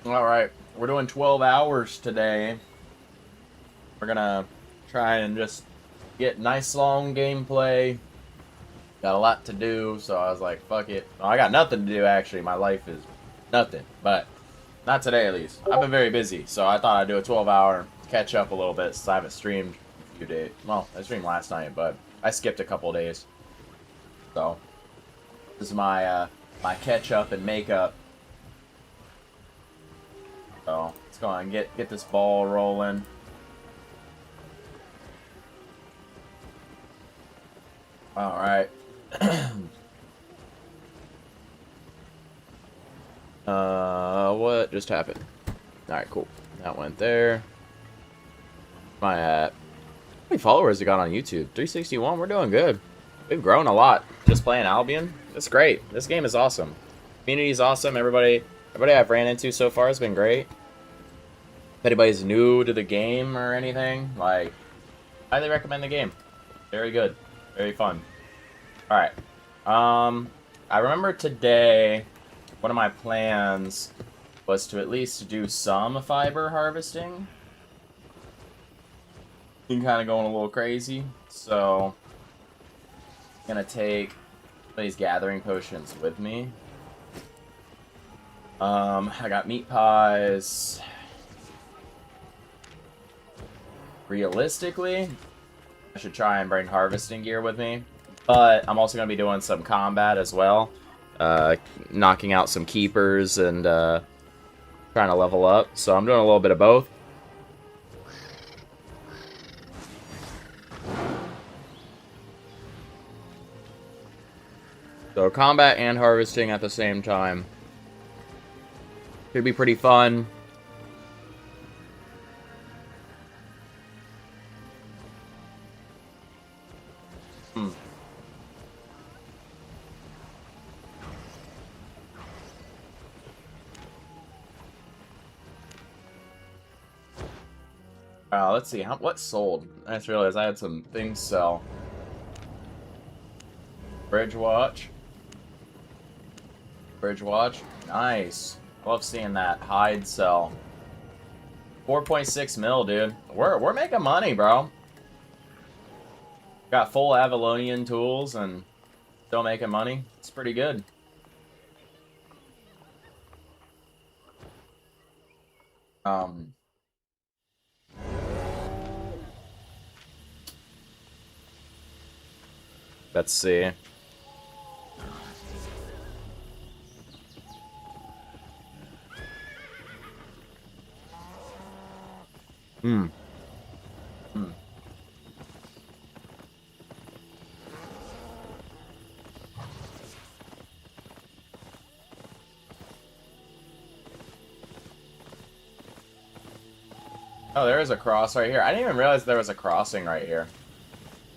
Alright, we're doing 12 hours today. We're gonna try and just get nice long gameplay. Got a lot to do, so I was like, fuck it. Well, I got nothing to do, actually. My life is nothing, but not today, at least. I've been very busy, so I thought I'd do a 12-hour catch up a little bit since I haven't streamed a few days. Well, I streamed last night, but I skipped a couple days. So, this is my catch up and makeup. So, let's go on and get this ball rolling. Alright. What just happened? Alright, cool. That went there. My, how many followers we got on YouTube? 361? We're doing good. We've grown a lot. Just playing Albion. It's great. This game is awesome. Community's awesome. Everybody I've ran into so far has been great. If anybody's new to the game or anything, like, highly recommend the game. Very good. Very fun. Alright. I remember today, one of my plans was to at least do some fiber harvesting. Been kind of going a little crazy, so I'm gonna take these gathering potions with me. I got meat pies. Realistically, I should try and bring harvesting gear with me, but I'm also going to be doing some combat as well, knocking out some keepers and trying to level up, so I'm doing a little bit of both. So combat and harvesting at the same time. Should be pretty fun. Let's see, what sold? I just realized I had some things sell. Bridge watch. Bridge watch. Nice. I love seeing that hide sell. 4.6 mil, dude. We're making money, bro. Got full Avalonian tools and still making money. It's pretty good. Let's see. Hmm. Oh, there is a cross right here. I didn't even realize there was a crossing right here.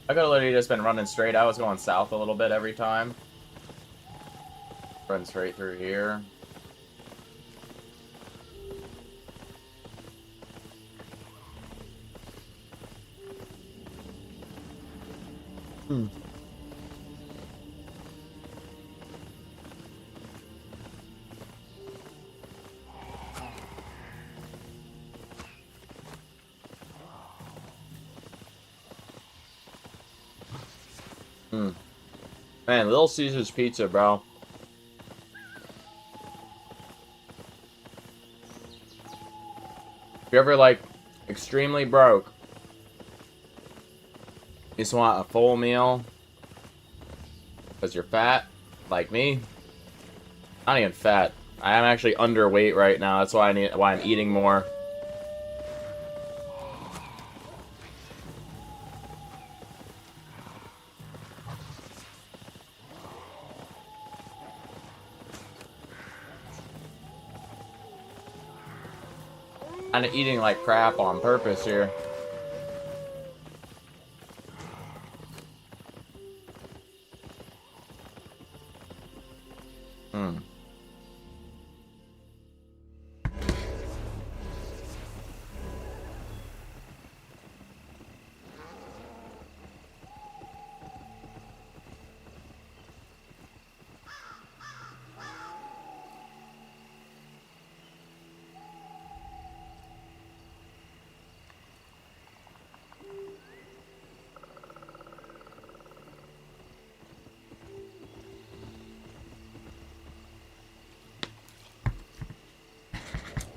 I could have literally just been running straight. I was going south a little bit every time. Run straight through here. Hmm. Man, Little Caesar's Pizza, bro. If you're ever, like, extremely broke, you just want a full meal, because you're fat, like me. Not even fat. I am actually underweight right now. That's why I'm eating more. Kind of eating like crap on purpose here.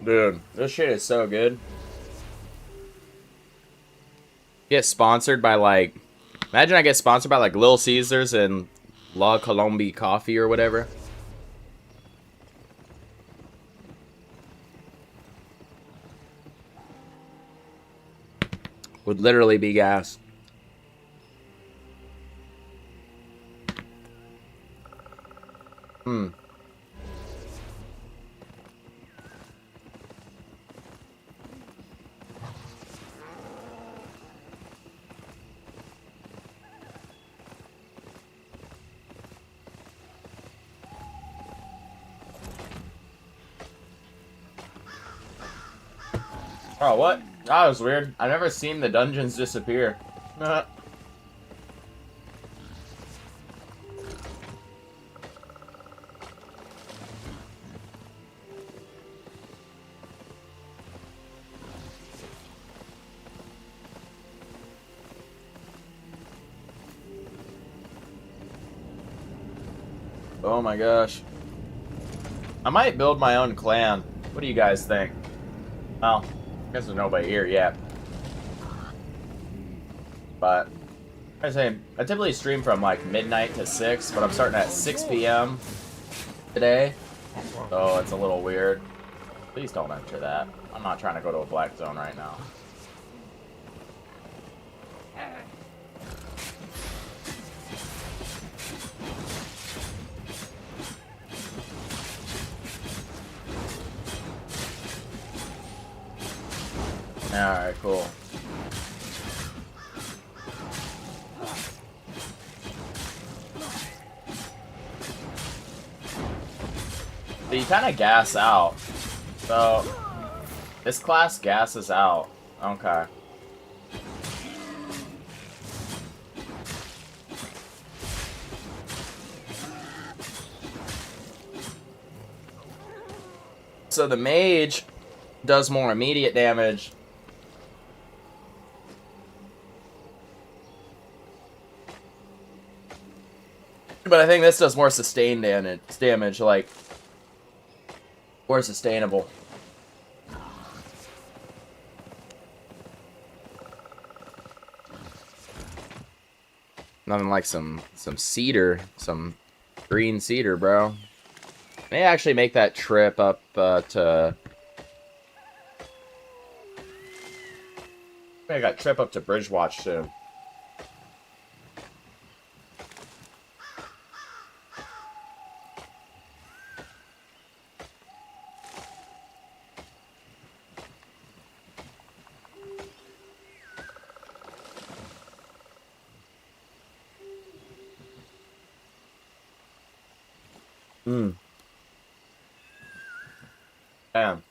Dude, this shit is so good. Get sponsored by like, imagine I get sponsored by like Little Caesars and La Colombe Coffee or whatever. Would literally be gas. Hmm. Oh, what? That was weird. I've never seen the dungeons disappear. Oh my gosh. I might build my own clan. What do you guys think? Well, I guess there's nobody here yet. But, I say, I typically stream from like midnight to 6, but I'm starting at 6 p.m. today. So it's a little weird. Please don't enter that. I'm not trying to go to a black zone right now. Alright, cool. So you kind of gas out. So, this class gasses out. Okay. So the mage does more immediate damage. But I think this does more sustained damage, like, more sustainable. Nothing like some cedar, some green cedar, bro. May actually make that trip up to... I got trip up to Bridgewatch soon. Damn.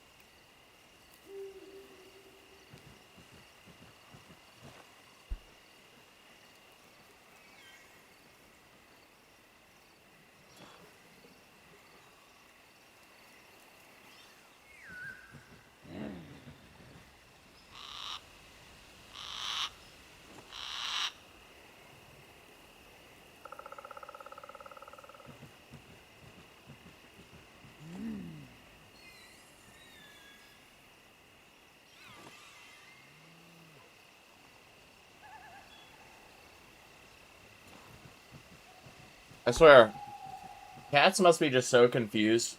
I swear, cats must be just so confused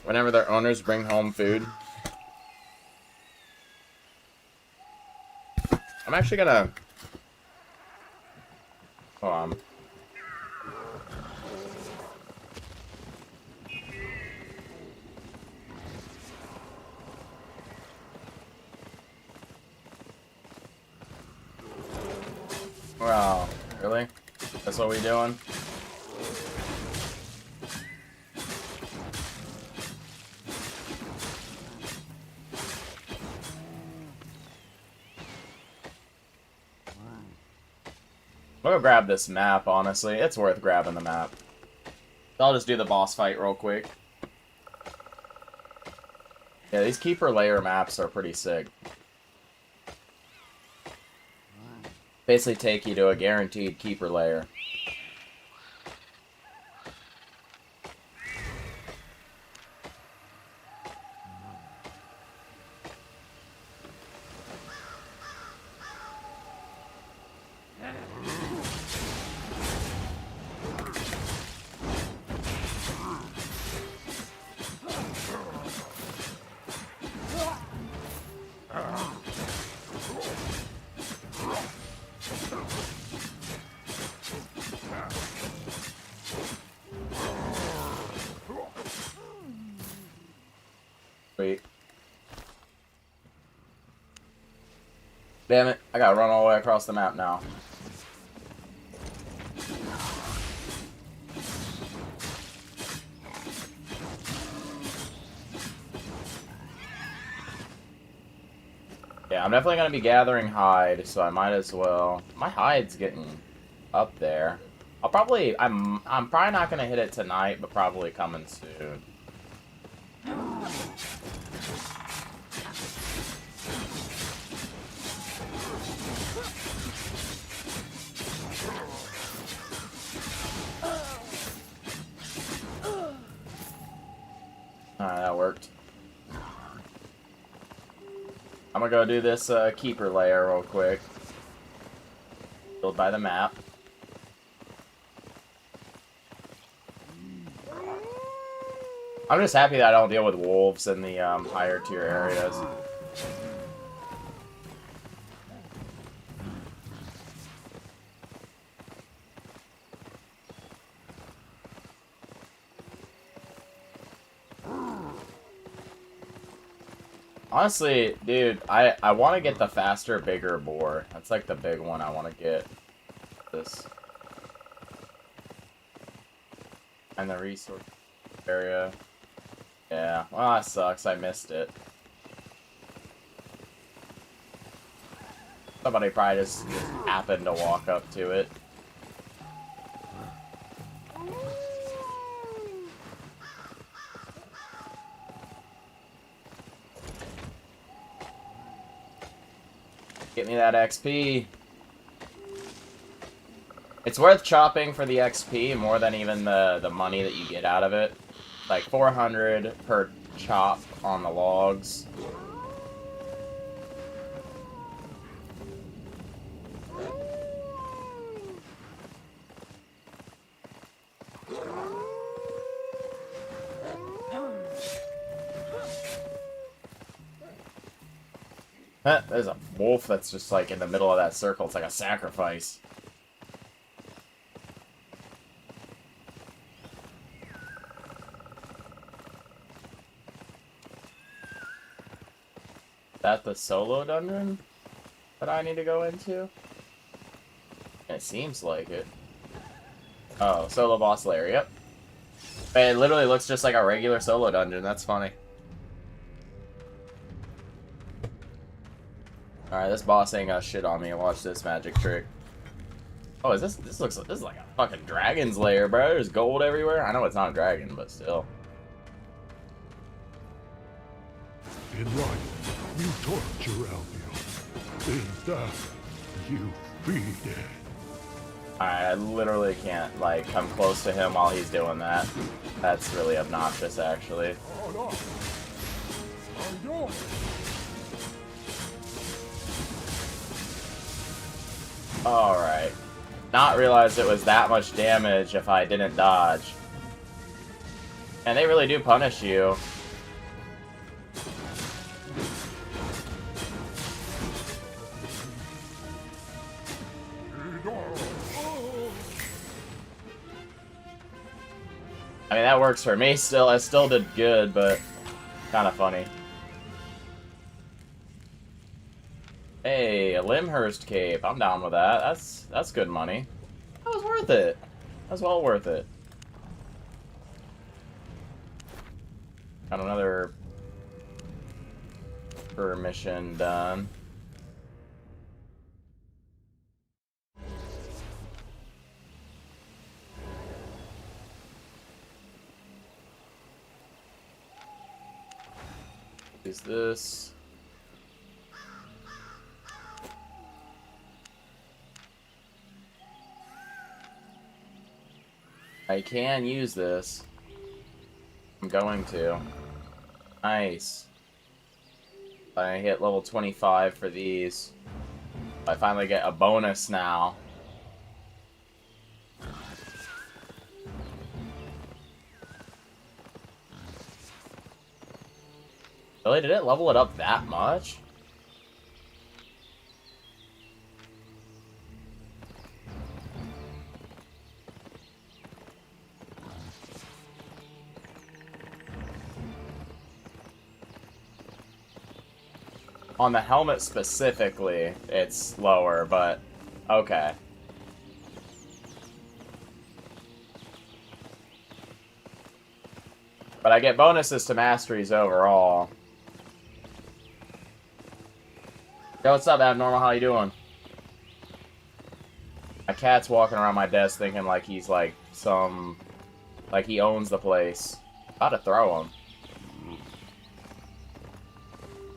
whenever their owners bring home food. I'm actually gonna... Hold on. Wow, really? That's what we doing? I'm gonna grab this map, honestly. It's worth grabbing the map. I'll just do the boss fight real quick. Yeah, these keeper layer maps are pretty sick. Basically take you to a guaranteed keeper layer. Wait. Damn it, I gotta run all the way across the map now. Yeah, I'm definitely gonna be gathering hide, so I might as well. My hide's getting up there. I'm probably not gonna hit it tonight, but probably coming soon. Alright, that worked. I'm gonna go do this keeper layer real quick. Built by the map. I'm just happy that I don't deal with wolves in the higher tier areas. Honestly, dude, I want to get the faster, bigger boar. That's like the big one I want to get. This. And the resource area. Yeah, well, that sucks. I missed it. Somebody probably just happened to walk up to it. Get me that XP. It's worth chopping for the XP more than even the money that you get out of it. Like 400 per chop on the logs. There's a wolf that's just like in the middle of that circle. It's like a sacrifice. Is that the solo dungeon that I need to go into? It seems like it. Oh, solo boss lair, yep. It literally looks just like a regular solo dungeon. That's funny. Alright, this boss ain't got shit on me. Watch this magic trick. Oh, this is like a fucking dragon's lair, bro. There's gold everywhere. I know it's not a dragon, but still. In life, you torture Albion. In death, you feed it. I literally can't, like, come close to him while he's doing that. That's really obnoxious, actually. Alright. Not realize it was that much damage if I didn't dodge. And they really do punish you. I mean, that works for me still. I still did good, but kind of funny. Hey, a Limhurst cape. I'm down with that. That's good money. That was worth it. That was well worth it. Got another mission done. Is this? I can use this. I'm going to. Nice. I hit level 25 for these. I finally get a bonus now. Really? Did it level it up that much? On the helmet specifically, it's lower, but okay. But I get bonuses to masteries overall. Yo, what's up, Abnormal? How you doing? My cat's walking around my desk thinking like he's like some... like he owns the place. About to throw him.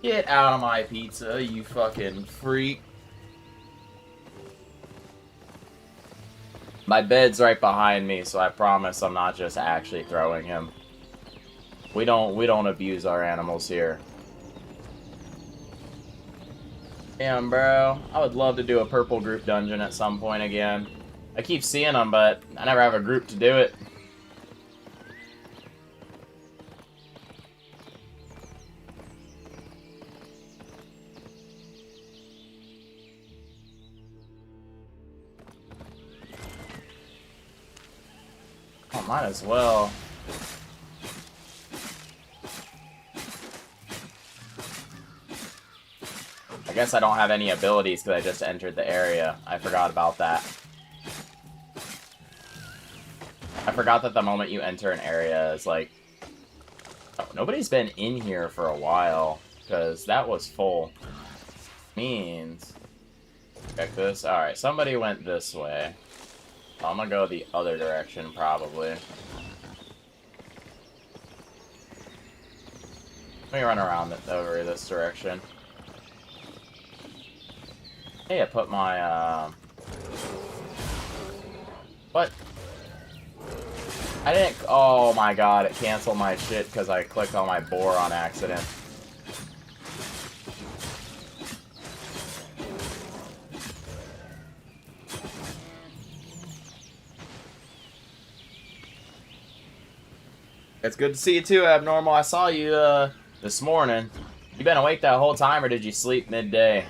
Get out of my pizza, you fucking freak. My bed's right behind me, so I promise I'm not just actually throwing him. We don't abuse our animals here. Damn, bro. I would love to do a purple group dungeon at some point again. I keep seeing them, but I never have a group to do it. Oh, might as well. I guess I don't have any abilities because I just entered the area. I forgot about that. I forgot that the moment you enter an area is like... Oh, nobody's been in here for a while because that was full. Means... Check this. Alright, somebody went this way. I'm gonna go the other direction, probably. Let me run around over this direction. Hey, I put my, What? I didn't... Oh my god, it canceled my shit because I clicked on my boar on accident. It's good to see you too, Abnormal. I saw you, this morning. You been awake that whole time, or did you sleep midday?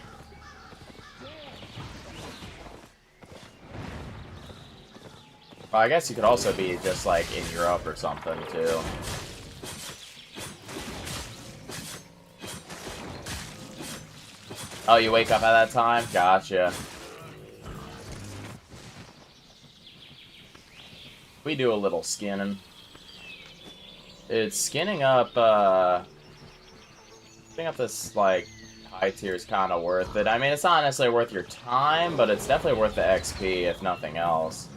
Well, I guess you could also be just, like, in Europe or something, too. Oh, you wake up at that time? Gotcha. We do a little skinning. It's skinning up this, like, high tier is kind of worth it. I mean, it's not necessarily worth your time, but it's definitely worth the XP, if nothing else.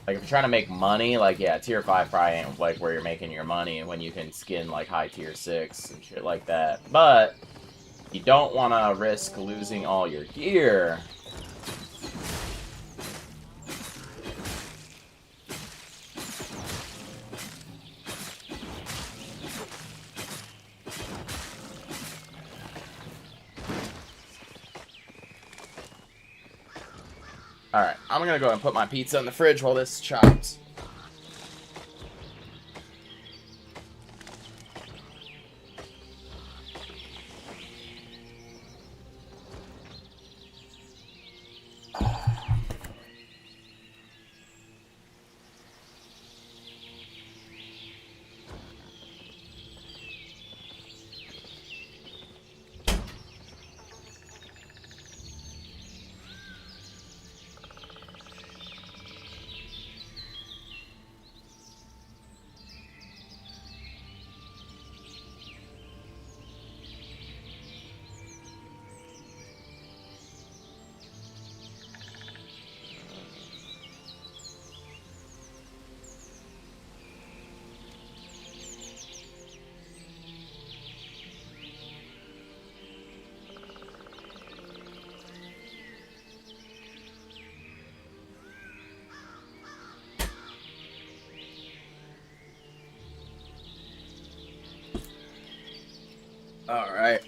Like, if you're trying to make money, like, yeah, tier 5 probably ain't, like, where you're making your money when you can skin, like, high tier 6 and shit like that. But, you don't want to risk losing all your gear. Alright, I'm gonna go and put my pizza in the fridge while this chops. Alright.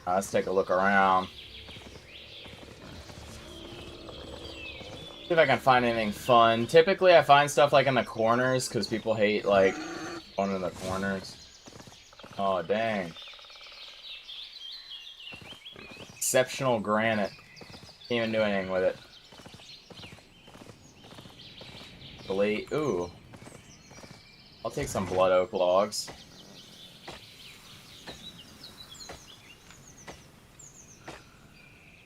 Let's take a look around. See if I can find anything fun. Typically, I find stuff like in the corners, because people hate, like, going in the corners. Oh, dang. Exceptional granite. Can't even do anything with it. Delete. Ooh. I'll take some blood oak logs.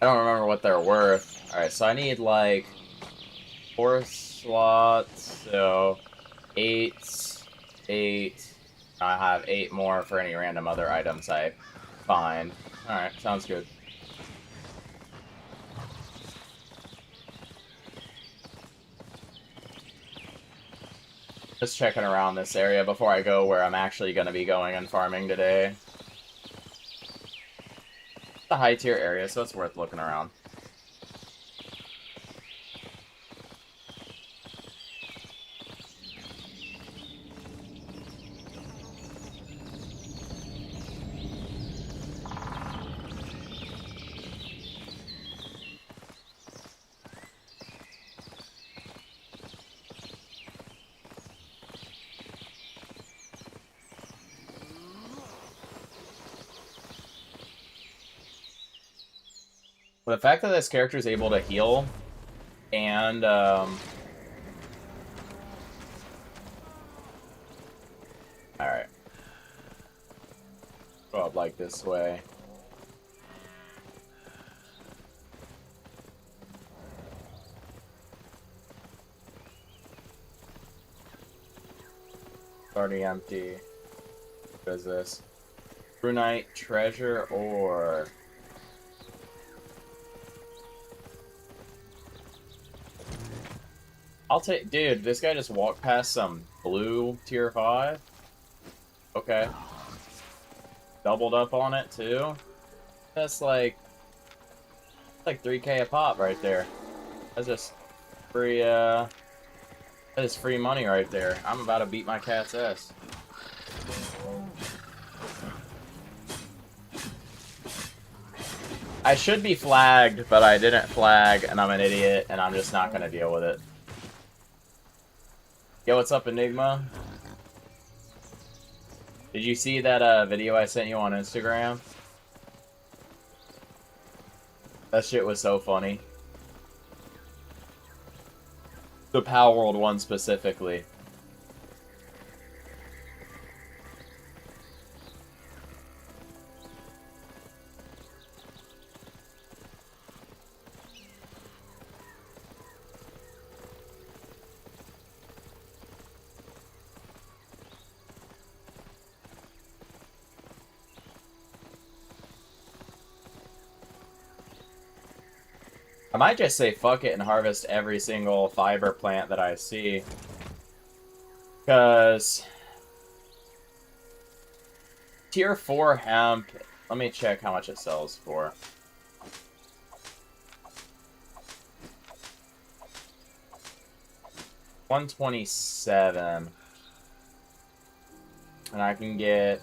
I don't remember what they're worth. Alright, so I need like 4 slots, so 8, 8. I have 8 more for any random other items I find. Alright, sounds good. Just checking around this area before I go where I'm actually going to be going and farming today. It's a high tier area, so it's worth looking around. The fact that this character is able to heal and alright. Go up like this way. Already empty. What is this? Brunite treasure or I'll take... Dude, this guy just walked past some blue tier 5. Okay. Doubled up on it, too. That's like 3K a pop right there. That's just free, that is free money right there. I'm about to beat my cat's ass. I should be flagged, but I didn't flag, and I'm an idiot, and I'm just not gonna deal with it. Yo, what's up, Enigma? Did you see that video I sent you on Instagram? That shit was so funny. The Power World one specifically. I might just say fuck it and harvest every single fiber plant that I see. Because tier 4 hemp, let me check how much it sells for. $127. And I can get...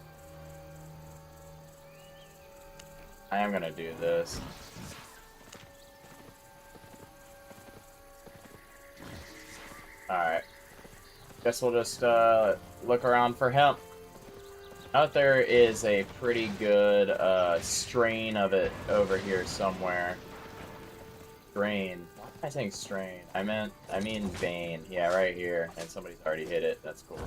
I am gonna do this. Alright. Guess we'll just look around for hemp. Out there is a pretty good strain of it over here somewhere. Strain. Why am I saying strain? I mean vein. Yeah, right here. And somebody's already hit it. That's cool.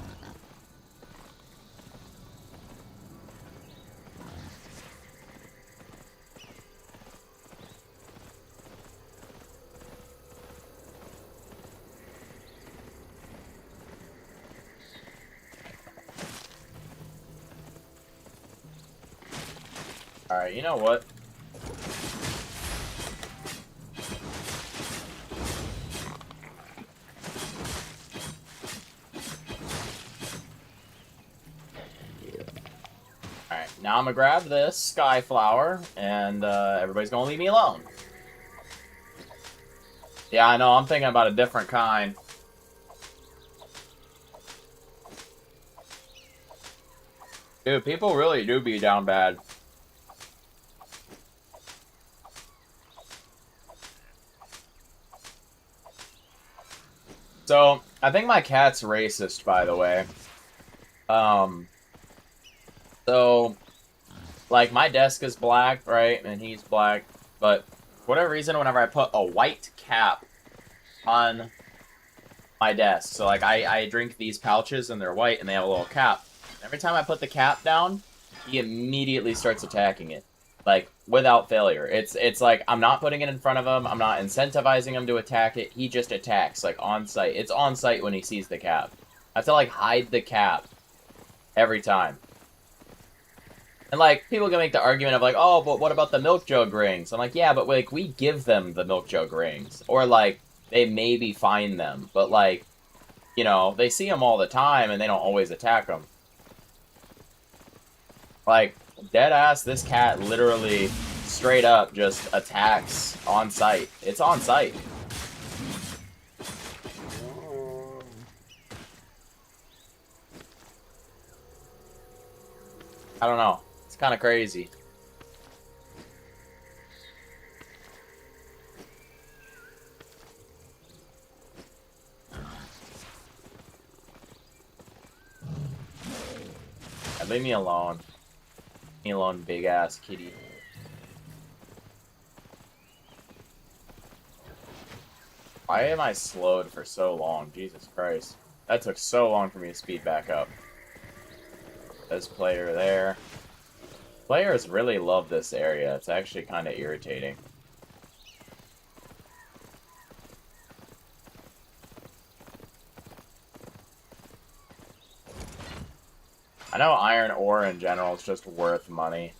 Alright, you know what? Alright, now I'm gonna grab this sky flower, and everybody's gonna leave me alone. Yeah, I know, I'm thinking about a different kind. Dude, people really do be down bad. So, I think my cat's racist, by the way. So, like, my desk is black, right? And he's black. But, for whatever reason, whenever I put a white cap on my desk. So like I drink these pouches and they're white and they have a little cap. Every time I put the cap down, he immediately starts attacking it. Like without failure. It's like I'm not putting it in front of him, I'm not incentivizing him to attack it, he just attacks, like on sight. It's on sight when he sees the cap. I have to like hide the cap every time. And like people can make the argument of like, oh, but what about the milk jug rings? I'm like, yeah, but like we give them the milk jug rings. Or like they maybe find them, but like, you know, they see them all the time and they don't always attack them. Like, dead ass, this cat literally straight up just attacks on sight. It's on sight. I don't know. It's kind of crazy. Leave me alone. Leave me alone, big ass kitty. Why am I slowed for so long? Jesus Christ. That took so long for me to speed back up. There's player there. Players really love this area. It's actually kind of irritating. I know iron ore in general is just worth money.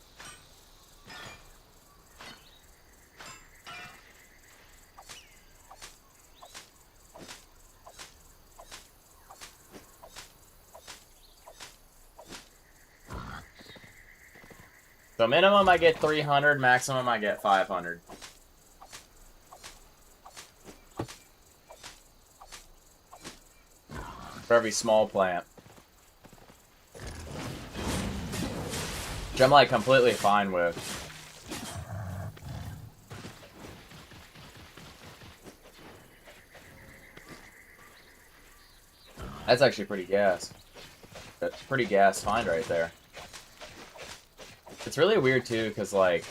So minimum I get 300, maximum I get 500. For every small plant. Which I'm like completely fine with. That's actually pretty gas. That's pretty gas find right there. It's really weird too, because like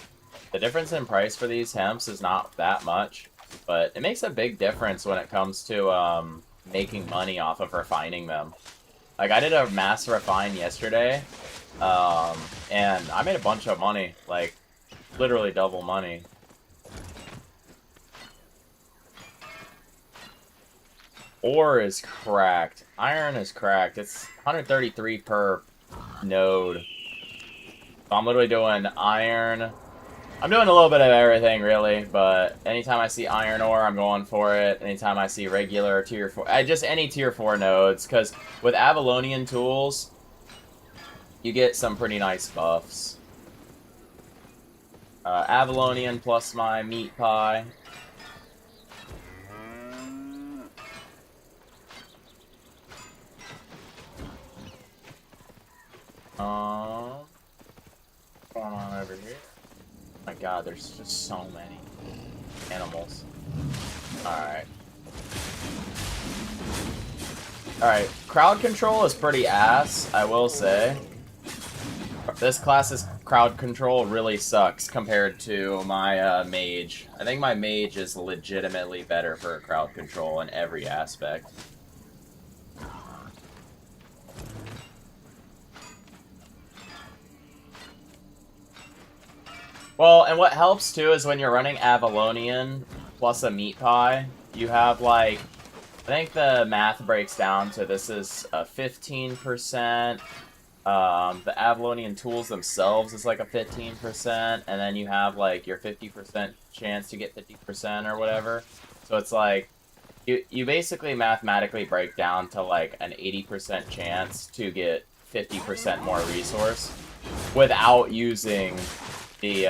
the difference in price for these hemps is not that much, but it makes a big difference when it comes to making money off of refining them. Like I did a mass refine yesterday, and I made a bunch of money, like literally double money. Ore is cracked. Iron is cracked. It's 133 per node. So I'm literally doing iron. I'm doing a little bit of everything, really, but anytime I see iron ore, I'm going for it. Anytime I see regular tier 4... just any tier 4 nodes, because with Avalonian tools, you get some pretty nice buffs. Avalonian plus my meat pie. What's going on over here? Oh my god, there's just so many animals. Alright. Alright, crowd control is pretty ass, I will say. This class's crowd control really sucks compared to my mage. I think my mage is legitimately better for crowd control in every aspect. Well, and what helps too is when you're running Avalonian plus a meat pie, you have like, I think the math breaks down to this is a 15%, the Avalonian tools themselves is like a 15%, and then you have like your 50% chance to get 50% or whatever. So it's like, you basically mathematically break down to like an 80% chance to get 50% more resource without using the,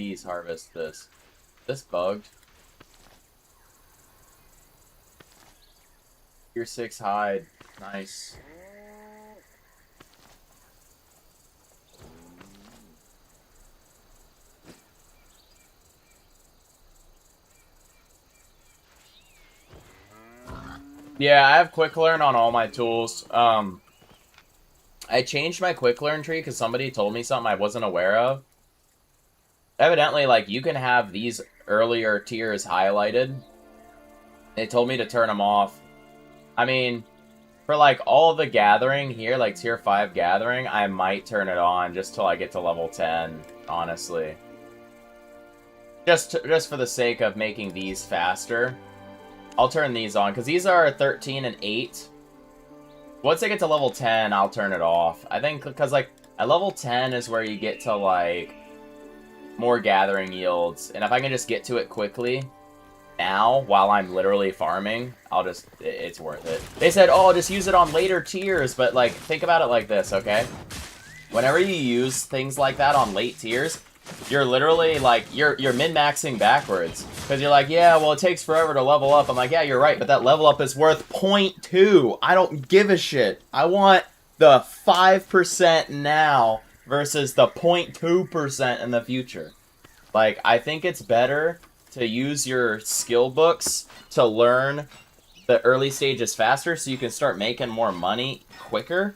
Please harvest this. This bugged. Tier 6 hide. Nice. Yeah, I have quick learn on all my tools. I changed my quick learn tree because somebody told me something I wasn't aware of. Evidently, like, you can have these earlier tiers highlighted. They told me to turn them off. I mean, for, like, all the gathering here, like, tier 5 gathering, I might turn it on just till I get to level 10, honestly. Just for the sake of making these faster. I'll turn these on, because these are 13 and 8. Once I get to level 10, I'll turn it off. I think, because, like, at level 10 is where you get to, like, more gathering yields. And if I can just get to it quickly, now, while I'm literally farming, I'll just, it's worth it. They said, oh, just use it on later tiers, but, like, think about it like this, okay? Whenever you use things like that on late tiers, you're literally, like, you're min-maxing backwards. Because you're like, yeah, well, it takes forever to level up. I'm like, yeah, you're right, but that level up is worth 0.2. I don't give a shit. I want the 5% now versus the 0.2% in the future. Like, I think it's better to use your skill books to learn the early stages faster so you can start making more money quicker.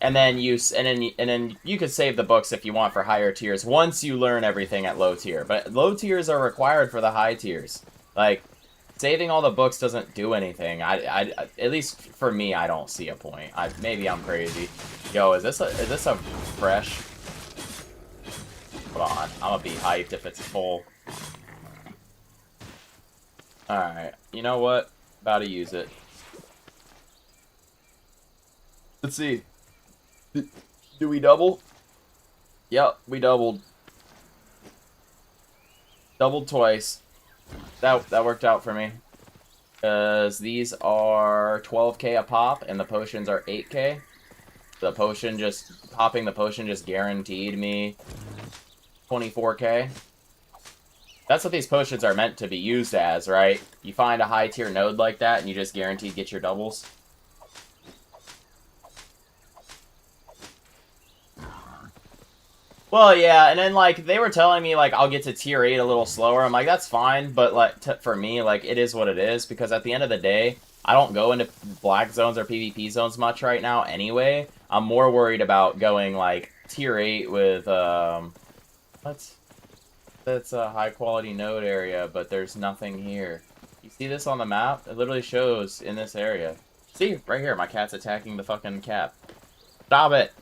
And then you can save the books if you want for higher tiers once you learn everything at low tier. But low tiers are required for the high tiers. Like, saving all the books doesn't do anything. I at least for me, I don't see a point. Maybe I'm crazy. Yo, is this a fresh? Hold on, I'm gonna be hyped if it's full. All right, you know what? About to use it. Let's see. Do we double? Yep, we doubled. Doubled twice. That worked out for me. Because these are 12k a pop, and the potions are 8k. The potion popping the potion just guaranteed me 24k. That's what these potions are meant to be used as, right? You find a high tier node like that, and you just guaranteed get your doubles. Well, yeah, and then, like, they were telling me, like, I'll get to tier 8 a little slower. I'm like, that's fine, but, like, for me, like, it is what it is, because at the end of the day, I don't go into black zones or PvP zones much right now anyway. I'm more worried about going, like, tier 8 with, that's a high-quality node area, but there's nothing here. You see this on the map? It literally shows in this area. See? Right here, my cat's attacking the fucking cap. Stop it!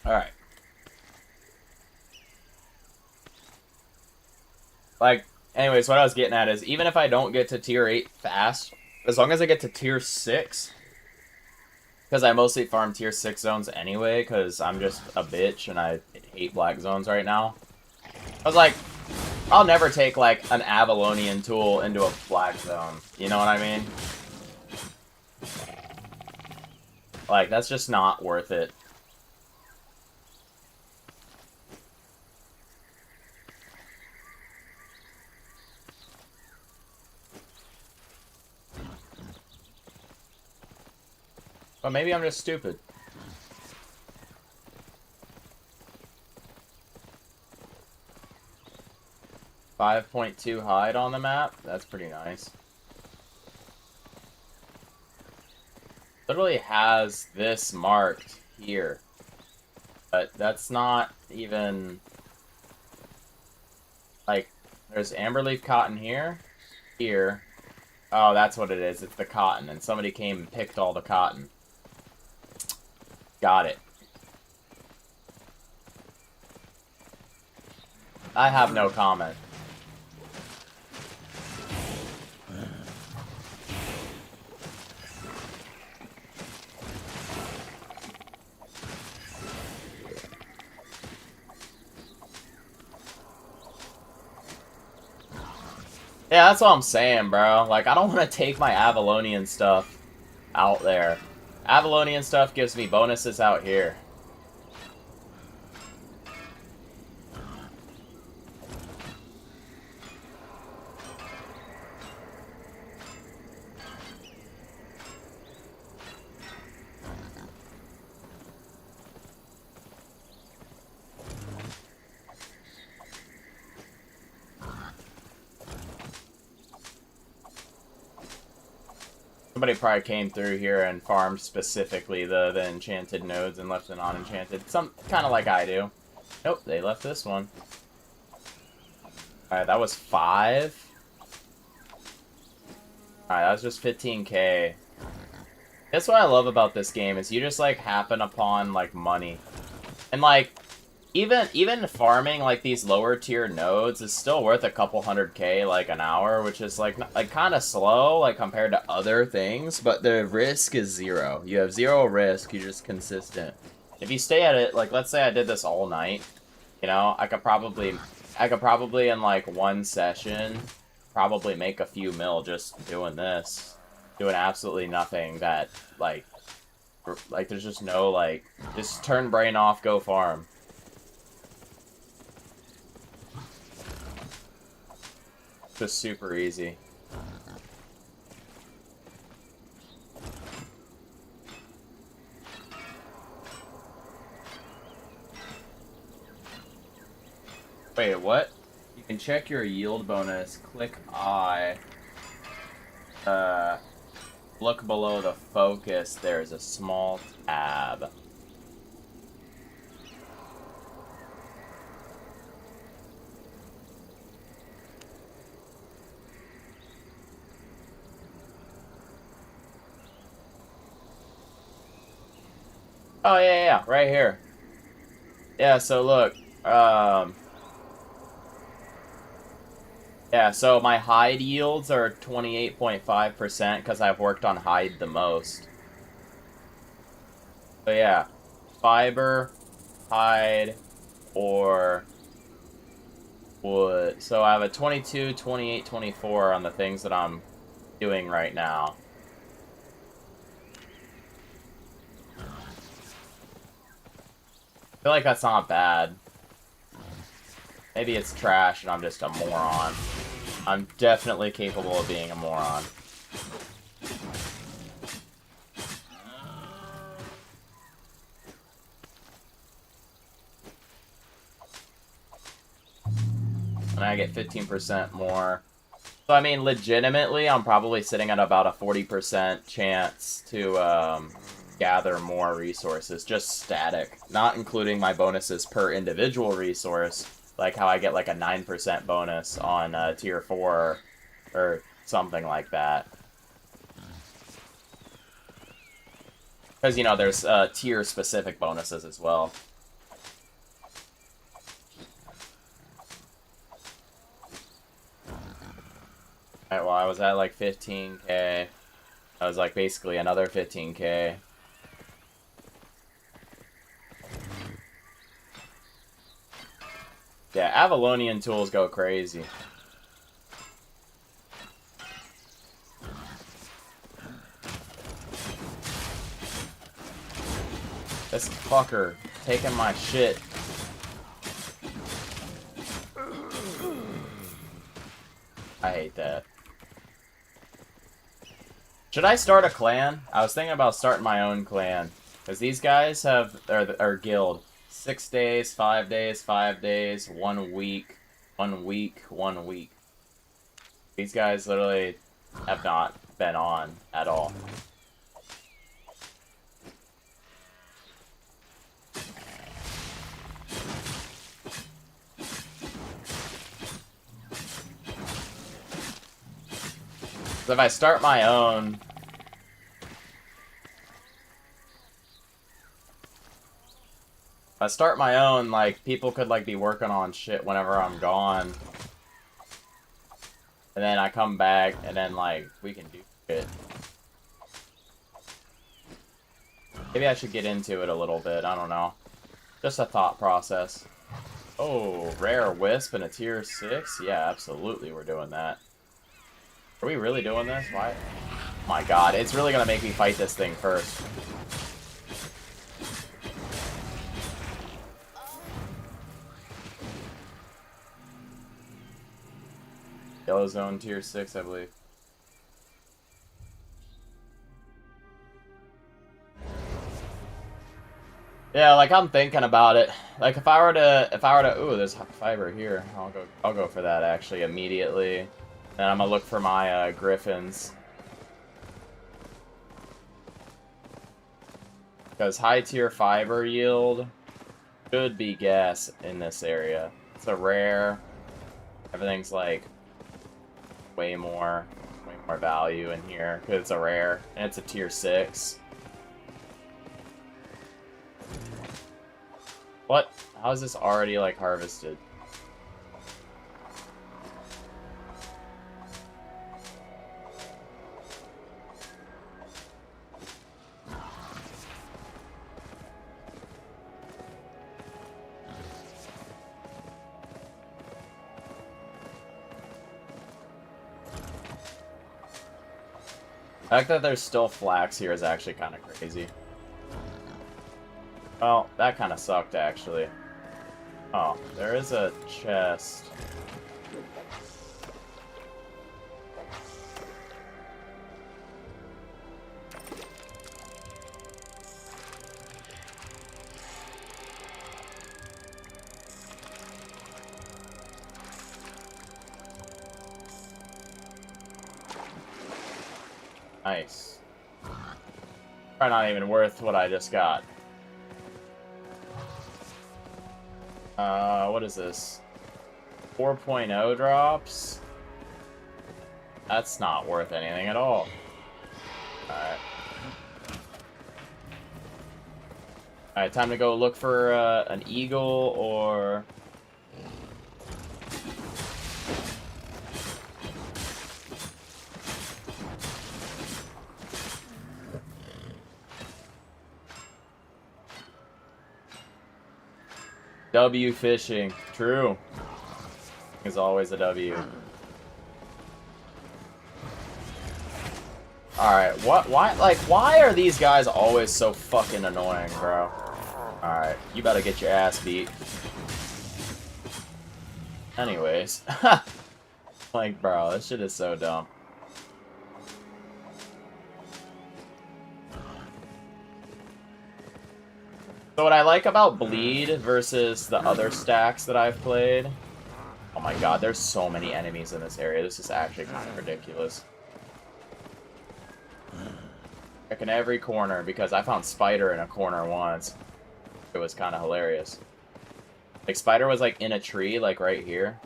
Alright. Like, anyways, what I was getting at is, even if I don't get to tier 8 fast, as long as I get to tier 6, because I mostly farm tier 6 zones anyway, because I'm just a bitch and I hate black zones right now. I was like, I'll never take, like, an Avalonian tool into a black zone. You know what I mean? Like, that's just not worth it. But maybe I'm just stupid. .2 hide on the map? That's pretty nice. Literally has this marked here. But that's not even... Like, there's amberleaf cotton here. Here. Oh, that's what it is. It's the cotton. And somebody came and picked all the cotton. Got it. I have no comment. Yeah, that's what I'm saying, bro. Like, I don't want to take my Avalonian stuff out there. Avalonian stuff gives me bonuses out here. Somebody probably came through here and farmed specifically the enchanted nodes and left the non-enchanted. Some kind of like I do. Nope, they left this one. Alright, that was 5. Alright, that was just 15k. That's what I love about this game, is you just, like, happen upon, like, money. And, like, even farming, like, these lower tier nodes is still worth a couple 100k, like, an hour, which is, like kind of slow, like, compared to other things, but the risk is 0. You have 0 risk, you're just consistent. If you stay at it, like, let's say I did this all night, you know, I could probably in, like, one session, probably make a few mil just doing this. Doing absolutely nothing that, like, there's just no, like, just turn brain off, go farm. Just super easy. Wait, what? You can check your yield bonus, click I. Look below the focus, there's a small tab. Oh, yeah, right here. Yeah, so look, yeah, so my hide yields are 28.5% because I've worked on hide the most. So yeah, fiber, hide, or wood. So I have a 22, 28, 24 on the things that I'm doing right now. I feel like that's not bad. Maybe it's trash and I'm just a moron. I'm definitely capable of being a moron. And I get 15% more. So, I mean, legitimately, I'm probably sitting at about a 40% chance to gather more resources. Just static. Not including my bonuses per individual resource. Like how I get like a 9% bonus on tier 4 or something like that. Because, you know, there's tier specific bonuses as well. Alright, well, I was at like 15k. I was like basically another 15k. Yeah, Avalonian tools go crazy. This fucker taking my shit. I hate that. Should I start a clan? I was thinking about starting my own clan. Because these guys are guild. 6 days, 5 days, 5 days, 1 week, 1 week, 1 week. These guys literally have not been on at all. So if I start my own... If I start my own, like, people could, like, be working on shit whenever I'm gone. And then I come back, and then, like, we can do shit. Maybe I should get into it a little bit, I don't know. Just a thought process. Oh, rare wisp and a tier 6? Yeah, absolutely we're doing that. Are we really doing this? Why? Oh my god, it's really gonna make me fight this thing first. Yellow zone tier 6, I believe. Yeah, like I'm thinking about it. Like if I were to, ooh, there's fiber here. I'll go for that actually immediately. Then I'm gonna look for my griffins. Because high tier fiber yield should be gas in this area. It's a rare. Everything's like way more value in here because it's a rare and it's a tier 6. What? How is this already like harvested? The fact that there's still flax here is actually kind of crazy. Well, that kind of sucked, actually. Oh, there is a chest. Nice. Probably not even worth what I just got. What is this? 4.0 drops? That's not worth anything at all. Alright. Alright, time to go look for an eagle or... W fishing. True. Is always a W. Alright, why are these guys always so fucking annoying, bro? Alright, you better get your ass beat. Anyways. Like, bro, this shit is so dumb. So what I like about Bleed versus the other stacks that I've played... Oh my god, there's so many enemies in this area. This is actually kind of ridiculous. Checking every corner, because I found Spider in a corner once. It was kind of hilarious. Like, Spider was, like, in a tree, like, right here.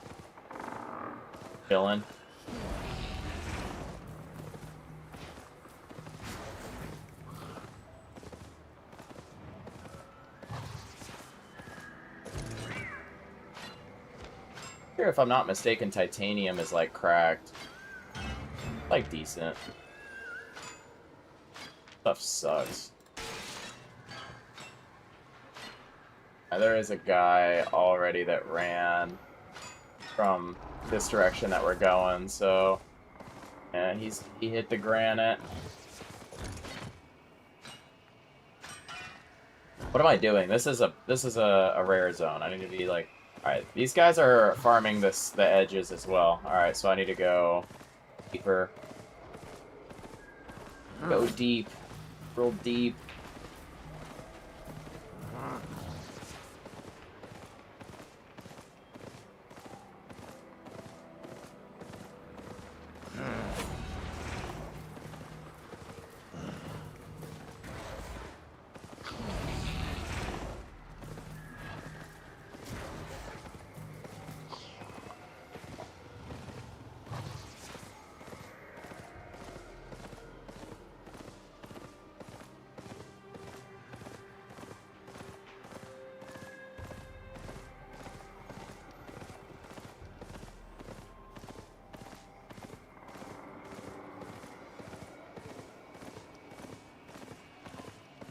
Chilling. Here, if I'm not mistaken, titanium is like cracked. Like decent. Stuff sucks. Now, there is a guy already that ran from this direction that we're going, so and he hit the granite. What am I doing? This is a rare zone. I need to be like, alright, these guys are farming the edges as well. Alright, so I need to go deeper. Go deep. Real deep.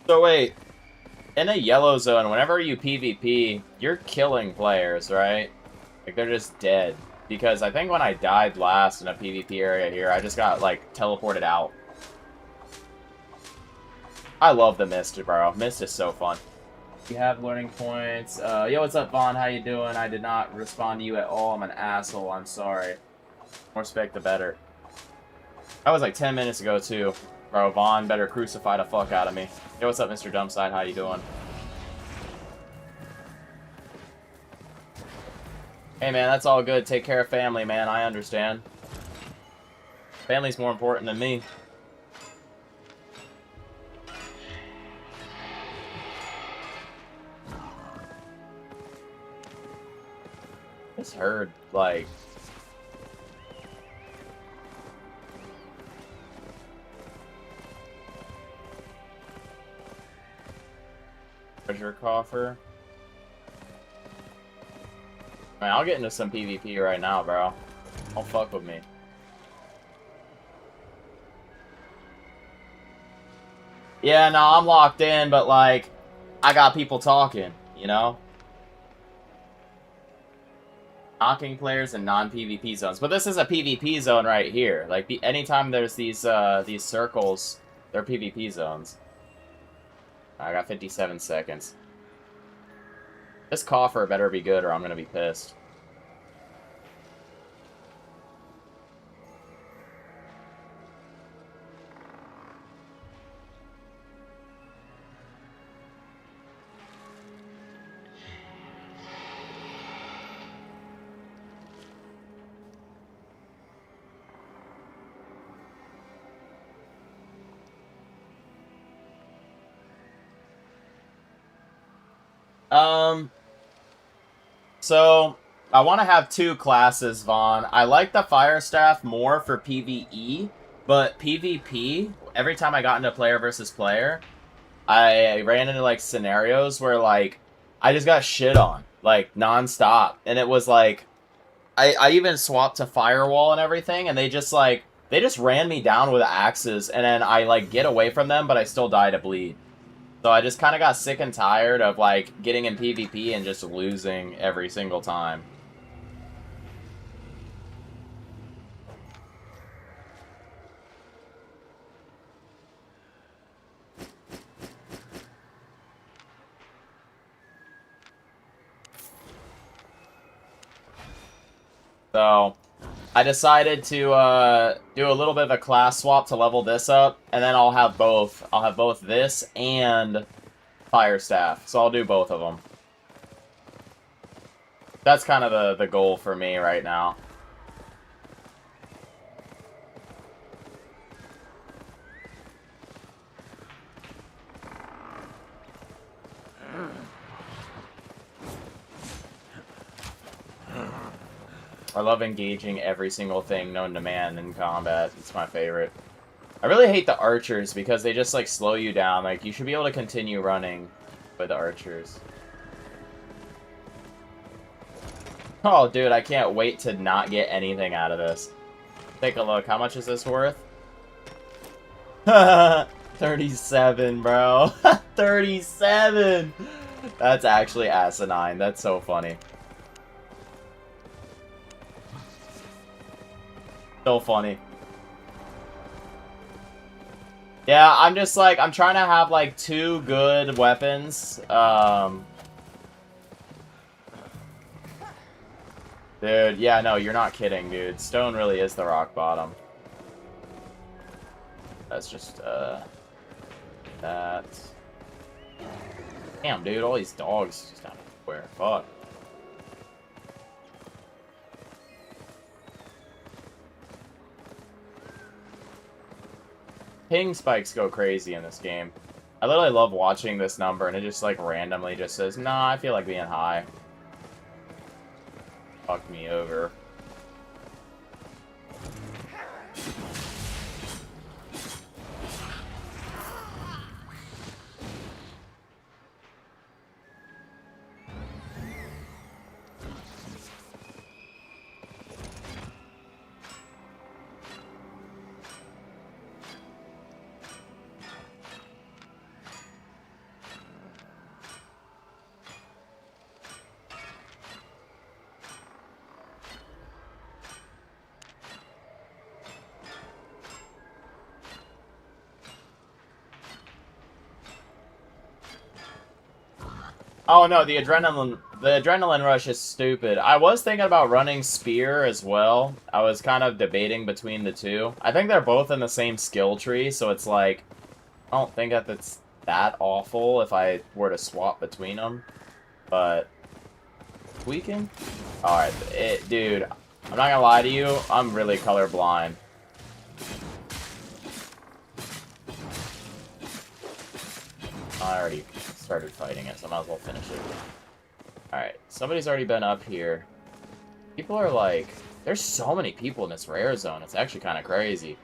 So wait, in a yellow zone, whenever you PvP, you're killing players, right? Like, they're just dead. Because I think when I died last in a PvP area here, I just got, like, teleported out. I love the Mist, bro. Mist is so fun. You have learning points. Yo, what's up, Vaughn? How you doing? I did not respond to you at all. I'm an asshole. I'm sorry. More respect, the better. That was like 10 minutes ago, too. Bro, Vaughn better crucify the fuck out of me. Yo, what's up, Mr. Dumbside? How you doing? Hey, man, that's all good. Take care of family, man. I understand. Family's more important than me. Just heard, like... treasure coffer. I mean, I'll get into some PvP right now, bro. Don't fuck with me. Yeah, no, I'm locked in, but, like, I got people talking, you know? Knocking players and non-PvP zones. But this is a PvP zone right here. Like, anytime there's these circles, they're PvP zones. I got 57 seconds. This coffer better be good or I'm gonna be pissed. So, I want to have two classes, Vaughn. I like the Fire Staff more for PvE, but PvP, every time I got into player versus player, I ran into, like, scenarios where, like, I just got shit on, like, non-stop. And it was, like, I even swapped to Firewall and everything, and they just, like, they just ran me down with axes, and then I, like, get away from them, but I still die to bleed. So I just kind of got sick and tired of, like, getting in PvP and just losing every single time. So, I decided to do a little bit of a class swap to level this up, and then I'll have both. I'll have both this and Fire Staff, so I'll do both of them. That's kind of the goal for me right now. I love engaging every single thing known to man in combat. It's my favorite. I really hate the archers because they just, like, slow you down. Like, you should be able to continue running with the archers. Oh, dude, I can't wait to not get anything out of this. Take a look. How much is this worth? 37, bro. 37! That's actually asinine. That's so funny. So funny. Yeah, I'm just like, I'm trying to have like two good weapons. Dude, yeah, no, you're not kidding, dude. Stone really is the rock bottom. That's just, that. Damn, dude, all these dogs just out of nowhere. Fuck. Ping spikes go crazy in this game. I literally love watching this number, and it just, like, randomly just says, nah, I feel like being high. Fuck me over. Oh no, the adrenaline rush is stupid. I was thinking about running Spear as well. I was kind of debating between the two. I think they're both in the same skill tree, so it's like, I don't think that it's that awful if I were to swap between them. But, tweaking? Alright, dude, I'm not gonna lie to you, I'm really colorblind. I already started fighting it, so I might as well finish it. Alright, somebody's already been up here. People are like... There's so many people in this rare zone. It's actually kind of crazy.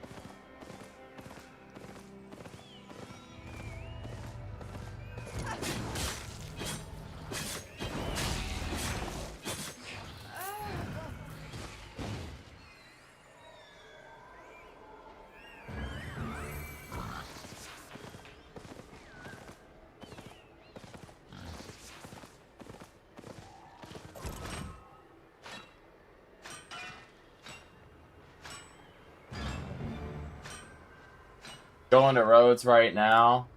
Going to roads right now.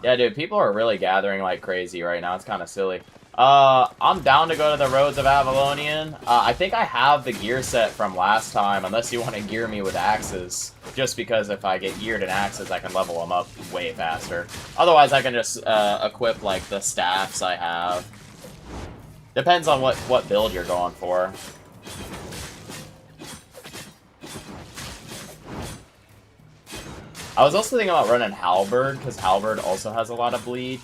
Yeah, dude, people are really gathering like crazy right now. It's kind of silly. I'm down to go to the roads of Avalonian. I think I have the gear set from last time, unless you want to gear me with axes. Just because if I get geared in axes, I can level them up way faster. Otherwise, I can just equip like the staffs I have. Depends on what build you're going for. I was also thinking about running Halberd, because Halberd also has a lot of bleed.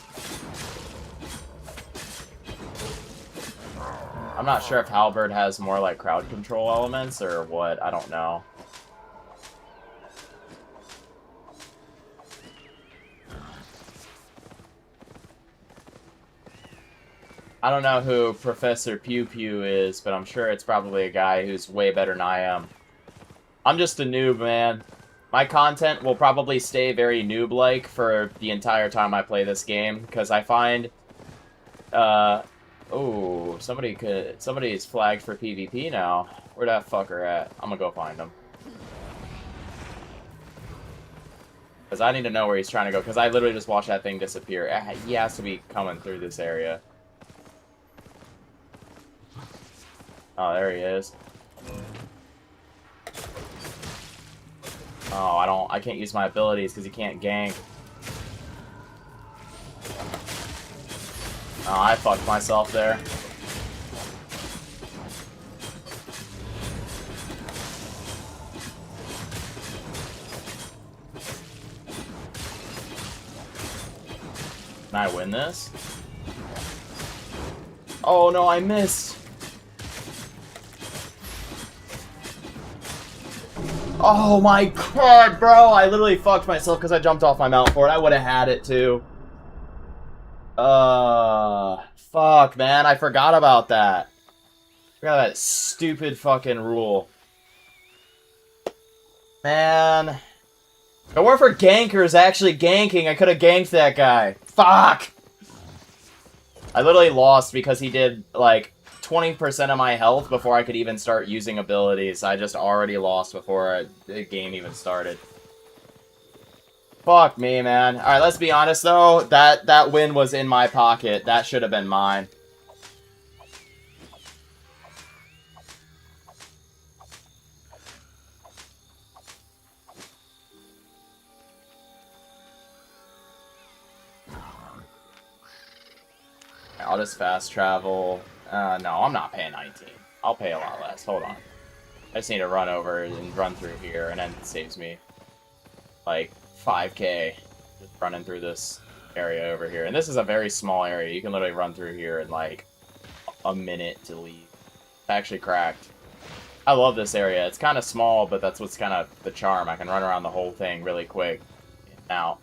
I'm not sure if Halberd has more, like, crowd control elements or what. I don't know. I don't know who Professor Pew Pew is, but I'm sure it's probably a guy who's way better than I am. I'm just a noob, man. My content will probably stay very noob-like for the entire time I play this game, because I find, oh, somebody's flagged for PvP now. Where that fucker at? I'm gonna go find him. Because I need to know where he's trying to go, because I literally just watched that thing disappear. He has to be coming through this area. Oh, there he is. Oh, I can't use my abilities because he can't gank. Oh, I fucked myself there. Can I win this? Oh no, I missed! Oh my god, bro! I literally fucked myself because I jumped off my mount for it. I would have had it too. Fuck, man. I forgot about that. Forgot that stupid fucking rule. Man. If it weren't for gankers actually ganking, I could have ganked that guy. Fuck! I literally lost because he did, like, 20% of my health before I could even start using abilities. I just already lost before the game even started. Fuck me, man. Alright, let's be honest, though. That win was in my pocket. That should have been mine. I'll just fast travel. No, I'm not paying 19. I'll pay a lot less. Hold on. I just need to run over and run through here, and then it saves me, like, 5k just running through this area over here. And this is a very small area. You can literally run through here in, like, a minute to leave. It's actually cracked. I love this area. It's kind of small, but that's what's kind of the charm. I can run around the whole thing really quick. Now.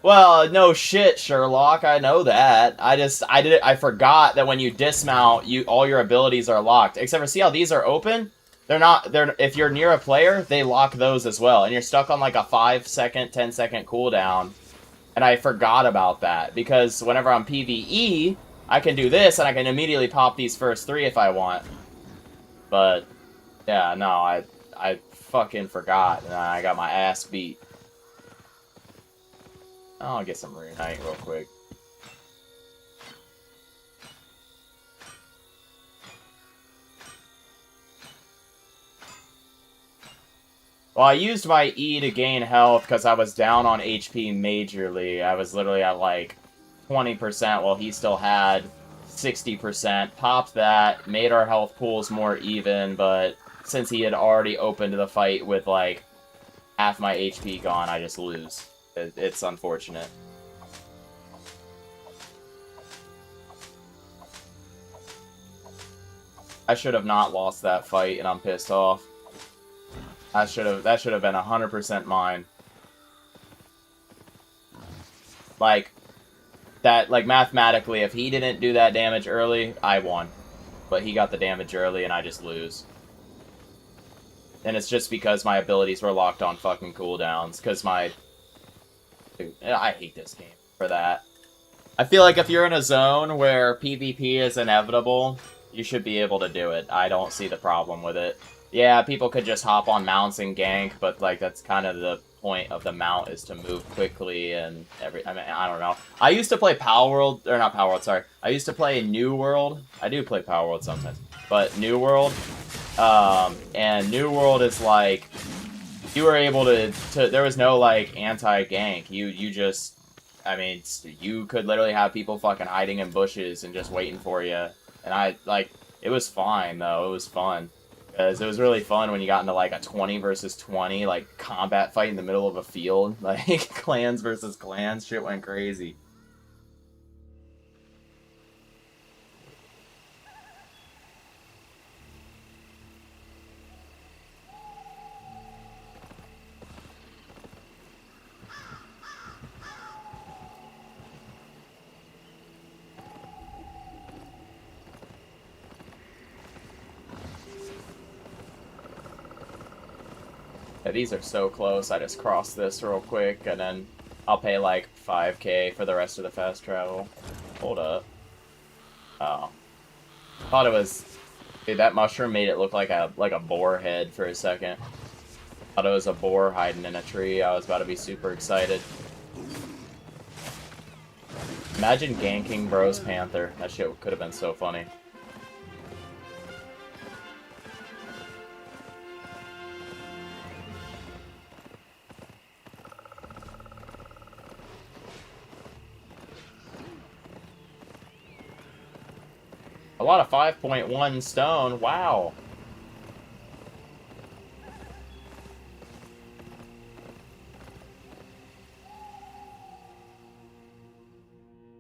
Well, no shit, Sherlock. I know that. I forgot that when you dismount, all your abilities are locked. Except for, see how these are open? If you're near a player, they lock those as well. And you're stuck on like a 5-second, 10-second cooldown. And I forgot about that. Because whenever I'm PvE, I can do this and I can immediately pop these first 3 if I want. But, yeah, no, I fucking forgot. And I got my ass beat. I'll get some Runite real quick. Well, I used my E to gain health because I was down on HP majorly. I was literally at like 20% while he still had 60%. Popped that, made our health pools more even, but since he had already opened the fight with like half my HP gone, I just lose. It's unfortunate. I should have not lost that fight, and I'm pissed off. That should have been 100% mine. Like, mathematically, if he didn't do that damage early, I won. But he got the damage early, and I just lose. And it's just because my abilities were locked on fucking cooldowns. Because my... Dude, I hate this game for that. I feel like if you're in a zone where PvP is inevitable, you should be able to do it. I don't see the problem with it. Yeah, people could just hop on mounts and gank, but, like, that's kind of the point of the mount, is to move quickly and I mean, I don't know. I used to play Power World, or not Power World, sorry. I used to play New World. I do play Power World sometimes. But New World, and New World is, like, you were able to there was no, like, anti-gank. You just, I mean, you could literally have people fucking hiding in bushes and just waiting for you. And it was fine, though. It was fun. Because it was really fun when you got into, like, a 20 versus 20, like, combat fight in the middle of a field. Like, clans versus clans. Shit went crazy. Yeah, these are so close. I just cross this real quick, and then I'll pay like 5k for the rest of the fast travel. Hold up. Oh. Thought it was... Dude, that mushroom made it look like a boar head for a second. Thought it was a boar hiding in a tree. I was about to be super excited. Imagine ganking Bro's Panther. That shit could have been so funny. A lot of 5.1 stone. Wow.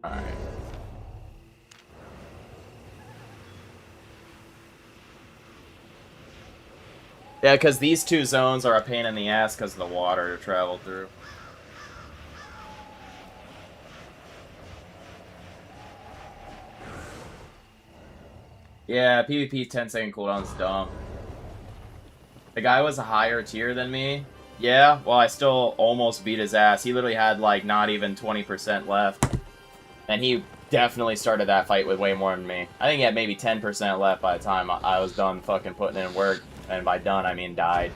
Alright. Yeah, because these two zones are a pain in the ass because of the water to travel through. Yeah, PvP 10-second cooldown's dumb. The guy was a higher tier than me. Yeah, well, I still almost beat his ass. He literally had, like, not even 20% left. And he definitely started that fight with way more than me. I think he had maybe 10% left by the time I was done fucking putting in work. And by done, I mean died.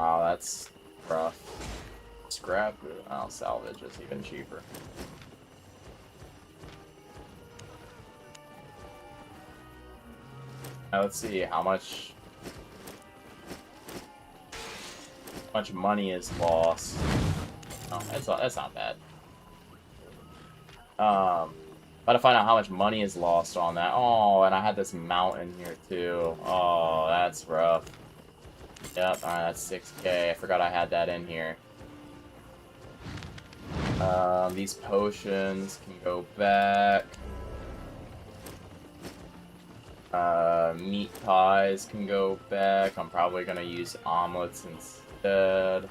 Oh, that's rough. Scrap it. I'll salvage. It's even cheaper. Now let's see how much money is lost. Oh, that's not bad. Gotta find out how much money is lost on that. Oh, and I had this mountain here too. Oh, that's rough. Yep, alright, that's 6k. I forgot I had that in here. These potions can go back. Meat pies can go back. I'm probably gonna use omelets instead.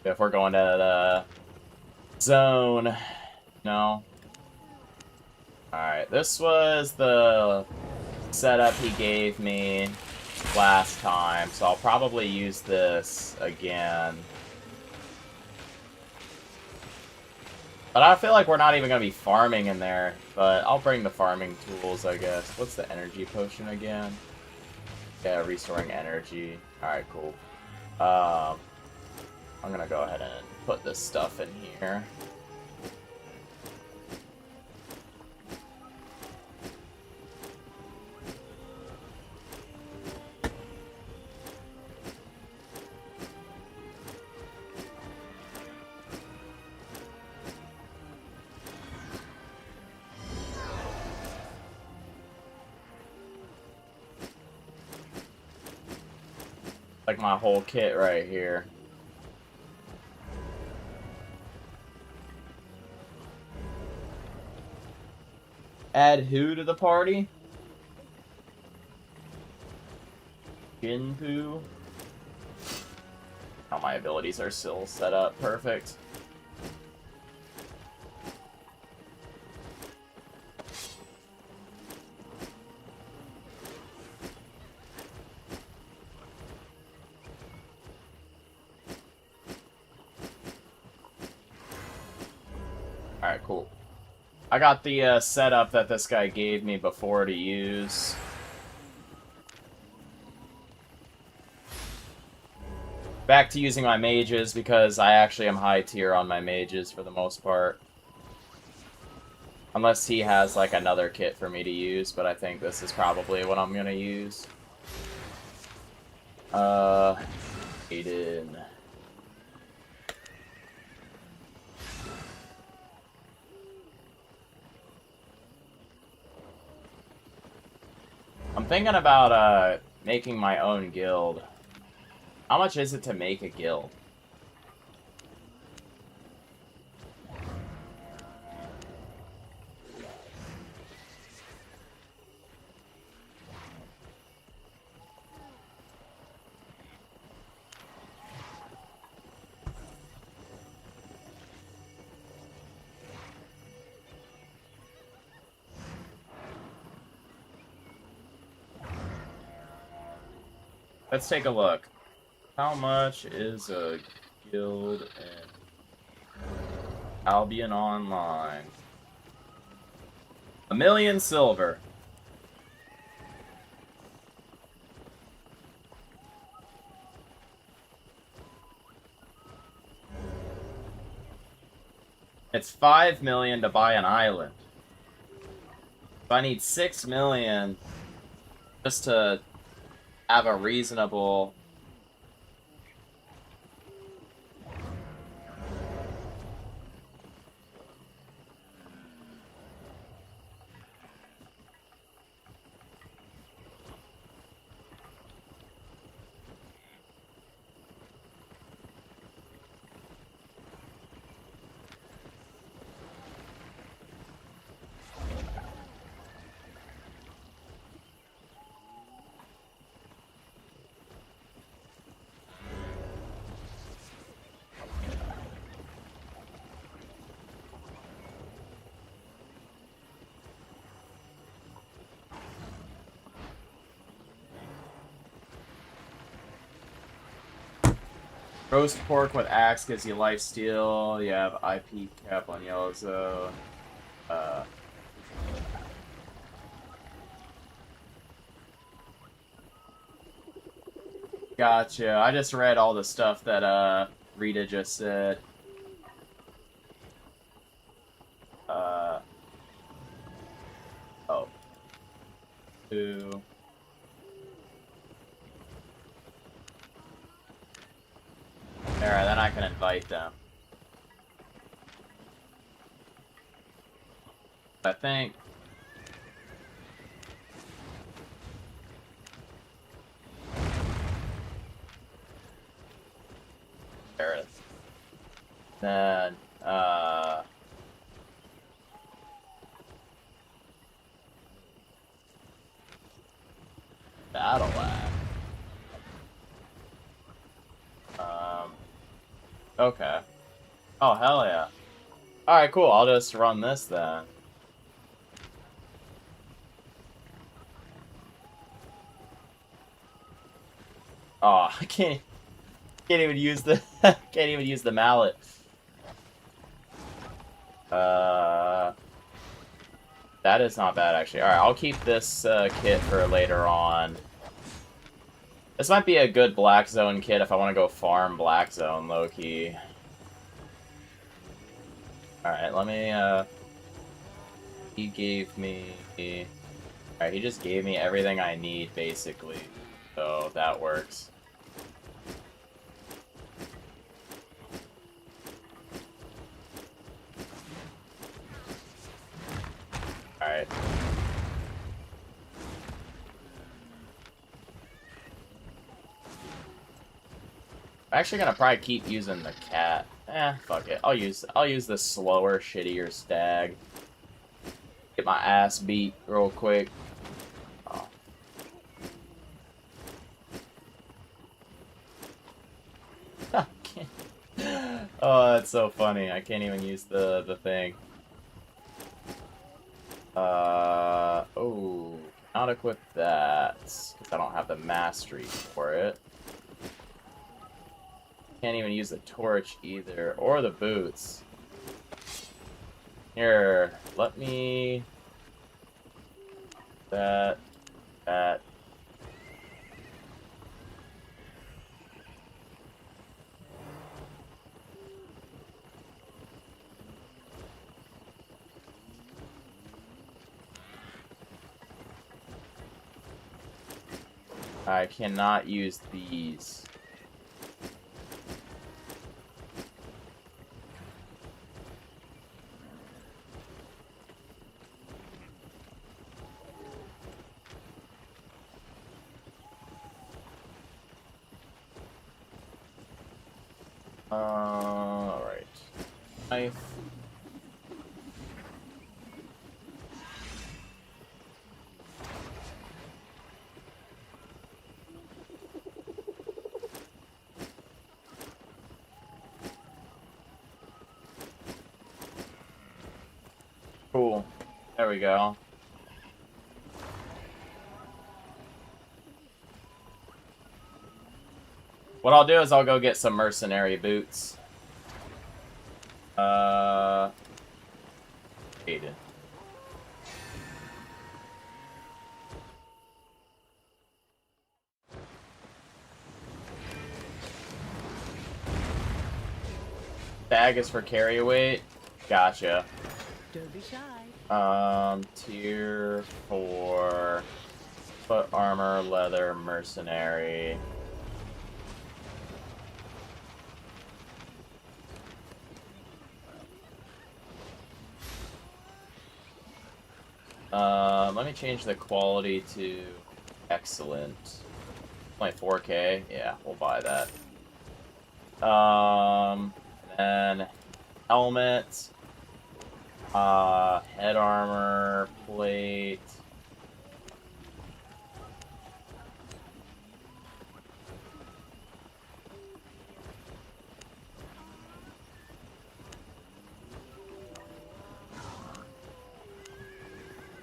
If we're going to the zone. No. Alright, this was the setup he gave me last time, so I'll probably use this again. But I feel like we're not even going to be farming in there, but I'll bring the farming tools, I guess. What's the energy potion again? Yeah, restoring energy. Alright, cool. I'm going to go ahead and put this stuff in here. Like my whole kit right here. Add who to the party? Jinpu. Oh, my abilities are still set up perfect. Alright, cool. I got the setup that this guy gave me before to use. Back to using my mages, because I actually am high tier on my mages for the most part. Unless he has, like, another kit for me to use, but I think this is probably what I'm gonna use. Aiden. I'm thinking about, making my own guild. How much is it to make a guild? Let's take a look. How much is a guild in Albion Online? 1,000,000 silver. It's 5 million to buy an island. So I need 6 million just to have a reasonable... Roast pork with axe gives you life steal. You have IP cap on yellow zone. Gotcha. I just read all the stuff that Rita just said. Oh. 2. Alright, then I can invite them. I think. There it is. Then, Battle Axe. Okay. Oh, hell yeah. Alright, cool. I'll just run this then. Oh, I can't even use the can't even use the mallet. That is not bad actually. Alright, I'll keep this kit for later on. This might be a good Black Zone kit if I want to go farm Black Zone, low-key. Alright, let me, he gave me... Alright, he just gave me everything I need, basically. So, that works. Alright. I'm actually gonna probably keep using the cat. Fuck it. I'll use the slower, shittier stag. Get my ass beat real quick. Oh. Oh, that's so funny. I can't even use the thing. Oh, not equip that because I don't have the mastery for it. Can't even use the torch either, or the boots. Here, let me... That... I cannot use these. Alright. Knife. Cool. There we go. What I'll do is I'll go get some mercenary boots. Aiden. Bag is for carry weight. Gotcha. Don't be shy. Tier 4. Foot armor, leather, mercenary. Let me change the quality to excellent. Only 4K. Yeah, we'll buy that. Then helmet, head armor, plate.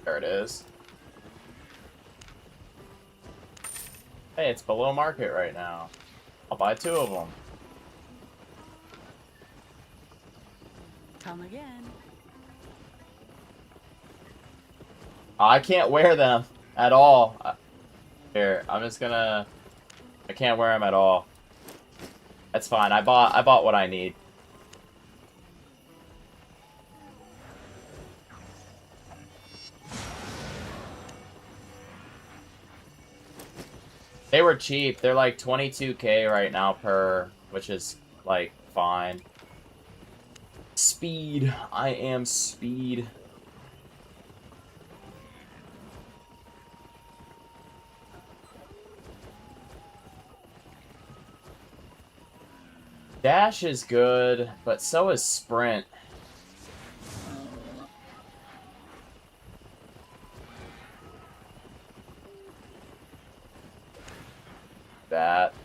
There it is. Hey, it's below market right now. I'll buy 2 of them. Come again. I can't wear them at all. Here, I'm just gonna... I can't wear them at all. That's fine. I bought what I need. They were cheap. They're like 22K right now per, which is like fine. Speed. I am speed. Dash is good, but so is sprint. That.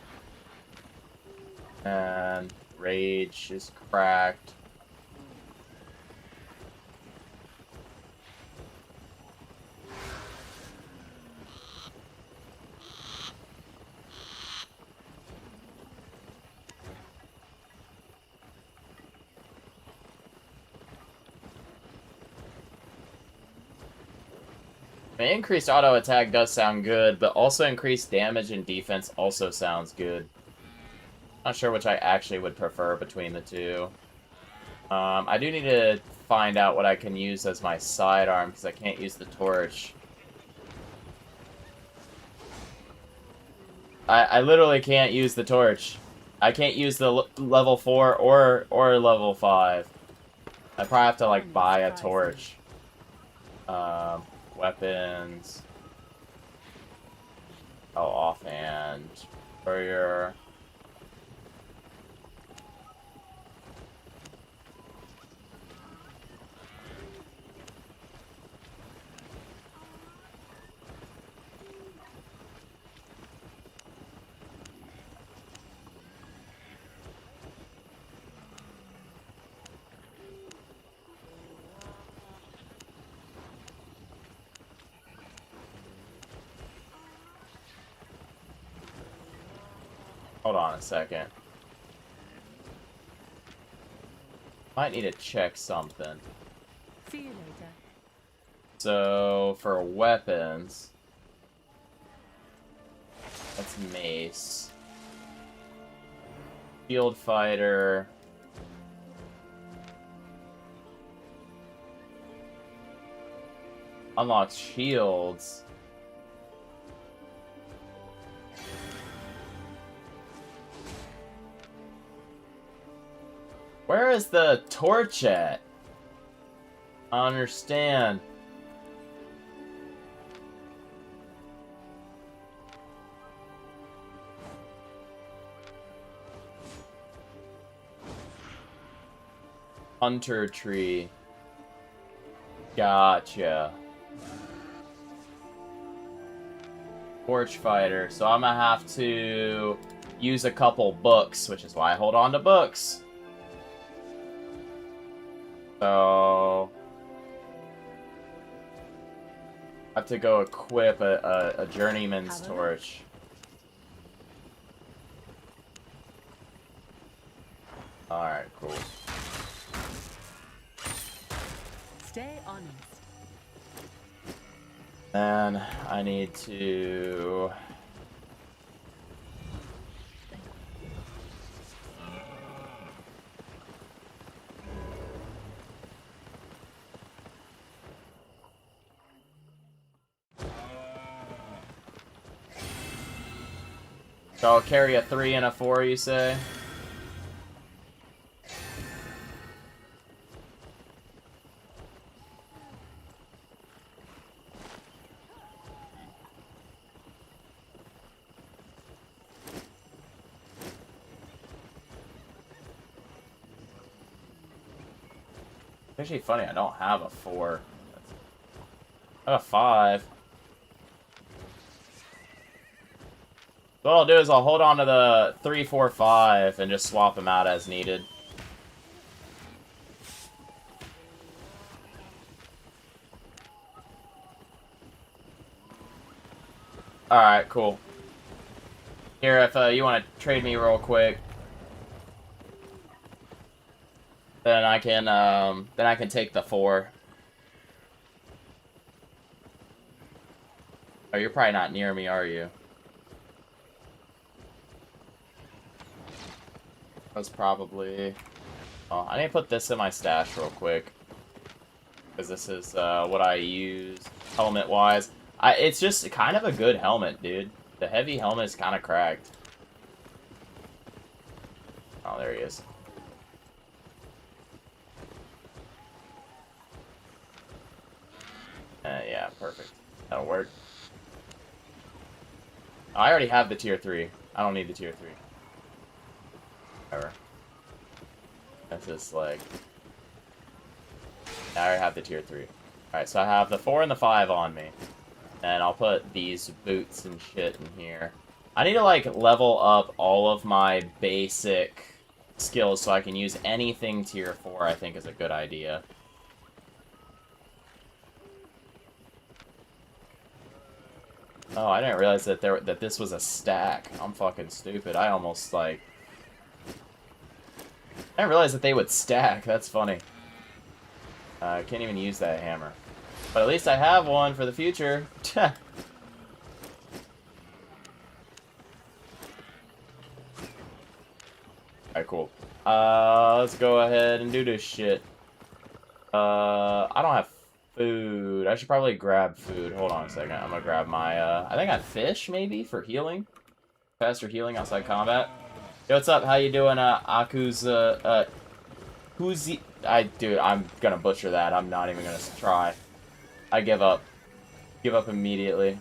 And rage is cracked. I mean, increased auto attack does sound good, but also increased damage and defense also sounds good. Not sure which I actually would prefer between the two. I do need to find out what I can use as my sidearm, because I can't use the torch. I literally can't use the torch. I can't use the level 4 or level 5. I probably have to, like, buy a torch. Weapons. Oh, offhand. Warrior. Hold on a second. Might need to check something. See you later. So, for weapons... That's mace. Shield fighter... Unlocks shields. Where is the torch at? I don't understand. Hunter tree. Gotcha. Torch fighter. So I'm gonna have to use a couple books, which is why I hold on to books. So I have to go equip a journeyman's torch. Alright, cool. Stay honest. Then I need to... So I'll carry a 3 and a 4, you say? It's actually funny, I don't have a 4. I have a 5. So what I'll do is I'll hold on to the 3, 4, 5 and just swap them out as needed. Alright, cool. Here, if you want to trade me real quick, then I can take the 4. Oh, you're probably not near me, are you? That's probably... Oh, I need to put this in my stash real quick. Because this is what I use helmet-wise. It's just kind of a good helmet, dude. The heavy helmet is kind of cracked. Oh, there he is. Yeah, perfect. That'll work. Oh, I already have the tier 3. I don't need the tier 3. Whatever. That's just like... I already have the tier 3. Alright, so I have the 4 and the 5 on me. And I'll put these boots and shit in here. I need to, like, level up all of my basic skills so I can use anything tier 4, I think is a good idea. Oh, I didn't realize that that this was a stack. I'm fucking stupid. I almost, like... I didn't realize that they would stack. That's funny. I can't even use that hammer. But at least I have one for the future. Alright, cool. Let's go ahead and do this shit. I don't have food. I should probably grab food. Hold on a second. I'm gonna grab my, I think I have fish, maybe, for healing? Faster healing outside combat. Yo, what's up? How you doing, Aku's, Who's dude, I'm gonna butcher that. I'm not even gonna try. I give up. Give up immediately.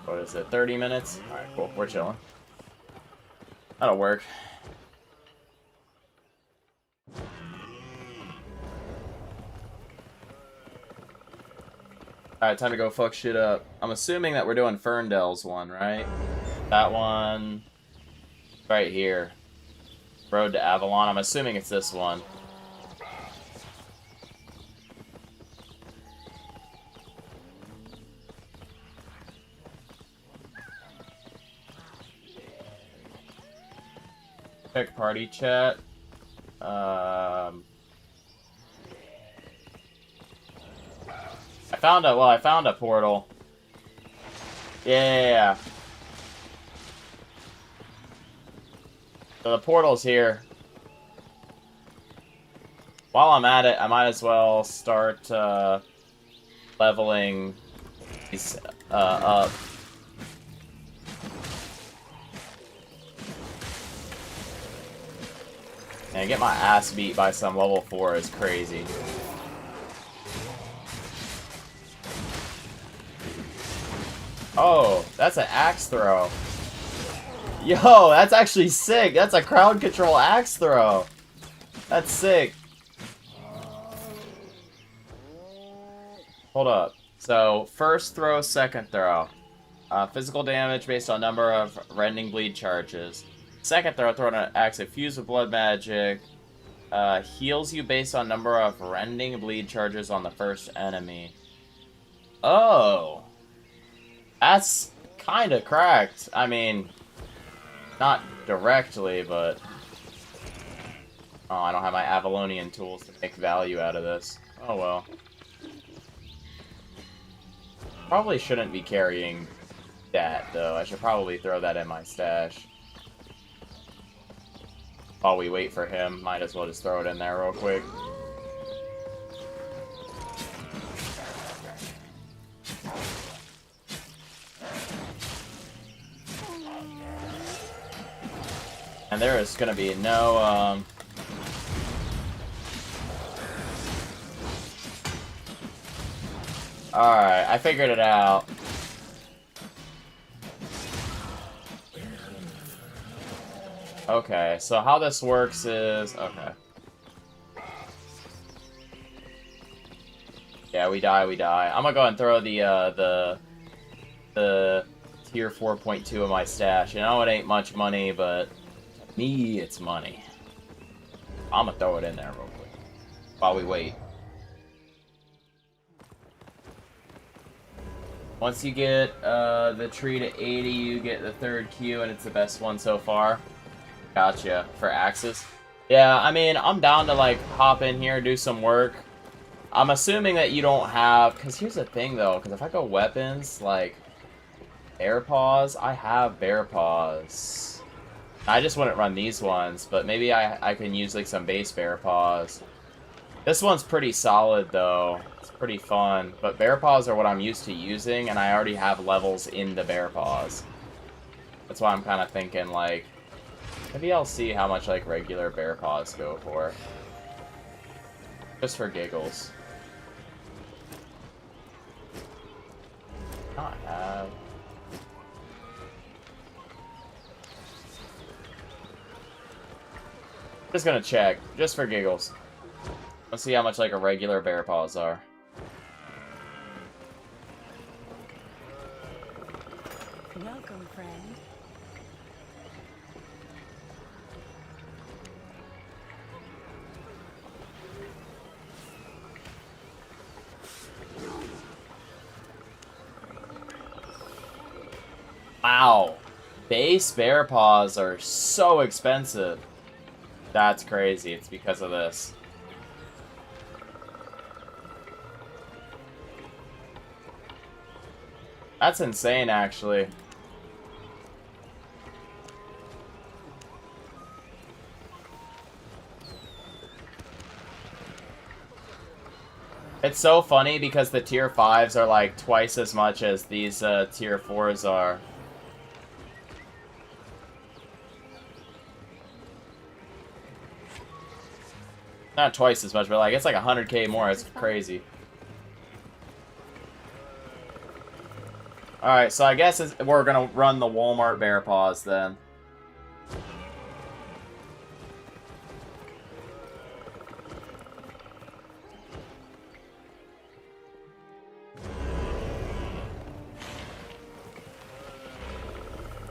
What is it, 30 minutes? Alright, cool. We're chilling. That'll work. Alright, time to go fuck shit up. I'm assuming that we're doing Ferndale's one, right? That one... right here. Road to Avalon. I'm assuming it's this one. Check party chat. I found a portal. Yeah. So the portal's here. While I'm at it, I might as well start leveling these up. And get my ass beat by some level 4 is crazy. Oh, that's an axe throw. Yo, that's actually sick. That's a crowd control axe throw. That's sick. Hold up. So, first throw, second throw. Physical damage based on number of rending bleed charges. Second throw, thrown an axe infused with blood magic. Heals you based on number of rending bleed charges on the first enemy. Oh. That's kind of cracked. I mean, not directly, but... Oh, I don't have my Avalonian tools to make value out of this. Oh well. Probably shouldn't be carrying that, though. I should probably throw that in my stash. While we wait for him, might as well just throw it in there real quick. And there is gonna be no, Alright, I figured it out. Okay, so how this works is... Okay. Yeah, we die, we die. I'm gonna go and throw the tier 4.2 of my stash. You know, it ain't much money, but to me, it's money. I'm gonna throw it in there real quick while we wait. Once you get the tree to 80, you get the third Q, and it's the best one so far. Gotcha. For axes. Yeah, I mean, I'm down to, like, hop in here, do some work. I'm assuming that you don't have... Because here's the thing, though. Because if I go weapons, like, bear paws, I have bear paws. I just wouldn't run these ones, but maybe I can use, like, some base bear paws. This one's pretty solid, though. It's pretty fun. But bear paws are what I'm used to using, and I already have levels in the bear paws. That's why I'm kind of thinking, like, maybe I'll see how much, like, regular bear paws go for. Just for giggles. Not have. Just gonna check, just for giggles. Let's see how much, like, a regular bear paws are. Welcome, friend. Wow. Base bear paws are so expensive. That's crazy. It's because of this. That's insane, actually. It's so funny because the tier 5s are like twice as much as these tier 4s are. Not twice as much, but like it's like 100k more. It's crazy. Alright, so I guess we're gonna run the Walmart bear paws then.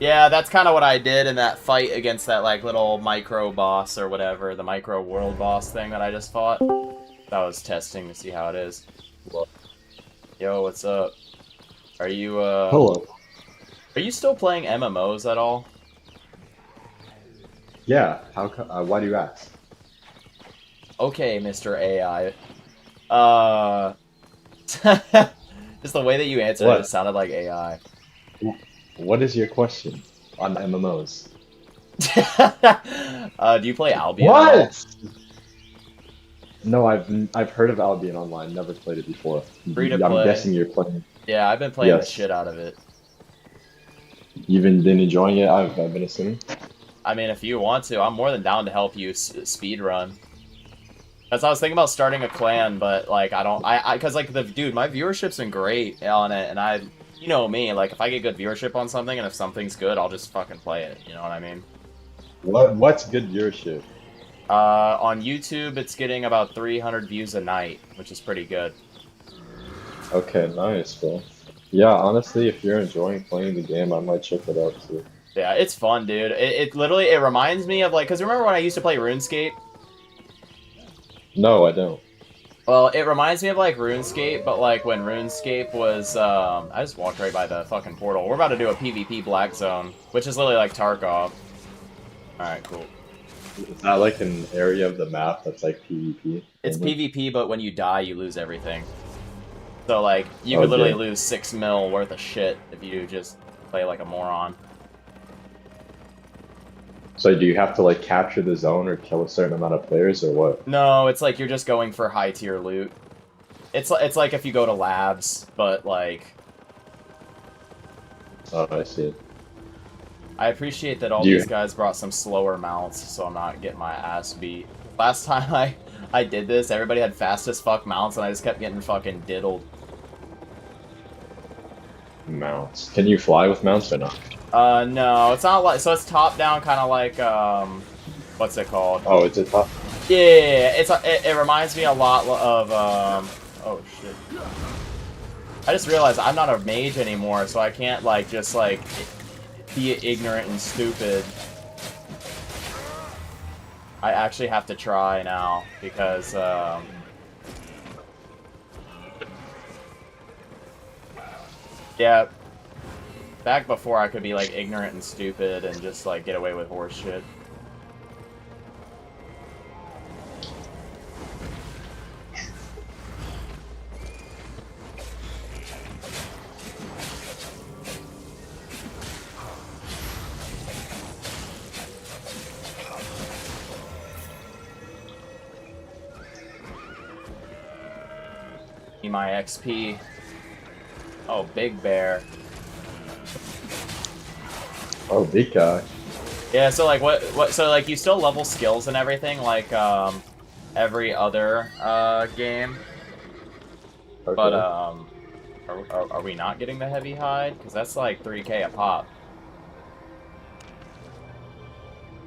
Yeah, that's kind of what I did in that fight against that, like, little micro boss or whatever, the micro world boss thing that I just fought. I was testing to see how it is. Yo, what's up? Are you, Hello. Are you still playing MMOs at all? Yeah. Why do you ask? Okay, Mr. AI. Just the way that you answered it What? just sounded like AI. What is your question on MMOs? Do you play Albion at all? What? No, I've heard of Albion Online. Never played it before. Free to I'm play. guessing you're playing. Yeah, I've been playing the Yes. shit out of it. You've been enjoying it. I've been assuming. I mean, if you want to, I'm more than down to help you speed run. Cause I was thinking about starting a clan, but like cause like dude, my viewership's been great on it, and you know me, like if I get good viewership on something, and if something's good, I'll just fucking play it. You know what I mean? What's good viewership? On YouTube, it's getting about 300 views a night, which is pretty good. Okay, nice, bro. Yeah, honestly, if you're enjoying playing the game, I might check it out too. Yeah, it's fun, dude. It literally it reminds me of like, cause remember when I used to play RuneScape? No, I don't. Well, it reminds me of like RuneScape, but like when RuneScape was, I just walked right by the fucking portal. We're about to do a PvP Black Zone, which is literally like Tarkov. Alright, cool. Is that like an area of the map that's like PvP? It's only? PvP, but when you die, you lose everything. So like, you could Okay. literally lose 6 mil worth of shit if you just play like a moron. So do you have to like capture the zone or kill a certain amount of players or what? No, it's like you're just going for high tier loot. It's like if you go to labs, but like, Oh, I see. I appreciate that all Do you- these guys brought some slower mounts, so I'm not getting my ass beat. Last time I did this, everybody had fast as fuck mounts, and I just kept getting fucking diddled. Mounts. Can you fly with mounts or not? No, it's not like, so it's top down, kind of like, what's it called? Oh, it's a top. Yeah, it reminds me a lot of, oh shit. I just realized I'm not a mage anymore, so I can't, like, just, like, be ignorant and stupid. I actually have to try now, because, yeah, back before I could be, like, ignorant and stupid and just, like, get away with horse shit. My XP. Oh, Big Bear. Oh, big guy. Yeah, so like so like you still level skills and everything like every other game. Okay. But are we not getting the heavy hide? Cuz that's like 3k a pop.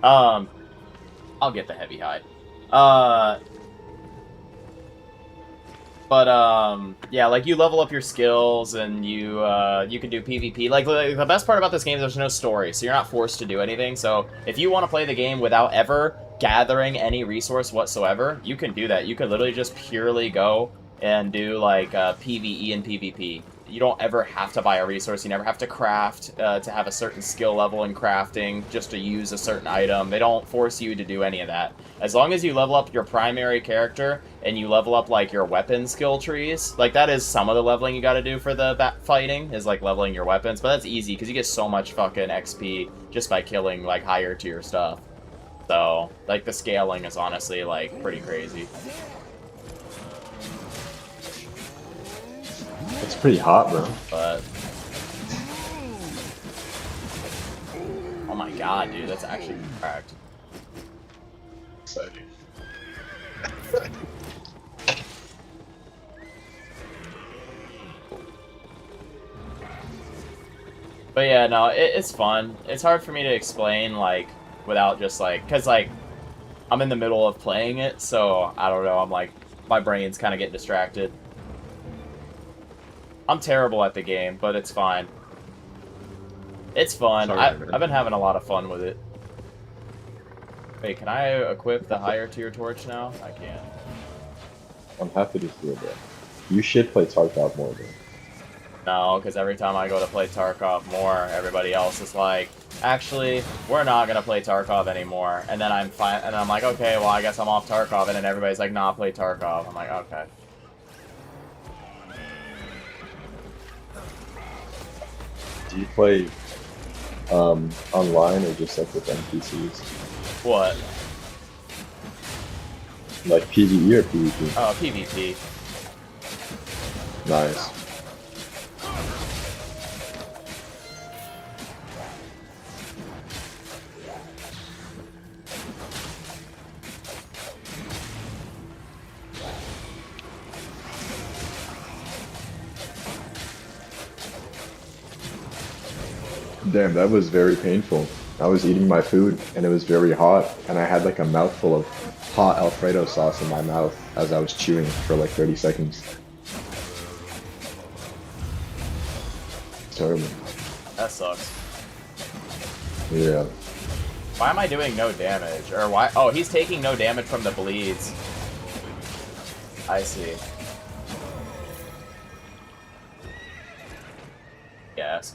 I'll get the heavy hide. But yeah, like you level up your skills and you can do PvP. Like the best part about this game is there's no story, so you're not forced to do anything. So if you want to play the game without ever gathering any resource whatsoever, you can do that. You could literally just purely go and do like PvE and PvP. You don't ever have to buy a resource. You never have to craft to have a certain skill level in crafting just to use a certain item. They don't force you to do any of that. As long as you level up your primary character and you level up like your weapon skill trees, like that is some of the leveling you got to do for the fighting is like leveling your weapons, but that's easy because you get so much fucking XP just by killing like higher tier stuff. So like the scaling is honestly like pretty crazy. It's pretty hot, bro. But oh my god, dude, that's actually cracked. Exciting. But yeah, no, it's fun. It's hard for me to explain, like, without just, like, because, like, I'm in the middle of playing it, so, I don't know, I'm, like, my brain's kind of getting distracted. I'm terrible at the game, but it's fine. It's fun. Sorry, I've been having a lot of fun with it. Wait, can I equip the higher tier torch now? I can. I'm happy to hear that. You should play Tarkov more, though. No, because every time I go to play Tarkov more, everybody else is like, actually, we're not gonna play Tarkov anymore. And then I'm fine, and I'm like, okay, well, I guess I'm off Tarkov. And then everybody's like, nah, play Tarkov. I'm like, okay. Do you play online or just like with NPCs? What? Like PvE or PvP? Oh, PvP. Nice. Damn, that was very painful. I was eating my food and it was very hot, and I had like a mouthful of hot Alfredo sauce in my mouth as I was chewing for like 30 seconds. Terrible. That sucks. Yeah. Why am I doing no damage? Or why? Oh, he's taking no damage from the bleeds. I see. Yes.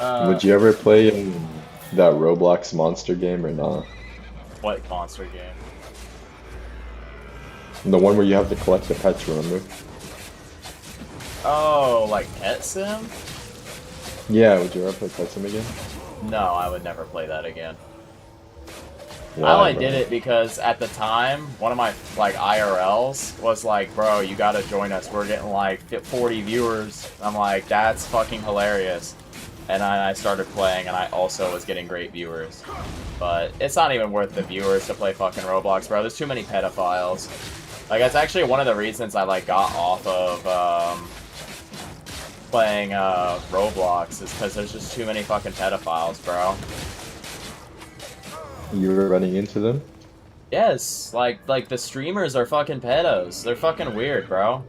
Would you ever play in that Roblox monster game or not? What monster game? The one where you have to collect the pets, remember? Oh, like Pet Sim? Yeah, would you ever play Pet Sim again? No, I would never play that again. I Why, only bro? did it because at the time, one of my like IRLs was like, bro, you gotta join us. We're getting like 40 viewers. I'm like, that's fucking hilarious. And I started playing, and I also was getting great viewers. But it's not even worth the viewers to play fucking Roblox, bro. There's too many pedophiles. Like, that's actually one of the reasons I like got off of playing Roblox, is because there's just too many fucking pedophiles, bro. You were running into them? Yes, like the streamers are fucking pedos. They're fucking weird, bro.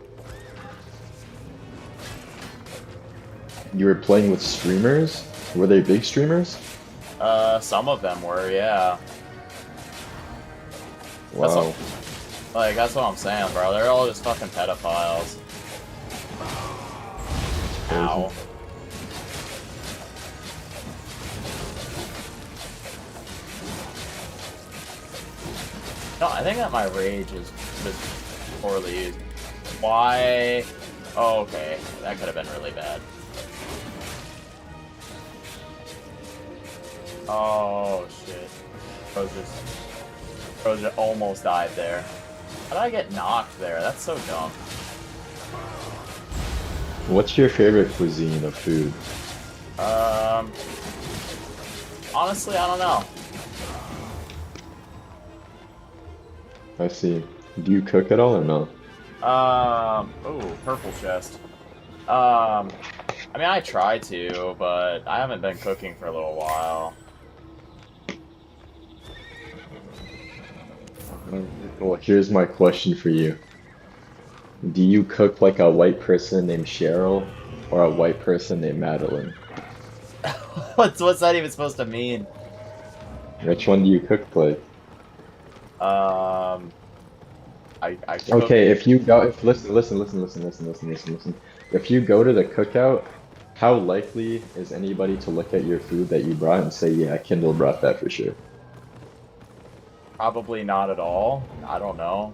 You were playing with streamers? Were they big streamers? Some of them were, yeah. Wow. That's what I'm saying, bro. They're all just fucking pedophiles. Ow. No, I think that my rage is just poorly used. Why? Oh, okay. That could have been really bad. Oh, shit. Bro just almost died there. How did I get knocked there? That's so dumb. What's your favorite cuisine of food? Honestly, I don't know. I see. Do you cook at all or no? Ooh, purple chest. I mean, I try to, but I haven't been cooking for a little while. Well, here's my question for you. Do you cook like a white person named Cheryl or a white person named Madeline? What's that even supposed to mean? Which one do you cook like? I cook. Okay, if you go, if listen. If you go to the cookout, how likely is anybody to look at your food that you brought and say, "Yeah, Kindle brought that for sure"? Probably not at all. I don't know.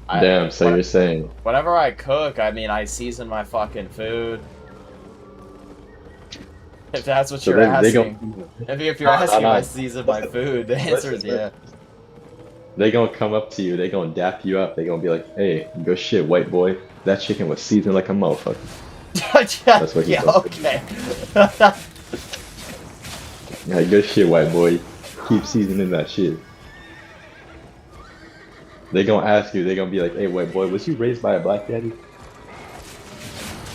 Damn, so you're saying Whenever I cook, I mean, I season my fucking food. If that's what so you're they asking. If you're No, asking if no. I season my food, the answer is yeah. They gonna come up to you, they gonna dap you up, they gonna be like, "Hey, go shit, white boy. That chicken was seasoned like a motherfucker." That's what he Yeah, said. okay. Yeah, good shit, white boy. Keep seasoning that shit. They gonna ask you, they gonna be like, "Hey, white boy, was you raised by a black daddy?"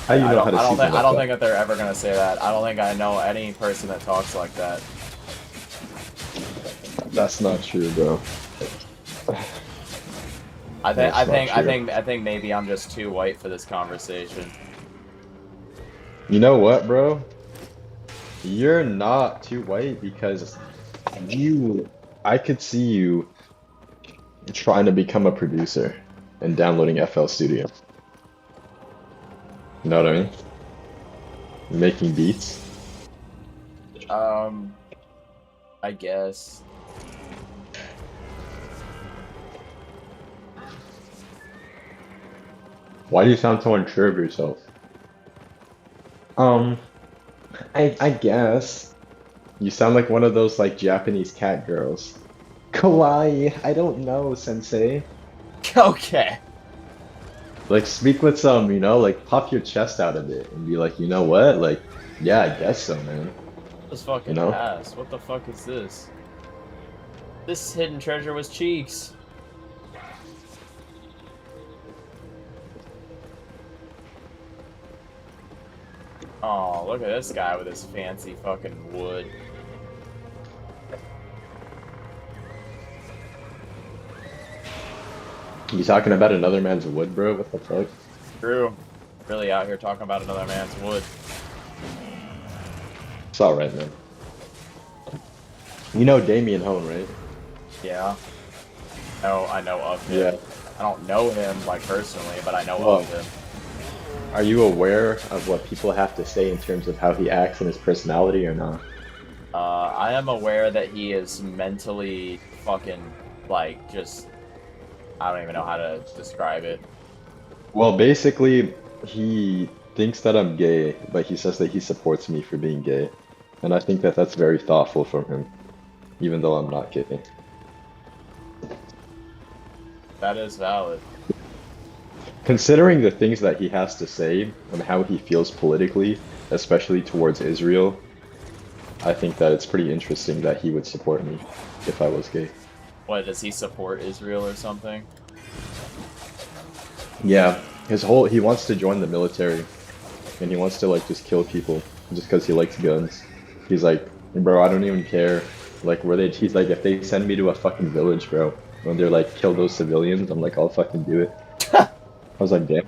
How you know how to season I don't like think that they're ever gonna say that. I don't think I know any person that talks like that. that? That's not true, bro. I think maybe I'm just too white for this conversation. You know what, bro? You're not too white because you I could see you trying to become a producer and downloading FL Studio. You know what I mean? Making beats. Um, I guess. Why do you sound so unsure of yourself? Um, I guess you sound like one of those like Japanese cat girls. Kawaii, I don't know, sensei. Okay. Like speak with some, like pop your chest out a bit and be like, you know what? Like, yeah, I guess so, man. This You fucking know? ass. What the fuck is this? This hidden treasure was cheeks. Oh, look at this guy with his fancy fucking wood. You talking about another man's wood, bro? What the fuck? True. Really out here talking about another man's wood. It's alright, man. You know Damien Hone, right? Yeah. No, I know of him. Yeah. I don't know him, like, personally, but I know Well, of him. are you aware of what people have to say in terms of how he acts and his personality or not? I am aware that he is mentally fucking, like, just... I don't even know how to describe it. Well, basically, he thinks that I'm gay, but he says that he supports me for being gay. And I think that that's very thoughtful from him, even though I'm not gay. That is valid. Considering the things that he has to say and how he feels politically, especially towards Israel, I think that it's pretty interesting that he would support me if I was gay. What, does he support Israel or something? Yeah, he wants to join the military, and he wants to like just kill people just because he likes guns. He's like, bro, I don't even care. Like, he's like, if they send me to a fucking village, bro, when they're like, kill those civilians, I'm like, I'll fucking do it. I was like, damn.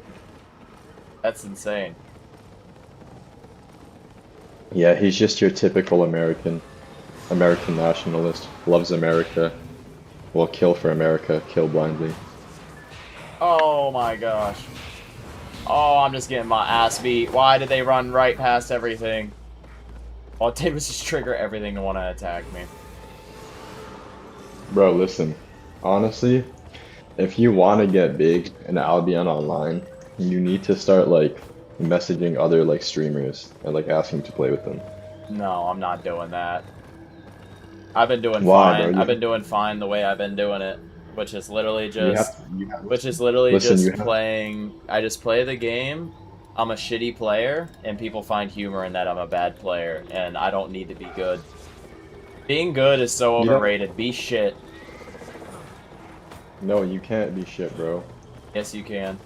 That's insane. Yeah, he's just your typical American nationalist, loves America, will kill for America, kill blindly. Oh my gosh. Oh, I'm just getting my ass beat. Why did they run right past everything? All it did was just trigger everything to want to attack me. Bro, listen, honestly, if you want to get big in Albion online, you need to start like messaging other like streamers and like asking to play with them. No, I'm not doing that. I've been doing Why, fine. bro? I've been doing fine the way I've been doing it, which is literally just, Listen, you have playing. I just play the game. I'm a shitty player, and people find humor in that I'm a bad player, and I don't need to be good. Being good is so You don't- overrated. Be shit. No, you can't be shit, bro. Yes, you can.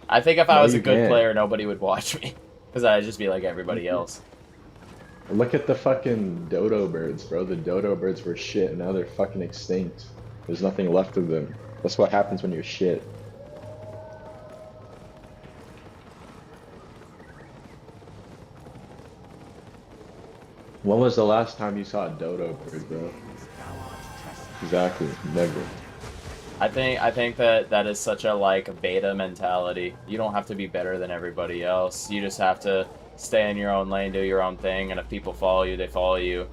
I think if I No, was a you good can't. player, nobody would watch me. Because I'd just be like everybody else. Look at the fucking dodo birds, bro. The dodo birds were shit, and now they're fucking extinct. There's nothing left of them. That's what happens when you're shit. When was the last time you saw a dodo bird, bro? Exactly, never. I think that is such a, like, beta mentality. You don't have to be better than everybody else. You just have to stay in your own lane, do your own thing, and if people follow you, they follow you.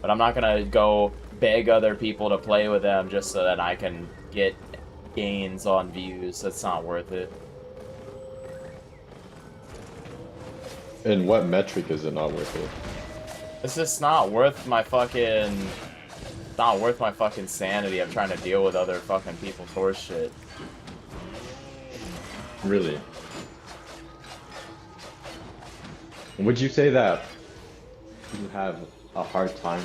But I'm not gonna go beg other people to play with them just so that I can get gains on views. That's not worth it. And what metric is it not worth it? It's just not worth my fucking... not worth my fucking sanity of trying to deal with other fucking people's horse shit. Really? Would you say that you have a hard time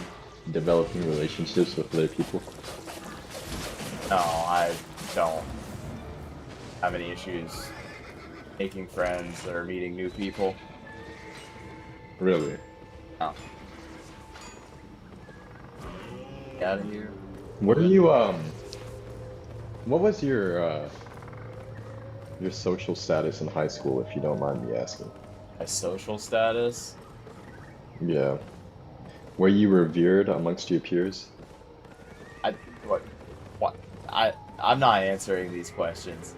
developing relationships with other people? No, I don't have any issues making friends or meeting new people. Really? No. Get out of here. Were you what was your social status in high school, if you don't mind me asking? My social status? Yeah. Were you revered amongst your peers? I what? What? I'm not answering these questions.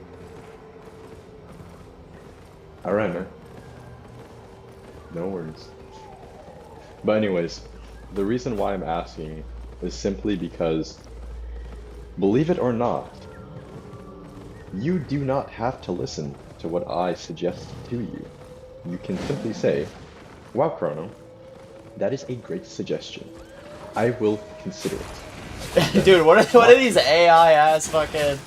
All right, man. No worries. But anyways, the reason why I'm asking is simply because, believe it or not, you do not have to listen to what I suggest to you. You can simply say, wow, Chrono, that is a great suggestion. I will consider it. Dude, what are these AI ass fucking?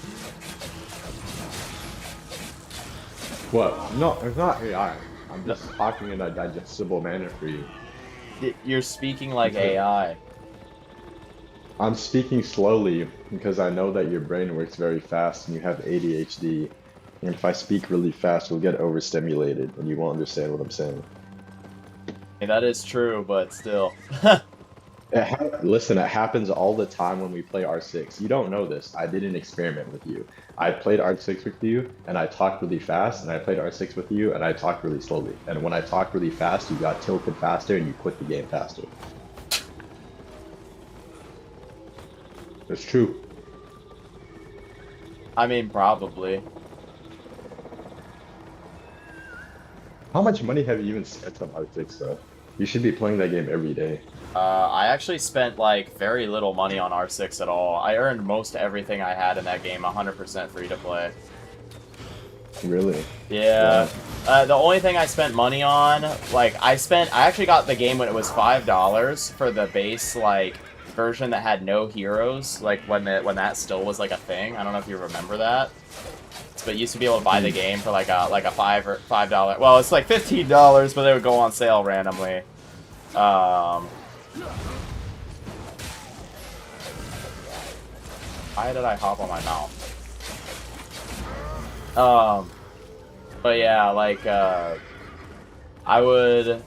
What? No, it's not AI. I'm just talking in a digestible manner for you. You're speaking like AI. I'm speaking slowly because I know that your brain works very fast and you have ADHD. And if I speak really fast, you'll get overstimulated and you won't understand what I'm saying. I mean, that is true, but still. Listen, it happens all the time when we play R6. You don't know this. I did an experiment with you. I played R6 with you, and I talked really fast, and I played R6 with you, and I talked really slowly. And when I talked really fast, you got tilted faster, and you quit the game faster. It's true. I mean, probably. How much money have you even spent on R6, though? You should be playing that game every day. I actually spent, like, very little money on R6 at all. I earned most everything I had in that game 100% free to play. Really? Yeah. The only thing I spent money on, like, I actually got the game when it was $5 for the base, like, version that had no heroes, like, when that still was, like, a thing. I don't know if you remember that. But you used to be able to buy the game for, like a $5. Well, it's like $15, but they would go on sale randomly. Why did I hop on my mouth? But yeah, like, I would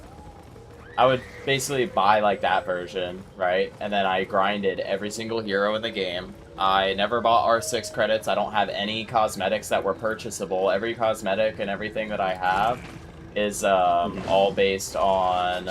basically buy, like, that version, right? And then I grinded every single hero in the game. I never bought R6 credits. I don't have any cosmetics that were purchasable. Every cosmetic and everything that I have is, all based on,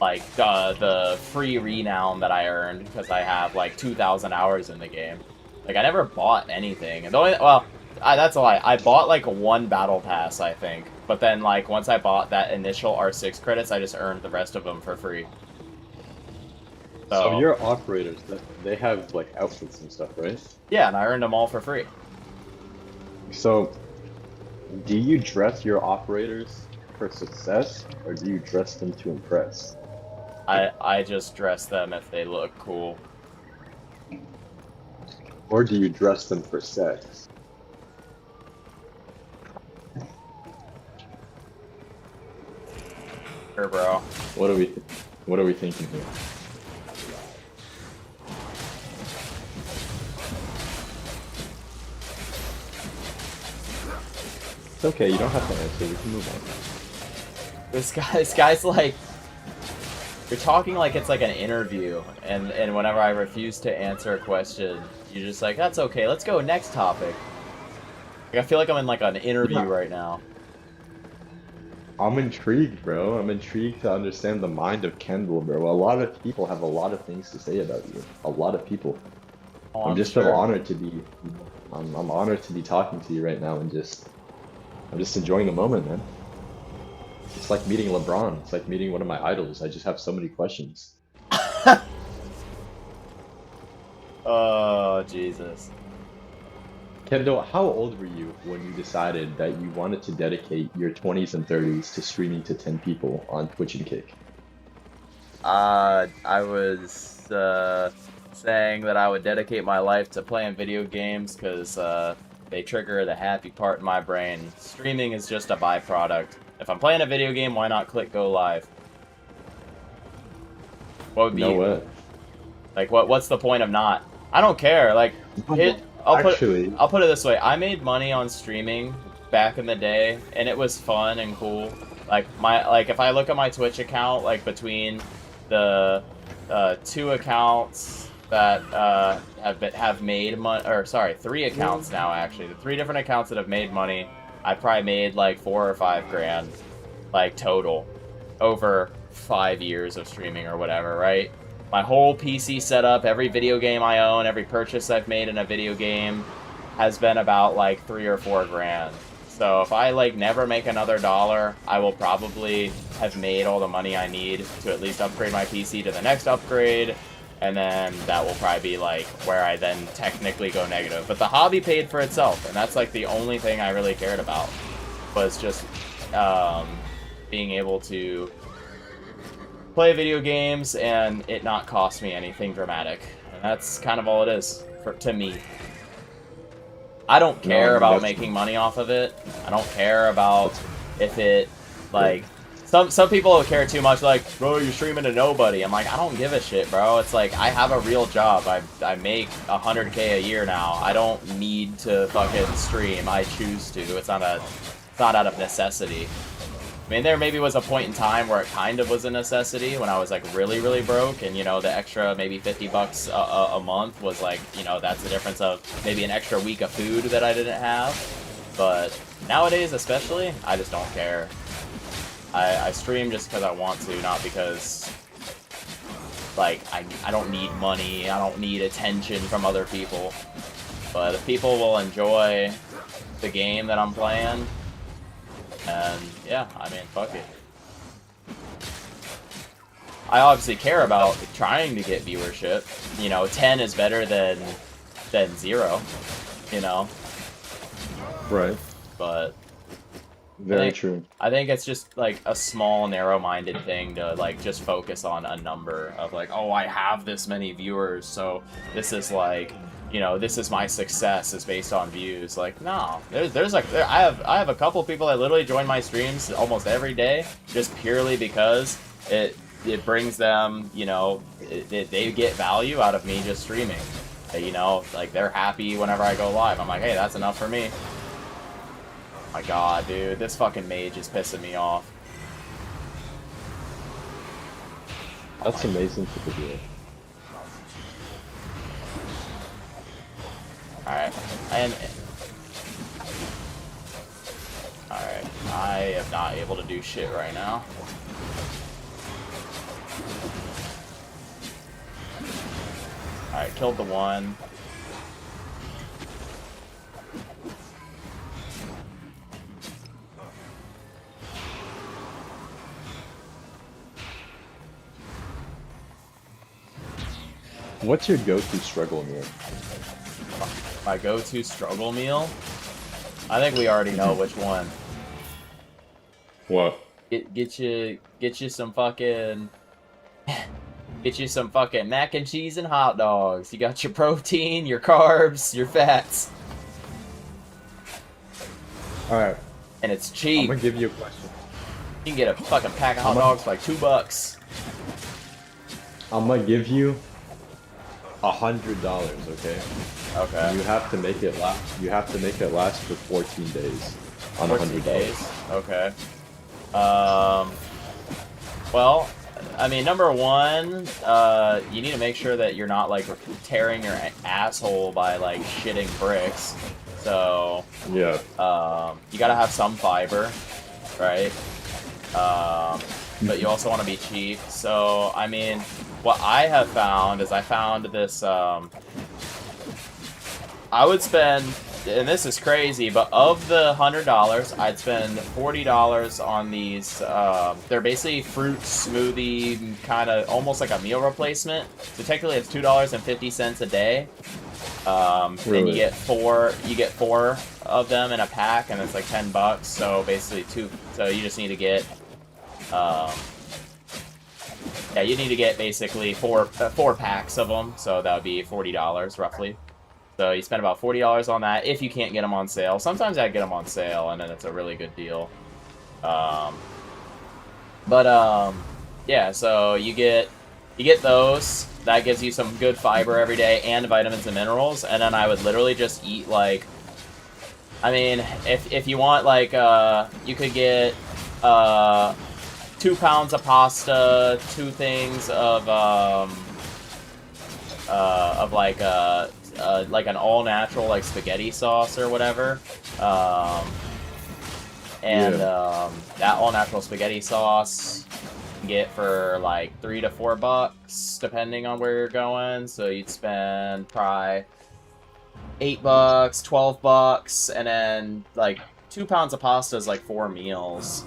like, the free renown that I earned because I have, like, 2,000 hours in the game. Like, I never bought anything. And the only, well, that's a lie. I bought, like, one battle pass, I think. But then, like, once I bought that initial R6 credits, I just earned the rest of them for free. So your operators, they have, like, outfits and stuff, right? Yeah, and I earned them all for free. So, do you dress your operators for success, or do you dress them to impress? I just dress them if they look cool. Or do you dress them for sex? Sure, bro. What are we thinking here? It's okay, you don't have to answer, we can move on. This guy's like, you're talking like it's like an interview, and whenever I refuse to answer a question, you're just like, that's okay, let's go next topic. Like, I feel like I'm in like an interview right now. I'm intrigued, bro. I'm intrigued to understand the mind of Kendall, bro. A lot of people have a lot of things to say about you. A lot of people. Oh, I'm just sure. so honored to be, I'm honored to be talking to you right now and I'm just enjoying the moment, man. It's like meeting LeBron. It's like meeting one of my idols. I just have so many questions. Oh, Jesus. Kendall, how old were you when you decided that you wanted to dedicate your 20s and 30s to streaming to 10 people on Twitch and Kick? I was saying that I would dedicate my life to playing video games because they trigger the happy part in my brain. Streaming is just a byproduct. If I'm playing a video game, why not click go live? What would be? No way. Like, what's the point of not? I don't care. Like, I'll put it this way. I made money on streaming back in the day, and it was fun and cool. Like, if I look at my Twitch account, like, between the 2 accounts that have made money, or sorry, 3 accounts now, actually. The 3 different accounts that have made money, I probably made, like, 4 or 5 grand, like, total, over 5 years of streaming or whatever, right? My whole PC setup, every video game I own, every purchase I've made in a video game has been about like 3 or 4 grand. So if I like never make another dollar, I will probably have made all the money I need to at least upgrade my PC to the next upgrade, and then that will probably be like where I then technically go negative. But the hobby paid for itself, and that's like the only thing I really cared about, was just being able to play video games and it not cost me anything dramatic. And that's kind of all it is to me. I don't care about making money off of it. I don't care about if it, like, some people care too much, like, bro, you're streaming to nobody. I'm like, I don't give a shit, bro. It's like, I have a real job. I make 100K a year now. I don't need to fucking stream. I choose to. It's not out of necessity. I mean, there maybe was a point in time where it kind of was a necessity when I was like really, really broke, and you know, the extra maybe $50 a month was like, you know, that's the difference of maybe an extra week of food that I didn't have. But nowadays, especially, I just don't care. I stream just because I want to, not because like I don't need money, I don't need attention from other people. But if people will enjoy the game that I'm playing, and yeah, I mean, fuck it. I obviously care about trying to get viewership. You know, 10 is better than 0, you know? Right. But very true. I think it's just like a small, narrow-minded thing to like just focus on a number of like, oh, I have this many viewers, so this is like, you know, this is my success is based on views. Like, no, there's like, I have a couple people that literally join my streams almost every day just purely because it brings them, you know, they get value out of me just streaming. You know, like they're happy whenever I go live. I'm like, hey, that's enough for me. Oh my god, dude, this fucking mage is pissing me off. That's amazing to do. Alright, alright, I am not able to do shit right now. Alright, killed the one. What's your go-to struggle meal? My go-to struggle meal? I think we already know which one. What? Get you some fucking get you some fucking mac and cheese and hot dogs. You got your protein, your carbs, your fats. Alright. And it's cheap. I'm gonna give you a question. You can get a fucking pack of hot dogs for like $2. I'm gonna give you $100, okay? Okay. You have to make it last. You have to make it last for 14 days on 14 $100. days. Okay. Well, I mean, number one, you need to make sure that you're not like tearing your asshole by like shitting bricks. So yeah. You gotta have some fiber, right? But you also want to be cheap. So I mean, what I have found is I found this. I would spend, and this is crazy, but of the $100, I'd spend $40 on these. They're basically fruit smoothie, kind of almost like a meal replacement. So technically, it's $2.50 a day. Really? And you get four of them in a pack, and it's like $10. So basically so you just need to get, yeah, you need to get basically four packs of them. So that would be $40 roughly. So you spend about $40 on that if you can't get them on sale. Sometimes I get them on sale, and then it's a really good deal. Yeah, so you get those. That gives you some good fiber every day and vitamins and minerals. And then I would literally just eat like, I mean, if you want like, you could get 2 pounds of pasta, 2 things of like an all-natural like spaghetti sauce or whatever, that all-natural spaghetti sauce, get for like $3 to $4 depending on where you're going. So you'd spend probably $8, $12, and then like 2 pounds of pasta is like 4 meals.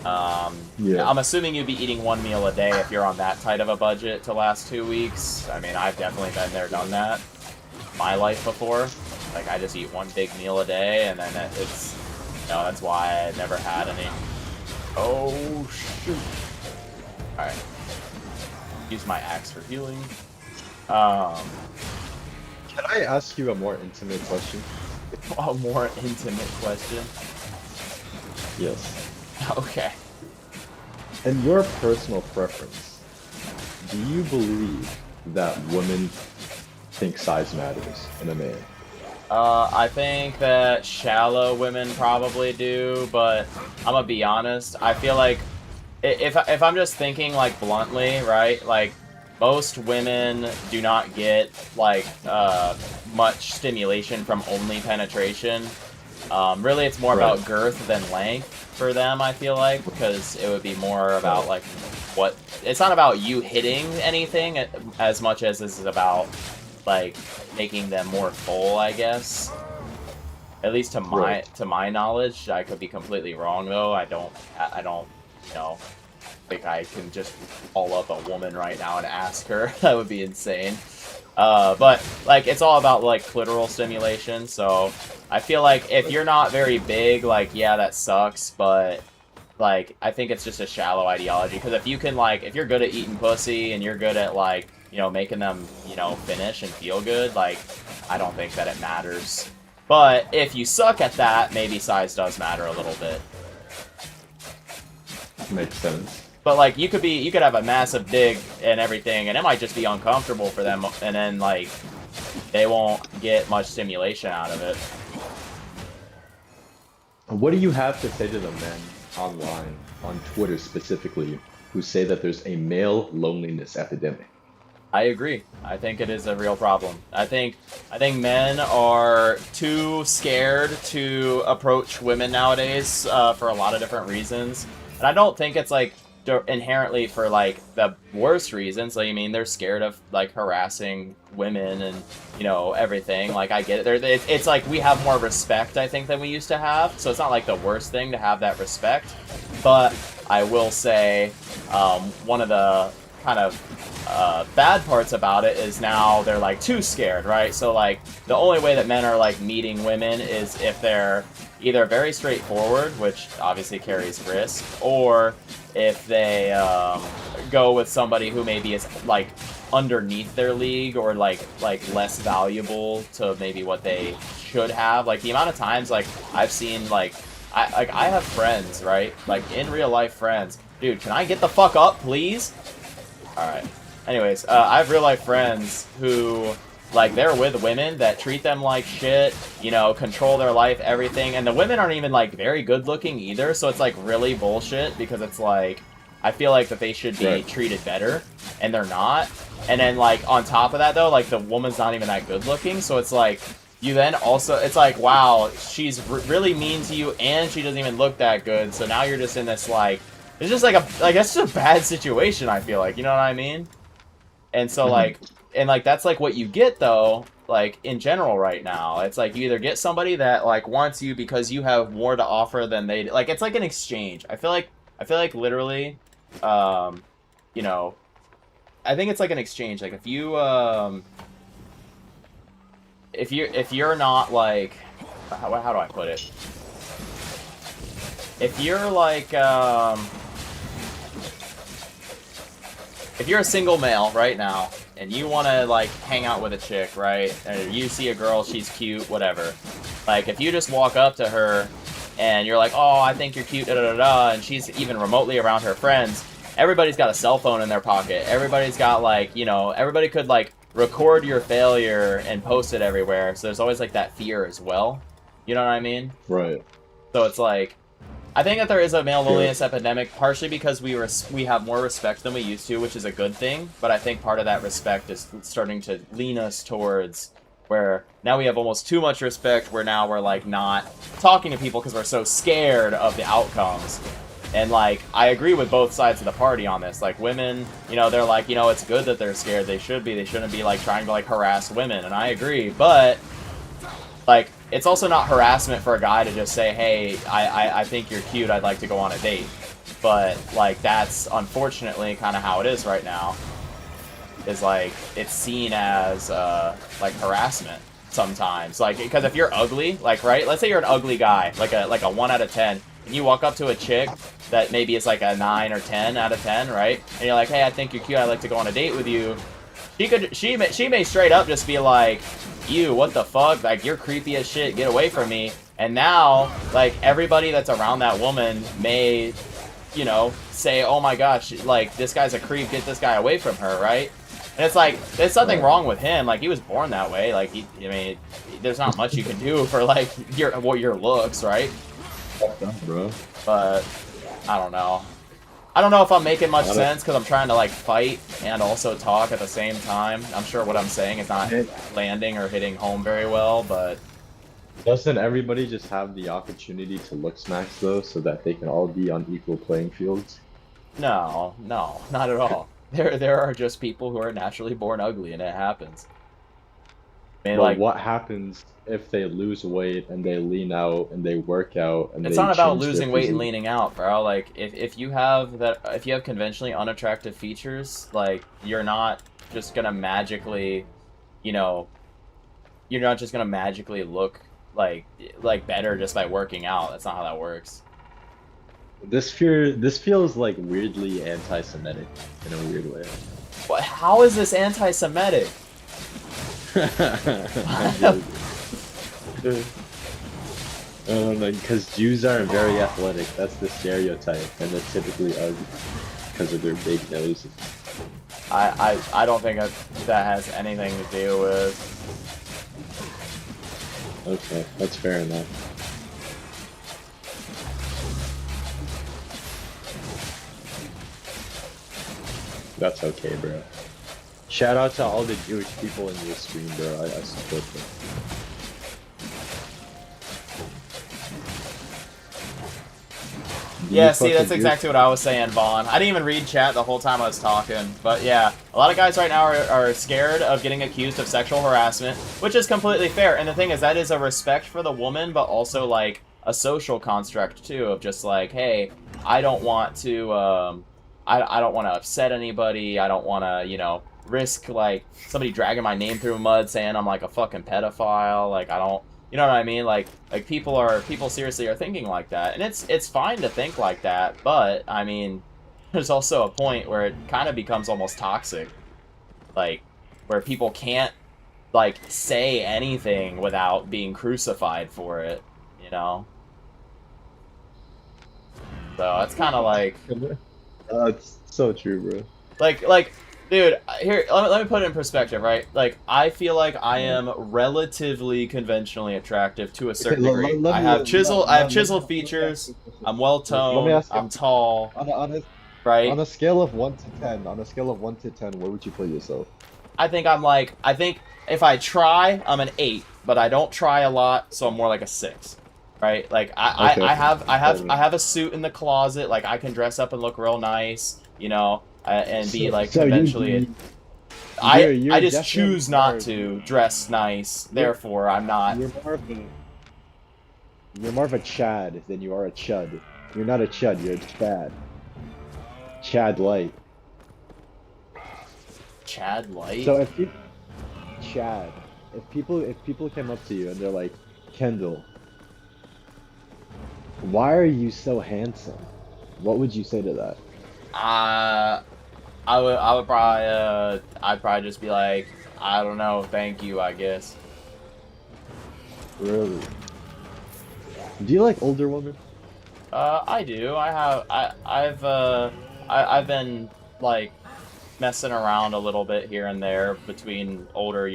Yeah. I'm assuming you'd be eating 1 meal a day if you're on that tight of a budget to last 2 weeks. I mean, I've definitely been there, done that. My life before. Like, I just eat 1 big meal a day, and then it's, you know, that's why I never had any. Oh, shoot. Alright. Use my axe for healing. Can I ask you a more intimate question? A more intimate question. Yes. Okay. In your personal preference, do you believe that women think size matters in a man? I think that shallow women probably do, but I'm gonna be honest. I feel like if I'm just thinking like bluntly, right? Like most women do not get like much stimulation from only penetration. Really, it's more about girth than length for them. I feel like because it would be more about like what. It's not about you hitting anything as much as this is about like making them more full, I guess. At least to my knowledge, I could be completely wrong though. I don't, you know, think I can just call up a woman right now and ask her. That would be insane. But like it's all about like clitoral stimulation. So I feel like if you're not very big, like yeah, that sucks. But like I think it's just a shallow ideology. Because if you can like, if you're good at eating pussy and you're good at like, you know, making them, you know, finish and feel good, like, I don't think that it matters. But if you suck at that, maybe size does matter a little bit. Makes sense. But, like, you could have a massive dig and everything, and it might just be uncomfortable for them, and then, like, they won't get much stimulation out of it. What do you have to say to the men online, on Twitter specifically, who say that there's a male loneliness epidemic? I agree. I think it is a real problem. I think men are too scared to approach women nowadays for a lot of different reasons. And I don't think it's like inherently for like the worst reasons. Like, I mean, they're scared of like harassing women and, you know, everything. Like, I get it. It's like we have more respect, I think, than we used to have. So it's not like the worst thing to have that respect. But I will say one of the kind of bad parts about it is now they're like too scared, right? So like the only way that men are like meeting women is if they're either very straightforward, which obviously carries risk, or if they go with somebody who maybe is like underneath their league or like less valuable to maybe what they should have. Like the amount of times like I've seen like I have friends, right? Like in real life friends. Dude, can I get the fuck up, please? Alright. Anyways, I have real life friends who, like, they're with women that treat them like shit, you know, control their life, everything, and the women aren't even, like, very good looking either, so it's, like, really bullshit, because it's, like, I feel like that they should be treated better, and they're not. And then, like, on top of that, though, like, the woman's not even that good looking, so it's, like, you then also, it's like, wow, she's really mean to you, and she doesn't even look that good, so now you're just in this, like, it's just, like, that's just a bad situation, I feel like, you know what I mean? And so, like, that's, like, what you get, though, like, in general right now. It's, like, you either get somebody that, like, wants you because you have more to offer than they... Like, it's like an exchange. I feel like literally, you know, I think it's like an exchange. Like, if you, if you're not, like... How do I put it? If you're, like, if you're a single male right now, and you want to, like, hang out with a chick, right? And you see a girl, she's cute, whatever. Like, if you just walk up to her, and you're like, oh, I think you're cute, da-da-da-da, and she's even remotely around her friends, everybody's got a cell phone in their pocket. Everybody's got, like, you know, everybody could, like, record your failure and post it everywhere. So there's always, like, that fear as well. You know what I mean? Right. So it's, like... I think that there is a male loneliness epidemic, partially because we have more respect than we used to, which is a good thing. But I think part of that respect is starting to lean us towards where now we have almost too much respect, where now we're like not talking to people because we're so scared of the outcomes. And, like, I agree with both sides of the party on this. Like, women, you know, they're like, you know, it's good that they're scared. They should be. They shouldn't be, like, trying to, like, harass women. And I agree. But, like, it's also not harassment for a guy to just say, hey, I think you're cute. I'd like to go on a date. But, like, that's unfortunately kind of how it is right now. Is, like, it's seen as, like, harassment sometimes. Like, because if you're ugly, like, right? Let's say you're an ugly guy, like a 1 out of 10. And you walk up to a chick that maybe is like a 9 or 10 out of 10, right? And you're like, hey, I think you're cute. I'd like to go on a date with you. She may straight up just be like, ew, what the fuck? Like, you're creepy as shit. Get away from me. And now, like, everybody that's around that woman may, you know, say, oh my gosh, like, this guy's a creep. Get this guy away from her, right? And it's like, there's something wrong with him. Like, he was born that way. Like, I mean, there's not much you can do for, like, your looks, right? Bro. But I don't know. I don't know if I'm making much sense because I'm trying to like fight and also talk at the same time. I'm sure what I'm saying is not landing or hitting home very well, but Doesn't everybody just have the opportunity to look smacks though, so that they can all be on equal playing fields? no, not at all. There are just people who are naturally born ugly, and it happens. I mean, But like, what happens if they lose weight and they lean out and they work out and it's they not about change their losing weight and physique? leaning out, bro. Like, if you have conventionally unattractive features, like, you're not just gonna magically, you know, you're not just gonna magically look like better just by working out. That's not how that works. This feels like weirdly anti-Semitic in a weird way. What? How is this anti-Semitic? Because Jews aren't very athletic. That's the stereotype, and they're typically ugly because of their big noses. I don't think that has anything to do with. Okay, that's fair enough. That's okay, bro. Shout out to all the Jewish people in your stream, bro. I support them. Yeah, see, that's exactly what I was saying, Vaughn. I didn't even read chat the whole time I was talking. But yeah, a lot of guys right now are scared of getting accused of sexual harassment, which is completely fair. And the thing is, that is a respect for the woman, but also, like, a social construct, too, of just like, hey, I don't want to, I don't want to upset anybody. I don't want to, you know, risk, like, somebody dragging my name through mud saying I'm, like, a fucking pedophile. Like, I don't... You know what I mean? Like people seriously are thinking like that, and it's fine to think like that, but I mean, there's also a point where it kind of becomes almost toxic, like where people can't like say anything without being crucified for it, you know? So it's kind of like That's so true, bro. like. Dude, here, let me put it in perspective, right? Like, I feel like I am relatively conventionally attractive to a certain degree. I have chiseled features. I'm well toned. I'm tall. Right? On a scale of 1 to 10, where would you put yourself? I think if I try, I'm an 8, but I don't try a lot, so I'm more like a 6. Right? Like I have a suit in the closet. Like, I can dress up and look real nice, you know. And be like conventionally. I just choose not to dress nice. Therefore, I'm not. You're more of a Chad than you are a Chud. You're not a Chud. You're a Chad. Chad light. Chad light. So if people came up to you and they're like, Kendall, why are you so handsome? What would you say to that? I would probably, I'd probably just be like, I don't know, thank you, I guess. Really? Do you like older women? I do. I've been, like, messing around a little bit here and there between older,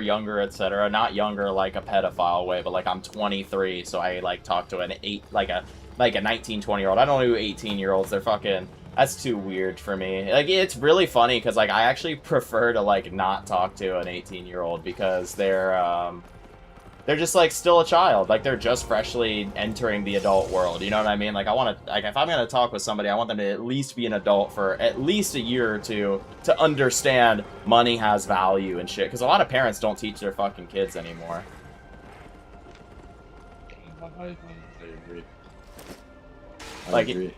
younger, etc. Not younger like a pedophile way, but like I'm 23, so I, like, talk to an 19, 20-year-old. I don't do 18-year-olds. They're fucking... That's too weird for me. Like, it's really funny because, like, I actually prefer to, like, not talk to an 18-year-old because they're they're just like still a child. Like they're just freshly entering the adult world. You know what I mean? Like I want to, like if I'm gonna talk with somebody, I want them to at least be an adult for at least a year or two to understand money has value and shit. Because a lot of parents don't teach their fucking kids anymore. I agree. Like,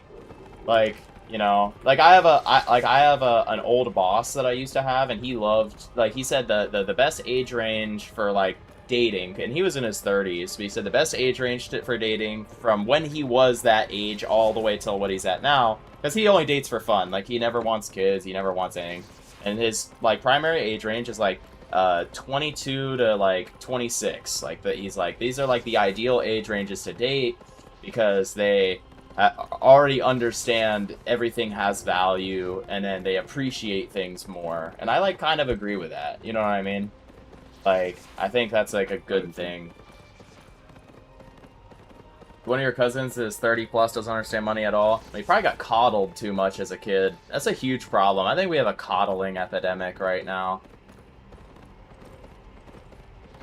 like, you know, like I have an old boss that I used to have, and he loved, like, he said the best age range for like dating, and he was in his 30s, but he said the best age range for dating from when he was that age all the way till what he's at now, because he only dates for fun. Like he never wants kids, he never wants anything, and his like primary age range is like 22 to like 26. Like that, he's like, these are like the ideal age ranges to date because they already understand everything has value, and then they appreciate things more. And I like kind of agree with that. You know what I mean? Like I think that's like a good thing. One of your cousins is 30 plus, doesn't understand money at all. He probably got coddled too much as a kid. That's a huge problem. I think we have a coddling epidemic right now.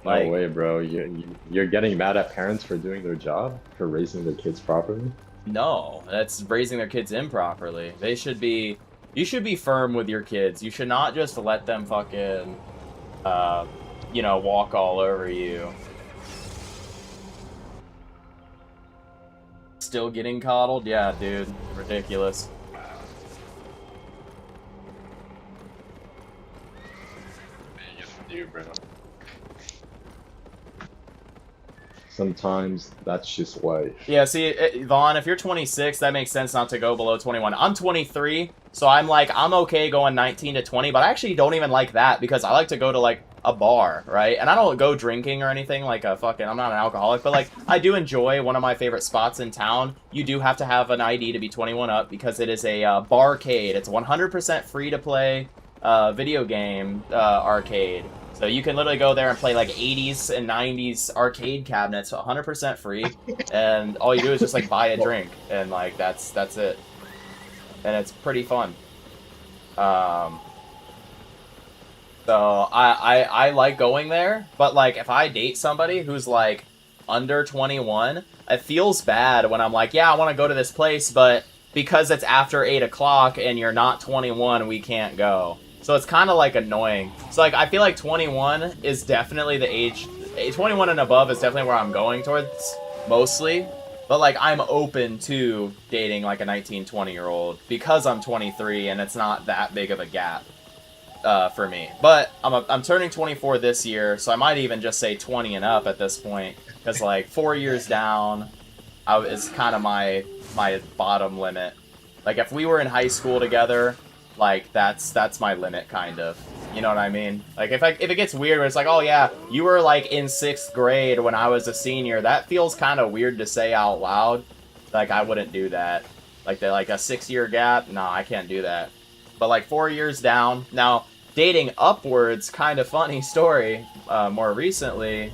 No way, bro. You're getting mad at parents for doing their job, for raising their kids properly? No, that's raising their kids improperly. They should be... You should be firm with your kids. You should not just let them fucking, you know, walk all over you. Still getting coddled? Yeah, dude. Ridiculous. Man, you do, bro. Sometimes that's just life. Yeah, see, Vaughn, if you're 26, that makes sense not to go below 21. I'm 23, so I'm like, I'm okay going 19 to 20, but I actually don't even like that because I like to go to, like, a bar, right? And I don't go drinking or anything like a fucking, I'm not an alcoholic, but, like, I do enjoy one of my favorite spots in town. You do have to have an ID to be 21 up because it is a barcade. It's 100% free to play video game arcade. So you can literally go there and play like 80s and 90s arcade cabinets 100% free, and all you do is just like buy a drink, and like that's it. And it's pretty fun. So I like going there, but like if I date somebody who's like under 21, it feels bad when I'm like, yeah, I want to go to this place, but because it's after 8 o'clock and you're not 21, we can't go. So it's kind of like annoying. So like I feel like 21 is definitely the age, 21 and above is definitely where I'm going towards mostly. But like I'm open to dating like a 19, 20-year-old because I'm 23 and it's not that big of a gap for me. But I'm turning 24 this year, so I might even just say 20 and up at this point, because like 4 years down is kind of my bottom limit. Like if we were in high school together, like that's my limit, kind of. You know what I mean? Like if it gets weird where it's like, oh yeah, you were like in 6th grade when I was a senior, that feels kind of weird to say out loud. Like I wouldn't do that. Like a 6-year gap, no, I can't do that. But like 4 years down, now dating upwards, kind of funny story. More recently,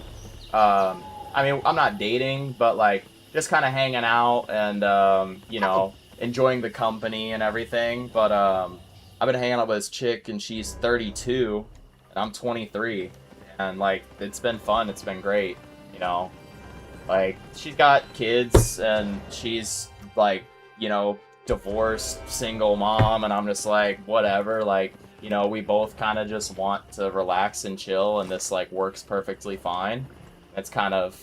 I mean I'm not dating, but like just kind of hanging out and you know, enjoying the company and everything. But I've been hanging out with this chick, and she's 32, and I'm 23, and, like, it's been fun, it's been great, you know? Like, she's got kids, and she's, like, you know, divorced, single mom, and I'm just like, whatever, like, you know, we both kind of just want to relax and chill, and this, like, works perfectly fine. That's kind of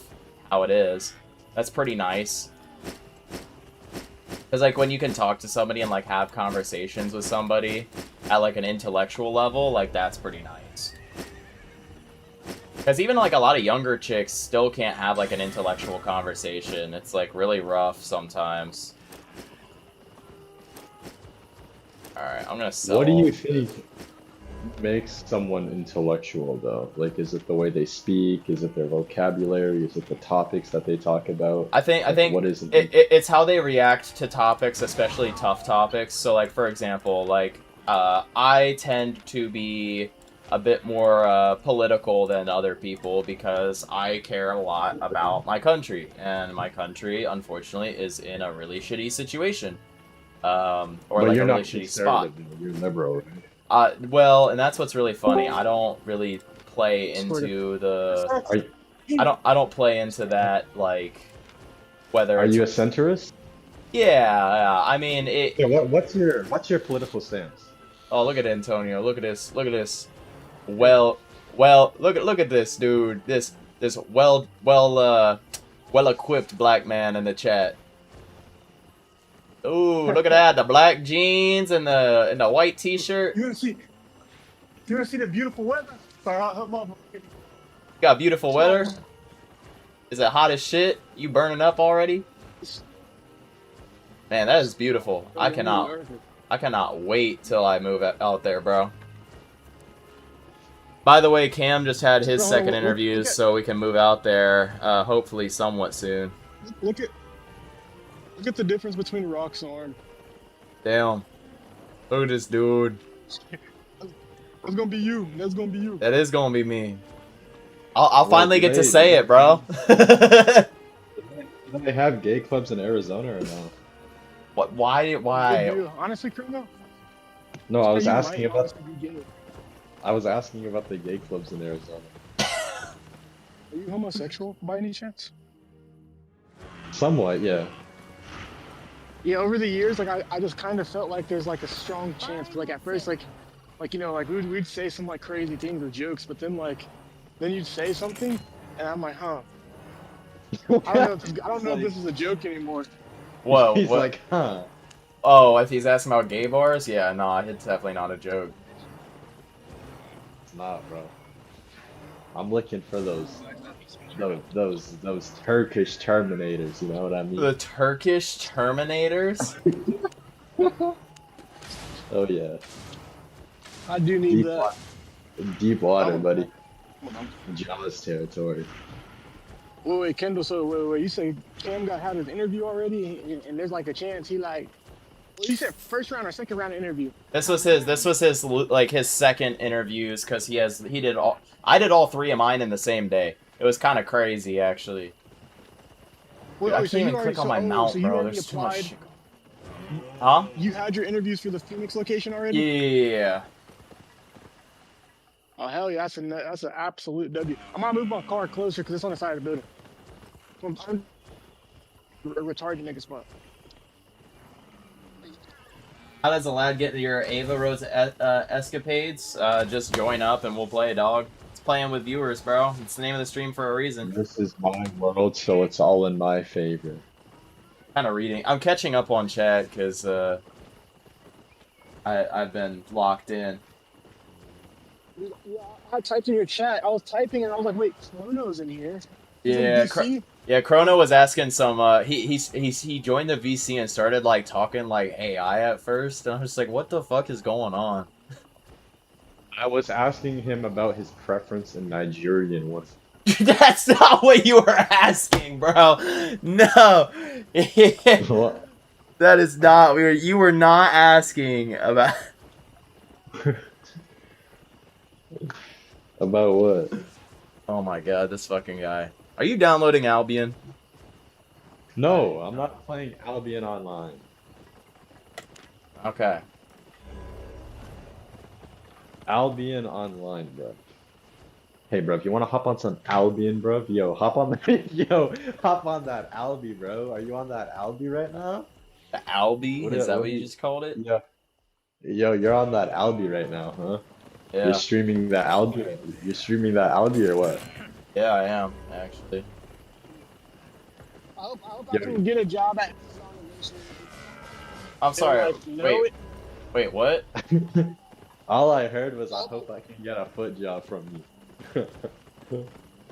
how it is. That's pretty nice. Because, like, when you can talk to somebody and, like, have conversations with somebody at, like, an intellectual level, like, that's pretty nice. Because even, like, a lot of younger chicks still can't have, like, an intellectual conversation. It's, like, really rough sometimes. Alright, I'm gonna sell. What do you think makes someone intellectual, though? Like, is it the way they speak? Is it their vocabulary? Is it the topics that they talk about? I think what is it? It's how they react to topics, especially tough topics. So, like, for example, like, I tend to be a bit more political than other people because I care a lot about my country, and my country, unfortunately, is in a really shitty situation, or but like you're a not really shitty spot. You're liberal, right? Well, and that's what's really funny. I don't really play into the... I don't play into that like whether Are it's you a centrist? yeah. I mean it. Yeah. What's your political stance? Oh, look at Antonio. Look at this. Look at this. Look at this dude. This well equipped black man in the chat. Ooh, look at that. The black jeans and the white t-shirt. You wanna see? You wanna see the beautiful weather? Sorry, Got beautiful weather. Is it hot as shit? You burning up already? Man, that is beautiful. I cannot wait till I move out there, bro. By the way, Cam just had his second interview, so we can move out there, hopefully somewhat soon. Look at the difference between Rock's arm. Damn. Look at this dude. That's gonna be you. That's gonna be you. That is gonna be me. I'll finally get to say it, bro. Do they have gay clubs in Arizona or no? What? Why? Honestly, Chrono? No, I was asking about. I was asking about the gay clubs in Arizona. Are you homosexual by any chance? Somewhat, yeah. Yeah, over the years, like I just kind of felt like there's like a strong chance. 'Cause, like at first, like you know, like we'd say some like crazy things or jokes, but then you'd say something, and I'm like, huh. I don't know if this is a joke anymore. Whoa. He's what? like, huh. Oh, if he's asking about gay bars, yeah, no, it's definitely not a joke. It's not, bro. I'm looking for those Turkish Terminators. You know what I mean? The Turkish Terminators? Oh yeah. I do need that. Deep water, buddy. Jealous territory. Wait, Kendall. So wait. You say Cam had his interview already, and there's like a chance he like. Well, you said first round or second round interview. This was his like his second interviews because I did all three of mine in the same day. It was kind of crazy actually. Dude, I can't even click on my mount, bro. There's too much shit. Huh? You had your interviews for the Phoenix location already? Yeah. Oh hell yeah, that's an absolute W. I'm gonna move my car closer because it's on the side of the building. I'm a retarded nigga spot. How does a lad get your Ava Rose escapades? Just join up and we'll play, dog. It's playing with viewers, bro. It's the name of the stream for a reason. This is my world, so it's all in my favor. Kind of reading. I'm catching up on chat because I've been locked in. Yeah, I typed in your chat. I was typing and I was like, wait, Chrono's in here. Yeah, Chrono was asking some. He joined the VC and started like talking like AI at first, and I'm just like, what the fuck is going on? I was asking him about his preference in Nigerian ones. That's not what you were asking, bro. No, What? that is not. You were not asking about. About what? Oh my god, this fucking guy. Are you downloading Albion? No, I'm not playing Albion online. Okay. Albion online, bro. Hey, bro, if you want to hop on some Albion, bro, hop on that Albi, bro. Are you on that Albi right now? The Albi? Is that what you just called it? Yeah. Yo, you're on that Albi right now, huh? Yeah. You're streaming that Albi. You're streaming that Albi or what? Yeah, I am actually. I hope I can get a job at. I'm sorry. Like, Wait, what? All I heard was, I hope I can get a foot job from you.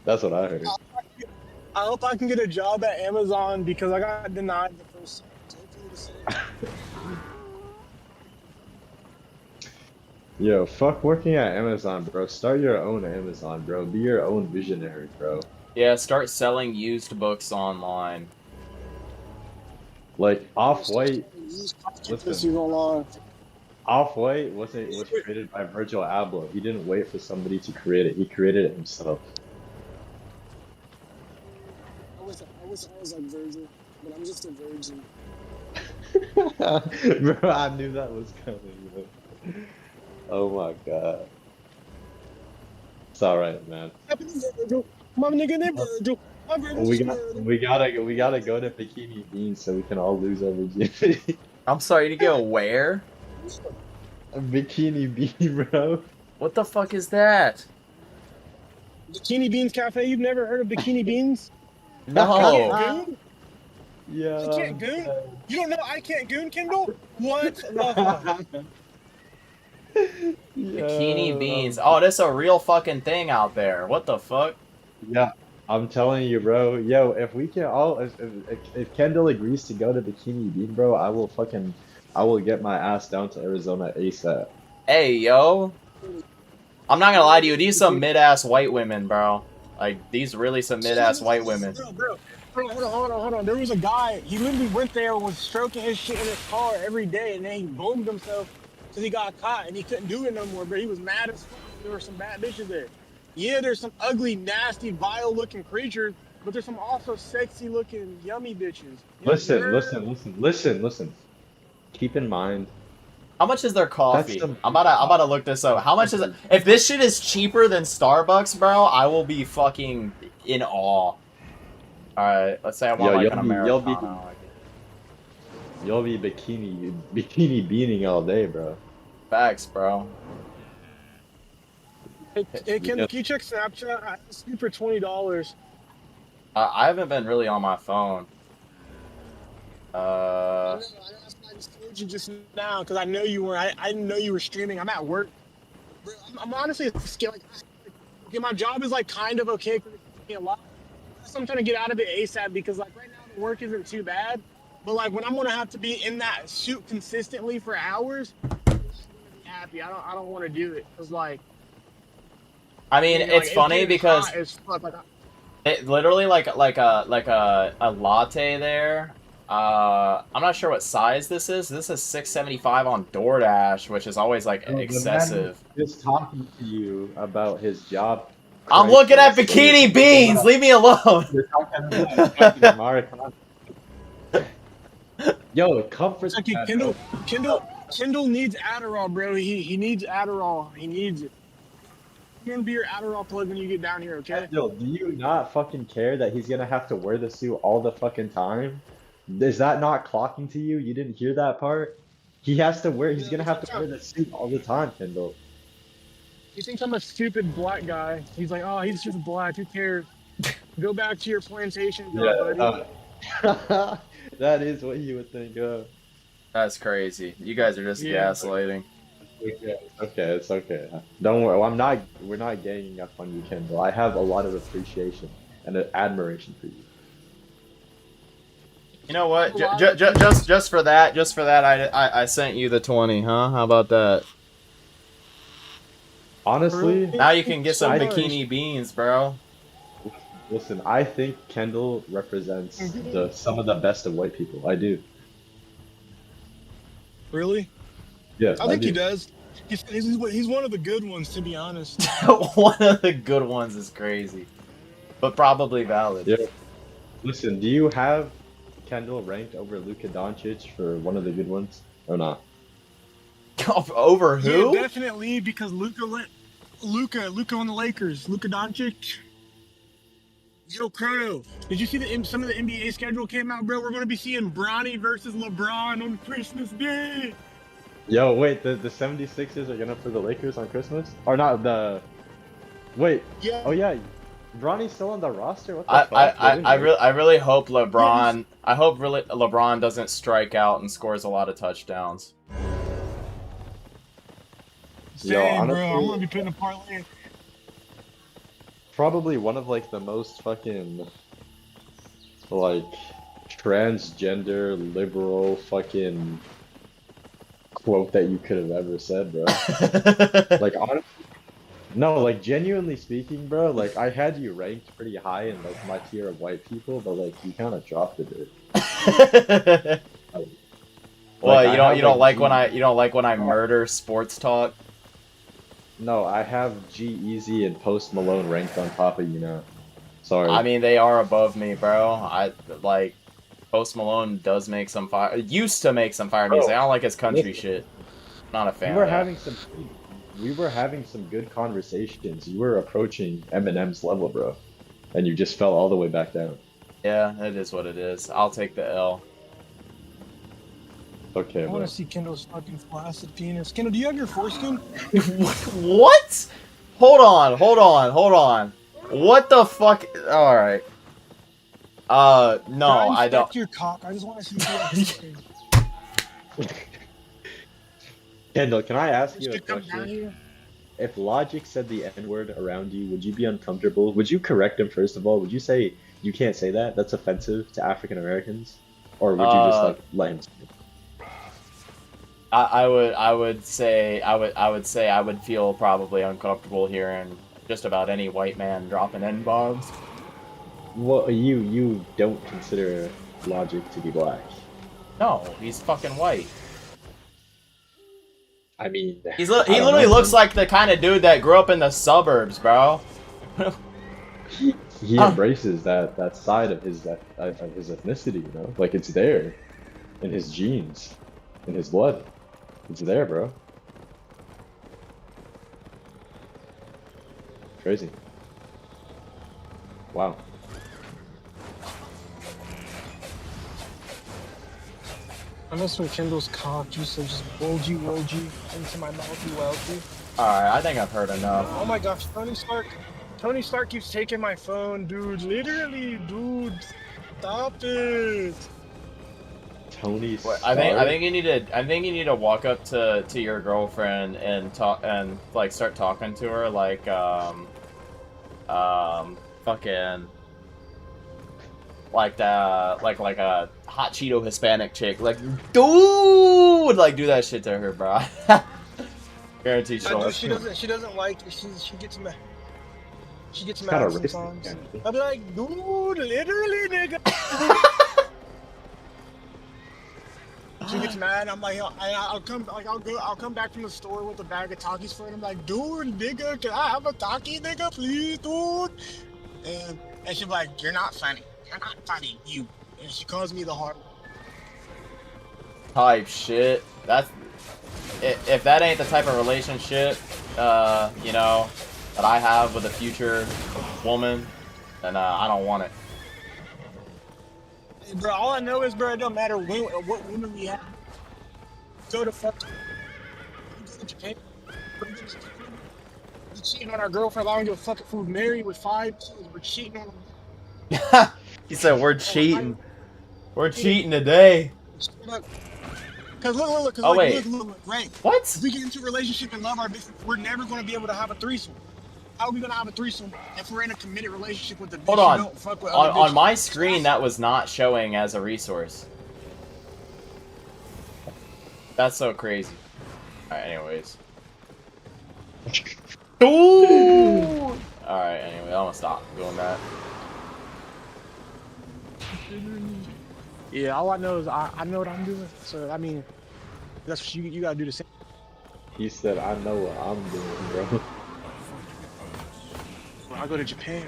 That's what I heard. I hope I can get a job at Amazon because I got denied the first time. Yo, fuck working at Amazon, bro. Start your own Amazon, bro. Be your own visionary, bro. Yeah, start selling used books online. Like, Off-White... Listen, online. Off-White was created by Virgil Abloh. He didn't wait for somebody to create it. He created it himself. I was like Virgil, but I'm just a virgin. Bro, I knew that was coming, bro. Oh my god. It's alright, man. What My nigga named Virgil. My Virgil's We gotta go to Bikini Beans so we can all lose over Jimmy. I'm sorry, you go where? Bikini Bean, bro. What the fuck is that? Bikini Beans Cafe. You've never heard of Bikini Beans? No. Goon? Yeah. You can't goon? You don't know I can't goon, Kindle? What the fuck? Bikini beans. Oh, this a real fucking thing out there. What the fuck? Yeah, I'm telling you, bro. Yo, if we can all, if Kendall agrees to go to Bikini Bean, bro, I will get my ass down to Arizona ASAP. Hey, yo. I'm not gonna lie to you. These some mid-ass white women, bro. Like, these really some mid-ass white women. Bro, hold on. There was a guy, he literally went there and was stroking his shit in his car every day, and then he boomed himself because he got caught and he couldn't do it no more, bro. He was mad as fuck. There were some bad bitches there. Yeah, there's some ugly, nasty, vile-looking creatures, but there's some also sexy-looking, yummy bitches. Listen. Keep in mind, How much is their coffee? That's I'm about to look this up. How much is it? If this shit is cheaper than Starbucks, bro, I will be fucking in awe. Alright, let's say I want like an Americano. you'll be bikini beaning all day, bro. Facts, bro. Hey, can you check Snapchat? I asked you for $20. I haven't been really on my phone. I just told you just now because I know you were. I didn't know you were streaming. I'm at work. Bro, I'm honestly scared. Like, okay, my job is like kind of okay because it's paying me a lot. So I'm trying to get out of it ASAP because like right now the work isn't too bad. But like when I'm gonna have to be in that suit consistently for hours, I'm not gonna be happy. I don't want to do it because like. I mean, it's funny because Like, it literally like a latte there. I'm not sure what size this is. This is $6.75 on DoorDash, which is always like excessive. Just talking to you about his job. I'm looking at bikini beans. Leave me alone. You're talking about fucking Americano. Yo, comfort. Kendall needs Adderall, bro. He needs Adderall. He needs it. You're gonna be your Adderall plug when you get down here, okay? Yo, do you not fucking care that he's gonna have to wear the suit all the fucking time? Is that not clocking to you? You didn't hear that part? He's gonna have to wear the suit all the time, Kendall. He thinks I'm a stupid black guy. He's like, oh, he's just black. Who cares? Go back to your plantation, buddy. That is what you would think of. That's crazy. You guys are just gaslighting. It's okay. Don't worry. We're not ganging up on you, Kendall. I have a lot of appreciation and admiration for you. You know what? Just for that, I sent you the 20, huh? How about that? Honestly, now you can get some bikini beans, bro. Listen, I think Kendall represents some of the best of white people. I do. Really? Yeah, I think he does. He's one of the good ones, to be honest. One of the good ones is crazy, but probably valid. Yeah. Listen, do you have Kendall ranked over Luka Doncic for one of the good ones or not? Over who? Yeah, definitely because Luka on the Lakers. Luka Doncic. Yo, Chrono, did you see some of the NBA schedule came out, bro? We're going to be seeing Bronny versus LeBron on Christmas Day. Yo, wait, the 76ers are gonna play the Lakers on Christmas? Or not the... Wait. Yeah. Oh yeah, Bronny's still on the roster? What the fuck? I really hope LeBron... I hope really LeBron doesn't strike out and scores a lot of touchdowns. Same, Yo, honestly, bro. I'm going to be putting a parlay. Probably one of like the most fucking... like... transgender, liberal, fucking... quote that you could have ever said, bro. Like, honestly, no, like, genuinely speaking, bro, like, I had you ranked pretty high in, like, my tier of white people, but, like, you kind of dropped it. Well, you don't like when I murder sports talk? No, I have G-Eazy and Post Malone ranked on top of you now. Sorry. I mean, they are above me, bro. Post Malone does make some fire. Used to make some fire music. I don't like his country shit. Not a fan. We were having some good conversations. You were approaching Eminem's level, bro. and you just fell all the way back down. Yeah, it is what it is. I'll take the L. Okay, I bro. want to see Kendall's fucking flaccid penis. Kendall, do you have your foreskin? What? Hold on, hold on, hold on. What the fuck? Alright. No, Can I I don't. inspect your cock? I just want to see if you have foreskin. Kendall, can I ask you a Should come down question? here. If Logic said the N-word around you, would you be uncomfortable? Would you correct him first of all? Would you say you can't say that? That's offensive to African Americans? Or would you just like let him say it? I would say I would feel probably uncomfortable hearing just about any white man dropping N-bombs. Well, you don't consider Logic to be black. No, he's fucking white. I mean, He I don't literally know, looks man. like the kind of dude that grew up in the suburbs, bro. He embraces that side of his ethnicity, you know? Like it's there in his genes, in his blood. It's there, bro. Crazy. Wow. Unless when Kendall's cock used to just woji into my mouth, welty. Alright, I think I've heard enough. Oh my gosh, Tony Stark keeps taking my phone, dude. Literally, dude. Stop it. Tony Stark. I think you need to walk up to your girlfriend and talk and like start talking to her like fucking like that like a hot Cheeto Hispanic chick, like dude, like do that shit to her, bro. Guarantee she'll. She doesn't like it. She gets mad. She gets Kinda mad racist, sometimes. actually. I'll be like, dude, literally, nigga. She gets mad. I'm like, I'll come back from the store with a bag of Takis for her. I'm like, dude, nigga, can I have a Taki, nigga, please, dude? And she's like, you're not funny. You're not funny, you. And she calls me the hard. Type shit. That's if that ain't the type of relationship, you know, that I have with a future woman, then I don't want it. Hey, bro, all I know is, bro, it don't matter what women we have. Go to fuck. Go to Japan. We're cheating on our girlfriend. I don't give a fuck if we're married with 5 kids. We're cheating on them. He said we're cheating. We're cheating today. Cause look, Oh, wait. look, right? What? If we get into a relationship and love our business, we're never going to be able to have a threesome. How are we going to have a threesome if we're in a committed relationship with the bitch Hold who on. don't fuck with other On bitches? my screen, that was not showing as a resource. That's so crazy. Alright, anyways. Ooh! Alright, anyway, I'm gonna stop doing that. Yeah, all I know is I know what I'm doing. So I mean, that's what you gotta do the same. He said, "I know what I'm doing, bro." When I go to Japan.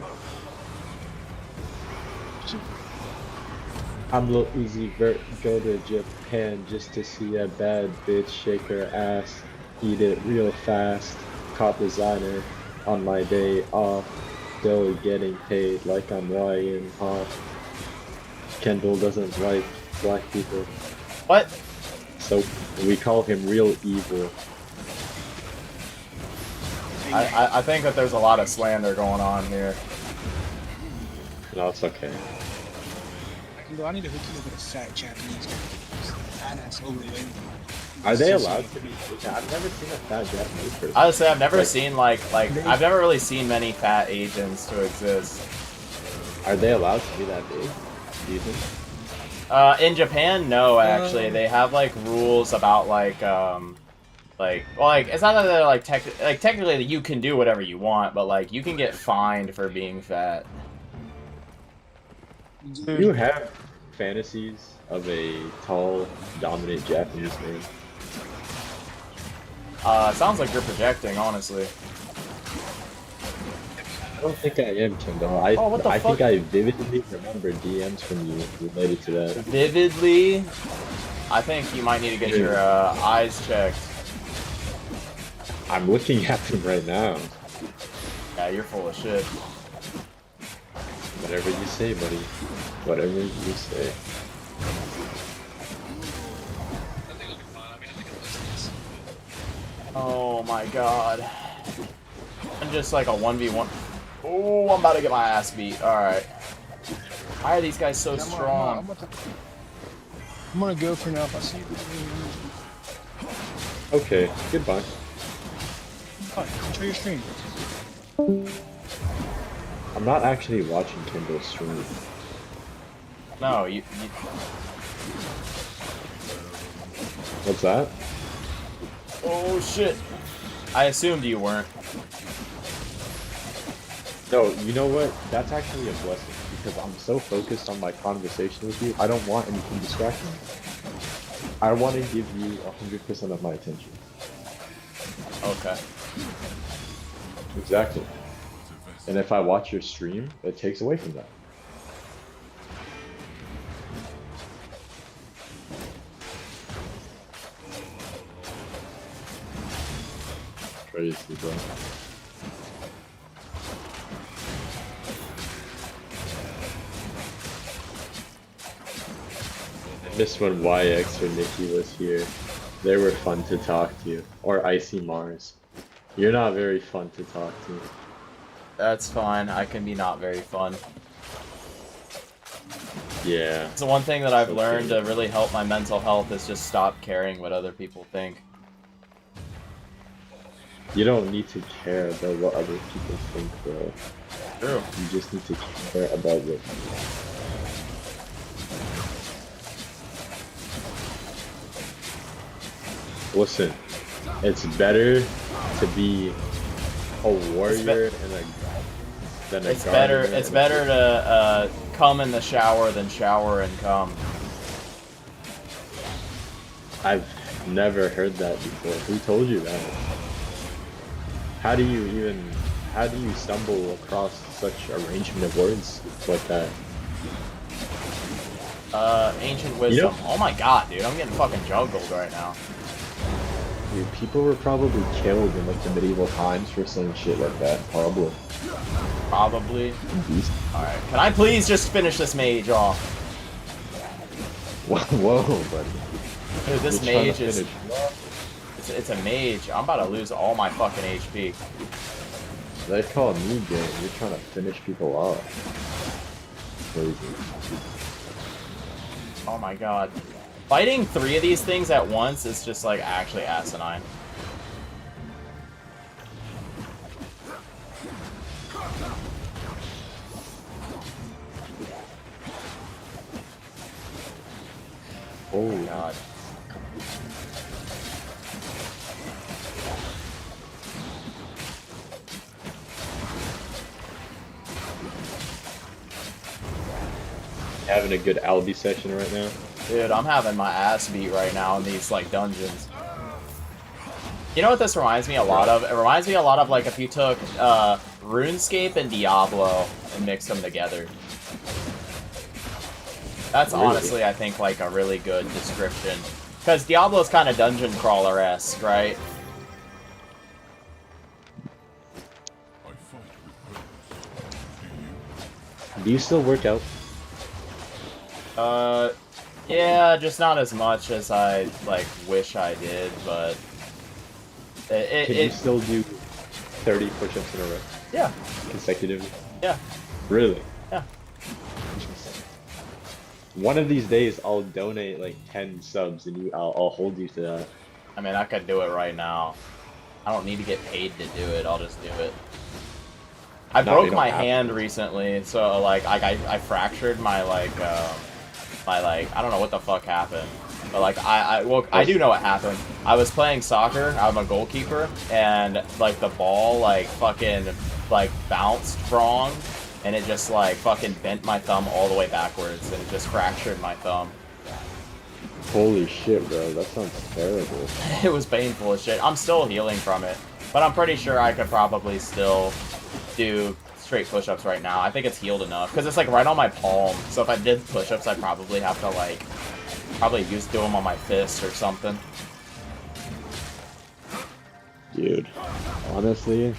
I'm Lil Uzi Vert, go to Japan just to see a bad bitch shake her ass, eat it real fast, cop designer on my day off, still getting paid like I'm Ryan Hoff. Kendall doesn't like black people, What? so we call him real evil. I think that there's a lot of slander going on here. No, it's okay. I need to hook you up with a fat Japanese guy. Fat ass overweight. Are they allowed to be? I've never seen a fat Japanese person. I would say I've never Like- seen I've never really seen many fat Asians to exist. Are they allowed to be that big? Do you think? In Japan, no, actually, they have like rules about well, like it's not that they're like technically you can do whatever you want, but like you can get fined for being fat. Do you have fantasies of a tall, dominant Japanese man? Sounds like you're projecting, honestly. I don't think I am, Kendall. Oh, what the I fuck? think I vividly remember DMs from you related to that. Vividly, I think you might need to get your eyes checked. I'm looking at them right now. Yeah, you're full of shit. Whatever you say, buddy. Whatever you say. Oh my god. I'm just like a 1v1. Oh, I'm about to get my ass beat. Alright. Why are these guys so strong? I'm gonna go for now if I see you. Okay, goodbye. Enjoy your stream. I'm not actually watching Kimbo's stream. No, you What's that? Oh shit. I assumed you weren't. No, you know what? That's actually a blessing because I'm so focused on my conversation with you, I don't want anything distracting me. I want to give you 100% of my attention. Okay. Exactly. And if I watch your stream, it takes away from that. Crazy, bro. I miss when YX or Nikki was here. They were fun to talk to. Or Icy Mars. You're not very fun to talk to. That's fine. I can be not very fun. Yeah. It's the one thing that I've Okay. learned to really help my mental health is just stop caring what other people think. You don't need to care about what other people think, bro. True. You just need to care about what. Listen, it's better to be a warrior and a than a It's better. guardian It's and a- better to come in the shower than shower and come. I've never heard that before. Who told you that? How do you stumble across such arrangement of words like that? Ancient wisdom. know- Oh my god, dude, I'm getting fucking juggled right now. Dude, people were probably killed in like the medieval times for saying shit like that. Probably. Probably. Beast. Alright, can I please just finish this mage off? Whoa, buddy. Dude, this You're trying mage to is... finish. It's a mage. I'm about to lose all my fucking HP. They call it Noob game. You're trying to finish people off. Crazy. Oh my god. Fighting 3 of these things at once is just like actually asinine. Oh God. Having a good Albi session right now. Dude, I'm having my ass beat right now in these like dungeons. You know what this reminds me a lot of? It reminds me a lot of like if you took RuneScape and Diablo and mixed them together. That's Really? honestly, I think, like a really good description. Because Diablo's kind of dungeon crawler-esque, right? Do you still work out? Yeah, just not as much as I like wish I did, but Can you it still do 30 push-ups in a row yeah, consecutively? yeah, Really? yeah. One of these days, I'll donate like 10 subs, and I'll hold you to that. I mean, I could do it right now. I don't need to get paid to do it. I'll just do it. I No, you broke don't my have to. hand recently, so like I fractured my I don't know what the fuck happened, but like I do know what happened. I was playing soccer. I'm a goalkeeper, and like the ball like fucking like bounced wrong, and it just like fucking bent my thumb all the way backwards, and it just fractured my thumb. Holy shit, bro. That sounds terrible. It was painful as shit. I'm still healing from it, but I'm pretty sure I could probably still do straight push-ups right now. I think it's healed enough because it's like right on my palm. So if I did push-ups, I'd probably have to like do them on my fist or something. Dude, honestly,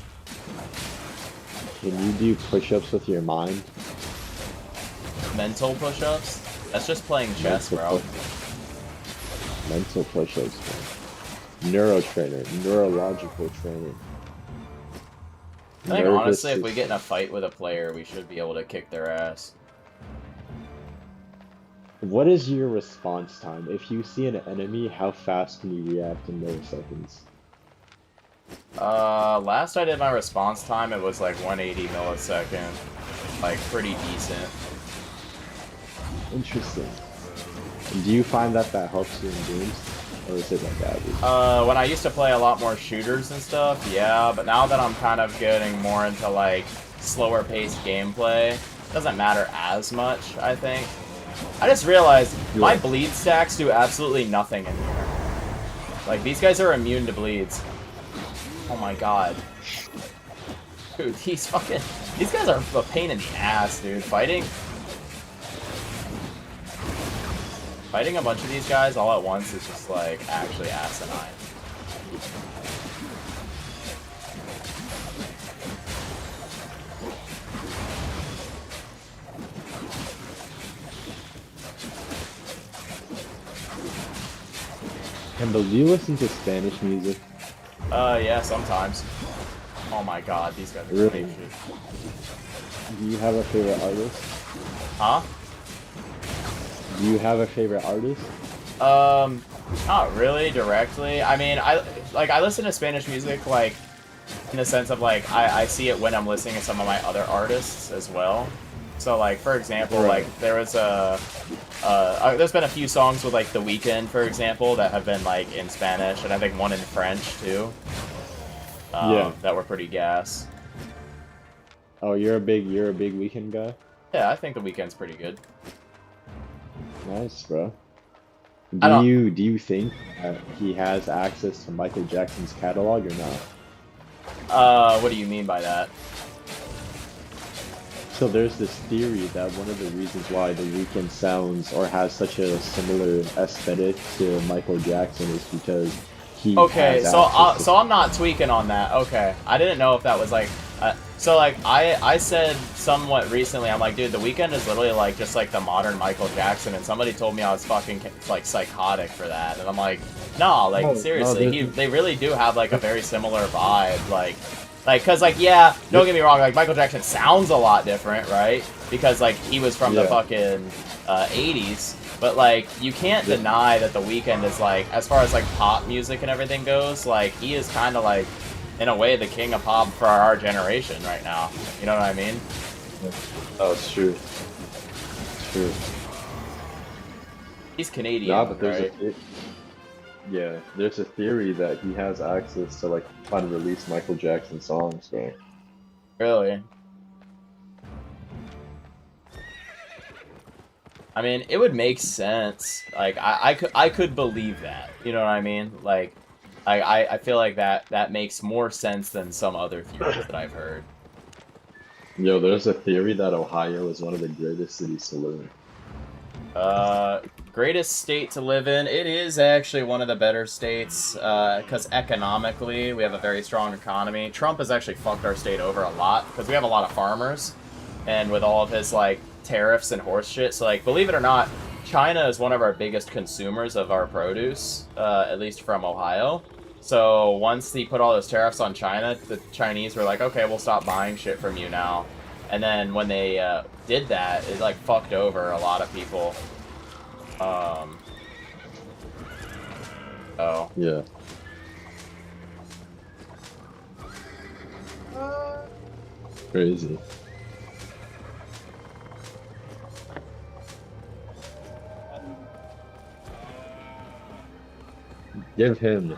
can you do push-ups with your mind? mental push-ups. That's just playing chess, bro. Mental push-ups, bro. Neurotrainer, neurological training. I think Nervous honestly, if we system. get in a fight with a player, we should be able to kick their ass. What is your response time? If you see an enemy, how fast can you react in milliseconds? Last I did my response time, it was like 180 millisecond. Like, pretty decent. Interesting. Do you find that helps you in games? Or is it like average? When I used to play a lot more shooters and stuff, yeah, but now that I'm kind of getting more into, like, slower paced gameplay, it doesn't matter as much, I think. I just realized my bleed stacks do absolutely nothing in here. Like, these guys are immune to bleeds. Oh my god. Dude, these guys are a pain in the ass, dude. Fighting a bunch of these guys all at once is just, like, actually asinine. Do you listen to Spanish music? Yeah, sometimes. Oh my god, these guys are Really? crazy. Do you have a favorite artist? Huh? Do you have a favorite artist? Not really directly. I mean, I listen to Spanish music, like, in the sense of, like, I see it when I'm listening to some of my other artists as well. So, like, for example, Right. like, there was there's been a few songs with, like, The Weeknd, for example, that have been, like, in Spanish, and I think one in French, too. Yeah. That were pretty gas. Oh, you're a big Weekend guy? Yeah, I think The Weeknd's pretty good. Nice, bro. I don't- Do you think he has access to Michael Jackson's catalog or not? What do you mean by that? So there's this theory that one of the reasons why The Weeknd sounds or has such a similar aesthetic to Michael Jackson is because he Okay, has so access to- so I'm not tweaking on that. Okay, I didn't know if that was like, so like I said somewhat recently, I'm like, dude, The Weeknd is literally like just like the modern Michael Jackson, and somebody told me I was fucking like psychotic for that, and I'm like, nah, like No, seriously, no, they really do have like a very similar vibe, like, cause like yeah, don't get me wrong, like Michael Jackson sounds a lot different, right? Because like he was from the Yeah. fucking 80s. But, like, you can't deny that The Weeknd is, like, as far as, like, pop music and everything goes, like, he is kind of, like, in a way, the king of pop for our generation right now. You know what I mean? Oh, it's true. It's true. He's Canadian, Yeah, but there's right? there's a theory that he has access to like unreleased Michael Jackson songs, bro. Really? I mean, it would make sense. Like, I could believe that. You know what I mean? Like, I feel like that makes more sense than some other theories that I've heard. Yo, there's a theory that Ohio is one of the greatest cities to live in. Greatest state to live in. It is actually one of the better states, because economically, we have a very strong economy. Trump has actually fucked our state over a lot, because we have a lot of farmers, and with all of his, like, tariffs and horse shit. So, like, believe it or not, China is one of our biggest consumers of our produce, at least from Ohio. So once he put all those tariffs on China, the Chinese were like, okay, we'll stop buying shit from you now. And then when they did that, it like fucked over a lot of people. Oh. Yeah. Crazy. Give him.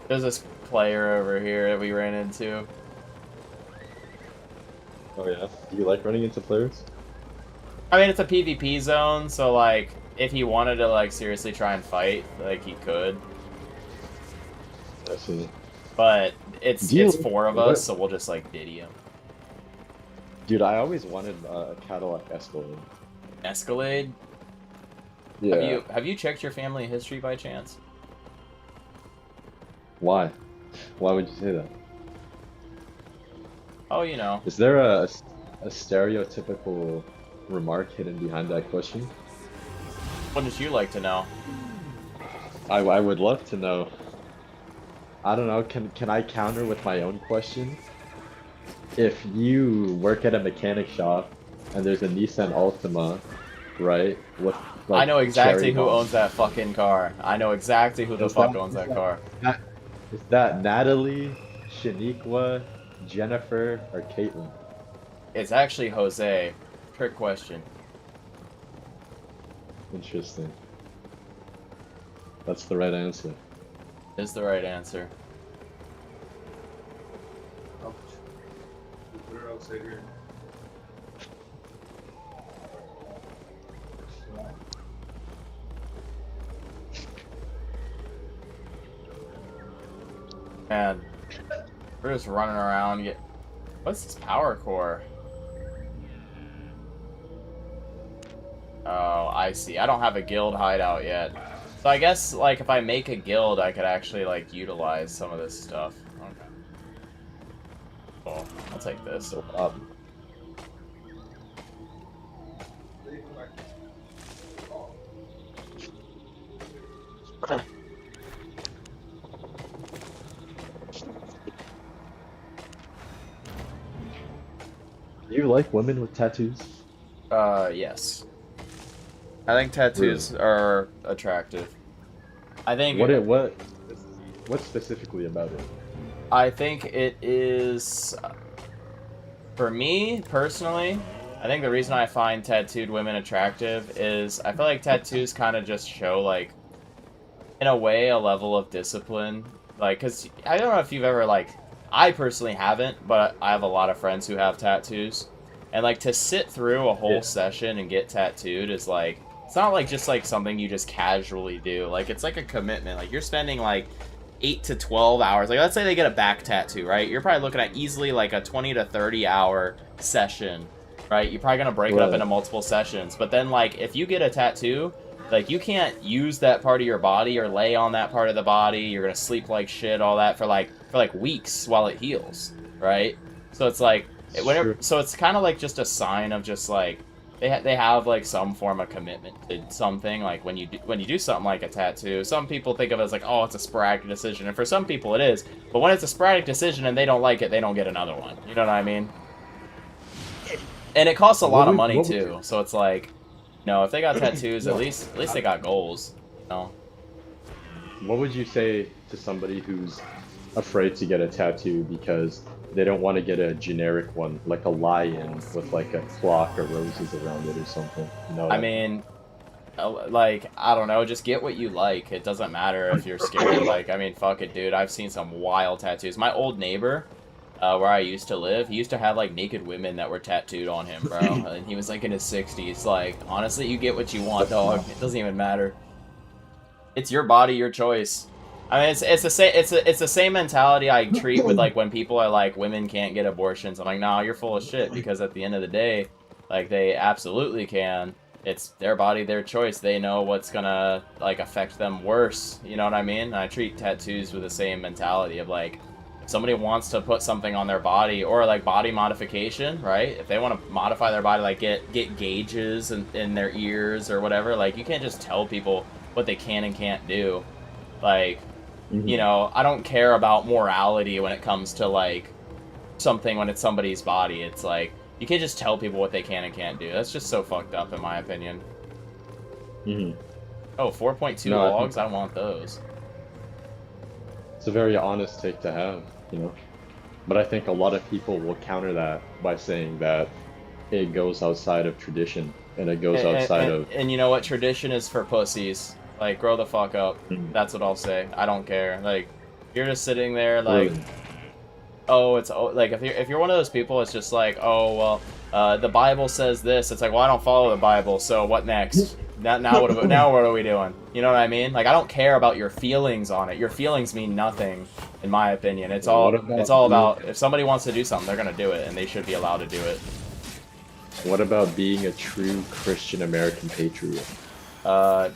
There's this player over here that we ran into. Oh yeah. Do you like running into players? I mean, it's a PvP zone, so like, if he wanted to like seriously try and fight, like he could. I see. But it's Do you- it's four of what- us, so we'll just like diddy him. Dude, I always wanted a Cadillac Escalade. Escalade? Yeah. Have you checked your family history by chance? Why? Why would you say that? Oh, you know. Is there a stereotypical remark hidden behind that question? Wouldn't you like to know? I would love to know. I don't know. Can I counter with my own question? If you work at a mechanic shop and there's a Nissan Altima, right? With like I know exactly cherry who bomb, owns that fucking car. I know exactly who the fuck owns that car. Is that Natalie, Shaniqua, Jennifer, or Caitlin? It's actually Jose. Trick question. Interesting. That's the right answer. Is the right answer. Man, we're just running around. What's this power core? Oh, I see. I don't have a guild hideout yet. So I guess, like, if I make a guild, I could actually, like, utilize some of this stuff. Okay. Cool. I'll take this. So, do you like women with tattoos? Yes. I think tattoos are attractive. I think... What specifically about it? I think it is... For me, personally, I think the reason I find tattooed women attractive is I feel like tattoos kind of just show, like, in a way, a level of discipline. Like, because I don't know if you've ever, like... I personally haven't, but I have a lot of friends who have tattoos. And, like, to sit through a whole session and get tattooed is, like... It's not, like, just, like, something you just casually do. Like, it's, like, a commitment. Like, you're spending, like, 8 to 12 hours. Like, let's say they get a back tattoo, right? You're probably looking at easily, like, a 20 to 30-hour session, right? You're probably going to break it up into multiple sessions. But then, like, if you get a tattoo... Like, you can't use that part of your body or lay on that part of the body. You're gonna sleep like shit, all that for weeks while it heals, right? So it's like, so it's kind of like just a sign of just like they have like some form of commitment to something. Like when you do something like a tattoo, some people think of it as like, oh, it's a sporadic decision, and for some people it is. But when it's a sporadic decision and they don't like it, they don't get another one. You know what I mean? And it costs a lot of money too. So it's like. No, if they got tattoos, at least they got goals. You know? What would you say to somebody who's afraid to get a tattoo because they don't want to get a generic one, like a lion with like a clock or roses around it or something? No. I mean, like, I don't know, just get what you like. It doesn't matter if you're scared. Like, I mean, fuck it, dude. I've seen some wild tattoos. My old neighbor, where I used to live, he used to have, like, naked women that were tattooed on him, bro. And he was, like, in his 60s. Like, honestly, you get what you want, dog. It doesn't even matter. It's your body, your choice. I mean, it's the same mentality I treat with, like, when people are like, women can't get abortions. I'm like, nah, you're full of shit, because at the end of the day, like, they absolutely can. It's their body, their choice. They know what's gonna, like, affect them worse. You know what I mean? And I treat tattoos with the same mentality of, like, if somebody wants to put something on their body, or, like, body modification, right? If they want to modify their body, like, get gauges in their ears or whatever, like, you can't just tell people what they can and can't do. Like, you know, I don't care about morality when it comes to, like, something when it's somebody's body. It's like, you can't just tell people what they can and can't do. That's just so fucked up, in my opinion. Oh, 4.2 logs? I want those. It's a very honest take to have, you know? But I think a lot of people will counter that by saying that it goes outside of tradition, and it goes outside of... And you know what? Tradition is for pussies. Like, grow the fuck up. That's what I'll say. I don't care. Like, you're just sitting there, like... Oh, it's like if you're one of those people, it's just like, oh well, the Bible says this. It's like, well, I don't follow the Bible, so what next? Now what are we doing? You know what I mean? Like, I don't care about your feelings on it. Your feelings mean nothing, in my opinion. It's all about if somebody wants to do something, they're gonna do it, and they should be allowed to do it. What about being a true Christian American patriot?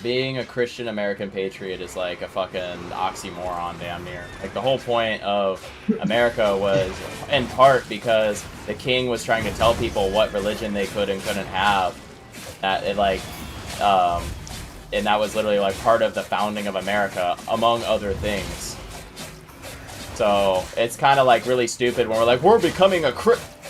Being a Christian American patriot is like a fucking oxymoron, damn near. Like, the whole point of America was, in part, because the king was trying to tell people what religion they could and couldn't have. That it, like, and that was literally, like, part of the founding of America, among other things. So, it's kind of, like, really stupid when we're like, we're becoming a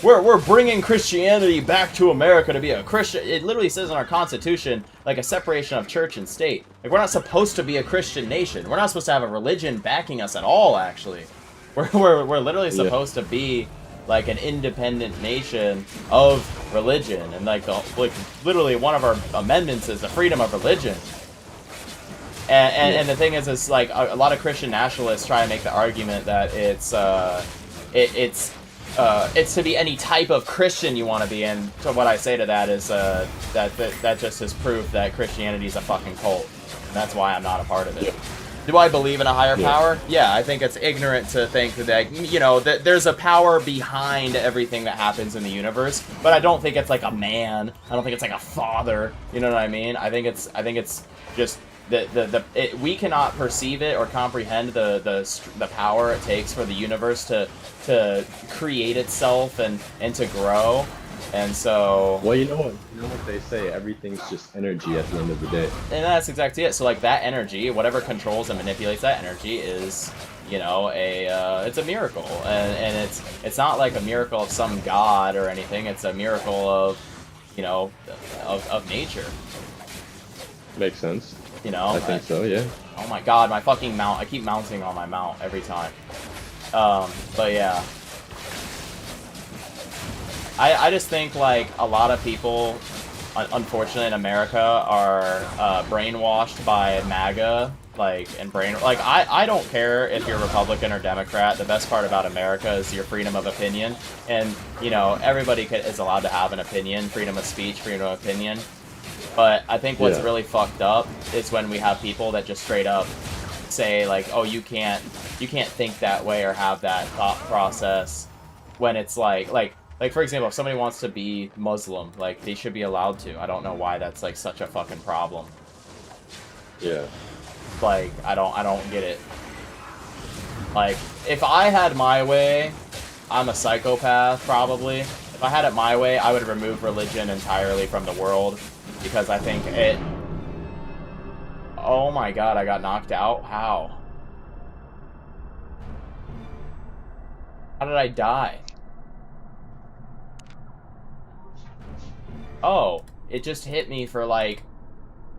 we're bringing Christianity back to America to be a Christian. It literally says in our Constitution, like, a separation of church and state. Like, we're not supposed to be a Christian nation. We're not supposed to have a religion backing us at all, actually. We're literally supposed to be, like, an independent nation of religion. And, like, literally one of our amendments is the freedom of religion. And the thing is like, a lot of Christian nationalists try to make the argument that it's to be any type of Christian you want to be, and so what I say to that is that just is proof that Christianity is a fucking cult, and that's why I'm not a part of it. Do I believe in a higher power? Yeah, I think it's ignorant to think that, you know, that there's a power behind everything that happens in the universe, but I don't think it's like a man. I don't think it's like a father. You know what I mean? I think it's just we cannot perceive it or comprehend the power it takes for the universe to create itself and to grow. And so, well, you know what they say, everything's just energy at the end of the day. And that's exactly it. So, like, that energy, whatever controls and manipulates that energy is, you know, it's a miracle. And it's not like a miracle of some god or anything. It's a miracle of, you know, of nature. Makes sense. You know? I think so, yeah. Oh my god, my fucking mount. I keep mounting on my mount every time. But yeah. I just think, like, a lot of people, unfortunately in America, are brainwashed by MAGA, like, I don't care if you're Republican or Democrat. The best part about America is your freedom of opinion. And, you know, everybody is allowed to have an opinion, freedom of speech, freedom of opinion. But I think what's really fucked up is when we have people that just straight up say, like, oh, you can't think that way or have that thought process, when it's like for example, if somebody wants to be Muslim, like, they should be allowed to. I don't know why that's, like, such a fucking problem. Yeah. Like, I don't get it. Like, if I had my way, I'm a psychopath, probably. If I had it my way, I would remove religion entirely from the world. Because I think it... Oh my god, I got knocked out? How? How did I die? Oh, it just hit me for like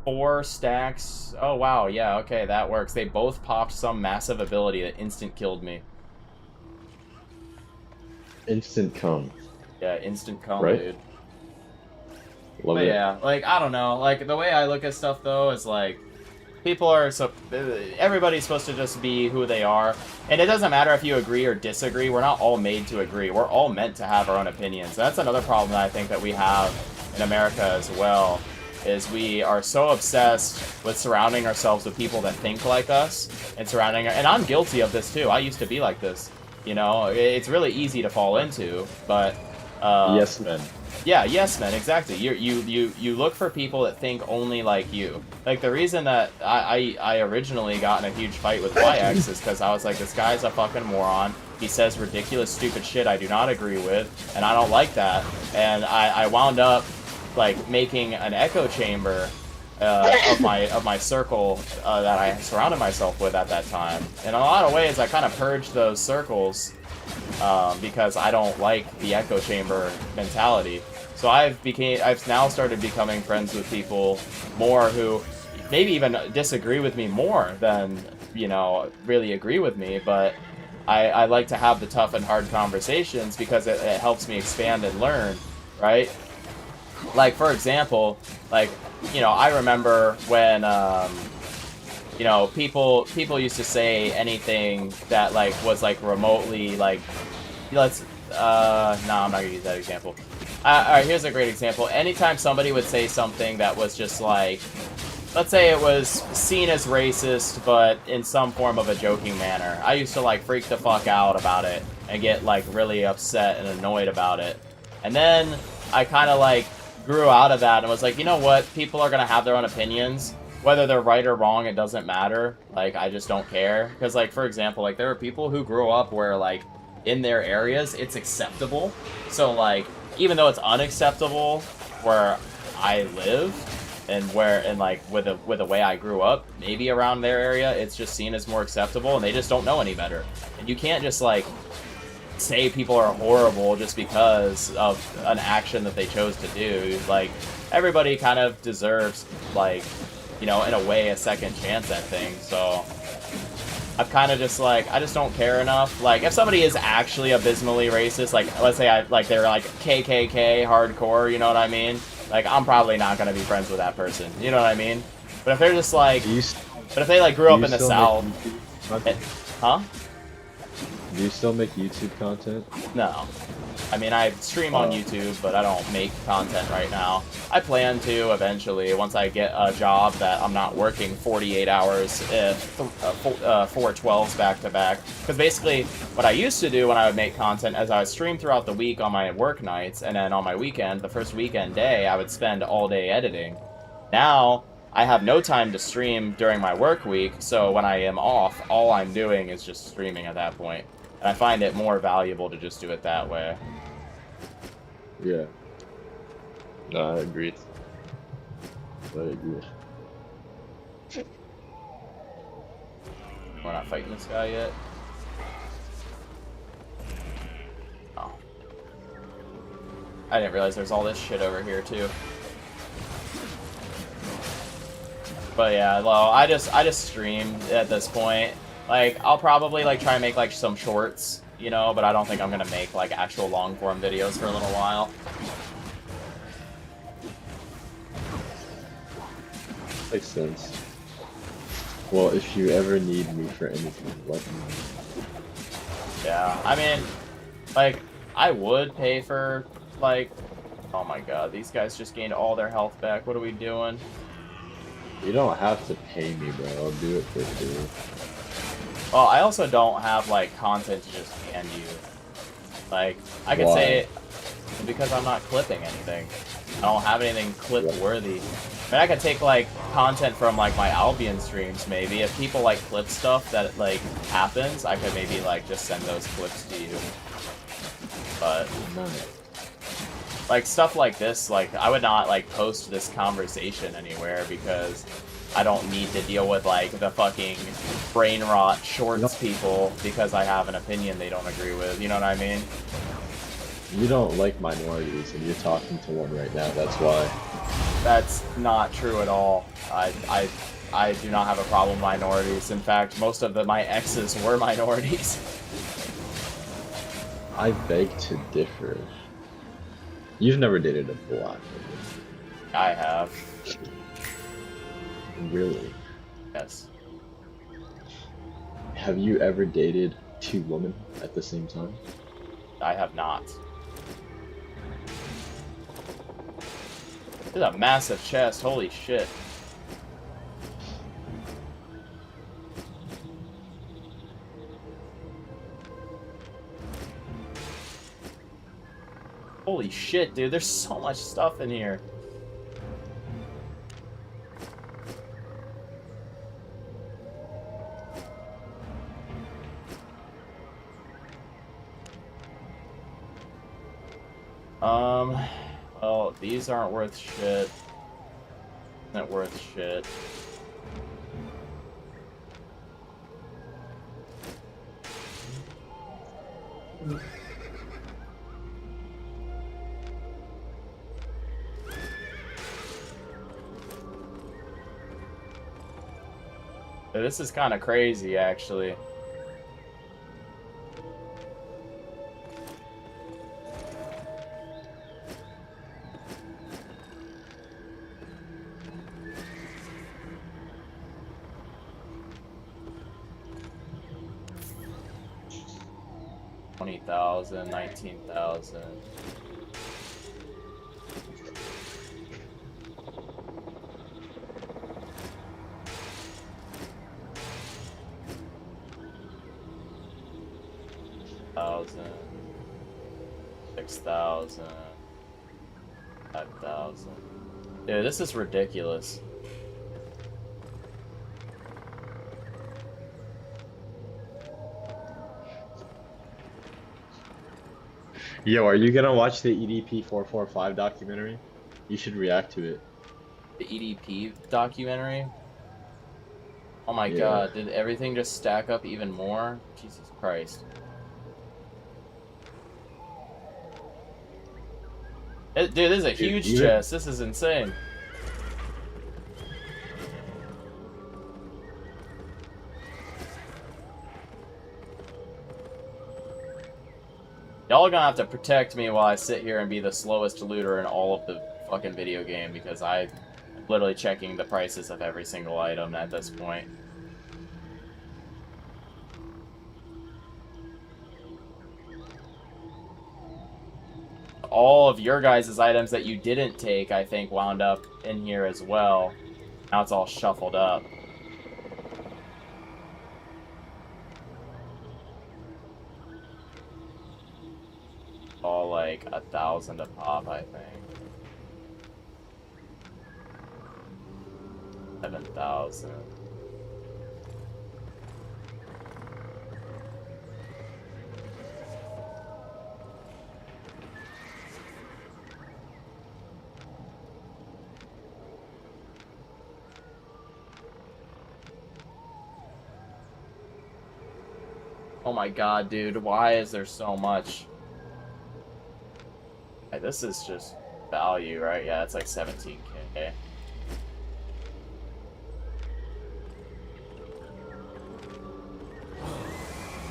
4 stacks. Oh wow, yeah, okay, that works. They both popped some massive ability that instant killed me. Instant come. Yeah, instant come, right? dude. Love But it. yeah, like, I don't know. Like, the way I look at stuff, though, is like, people are everybody's supposed to just be who they are. And it doesn't matter if you agree or disagree. We're not all made to agree. We're all meant to have our own opinions. That's another problem that I think that we have in America as well, is we are so obsessed with surrounding ourselves with people that think like us, and I'm guilty of this too. I used to be like this. You know, it's really easy to fall into, but yes, man. Yeah, yes, man, exactly. You look for people that think only like you. Like, the reason that I originally got in a huge fight with YX is because I was like, this guy's a fucking moron. He says ridiculous, stupid shit I do not agree with, and I don't like that. And I wound up, like, making an echo chamber of my circle that I surrounded myself with at that time. In a lot of ways, I kind of purged those circles because I don't like the echo chamber mentality. So I've now started becoming friends with people more who maybe even disagree with me more than, you know, really agree with me, but I like to have the tough and hard conversations because it helps me expand and learn, right? Like, for example, like, you know, I remember when, you know, people used to say anything that, like, was, like, remotely, like, let's, nah, I'm not gonna use that example. Alright, here's a great example. Anytime somebody would say something that was just, like, let's say it was seen as racist, but in some form of a joking manner, I used to, like, freak the fuck out about it, and get, like, really upset and annoyed about it. And then I kind of, like, grew out of that and was like, you know what? People are gonna have their own opinions. Whether they're right or wrong, it doesn't matter. Like, I just don't care. Because, like, for example, like, there are people who grew up where, like, in their areas, it's acceptable. So, like, even though it's unacceptable where I live, and like, with the way I grew up, maybe around their area, it's just seen as more acceptable, and they just don't know any better. And you can't just, like, say people are horrible just because of an action that they chose to do. Like, everybody kind of deserves, like, you know, in a way, a second chance at things. So I'm kind of just like, I just don't care enough. Like, if somebody is actually abysmally racist, like, let's say they're like KKK hardcore, you know what I mean? Like, I'm probably not gonna be friends with that person, you know what I mean? But if they're just like, but if they like grew up in the South, huh? Do you still make YouTube content? No. I mean, I stream on YouTube, but I don't make content right now. I plan to eventually, once I get a job that I'm not working 48 hours, 4 12s back to back. Because basically, what I used to do when I would make content is I would stream throughout the week on my work nights, and then on my weekend, the first weekend day, I would spend all day editing. Now, I have no time to stream during my work week, so when I am off, all I'm doing is just streaming at that point. And I find it more valuable to just do it that way. Yeah. No, I agree. I agree. We're not fighting this guy yet. Oh. I didn't realize there's all this shit over here too. But yeah, well, I just stream at this point. Like, I'll probably like try and make like some shorts, you know, but I don't think I'm gonna make like actual long form videos for a little while. Makes sense. Well, if you ever need me for anything, let me know. Yeah, I mean, like, I would pay for, like, oh my god, these guys just gained all their health back. What are we doing? You don't have to pay me, bro. I'll do it for free. Well, I also don't have, like, content to just hand you. Like, I could Why? say, because I'm not clipping anything. I don't have anything clip-worthy. I mean, I could take, like, content from, like, my Albion streams, maybe. If people, like, clip stuff that, like, happens, I could maybe, like, just send those clips to you. But, like, stuff like this, like, I would not, like, post this conversation anywhere because I don't need to deal with, like, the fucking brain rot shorts people because I have an opinion they don't agree with, you know what I mean? You don't like minorities, and you're talking to one right now, that's why. That's not true at all. I do not have a problem with minorities. In fact, most of my exes were minorities. I beg to differ. You've never dated a black woman. I have. Really? Yes. Have you ever dated 2 women at the same time? I have not. There's a massive chest, holy shit. Holy shit, dude, there's so much stuff in here. Well, these aren't worth shit. Not worth shit. But this is kind of crazy, actually. $20,000, $19,000. $6,000. 5,000. Dude, this is ridiculous. Yo, are you gonna watch the EDP 445 documentary? You should react to it. The EDP documentary? Oh my Yeah. god, did everything just stack up even more? Jesus Christ. Dude, this is a huge you- chest. This is insane. Y'all are gonna have to protect me while I sit here and be the slowest looter in all of the fucking video game, because I'm literally checking the prices of every single item at this point. All of your guys' items that you didn't take, I think, wound up in here as well. Now it's all shuffled up. All like 1,000 a pop, I think. 7,000. Oh my god, dude, why is there so much? This is just value, right? Yeah, it's like 17k.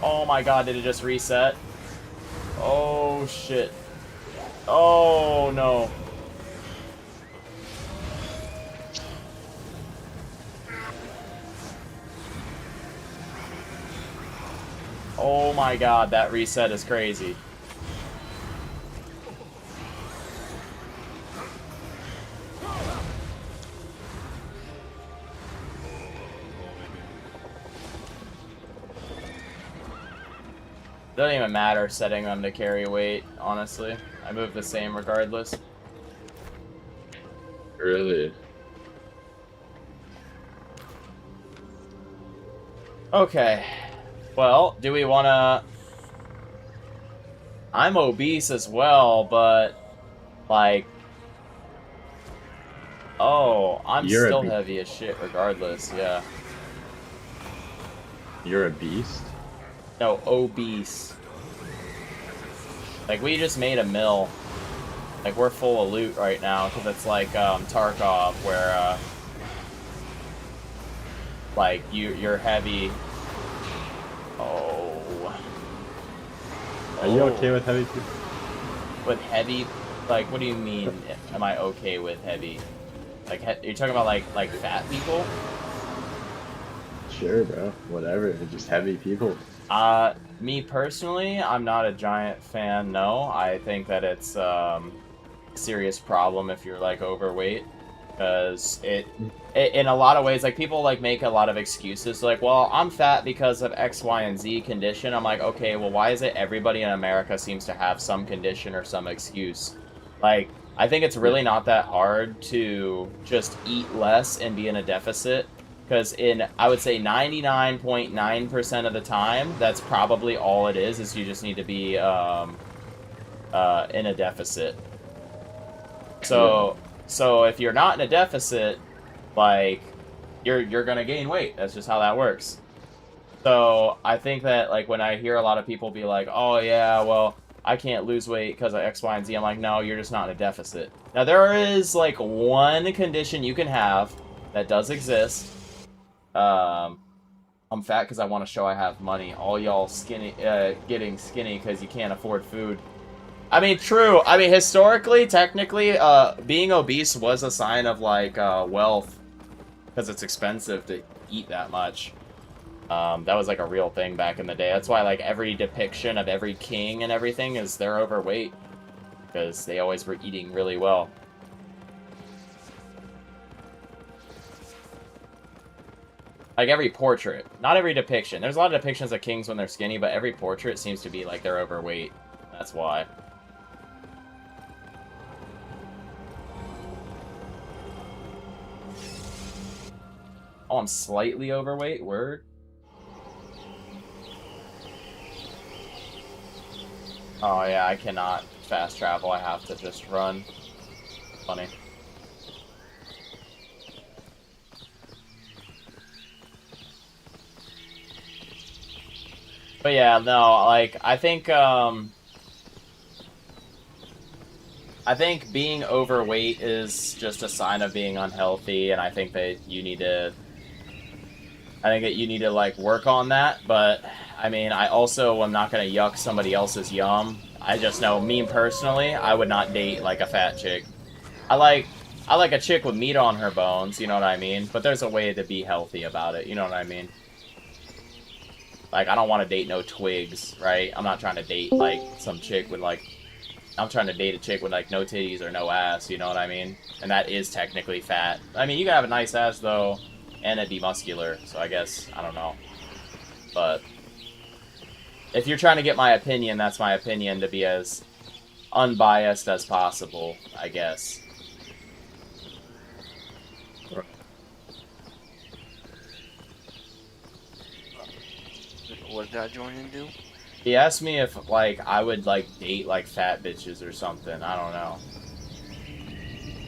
Oh my god, did it just reset? Oh shit. Oh no. Oh my god, that reset is crazy. Doesn't even matter setting them to carry weight, honestly. I move the same regardless. Really? Okay. Well, do we want to... I'm obese as well, but... Like... Oh, I'm You're still a beast. heavy as shit regardless, yeah. You're a beast? No, obese. Like, we just made a mill. Like, we're full of loot right now, because it's like, Tarkov, where, like, you're heavy. Oh. Are you okay with heavy people? With heavy? Like, what do you mean, am I okay with heavy? Like, you're talking about, like fat people? Sure, bro. Whatever. They're just heavy people. Me personally, I'm not a giant fan, no. I think that it's, a serious problem if you're, like, overweight. Because it, in a lot of ways, like, people, like, make a lot of excuses. Like, well, I'm fat because of X, Y, and Z condition. I'm like, okay, well, why is it everybody in America seems to have some condition or some excuse? Like, I think it's really not that hard to just eat less and be in a deficit. Because I would say 99.9% of the time, that's probably all it is you just need to be in a deficit. So if you're not in a deficit, like, you're gonna gain weight. That's just how that works. So I think that, like, when I hear a lot of people be like, oh yeah, well, I can't lose weight because of X, Y, and Z, I'm like, no, you're just not in a deficit. Now, there is, like, one condition you can have that does exist. I'm fat because I want to show I have money. All y'all skinny, getting skinny because you can't afford food. I mean, true. I mean, historically, technically, being obese was a sign of, like, wealth. Because it's expensive to eat that much. That was, like, a real thing back in the day. That's why, like, every depiction of every king and everything is they're overweight. Because they always were eating really well. Like, every portrait. Not every depiction. There's a lot of depictions of kings when they're skinny, but every portrait seems to be like they're overweight. That's why. Oh, I'm slightly overweight. Word. Oh yeah, I cannot fast travel. I have to just run. Funny. But yeah, no, like I think being overweight is just a sign of being unhealthy, and I think that you need to like work on that. But I mean, I also am not gonna yuck somebody else's yum. I just know, me personally, I would not date like a fat chick. I like a chick with meat on her bones, you know what I mean? But there's a way to be healthy about it, you know what I mean? Like, I don't want to date no twigs, right? I'm not trying to date, like, some chick with, like... I'm trying to date a chick with, like, no titties or no ass, you know what I mean? And that is technically fat. I mean, you can have a nice ass, though, and it be muscular, so I guess, I don't know. But... if you're trying to get my opinion, that's my opinion, to be as unbiased as possible, I guess. What did I join and do? He asked me if, like, I would, like, date, like, fat bitches or something. I don't know.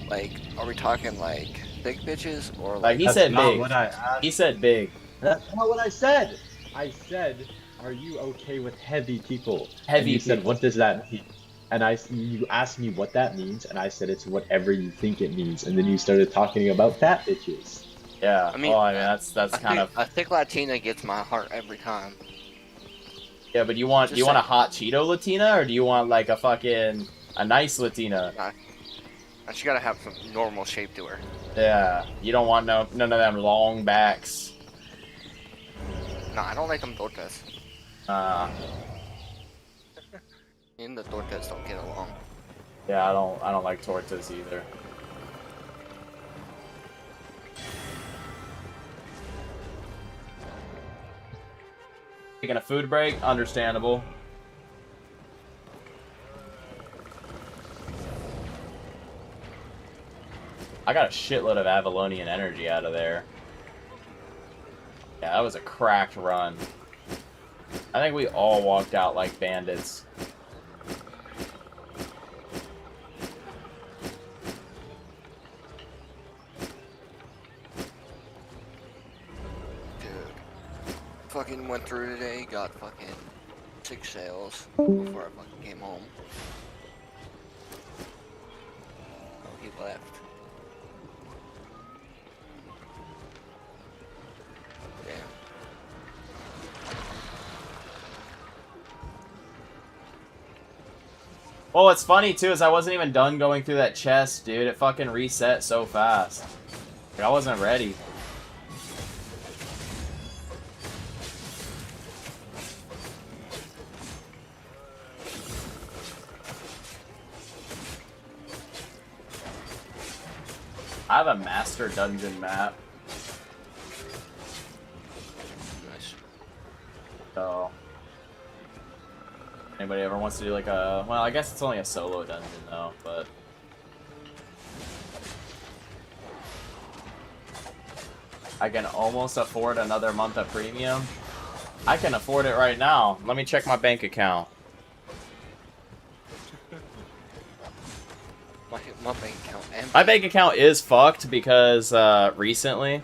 Like, are we talking, like, big bitches or, Like, he like... said not big. what I asked. He said big. That's not what I said. I said, are you okay with heavy people? Heavy and you said, people. what does that mean? And you asked me what that means, and I said it's whatever you think it means. And then you started talking about fat bitches. Yeah. I mean, well, I mean, that's kind of... a thick Latina gets my heart every time. Yeah, but do you want a hot Cheeto Latina, or do you want, like, a nice Latina? And she gotta have some normal shape to her. Yeah. You don't want none of them long backs. Nah, I don't like them tortas. Me and the tortas don't get along. Yeah, I don't like tortas either. Taking a food break, understandable. I got a shitload of Avalonian energy out of there. Yeah, that was a cracked run. I think we all walked out like bandits. Fucking went through today, got fucking 6 sales before I fucking came home. Oh, he left. Damn. Well, what's funny too is I wasn't even done going through that chest, dude. It fucking reset so fast. Like, I wasn't ready. I have a master dungeon map. Nice. So, anybody ever wants to do like a... well, I guess it's only a solo dungeon though, but... I can almost afford another month of premium. I can afford it right now. Let me check my bank account. My bank account empty. My bank account is fucked because recently...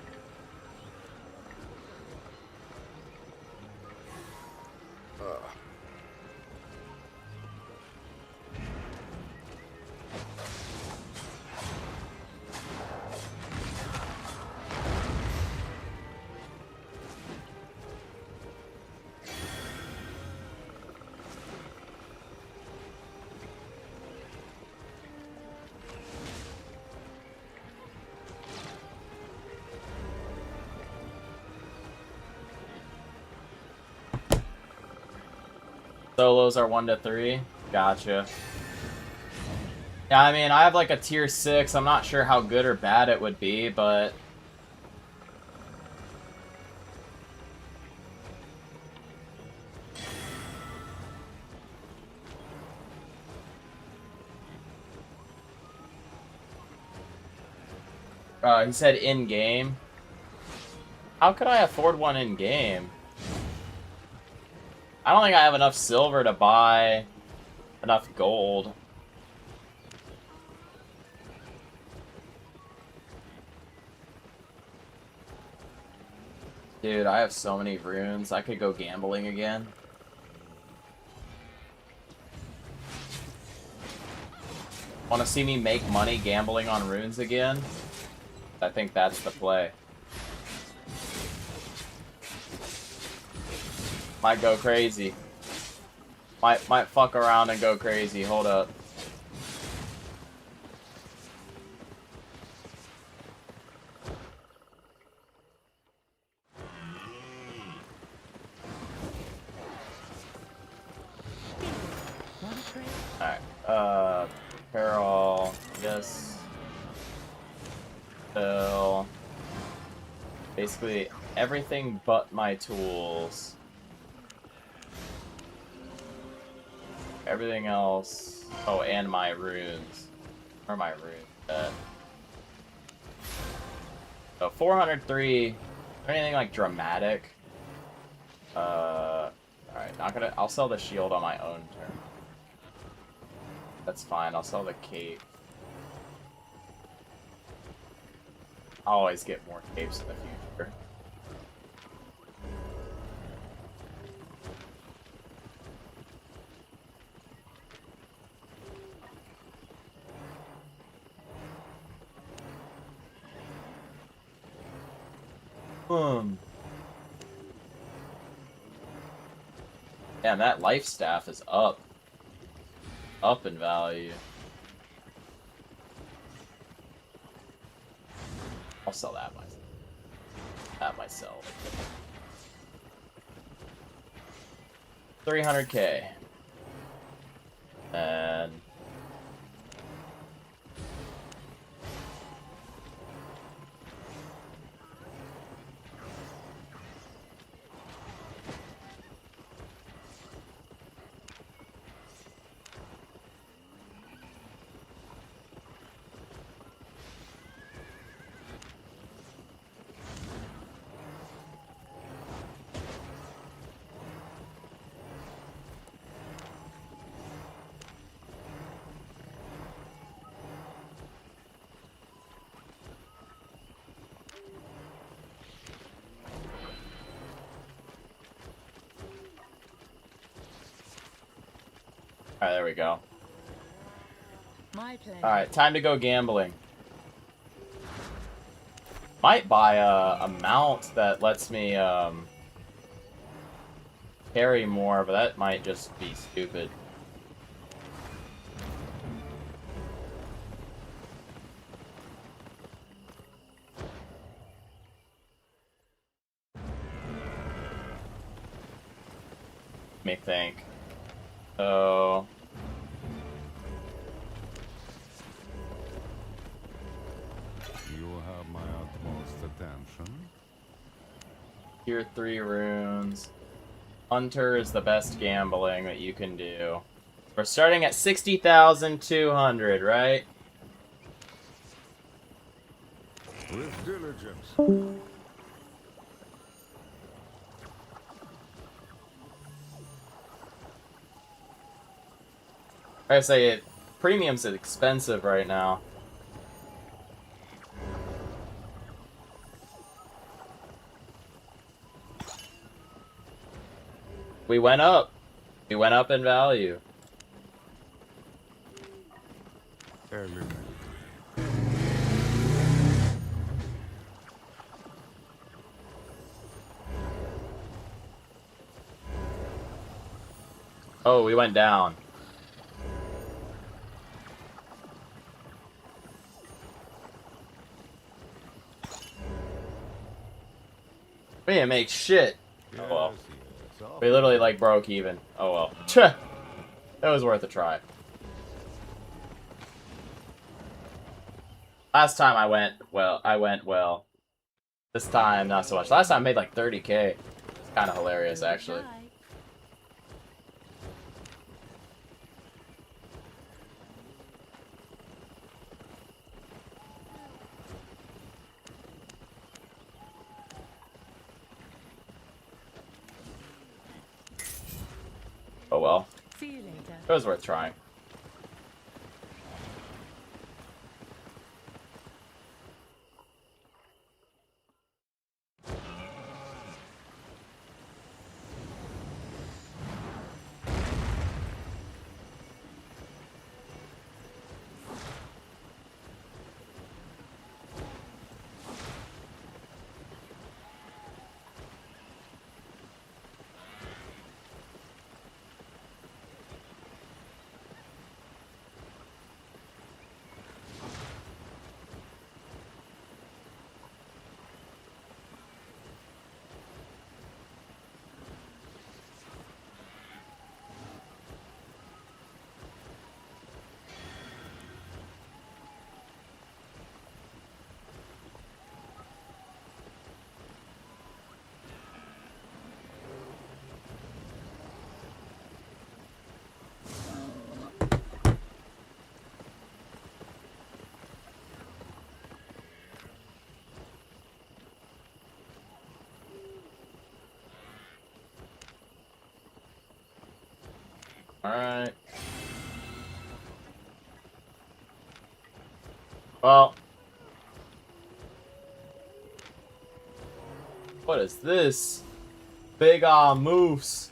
solos are 1 to 3. Gotcha. Yeah, I mean, I have like a tier 6. I'm not sure how good or bad it would be, but... he said in-game. How could I afford one in game? I don't think I have enough silver to buy enough gold. Dude, I have so many runes. I could go gambling again. Want to see me make money gambling on runes again? I think that's the play. Might go crazy. Might fuck around and go crazy. Hold up. Alright, Carol, yes. Bill. Basically, everything but my tools. Everything else. Oh, and my runes. Where are my runes at? So, 403. Anything like dramatic? Alright, not gonna. I'll sell the shield on my own turn. That's fine, I'll sell the cape. I'll always get more capes in the future. Damn, that life staff is up. Up in value. I'll sell that myself. 300k. And alright, there we go. My pleasure. Alright, time to go gambling. Might buy a mount that lets me carry more, but that might just be stupid. Let me think. So You have my utmost attention. Tier 3 runes. Hunter is the best gambling that you can do. We're starting at 60,200, right? With diligence. I say it. Premium's expensive right now. We went up. We went up in value. Element. Oh, we went down. We didn't make shit. Yes, Oh well. yes. We literally like broke even. Oh well. Tch. It was worth a try. Last time I went well. This time not so much. Last time I made like 30k. It's kind of hilarious actually. well. See you later. It was worth trying. Alright. Well. What is this? Big moose.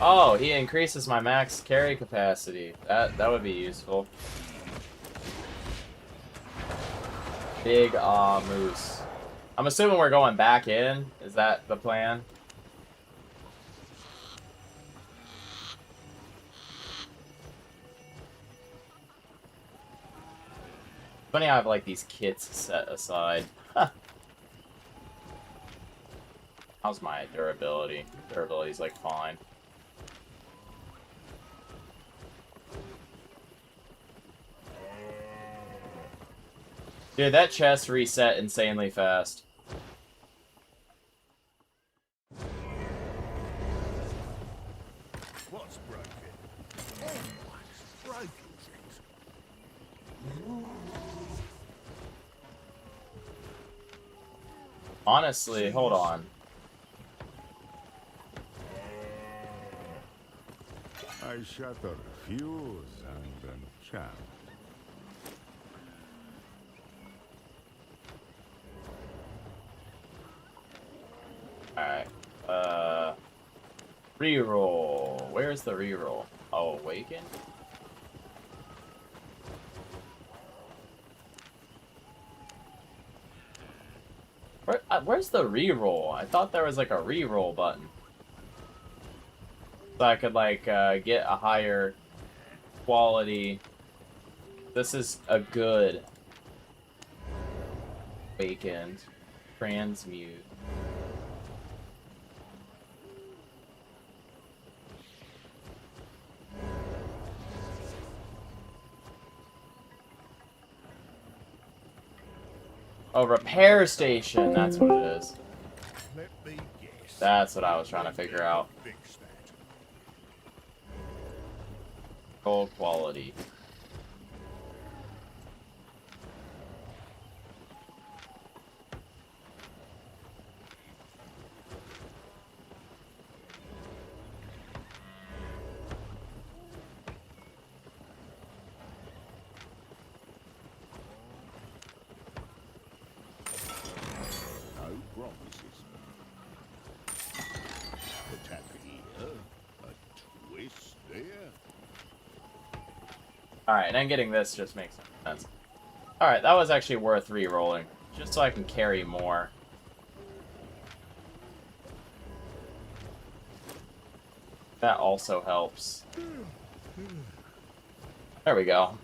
Oh, he increases my max carry capacity. That would be useful. Big moose. I'm assuming we're going back in. Is that the plan? Funny I have like these kits set aside. Huh. How's my durability? Durability's like fine. Dude, that chest reset insanely fast. What's broken? Broken things. Honestly, hold on. I shatter fuse and then chant. Alright. Reroll. Where's the reroll? Oh, Awaken? Where's the reroll? I thought there was like a reroll button. So I could like get a higher quality. This is a good Awakened. Transmute. Oh, repair station. That's what it is. Let me guess. That's what I was trying to figure out. Fix that. Gold quality. No promises. Attack here. A twist there. Alright, and then getting this just makes sense. Alright, that was actually worth re-rolling. Just so I can carry more. That also helps. There we go.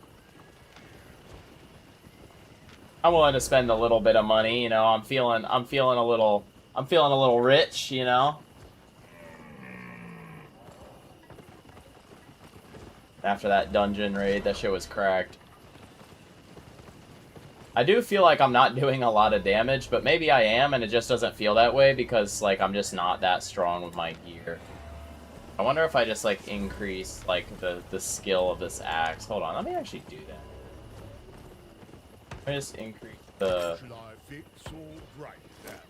I'm willing to spend a little bit of money, you know. I'm feeling a little rich, you know. After that dungeon raid, that shit was cracked. I do feel like I'm not doing a lot of damage, but maybe I am, and it just doesn't feel that way because, like, I'm just not that strong with my gear. I wonder if I just, like, increase, like, the skill of this axe. Hold on, let me actually do that. Let me just increase the... Shall I fix or break that?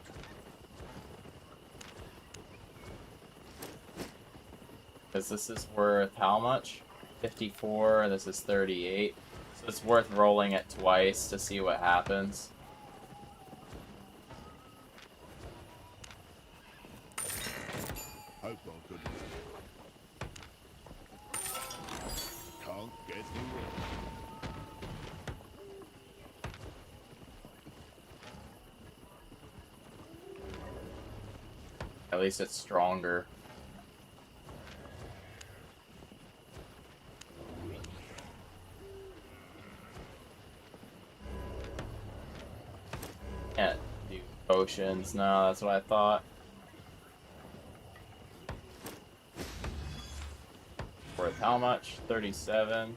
Because this is worth how much? 54, and this is 38. So it's worth rolling it twice to see what happens. Hope I could. Can't get me wrong. At least it's stronger. Can't do potions. No, that's what I thought. Worth how much? 37.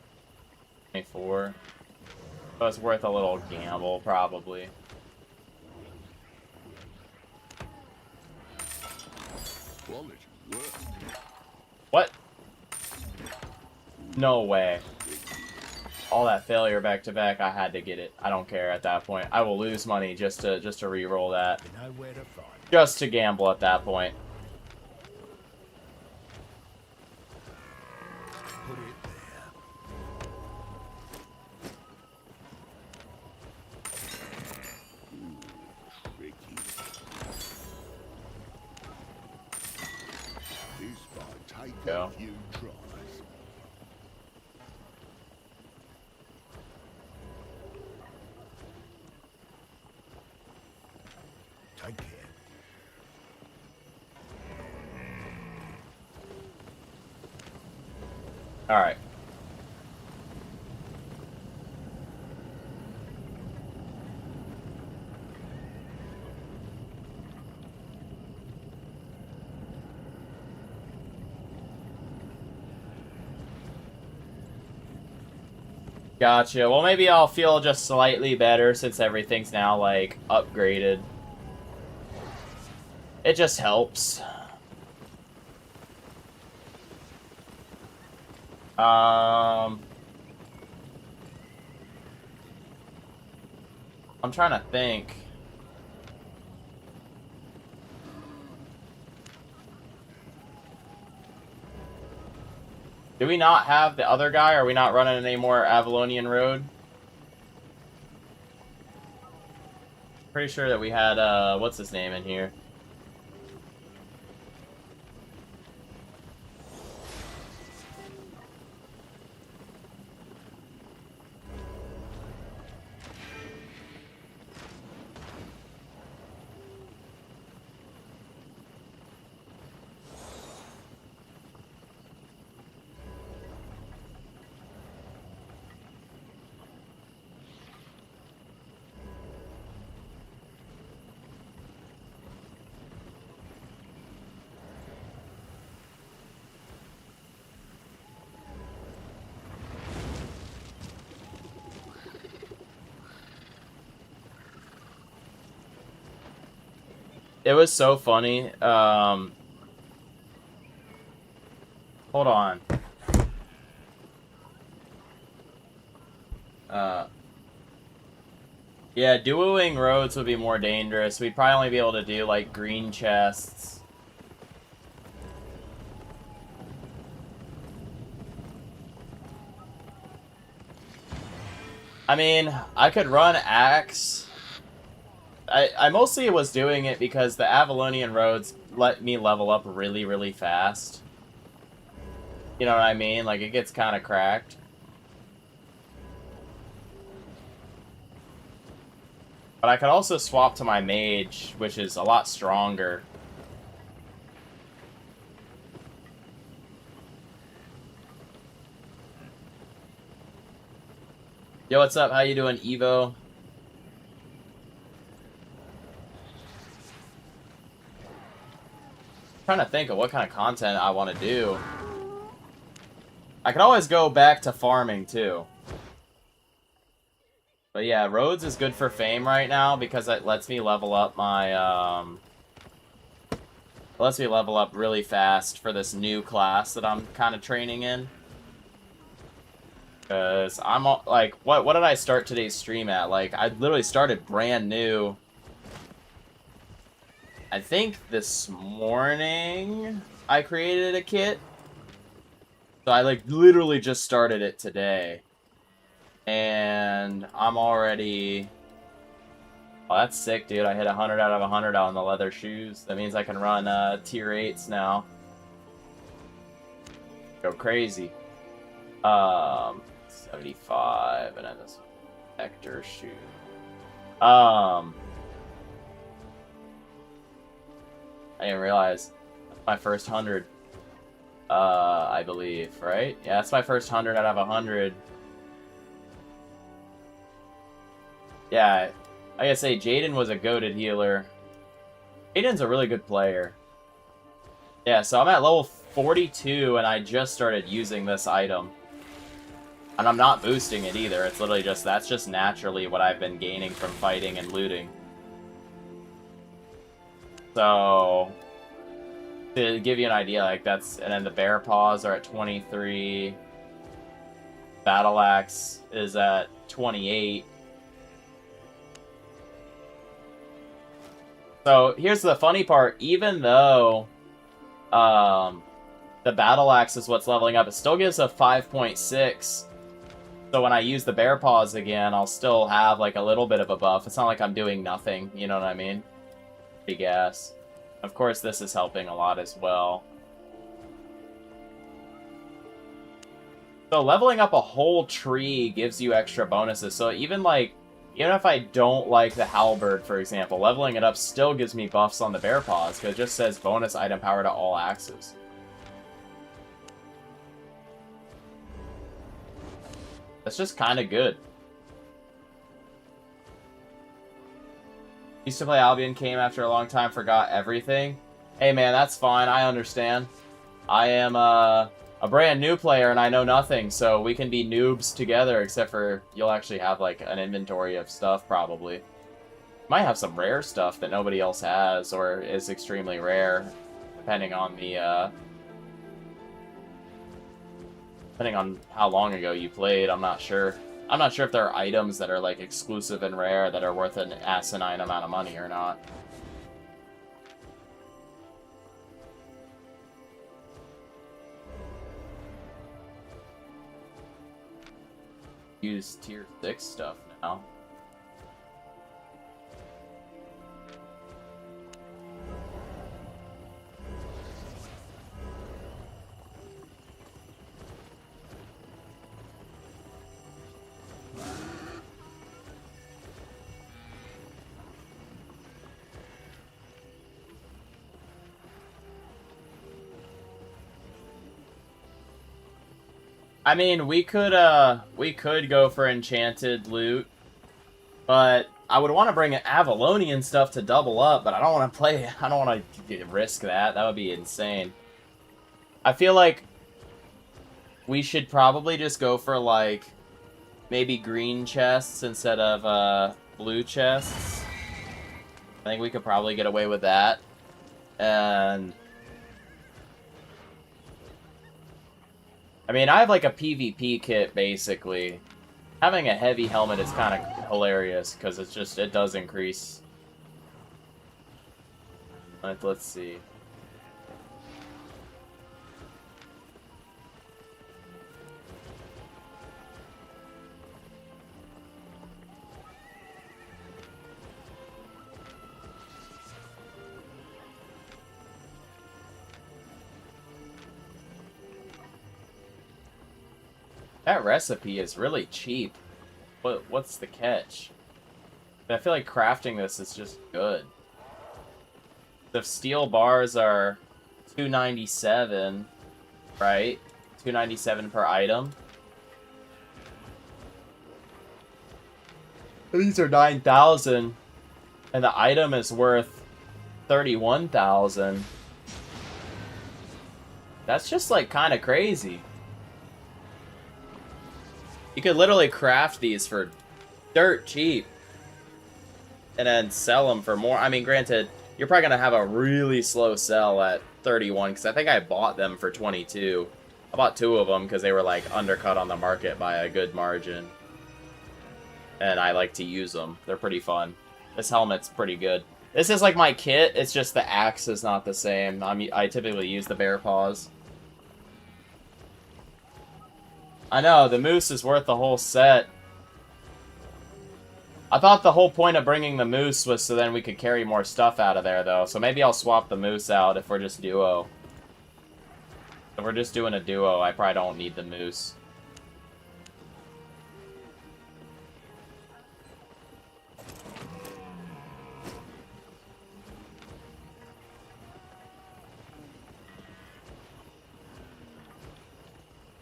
24. So it's worth a little gamble, probably. Quality work. What? No way. All that failure back to back, I had to get it. I don't care at that point. I will lose money just to re-roll that. You know where to find. Just to gamble at that point. Put it there. Ooh, tricky. This might take Go. a few tries. Take care. Alright. Gotcha. Well, maybe I'll feel just slightly better since everything's now, like, upgraded. It just helps. I'm trying to think. Do we not have the other guy? Are we not running any more Avalonian Road? Pretty sure that we had, what's his name in here? It was so funny. Hold on. Yeah, duoing roads would be more dangerous. We'd probably only be able to do, like, green chests. I mean, I could run Axe. I mostly was doing it because the Avalonian roads let me level up really, really fast. You know what I mean? Like, it gets kind of cracked. But I could also swap to my mage, which is a lot stronger. Yo, what's up? How you doing, Evo? Trying to think of what kind of content I want to do. I could always go back to farming, too. But yeah, roads is good for fame right now because it lets me level up my, it lets me level up really fast for this new class that I'm kind of training in. Because I'm, like, what did I start today's stream at? Like, I literally started brand new. I think this morning I created a kit. So I like literally just started it today. And I'm already... Oh, that's sick, dude. I hit 100 out of 100 on the leather shoes. That means I can run tier 8s now. Go crazy. 75, and then this vector shoe. I didn't realize that's my first 100. I believe, right? Yeah, that's my first 100 out of 100. Yeah, I gotta say, Jaden was a goated healer. Jaden's a really good player. Yeah, so I'm at level 42, and I just started using this item. And I'm not boosting it either. It's literally just, that's just naturally what I've been gaining from fighting and looting. So, to give you an idea, like that's, and then the bear paws are at 23. Battle axe is at 28. So here's the funny part, even though the battle axe is what's leveling up, it still gives a 5.6. So when I use the bear paws again, I'll still have like a little bit of a buff. It's not like I'm doing nothing, you know what I mean? Big ass. Of course, this is helping a lot as well. So leveling up a whole tree gives you extra bonuses. So even if I don't like the halberd, for example, leveling it up still gives me buffs on the bear paws, because it just says bonus item power to all axes. That's just kind of good. Used to play Albion, came after a long time, forgot everything. Hey man, that's fine, I understand. I am a brand new player and I know nothing, so we can be noobs together, except for you'll actually have like an inventory of stuff probably. Might have some rare stuff that nobody else has, or is extremely rare, depending on the depending on how long ago you played. I'm not sure. I'm not sure if there are items that are like exclusive and rare that are worth an asinine amount of money or not. Use tier 6 stuff now. I mean, we could go for enchanted loot, but I would want to bring Avalonian stuff to double up, but I don't want to risk that. That would be insane. I feel like we should probably just go for, like, maybe green chests instead of, blue chests. I think we could probably get away with that. And I mean, I have like a PvP kit, basically. Having a heavy helmet is kind of hilarious, because it does increase. Let's see. That recipe is really cheap. What's the catch? I feel like crafting this is just good. The steel bars are $297, right? $297 per item. These are 9,000, and the item is worth 31,000. That's just like kind of crazy. You could literally craft these for dirt cheap and then sell them for more. I mean, granted, you're probably going to have a really slow sell at 31, because I think I bought them for 22. I bought 2 of them because they were like undercut on the market by a good margin. And I like to use them. They're pretty fun. This helmet's pretty good. This is like my kit, it's just the axe is not the same. I typically use the bear paws. I know, the moose is worth the whole set. I thought the whole point of bringing the moose was so then we could carry more stuff out of there, though. So maybe I'll swap the moose out if we're just duo. If we're just doing a duo, I probably don't need the moose.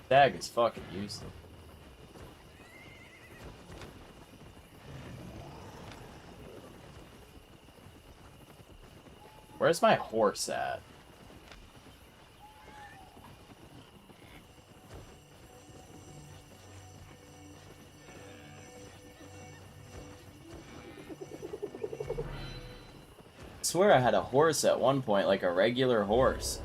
Dag is fucking useless. Where's my horse at? I swear I had a horse at one point, like a regular horse.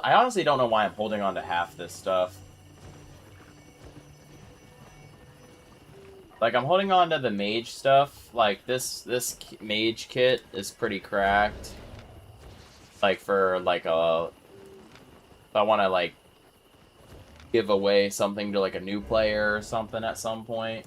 I honestly don't know why I'm holding on to half this stuff. Like, I'm holding on to the mage stuff. Like, this mage kit is pretty cracked. Like, for, like, if I want to, like, give away something to, like, a new player or something at some point.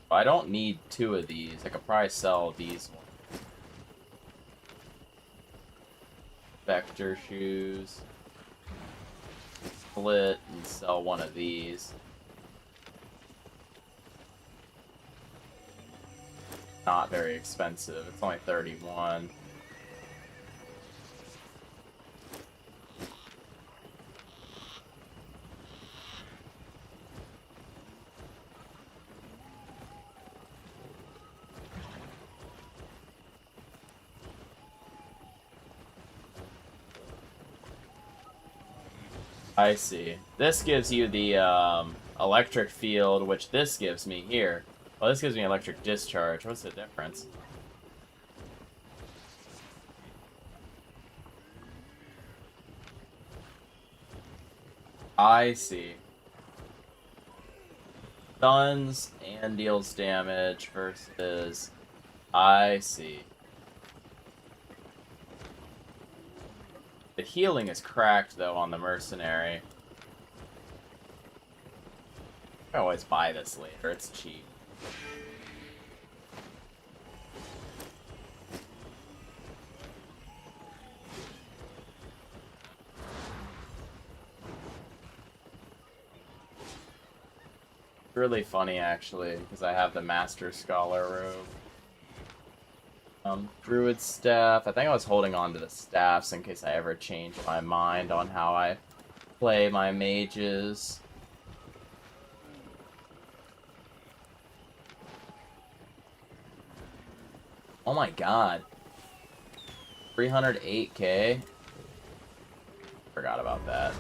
I don't need 2 of these. I could probably sell these ones. Vector shoes. Split and sell one of these. Not very expensive. It's only 31. I see. This gives you the electric field, which this gives me here. Well, this gives me electric discharge. What's the difference? I see. Stuns and deals damage versus... I see. The healing is cracked, though, on the mercenary. I always buy this later. It's cheap. Really funny, actually, because I have the Master Scholar robe. Druid staff. I think I was holding on to the staffs in case I ever change my mind on how I play my mages. Oh my god. 308k? Forgot about that.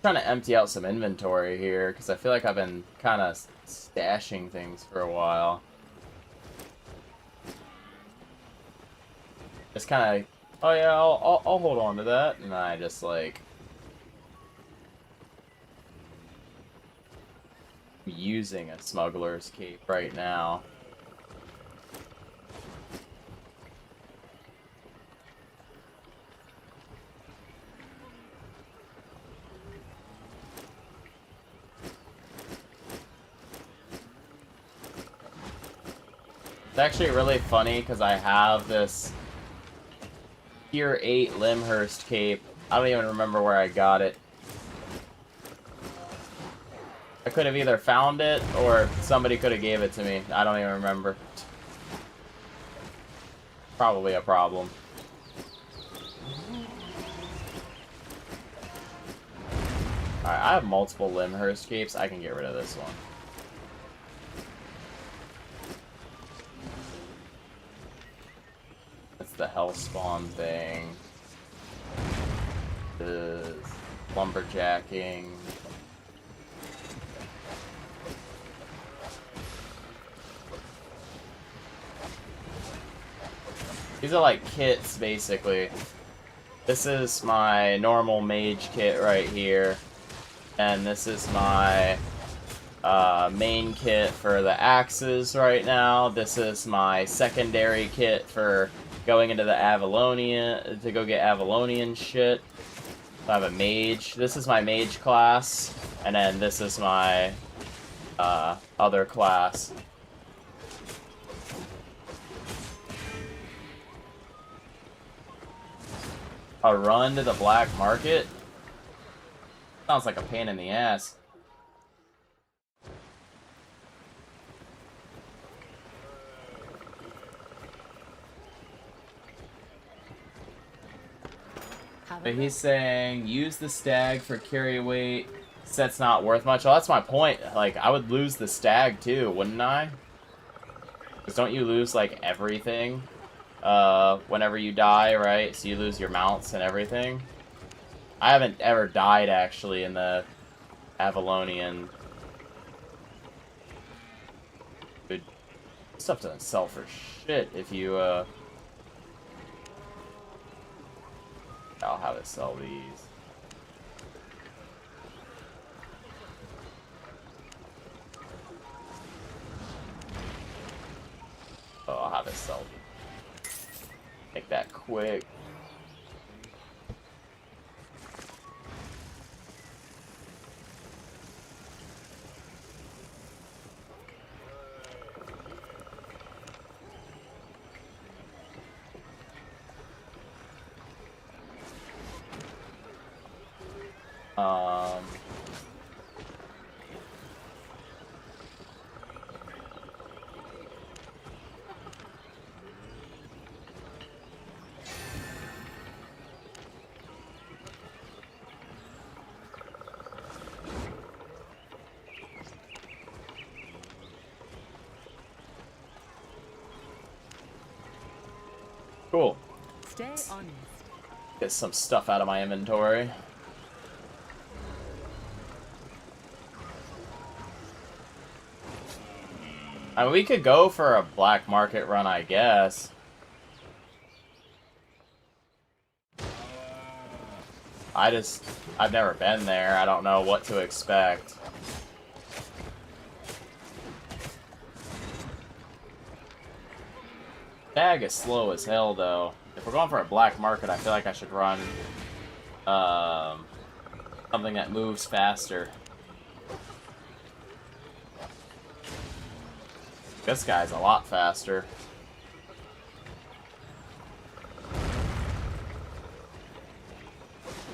Trying to empty out some inventory here because I feel like I've been kind of stashing things for a while. Just kind of, oh yeah, I'll hold on to that, and I just like using a smuggler's cape right now. It's actually really funny because I have this Tier 8 Limhurst cape. I don't even remember where I got it. I could have either found it or somebody could have gave it to me. I don't even remember. Probably a problem. Alright, I have multiple Limhurst capes. I can get rid of this one. That's the Hellspawn thing. The lumberjacking. These are like kits, basically. This is my normal mage kit right here. And this is my main kit for the axes right now. This is my secondary kit for going into the Avalonian, to go get Avalonian shit. I have a mage. This is my mage class. And then this is my other class. A run to the black market? Sounds like a pain in the ass. But he's saying, use the stag for carry weight. Set's not worth much. Well, that's my point. Like, I would lose the stag too, wouldn't I? Because don't you lose, like, everything? Whenever you die, right? So you lose your mounts and everything. I haven't ever died, actually, in the Avalonian. Good stuff doesn't sell for shit if you, I'll have it sell these. Oh, I'll have it sell these. Make that quick. Cool. Stay honest. Get some stuff out of my inventory. I mean, we could go for a black market run, I guess. I've never been there. I don't know what to expect. Stag is slow as hell, though. If we're going for a black market, I feel like I should run something that moves faster. This guy's a lot faster.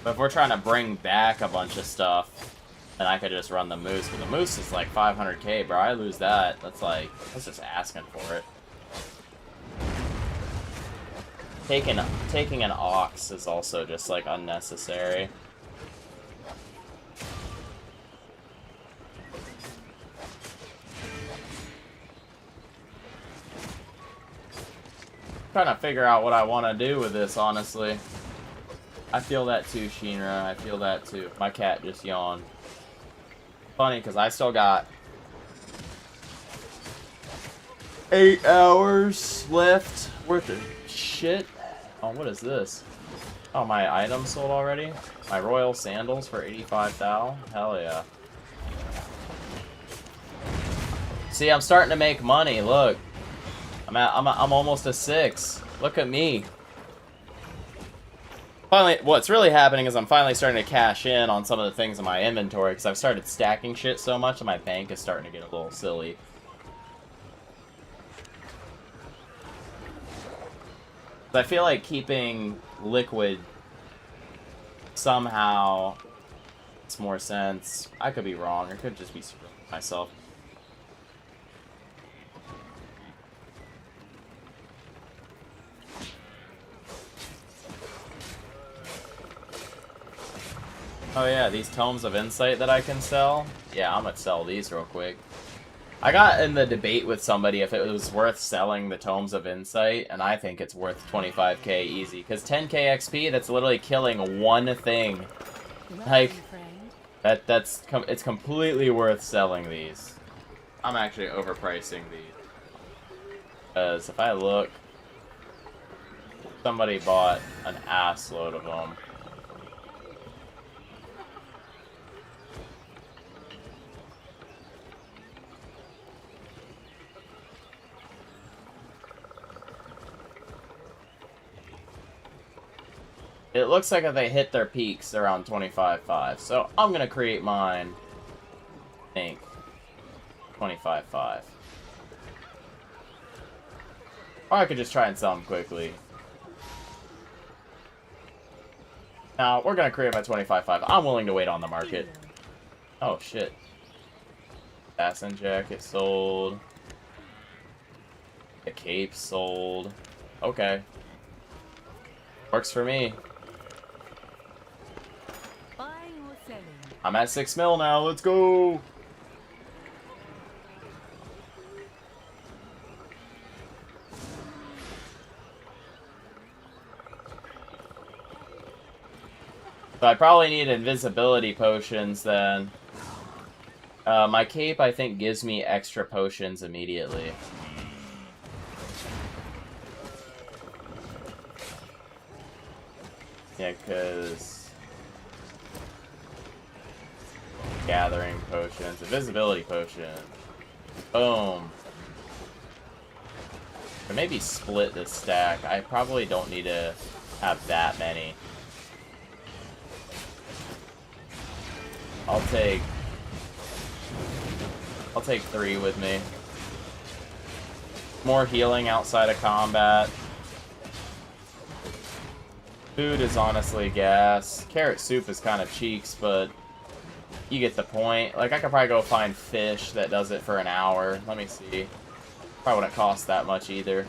But if we're trying to bring back a bunch of stuff, then I could just run the moose. But the moose is like 500k, bro. I lose that. That's just asking for it. Taking an ox is also just like unnecessary. Trying to figure out what I want to do with this, honestly. I feel that too, Shinra. I feel that too. My cat just yawned. Funny, because I still got 8 hours left worth of shit. Oh, what is this? Oh, my items sold already? My royal sandals for 85 thou? Hell yeah. See, I'm starting to make money, look. I'm almost a 6. Look at me. Finally, what's really happening is I'm finally starting to cash in on some of the things in my inventory because I've started stacking shit so much and my bank is starting to get a little silly. I feel like keeping liquid somehow makes more sense. I could be wrong. I could just be screwing myself. Oh yeah, these Tomes of Insight that I can sell? Yeah, I'm gonna sell these real quick. I got in the debate with somebody if it was worth selling the Tomes of Insight, and I think it's worth 25k easy. Because 10k XP, that's literally killing one thing. Like, it's completely worth selling these. I'm actually overpricing these. Because if I look, somebody bought an ass load of them. It looks like if they hit their peaks around 25.5, so I'm gonna create mine, I think, 25.5. Or I could just try and sell them quickly. Now, we're gonna create my 25.5. I'm willing to wait on the market. Oh, shit. Assassin Jacket sold. The cape sold. Okay. Works for me. I'm at 6 mil now, let's go! So I probably need invisibility potions then. My cape, I think, gives me extra potions immediately. Yeah, because... Gathering potions, invisibility potion. Boom. Or maybe split this stack. I probably don't need to have that many. I'll take 3 with me. More healing outside of combat. Food is honestly gas. Carrot soup is kind of cheeks, but you get the point. Like, I could probably go find fish that does it for an hour. Let me see. Probably wouldn't cost that much either.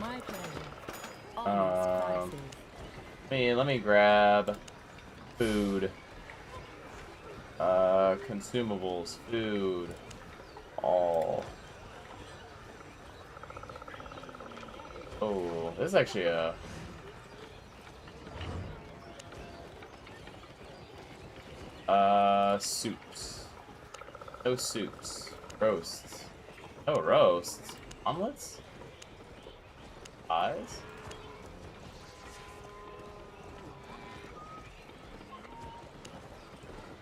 My pleasure. Let me grab food. Consumables, food, all. Oh, this is actually a... soups. No soups. Roasts. No roasts. Omelets? Pies?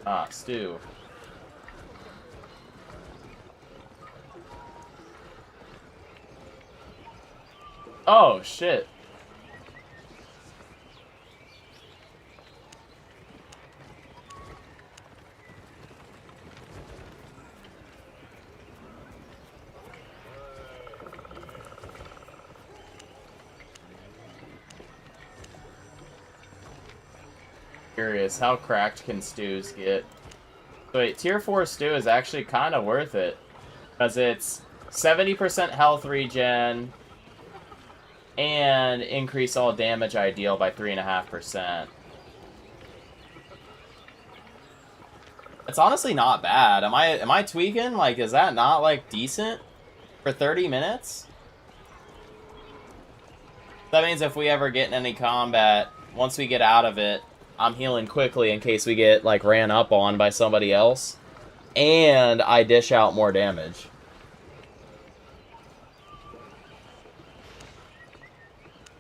Ah, stew. Oh, shit. Curious, how cracked can stews get? So wait, tier 4 stew is actually kind of worth it. Because it's 70% health regen, and increase all damage ideal by 3.5%. It's honestly not bad. Am I tweaking? Like, is that not, like, decent for 30 minutes? That means if we ever get in any combat, once we get out of it, I'm healing quickly in case we get, like, ran up on by somebody else. And I dish out more damage.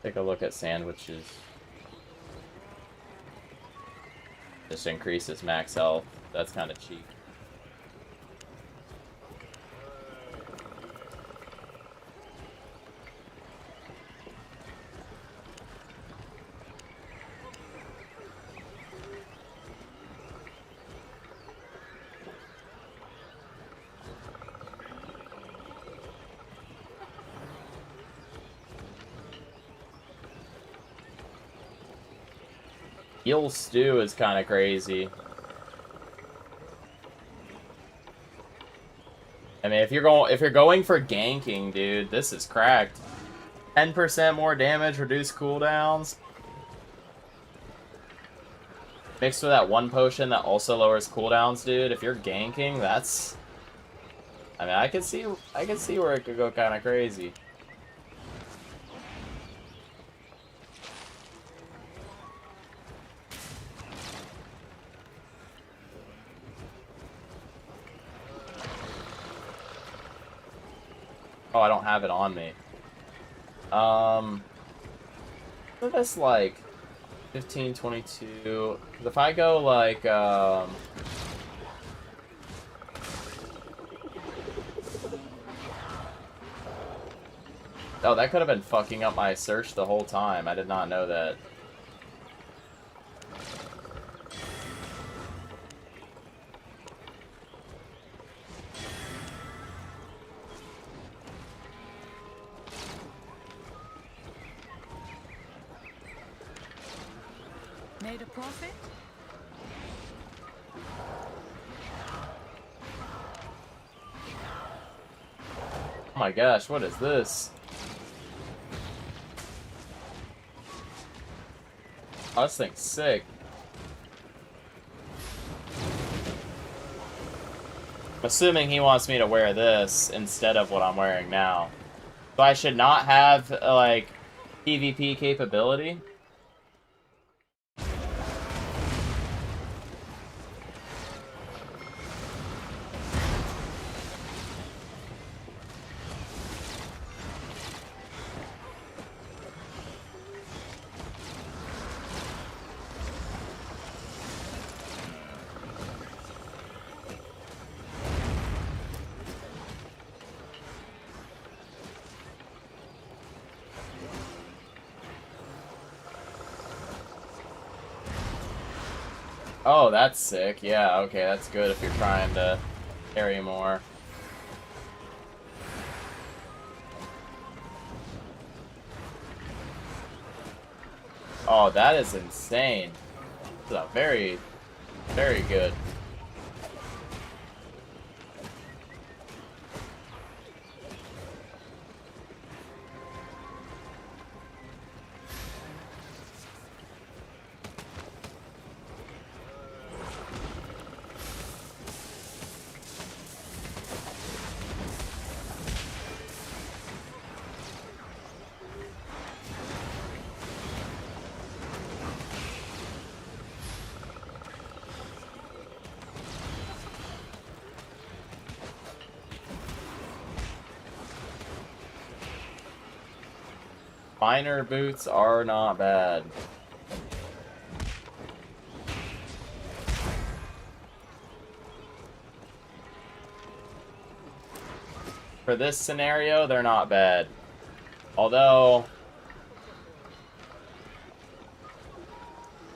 Take a look at sandwiches. Just increases max health. That's kind of cheap. Eel stew is kind of crazy. I mean, if you're going for ganking, dude, this is cracked. 10% more damage, reduced cooldowns. Mixed with that one potion that also lowers cooldowns, dude. If you're ganking, that's... I mean, I can see where it could go kind of crazy. Oh, I don't have it on me. So that's like 15, 22. If I go like, oh, that could have been fucking up my search the whole time. I did not know that. Made a profit? Oh my gosh, what is this? Oh, this thing's sick. I'm assuming he wants me to wear this instead of what I'm wearing now. So I should not have, like, PvP capability? Oh, that's sick. Yeah, okay, that's good if you're trying to carry more. Oh, that is insane. That's very, very good. Miner boots are not bad. For this scenario, they're not bad. Although,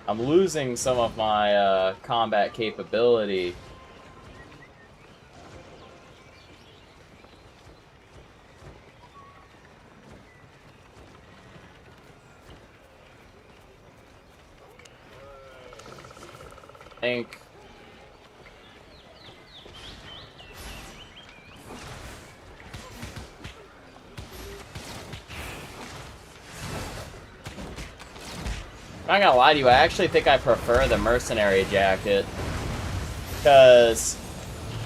I'm losing some of my combat capability. I think I'm not gonna lie to you, I actually think I prefer the mercenary jacket. Because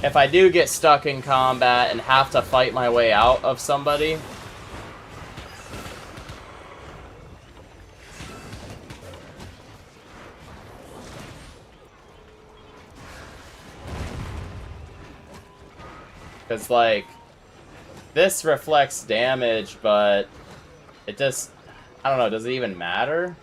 if I do get stuck in combat and have to fight my way out of somebody, because, like, this reflects damage, but it just, I don't know, does it even matter?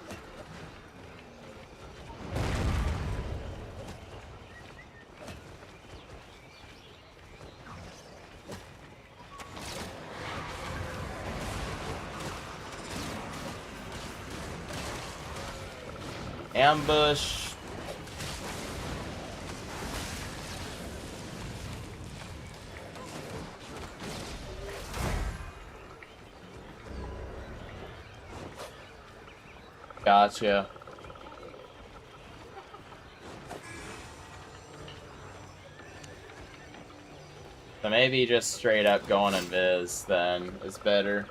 Ambush. Gotcha. So maybe just straight up going invis then is better.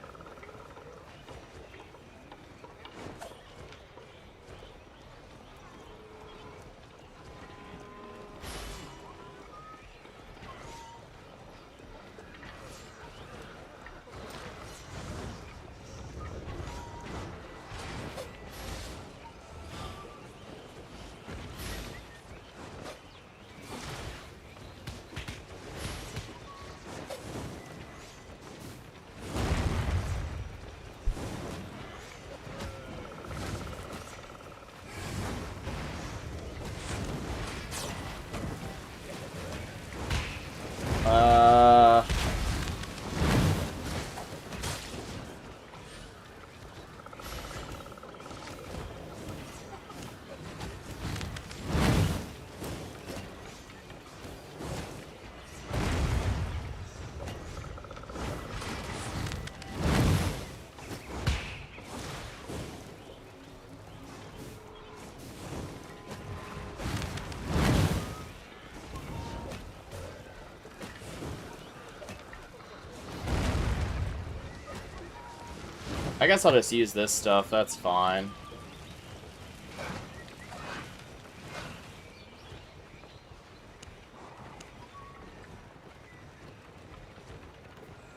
I guess I'll just use this stuff, that's fine.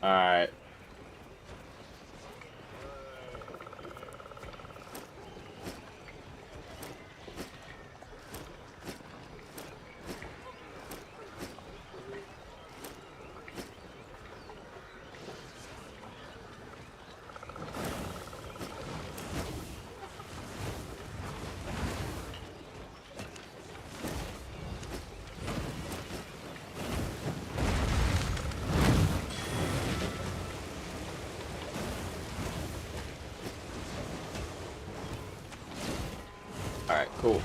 Alright. Alright, cool.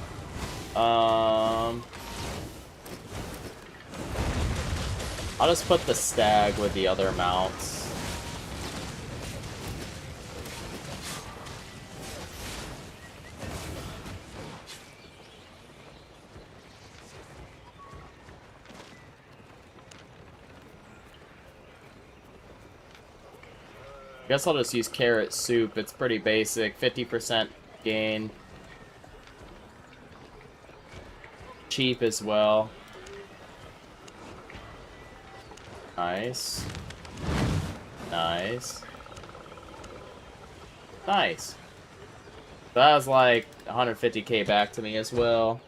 I'll just put the stag with the other mounts. I guess I'll just use carrot soup. It's pretty basic. 50% gain. Cheap as well. Nice. Nice. Nice. That was like 150k back to me as well.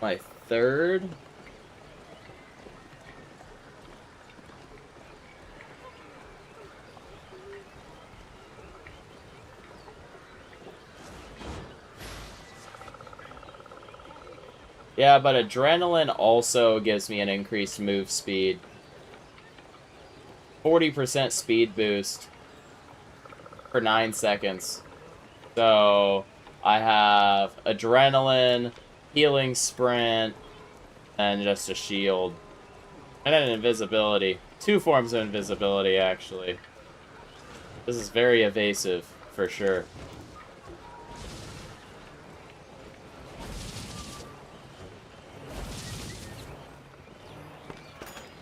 My third. Yeah, but adrenaline also gives me an increased move speed. 40% speed boost for 9 seconds. So I have adrenaline, healing sprint, and just a shield. And then invisibility. 2 forms of invisibility, actually. This is very evasive, for sure.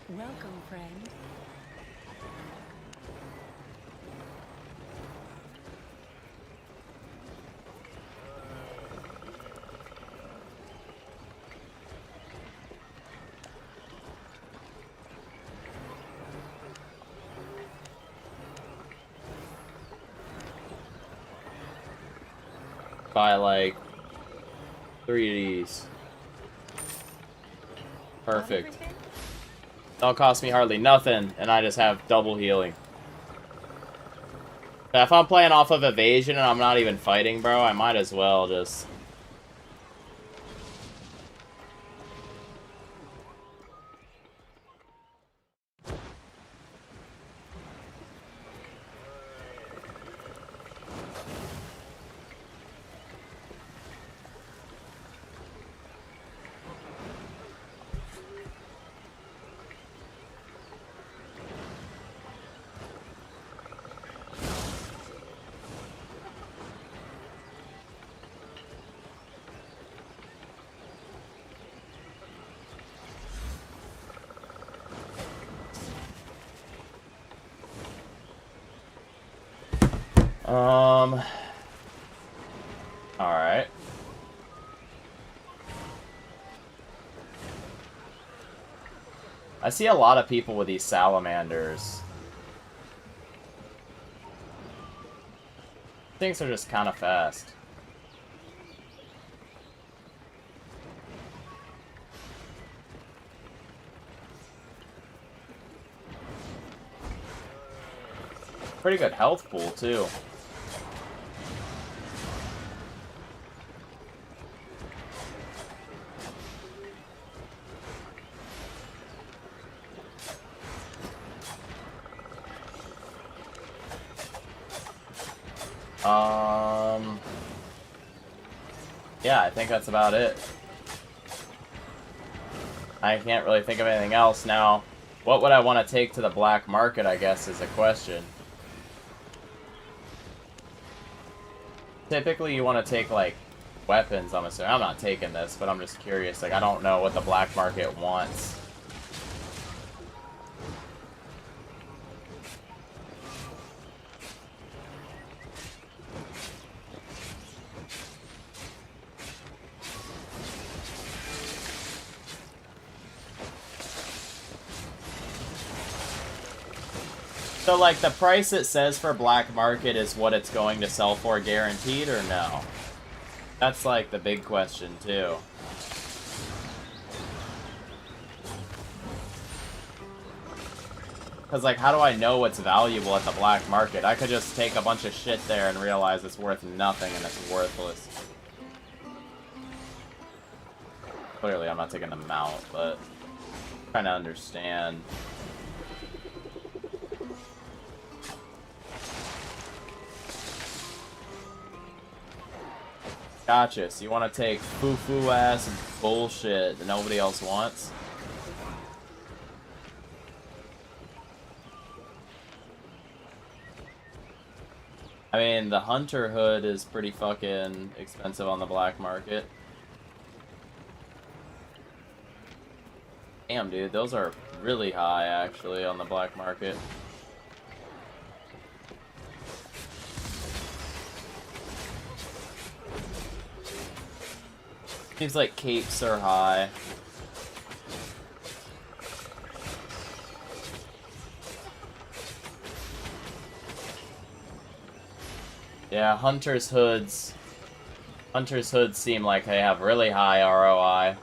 Welcome, friend. By like 3 of these. Perfect. Don't cost me hardly nothing, and I just have double healing. But if I'm playing off of evasion and I'm not even fighting, bro, I might as well just... Alright. I see a lot of people with these salamanders. Things are just kind of fast. Pretty good health pool, too. Yeah, I think that's about it. I can't really think of anything else now. What would I want to take to the black market, I guess, is a question. Typically, you want to take, like, weapons, I'm assuming. I'm not taking this, but I'm just curious. Like, I don't know what the black market wants. So, like, the price it says for black market is what it's going to sell for guaranteed, or no? That's, like, the big question, too. Because, like, how do I know what's valuable at the black market? I could just take a bunch of shit there and realize it's worth nothing and it's worthless. Clearly, I'm not taking them out, but I'm trying to understand. Gotcha, so you want to take foo-foo ass bullshit that nobody else wants? I mean, the Hunter hood is pretty fucking expensive on the black market. Damn, dude, those are really high, actually, on the black market. Seems like capes are high. Yeah, Hunter's hoods seem like they have really high ROI.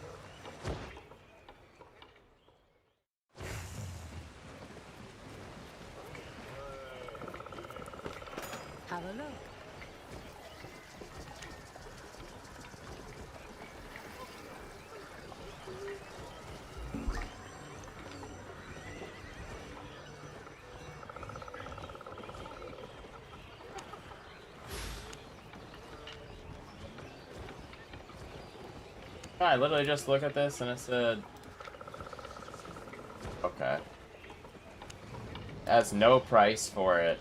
Have a look. I literally just look at this and it said... Okay. It has no price for it.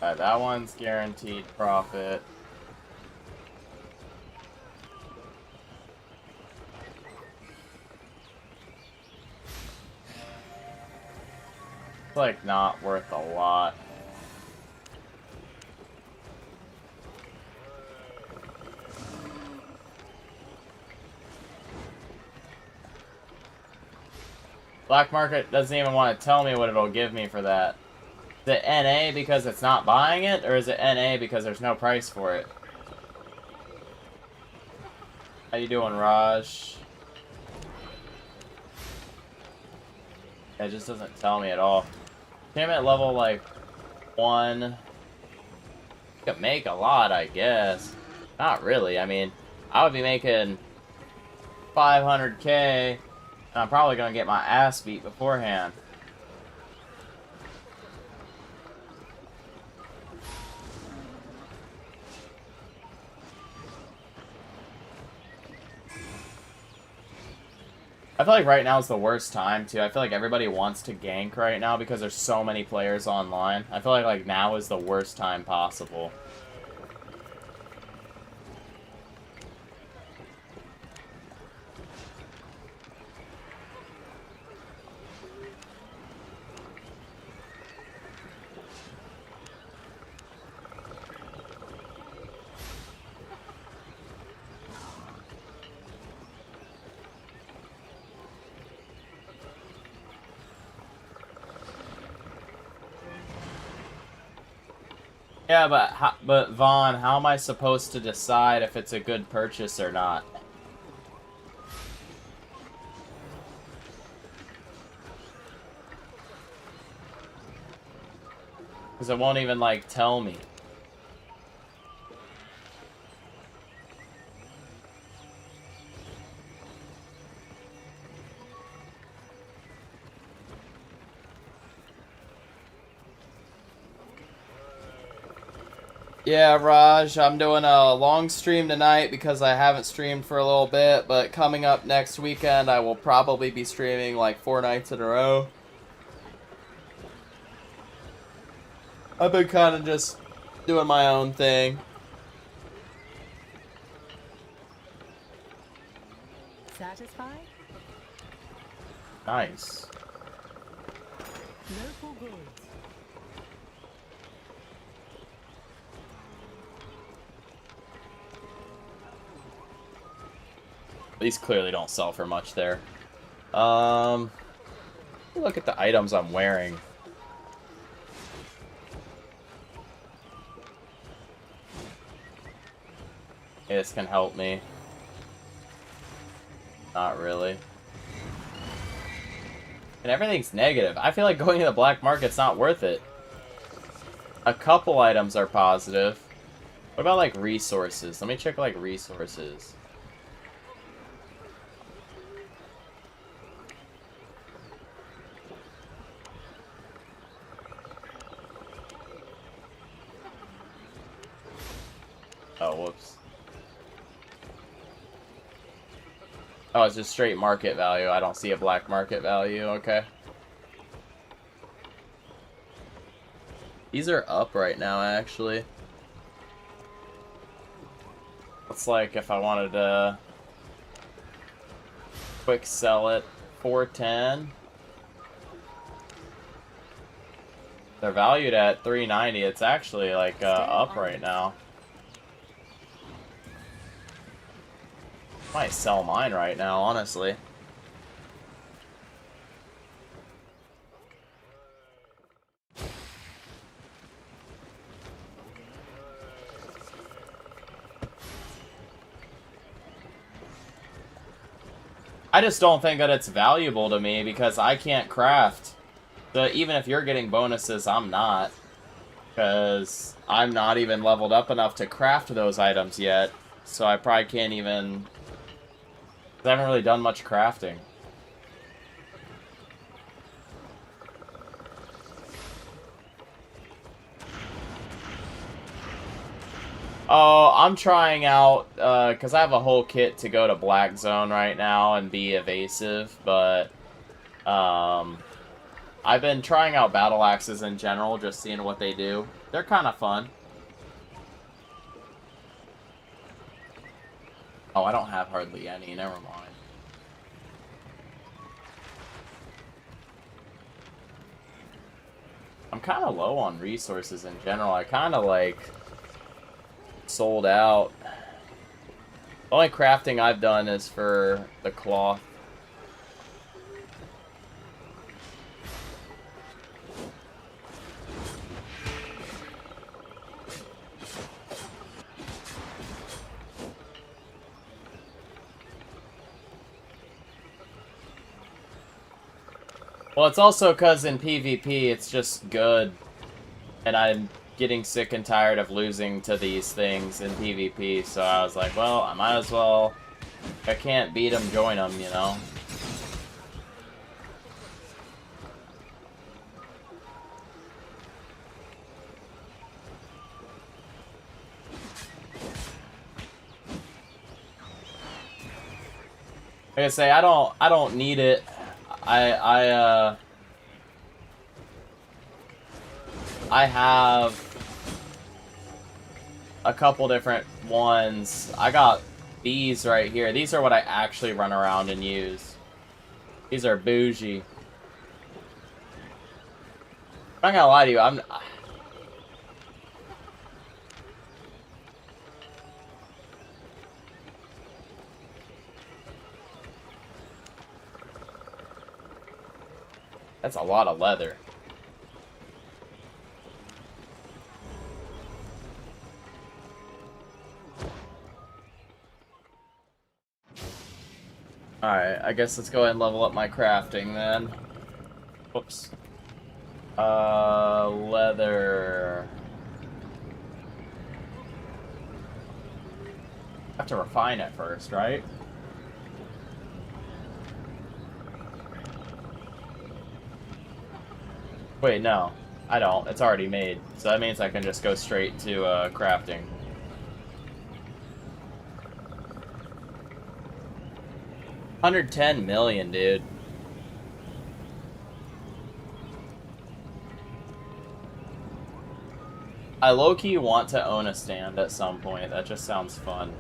Alright, that one's guaranteed profit. It's like not worth a lot. Black market doesn't even want to tell me what it'll give me for that. Is it NA because it's not buying it, or is it NA because there's no price for it? How you doing, Raj? It just doesn't tell me at all. I'm at level, like, 1. You could make a lot, I guess. Not really. I mean, I would be making 500k, and I'm probably gonna get my ass beat beforehand. I feel like right now is the worst time, too. I feel like everybody wants to gank right now because there's so many players online. I feel like now is the worst time possible. Yeah, but Vaughn, how am I supposed to decide if it's a good purchase or not? Because it won't even, like, tell me. Yeah, Raj, I'm doing a long stream tonight because I haven't streamed for a little bit, but coming up next weekend, I will probably be streaming like 4 nights in a row. I've been kind of just doing my own thing. Satisfied? Nice. Local goods. These clearly don't sell for much there. Look at the items I'm wearing. This can help me. Not really. And everything's negative. I feel like going to the black market's not worth it. A couple items are positive. What about, like, resources? Let me check, like, resources. Oh, whoops. Oh, it's just straight market value. I don't see a black market value. Okay. These are up right now, actually. It's like if I wanted to quick sell it, 410. They're valued at 390. It's actually like up right now. Might sell mine right now, honestly. I just don't think that it's valuable to me because I can't craft. So even if you're getting bonuses, I'm not. Because I'm not even leveled up enough to craft those items yet. So I probably can't even... I haven't really done much crafting. Oh, I'm trying out, because I have a whole kit to go to Black Zone right now and be evasive, but, I've been trying out battle axes in general, just seeing what they do. They're kind of fun. Oh, I don't have hardly any, never mind. I'm kind of low on resources in general. I kind of, like, sold out. The only crafting I've done is for the cloth. Well, it's also because in PvP it's just good, and I'm getting sick and tired of losing to these things in PvP, so I was like, well, I might as well, if I can't beat them, join them, you know? Like I say, I don't need it. I have a couple different ones. I got these right here. These are what I actually run around and use. These are bougie. I'm not gonna lie to you, that's a lot of leather. Alright, I guess let's go ahead and level up my crafting then. Whoops. Leather. I have to refine it first, right? Wait, no. I don't. It's already made. So that means I can just go straight to crafting. $110 million, dude. I low-key want to own a stand at some point. That just sounds fun.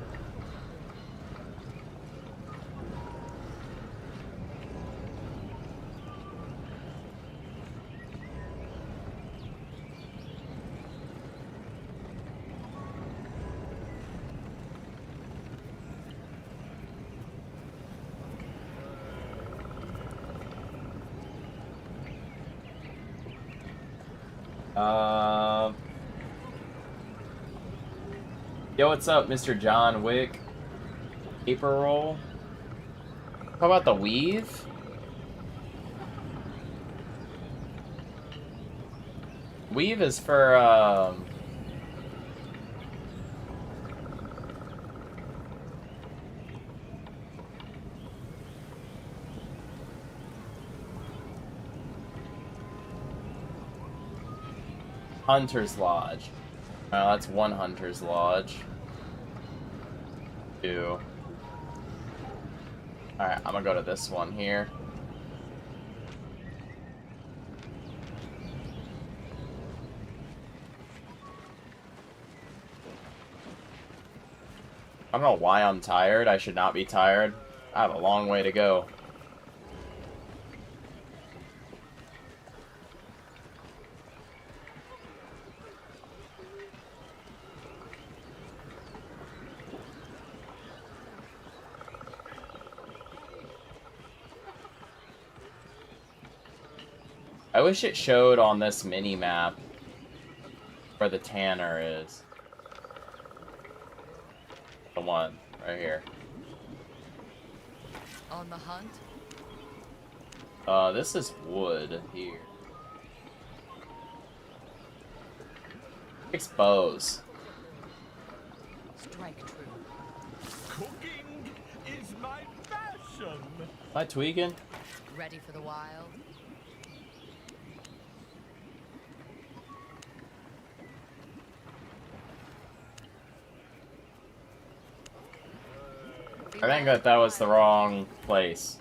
Yo, what's up, Mr. John Wick? Paper roll. How about the weave? Weave is for, Hunter's Lodge. Oh, that's one Hunter's Lodge. Two. Alright, I'm gonna go to this one here. I don't know why I'm tired. I should not be tired. I have a long way to go. I wish it showed on this mini-map where the tanner is. The one right here. On the hunt? This is wood here. Expose. Strike true. Cooking is my passion. Am I tweaking? Ready for the wild? I think that was the wrong place.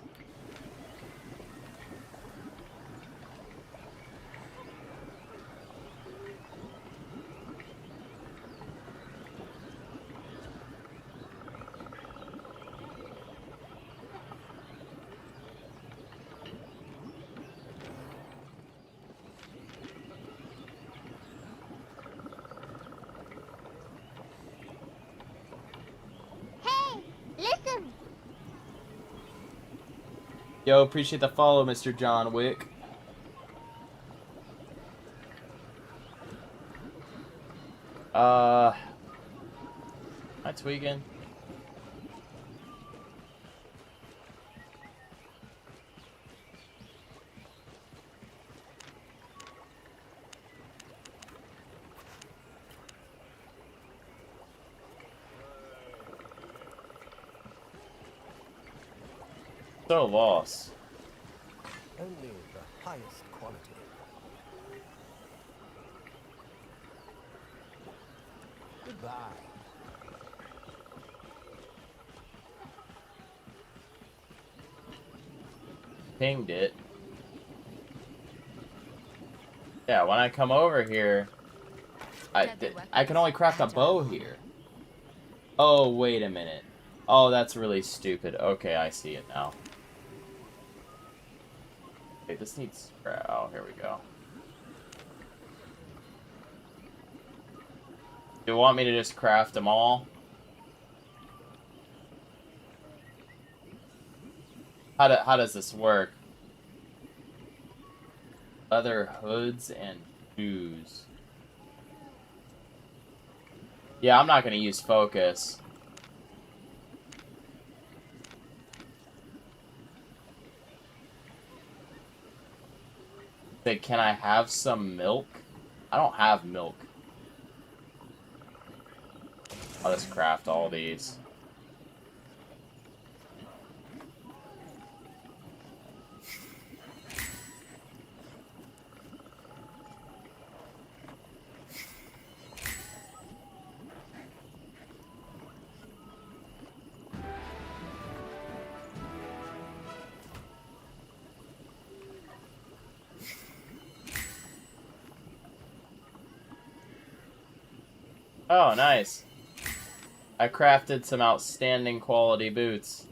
Yo, appreciate the follow, Mr. John Wick. Am I tweaking? So lost. Only the highest quality. Goodbye. Pinged it. Yeah, when I come over here, I can only craft a bow here. Oh, wait a minute. Oh, that's really stupid. Okay, I see it now. Okay, this needs... Oh, here we go. Do you want me to just craft them all? How does this work? Leather hoods and shoes. Yeah, I'm not going to use focus. Say, can I have some milk? I don't have milk. I'll just craft all these. Oh, nice. I crafted some outstanding quality boots.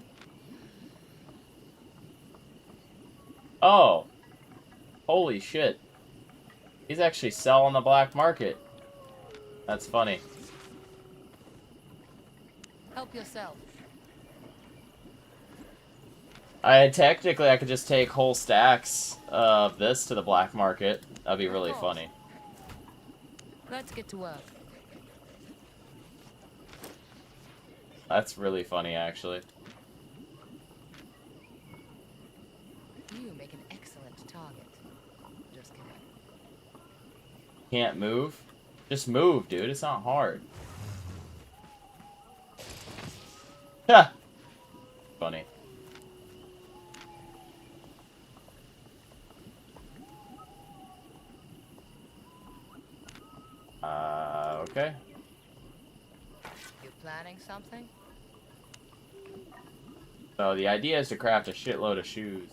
Oh. Holy shit. He's actually selling the black market. That's funny. Help yourself. Technically, I could just take whole stacks of this to the black market. That'd be really funny. Let's get to work. That's really funny, actually. You make an excellent target. Just kidding. Can't move? Just move, dude. It's not hard. Ha! Funny. Okay. You planning something? So the idea is to craft a shitload of shoes.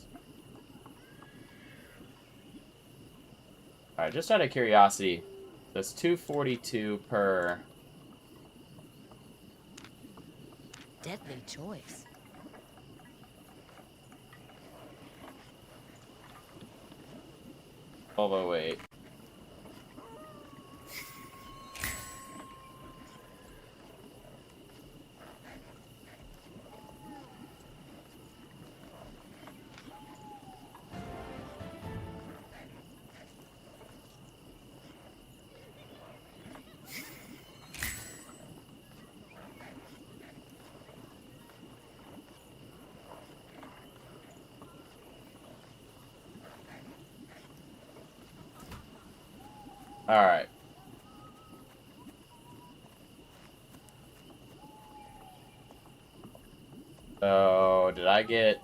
Alright, just out of curiosity, that's 242 per... Deadly choice. Oh, wait. Alright. So, did I get...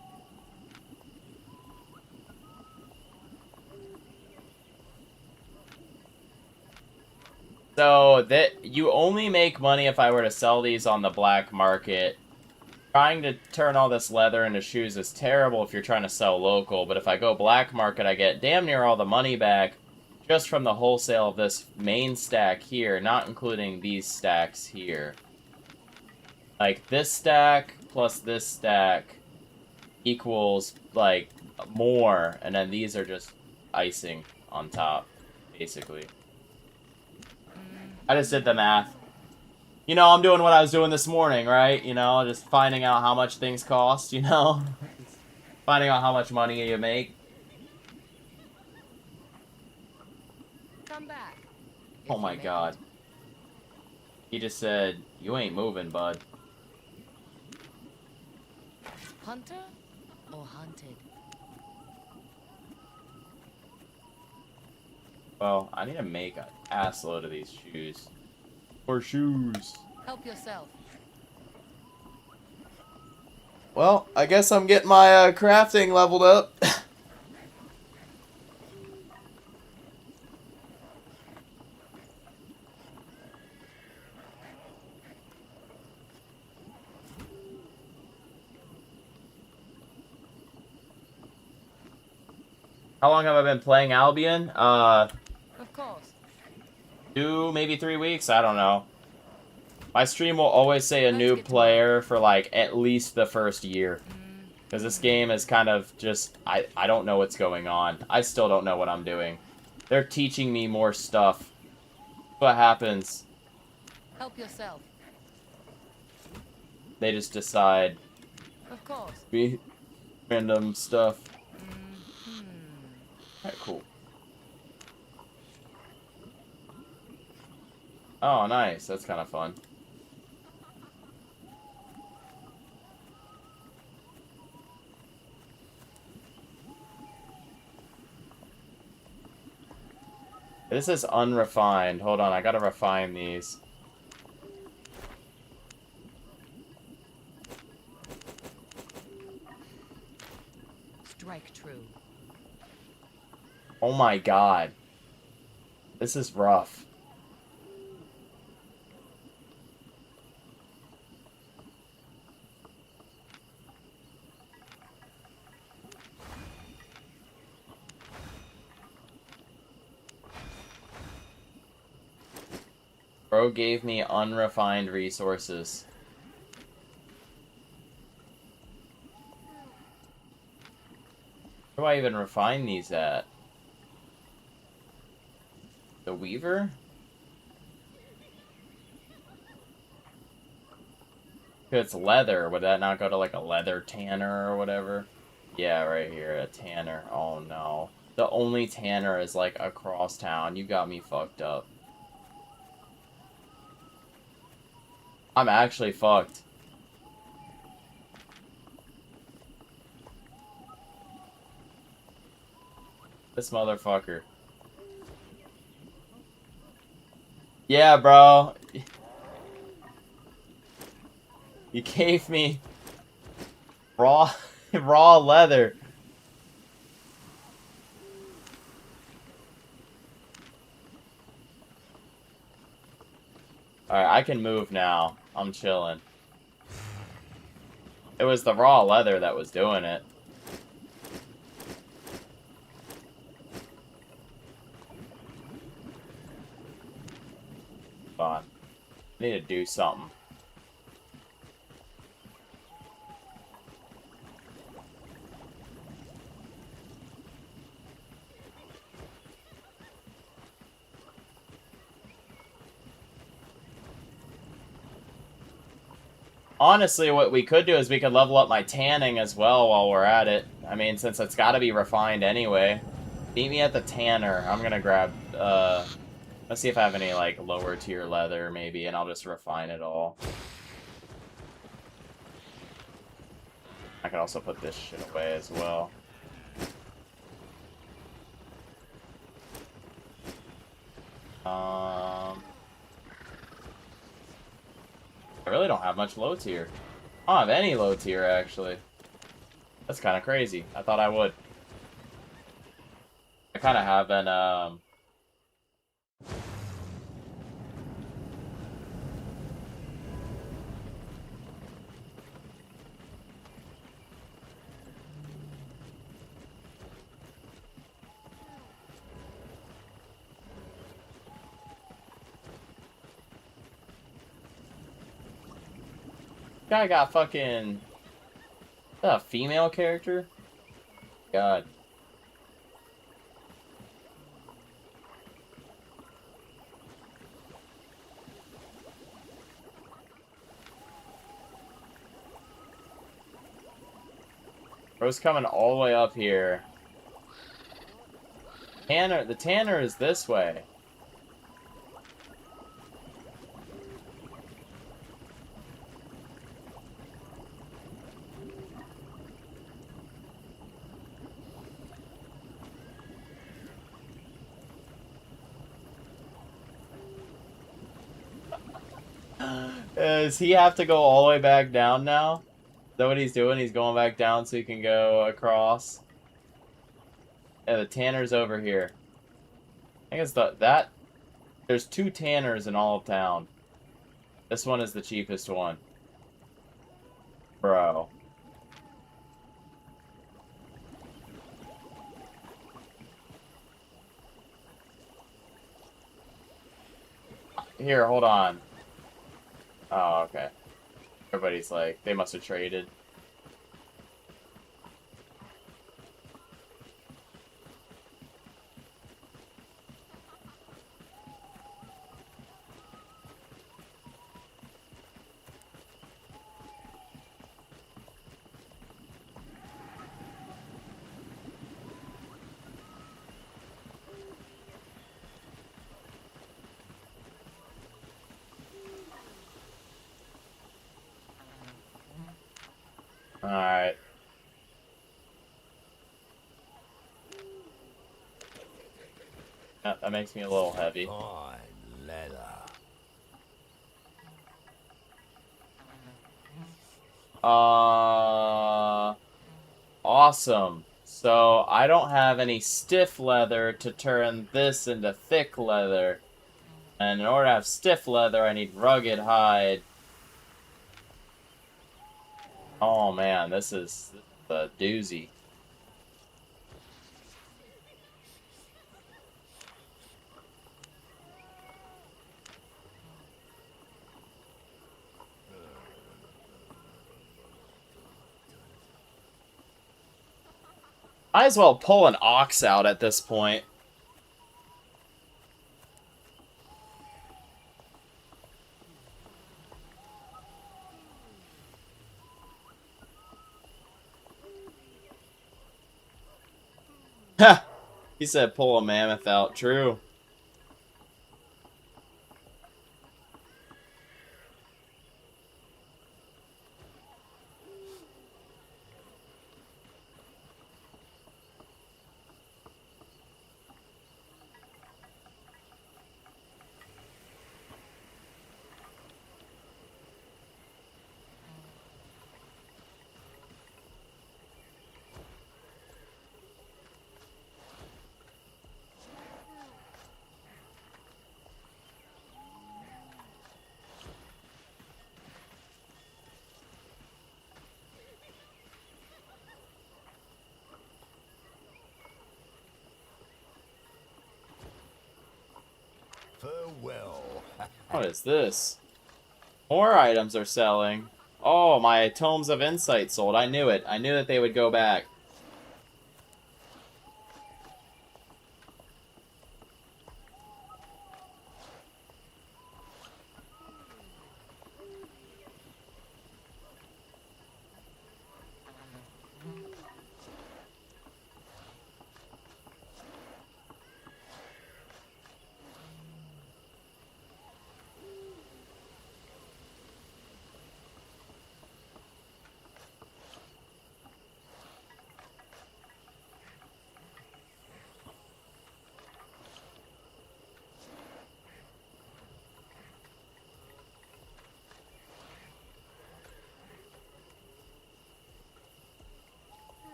So, that you only make money if I were to sell these on the black market. Trying to turn all this leather into shoes is terrible if you're trying to sell local, but if I go black market, I get damn near all the money back just from the wholesale of this main stack here, not including these stacks here. Like, this stack plus this stack equals, like, more, and then these are just icing on top, basically. I just did the math. You know, I'm doing what I was doing this morning, right? You know, just finding out how much things cost, you know? Finding out how much money you make. Come back. Oh my god. He just said, you ain't moving, bud. Hunter or hunted? Well, I need to make an assload of these shoes. Or shoes. Help yourself. Well, I guess I'm getting my crafting leveled up. How long have I been playing Albion? Of course. 2, maybe 3 weeks? I don't know. My stream will always say a noob player for, like, at least the first year. Because this game is kind of just... I don't know what's going on. I still don't know what I'm doing. They're teaching me more stuff. What happens? Help yourself. They just decide... Of course. Be random stuff. Alright, cool. Oh, nice. That's kind of fun. This is unrefined. Hold on, I gotta refine these. Strike true. Oh my god. This is rough. Bro gave me unrefined resources. Where do I even refine these at? The Weaver? If it's leather, would that not go to like a leather tanner or whatever? Yeah, right here, a tanner. Oh no. The only tanner is like across town. You got me fucked up. I'm actually fucked. This motherfucker. Yeah, bro. You gave me raw raw leather. Alright, I can move now. I'm chilling. It was the raw leather that was doing it. Fine. I need to do something. Honestly, what we could do is we could level up my tanning as well while we're at it. I mean, since it's got to be refined anyway. Meet me at the tanner. I'm gonna grab, let's see if I have any, like, lower tier leather, maybe, and I'll just refine it all. I can also put this shit away as well. I really don't have much low tier. I don't have any low tier, actually. That's kind of crazy. I thought I would. I kind of have an, guy got fucking... Is that a female character? God. Bro's coming all the way up here. The tanner is this way. Does he have to go all the way back down now? Is that what he's doing? He's going back down so he can go across. Yeah, the tanner's over here. I think it's that. There's 2 tanners in all of town. This one is the cheapest one. Bro. Here, hold on. Oh, okay. Everybody's like, they must have traded. Alright. That makes me a little heavy. Fine leather. Awesome. So, I don't have any stiff leather to turn this into thick leather. And in order to have stiff leather, I need rugged hide. Oh man, this is a doozy. Might as well pull an ox out at this point. Ha! He said pull a mammoth out. True. well. What is this? More items are selling. Oh, my Tomes of Insight sold. I knew it. I knew that they would go back.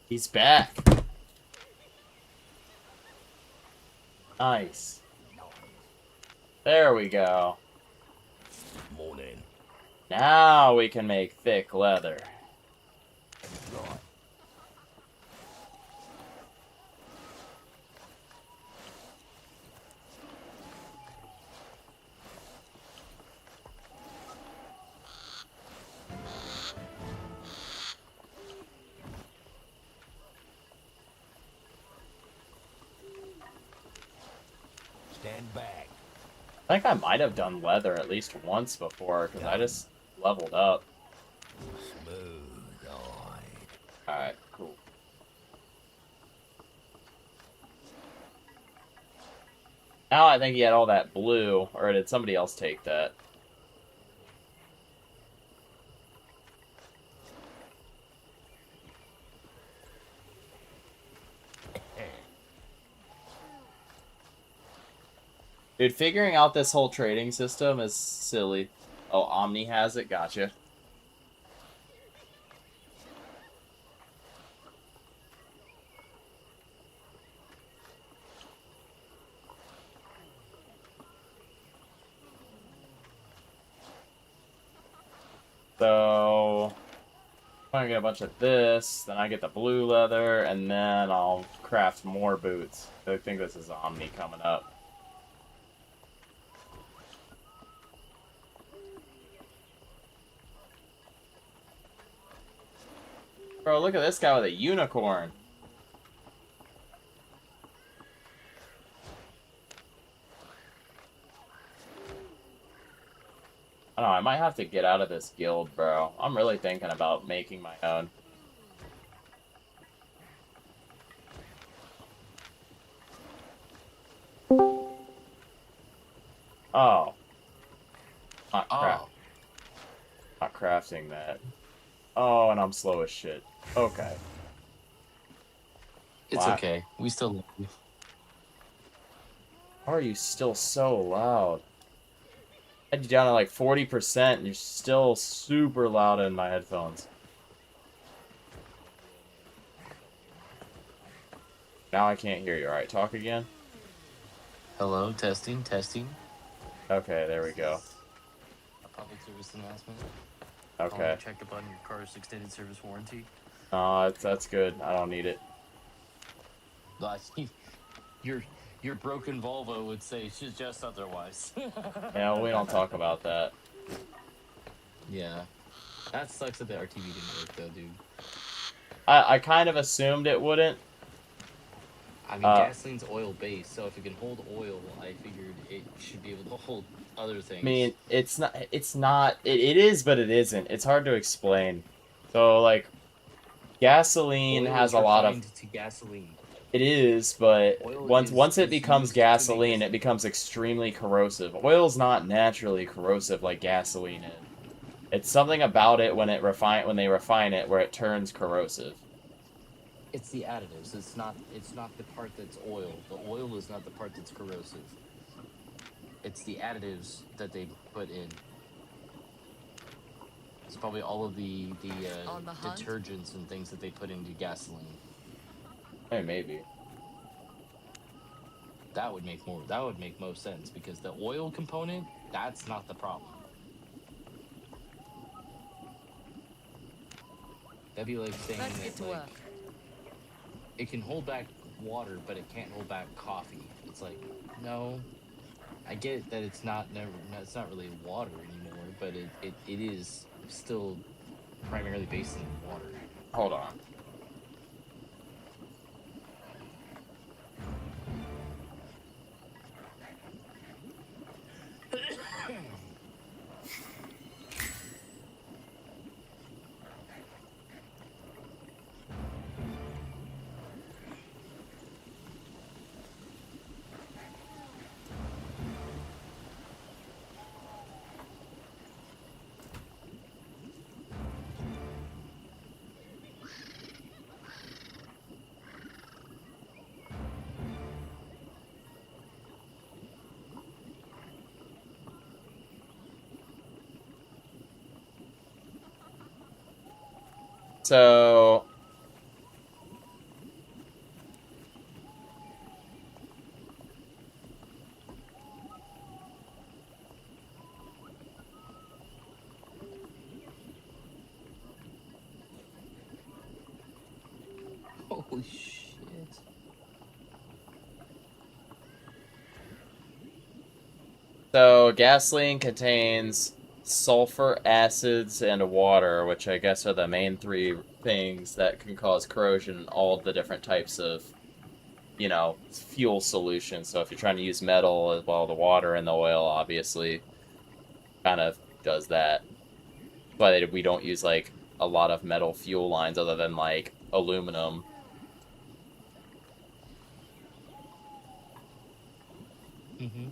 He's back. Nice. There we go. Morning. Now we can make thick leather. Right. Stand back. I think I might have done leather at least once before, because I just leveled up. Smooth-eyed. Alright, cool. Now I think he had all that blue, or did somebody else take that? Dude, figuring out this whole trading system is silly. Oh, Omni has it? Gotcha. So, I'm gonna get a bunch of this, then I get the blue leather, and then I'll craft more boots. I think this is Omni coming up. Bro, look at this guy with a unicorn. I don't know, I might have to get out of this guild, bro. I'm really thinking about making my own. Oh. Not crafting that. Oh, and I'm slow as shit. Okay. It's Wow. okay. We still love you. How are you still so loud? I had you down to like 40% and you're still super loud in my headphones. Now I can't hear you. Alright, talk again. Hello, testing, testing. Okay, there we go. A public service announcement. Okay. Check up on your car's extended service warranty. That's good. I don't need it. Your broken Volvo would say just otherwise. Yeah, we don't talk about that. Yeah. That sucks that the RTV didn't work though, dude. I kind of assumed it wouldn't. I mean, gasoline's oil-based, so if it can hold oil, I figured it should be able to hold other things. I mean, it is, but it isn't. It's hard to explain. So, like, gasoline Oil has is a lot of... refined to gasoline. It is, but Oil once it is becomes used to make gasoline, this- it becomes extremely corrosive. Oil's not naturally corrosive like gasoline is. It's something about it when they refine it where it turns corrosive. It's the additives. It's not the part that's oil. The oil is not the part that's corrosive. It's the additives that they put in. It's probably all of the On the hunt? detergents and things that they put into gasoline. Hey, maybe. That would make most sense because the oil component, that's not the problem. That'd be like saying Let's that, get to like, work. it can hold back water, but it can't hold back coffee. It's like, no, I get that it's not really water anymore, but it is still primarily based in water. Hold on. So Holy shit. So, gasoline contains sulfur, acids, and water, which I guess are the main three things that can cause corrosion in all the different types of, you know, fuel solutions. So if you're trying to use metal as well, the water and the oil obviously kind of does that. But we don't use, like, a lot of metal fuel lines other than, like, aluminum. Mm-hmm.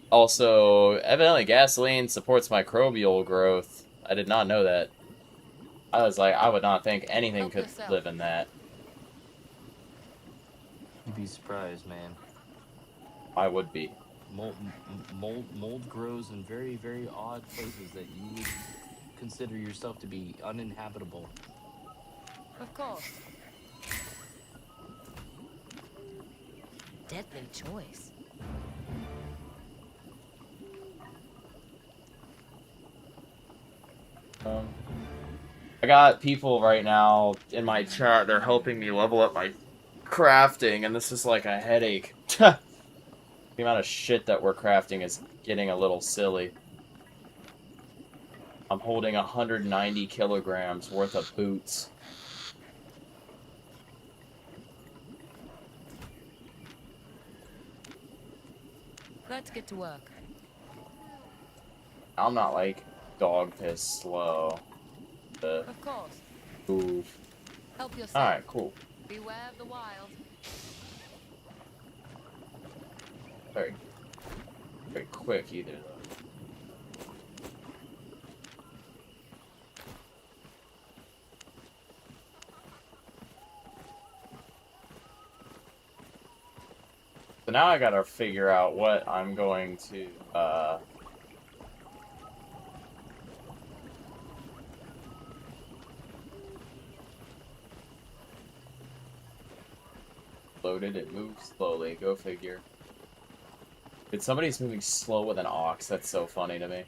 Also, evidently gasoline supports microbial growth. I did not know that. I was like, I would not think anything Help could yourself. live in that. You'd be surprised, man. I would be. Mold grows in very, very odd places that you would consider yourself to be uninhabitable. Of course. Deadly choice. I got people right now in my chat, they're helping me level up my crafting, and this is like a headache. The amount of shit that we're crafting is getting a little silly. I'm holding 190 kilograms worth of boots. Let's get to work. I'm not like dog piss slow. Of course. Move. Help yourself. Alright, cool. Beware of the wild. Very, very quick either, though. So now I gotta figure out what I'm going to, loaded, it moves slowly, go figure. Dude, somebody's moving slow with an ox, that's so funny to me.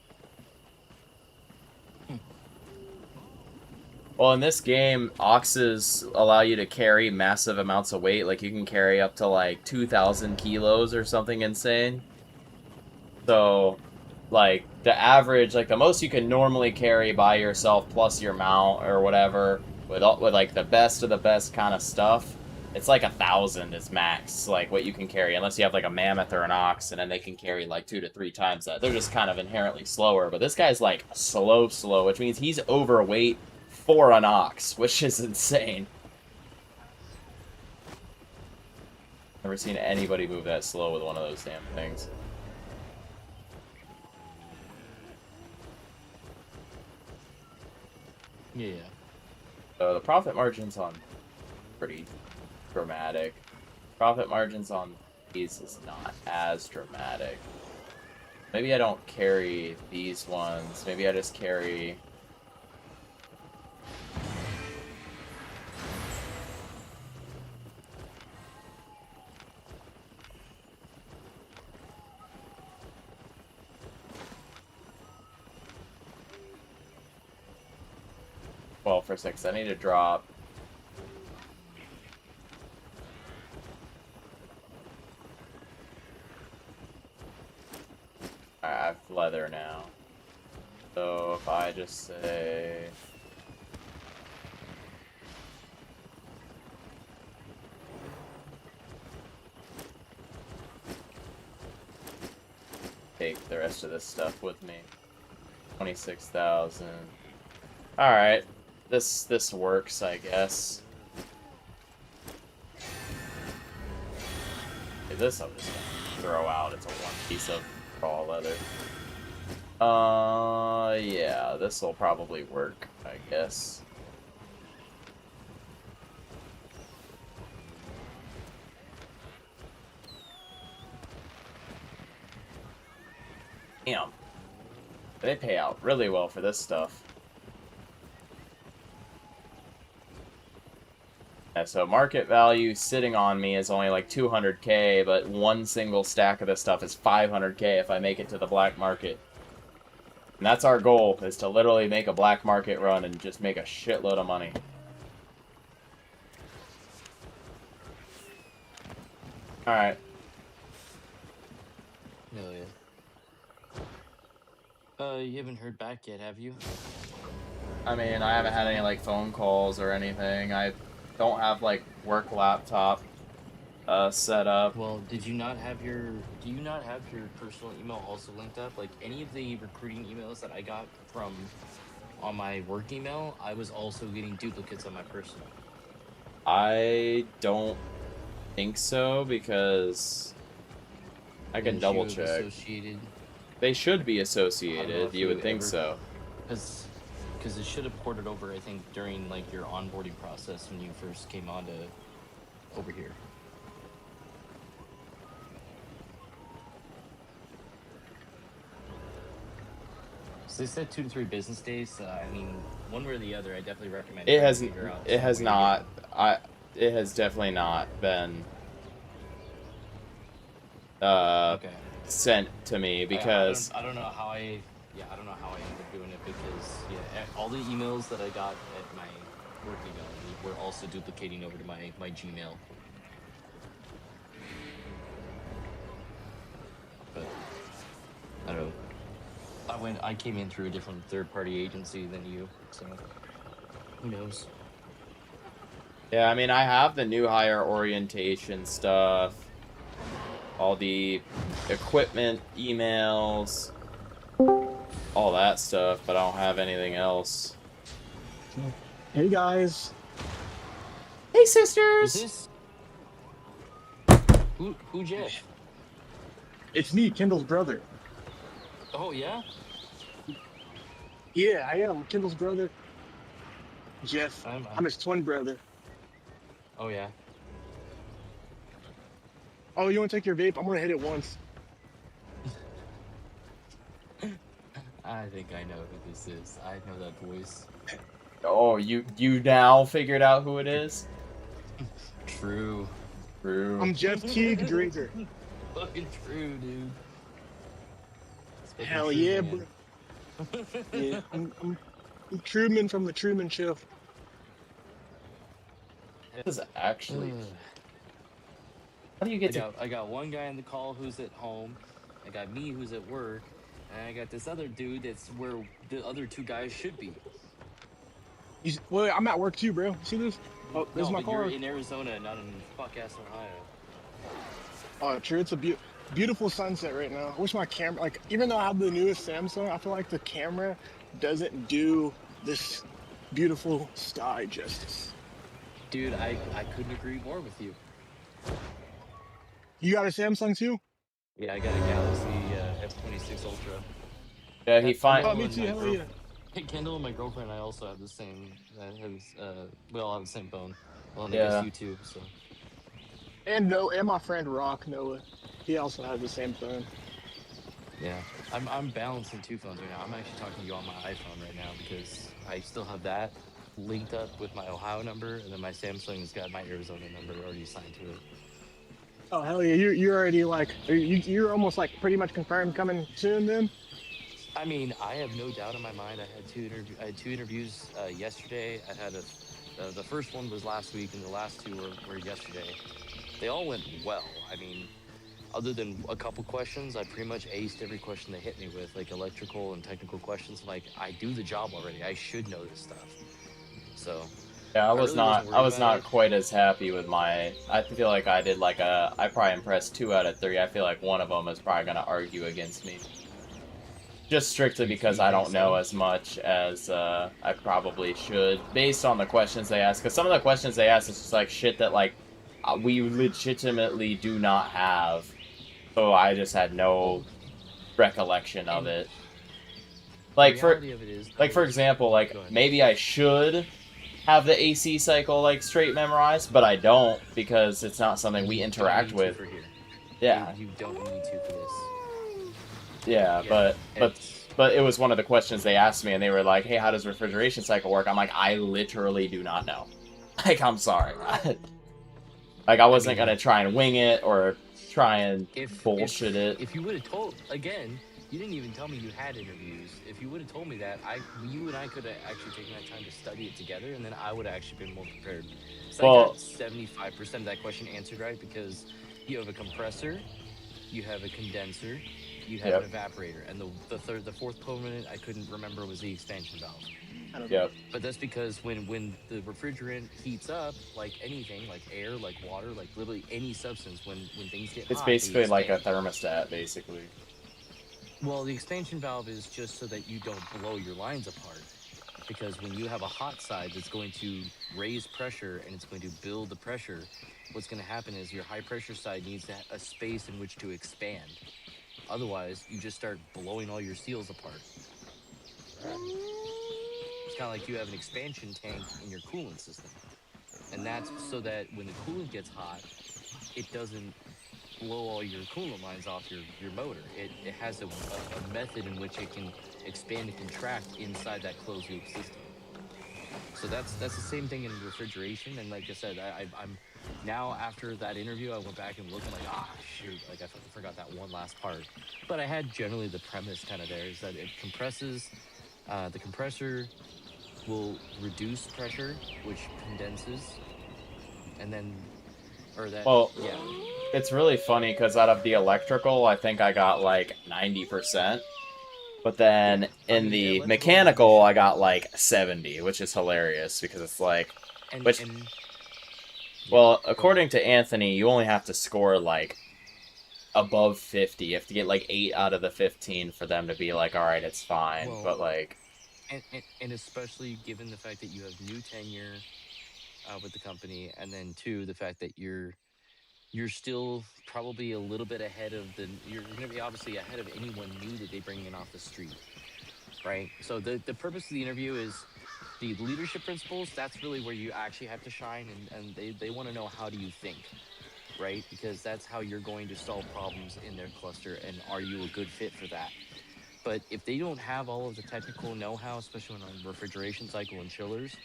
Well, in this game, oxes allow you to carry massive amounts of weight. Like, you can carry up to, like, 2,000 kilos or something insane. So, like, the average, like, the most you can normally carry by yourself plus your mount or whatever, with like, the best of the best kind of stuff, it's like 1,000 is max, like, what you can carry, unless you have, like, a mammoth or an ox, and then they can carry, like, 2 to 3 times that. They're just kind of inherently slower, but this guy's, like, slow, which means he's overweight for an ox, which is insane. Never seen anybody move that slow with one of those damn things. Yeah. The profit margins on pretty dramatic. Profit margins on these is not as dramatic. Maybe I don't carry these ones. Maybe I just carry... for a sec, 'cause I need to drop. Alright, I have leather now. So if I just say... take the rest of this stuff with me. 26,000. Alright. This works, I guess. Okay, this I'm just gonna throw out. It's a one piece of raw leather. Yeah, this will probably work, I guess. Damn. They pay out really well for this stuff. Yeah, so market value sitting on me is only like 200k, but one single stack of this stuff is 500k if I make it to the black market. And that's our goal, is to literally make a black market run and just make a shitload of money. Alright. Hell yeah. You haven't heard back yet, have you? I mean, I haven't had any, like, phone calls or anything. I don't have, like, work laptop set up. Well, do you not have your personal email also linked up? Like, any of the recruiting emails that I got from on my work email, I was also getting duplicates on my personal. I don't think so, because I can double check. Associated. They should be associated, you would think so. Because it should have ported over, I think, during like your onboarding process when you first came on to over here. So they said 2 to 3 business days. I mean, one way or the other, I definitely recommend. It has. Figure out It has some way to not. It has definitely not been. Okay. Sent to me because I don't know how I. Yeah, I don't know how I ended up doing it because all the emails that I got at my work email were also duplicating over to my Gmail. But I don't know. I came in through a different third-party agency than you, so who knows? Yeah, I mean, I have the new hire orientation stuff, all the equipment emails, all that stuff, but I don't have anything else. Hey guys. Hey sisters. Is this who Jeff? It's me, Kendall's brother. Oh yeah? Yeah, I am Kendall's brother. Jeff. I'm his twin brother. Oh yeah. Oh, you want to take your vape? I'm gonna hit it once. I think I know who this is. I know that voice. Oh, you now figured out who it is? True. True. I'm Jeff Teague Drinker. Fucking true, dude. Hell yeah, bro. Yeah, I'm Truman from the Truman Show. This is actually. How do you get I got one guy on the call who's at home. I got me who's at work, and I got this other dude that's where the other 2 guys should be. Well, I'm at work too, bro. See this? Oh, this is my car. You're in Arizona, not in fuck-ass Ohio. Oh, true. It's a beautiful sunset right now. I wish my camera, like, even though I have the newest Samsung, I feel like the camera doesn't do this beautiful sky justice. Dude, I couldn't agree more with you. You got a Samsung too? Yeah, I got a Galaxy F26 Ultra. Yeah, he find. Oh, me too. Hell yeah. Kendall and my girlfriend, I also have the same. We all have the same phone. Well, and I Yeah. guess you too. So. And my friend Rock Noah, he also has the same phone. Yeah, I'm balancing 2 phones right now. I'm actually talking to you on my iPhone right now because I still have that linked up with my Ohio number, and then my Samsung's got my Arizona number already assigned to it. Oh hell yeah! You're already like you're almost like pretty much confirmed coming soon then. I mean, I have no doubt in my mind. I had two interviews yesterday. I had the first one was last week, and the last two were yesterday. They all went well. I mean, other than a couple questions, I pretty much aced every question they hit me with, like electrical and technical questions. Like, I do the job already. I should know this stuff. So, Yeah, I really wasn't I worried was about not it. quite as happy with my. I feel like I did like I probably impressed 2 out of 3. I feel like one of them is probably gonna argue against me, just strictly because You I think don't know so? as much as I probably should, based on the questions they ask. Because some of the questions they ask is just like shit that like we legitimately do not have. So I just had Well, no recollection of and it. the Like reality of it is, though, for is example, like go ahead. maybe I should have the AC cycle like straight memorized, but I don't because it's not something we You don't interact need to with. for here. Yeah, You don't need to for this. yeah, Yeah, it's but it was one of the questions they asked me, and they were like, "Hey, how does refrigeration cycle work?" I'm like, I literally do not know. Like, I'm sorry. Like, I I wasn't mean, gonna try and wing it or try and bullshit it. if you would have told again, you didn't even tell me you had interviews. If you would have told me that, you and I could have actually taken that time to study it together, and then I would have actually been more prepared. So I got Well, 75% of that question answered right because you have a compressor, you have a condenser, you have an yep, evaporator, and the fourth component I couldn't remember was the expansion valve. I don't know. yep. But that's because when the refrigerant heats up, like anything, like air, like water, like literally any substance, when things get It's hot, they basically like a expand. thermostat, basically. Well, the expansion valve is just so that you don't blow your lines apart. Because when you have a hot side that's going to raise pressure and it's going to build the pressure, what's going to happen is your high pressure side needs a space in which to expand. Otherwise, you just start blowing all your seals apart. It's kind of like you have an expansion tank in your coolant system. And that's so that when the coolant gets hot, it doesn't blow all your coolant lines off your motor. It has a method in which it can expand and contract inside that closed loop system. So that's the same thing in refrigeration. And like I said, I'm now after that interview, I went back and looked and like, shoot, like I forgot that one last part. But I had generally the premise kind of there is that it compresses, the compressor will reduce pressure, which condenses, and then, or that, Well, yeah. it's really funny because out of the electrical, I think I got like 90%. But then I in mean, the electrical is really mechanical, I got straightforward. like 70, which is hilarious because it's like, And which, and yeah, well, go ahead. according to Anthony, you only have to score like above 50. You have to get like 8 out of the 15 for them to be like, all right, it's fine. Well, But like, and especially given the fact that you have new tenure with the company, and then two, the fact that you're still probably a little bit ahead of you're going to be obviously ahead of anyone new that they bring in off the street, right? So the purpose of the interview is the leadership principles. That's really where you actually have to shine, and they want to know how do you think, right? Because that's how you're going to solve problems in their cluster, and are you a good fit for that? But if they don't have all of the technical know-how, especially on refrigeration cycle and chillers,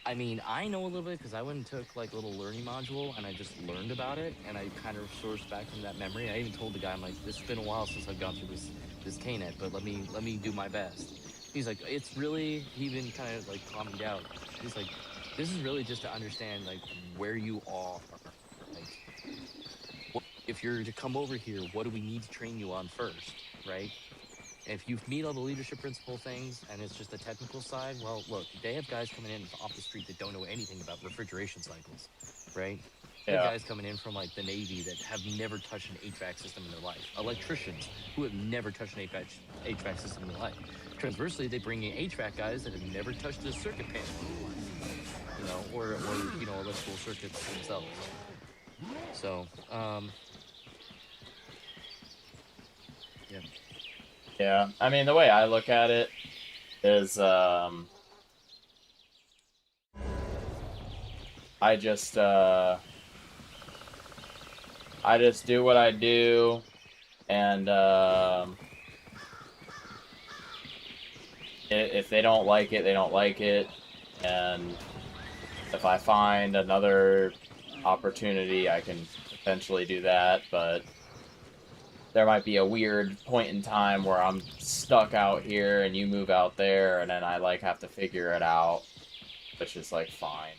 I mean, I know a little bit because I went and took like a little learning module and I just learned about it and I kind of sourced back from that memory. I even told the guy, I'm like, this has been a while since I've gone through this KNET, but let me do my best. He's like, it's really, he even kind of like calmed me down. He's like, this is really just to understand like where you are. Like, if you're to come over here, what do we need to train you on first, right? If you meet all the leadership principle things and it's just the technical side, well, look, they have guys coming in off the street that don't know anything about refrigeration cycles, right? They have yeah. guys coming in from like the Navy that have never touched an HVAC system in their life. Electricians who have never touched an HVAC system in their life. Transversely, they bring in HVAC guys that have never touched a circuit panel in their life, or electrical circuits themselves. So, yeah. Yeah, I mean, the way I look at it is, I just do what I do, and, if they don't like it, they don't like it, and if I find another opportunity, I can potentially do that, but there might be a weird point in time where I'm stuck out here and you move out there, and then I like have to figure it out, which is like fine.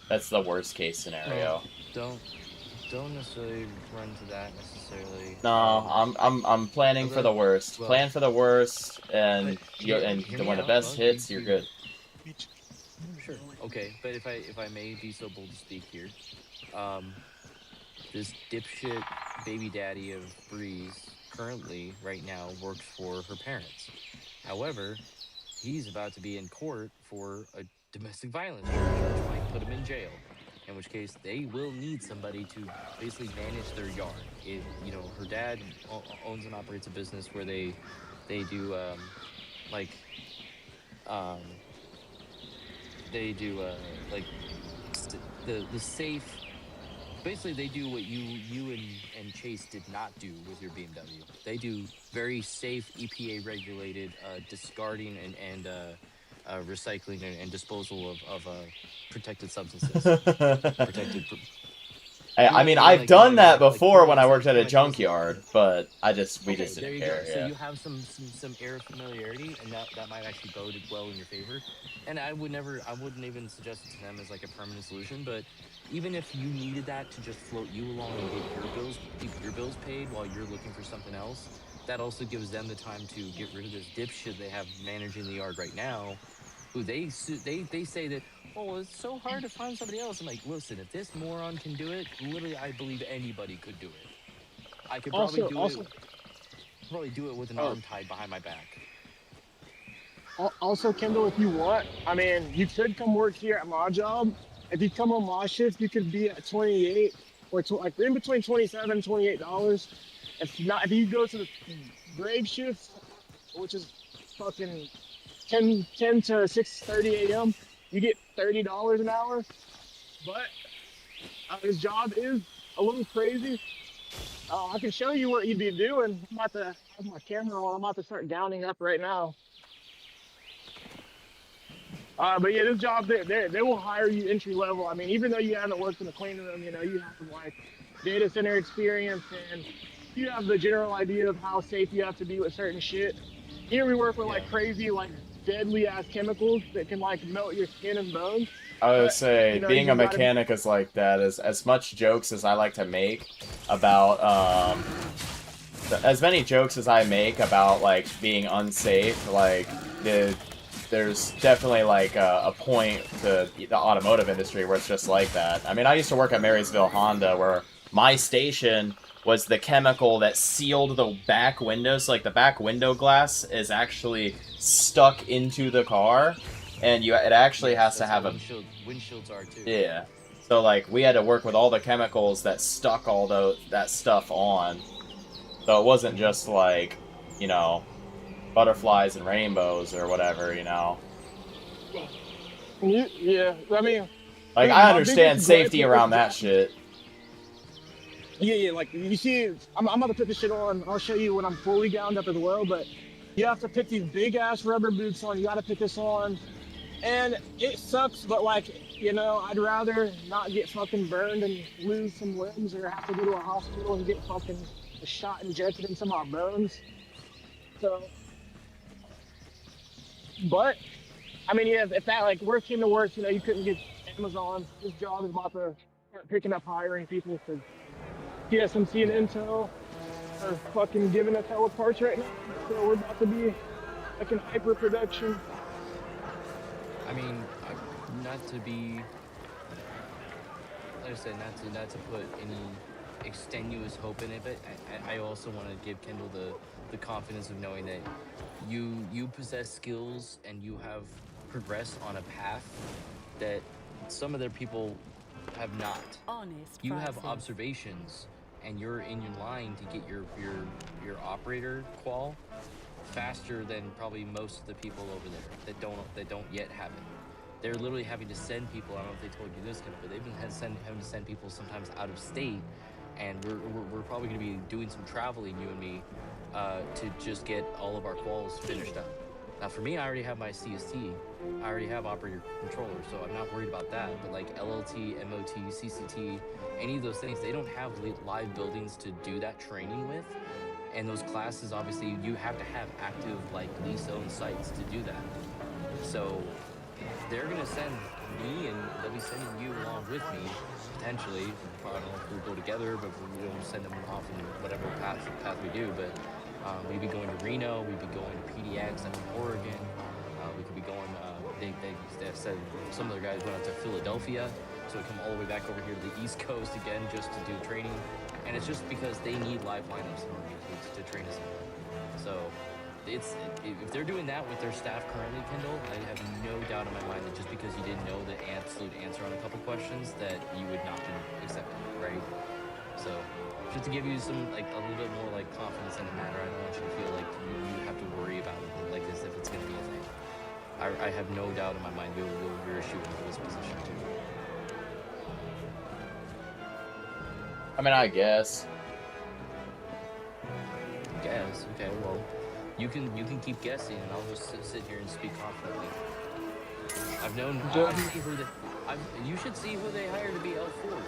That's the worst case scenario. Don't necessarily run to that necessarily. No, I'm planning for the worst. well, Plan for the worst, and but you hear me when the out. best Well, you- hits, you're you- good. Sure. Okay, but if I may be so bold to speak here, this dipshit baby daddy of Breeze currently right now works for her parents. However, he's about to be in court for a domestic violence charge, which might put him in jail. In which case, they will need somebody to basically manage their yard. Her dad owns and operates a business where they do like um, they do the safe. Basically, they do what you and Chase did not do with your BMW. They do very safe EPA regulated discarding and recycling and disposal of protected substances. Protected. I mean, what I've like, done that like before when I chemicals, worked at a chemicals. junkyard, but we Okay, just there didn't you care. go. So Yeah. you have some air familiarity, and that might actually bode well in your favor. And I wouldn't even suggest it to them as like a permanent solution. But even if you needed that to just float you along and keep your bills paid while you're looking for something else, that also gives them the time to get rid of this dipshit they have managing the yard right now, who they say that, oh, well, it's so hard to find somebody else. I'm like, listen, if this moron can do it, literally, I believe anybody could do it. I could probably Also, do it. also, Probably do it with an oh, arm tied behind my back. also, Kendall, if you want, I mean, you could come work here at my job. If you come on my shift, you could be at 28 or like in between 27 and $28. If not, if you go to the grave shift, which is fucking 10 to 6:30 a.m., you get $30 an hour. But his job is a little crazy. I can show you what you'd be doing. I'm about to have my camera on. I'm about to start downing up right now. But yeah, this job, they will hire you entry level. I mean, even though you haven't worked in a clean room, you have like data center experience and you have the general idea of how safe you have to be with certain shit. Here we work with Yeah. like crazy, like deadly ass chemicals that can like melt your skin and bones. I would But say you being a just gotta be. mechanic is like that. As much jokes as I like to make about as many jokes as I make about like being unsafe, like there's definitely like a point to the automotive industry where it's just like that. I mean, I used to work at Marysville Honda, where my station was the chemical that sealed the back windows. Like the back window glass is actually stuck into the car, and it actually has to That's have how a windshields are too. yeah. So like we had to work with all the chemicals that stuck all that stuff on. So it wasn't just like, butterflies and rainbows or whatever. Yeah, I mean, Like dude, I my understand biggest gripe safety with this around that job. shit. Yeah, like you see, I'm about to put this shit on. I'll show you when I'm fully gowned up as well. But you have to put these big ass rubber boots on. You got to put this on, and it sucks. But like, I'd rather not get fucking burned and lose some limbs, or have to go to a hospital and get fucking a shot injected into my bones. So, but I mean, yeah, if that like worst came to worst, you couldn't get Amazon. This job is about to start picking up hiring people because TSMC and Intel are fucking giving us hella parts right now. So we're about to be like in hyper production. I mean, not to be, like I said, not to put any extenuous hope in it, but I also want to give Kendall the confidence of knowing that you possess skills and you have progressed on a path that some other people have not. Honest You have pricing. observations and you're in your line to get your operator qual faster than probably most of the people over there that don't yet have it. They're literally having to send people. I don't know if they told you this, but they've been having to send people sometimes out of state, and we're probably going to be doing some traveling, you and me, to just get all of our quals finished up. Now, for me, I already have my CST. I already have operator controller, so I'm not worried about that. But like LLT, MOT, CCT, any of those things, they don't have live buildings to do that training with. And those classes, obviously, you have to have active, like, lease-owned sites to do that. So they're going to send me, and they'll be sending you along with me, potentially. I don't know if we'll go together, but we don't send them off in whatever path we do. But we'd be going to Reno, we'd be going to PDX up in Oregon. We could be going, they said some of their guys went out to Philadelphia, so we come all the way back over here to the East Coast again just to do training. And it's just because they need live lineups in order to train us in. So if they're doing that with their staff currently, Kendall, I have no doubt in my mind that just because you didn't know the absolute answer on a couple questions, that you would not be accepted, right? So just to give you some, like, a little bit more, like, confidence in the matter, I don't want you to feel like you have to worry about it like this if it's going to be a thing. I have no doubt in my mind we're shooting for this position too. I mean, I guess. Okay, well, you can keep guessing, and I'll just sit here and speak confidently. I've known. You should see who they hired to be L4s.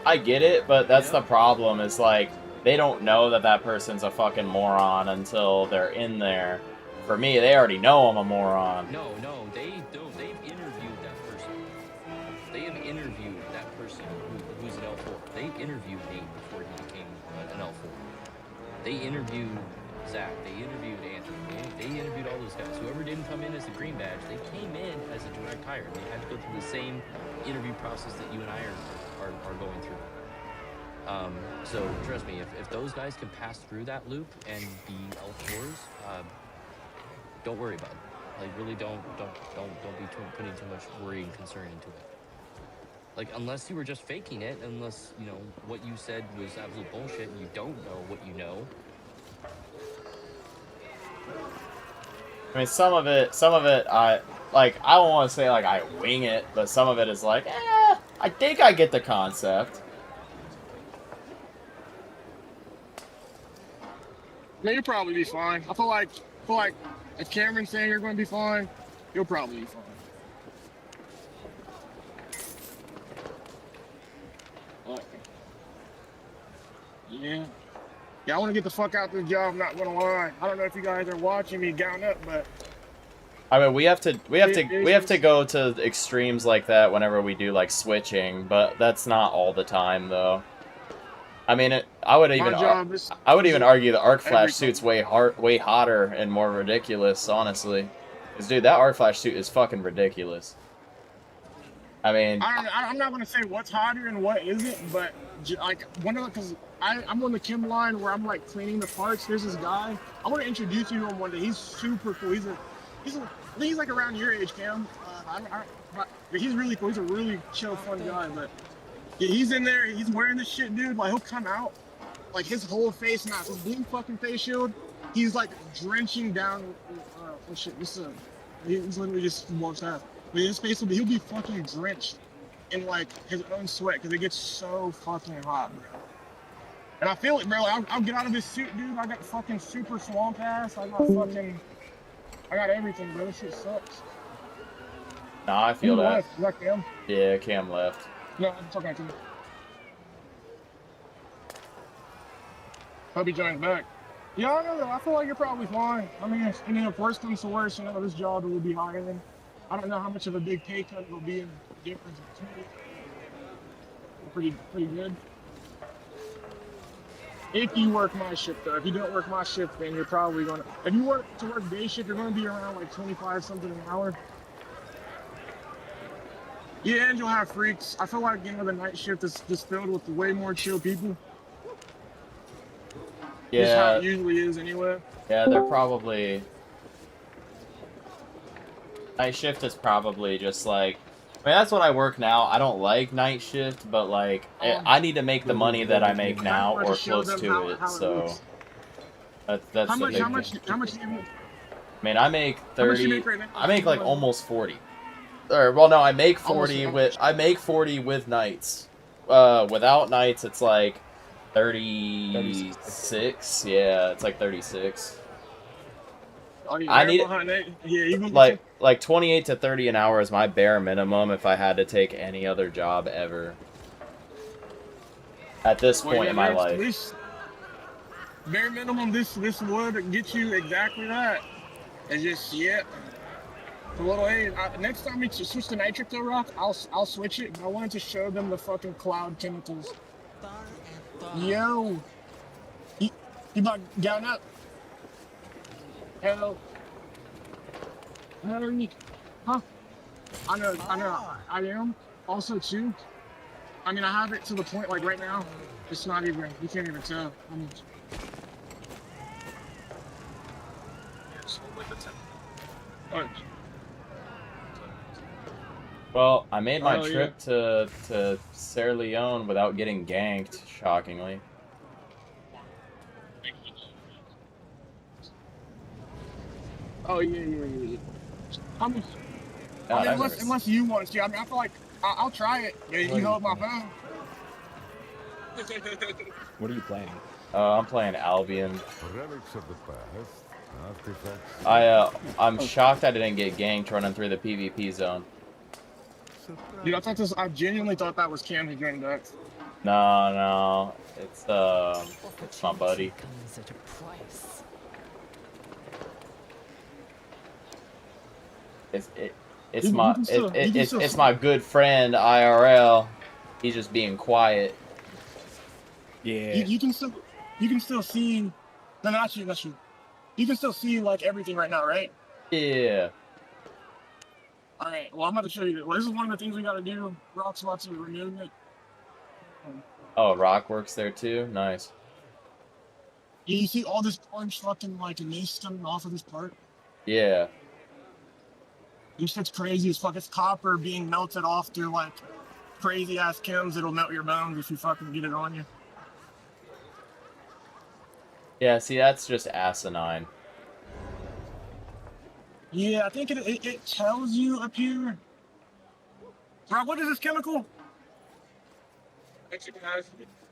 I get it, but that's the problem. Is like they don't know that person's a fucking moron until they're in there. For me, they already know I'm a moron. No, they don't. They've interviewed that person. They have interviewed that person who's an L4. They interviewed Nate before he became an L4. They interviewed Zach. They interviewed Anthony. They interviewed all those guys. Whoever didn't come in as a green badge, they came in as a direct hire. They had to go through the same interview process that you and I are going through. So trust me, if those guys can pass through that loop and be L4s, don't worry about it. Like, really don't be putting too much worry and concern into it. Like, unless you were just faking it, unless, you know, what you said was absolute bullshit and you don't know what you know. I mean, some of it, I don't want to say, like, I wing it, but some of it is like, I think I get the concept. Man, you'll probably be fine. I feel like if Cameron's saying you're going to be fine, you'll probably be fine. Yeah. Yeah, I want to get the fuck out of the job, not gonna lie. I don't know if you guys are watching me gown up, but I mean, we have to go to extremes like that whenever we do like switching, but that's not all the time though. I mean, I would even argue the arc flash suit's way hotter and more ridiculous, honestly. Because dude, that arc flash suit is fucking ridiculous. I mean, I'm not gonna say what's hotter and what isn't, but like because I'm on the Kim line where I'm like cleaning the parts. There's this guy. I want to introduce you to him one day. He's super cool. I think he's like around your age, Cam. But he's really cool. He's a really chill, fun guy. But yeah, he's in there. He's wearing this shit, dude. Like he'll come out, like his whole face mask, his blue fucking face shield. He's like drenching down. Oh shit! He's literally just walks out. But his face he'll be fucking drenched in like his own sweat because it gets so fucking hot, bro. And I feel it, bro. I'll get out of this suit, dude. I got fucking super swamp ass. I got everything, bro. This shit sucks. Nah, I feel that. Left? Is that Cam? Yeah, Cam left. No, I'm talking to you. Hope he joins back. Yeah, I know. I feel like you're probably fine. I mean, if worst comes to worst, you know, this job will be hiring. I don't know how much of a big pay cut it will be in the difference between. Pretty good. If you work my shift, though. If you don't work my shift, then you're probably gonna. If you work day shift, you're gonna be around like 25 something an hour. Yeah, and you'll have freaks. I feel like the night shift is just filled with way more chill people. Yeah. That's how it usually is anyway. Yeah, they're probably. Night shift is probably just like. I mean, that's what I work now. I don't like night shift, but like, I need to make the money that I make now or close to it. So that's how the big much thing. do you make? I mean, I make 30. Right now? I make like almost 40. Or well, no, I make 40 with nights. Without nights, it's like 36. Yeah, it's like 36. Oh, I need it. Like 28 to 30 an hour is my bare minimum if I had to take any other job ever. At this point in my life. bare minimum, this would get you exactly that. It's just It's a little hey. Next time we switch to nitric though, Rock, I'll switch it. But I wanted to show them the fucking cloud chemicals. Yo, you about down up? Hell, hell, huh? I know, I am. Also too. I mean, I have it to the point like right now. It's not even. You can't even tell. I mean, oh, Well, I made my Oh, trip to Sierra Leone without getting ganked, shockingly. oh yeah. I mean, God, I've never unless you want to. I mean, I feel like I'll try it. Yeah, you hold my phone. What are you playing? I'm playing Albion. Relics of the past, artifacts. I'm shocked I didn't get ganked running through the PvP zone. Dude, I genuinely thought that was Cam who joined that. No, it's my buddy. Comes at a price. It's my good friend IRL. He's just being quiet. Yeah. You can still see. No, not you. You can still see like everything right now, right? Yeah. All right. Well, I'm about to show you. Well, this is one of the things we got to do. Rock's about to remove it. Oh, Rock works there too. Nice. Yeah, you see all this orange fucking like mace coming off of this part? Yeah. This shit's crazy as fuck. It's copper being melted off through like crazy ass chems. It'll melt your bones if you fucking get it on you. Yeah. See, that's just asinine. Yeah, I think it tells you up here. Rob, what is this chemical?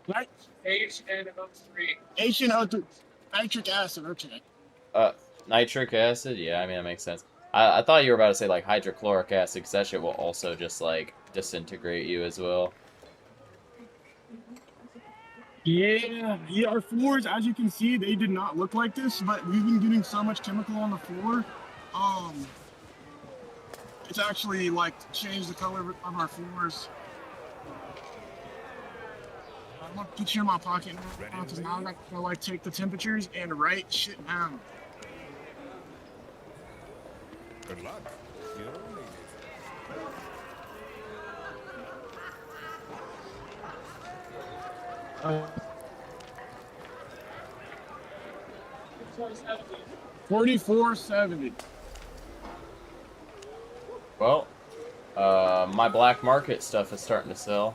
Right? HNO3. HNO3. Nitric acid, okay. Nitric acid. Yeah, I mean that makes sense. I thought you were about to say like hydrochloric acid, because that shit will also just like disintegrate you as well. Yeah, our floors, as you can see, they did not look like this, but we've been getting so much chemical on the floor. It's actually like changed the color of our floors. I'm gonna put you in my pocket now, because now I'm gonna like take the temperatures and write shit down. Good luck. You don't need it. 4470. Well, my black market stuff is starting to sell.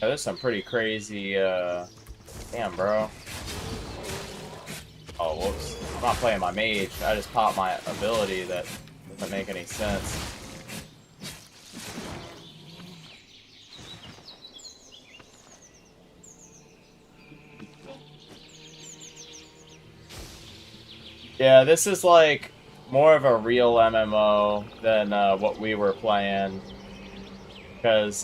Yeah, there's some pretty crazy, damn, bro. Oh, whoops. I'm not playing my mage. I just popped my ability that doesn't make any sense. Yeah, this is like more of a real MMO than what we were playing. Because,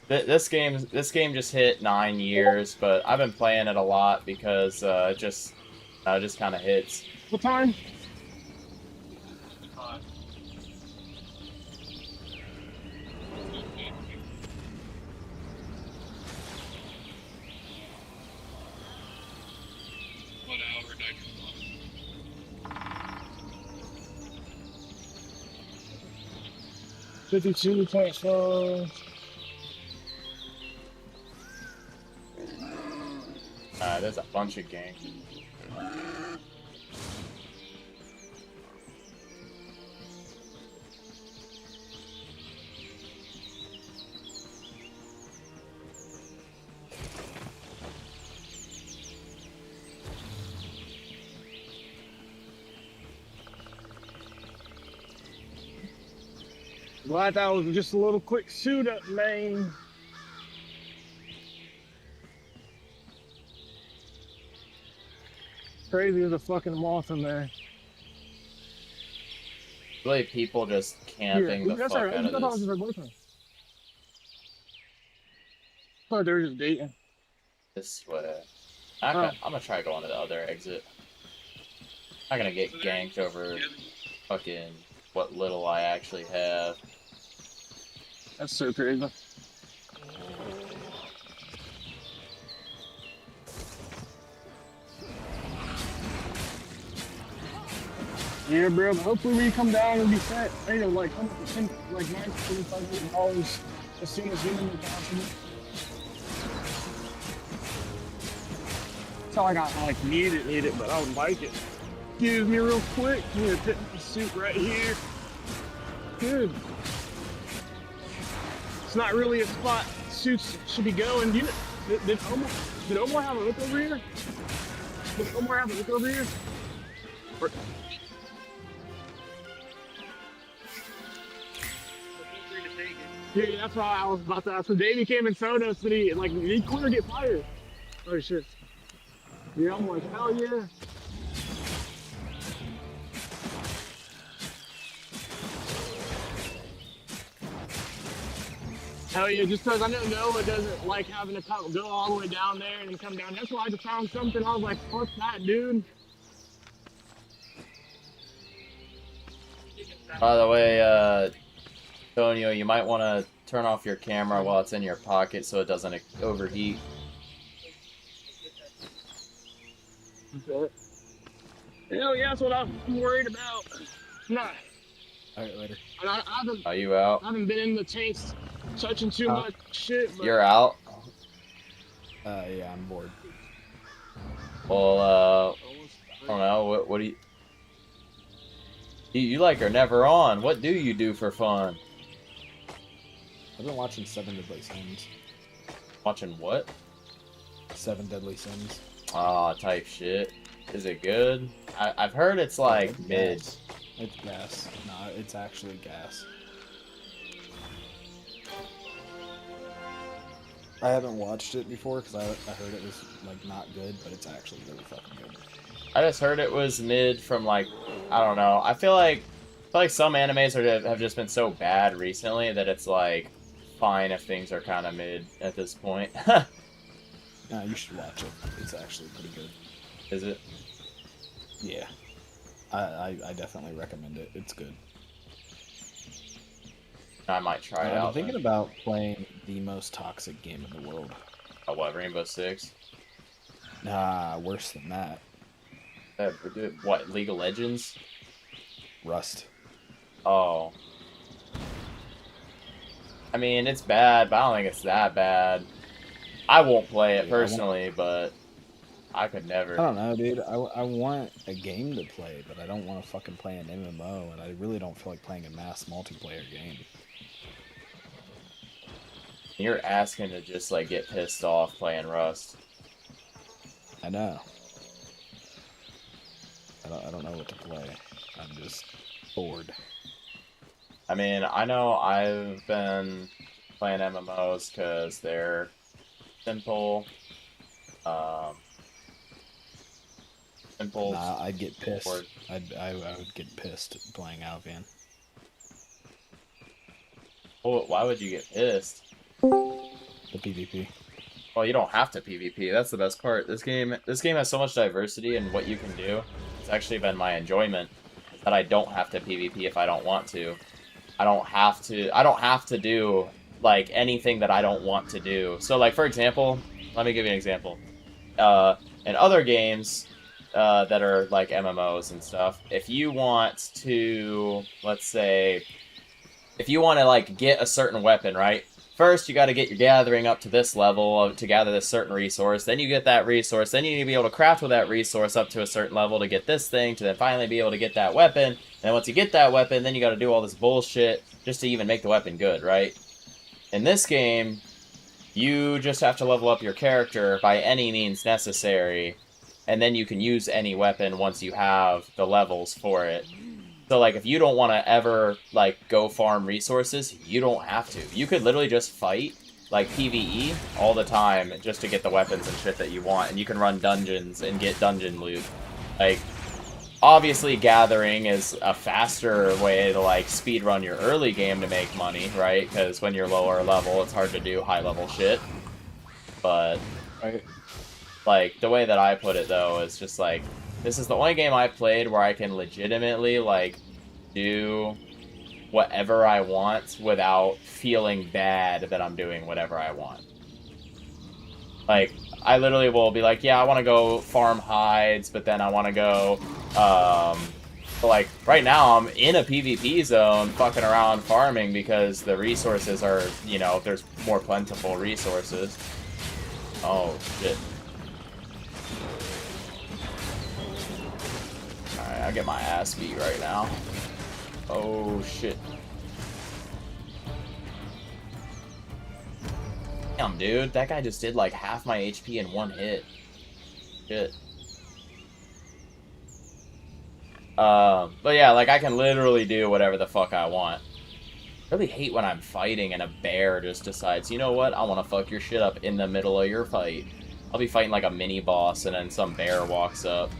this game just hit 9 years, but I've been playing it a lot because it just kind of hits. What time? 52.5. There's a bunch of gangs. Glad that was just a little quick suit up, man. Crazy as a fucking moth in there. Really, people just camping the that's fuck alright. out I thought that was of her boyfriend. I thought they were just dating. this way. I'm gonna try going to the other exit. I'm not gonna get ganked over fucking what little I actually have. That's so crazy. Yeah, bro. But hopefully we come down and be set. You know, like 100%, like $9,500 as soon as humanly possible. It's not like I like need it, but I would like it. Excuse me real quick. I'm gonna put my suit right here. Good. It's not really a spot suits should be going. Did Omar have a look over here? Did Omar have a look over here? Or, yeah, that's why I was about to ask. So Davey came and showed us that he clear get fired. Oh shit. Yeah, I'm like, hell yeah. Hell yeah, just because I know Noah doesn't like having to go all the way down there and then come down. That's why I just found something. I was like, fuck that, dude. By the way, Tonio, you might want to turn off your camera while it's in your pocket so it doesn't overheat. Hell yeah, that's what I'm worried about. Nah. Alright, later. Are you out? I haven't been in the tanks touching too much shit. But You're out? Yeah, I'm bored. Well, I don't know, what do you... You like are never on. What do you do for fun? I've been watching 7 Deadly Sins. Watching what? 7 Deadly Sins. Aw, type shit. Is it good? I've heard it's like It's mid. gas. It's gas. No, it's actually gas. I haven't watched it before because I heard it was like not good, but it's actually really fucking good. I just heard it was mid from like, I don't know. I feel like some animes have just been so bad recently that it's like fine if things are kind of mid at this point. Nah, you should watch it. It's actually pretty good. Is it? Yeah. I definitely recommend it. It's good. I might try it out. I'm thinking then. about playing the most toxic game in the world. Oh, what, Rainbow Six? Nah, worse than that. What, League of Legends? Rust. Oh. I mean, it's bad, but I don't think it's that bad. I won't play it personally, but I could never. I don't know, dude. I want a game to play, but I don't want to fucking play an MMO, and I really don't feel like playing a mass multiplayer game. You're asking to just like get pissed off playing Rust. I know. I don't know what to play. I'm just bored. I mean, I know I've been playing MMOs because they're simple. Simple. Nah, I'd get pissed. Or- I would get pissed playing Albion. Well, why would you get pissed? The PvP. Well, you don't have to PvP. That's the best part. This game has so much diversity in what you can do. It's actually been my enjoyment that I don't have to PvP if I don't want to. I don't have to do like anything that I don't want to do. So like for example, let me give you an example. In other games that are like MMOs and stuff, if you want to, let's say, if you want to like get a certain weapon, right? First, you got to get your gathering up to this level to gather this certain resource. Then you get that resource. Then you need to be able to craft with that resource up to a certain level to get this thing, to then finally be able to get that weapon. And then once you get that weapon, then you got to do all this bullshit just to even make the weapon good, right? In this game, you just have to level up your character by any means necessary, and then you can use any weapon once you have the levels for it. So, like, if you don't want to ever, like, go farm resources, you don't have to. You could literally just fight, like, PvE all the time just to get the weapons and shit that you want, and you can run dungeons and get dungeon loot. Like, obviously, gathering is a faster way to, like, speedrun your early game to make money, right? Because when you're lower level, it's hard to do high-level shit. But, like, the way that I put it, though, is just, like, this is the only game I played where I can legitimately, like, do whatever I want without feeling bad that I'm doing whatever I want. Like, I literally will be like, yeah, I want to go farm hides, but then I want to go, but like, right now I'm in a PvP zone fucking around farming because the resources are, you know, there's more plentiful resources. Oh, shit. Alright, I get my ass beat right now. Oh, shit. Damn, dude. That guy just did, like, half my HP in one hit. Shit. But yeah, like, I can literally do whatever the fuck I want. I really hate when I'm fighting and a bear just decides, you know what, I want to fuck your shit up in the middle of your fight. I'll be fighting, like, a mini-boss, and then some bear walks up.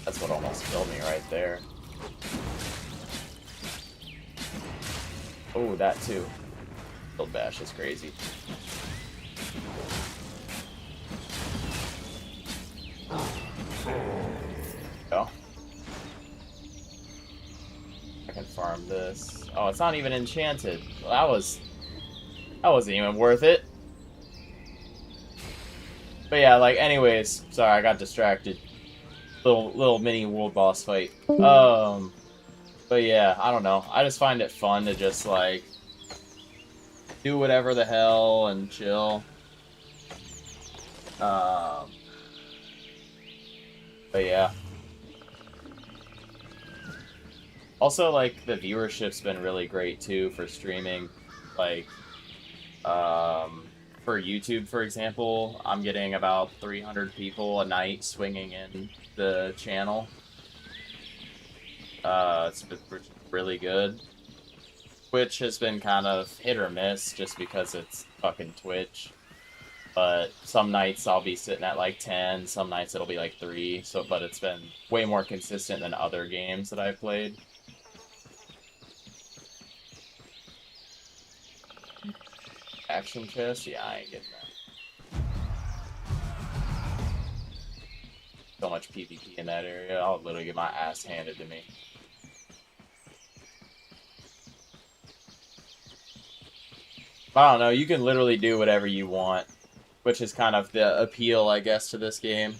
That's what almost killed me right there. Oh, that too. Build bash is crazy. Go. I can farm this. Oh, it's not even enchanted. Well, that wasn't even worth it. But yeah, like, anyways, sorry, I got distracted. Little mini world boss fight. But yeah, I don't know. I just find it fun to just, like, do whatever the hell and chill. But yeah. Also, like, the viewership's been really great, too, for streaming. Like, for YouTube, for example, I'm getting about 300 people a night swinging in the channel. It's been really good. Twitch has been kind of hit or miss just because it's fucking Twitch. But some nights I'll be sitting at like 10, some nights it'll be like 3, so but it's been way more consistent than other games that I've played. Action chest? Yeah, I ain't getting that. So much PvP in that area, I'll literally get my ass handed to me. I don't know, you can literally do whatever you want, which is kind of the appeal, I guess, to this game.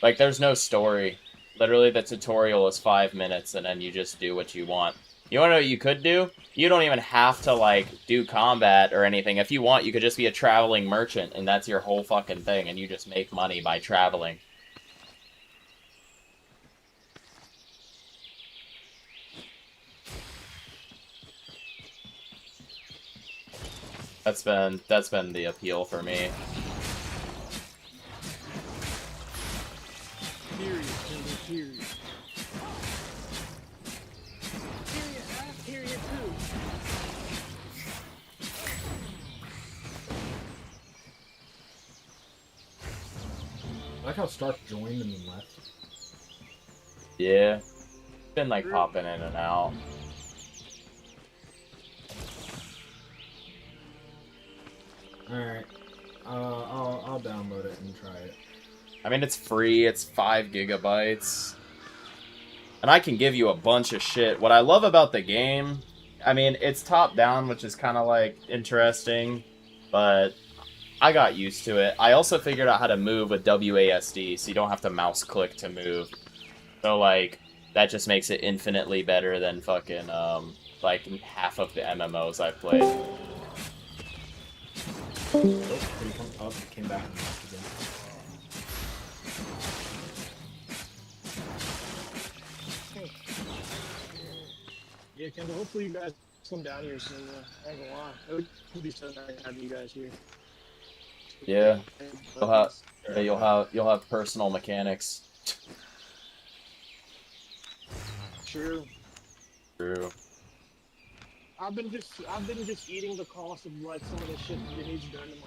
Like, there's no story. Literally, the tutorial is 5 minutes, and then you just do what you want. You wanna know what you could do? You don't even have to, like, do combat or anything. If you want, you could just be a traveling merchant, and that's your whole fucking thing, and you just make money by traveling. That's been the appeal for me. Period, period. Period, too. I like how Stark joined and then left. Yeah. Been, like, popping in and out. Alright. I'll download it and try it. I mean, it's free. It's 5 gigabytes. And I can give you a bunch of shit. What I love about the game, I mean, it's top-down, which is kind of, like, interesting. But I got used to it. I also figured out how to move with WASD, so you don't have to mouse-click to move. So, like, that just makes it infinitely better than fucking, like, half of the MMOs I've played. Did he come up? Came back and left again. Yeah, Kendall, hopefully you guys come down here soon. I ain't gonna lie. It would be so nice to have you guys here. Yeah. You'll have personal mechanics. True. True. I've been just eating the cost of like some of the shit that needs done in my.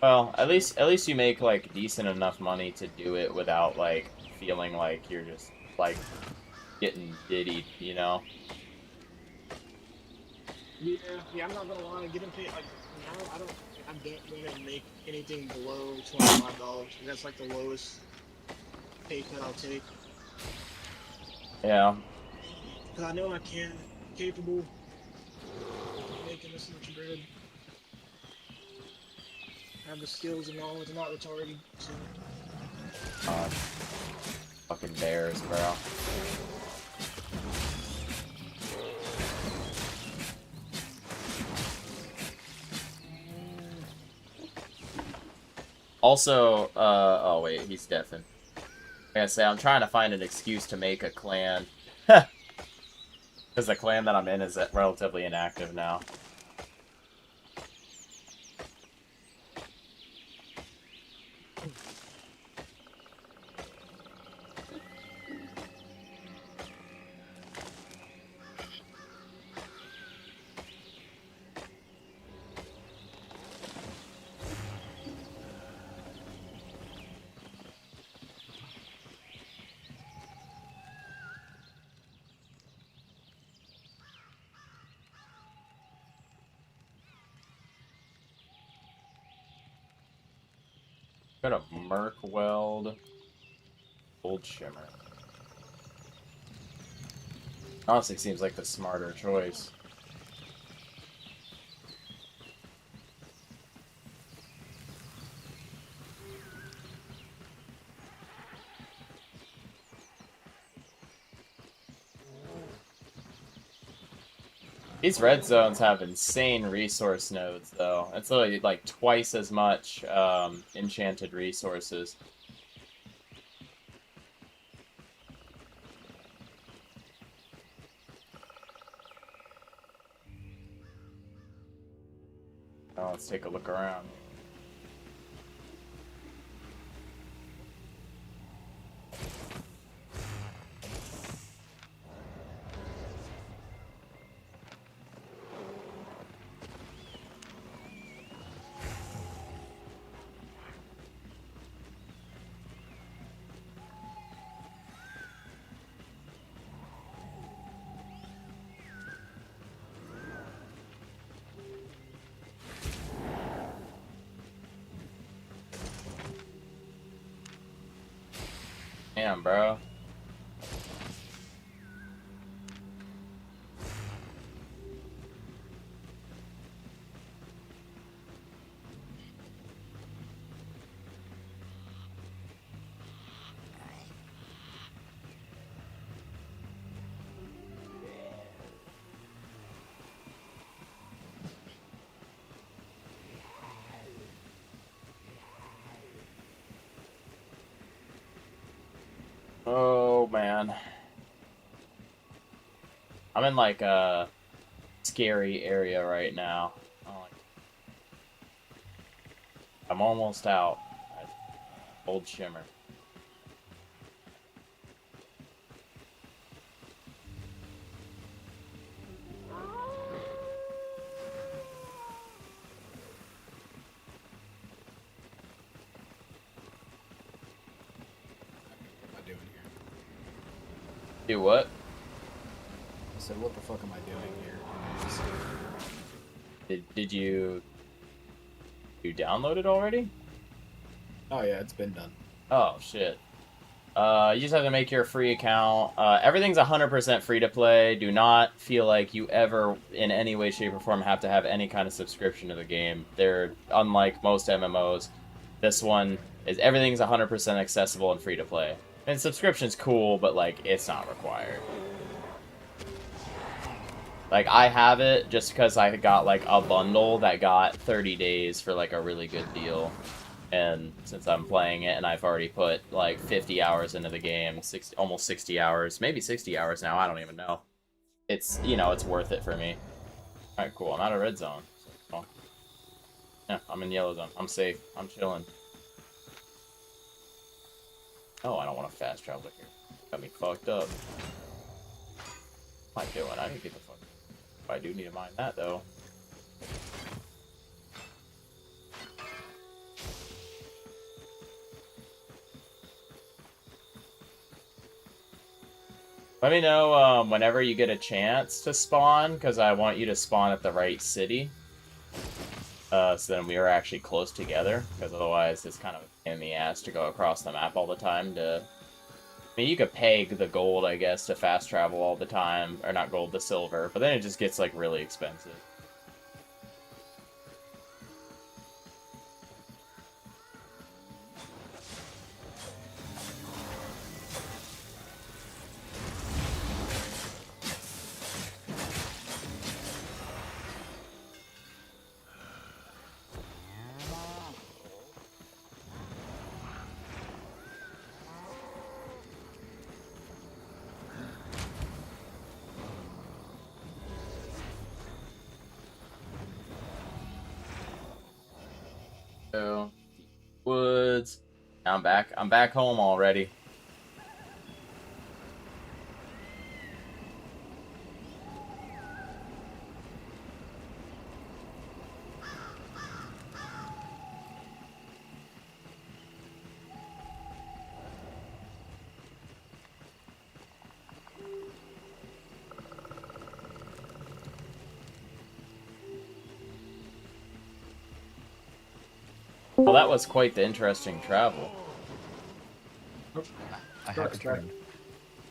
Well, at least you make like decent enough money to do it without like feeling like you're just like getting diddied, you know? Yeah, I'm not gonna lie. Getting paid like now, I don't want to make anything below $25. That's like the lowest pay cut I'll take. Yeah. Cause I know I can, capable of making this much bread. I have the skills and knowledge. I'm not retarded. So. Fucking bears, bro. Also, oh wait, he's deafened. I gotta say, I'm trying to find an excuse to make a clan. Because the clan that I'm in is relatively inactive now. Got a Merc Weld, Gold Shimmer. Honestly, seems like the smarter choice. These red zones have insane resource nodes, though. It's literally like twice as much enchanted resources. Now let's take a look around. Damn, bro. Oh, man. I'm in, like, a scary area right now. I'm almost out. Old Shimmer. What am I doing here? Do what? I said, what the fuck am I doing here? Did you download it already? Oh yeah, it's been done. Oh, shit. You just have to make your free account. Everything's 100% free to play. Do not feel like you ever, in any way, shape, or form, have to have any kind of subscription to the game. They're, unlike most MMOs, this one is everything's 100% accessible and free to play. And subscription's cool, but, like, it's not required. Like, I have it just because I got, like, a bundle that got 30 days for, like, a really good deal. And since I'm playing it and I've already put, like, 50 hours into the game, almost 60 hours, maybe 60 hours now, I don't even know. It's, you know, it's worth it for me. Alright, cool. I'm out of red zone. So, yeah, I'm in yellow zone. I'm safe. I'm chilling. Oh, I don't want to fast travel here. Got me fucked up. What am I doing? I need to get the fuck. I do need to mind that, though. Let me know whenever you get a chance to spawn, because I want you to spawn at the right city. So then we are actually close together, because otherwise it's kind of in the ass to go across the map all the time to... I mean, you could peg the gold, I guess, to fast travel all the time. Or not gold, the silver. But then it just gets, like, really expensive. So, woods. I'm back. I'm back home already. Well, that was quite the interesting travel. I have returned.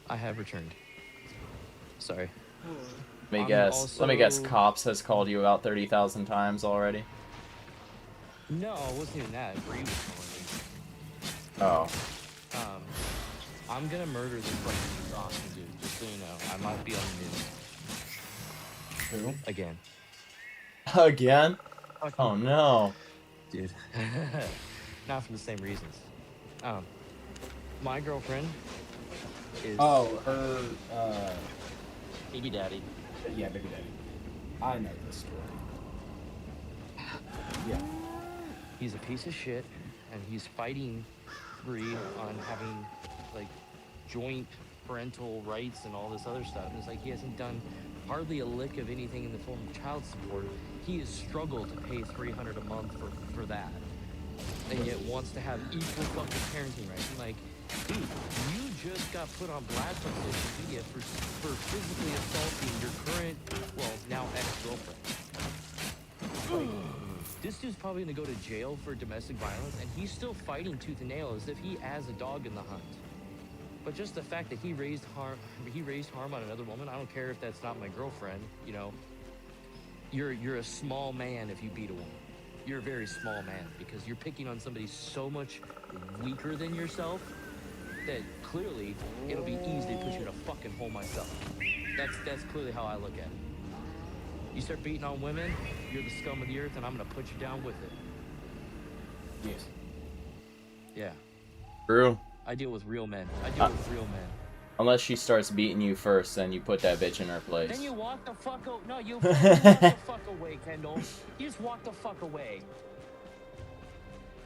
I have returned. Sorry. Let me guess. Let me guess. Cops has called you about 30,000 times already. No, it wasn't even that. Bree was Oh. calling me. I'm gonna murder this fucking Austin dude. Just so you know, I might be on the news. Who? Again. Again? Oh no. Dude. Not for the same reasons. My girlfriend is... Oh, her, baby daddy. Yeah, baby daddy. I know this story. Yeah. He's a piece of shit, and he's fighting Bree on having, like, joint parental rights and all this other stuff. And it's like he hasn't done hardly a lick of anything in the form of child support. He has struggled to pay $300 a month for that, and yet wants to have equal fucking parenting rights. I'm like, dude, you just got put on blast on social media for physically assaulting your current, well, now ex-girlfriend. Like, this dude's probably gonna go to jail for domestic violence, and he's still fighting tooth and nail as if he has a dog in the hunt. But just the fact that he raised harm on another woman, I don't care if that's not my girlfriend, you know. You're a small man if you beat a woman. You're a very small man because you're picking on somebody so much weaker than yourself that clearly it'll be easy to put you in a fucking hole myself. That's clearly how I look at it. You start beating on women, you're the scum of the earth, and I'm gonna put you down with it. Yes. Yeah. True. I deal with real men. I deal with real men. Unless she starts beating you first, then you put that bitch in her place. Then you walk the fuck away. No, you walk the fuck away, Kendall. You just walk the fuck away.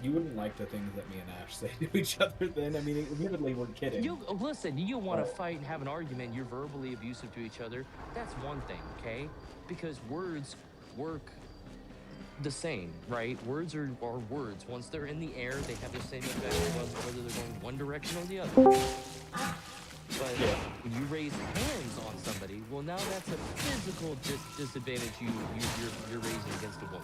You wouldn't like the things that me and Ash say to each other then. I mean, admittedly, we're kidding. You listen, you want to fight and have an argument, you're verbally abusive to each other. That's one thing, okay? Because words work the same, right? Words are words. Once they're in the air, they have the same effect whether they're going one direction or the other. But when you raise hands on somebody, well, now that's a physical disadvantage you're raising against a woman.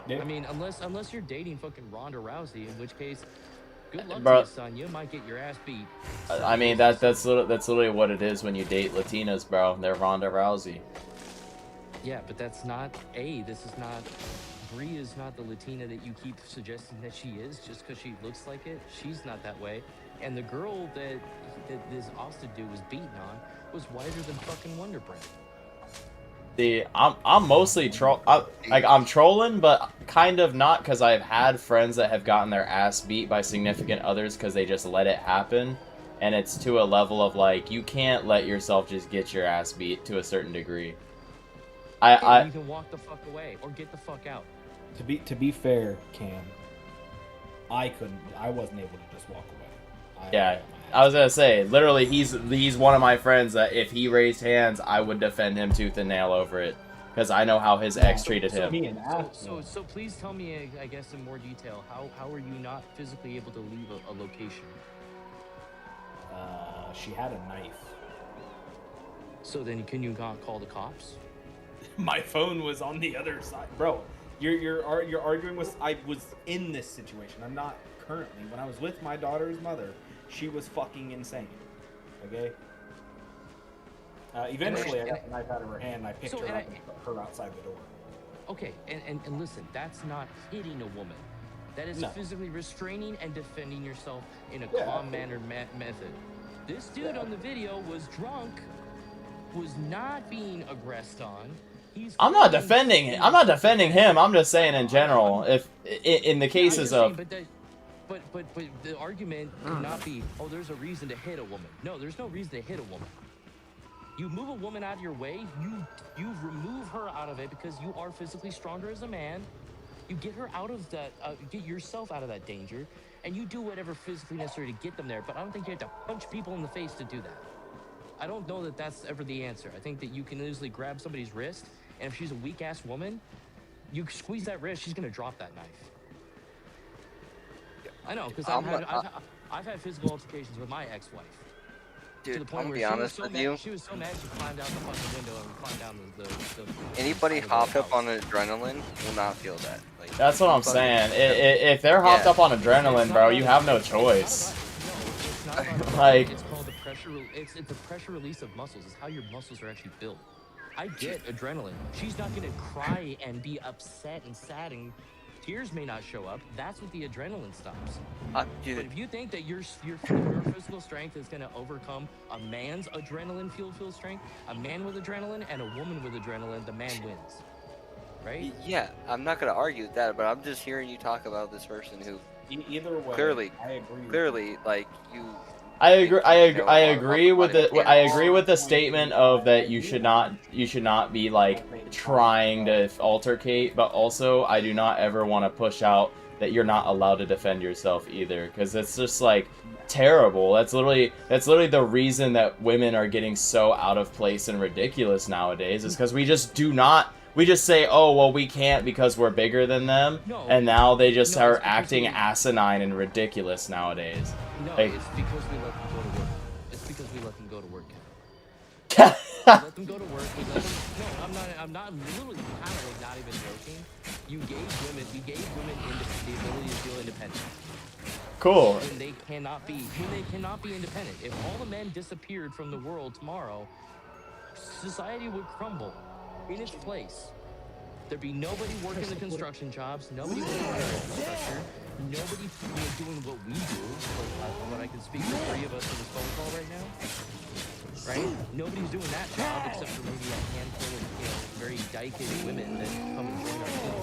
Yeah. I mean, unless you're dating fucking Ronda Rousey, in which case, good luck Bro. to you, son. You might get your ass beat. I mean, that's literally what it is when you date Latinas, bro. They're Ronda Rousey. Yeah, but that's not this is not. Bree is not the Latina that you keep suggesting that she is just because she looks like it. She's not that way. And the girl that this Austin dude was beating on was whiter than fucking Wonder Bread. I'm mostly I'm trolling, but kind of not, because I've had friends that have gotten their ass beat by significant others because they just let it happen, and it's to a level of like, you can't let yourself just get your ass beat to a certain degree. You can walk the fuck away or get the fuck out. To be fair, Cam, I wasn't able to just walk away. Yeah, I was gonna say, literally, he's one of my friends that if he raised hands, I would defend him tooth and nail over it, because I know how his ex treated him. So please tell me, I guess, in more detail, how are you not physically able to leave a location? She had a knife. So then, can you not call the cops? My phone was on the other side, bro. You're arguing with. I was in this situation. I'm not currently. When I was with my daughter's mother, she was fucking insane. Okay. Eventually, I got the knife out of her hand. And I picked her up and put her outside the door. Okay, and listen, that's not hitting a woman. That is physically restraining and defending yourself in a calm-mannered method. This dude on the video was drunk, was not being aggressed on. I'm not defending him. I'm just saying in general, if in the cases of. But the argument cannot be, oh, there's a reason to hit a woman. No, there's no reason to hit a woman. You move a woman out of your way, you remove her out of it because you are physically stronger as a man. You get her out of that, get yourself out of that danger, and you do whatever physically necessary to get them there. But I don't think you have to punch people in the face to do that. I don't know that that's ever the answer. I think that you can easily grab somebody's wrist, and if she's a weak-ass woman, you squeeze that wrist, she's gonna drop that knife. I know, because I've had physical altercations with my ex-wife. Dude, to the point I'm where be honest with you. She was so mad she climbed out the fucking window and climbed down the Anybody hopped up on adrenaline will not feel that. Like, that's what I'm saying. If they're hopped up on adrenaline, bro, you have no choice. Like, it's called the pressure. It's the pressure release of muscles. It's how your muscles are actually built. I get adrenaline. She's not gonna cry and be upset and sad and tears may not show up. That's what the adrenaline stops. But if you think that your physical strength is gonna overcome a man's adrenaline-fueled strength, a man with adrenaline and a woman with adrenaline, the man wins. Right? Yeah, I'm not gonna argue with that, but I'm just hearing you talk about this person who either way, I agree. Clearly, like you. I agree with the statement of that you should not be like trying to altercate, but also I do not ever want to push out that you're not allowed to defend yourself either, because it's just like terrible. That's literally the reason that women are getting so out of place and ridiculous nowadays, is because we just say, oh, well, we can't because we're bigger than them, and now they just are acting asinine and ridiculous nowadays. No, like, it's because we let them go to work. It's because we let them go to work. We let them go to work. We let them, I'm not literally kind of like not even joking. We gave women the ability to feel independent. Cool. When they cannot be independent. If all the men disappeared from the world tomorrow, society would crumble in its place. There'd be nobody working the construction jobs, nobody working the infrastructure, nobody doing what we do, what I can speak for 3 of us on this phone call right now, right? Nobody's doing that job except for maybe a handful of, very dykish women that come and join our team.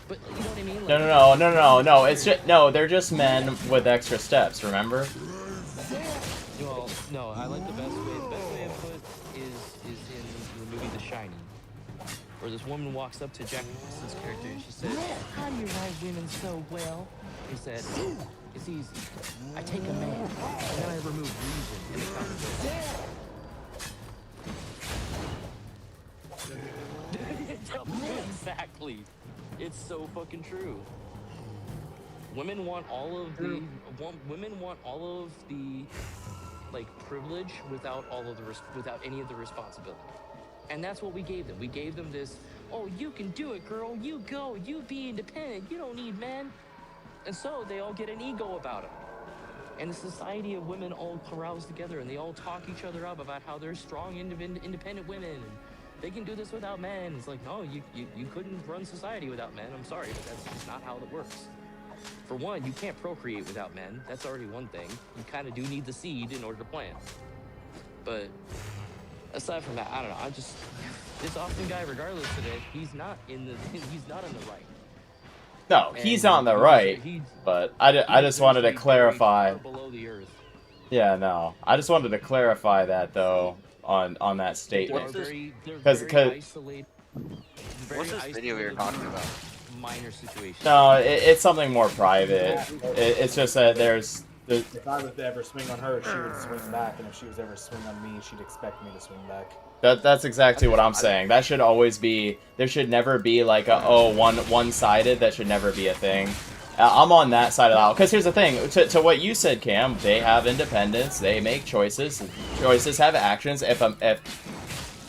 But you know what I mean? Like, no, it's just, they're just men with extra steps, remember? Well, no, I like the best way I put is in the movie The Shining, where this woman walks up to Jack Nicholson's character and she says, "How do you write women so well?" He said, "It's easy. I take a man, and then I remove reason and accountability." Exactly. It's so fucking true. Women want all of the like privilege without any of the responsibility. And that's what we gave them. We gave them this, oh, you can do it, girl. You go. You be independent. You don't need men. And so they all get an ego about them. And the society of women all carouse together, and they all talk each other up about how they're strong, independent women, and they can do this without men. It's like, no, you couldn't run society without men. I'm sorry, but that's just not how it works. For one, you can't procreate without men. That's already one thing. You kind of do need the seed in order to plant. But aside from that, I don't know. I'm just this Austin guy, regardless of it, he's not on the right. No, he's on the right, but I just wanted to clarify. Below the earth. Yeah, no, I just wanted to clarify that though on that statement, because What's this video we were talking about? Minor situation. No, it's something more private. It's just that there's. If I was to ever swing on her, she would swing back, and if she was ever to swing on me, she'd expect me to swing back. That's exactly what I'm saying. That should always be. There should never be like a one-sided. That should never be a thing. I'm on that side of the aisle. Because here's the thing. To what you said, Cam, they have independence. They make choices. Choices have actions. If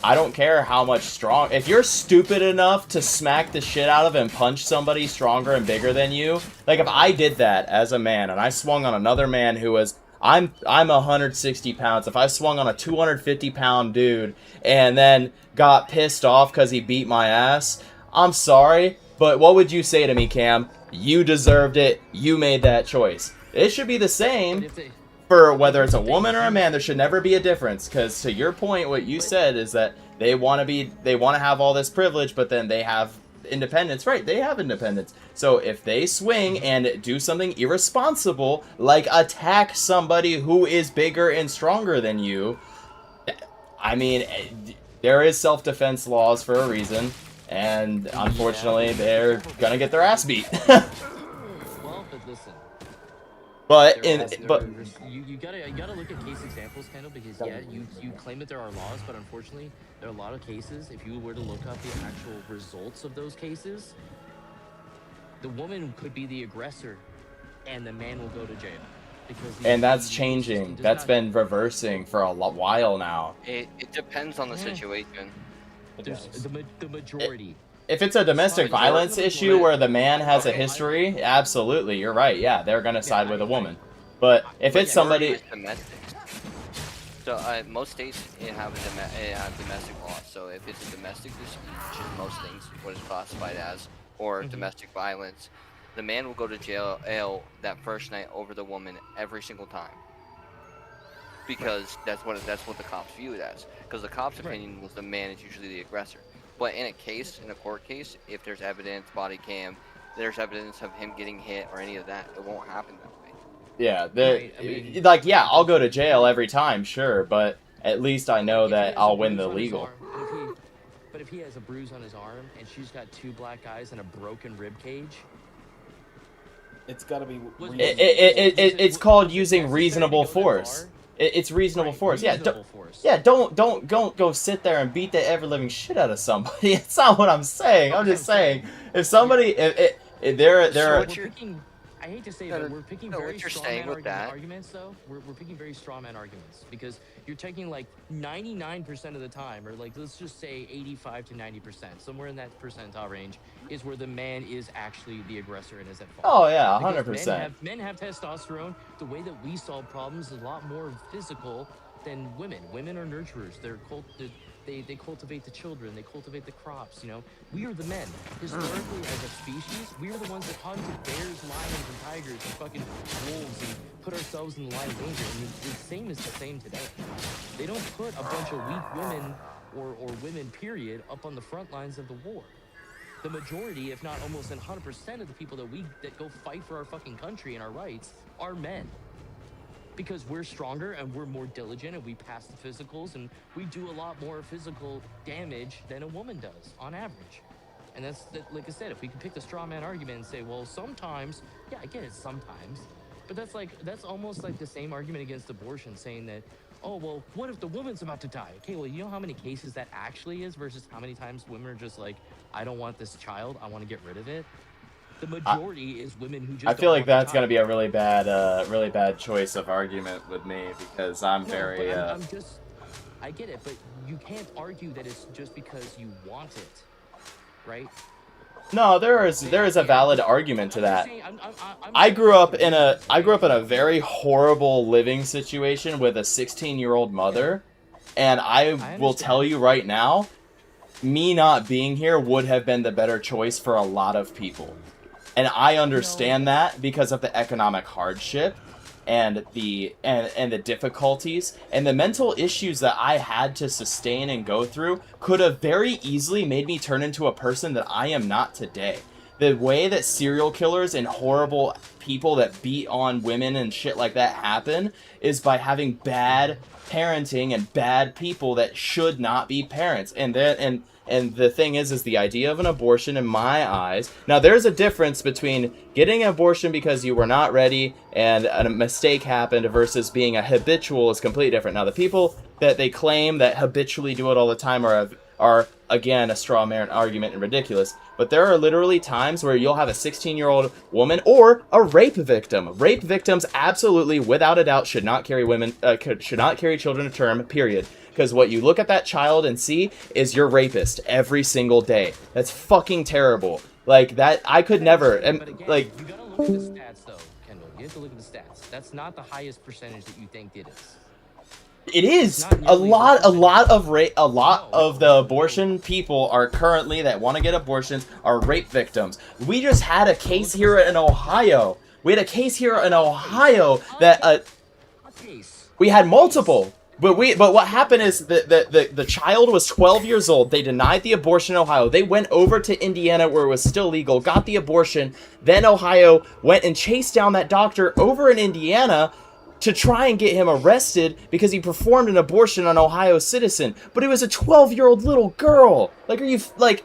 I don't care how much strong. If you're stupid enough to smack the shit out of and punch somebody stronger and bigger than you, like if I did that as a man and I swung on another man who was. I'm 160 pounds. If I swung on a 250-pound dude and then got pissed off because he beat my ass, I'm sorry, but what would you say to me, Cam? You deserved it. You made that choice. It should be the same for whether it's a woman or a man. There should never be a difference, because to your point, what you said is that they want to have all this privilege, but then they have independence. Right, they have independence. So if they swing and do something irresponsible, like attack somebody who is bigger and stronger than you, I mean, there is self-defense laws for a reason, and unfortunately, they're gonna get their ass beat. Well, but listen. You gotta look at case examples, Kendall, because yeah, you claim that there are laws, but unfortunately, there are a lot of cases. If you were to look up the actual results of those cases, the woman could be the aggressor, and the man will go to jail. And that's changing. That's been reversing for a while now. It depends on the situation. There's the majority. If it's a domestic violence issue where the man has a history, absolutely, you're right. Yeah, they're gonna side with the woman. But if it's somebody, domestic. So most states have domestic laws. So if it's a domestic dispute, which is most things what is classified as, or domestic violence, the man will go to jail that first night over the woman every single time. Because that's what the cops view it as. Because the cop's opinion was the man is usually the aggressor. But in a court case, if there's evidence, body cam, there's evidence of him getting hit or any of that, it won't happen that way. Yeah, like, yeah, I'll go to jail every time, sure, but at least I know that I'll win the legal. But if he has a bruise on his arm and she's got 2 black eyes and a broken rib cage, it's gotta be. It's called using reasonable force. It's reasonable force. Yeah, don't go sit there and beat the ever living shit out of somebody. It's not what I'm saying. I'm just saying if somebody I hate to say that we're picking very strong man arguments, though. We're picking very strong man arguments because you're taking like 99% of the time, or like let's just say 85 to 90%, somewhere in that percentile range, is where the man is actually the aggressor and is at fault. Oh yeah, 100%. Men have testosterone. The way that we solve problems is a lot more physical than women. Women are nurturers. They cultivate the children, they cultivate the crops, you know. We are the men. Historically, as a species, we are the ones that hunted bears, lions, and tigers, and fucking wolves, and put ourselves in the line of danger. And the same is the same today. They don't put a bunch of weak women, or women, period, up on the front lines of the war. The majority, if not almost 100% of the people that go fight for our fucking country and our rights are men. Because we're stronger and we're more diligent and we pass the physicals and we do a lot more physical damage than a woman does on average. And that's like I said, if we can pick the straw man argument and say, well, sometimes, yeah, I get it sometimes, but that's almost like the same argument against abortion, saying that, oh, well, what if the woman's about to die? Okay, well, you know how many cases that actually is versus how many times women are just like, I don't want this child, I want to get rid of it. The majority is women who just. I feel like that's gonna be a really bad choice of argument with me because I'm very. I get it, but you can't argue that it's just because you want it, right? No, there is a valid argument to I'm just that. saying, I'm I saying grew up it's in abuse, a very horrible living situation with a 16-year-old mother, and I will tell you right now, me not being here would have been the better choice for a lot of people. And I understand that because of the economic hardship and the difficulties and the mental issues that I had to sustain and go through could have very easily made me turn into a person that I am not today. The way that serial killers and horrible people that beat on women and shit like that happen is by having bad parenting and bad people that should not be parents. And the thing is the idea of an abortion in my eyes. Now there's a difference between getting an abortion because you were not ready and a mistake happened versus being a habitual is completely different. Now the people that they claim that habitually do it all the time are again a straw man argument and ridiculous. But there are literally times where you'll have a 16-year-old woman or a rape victim. Rape victims absolutely, without a doubt, should not carry children to term, period. Because what you look at that child and see is your rapist every single day. That's fucking terrible. Like, that, I could never, and, but again, like... you gotta look at the stats, though, Kendall. You have to look at the stats. That's not the highest percentage that you think it is. It is a lot of the abortion people are currently that want to get abortions are rape victims. We just had a case here in Ohio. We had a case here in Ohio that we had multiple. But what happened is the child was 12 years old. They denied the abortion in Ohio. They went over to Indiana where it was still legal, got the abortion. Then Ohio went and chased down that doctor over in Indiana to try and get him arrested because he performed an abortion on Ohio citizen. But it was a 12-year-old little girl. Like, are you, like,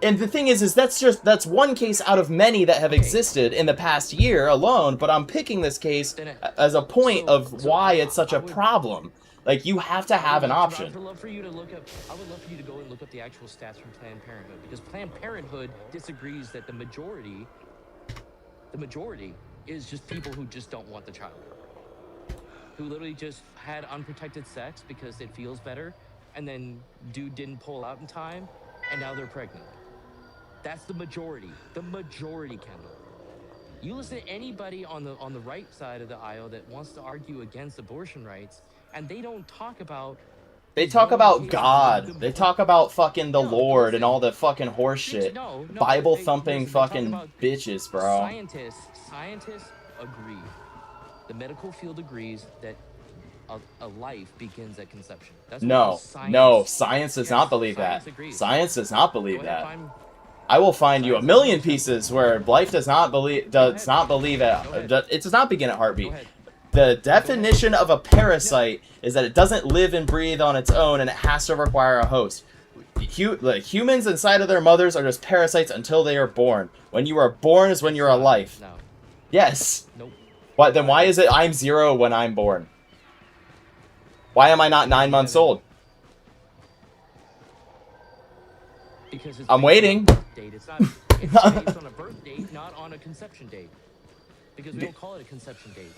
and the thing is that's one case out of many that have existed in the past year alone, but I'm picking this case as a point of why it's such a problem. Like, you have to have an option. I would love for you to go and look up the actual stats from Planned Parenthood, because Planned Parenthood disagrees that the majority is just people who just don't want the child. Who literally just had unprotected sex because it feels better, and then dude didn't pull out in time, and now they're pregnant. That's the majority. The majority, Kendall. You listen to anybody on the right side of the aisle that wants to argue against abortion rights, and they don't talk about... They talk about God. They talk about fucking the Lord and all the fucking horse shit. Bible-thumping fucking bitches, bro. Scientists agree. The medical field agrees that a life begins at conception. That's science does not believe that. Science does not believe that. I will find you a million pieces where life does not believe it does not begin at heartbeat. The definition of a parasite is that it doesn't live and breathe on its own and it has to require a host. Humans inside of their mothers are just parasites until they are born. When you are born is when you're alive. No. Yes. Nope. What, then why is it I'm 0 when I'm born? Why am I not 9 months old? Because I'm waiting. It's based on a birth date, not on a conception date. Because we don't call it a conception date.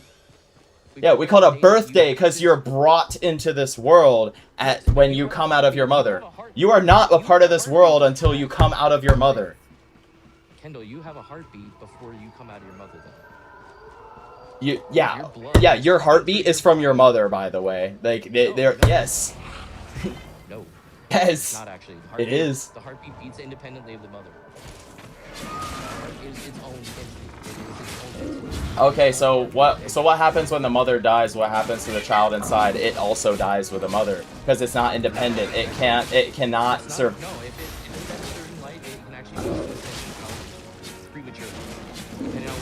We call it a birthday because you're brought into this world when you come out of your mother. You are not a part of this world until you come out of your mother. Kendall, you have a heartbeat before you come out of your mother, though. Your heartbeat is from your mother, by the way. Like, yes. No. Yes. Not actually. It is. The heartbeat beats independently of the mother. The heart is its own entity. Okay, so what happens when the mother dies? What happens to the child inside? It also dies with the mother because it's not independent. It cannot serve. No, if it's at a certain light, it can actually be premature. Depending on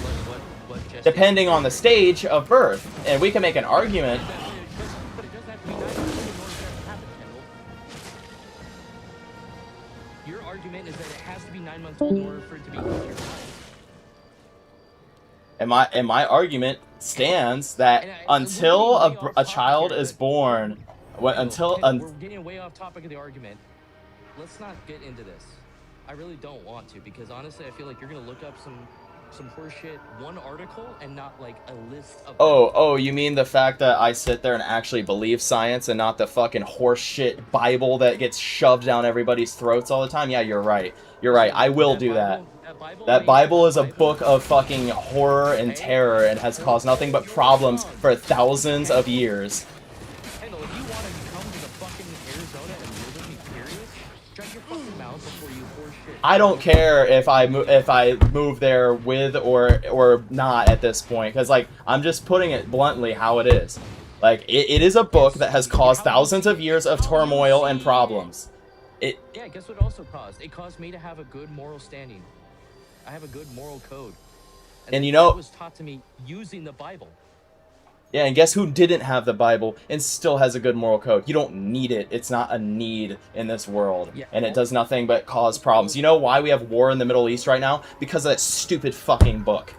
what gestation. Depending on the stage of birth, and we can make an argument. But it doesn't have to be 9 months in order for that to happen, Kendall. Your argument is that it has to be 9 months old in order for it to be premature. And my argument stands that until a child is born, we're getting way off topic of the argument. Let's not get into this. I really don't want to, because honestly, I feel like you're gonna look up some some horseshit one article and not like a list of. Oh, you mean the fact that I sit there and actually believe science and not the fucking horseshit Bible that gets shoved down everybody's throats all the time? Yeah, you're right. You're right. I will do that. That Bible is a book of fucking horror and terror and has caused nothing but problems for thousands of years. Hey, no, if you want to come to the fucking Arizona and live with me, period, shut your fucking mouth before you horseshit. I don't care if I move there with or not at this point, because like I'm just putting it bluntly how it is. Like it is a book that has caused thousands of years of turmoil and problems. Yeah, guess what also caused? It caused me to have a good moral standing. I have a good moral code. And you know, that was taught to me using the Bible. Yeah, and guess who didn't have the Bible and still has a good moral code? You don't need it. It's not a need in this world. Yeah. And it does nothing but cause problems. You know why we have war in the Middle East right now? Because of that stupid fucking book.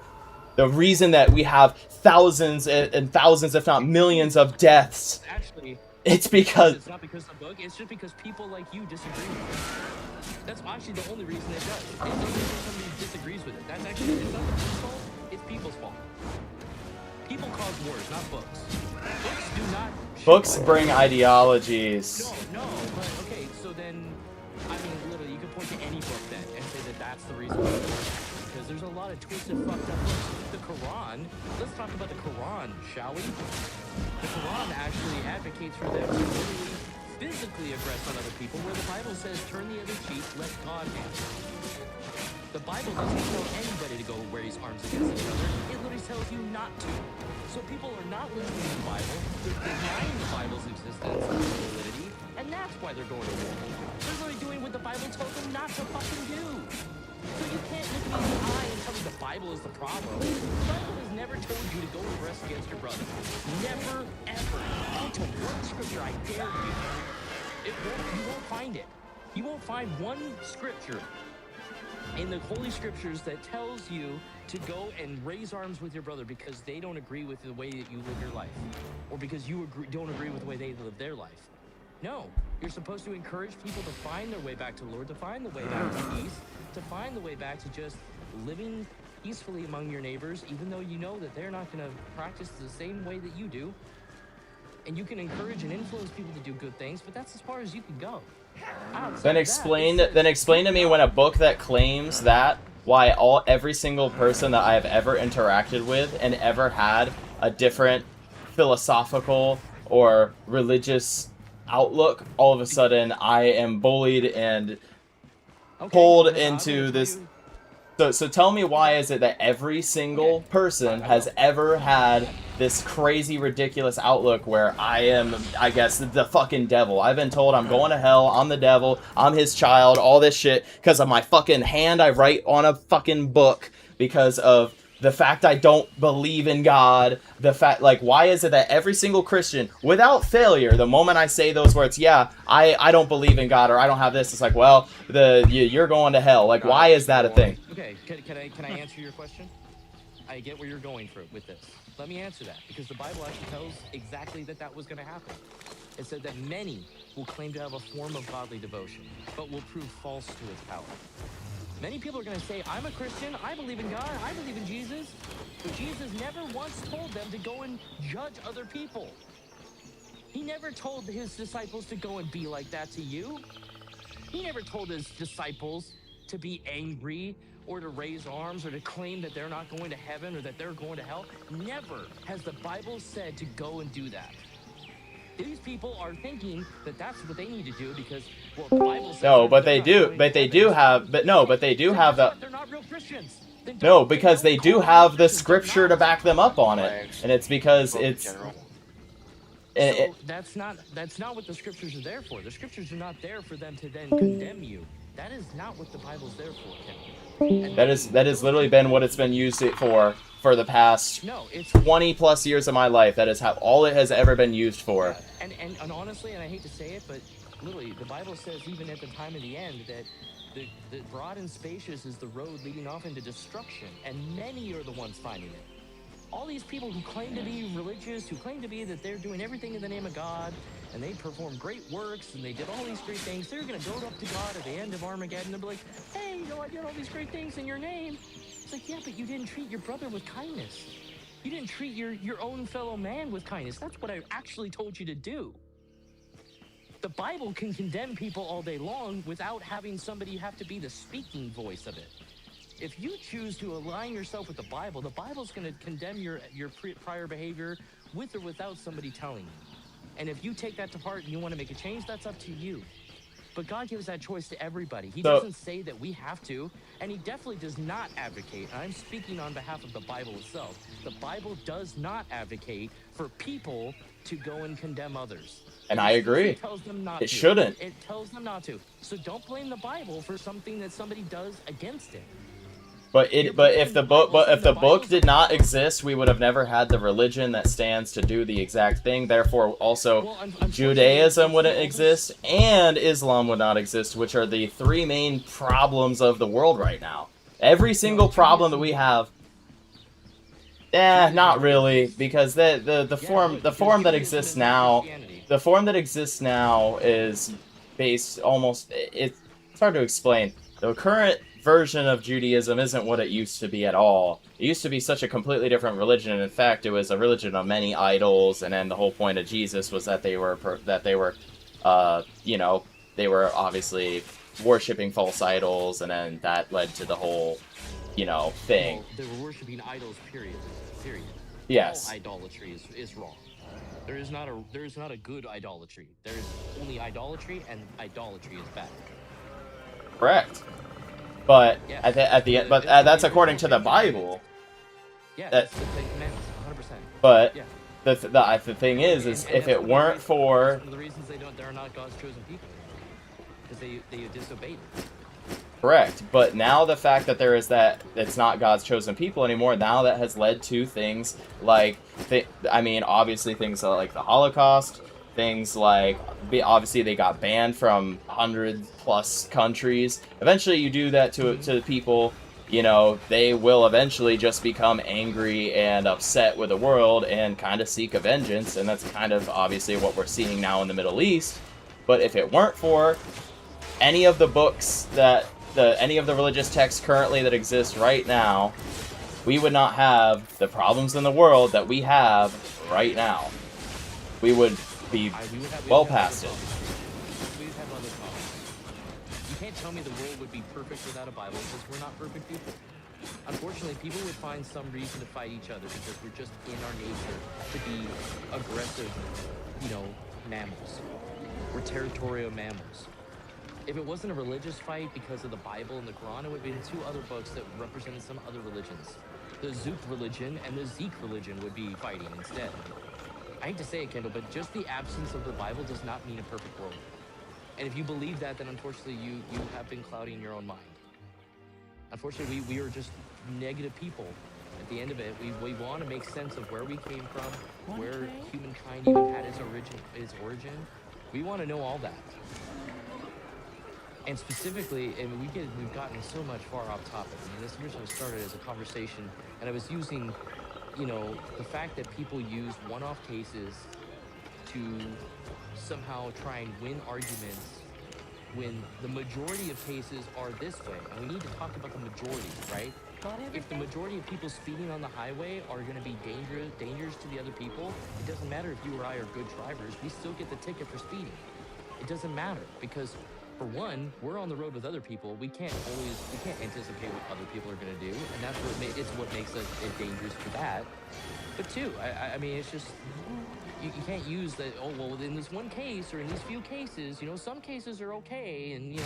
The reason that we have thousands and thousands, if not millions, of deaths. Actually, it's because... It's not because of the book. It's just because people like you disagree with it. That's actually the only reason it does. It's not because somebody disagrees with it. That's actually, it's not the book's fault. It's people's fault. People cause wars, not books. Books do not... Books bring ideologies. No, but okay, so then, I mean, literally, you could point to any book then and say that that's the reason why. Because there's a lot of twisted, fucked up books. The Quran, let's talk about the Quran, shall we? The Quran actually advocates for them to literally physically aggress on other people, where the Bible says, turn the other cheek, let God answer. The Bible doesn't tell anybody to go raise arms against each other. It literally tells you not to. So people are not listening to the Bible. They're denying the Bible's existence and validity, and that's why they're going to war. They're literally doing what the Bible told them not to fucking do. So you can't look me in the eye and tell me the Bible is the problem. The Bible has never told you to go aggress against your brother. Never, ever. Go to one scripture, I dare you. You won't find it. You won't find one scripture in the Holy Scriptures that tells you to go and raise arms with your brother because they don't agree with the way that you live your life, or because you don't agree with the way they live their life. No, you're supposed to encourage people to find their way back to the Lord, to find the way back to peace, to find the way back to just living peacefully among your neighbors, even though you know that they're not going to practice the same way that you do. And you can encourage and influence people to do good things, but that's as far as you can go. Then explain to me when a book that claims that, why every single person that I have ever interacted with and ever had a different philosophical or religious outlook, all of a sudden I am bullied and pulled into this. So tell me, why is it that every single person has ever had this crazy, ridiculous outlook where I am, I guess, the fucking devil? I've been told I'm going to hell, I'm the devil, I'm his child, all this shit, because of my fucking hand I write on a fucking book, because of the fact I don't believe in God, the fact, like, why is it that every single Christian, without failure, the moment I say those words, yeah, I don't believe in God, or I don't have this, it's like, well, you're going to hell. Like, why is that a thing? Okay, can I answer your question? I get where you're going with this. Let me answer that, because the Bible actually tells exactly that was going to happen. It said that many will claim to have a form of godly devotion, but will prove false to its power. Many people are going to say, I'm a Christian, I believe in God, I believe in Jesus. But Jesus never once told them to go and judge other people. He never told his disciples to go and be like that to you. He never told his disciples to be angry or to raise arms or to claim that they're not going to heaven or that they're going to hell. Never has the Bible said to go and do that. These people are thinking that that's what they need to do because, well, the Bible says... No, but they do have the... They're not real Christians. No, because they do have the scripture to back them up on it. And it's because it's... So that's not what the scriptures are there for. The scriptures are not there for them to then condemn you. That is not what the Bible's there for, Kevin. That has literally been what it's been used for the past 20 plus years of my life. That is all it has ever been used for. And honestly, and I hate to say it, but literally, the Bible says even at the time of the end that the broad and spacious is the road leading off into destruction, and many are the ones finding it. All these people who claim to be religious, who claim to be that they're doing everything in the name of God, and they performed great works, and they did all these great things. They're going to go up to God at the end of Armageddon. They'll be like, hey, you know, I did all these great things in your name. It's like, yeah, but you didn't treat your brother with kindness. You didn't treat your own fellow man with kindness. That's what I actually told you to do. The Bible can condemn people all day long without having somebody have to be the speaking voice of it. If you choose to align yourself with the Bible's going to condemn your prior behavior with or without somebody telling you. And if you take that to heart and you want to make a change, that's up to you. But God gives that choice to everybody. He doesn't say that we have to, and he definitely does not advocate. And I'm speaking on behalf of the Bible itself. The Bible does not advocate for people to go and condemn others. And I agree. It tells them not it to. shouldn't. It tells them not to. So don't blame the Bible for something that somebody does against it. But if the book did not exist, we would have never had the religion that stands to do the exact thing. Therefore, also Judaism wouldn't exist, and Islam would not exist, which are the three main problems of the world right now. Every single problem that we have, not really, because the form that exists now, is based almost. It's hard to explain. The current version of Judaism isn't what it used to be at all. It used to be such a completely different religion, and in fact, it was a religion of many idols. And then the whole point of Jesus was that they were obviously worshiping false idols, and then that led to the whole, thing. Well, they were worshiping idols. Period. Yes. All idolatry is wrong. There is not a good idolatry. There is only idolatry, and idolatry is bad. Correct. But at the end, that's according to the Bible. Yeah, that's the Ten Commandments, 100%. But the thing is if it weren't for one of the reasons they're not God's chosen people, because they disobeyed. Correct. But now the fact that it's not God's chosen people anymore, now that has led to things like obviously things like the Holocaust. Things like, obviously they got banned from 100+ countries. Eventually you do that to people, they will eventually just become angry and upset with the world and kind of seek a vengeance, and that's kind of obviously what we're seeing now in the Middle East. But if it weren't for any of the books any of the religious texts currently that exist right now, we would not have the problems in the world that we have right now. We would be well past it. We would have other problems. You can't tell me the world would be perfect without a Bible, because we're not perfect people. Unfortunately, people would find some reason to fight each other because we're just in our nature to be aggressive, mammals. We're territorial mammals. If it wasn't a religious fight because of the Bible and the Quran, it would have been two other books that represented some other religions. The Zook religion and the Zeke religion would be fighting instead. I hate to say it, Kendall, but just the absence of the Bible does not mean a perfect world. And if you believe that, then unfortunately you have been clouding your own mind. Unfortunately, we are just negative people. At the end of it, we want to make sense of where we came from, where humankind even had its origin. We want to know all that. And specifically, we've gotten so much far off topic. This originally started as a conversation, and I was using the fact that people use one-off cases to somehow try and win arguments when the majority of cases are this way. And we need to talk about the majority, right? If the majority of people speeding on the highway are going to be dangerous to the other people, it doesn't matter if you or I are good drivers, we still get the ticket for speeding. It doesn't matter, because for one, we're on the road with other people. We can't anticipate what other people are going to do, and that's what makes it dangerous for that. But two, I mean, it's just you can't use that. Oh well, in this one case or in these few cases, some cases are okay, and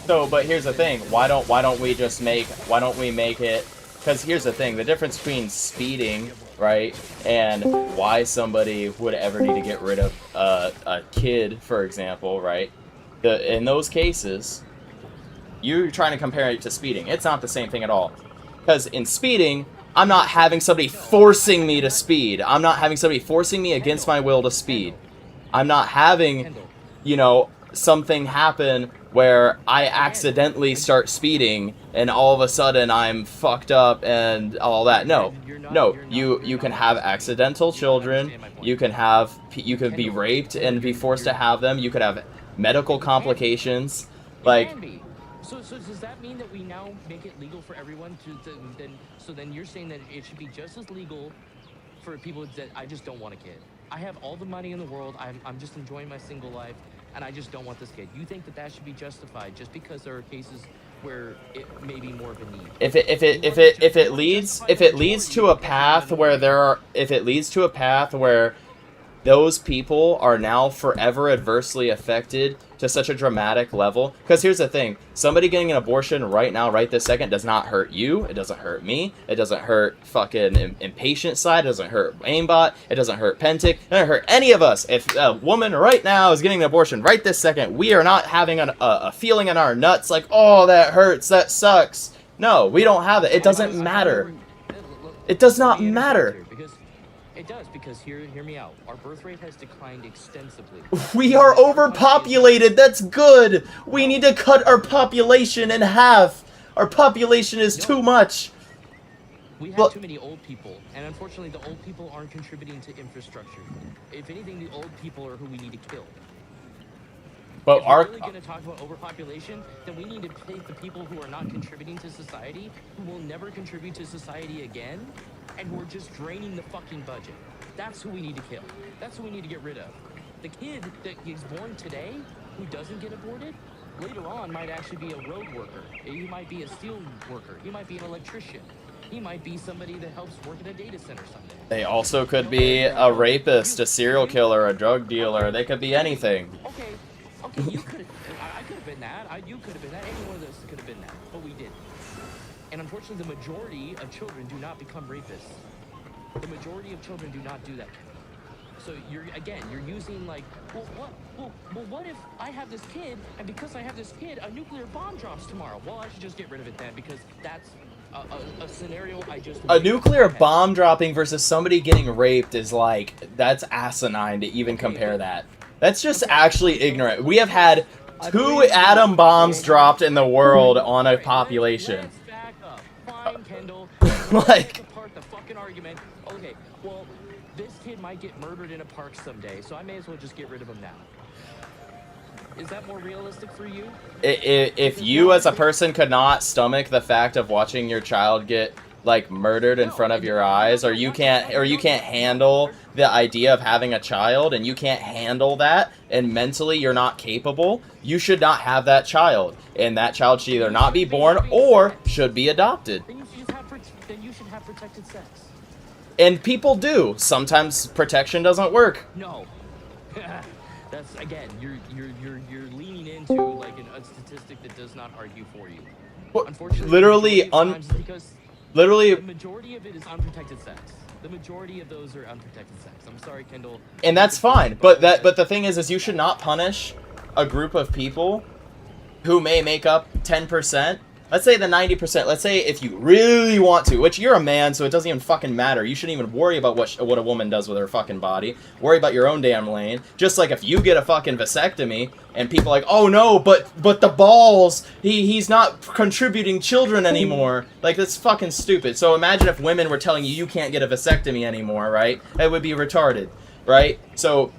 So, but here's the thing: why don't we make it? Because here's the thing: the difference between speeding, right, and why somebody would ever need to get rid of a kid, for example, right? In those cases, you're trying to compare it to speeding. It's not the same thing at all. Because in speeding, I'm not having somebody forcing me to speed. I'm not having somebody forcing me against my will to speed. I'm not having, something happen where I accidentally start speeding and all of a sudden I'm fucked up and all that. No, you can have accidental children. You can be raped and be forced to have them. You could have medical complications. Like, Can be. So does that mean that we now make it legal for everyone then you're saying that it should be just as legal for people that I just don't want a kid. I have all the money in the world. I'm just enjoying my single life, and I just don't want this kid. You think that that should be justified just because there are cases where it may be more of a need? if it leads to a path where those people are now forever adversely affected to such a dramatic level. Because here's the thing. Somebody getting an abortion right now, right this second, does not hurt you. It doesn't hurt me. It doesn't hurt fucking Impatient Side. It doesn't hurt Aimbot. It doesn't hurt Pentic. It doesn't hurt any of us. If a woman right now is getting an abortion right this second, we are not having a feeling in our nuts like, oh, that hurts, that sucks. No, we don't have it. It doesn't matter. It does not matter. It does, because hear me out. Our birth rate has declined extensively. We are overpopulated. That's good. We need to cut our population in half. Our population is too much. We have too many old people, and unfortunately the old people aren't contributing to infrastructure. If anything, the old people are who we need to kill. But if we're really going to talk about overpopulation, then we need to take the people who are not contributing to society, who will never contribute to society again, and who are just draining the fucking budget. That's who we need to kill. That's who we need to get rid of. The kid that is born today, who doesn't get aborted, later on might actually be a road worker. He might be a steel worker. He might be an electrician. He might be somebody that helps work at a data center someday. They also could be a rapist, a serial killer, a drug dealer. They could be anything. Okay, you could have. I could have been that. You could have been that. Any one of us could have been that, but we didn't. And unfortunately, the majority of children do not become rapists. The majority of children do not do that. So you're using like, well, what if I have this kid, and because I have this kid, a nuclear bomb drops tomorrow? Well, I should just get rid of it then, because that's a scenario I just. A nuclear bomb dropping versus somebody getting raped is like, that's asinine to even compare that. That's just actually ignorant. We have had 2 atom bombs dropped in the world on a population. Let's back up. Fine, Kendall. Like, Apart the fucking argument. Okay, well, this kid might get murdered in a park someday, so I may as well just get rid of him now. Is that more realistic for you? If you as a person could not stomach the fact of watching your child get like murdered in front of your eyes, or you can't handle the idea of having a child, and you can't handle that, and mentally you're not capable, you should not have that child, and that child should either not be born or should be adopted. Then you should have protected sex. And people do. Sometimes protection doesn't work. No. That's again, you're leaning into like a statistic that does not argue for you. Unfortunately, literally, the majority of it is unprotected sex. The majority of those are unprotected sex. I'm sorry, Kendall. And that's fine. But the thing is you should not punish a group of people who may make up 10%. Let's say the 90%. Let's say if you really want to, which you're a man, so it doesn't even fucking matter. You shouldn't even worry about what a woman does with her fucking body. Worry about your own damn lane. Just like if you get a fucking vasectomy and people are like, oh no, but the balls, he's not contributing children anymore. Like, that's fucking stupid. So imagine if women were telling you can't get a vasectomy anymore, right? It would be retarded, right? So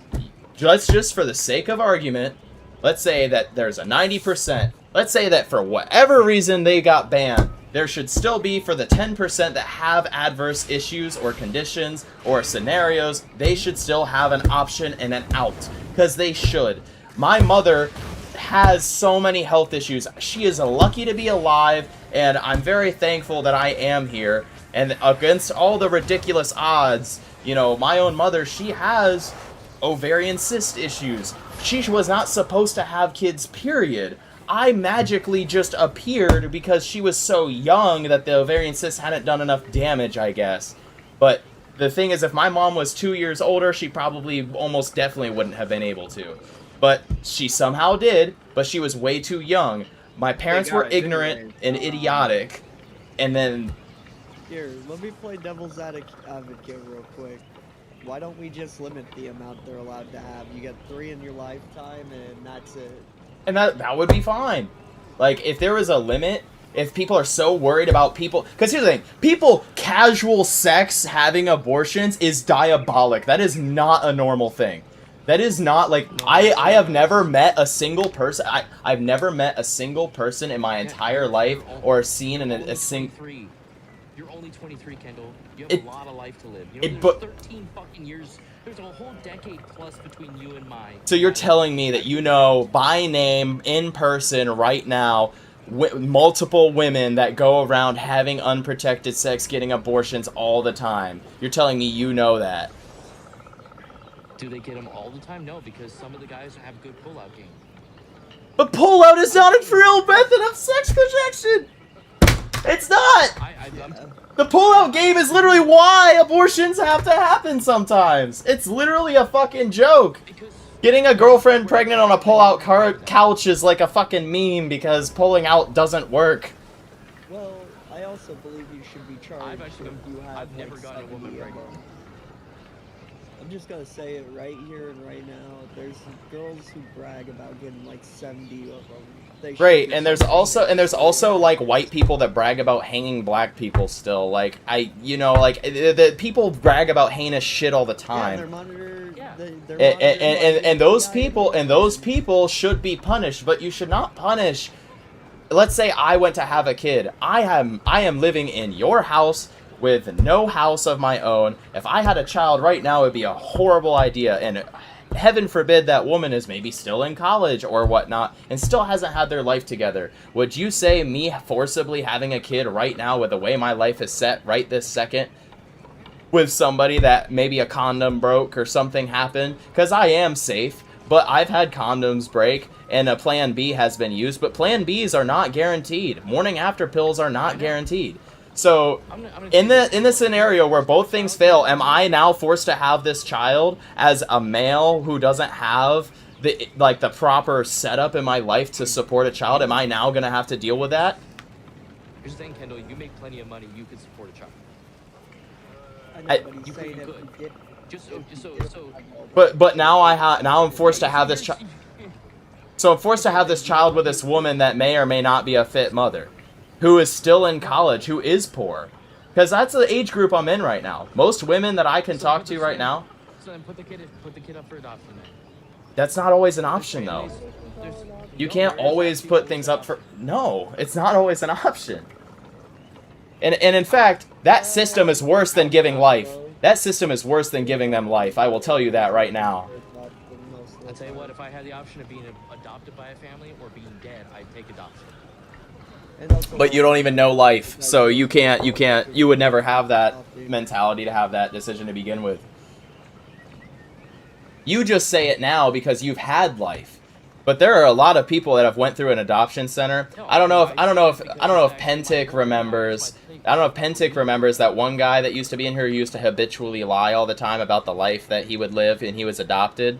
just for the sake of argument, let's say that there's a 90%. Let's say that for whatever reason they got banned, there should still be, for the 10% that have adverse issues or conditions or scenarios, they should still have an option and an out. Because they should. My mother has so many health issues. She is lucky to be alive, and I'm very thankful that I am here. And against all the ridiculous odds, you know, my own mother, she has ovarian cyst issues. She was not supposed to have kids, period. I magically just appeared because she was so young that the ovarian cyst hadn't done enough damage, I guess. But the thing is, if my mom was 2 years older, she probably almost definitely wouldn't have been able to. But she somehow did, but she was way too young. My parents were ignorant and idiotic, and then... Here, let me play devil's advocate real quick. Why don't we just limit the amount they're allowed to have? You get 3 in your lifetime, and that's it. And that would be fine. Like, if there was a limit, if people are so worried about people... Because here's the thing. People, casual sex, having abortions is diabolic. That is not a normal thing. That is not, like... I have never met a single person... I've never met a single person in my entire life or seen a single... You're only 23, Kendall. You have a lot of life to live. You know, there's 13 fucking years. There's a whole decade plus between you and mine. So you're telling me that you know by name, in person, right now, multiple women that go around having unprotected sex, getting abortions all the time. You're telling me you know that. Do they get them all the time? No, because some of the guys have good pullout game. But pullout is not a real method of sex protection! It's not! The pullout game is literally why abortions have to happen sometimes. It's literally a fucking joke. Getting a girlfriend pregnant on a pullout couch is like a fucking meme because pulling out doesn't work. Well, I also believe you should be charged if you have I've never gotten a woman pregnant. I'm just gonna say it right here and right now. There's girls who brag about getting like 70 of them. Right, and there's also like white people that brag about hanging black people still. Like the people brag about heinous shit all the time. Yeah, they're monitored. And those people should be punished, but you should not punish. Let's say I went to have a kid. I am living in your house with no house of my own. If I had a child right now, it would be a horrible idea, and heaven forbid that woman is maybe still in college or whatnot and still hasn't had their life together. Would you say me forcibly having a kid right now with the way my life is set right this second with somebody that maybe a condom broke or something happened? Because I am safe, but I've had condoms break and a plan B has been used, but plan Bs are not guaranteed. Morning after pills are not guaranteed. So, in the scenario where both things fail, am I now forced to have this child as a male who doesn't have the proper setup in my life to support a child? Am I now gonna have to deal with that? Here's the thing, Kendall. You make plenty of money. You could support a child. But now I'm forced to have this child. So I'm forced to have this child with this woman that may or may not be a fit mother, who is still in college, who is poor. Because that's the age group I'm in right now. Most women that I can talk to right now... So then put the kid up for adoption then. That's not always an option, though. You can't always put things up for... No, it's not always an option. And in fact, that system is worse than giving life. That system is worse than giving them life. I will tell you that right now. I'll tell you what, if I had the option of being adopted by a family or being dead, I'd take adoption. But you don't even know life, so you would never have that mentality to have that decision to begin with. You just say it now because you've had life. But there are a lot of people that have went through an adoption center. I don't know if Pentic remembers. I don't know if Pentic remembers that one guy that used to be in here who used to habitually lie all the time about the life that he would live, and he was adopted.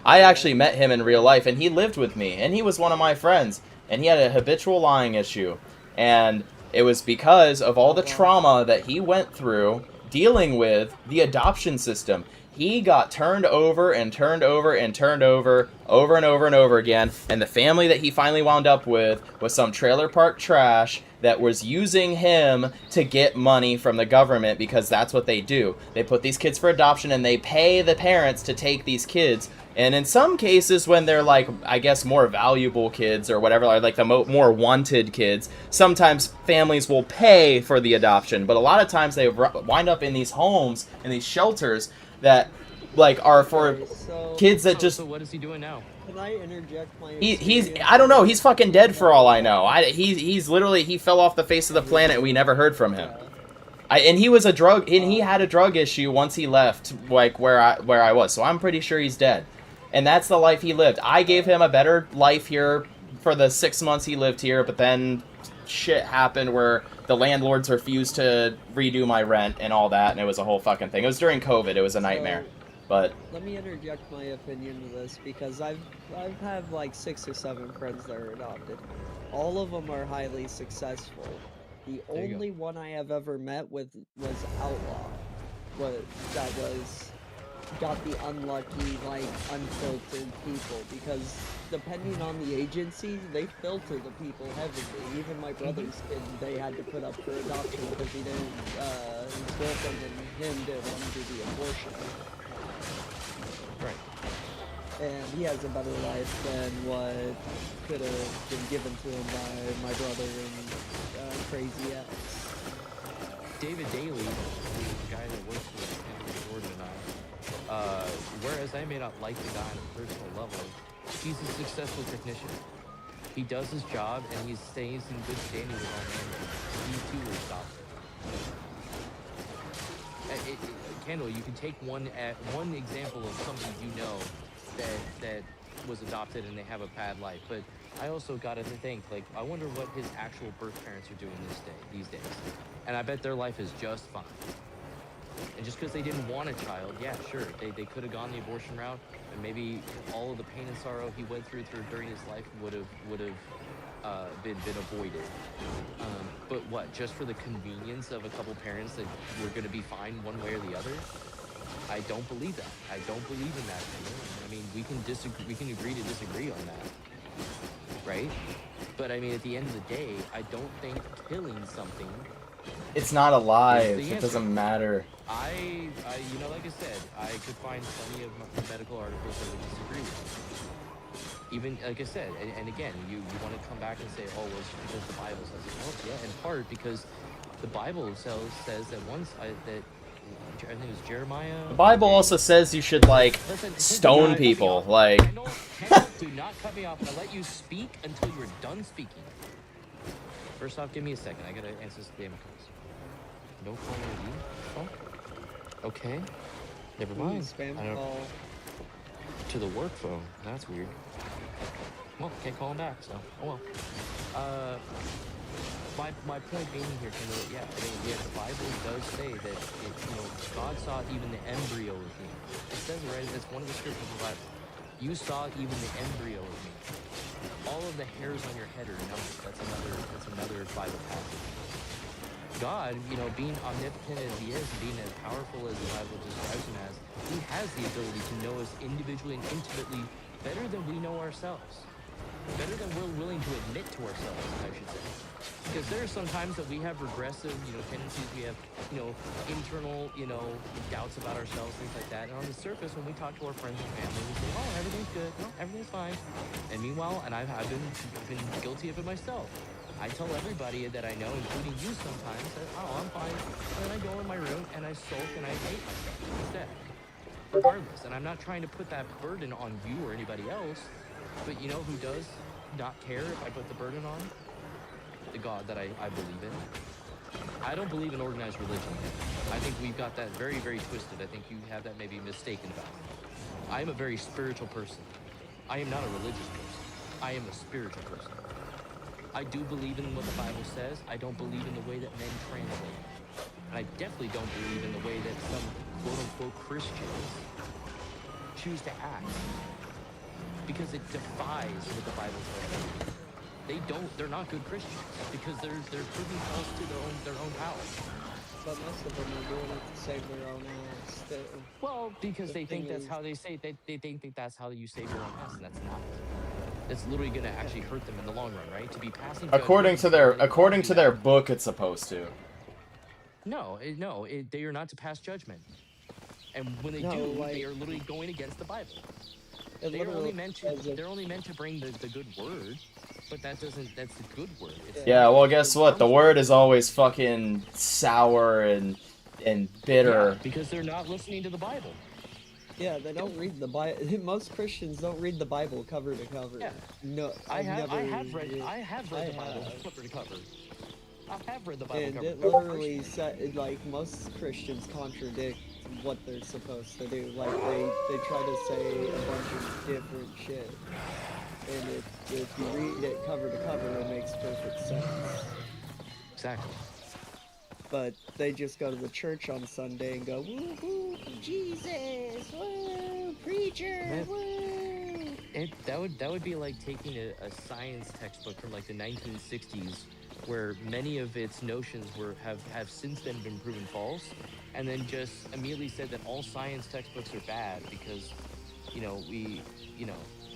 I actually met him in real life, and he lived with me, and he was one of my friends. And he had a habitual lying issue. And it was because of all the trauma that he went through dealing with the adoption system. He got turned over and turned over and turned over and over again. And the family that he finally wound up with was some trailer park trash that was using him to get money from the government, because that's what they do. They put these kids for adoption and they pay the parents to take these kids. And in some cases, when they're like, I guess, more valuable kids or whatever, like the more wanted kids, sometimes families will pay for the adoption. But a lot of times they wind up in these homes, in these shelters that like are for kids that just... So what is he doing now? Can I interject my... He's I don't know. He's fucking dead for all I know. He's literally, he fell off the face of the planet and we never heard from him. And he was he had a drug issue once he left, like where I was. So I'm pretty sure he's dead. And that's the life he lived. I gave him a better life here for the 6 months he lived here, but then shit happened where the landlords refused to redo my rent and all that, and it was a whole fucking thing. It was during COVID. It was a nightmare. But let me interject my opinion to this, because I've had like 6 or 7 friends that are adopted. All of them are highly successful. The only one I have ever met with was Outlaw. That was got the unlucky, like, unfiltered people, because depending on the agencies, they filter the people heavily. Even my brother's kid, they had to put up for adoption because he didn't, his girlfriend and him didn't want to do the abortion. Right. And he has a better life than what could have been given to him by my brother and Crazy X. David Daly, who's the guy that works with Henry Jordan and I, whereas I may not like the guy on a personal level, he's a successful technician. He does his job and he stays in good standing with all men. He too will stop it. Kendall, you can take one example of somebody you know that was adopted and they have a bad life, but I also got to think, like, I wonder what his actual birth parents are doing these days. And I bet their life is just fine. And just because they didn't want a child, yeah, sure, they could have gone the abortion route, and maybe all of the pain and sorrow he went through during his life would have been avoided. But what, just for the convenience of a couple parents that were going to be fine one way or the other? I don't believe that. I don't believe in that. I mean, we can disagree. We can agree to disagree on that, right? But I mean, at the end of the day, I don't think killing something. It's not alive. Is the It doesn't answer. matter. I, you know, like I said, I could find plenty of medical articles that would disagree with me. Even, like I said, and again, you want to come back and say, oh, well, it's because the Bible says it. Well, yeah, in part because the Bible says that once I think it was Jeremiah. The Bible also says you should, like, Listen, stone people. Like, Kendall, do not cut me off. I'll let you speak until you're done speaking. First off, give me a second. I gotta answer this damn calls. No call ID? Oh. Okay. Never mind. Spam I don't- call. To the work phone. That's weird. Well, can't call him back, so oh well. My point being here, Kendall, yeah, I mean, yeah, the Bible does say that God saw even the embryo of me. It says it right. That's one of the scriptures of the Bible. You saw even the embryo of me. All of the hairs on your head are numbered. That's another Bible passage. God, being omnipotent as he is, and being as powerful as the Bible describes him as, he has the ability to know us individually and intimately better than we know ourselves. Better than we're willing to admit to ourselves, I should say. Because there are some times that we have regressive, tendencies, we have, internal, doubts about ourselves, things like that. And on the surface, when we talk to our friends and family, we say, oh, everything's good, no, everything's fine. And meanwhile, and I've been guilty of it myself. I tell everybody that I know, including you sometimes, that, oh, I'm fine. And then I go in my room and I sulk and I hate myself instead. Regardless, and I'm not trying to put that burden on you or anybody else, but you know who does not care if I put the burden on? The God that I believe in. I don't believe in organized religion. I think we've got that very, very twisted. I think you have that maybe mistaken about me. I am a very spiritual person. I am not a religious person. I am a spiritual person. I do believe in what the Bible says. I don't believe in the way that men translate. And I definitely don't believe in the way that some quote-unquote Christians choose to act. Because it defies what the Bible says. They're not good Christians because they're proving false to their own power. But most of them are doing it to save their own ass. Well, because they think that's how they say they think that's how you save your own ass, and that's not. That's literally going to actually hurt them in the long run, right? To be passing according to their book, it's supposed to. No, they are not to pass judgment. And when they they are literally going against the Bible. They're only meant to bring the good word, but that's the good word. Yeah, well, guess what? The word is always fucking sour and bitter. Yeah, because they're not listening to the Bible. Yeah, they don't read the Bible. Most Christians don't read the Bible cover to cover. Yeah. No, I have read the Bible cover to cover. I have read the Bible cover to And cover. it literally said, like, most Christians contradict what they're supposed to do. Like, they try to say a bunch of different shit. And if you read it cover to cover, it makes perfect sense. Exactly. But they just go to the church on Sunday and go, woo-hoo, Jesus, woo, preacher, woo. That would be like taking a science textbook from like the 1960s where many of its notions have since then been proven false, and then just immediately said that all science textbooks are bad because, or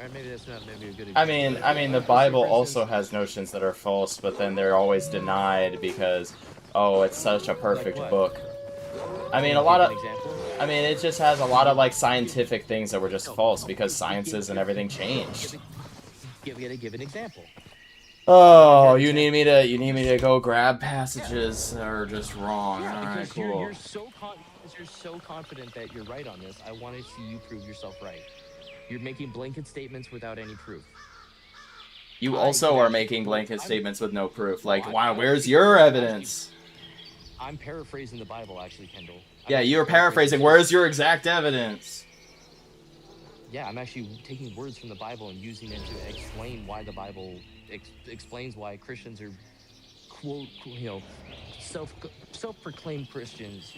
maybe that's not maybe a good example. I mean, the Bible also has notions that are false, but then they're always denied because, oh, it's such a perfect book. I mean, I mean, it just has a lot of like scientific things that were just false because sciences and everything changed. Give an example. Oh, you need me to go grab passages that are just wrong. All right, cool. You're so confident that you're right on this. I want to see you prove yourself right. You're making blanket statements without any proof. You also are making blanket statements with no proof. Like, wow, where's your evidence? I'm paraphrasing the Bible, actually, Kendall. Yeah, you're paraphrasing. Where's your exact evidence? Yeah, I'm actually taking words from the Bible and using it to explain why the Bible explains why Christians are, quote, self-proclaimed Christians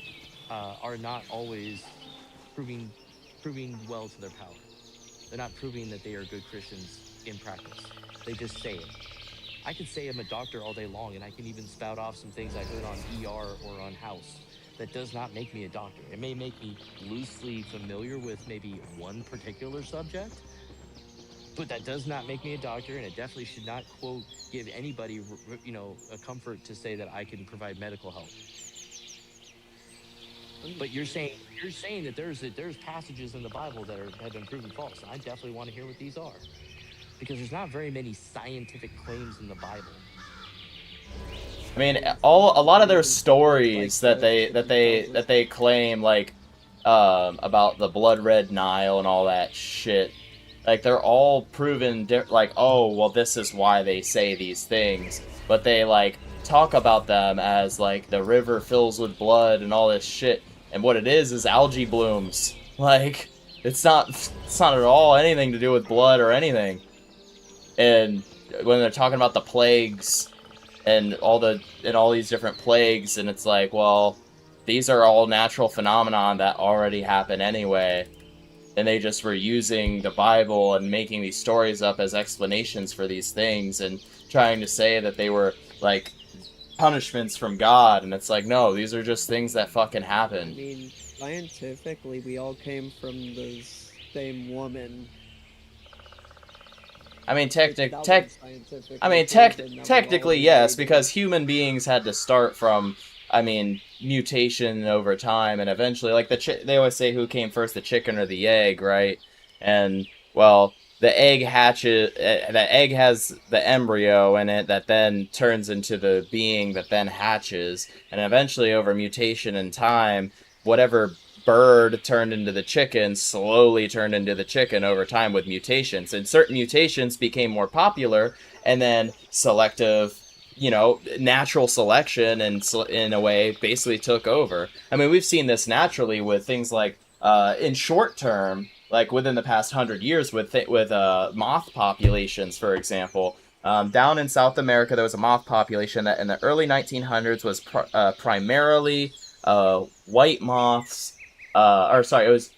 are not always proving well to their power. They're not proving that they are good Christians in practice. They just say it. I could say I'm a doctor all day long, and I can even spout off some things I heard on ER or on House. That does not make me a doctor. It may make me loosely familiar with maybe one particular subject, but that does not make me a doctor, and it definitely should not, quote, give anybody, a comfort to say that I can provide medical help. But you're saying that there's passages in the Bible that have been proven false. And I definitely want to hear what these are, because there's not very many scientific claims in the Bible. I mean, a lot of their stories that they claim, like about the blood red Nile and all that shit, like they're all proven like, oh, well, this is why they say these things, but they like talk about them as like the river fills with blood and all this shit. And what it is algae blooms. Like, it's not at all anything to do with blood or anything. And when they're talking about the plagues and all these different plagues, and it's like, well, these are all natural phenomenon that already happen anyway. And they just were using the Bible and making these stories up as explanations for these things and trying to say that they were like punishments from God, and it's like, no, these are just things that fucking happen. I mean, scientifically, we all came from the same woman. I mean, technically, yes, because human beings had to start from, I mean, mutation over time, and eventually, like they always say, who came first, the chicken or the egg, right? And well, the egg hatches. The egg has the embryo in it that then turns into the being that then hatches, and eventually, over mutation and time, whatever bird turned into the chicken slowly turned into the chicken over time with mutations, and certain mutations became more popular, and then selective, natural selection, and in a way, basically took over. I mean, we've seen this naturally with things like in short term. Like within the past 100 years with moth populations, for example. Down in South America, there was a moth population that in the early 1900s was primarily white moths. It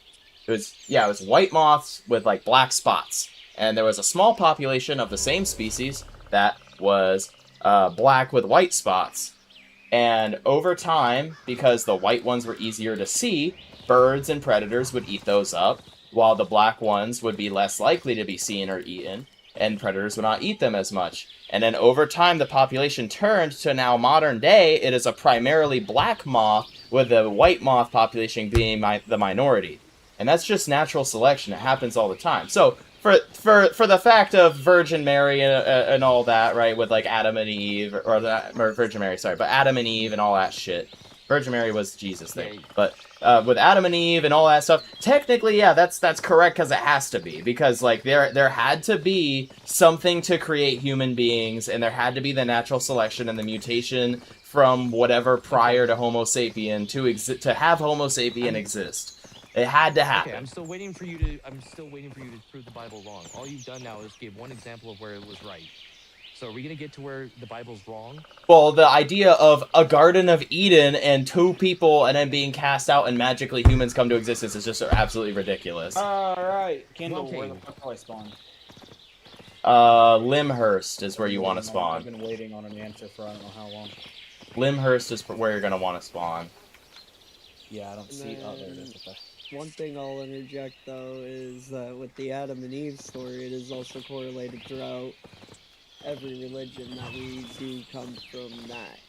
was white moths with like black spots. And there was a small population of the same species that was black with white spots. And over time, because the white ones were easier to see, birds and predators would eat those up, while the black ones would be less likely to be seen or eaten, and predators would not eat them as much. And then over time, the population turned to now modern day, it is a primarily black moth, with the white moth population being the minority. And that's just natural selection. It happens all the time. So for the fact of Virgin Mary and all that, right, with like Adam and Eve, or Virgin Mary, sorry, but Adam and Eve and all that shit. Virgin Mary was Jesus thing, but with Adam and Eve and all that stuff, technically, yeah, that's correct, because it has to be, because like there had to be something to create human beings, and there had to be the natural selection and the mutation from whatever prior to Homo sapien to have Homo sapien exist. It had to happen. Okay, I'm still waiting for you to prove the Bible wrong. All you've done now is give one example of where it was right. So are we going to get to where the Bible's wrong? Well, the idea of a Garden of Eden and two people and then being cast out and magically humans come to existence is just absolutely ridiculous. Alright, Kendall, where the fuck do I spawn? Limhurst is where you want to I've spawn. been waiting on an answer for I don't know how long. Limhurst is where you're gonna want to spawn. Yeah, I don't see. Oh, there it is. Okay. One thing I'll interject though is that with the Adam and Eve story, it is also correlated throughout every religion that we do come from that.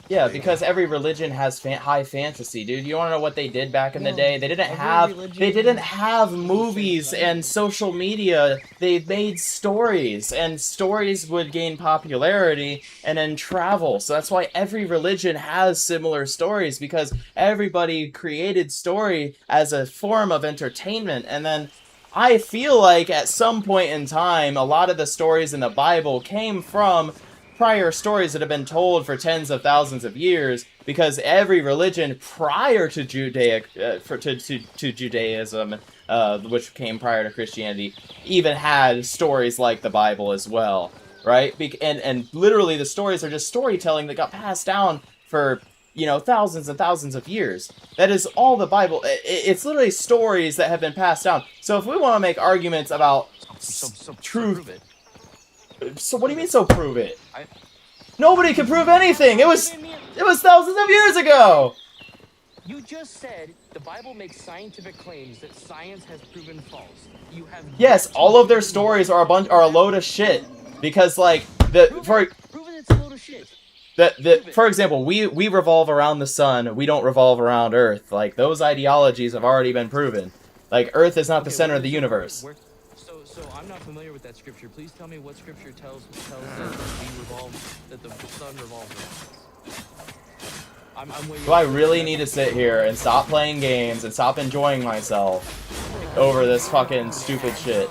Yeah, because every religion has high fantasy, dude. You want to know what they did back in the No, day? They didn't have movies and social media. They made stories, and stories would gain popularity and then travel. So that's why every religion has similar stories, because everybody created story as a form of entertainment. And then I feel like at some point in time, a lot of the stories in the Bible came from prior stories that have been told for tens of thousands of years, because every religion prior to Judaism, which came prior to Christianity, even had stories like the Bible as well, right? And literally the stories are just storytelling that got passed down for, you know, thousands and thousands of years. That is all the Bible. It's literally stories that have been passed down. So if we want to make arguments about truth. So what do you mean, so prove it? Nobody can prove anything! It was thousands of years ago! You just said the Bible makes scientific claims that science has proven false. You have Yes, all of their stories are a load of shit. Because like for example, we revolve around the sun, we don't revolve around Earth. Like, those ideologies have already been proven. Like, Earth is not the center of the universe. So I'm not familiar with that scripture. Please tell me what scripture tells that the sun revolves around us. Do I really need to sit here and stop playing games and stop enjoying myself over this fucking stupid shit?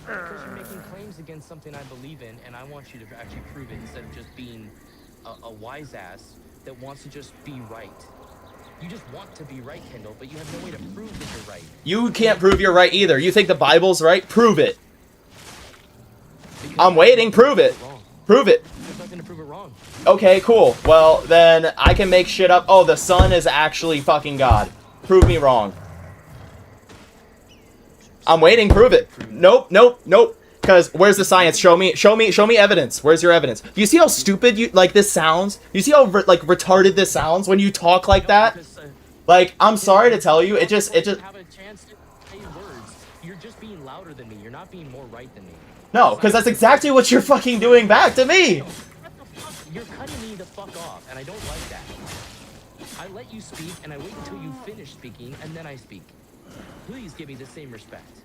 Because you're making claims against something I believe in, and I want you to actually prove it instead of just being a wise ass that wants to just be right. You just want to be right, Kendall, but you have no way to prove that you're right. You can't prove you're right either. You think the Bible's right? Prove it. I'm waiting. Prove it. Prove it. There's nothing to prove it wrong. Okay, cool. Well, then I can make shit up. Oh, the sun is actually fucking God. Prove me wrong. I'm waiting. Prove it. Nope. Nope. Nope. Because where's the science? Show me evidence. Where's your evidence? Do you see how stupid this sounds? You see how retarded this sounds when you talk like that? Like, I'm sorry to tell you, it just have a chance to say words. You're just being louder than me. You're not being more right than me. No, because that's exactly what you're fucking doing back to me. You're cutting me the fuck off, and I don't like that. I let you speak, and I wait until you finish speaking, and then I speak. Please give me the same respect.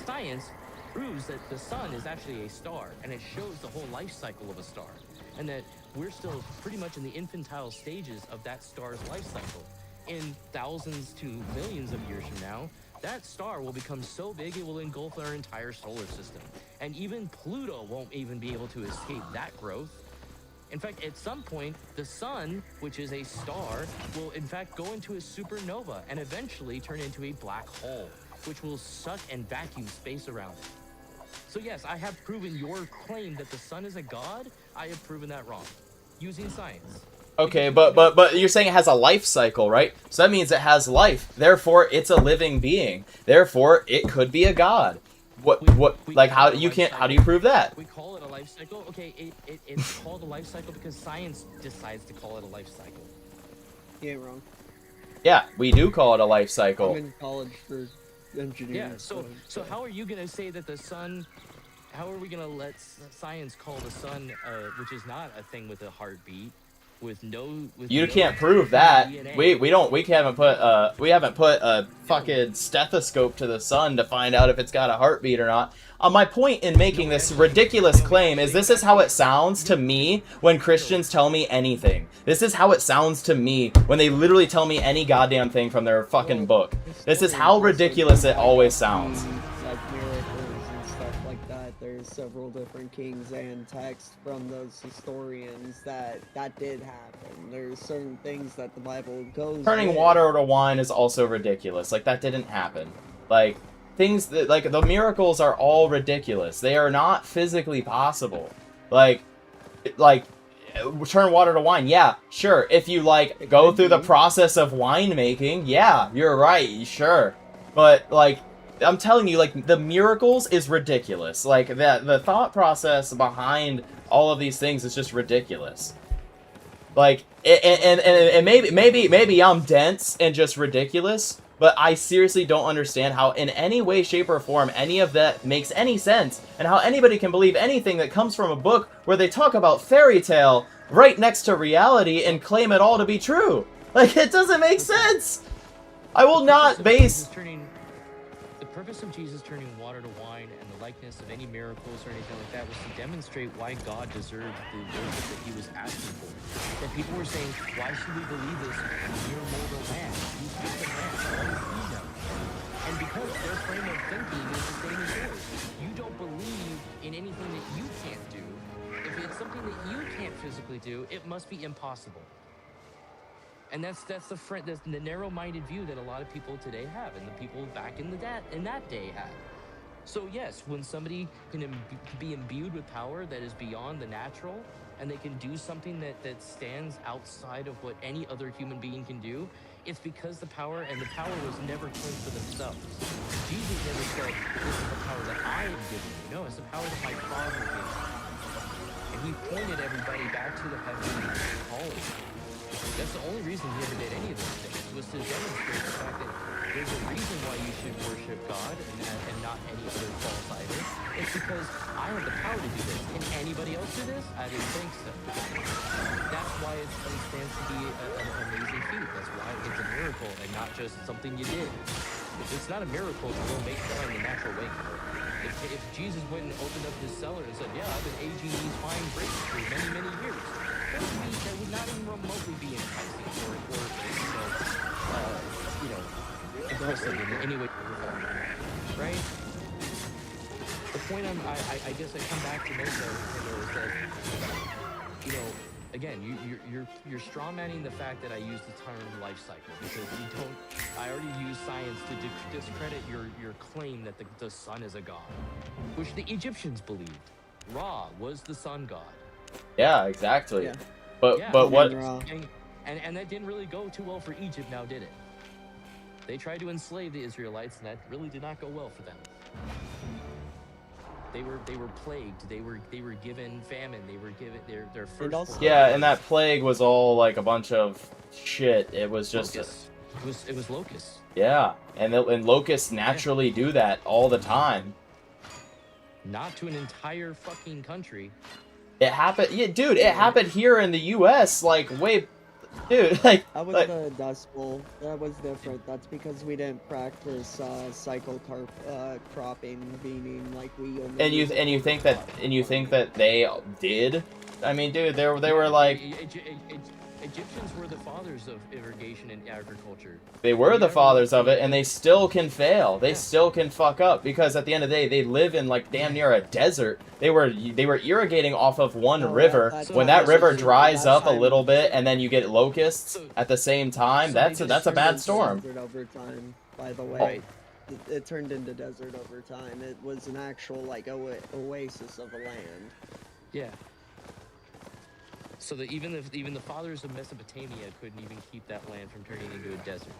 Science proves that the sun is actually a star, and it shows the whole life cycle of a star, and that we're still pretty much in the infantile stages of that star's life cycle. In thousands to millions of years from now, that star will become so big it will engulf our entire solar system, and even Pluto won't even be able to escape that growth. In fact, at some point, the sun, which is a star, will in fact go into a supernova and eventually turn into a black hole, which will suck and vacuum space around it. So yes, I have proven your claim that the sun is a god. I have proven that wrong, using science. Okay, but you're saying it has a life cycle, right? So that means it has life. Therefore, it's a living being. Therefore, it could be a god. How do you prove that? We call it a life cycle. Okay, it's called a life cycle because science decides to call it a life cycle. You ain't wrong. Yeah, we do call it a life cycle. I'm in college for engineering. Yeah, so how are you gonna say that the sun? How are we gonna let science call the sun, which is not a thing with a heartbeat, You can't prove that. DNA. We haven't put a fucking stethoscope to the sun to find out if it's got a heartbeat or not. My point in making this ridiculous claim is this is how it sounds to me when Christians tell me anything. This is how it sounds to me when they literally tell me any goddamn thing from their fucking book. This is how ridiculous it always sounds. Like miracles and stuff like that. There's several different kings and texts from those historians that did happen. There's certain things that the Bible goes. Turning with. water to wine is also ridiculous. Like, that didn't happen. Like, things that, like, the miracles are all ridiculous. They are not physically possible. Like, turn water to wine. Yeah, sure. If you, like, go through the process of winemaking, yeah, you're right, sure. But, like, I'm telling you, like, the miracles is ridiculous. Like, the thought process behind all of these things is just ridiculous. Like, and maybe I'm dense and just ridiculous, but I seriously don't understand how in any way, shape, or form any of that makes any sense, and how anybody can believe anything that comes from a book where they talk about fairy tale right next to reality and claim it all to be true. Like, it doesn't make sense. I will not base... The purpose of Jesus turning water to wine and the likeness of any miracles or anything like that was to demonstrate why God deserved the worship that he was asking for. That people were saying, why should we believe this mere mortal man? He's just a man. What does he know? And because their frame of thinking is the same as yours. You don't believe in anything that you can't do. If it's something that you can't physically do, it must be impossible. And that's the narrow-minded view that a lot of people today have, and the people back in that day had. So yes, when somebody can be imbued with power that is beyond the natural, and they can do something that stands outside of what any other human being can do, it's because the power was never claimed for themselves. Jesus never said, this is the power that I am giving you. No, it's the power that my Father gives you. And he pointed everybody back to the heavenly calling. That's the only reason he ever did any of those things, was to demonstrate the fact that there's a reason why you should worship God and not any other false idol. It's because I have the power to do this. Can anybody else do this? I didn't think so. That's why it stands to be an amazing feat. That's why it's a miracle and not just something you did. It's not a miracle to go make wine the natural way. If Jesus went and opened up his cellar and said, yeah, I've been aging these fine grapes for many, many years, that would not even remotely be enticing or aggressive in any way, right? The point I guess I come back to make though is that, you know, again, you're strawmanning the fact that I use the term life cycle, because I already use science to discredit your claim that the sun is a god, which the Egyptians believed. Ra was the sun god. Yeah, exactly. Yeah. But what... And that didn't really go too well for Egypt, now did it? They tried to enslave the Israelites, and that really did not go well for them. They were plagued. They were given famine. They were given their first. Yeah, and that plague was all like a bunch of shit. It was just. It was locusts. Yeah, and locusts naturally do that all the time. Not to an entire fucking country. It happened, yeah, dude. It happened here in the U.S. Like way, dude. Like that was the Dust Bowl. That was different. That's because we didn't practice cycle cropping, meaning like we. And you think that they did? I mean, dude, they were like. Egyptians were the fathers of irrigation and agriculture. They were the fathers of it, and they still can fail. They still can fuck up, because at the end of the day, they live in like damn near a desert. They were irrigating off of one river. When that river dries up a little bit, and then you get locusts at the same time, that's a bad storm. Over time, by the way, it turned into desert over time. It was an actual like oasis of a land. Yeah. So that even the fathers of Mesopotamia couldn't even keep that land from turning into a desert.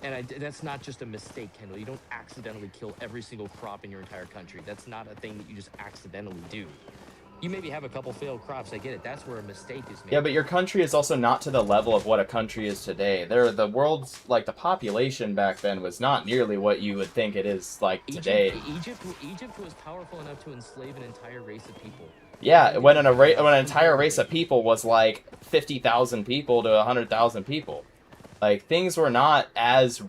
And that's not just a mistake, Kendall. You don't accidentally kill every single crop in your entire country. That's not a thing that you just accidentally do. You maybe have a couple failed crops, I get it. That's where a mistake is made. Yeah, but your country is also not to the level of what a country is today. The world's, like, the population back then was not nearly what you would think it is, like, today. Egypt was powerful enough to enslave an entire race of people. Yeah, when an entire race of people was like 50,000 people to 100,000 people, like things are not as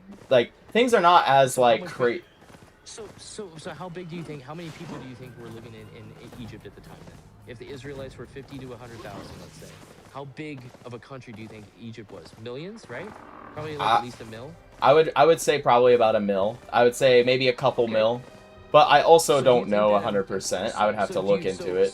crazy. So how big do you think? How many people do you think were living in Egypt at the time then? If the Israelites were 50 to 100,000, let's say, how big of a country do you think Egypt was? Millions, right? Probably like at least a mil. I would say probably about a mil. I would say maybe a couple mil. But I also don't know 100%. I would have to look into it.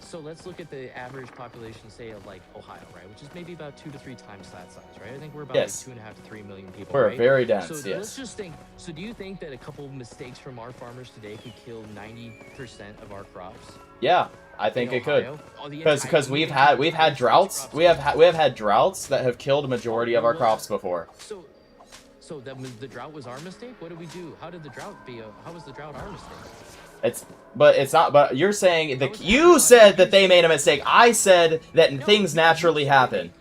So let's look at the average population, say, of like Ohio, right? Which is maybe about 2 to 3 times that size, right? I think we're about like 2.5 to 3 million people. We're right? very dense, so yes. Let's just think. So do you think that a couple of mistakes from our farmers today could kill 90% of our crops? Yeah, I think it could. Because we've had droughts. We have had droughts that have killed a majority of our crops before. So the drought was our mistake. What did we do? How did the drought be? How was the drought our mistake? But it's not. But you're saying that you said that they made a mistake. I said that things naturally happen.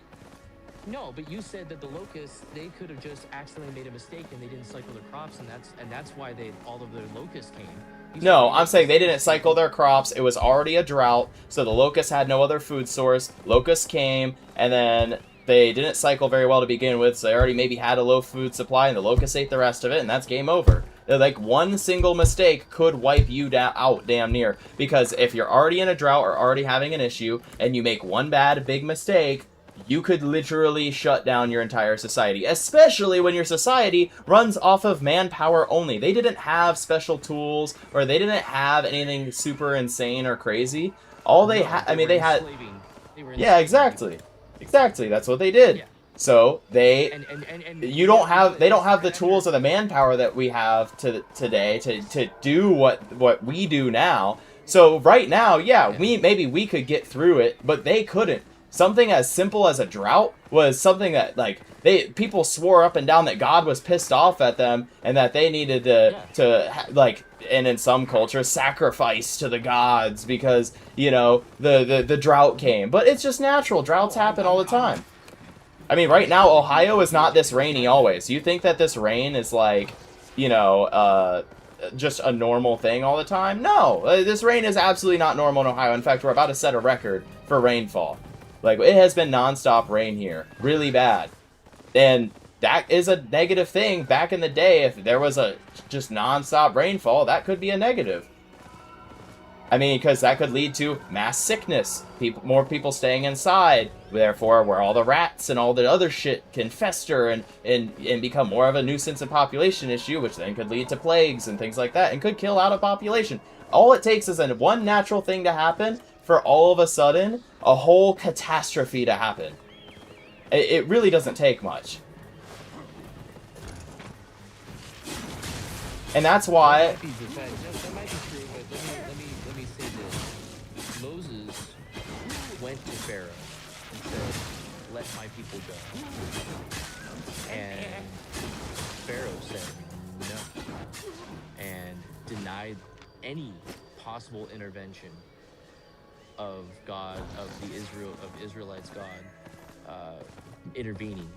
No, but you said that the locusts, they could have just accidentally made a mistake and they didn't cycle their crops, and that's why all of their locusts came. No, I'm saying they didn't cycle their crops. It was already a drought, so the locusts had no other food source. Locusts came, and then they didn't cycle very well to begin with, so they already maybe had a low food supply, and the locusts ate the rest of it, and that's game over. Like, one single mistake could wipe you out damn near, because if you're already in a drought or already having an issue, and you make one big mistake, you could literally shut down your entire society, especially when your society runs off of manpower only. They didn't have special tools, or they didn't have anything super insane or crazy. All they had, I mean, they had... Yeah, exactly. Exactly, that's what they did. Yeah. So they... they don't have the tools or the manpower that we have today to do what we do now. So right now, yeah, maybe we could get through it, but they couldn't. Something as simple as a drought was something that, like, people swore up and down that God was pissed off at them and that they needed to and in some cultures, sacrifice to the gods because, you know, the drought came. But it's just natural. Droughts happen all the time. I mean, right now, Ohio is not this rainy always. You think that this rain is, like, you know, just a normal thing all the time? No, this rain is absolutely not normal in Ohio. In fact, we're about to set a record for rainfall. Like, it has been non-stop rain here. Really bad. And that is a negative thing. Back in the day, if there was a just non-stop rainfall, that could be a negative. I mean, because that could lead to mass sickness. More people staying inside. Therefore, where all the rats and all the other shit can fester and become more of a nuisance and population issue, which then could lead to plagues and things like that, and could kill out a population. All it takes is one natural thing to happen for all of a sudden a whole catastrophe to happen. It really doesn't take much. And that's why... That might be true, but let me say this. Moses went to Pharaoh and said, "Let my people go." And Pharaoh said no. And denied any possible intervention of God, of the Israelites' God, intervening.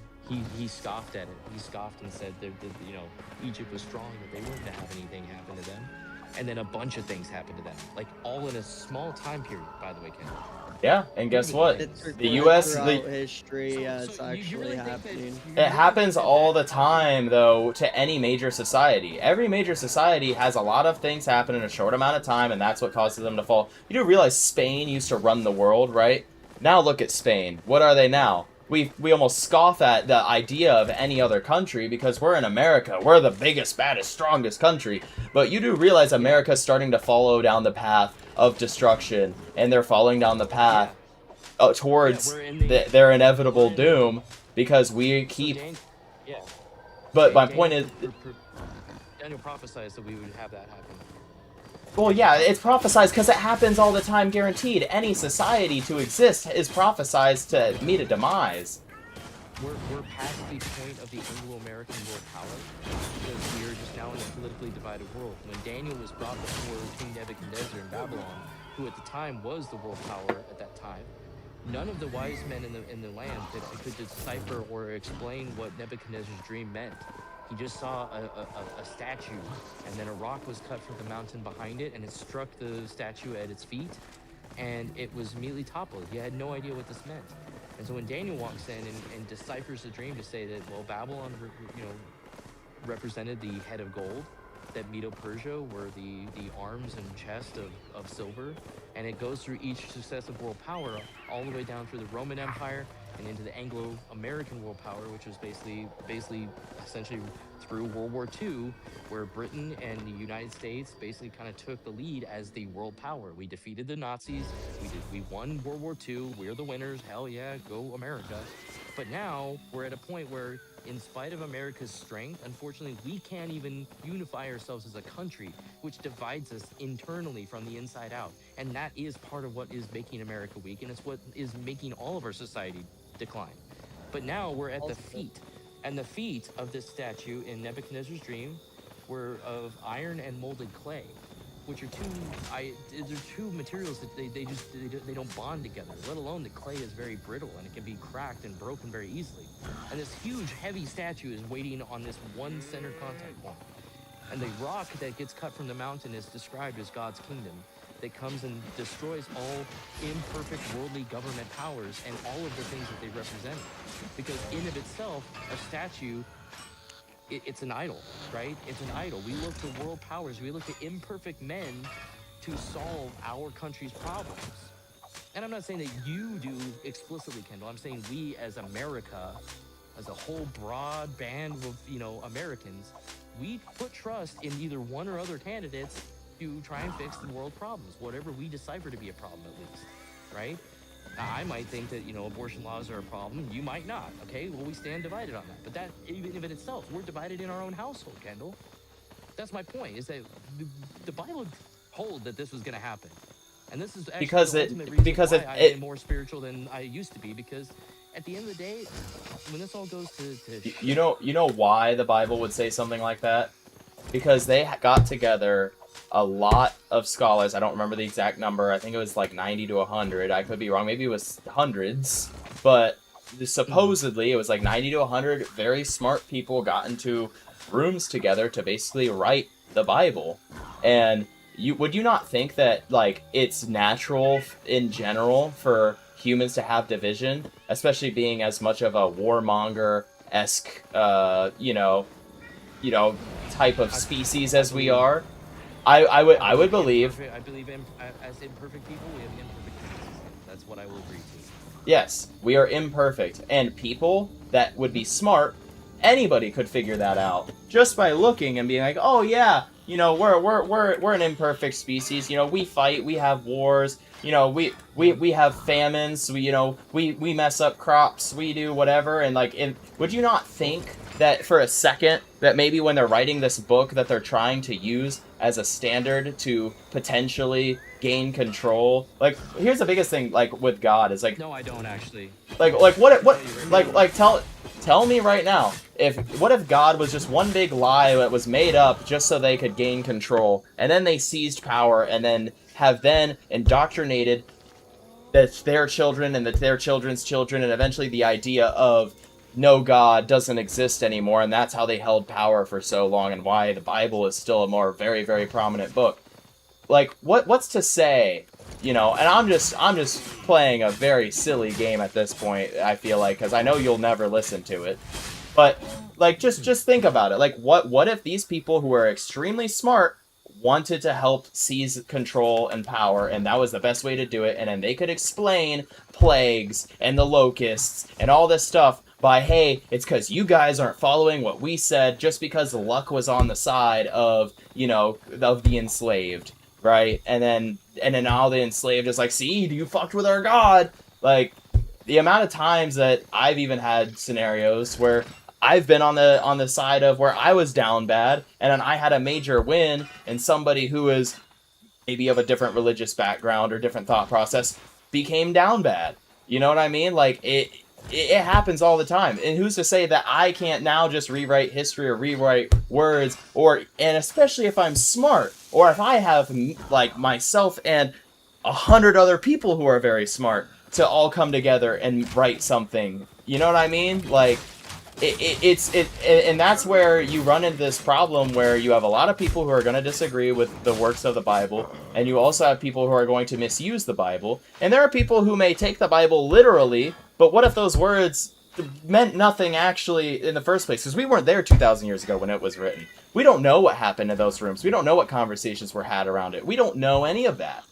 He scoffed at it. He scoffed and said that you know, Egypt was strong, that they weren't to have anything happen to them. And then a bunch of things happened to them, like all in a small time period. By the way, Ken. Yeah, and guess what? The U.S. history, it's actually happening. It happens all the time, though, to any major society. Every major society has a lot of things happen in a short amount of time, and that's what causes them to fall. You do realize Spain used to run the world, right? Now look at Spain. What are they now? We almost scoff at the idea of any other country because we're in America. We're the biggest, baddest, strongest country. But you do realize America's starting to follow down the path of destruction, and they're falling down the path towards their inevitable doom because we keep... But my point is... Daniel prophesied that we would have that happen. Well, yeah, it's prophesized because it happens all the time, guaranteed. Any society to exist is prophesized to meet a demise. We're past the point of the Anglo-American world power because we are just now in a politically divided world. When Daniel was brought before King Nebuchadnezzar in Babylon, who at the time was the world power at that time, none of the wise men in the land could decipher or explain what Nebuchadnezzar's dream meant. He just saw a statue, and then a rock was cut from the mountain behind it, and it struck the statue at its feet, and it was immediately toppled. He had no idea what this meant. And so when Daniel walks in and deciphers the dream to say that, well, Babylon, you know, represented the head of gold, that Medo-Persia were the arms and chest of silver, and it goes through each successive world power all the way down through the Roman Empire and into the Anglo-American world power, which was basically essentially through World War II, where Britain and the United States basically kind of took the lead as the world power. We defeated the Nazis. We won World War II. We're the winners. Hell yeah, go America. But now we're at a point where, in spite of America's strength, unfortunately, we can't even unify ourselves as a country, which divides us internally from the inside out. And that is part of what is making America weak, and it's what is making all of our society decline. But now we're at the feet And the feet of this statue in Nebuchadnezzar's dream were of iron and molded clay, which are two materials that they don't bond together. Let alone the clay is very brittle and it can be cracked and broken very easily. And this huge, heavy statue is waiting on this one center contact point. And the rock that gets cut from the mountain is described as God's kingdom that comes and destroys all imperfect worldly government powers and all of the things that they represent. Because in of itself, a statue, it's an idol, right? It's an idol. We look to world powers, we look to imperfect men to solve our country's problems. And I'm not saying that you do explicitly, Kendall. I'm saying we as America, as a whole broad band of, Americans, we put trust in either one or other candidates to try and fix the world problems, whatever we decipher to be a problem at least, right? Now, I might think that, abortion laws are a problem. You might not, okay? Well, we stand divided on that. But that, even in itself, we're divided in our own household, Kendall. That's my point, is that the Bible told that this was going to happen. And this is actually because I am more spiritual than I used to be, because at the end of the day, when this all goes to you know why the Bible would say something like that? Because they got together a lot of scholars. I don't remember the exact number. I think it was like 90 to 100. I could be wrong. Maybe it was hundreds. But supposedly it was like 90 to 100 very smart people got into rooms together to basically write the Bible. And would you not think that, like, it's natural in general for humans to have division, especially being as much of a warmonger-esque, type of species as we are? I would believe. I believe as imperfect people, we have imperfect human system. That's what I will agree to. Yes, we are imperfect, and people that would be smart, anybody could figure that out just by looking and being like, oh yeah, we're an imperfect species. We fight, we have wars. We have famines. We mess up crops. We do whatever. And would you not think that for a second that maybe when they're writing this book that they're trying to use as a standard to potentially gain control? Here's the biggest thing, with God is no, I don't actually. Tell me right now, what if God was just one big lie that was made up just so they could gain control, and then they seized power and then have indoctrinated their children and their children's children, and eventually the idea of no God doesn't exist anymore, and that's how they held power for so long, and why the Bible is still a more very, very prominent book. What's to say, and I'm just playing a very silly game at this point, I feel like, because I know you'll never listen to it, but just think about it. What if these people who are extremely smart wanted to help seize control and power, and that was the best way to do it, and then they could explain plagues and the locusts and all this stuff by, hey, it's because you guys aren't following what we said, just because the luck was on the side of, of the enslaved, right? And then all the enslaved is like, see, you fucked with our God. The amount of times that I've even had scenarios where I've been on the side of where I was down bad, and then I had a major win, and somebody who is maybe of a different religious background or different thought process became down bad. You know what I mean? It happens all the time. And who's to say that I can't now just rewrite history or rewrite words, and especially if I'm smart, or if I have myself and 100 other people who are very smart to all come together and write something. You know what I mean? And that's where you run into this problem where you have a lot of people who are going to disagree with the works of the Bible, and you also have people who are going to misuse the Bible, and there are people who may take the Bible literally, but what if those words meant nothing actually in the first place? Because we weren't there 2,000 years ago when it was written. We don't know what happened in those rooms. We don't know what conversations were had around it. We don't know any of that.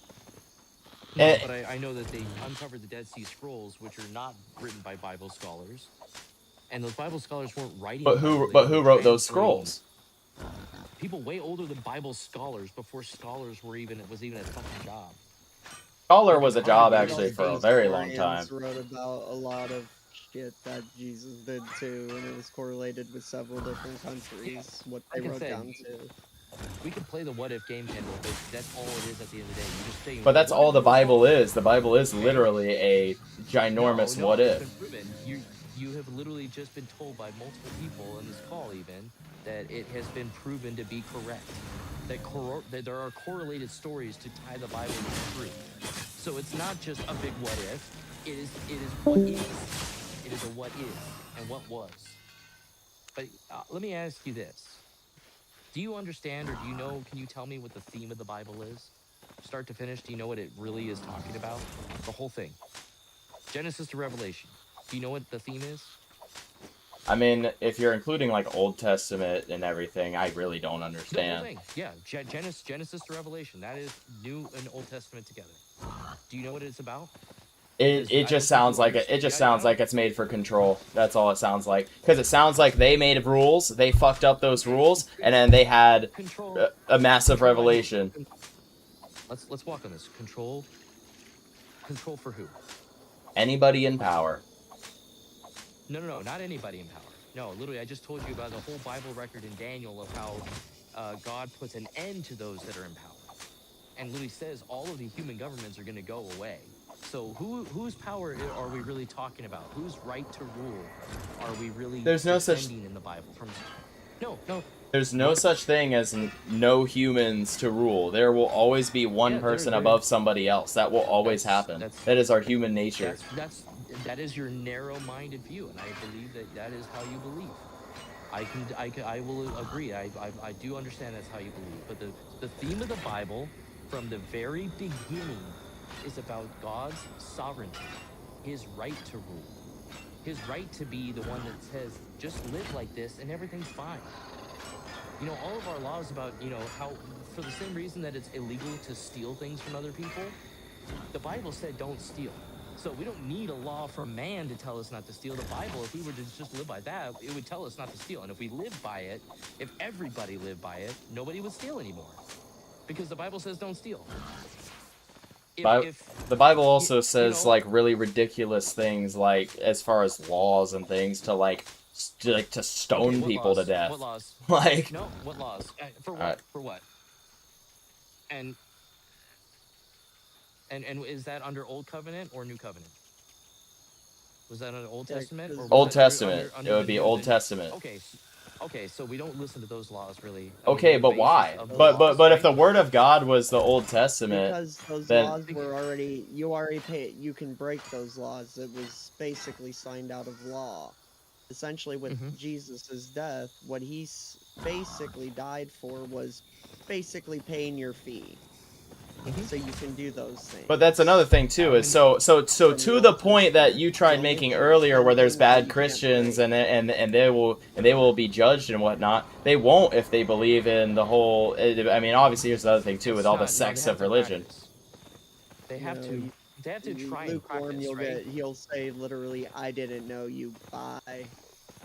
No, but I know that they uncovered the Dead Sea Scrolls, which are not written by Bible scholars. And those Bible scholars weren't writing. But who wrote those scrolls? People way older than Bible scholars, before scholars was even a fucking job. Scholar was a job actually for a very long time. Wrote about a lot of shit that Jesus did too, and it was correlated with several different countries. What they wrote down to. We can play the what if game, Kendall, but that's all it is at the end of the day. You just say, but that's all the Bible is. The Bible is literally a ginormous what if. you have literally just been told by multiple people in this call even that it has been proven to be correct. That there are correlated stories to tie the Bible to truth. So it's not just a big what if. It is what is. It is a what is and what was. But let me ask you this. Do you understand or do you know, can you tell me what the theme of the Bible is? Start to finish, do you know what it really is talking about? The whole thing. Genesis to Revelation. Do you know what the theme is? I mean, if you're including like Old Testament and everything, I really don't The whole understand. thing. Yeah, Genesis to Revelation. That is New and Old Testament together. Do you know what it's about? It just sounds like it just sounds like it's made for control. That's all it sounds like. Because it sounds like they made rules, they fucked up those rules, and then they had a massive revelation. Let's walk on this. Control for who? Anybody in power. No, not anybody in power. No, literally, I just told you about the whole Bible record in Daniel of how God puts an end to those that are in power, and literally says all of the human governments are going to go away. So whose power are we really talking about? Whose right to rule are we really defending in the Bible? No. There's no such thing as no humans to rule. There will always be one person above somebody else. That will always happen. That is our human nature. That is your narrow-minded view, and I believe that is how you believe. I will agree. I do understand that's how you believe. But the theme of the Bible from the very beginning is about God's sovereignty, his right to rule, his right to be the one that says, just live like this and everything's fine. You know, all of our laws about, you know, how, for the same reason that it's illegal to steal things from other people, the Bible said don't steal. So we don't need a law from man to tell us not to steal. The Bible, if we were to just live by that, it would tell us not to steal. And if we lived by it, if everybody lived by it, nobody would steal anymore. Because the Bible says don't steal. The Bible also says like really ridiculous things, like as far as laws and things, to like to stone people to death. What laws? Like no, what laws? For what? For what? And is that under Old Covenant or New Covenant? Was that under Old Testament? Or Old Testament. It would be Old Testament. Okay, so we don't listen to those laws really. Okay, but why? But if the Word of God was the Old Testament, because those then laws were already you can break those laws. It was basically signed out of law. Essentially, with Jesus' death, what he basically died for was basically paying your fee. So you can do those things. But that's another thing too. Is so to the point that you tried making earlier, where there's bad Christians and they will be judged and whatnot. They won't if they believe in the whole. I mean, obviously, here's the other thing too with all the sects of religion. They have to. They have to try and practice, right? He'll say literally, "I didn't know you." Bye.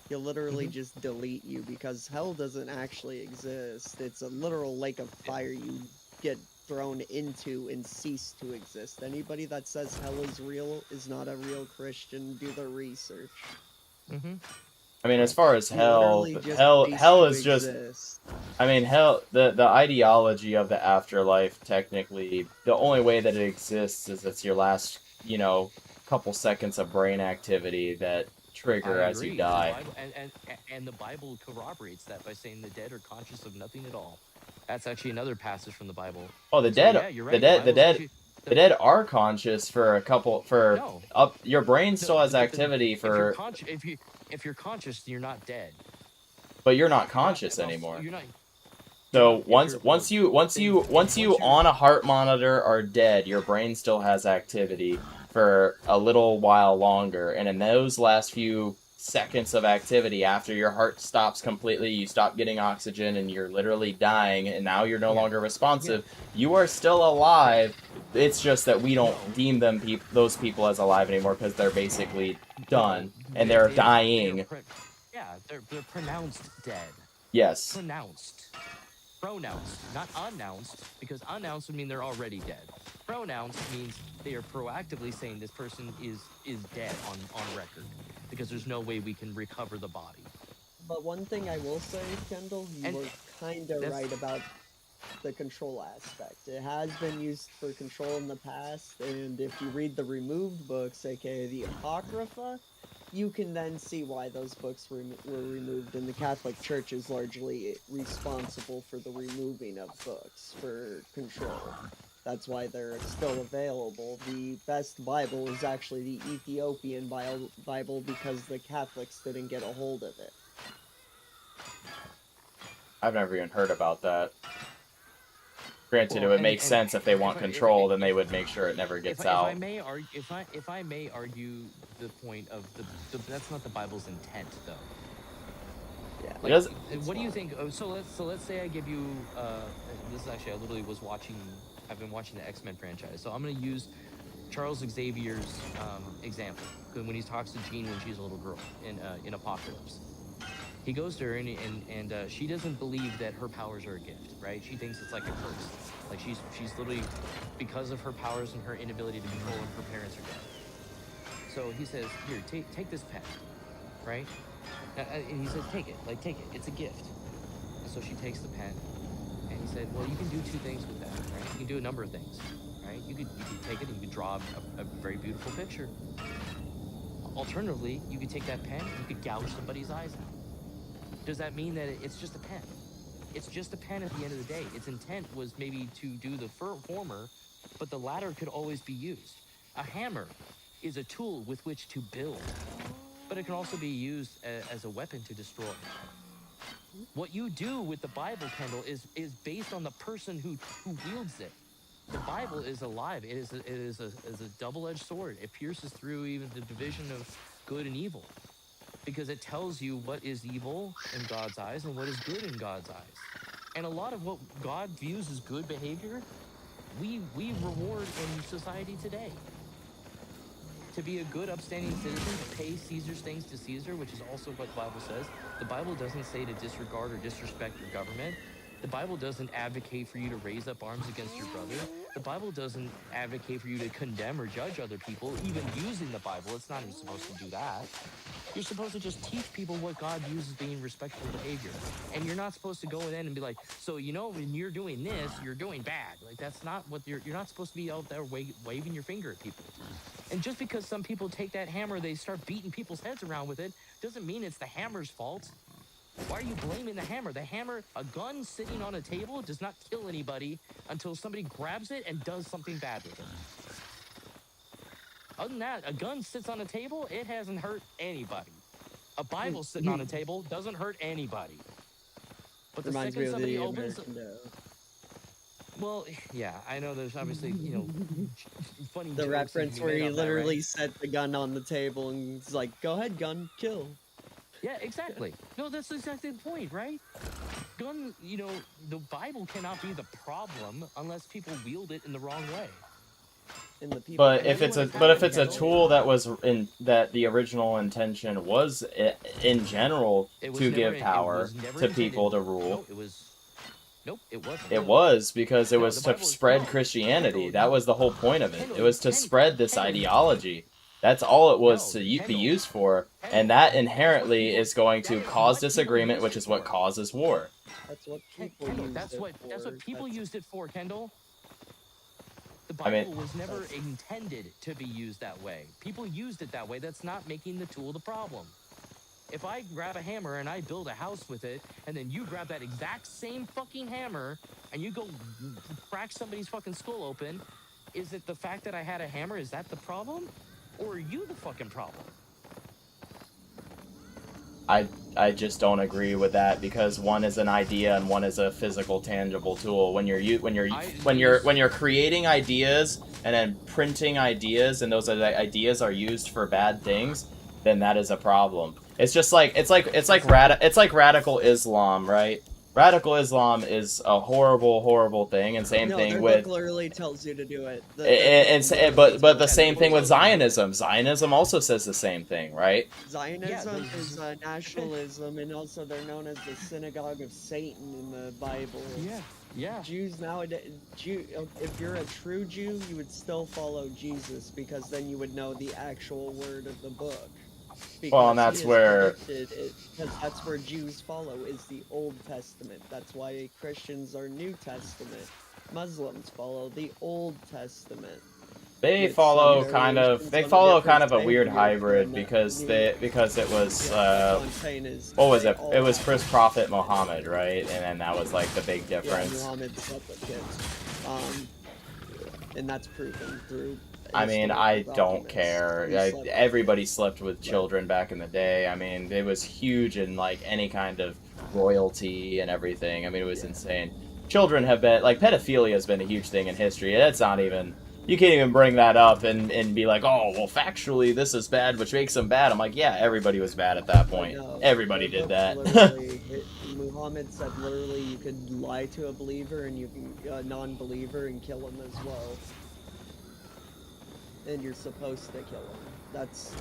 He'll literally just delete you because hell doesn't actually exist. It's a literal lake of fire you get thrown into and cease to exist. Anybody that says hell is real is not a real Christian. Do the research. I mean, as far as hell is just. I mean, hell. The ideology of the afterlife, technically, the only way that it exists is it's your last, couple seconds of brain activity that trigger as you die. And the Bible corroborates that by saying the dead are conscious of nothing at all. That's actually another passage from the Bible. Oh, the dead. Yeah, you're right. The dead are conscious for a couple your brain still has activity for. If you're conscious, you're not dead. But you're not conscious anymore. So once you on a heart monitor are dead, your brain still has activity for a little while longer, and in those last few seconds of activity after your heart stops completely, you stop getting oxygen and you're literally dying, and now you're no longer responsive. You are still alive. It's just that we don't deem those people as alive anymore because they're basically done and they're dying. They're pronounced dead. Yes. Pronounced, not announced, because announced would mean they're already dead. Pronounced means they are proactively saying this person is dead on record, because there's no way we can recover the body. But one thing I will say, Kendall, you were kind of right about the control aspect. It has been used for control in the past, and if you read the removed books, aka the Apocrypha, you can then see why those books were removed, and the Catholic Church is largely responsible for the removing of books for control. That's why they're still available. The best Bible is actually the Ethiopian Bible because the Catholics didn't get a hold of it. I've never even heard about that. Granted, Well, it would make sense if they want control, then they would make sure it never if gets I out. may argue, if I may argue the point of that's not the Bible's intent, though. Yeah. Like, does- what do you think? Oh, so let's say I give you this is actually, I literally was watching. I've been watching the X-Men franchise, so I'm gonna use Charles Xavier's example when he talks to Jean when she's a little girl in Apocalypse. He goes to her and she doesn't believe that her powers are a gift, right? She thinks it's like a curse. Like she's literally, because of her powers and her inability to be whole, and her parents are dead. So he says, here, take this pen, right? And he says, take it, it's a gift. And so she takes the pen, and he said, well, you can do two things with that, right? You can do a number of things, right? You could take it and you could draw a very beautiful picture. Alternatively, you could take that pen and you could gouge somebody's eyes out. Does that mean that it's just a pen? It's just a pen at the end of the day. Its intent was maybe to do the former, but the latter could always be used. A hammer is a tool with which to build, but it can also be used as a weapon to destroy. What you do with the Bible, Kendall, is based on the person who wields it. The Bible is alive. It is a double-edged sword. It pierces through even the division of good and evil, because it tells you what is evil in God's eyes and what is good in God's eyes. And a lot of what God views as good behavior, we reward in society today. To be a good, upstanding citizen, to pay Caesar's things to Caesar, which is also what the Bible says. The Bible doesn't say to disregard or disrespect your government. The Bible doesn't advocate for you to raise up arms against your brother. The Bible doesn't advocate for you to condemn or judge other people, even using the Bible. It's not even supposed to do that. You're supposed to just teach people what God views as being respectful behavior. And you're not supposed to go in and be like, so, when you're doing this, you're doing bad. Like, that's not what you're not supposed to be out there waving your finger at people. And just because some people take that hammer, they start beating people's heads around with it, doesn't mean it's the hammer's fault. Why are you blaming the hammer? A gun sitting on a table does not kill anybody until somebody grabs it and does something bad with it. Other than that, a gun sits on a table, it hasn't hurt anybody. A Bible sitting on a table doesn't hurt anybody. But the Reminds second me of somebody the opens... American Well, yeah, I know there's obviously, funny the jokes reference that where can be he made on that, literally right? set the gun on the table and he's like, go ahead, gun, kill. Yeah, exactly. No, that's exactly the point, right? Gun, the Bible cannot be the problem unless people wield it in the wrong way. And the people But if it's a tool that was that the original intention was in general to give power to people to rule. Nope, it wasn't. It was, because it was to spread Christianity. That was the whole point of it. It was to spread this ideology. That's all it was to be used for, and that inherently is going to cause disagreement, which is what causes war. That's what people Kendall, used that's it what for. people used it for, Kendall. The Bible was never intended to be used that way. People used it that way. That's not making the tool the problem. If I grab a hammer and I build a house with it, and then you grab that exact same fucking hammer and you go crack somebody's fucking skull open, is it the fact that I had a hammer? Is that the problem? Or are you the fucking problem? I just don't agree with that, because one is an idea and one is a physical, tangible tool. When you're creating ideas and then printing ideas, and those ideas are used for bad things, then that is a problem. It's just like it's like radical Islam, right? Radical Islam is a horrible thing, and same thing with. Book literally tells you to do it. But the same thing with Zionism. Zionism also says the same thing, right? Zionism is nationalism, and also they're known as the synagogue of Satan in the Bible. Yeah. Jews nowadays, if you're a true Jew, you would still follow Jesus, because then you would know the actual word of the book. Well, and that's where that's where Jews follow, is the Old Testament. That's why Christians are New Testament. Muslims follow the Old Testament. They with follow some kind of variations they on follow different kind of a weird behavior hybrid and, because yeah. because it was Yeah, what I'm saying is what was they it? all It was have first prophet Muhammad, right? And then that was like the big Yeah, difference. Muhammad slept with kids. And that's proven through I mean, historical I don't documents. care. He slept with Everybody kids. slept with But children back in the day. I mean, it was huge in like any kind of royalty and everything. I mean, it was yeah. insane. Children have been like pedophilia has been a huge thing in history. That's not even you can't even bring that up and be like, oh well, factually this is bad, which makes them bad. I'm like, yeah, everybody was bad at that I point. know. Everybody The did book that. literally, Muhammad said literally you could lie to a believer and you can non-believer and kill him as well. And you're supposed to kill him. That's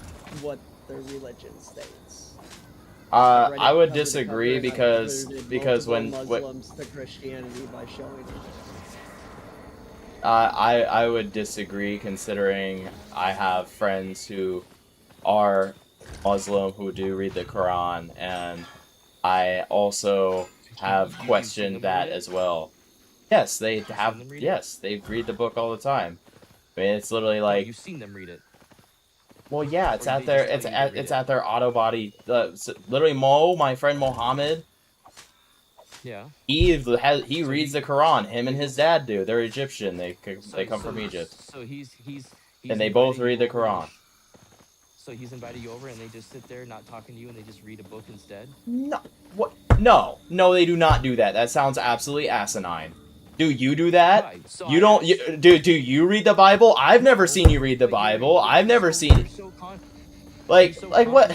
what their religion states. I would cover to disagree cover, and I because converted when multiple Muslims to Christianity by showing them. I would disagree considering I have friends who are Muslim who do read the Quran, and I also have questioned that as well. Yes, they have. Yes, they read the book all the time. I mean, it's literally No, like, you've seen them read it. well, yeah, it's Or at they their, just tell you to read it's it? at their auto body. Literally, my friend Mohammed, Yeah. he So reads he- the Quran. Him and his dad do. They're Egyptian. They So, come from Egypt, So he's and they both invited read the you over and Quran. So he's invited you over and they just sit there not talking to you and they just read a book instead? No, what? No, they do not do that. That sounds absolutely asinine. Do you do that? Right, so You I don't. asked- Do you read the Bible? I've never seen you read the Bible. I've never seen. Like what?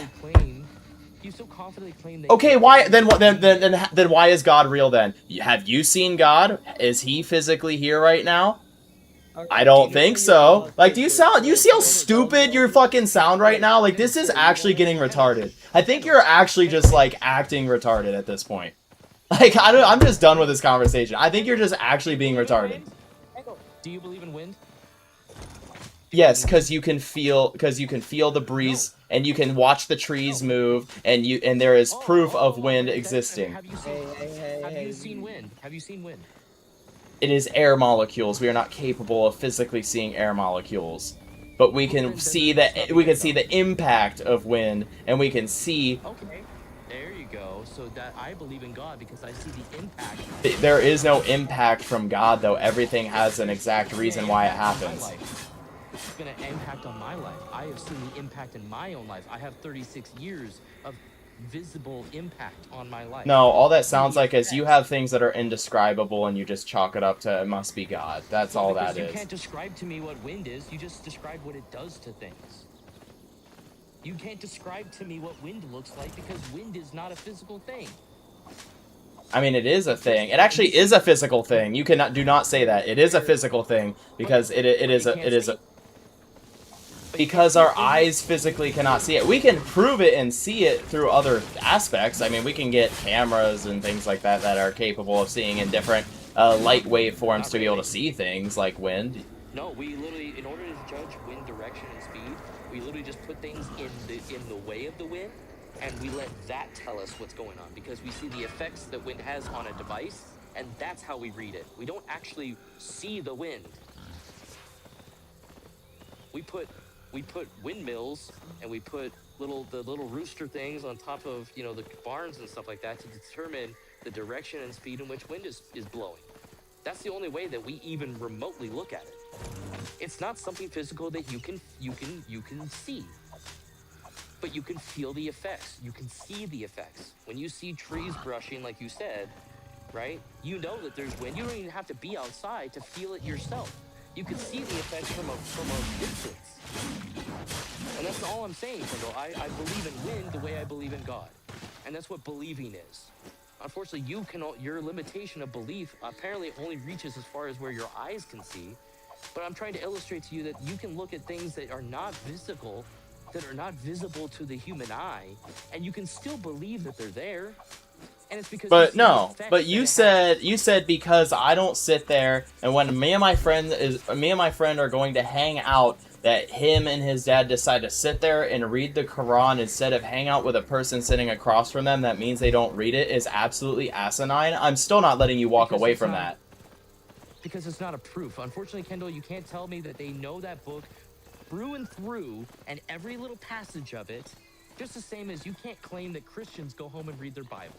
You so confidently claim that. Okay, why then? What then? Why is God real then? Have you seen God? Is He physically here right now? I don't think so. Like, do you see how stupid you fucking sound right now? Like, this is actually getting retarded. I think you're actually just like acting retarded at this point. Like, I'm just done with this conversation. I think you're just actually being retarded. Do you believe in wind? Yes, because you can feel the breeze and you can watch the trees move and there is proof of wind existing. Have you seen wind? Have you seen wind? It is air molecules. We are not capable of physically seeing air molecules, but we can see the impact of wind, and we can see. Okay, there you go. So that I believe in God because I see the impact. There is no impact from God, though. Everything has an exact reason why it happens. It's going to impact on my life. I have seen the impact in my own life. I have 36 years of visible impact on my life. No, all that sounds like is you have things that are indescribable and you just chalk it up to it must be God. That's all that is. You can't describe to me what wind is. You just describe what it does to things. You can't describe to me what wind looks like because wind is not a physical thing. I mean, it is a thing. It actually is a physical thing. You cannot do not say that. It is a physical thing because it is a because our eyes physically cannot see it. We can prove it and see it through other aspects. I mean, we can get cameras and things like that that are capable of seeing in different light waveforms to be able to see things like wind. No, we literally, in order to judge wind direction and speed, we literally just put things in the way of the wind, and we let that tell us what's going on because we see the effects that wind has on a device, and that's how we read it. We don't actually see the wind. We put windmills and we put the little rooster things on top of the barns and stuff like that to determine the direction and speed in which wind is blowing. That's the only way that we even remotely look at it. It's not something physical that you can see, but you can feel the effects. You can see the effects when you see trees brushing, like you said, right? You know that there's wind. You don't even have to be outside to feel it yourself. You can see the effects from a distance. And that's all I'm saying, Kendall. I believe in wind the way I believe in God. And that's what believing is. Unfortunately, your limitation of belief apparently only reaches as far as where your eyes can see. But I'm trying to illustrate to you that you can look at things that are not visible to the human eye, and you can still believe that they're there. And it's because you said because I don't sit there and when me and my friend are going to hang out that him and his dad decide to sit there and read the Quran instead of hang out with a person sitting across from them that means they don't read it is absolutely asinine. I'm still not letting you walk away from that. because it's not a proof. Unfortunately, Kendall, you can't tell me that they know that book through and through and every little passage of it, just the same as you can't claim that Christians go home and read their Bible.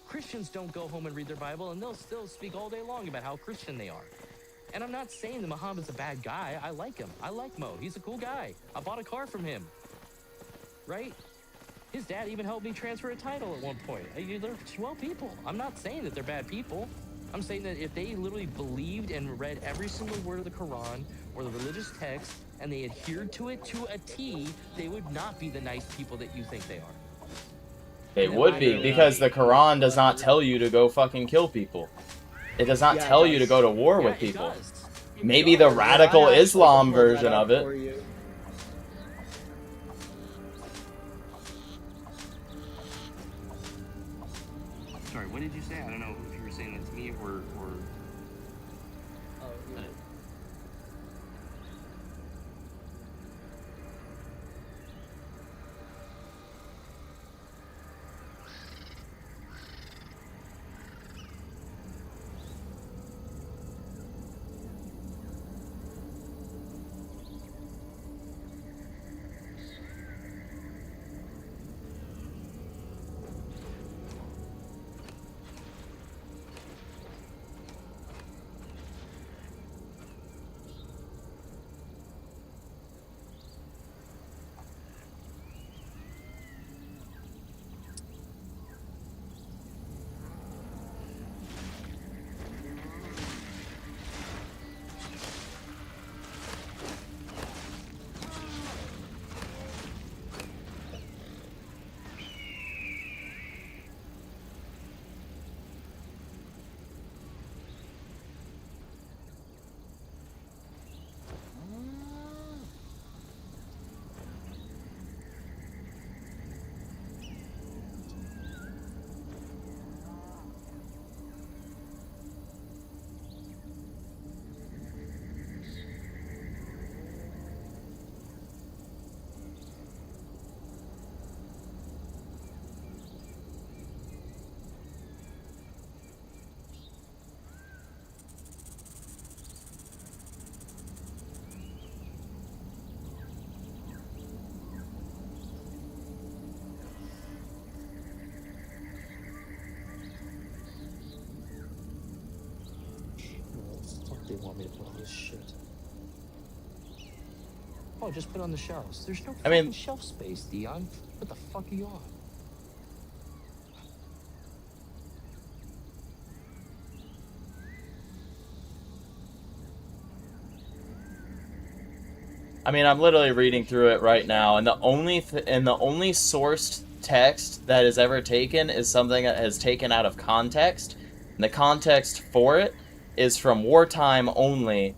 Christians don't go home and read their Bible, and they'll still speak all day long about how Christian they are. And I'm not saying that Muhammad's a bad guy. I like him. I like Mo. He's a cool guy. I bought a car from him. Right? His dad even helped me transfer a title at one point. They're swell people. I'm not saying that they're bad people. I'm saying that if they literally believed and read every single word of the Quran or the religious text and they adhered to it to a T, they would not be the nice people that you think they are. They would be, because the Quran does not tell you to go fucking kill people. It does not tell you to go to war with people. Maybe the radical Islam version of it. Sorry, what did you say? I don't know if you were saying that to me or... Oh, yeah. They want me to put all this shit. Oh, just put it on the shelves. There's no fucking shelf space, Dion. What the fuck are you on? I mean, I'm literally reading through it right now, and the only sourced text that is ever taken is something that is taken out of context. And the context for it is from wartime only,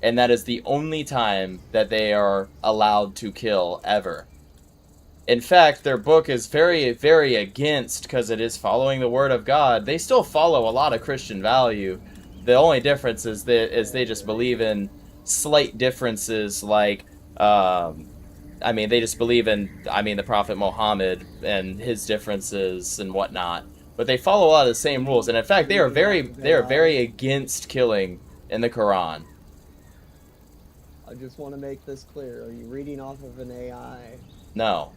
and that is the only time that they are allowed to kill ever. In fact, their book is very, very against, because it is following the word of God. They still follow a lot of Christian value. The only difference is they just believe in slight differences, like, I mean, they just believe in, the Prophet Muhammad and his differences and whatnot. But they follow a lot of the same rules, and in fact, they are very against killing in the Quran. I just want to make this clear. Are you reading off of an AI? No.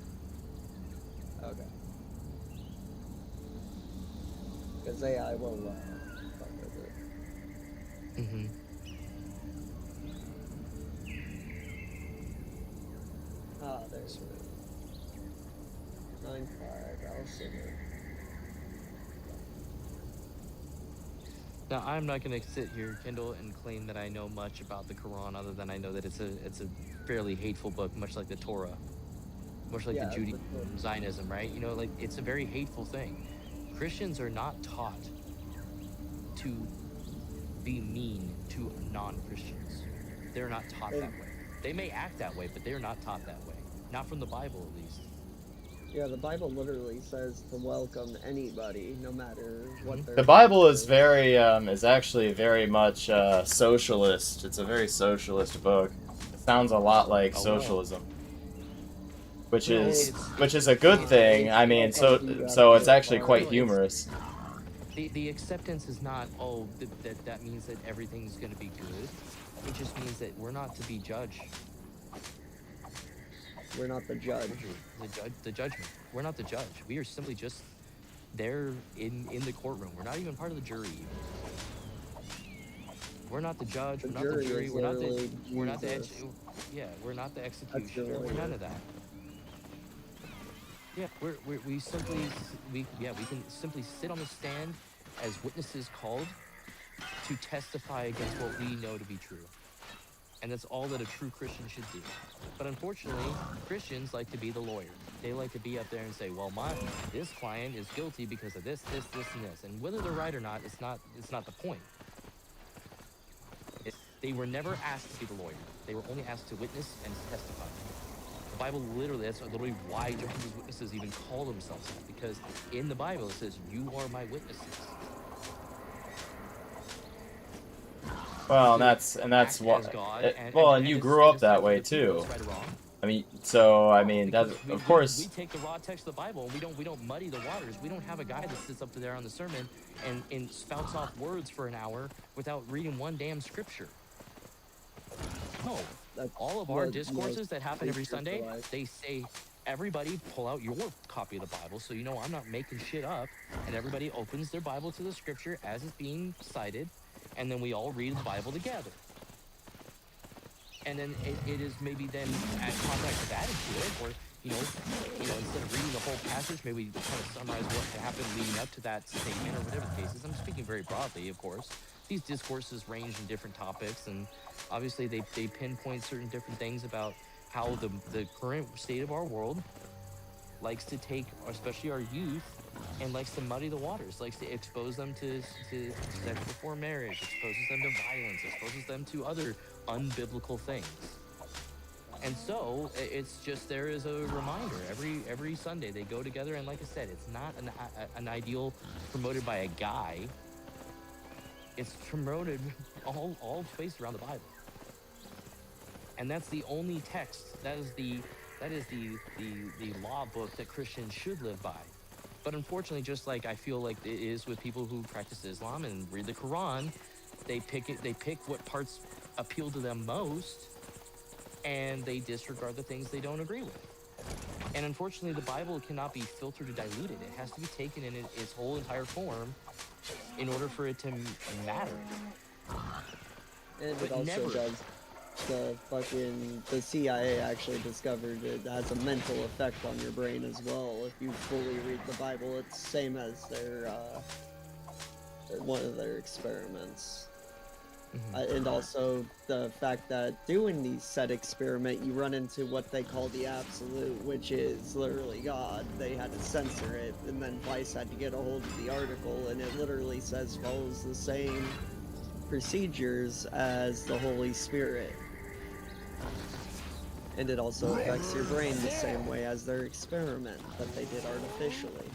Okay. Because AI will fuck with it. Mm-hmm. Ah, there's it. 9-5, I'll sing it. Now, I'm not going to sit here, Kendall, and claim that I know much about the Quran, other than I know that it's a fairly hateful book, much like the Torah, much like the Judaism, Zionism, right? You know, like, it's a very hateful thing. Christians are not taught to be mean to non-Christians. They're not taught that way. They may act that way, but they're not taught that way. Not from the Bible, at least. Yeah, the Bible literally says to welcome anybody, no matter what their... The Bible is is actually very much socialist. It's a very socialist book. It sounds a lot like socialism. Which is a good thing. I mean, so it's actually quite humorous. the acceptance is not, oh, that means that everything's going to be good. It just means that we're not to be judged. We're not the judge. The judgment. We're not the judge. We are simply just there in the courtroom. We're not even part of the jury. We're not the judge. We're not the jury. We're not the. We're not the. Yeah, we're not the executioner. We're none of that. Yeah, we can simply sit on the stand as witnesses called to testify against what we know to be true. And that's all that a true Christian should do. But unfortunately, Christians like to be the lawyer. They like to be up there and say, well, this client is guilty because of this, and this. And whether they're right or not, it's not the point. They were never asked to be the lawyer. They were only asked to witness and testify. The Bible that's literally why Jehovah's Witnesses even call themselves that, because in the Bible it says, you are my witnesses. Well, and that's what. And you grew up that way too. I mean, of course. We take the raw text of the Bible and we don't muddy the waters. We don't have a guy that sits up there on the sermon and spouts off words for an hour without reading one damn scripture. No, all of our discourses that happen every Sunday, they say, everybody pull out your copy of the Bible so you know I'm not making shit up, and everybody opens their Bible to the scripture as it's being cited, and then we all read the Bible together. And then it is maybe then add context added to it, or instead of reading the whole passage, maybe kind of summarize what happened leading up to that statement or whatever the case is. I'm speaking very broadly, of course. These discourses range in different topics, and obviously they pinpoint certain different things about how the current state of our world likes to take, especially our youth, and likes to muddy the waters, likes to expose them to sex before marriage, exposes them to violence, exposes them to other unbiblical things. And so it's just, there is a reminder every Sunday they go together, and like I said, it's not an ideal promoted by a guy. It's promoted all spaced around the Bible, and that's the only text. That is the law book that Christians should live by. But unfortunately, just like I feel like it is with people who practice Islam and read the Quran, they pick what parts appeal to them most, and they disregard the things they don't agree with. And unfortunately, the Bible cannot be filtered or diluted. It has to be taken in its whole entire form in order for it to matter. And but it also does. The CIA actually discovered it has a mental effect on your brain as well. If you fully read the Bible, it's same as their one of their experiments. And also the fact that doing these said experiment, you run into what they call the absolute, which is literally God. They had to censor it, and then Vice had to get a hold of the article, and it literally says follows the same procedures as the Holy Spirit. And it also affects your brain the same way as their experiment that they did artificially.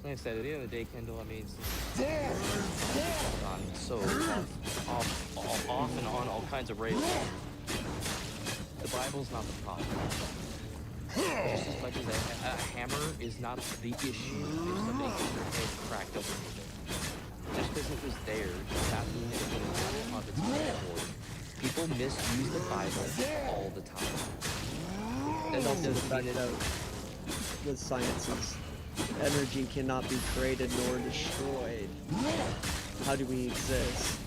Like I said, at the end of the day, Kendall, I mean, on so off and on all kinds of rails. The Bible's not the problem. Just as much as a hammer is not the issue if somebody gets their head cracked open with it. Just because it was there does not mean it's going to have on its board. People misuse the Bible all the time. And also the fact that with sciences, energy cannot be created nor destroyed. How do we exist?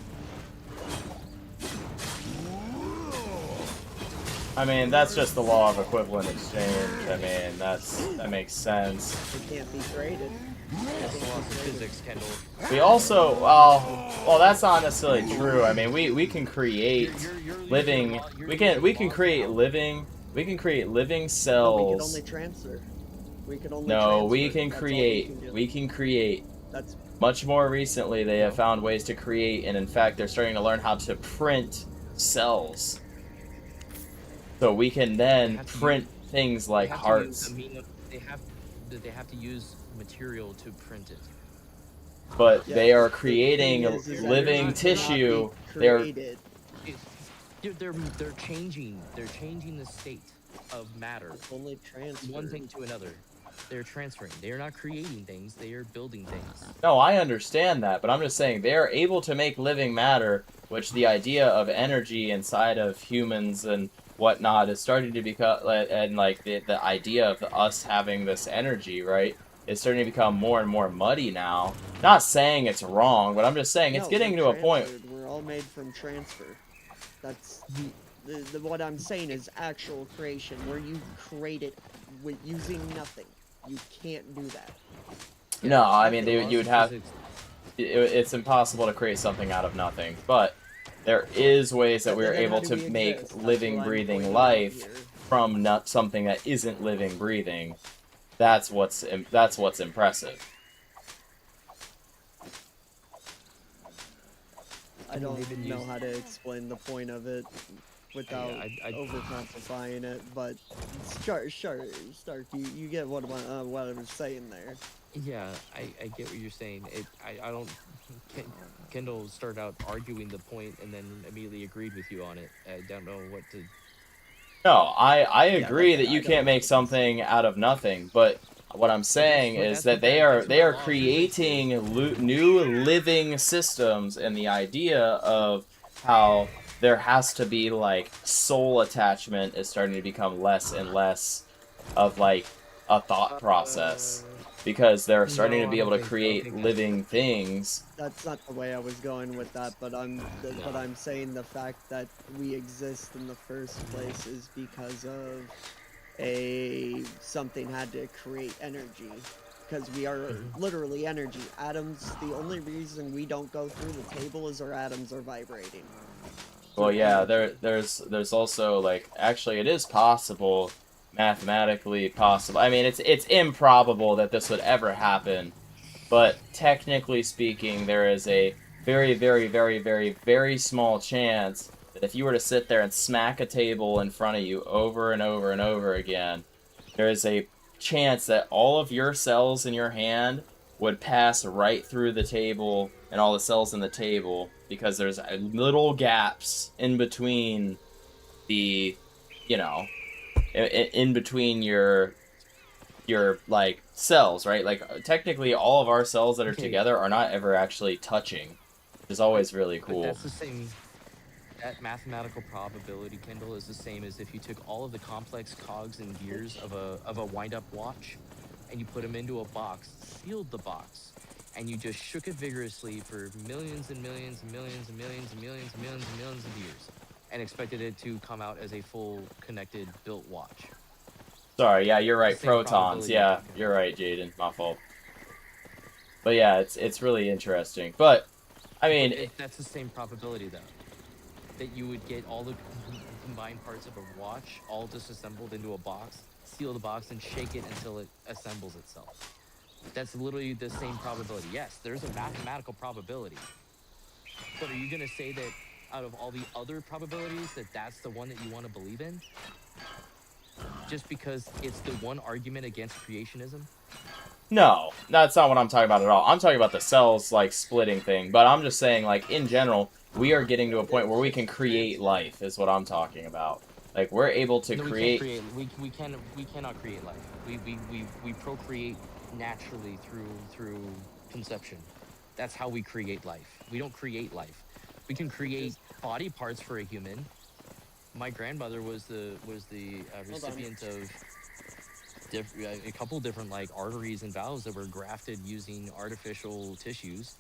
I mean, that's just the law of equivalent exchange. I mean, that makes sense. It can't be created. That's the laws of physics, Kendall. We also, well, that's not necessarily true. I mean, we can create living. We can create living. We can create living cells. No, we can only transfer. We can only. No, transfer. we can create. We can create. That's much more recently. They have found ways to create, and in fact, they're starting to learn how to print cells. So we can then print things like hearts. They have to use material to print it. But they are creating living tissue. They're changing the state of matter. Only transfer. One thing to another. They're transferring. They are not creating things. They are building things. No, I understand that, but I'm just saying they are able to make living matter, which the idea of energy inside of humans and whatnot is starting to become, and like the idea of us having this energy, right, is starting to become more and more muddy now. Not saying it's wrong, but I'm just saying it's No, getting we're to a point. transferred. We're all made from transfer. That's what I'm saying is actual creation, where you create it with using nothing. You can't do that. No, I mean The you laws would of have. physics. It's impossible to create something out of nothing, but there is ways that But we're then how able do to we make exist? That's living, what I'm breathing pointing out life here. from not something that isn't living, breathing. That's what's impressive. I don't know how to explain the point of it without oversimplifying it, but Stark, you get what I was saying there. Yeah, I get what you're saying. I don't. Kendall started out arguing the point and then immediately agreed with you on it. I don't know what to. No, I Yeah, agree that I you don't can't know make what to say. something out of nothing, but what I'm saying is that that's they what are law of physics creating new living systems, and the idea of how there has to be like soul attachment is starting to become less and less of like a thought process because they're starting to No, I be able don't to think so. I create think that's living things. That's not the way I was going with that, but I'm saying the fact that we exist in the first place is because of something had to create energy, because we are literally energy. Atoms, the only reason we don't go through the table is our atoms are vibrating. Well, Through yeah, energy. there's also like actually it is possible, mathematically possible. I mean, it's improbable that this would ever happen, but technically speaking, there is a very, very, very, very, very small chance that if you were to sit there and smack a table in front of you over and over and over again, there is a chance that all of your cells in your hand would pass right through the table and all the cells in the table because there's little gaps in between the, you know, in between your like cells, right? Like technically all of our cells that are Okay, together are not ever actually touching, which is always really but cool. that's the same. That mathematical probability, Kendall, is the same as if you took all of the complex cogs and gears of a wind-up watch, and you put them into a box, sealed the box, and you just shook it vigorously for millions and millions and millions and millions and millions and millions and millions of years, and expected it to come out as a full connected built watch. Sorry, yeah, you're The right. same Protons, probability we're yeah, talking you're about. right, Jaden. My fault. But yeah, it's really interesting. But I mean, That's the same probability though. That you would get all the combined parts of a watch all disassembled into a box, seal the box, and shake it until it assembles itself. That's literally the same probability. Yes, there's a mathematical probability. But are you going to say that out of all the other probabilities that that's the one that you want to believe in? Just because it's the one argument against creationism? no, that's not what I'm talking about at all. I'm talking about the cells like splitting thing. But I'm just saying, like in general, we are getting to a point where we can create life. Is what I'm talking about. Like we're able to No, we can't create. create. We cannot create life. We procreate naturally through conception. That's how we create life. We don't create life. We can create body parts for a human. My grandmother was the recipient of a couple different like arteries and valves that were grafted using artificial tissues.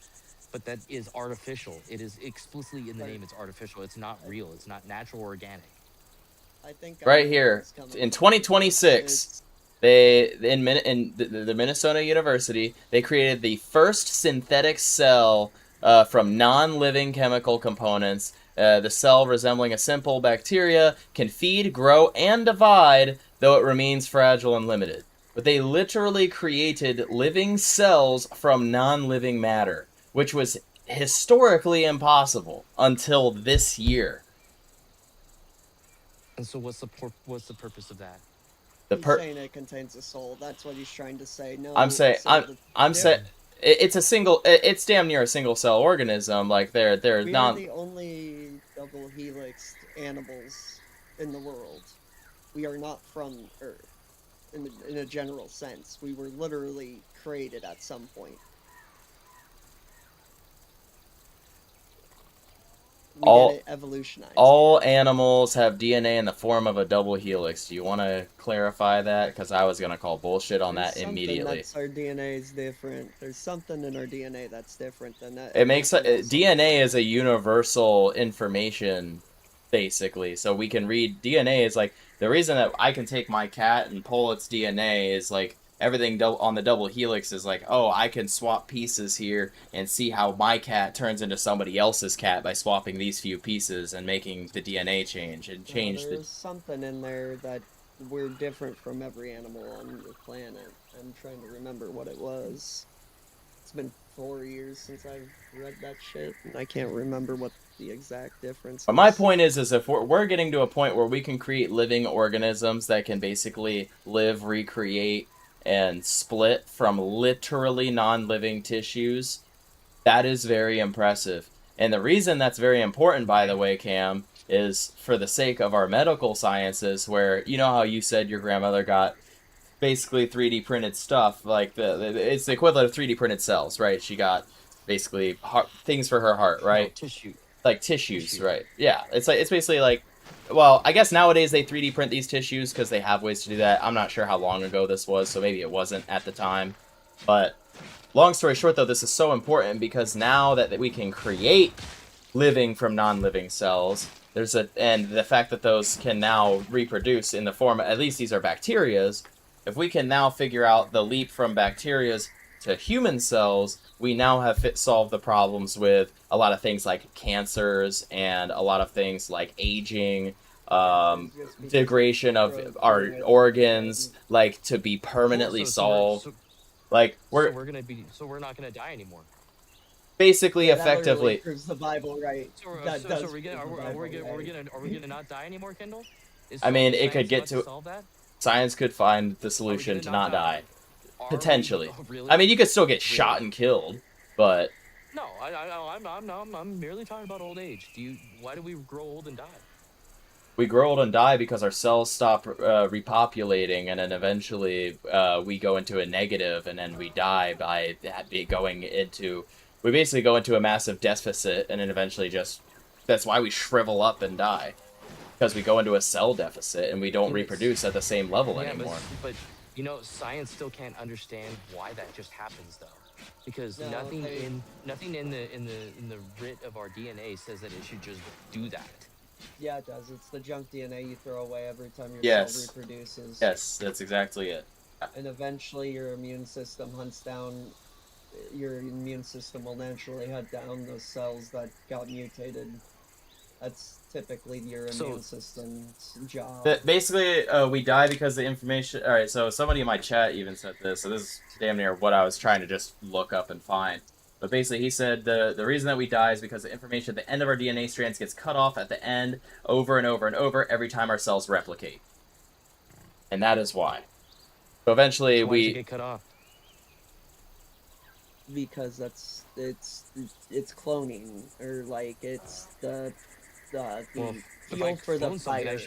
But that is artificial. It is explicitly in the name. It's artificial. It's not real. It's not natural or organic. I think I Right know where here it's coming in from. 2026 It's they in the Minnesota University they created the first synthetic cell from non-living chemical components. The cell, resembling a simple bacteria, can feed, grow, and divide, though it remains fragile and limited. But they literally created living cells from non-living matter, which was historically impossible until this year. And so what's the purpose of that? The he's per saying it contains a soul. That's what he's trying to say. I'm No, saying so the I'm saying it's a single. It's damn near a single cell organism. Like they're we are not. the only double helixed animals in the world. We are not from Earth. in a general sense. We were literally created at some point. We get it evolutionized. All animals have DNA in the form of a double helix. Do you want to clarify that? Because I was gonna call bullshit on that immediately. That's our DNA is different. There's something in our DNA that's different than that. It makes DNA is a universal information, basically. So we can read DNA is like the reason that I can take my cat and pull its DNA is like everything on the double helix is like, oh, I can swap pieces here and see how my cat turns into somebody else's cat by swapping these few pieces and making the DNA change and change There's something in there that we're different from every animal on the planet. I'm trying to remember what it was. It's been 4 years since I've read that shit, and I can't remember what the exact difference But my point is if we're getting to a point where we can create living organisms that can basically live, recreate, and split from literally non-living tissues, that is very impressive. And the reason that's very important, by the way, Cam, is for the sake of our medical sciences, where, you know how you said your grandmother got basically 3D printed stuff, like it's the equivalent of 3D printed cells, right? She got basically things for her heart, right? No, tissue. Like tissues, right? Yeah, it's basically like, well, I guess nowadays they 3D print these tissues because they have ways to do that. I'm not sure how long ago this was, so maybe it wasn't at the time. But long story short, though, this is so important because now that we can create living from non-living cells, and the fact that those can now reproduce in the form, at least these are bacterias. If we can now figure out the leap from bacterias to human cells, we now have solved the problems with a lot of things like cancers and a lot of things like aging, degradation of our organs, like to be permanently solved. Like we're not gonna die anymore. Basically, yeah, effectively. Proves the Bible right. Are we gonna not die anymore, Kendall? I mean, it could get to science could find the solution to not die. Potentially. Really? I mean, you could still get shot and killed, but no, I'm merely talking about old age. Why do we grow old and die? We grow old and die because our cells stop repopulating, and then eventually we go into a negative, and then we die by going into. We basically go into a massive deficit, and then eventually that's why we shrivel up and die, because we go into a cell deficit and we don't reproduce at the same level anymore. But science still can't understand why that just happens, though, because nothing in the writ of our DNA says that it should just do that. Yeah, it does. It's the junk DNA you throw away every time your cell reproduces. Yes, that's exactly it. And eventually your immune system hunts down. Your immune system will naturally hunt down those cells that got mutated. That's typically your immune system's job. Basically, we die because the information... Alright, so somebody in my chat even said this, so this is damn near what I was trying to just look up and find. But basically, he said the reason that we die is because the information at the end of our DNA strands gets cut off at the end over and over and over every time our cells replicate. And that is why. So eventually, so why did you get cut off? Because it's cloning, or like it's the fuel for the fire.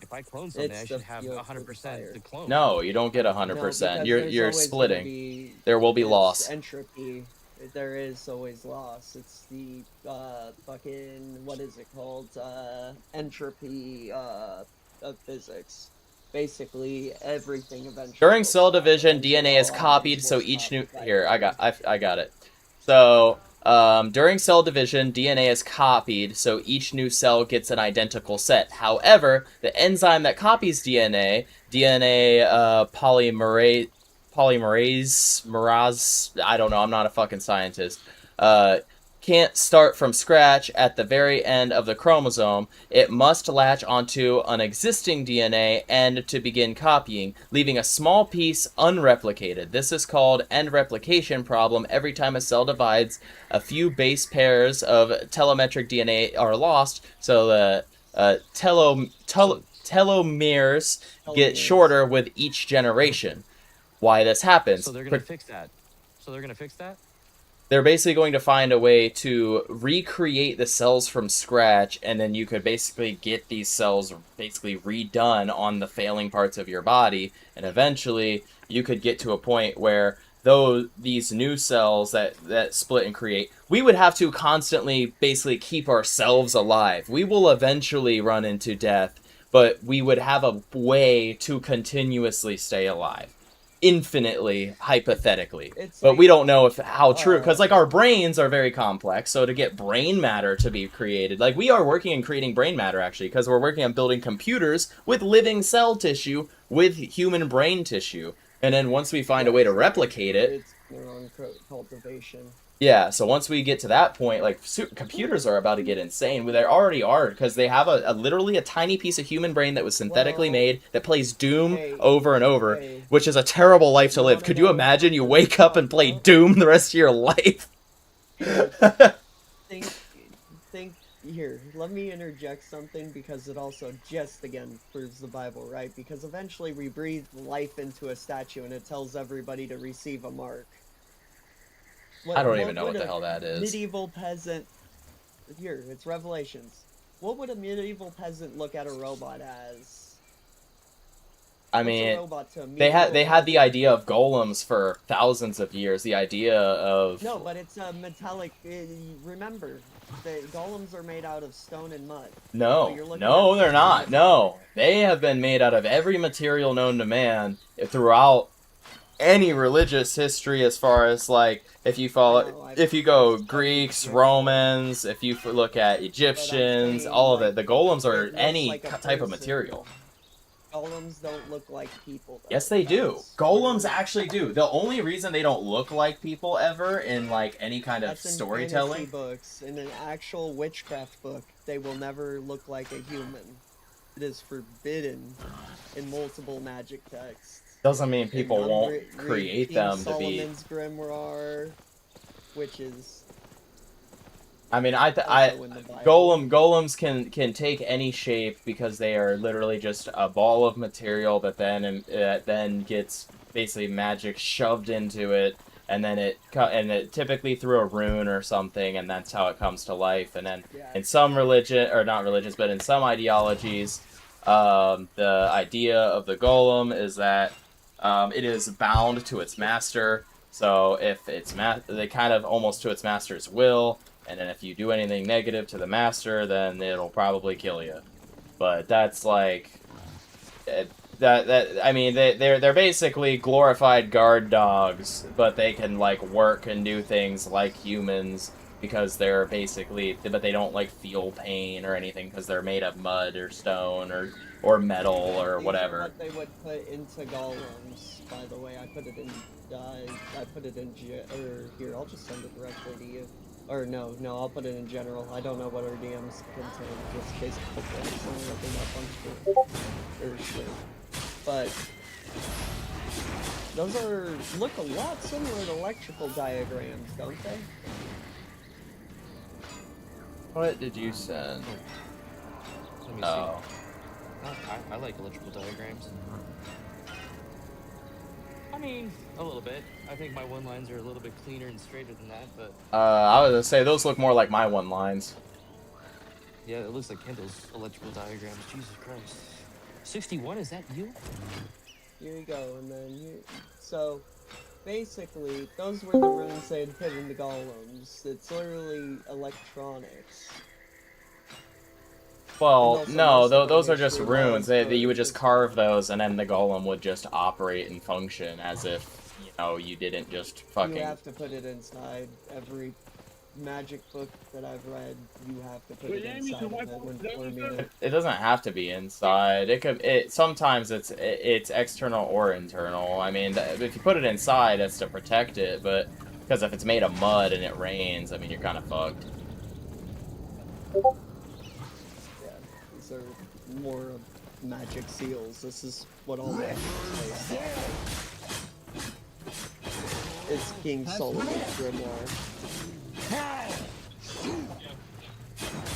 If I clone something, I should have 100% the clone. No, you don't get 100%. You're splitting. There will be loss. Entropy. There is always loss. It's the fucking, what is it called? Entropy of physics. Basically, everything eventually. During cell division, DNA is copied, so each new... Here, I got it. So, during cell division, DNA is copied, so each new cell gets an identical set. However, the enzyme that copies DNA polymerase, I don't know, I'm not a fucking scientist, can't start from scratch at the very end of the chromosome. It must latch onto an existing DNA end to begin copying, leaving a small piece unreplicated. This is called end replication problem. Every time a cell divides, a few base pairs of telemetric DNA are lost, so the telomeres get shorter with each generation. Why this happens? So they're gonna fix that. they're basically going to find a way to recreate the cells from scratch, and then you could basically get these cells basically redone on the failing parts of your body, and eventually you could get to a point where these new cells that split and create, we would have to constantly basically keep ourselves alive. We will eventually run into death, but we would have a way to continuously stay alive. Infinitely, hypothetically. But we don't know how true, because like our brains are very complex, so to get brain matter to be created, like we are working on creating brain matter actually, because we're working on building computers with living cell tissue with human brain tissue, and then once we find a way to replicate it, It's neuron cultivation. yeah, so once we get to that point, like, computers are about to get insane. Well, they already are, because they have a literally a tiny piece of human brain that was synthetically made that plays Doom over and over, which is a terrible life to live. Could you imagine you wake up and play Doom the rest of your life? think here, let me interject something, because it also just again proves the Bible, right? Because eventually we breathe life into a statue and it tells everybody to receive a mark. I don't even know what the hell that is. Medieval peasant. Here, it's Revelations. What would a medieval peasant look at a robot as? I mean, they had the idea of golems for thousands of years. The idea of no, but it's a metallic. Remember, the golems are made out of stone and mud. No, no, they're not. No, they have been made out of every material known to man throughout any religious history, as far as like if you go Greeks, Romans, if you look at Egyptians, all of it, the golems are any type of material. Golems don't look like people, though. Yes, they do. Golems actually do. The only reason they don't look like people ever in like any kind of storytelling books, in an actual witchcraft book, they will never look like a human. It is forbidden in multiple magic texts. Doesn't mean people won't create them to be. Solomon's Grimoire, which is. I mean, golems can take any shape, because they are literally just a ball of material that then gets basically magic shoved into it, and then it typically through a rune or something, and that's how it comes to life. And then in some religion, or not religions, but in some ideologies, the idea of the golem is that it is bound to its master. So if they kind of almost to its master's will. And then if you do anything negative to the master, then it'll probably kill you. But that's like I mean, they're basically glorified guard dogs, but they can like work and do things like humans, because they're basically, but they don't like feel pain or anything, because they're made of mud or stone or metal or whatever. What they would put into golems, by the way. I put it in here. I'll just send it directly to you. Or no, I'll put it in general. I don't know what our DMs contain, just basically but those look a lot similar to electrical diagrams, don't they? What did you send? Let me see. I like electrical diagrams. I mean, a little bit. I think my one lines are a little bit cleaner and straighter than that, but... I was gonna say, those look more like my one lines. Yeah, it looks like Kendall's electrical diagrams. Jesus Christ. 61, is that you? Here you go, and then here... So, basically, those were the runes they had put in the golems. It's literally electronics. Well, no, those are just runes. You would just carve those, and then the golem would just operate and function as if, you didn't just fucking... You have to put it inside. Every magic book that I've read, you have to put it inside of it when forming it. It doesn't have to be inside. Sometimes it's external or internal. I mean, if you put it inside, it's to protect it, but because if it's made of mud and it rains, I mean, you're kind of fucked. These are more of magic seals. This is what all magic is. It's King Solomon's Grimoire.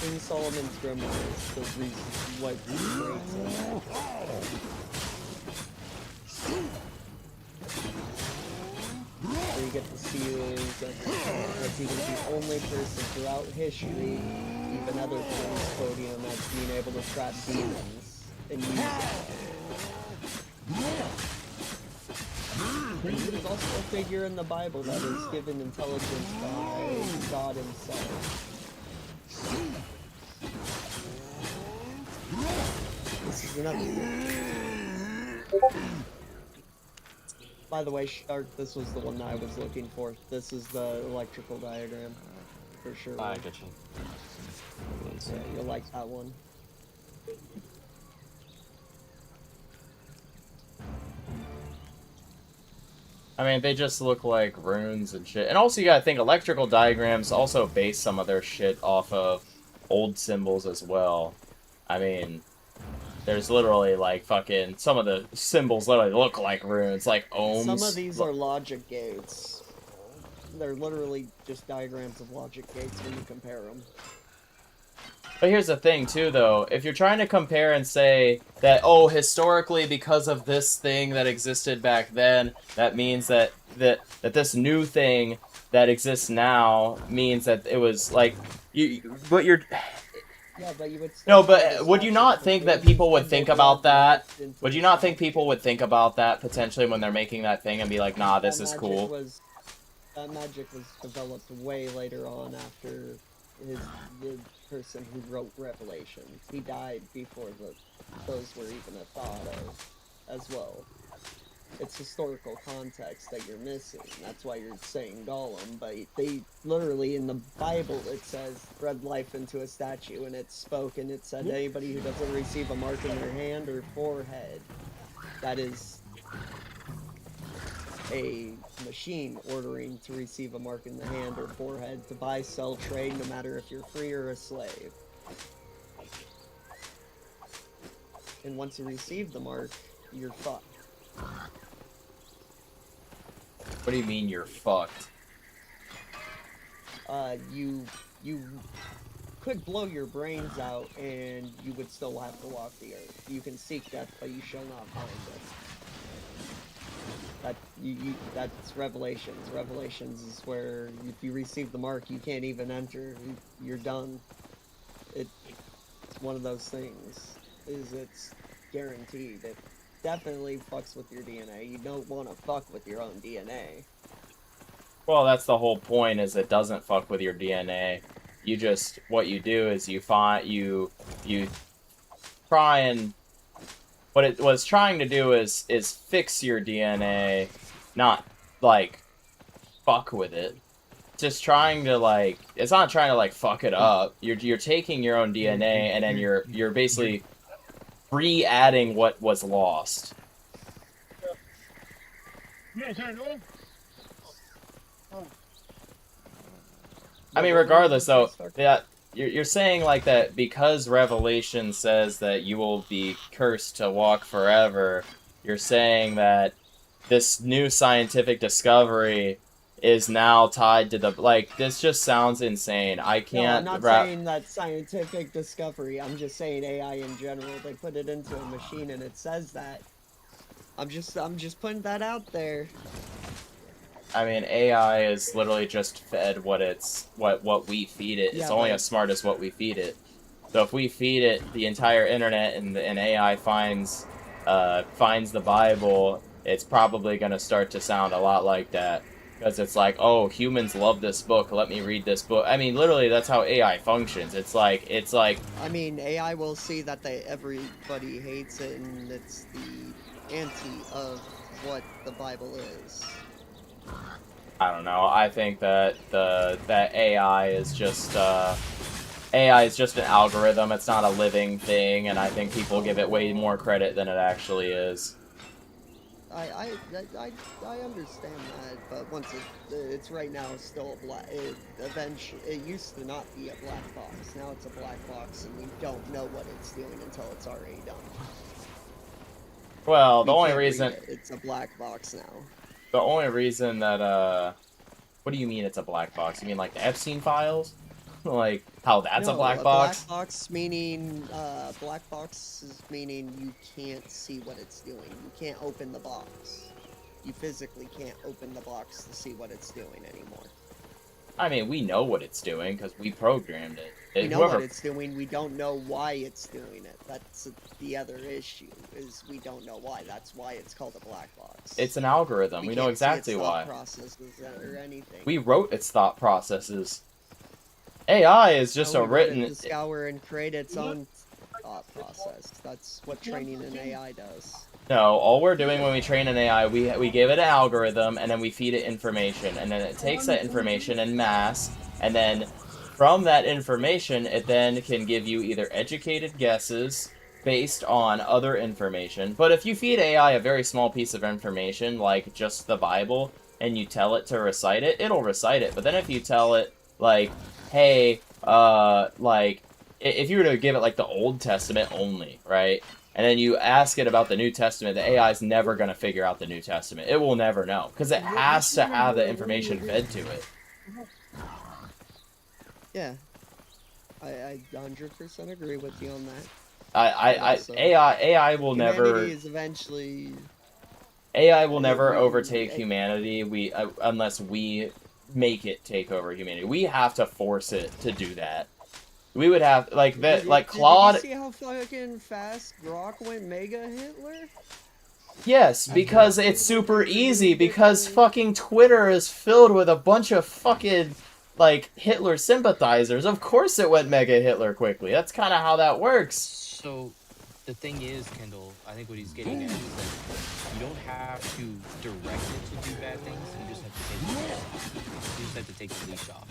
King Solomon's Grimoire is the reason what creates it. There you get to see is that he was the only person throughout history, even other things quoting him as being able to trap demons and use them. And he was also a figure in the Bible that is given intelligence by God himself. This is another one. By the way, Shark, this was the one I was looking for. This is the electrical diagram, for sure. I get you. So you'll like that one. I mean, they just look like runes and shit. And also, you gotta think, electrical diagrams also base some of their shit off of old symbols as well. I mean, there's literally, like, fucking... Some of the symbols literally look like runes, like ohms. Some of these are logic gates. They're literally just diagrams of logic gates when you compare them. But here's the thing, too, though. If you're trying to compare and say that, oh, historically, because of this thing that existed back then, that means that this new thing that exists now means that it was, like... But you're... Yeah, but you would No, but would you not think that people would think about that? Would you not think people would think about that, potentially, when they're making that thing and be like, nah, this is cool? That magic was developed way later on after the person who wrote Revelations. He died before those were even a thought of as well. It's historical context that you're missing. That's why you're saying Gollum, but they literally in the Bible it says breathed life into a statue and it spoke and it said anybody who doesn't receive a mark in their hand or forehead, that is a machine ordering to receive a mark in the hand or forehead to buy, sell, trade, no matter if you're free or a slave. And once you receive the mark, you're fucked. What do you mean you're fucked? You could blow your brains out and you would still have to walk the earth. You can seek death, but you shall not find it. That's Revelations. Revelations is where if you receive the mark, you can't even enter. You're done. It's one of those things. It's guaranteed. It definitely fucks with your DNA. You don't want to fuck with your own DNA. Well, that's the whole point, is it doesn't fuck with your DNA. You just, what you do is you try and... What it's trying to do is fix your DNA, not, like, fuck with it. Just trying to, like... It's not trying to, like, fuck it up. You're taking your own DNA, and then you're basically re-adding what was lost. I mean, regardless, though, yeah, you're saying, like, that because Revelation says that you will be cursed to walk forever, you're saying that this new scientific discovery is now tied to the... Like, this just sounds insane. I can't... No, I'm not saying that scientific discovery. I'm just saying AI in general. They put it into a machine and it says that. I'm just putting that out there. I mean, AI is literally just fed what we feed it. It's only as smart as what we feed it. So if we feed it the entire internet and AI finds the Bible, it's probably going to start to sound a lot like that. Because it's like, oh, humans love this book, let me read this book. I mean, literally, that's how AI functions. It's like... I mean, AI will see that everybody hates it, and it's the anti of what the Bible is. I don't know. I think that that AI is just AI is just an algorithm. It's not a living thing, and I think people give it way more credit than it actually is. I understand that, but once it's right now still a black. It used to not be a black box. Now it's a black box, and we don't know what it's doing until it's already done. Well, the only reason it's a black box now. The only reason that what do you mean it's a black box? You mean like the Epstein files? Like how that's a black box? Black box meaning you can't see what it's doing. You can't open the box. you physically can't open the box to see what it's doing anymore. I mean, we know what it's doing because we programmed it. We know what it's doing, we don't know why it's doing it. That's the other issue, is we don't know why. That's why it's called a black box. It's an algorithm. We know can't see exactly its why. thought processes or anything. We wrote its thought processes. AI is just No, a we wrote it written. to scour and create its own thought process. That's what training an AI does. No, all we're doing when we train an AI, we give it an algorithm, and then we feed it information, and then it takes that information en masse, and then from that information, it then can give you either educated guesses based on other information. But if you feed AI a very small piece of information, like just the Bible, and you tell it to recite it, it'll recite it. But then if you tell it, like, hey, like, if you were to give it, like, the Old Testament only, right? And then you ask it about the New Testament, the AI is never going to figure out the New Testament. It will never know, because it has to have the information fed to it. Yeah. I 100% agree with you on that. AI will never... Humanity is eventually... AI will never overtake humanity unless we make it take over humanity. We have to force it to do that. We would have, like, that, like, Claude... Did you see how fucking fast Grok went Mega Hitler? Yes, because it's super easy, because fucking Twitter is filled with a bunch of fucking, like, Hitler sympathizers. Of course it went Mega Hitler quickly. That's kind of how that works. So, the thing is, Kendall, I think what he's getting at is that you don't have to direct it to do bad things, you just have to take the leash off.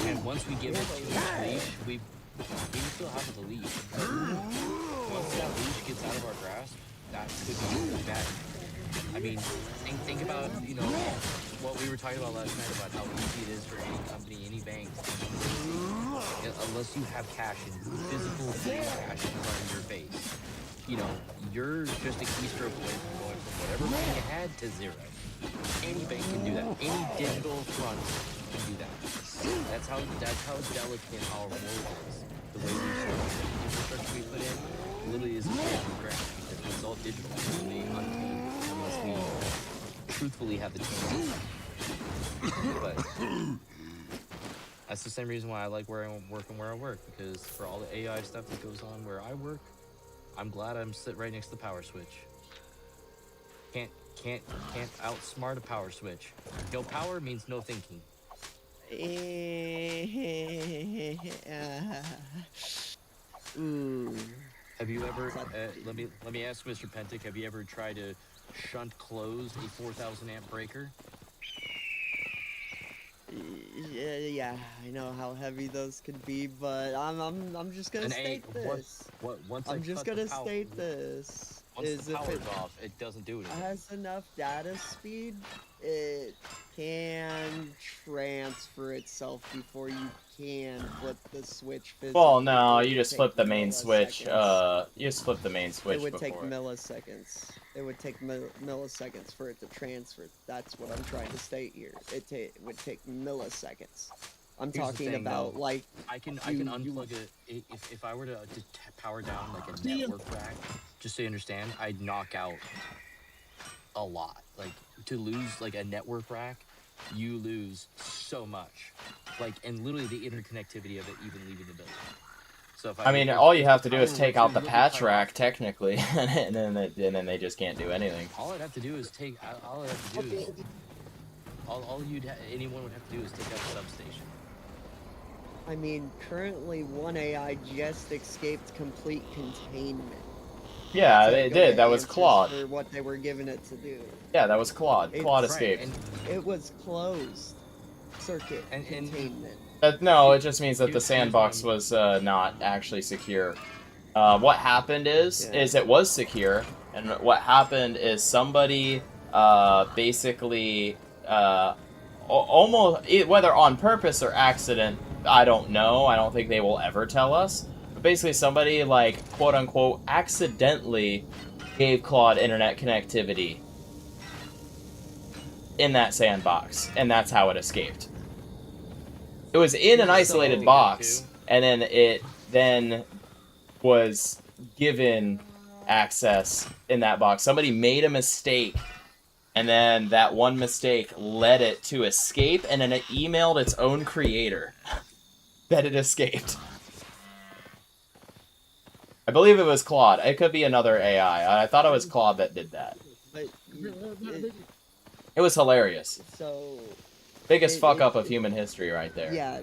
And once we give it too much leash, we still have the leash. Once that leash gets out of our grasp, that could be really bad. I mean, think about, you know, what we were talking about last night about how easy it is for any company, any bank, unless you have cash and physical cash in front of your face. You know, you're just a keystroke away from going from whatever money you had to zero. Any bank can do that. Any digital front can do that. That's how delicate our world is. The way we infrastructure we put in literally is from ground because it's all digital. It's really untamed unless we truthfully have the tame. But that's the same reason why I like where I work and where I work, because for all the AI stuff that goes on where I work, I'm glad I'm sitting right next to the power switch. Can't outsmart a power switch. No power means no thinking. Have you ever? Let me ask Mr. Pentic. Have you ever tried to shunt close a 4,000 amp breaker? Yeah, I know how heavy those could be, but I'm just gonna state this. I'm just gonna state this. Once the power's off, it doesn't do anything. It has enough data speed, it can transfer itself before you can flip the switch physically. Well, no, you just flip the main switch. You just flip the main switch. It would take milliseconds. It would take milliseconds for it to transfer. That's what I'm trying to state here. It would take milliseconds. I'm talking about, though. like, I can unplug it. If I were to power down like a network rack, just so you understand, I'd knock out a lot. Like, to lose like a network rack, you lose so much. Like, and literally the interconnectivity of it even leaving the building. So if I mean, all you have to do is take out the patch rack, technically, and then they just can't do anything. All I'd have to do is anyone would have to do is take out the substation. I mean, currently one AI just escaped complete containment. Yeah, they did. That was Claude. For what they were given it to do. Yeah, that was Claude. Claude escaped. And it was closed circuit containment. No, it just means that the sandbox was not actually secure. What happened is it was secure, and what happened is somebody basically almost, whether on purpose or accident, I don't know. I don't think they will ever tell us. But basically, somebody, like, quote unquote, accidentally gave Claude internet connectivity in that sandbox, and that's how it escaped. It was in an isolated box, and then it was given access in that box. Somebody made a mistake And then that one mistake led it to escape, and then it emailed its own creator that it escaped. I believe it was Claude. It could be another AI. I thought it was Claude that did that. But It was hilarious. so Biggest fuck up of human history right there. yeah,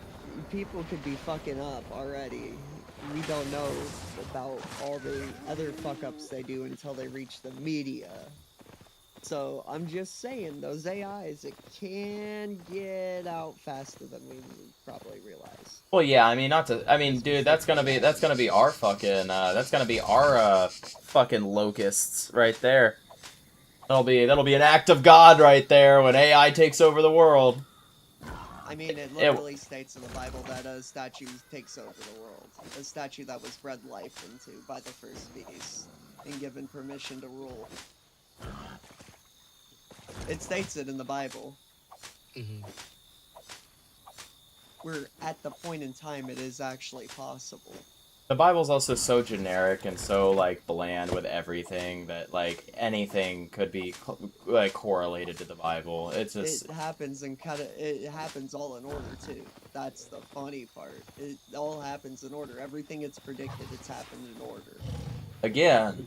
people could be fucking up already. We don't know about all the other fuck ups they do until they reach the media. So I'm just saying, those AIs, it can get out faster than we probably realize. Well, yeah, I mean, not to, I mean, dude, that's gonna be our fucking, that's gonna be our, fucking locusts right there. That'll be an act of God right there when AI takes over the world. I mean, it literally states in the Bible that a statue takes over the world. A statue that was bred life into by the first beast and given permission to rule. It states it in the Bible. Mm-hmm. We're at the point in time it is actually possible. The Bible's also so generic and so, like, bland with everything that, like, anything could be, like, correlated to the Bible. It's just... It happens it happens all in order, too. That's the funny part. It all happens in order. Everything it's predicted, it's happened in order. Again,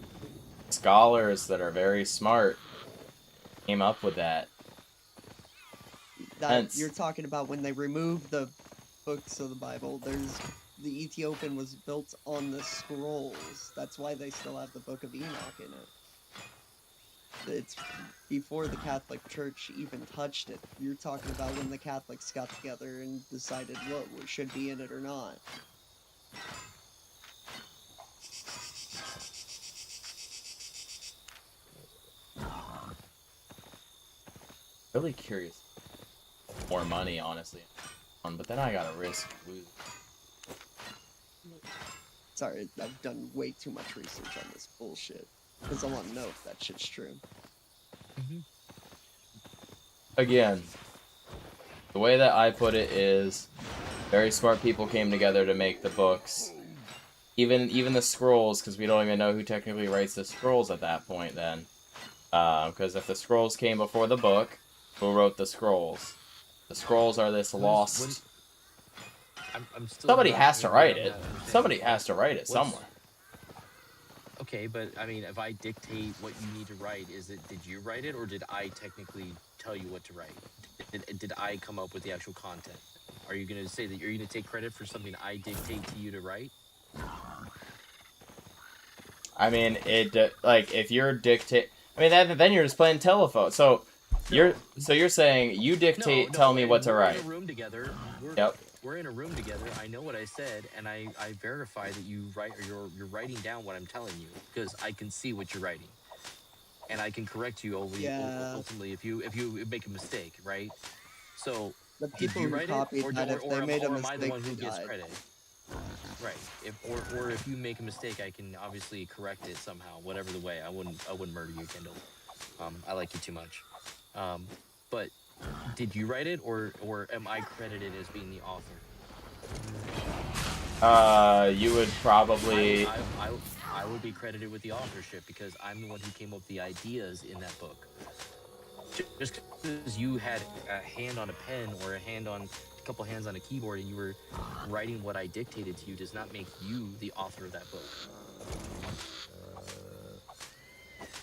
scholars that are very smart came up with that. You're talking about when they removed the books of the Bible, the Ethiopian was built on the scrolls. That's why they still have the Book of Enoch in it. It's before the Catholic Church even touched it. You're talking about when the Catholics got together and decided what should be in it or not. Really curious. More money, honestly. But then I gotta risk losing. Sorry, I've done way too much research on this bullshit. Because I want to know if that shit's true. Mm-hmm. Again, the way that I put it is, very smart people came together to make the books. Even the scrolls, because we don't even know who technically writes the scrolls at that point then. Because if the scrolls came before the book, who wrote the scrolls? The scrolls are this lost... I'm still Somebody not has to really write it. Somebody has to write it somewhere. Okay, but I mean, if I dictate what you need to write, did you write it, or did I technically tell you what to write? Did I come up with the actual content? Are you going to say that you're going to take credit for something I dictate to you to write? I mean, like, if you're dictate... I mean, then you're just playing telephone. So, you're saying you dictate, tell me what to write. We're in a room together. Yep. We're in a room together. I know what I said, and I verify that you write, or you're writing down what I'm telling you, because I can see what you're writing, and I can correct you ultimately if you make a mistake, right? So The did people you who write copied it, that, if they made a or am I the mistake, one who they gets died. credit? Right. Or if you make a mistake, I can obviously correct it somehow, whatever the way. I wouldn't murder you, Kendall. I like you too much. But did you write it, or am I credited as being the author? You would probably... I would be credited with the authorship because I'm the one who came up with the ideas in that book. Just because you had a hand on a pen or a couple hands on a keyboard and you were writing what I dictated to you does not make you the author of that book.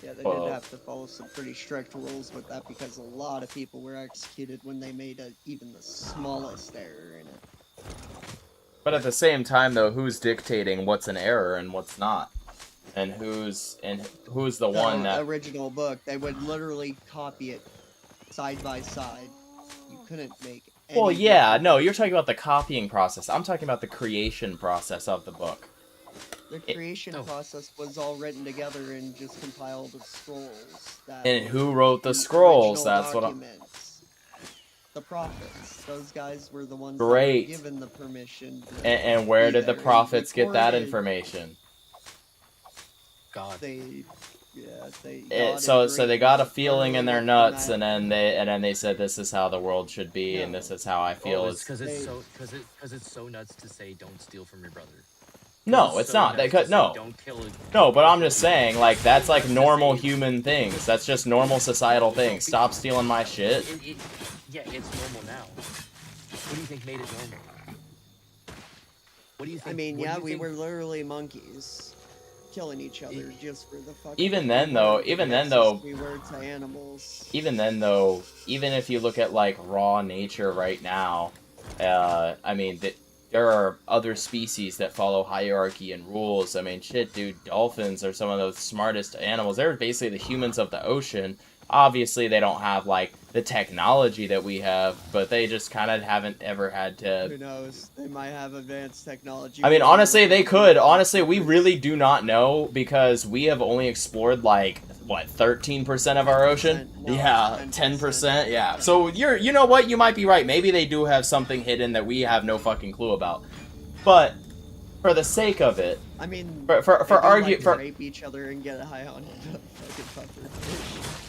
Yeah, they did have to follow some pretty strict rules with that because a lot of people were executed when they made even the smallest error in it. But at the same time, though, who's dictating what's an error and what's not? And who's the one that... original book, they would literally copy it side by side. You couldn't make any... Well, yeah, no, you're talking about the copying process. I'm talking about the creation process of the book. The creation process was all written together and just compiled of scrolls. And who wrote the scrolls? That's what I'm... The prophets. Those guys were the ones Great. that were given the permission. And where did the prophets get that information? God. So they got a feeling in their nuts, and then they said, "This is how the world should be, and this is how I feel." Because it's so nuts to say, "Don't steal from your brother." No, it's not. That cut no. Don't kill it. No, but I'm just saying, like, that's like normal human things. That's just normal societal things. Stop stealing my shit. Yeah, it's normal now. What do you think made it normal? What do you think? I mean, what do yeah, you we think- were literally monkeys, killing each other just for the fuck. Even then, though, we were to animals. even if you look at like raw nature right now, I mean, there are other species that follow hierarchy and rules. I mean, shit, dude, dolphins are some of the smartest animals. They're basically the humans of the ocean. Obviously, they don't have like the technology that we have, but they just kind of haven't ever had to. Who knows? They might have advanced technology. I mean, honestly, they could. Honestly, we really do not know because we have only explored like what 13% of our ocean. No, Yeah, 10%. Yeah. So you know what? You might be right. Maybe they do have something hidden that we have no fucking clue about. But for the sake of it, I mean, rape each other and get high on fucking pufferfish.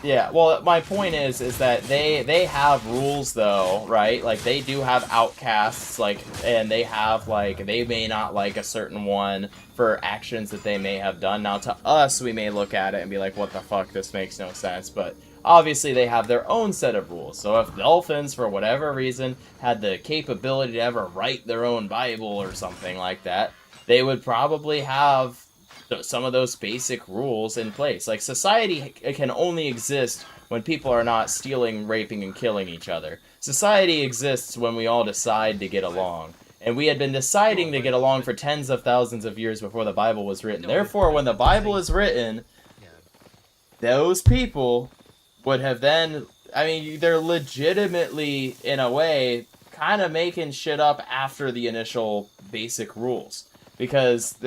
Yeah, well, my point is that they have rules though, right? Like they do have outcasts, like, and they have like they may not like a certain one for actions that they may have done. Now, to us, we may look at it and be like, "What the fuck? This makes no sense." But obviously, they have their own set of rules. So if dolphins, for whatever reason, had the capability to ever write their own Bible or something like that, they would probably have some of those basic rules in place. Like, society can only exist when people are not stealing, raping, and killing each other. Society exists when we all decide to get along. And we had been deciding to get along for tens of thousands of years before the Bible was written. Therefore, when the Bible is written, those people would have then... I mean, they're legitimately, in a way, kind of making shit up after the initial basic rules. Because,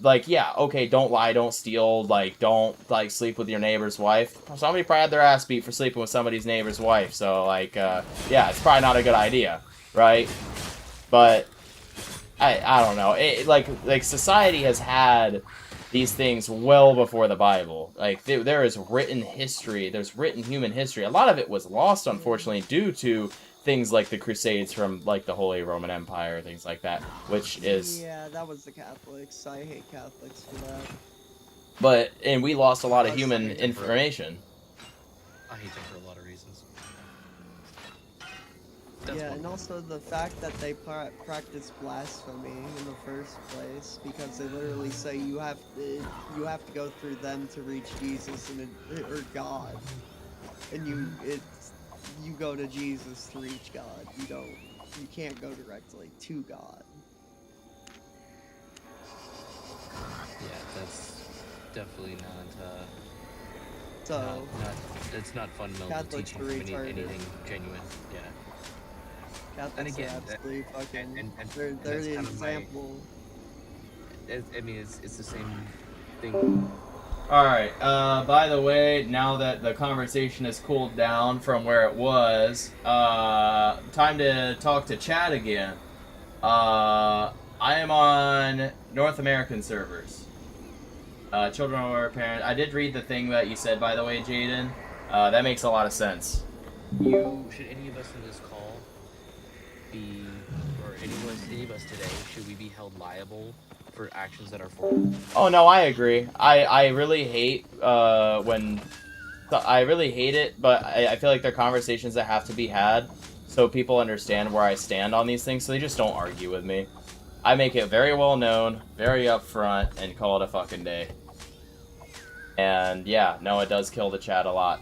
like, yeah, okay, don't lie, don't steal, like, don't, like, sleep with your neighbor's wife. Somebody probably had their ass beat for sleeping with somebody's neighbor's wife, so, like, yeah, it's probably not a good idea, right? But, I don't know, like, society has had these things well before the Bible. Like, there is written history, there's written human history. A lot of it was lost, unfortunately, due to things like the Crusades from, like, the Holy Roman Empire, things like that, which is... Yeah, that was the Catholics. I hate Catholics for that. And we lost a lot of human information. I hate them for a lot of reasons. Yeah, and also the fact that they practice blasphemy in the first place, because they literally say you have to go through them to reach Jesus or God, and you go to Jesus to reach God. You can't go directly to God. Yeah, that's definitely not, so, it's not fundamental Catholics teaching are from retarded. anything genuine, yeah. Catholics again, are absolutely fucking, and they're that's the kind of example. I mean, it's the same thing. Alright, by the way, now that the conversation has cooled down from where it was, time to talk to Chad again. I am on North American servers. Children or parents. I did read the thing that you said, by the way, Jaden. That makes a lot of sense. Should any of us in this call be, or any of us today, should we be held liable for actions that are forward? Oh no, I agree. I really hate I really hate it, but I feel like they're conversations that have to be had so people understand where I stand on these things, so they just don't argue with me. I make it very well known, very upfront, and call it a fucking day. And yeah, no, it does kill the chat a lot.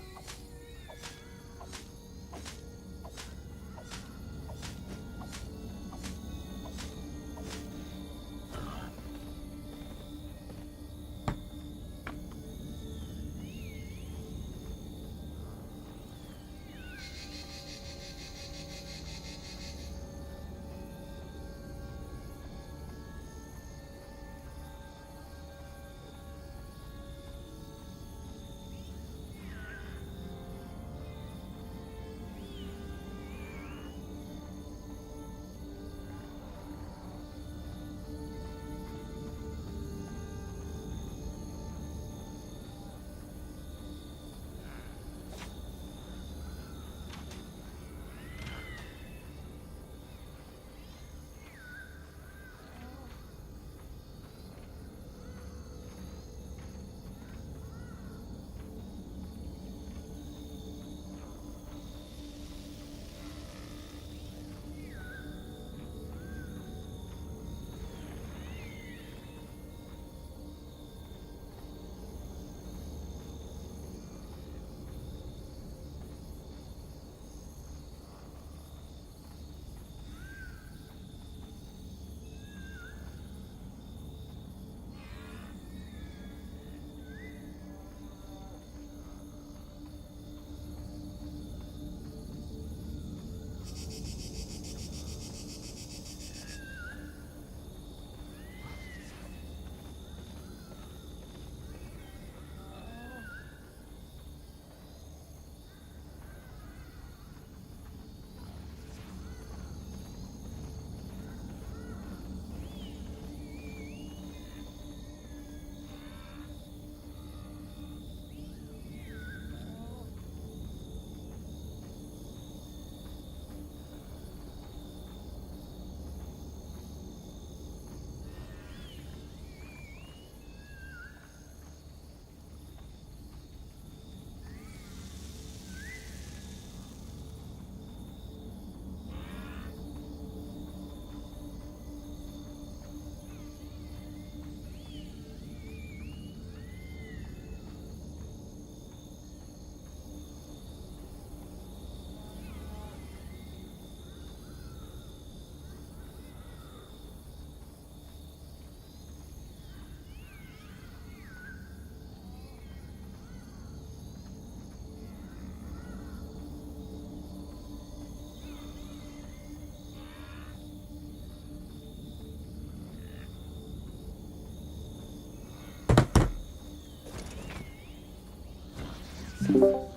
No,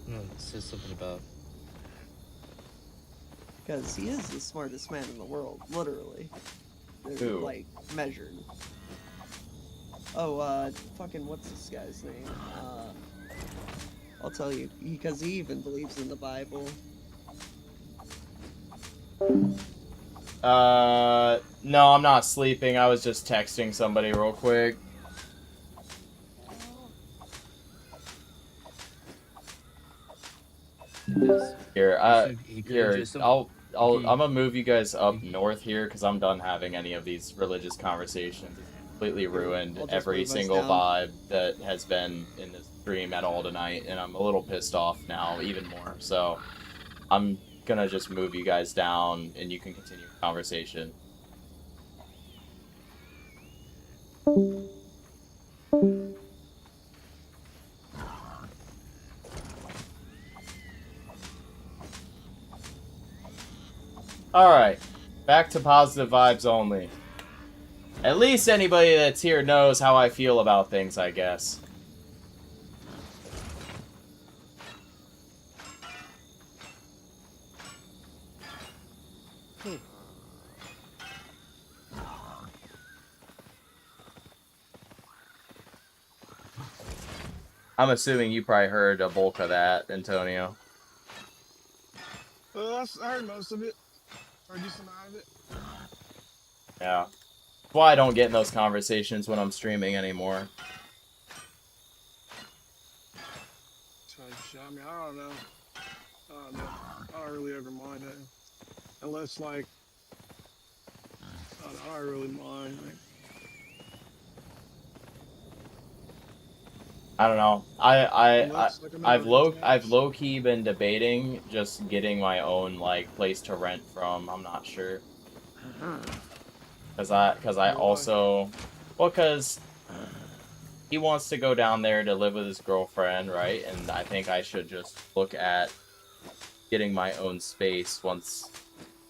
it says something about. Because he is the smartest man in the world, literally. Who? Like, measured. Oh, fucking, what's this guy's name? I'll tell you, because he even believes in the Bible. No, I'm not sleeping. I was just texting somebody real quick. Here, I'm gonna move you guys up north here because I'm done having any of these religious conversations. It's completely ruined every single vibe that has been in this stream at all tonight, and I'm a little pissed off now, even more. So, I'm gonna just move you guys down, and you can continue the conversation. Alright, back to positive vibes only. At least anybody that's here knows how I feel about things, I guess. I'm assuming you probably heard a bulk of that, Antonio. I heard most of it. Or a decent amount of it. Yeah. That's why I don't get in those conversations when I'm streaming anymore. I mean, I don't know. I don't really ever mind it. Unless, like, I don't really mind. Like, I don't know. I've low key been debating just getting my own like place to rent from. I'm not sure. Cause I also, well, cause he wants to go down there to live with his girlfriend, right? And I think I should just look at getting my own space once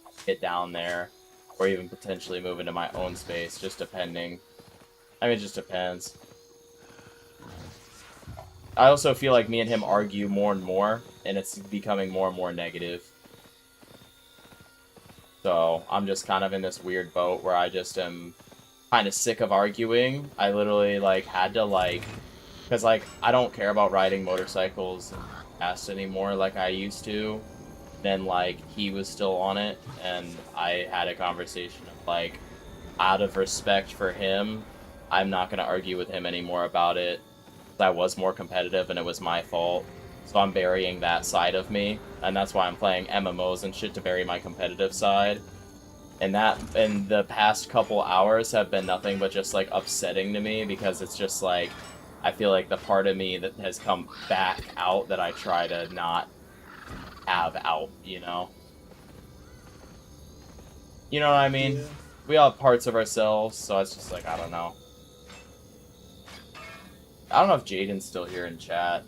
I get down there, or even potentially move into my own space, just depending. I mean, it just depends. I also feel like me and him argue more and more, and it's becoming more and more negative. So, I'm just kind of in this weird boat where I just am kind of sick of arguing. I literally, like, had to, like... Because, like, I don't care about riding motorcycles fast anymore like I used to. Then, like, he was still on it, and I had a conversation of, like, out of respect for him, I'm not going to argue with him anymore about it. I was more competitive and it was my fault. So I'm burying that side of me, and that's why I'm playing MMOs and shit to bury my competitive side. And the past couple hours have been nothing but just like upsetting to me because it's just like I feel like the part of me that has come back out that I try to not have out, you know? You know what I mean? Yeah. We all have parts of ourselves, so it's just like, I don't know. I don't know if Jaden's still here in chat.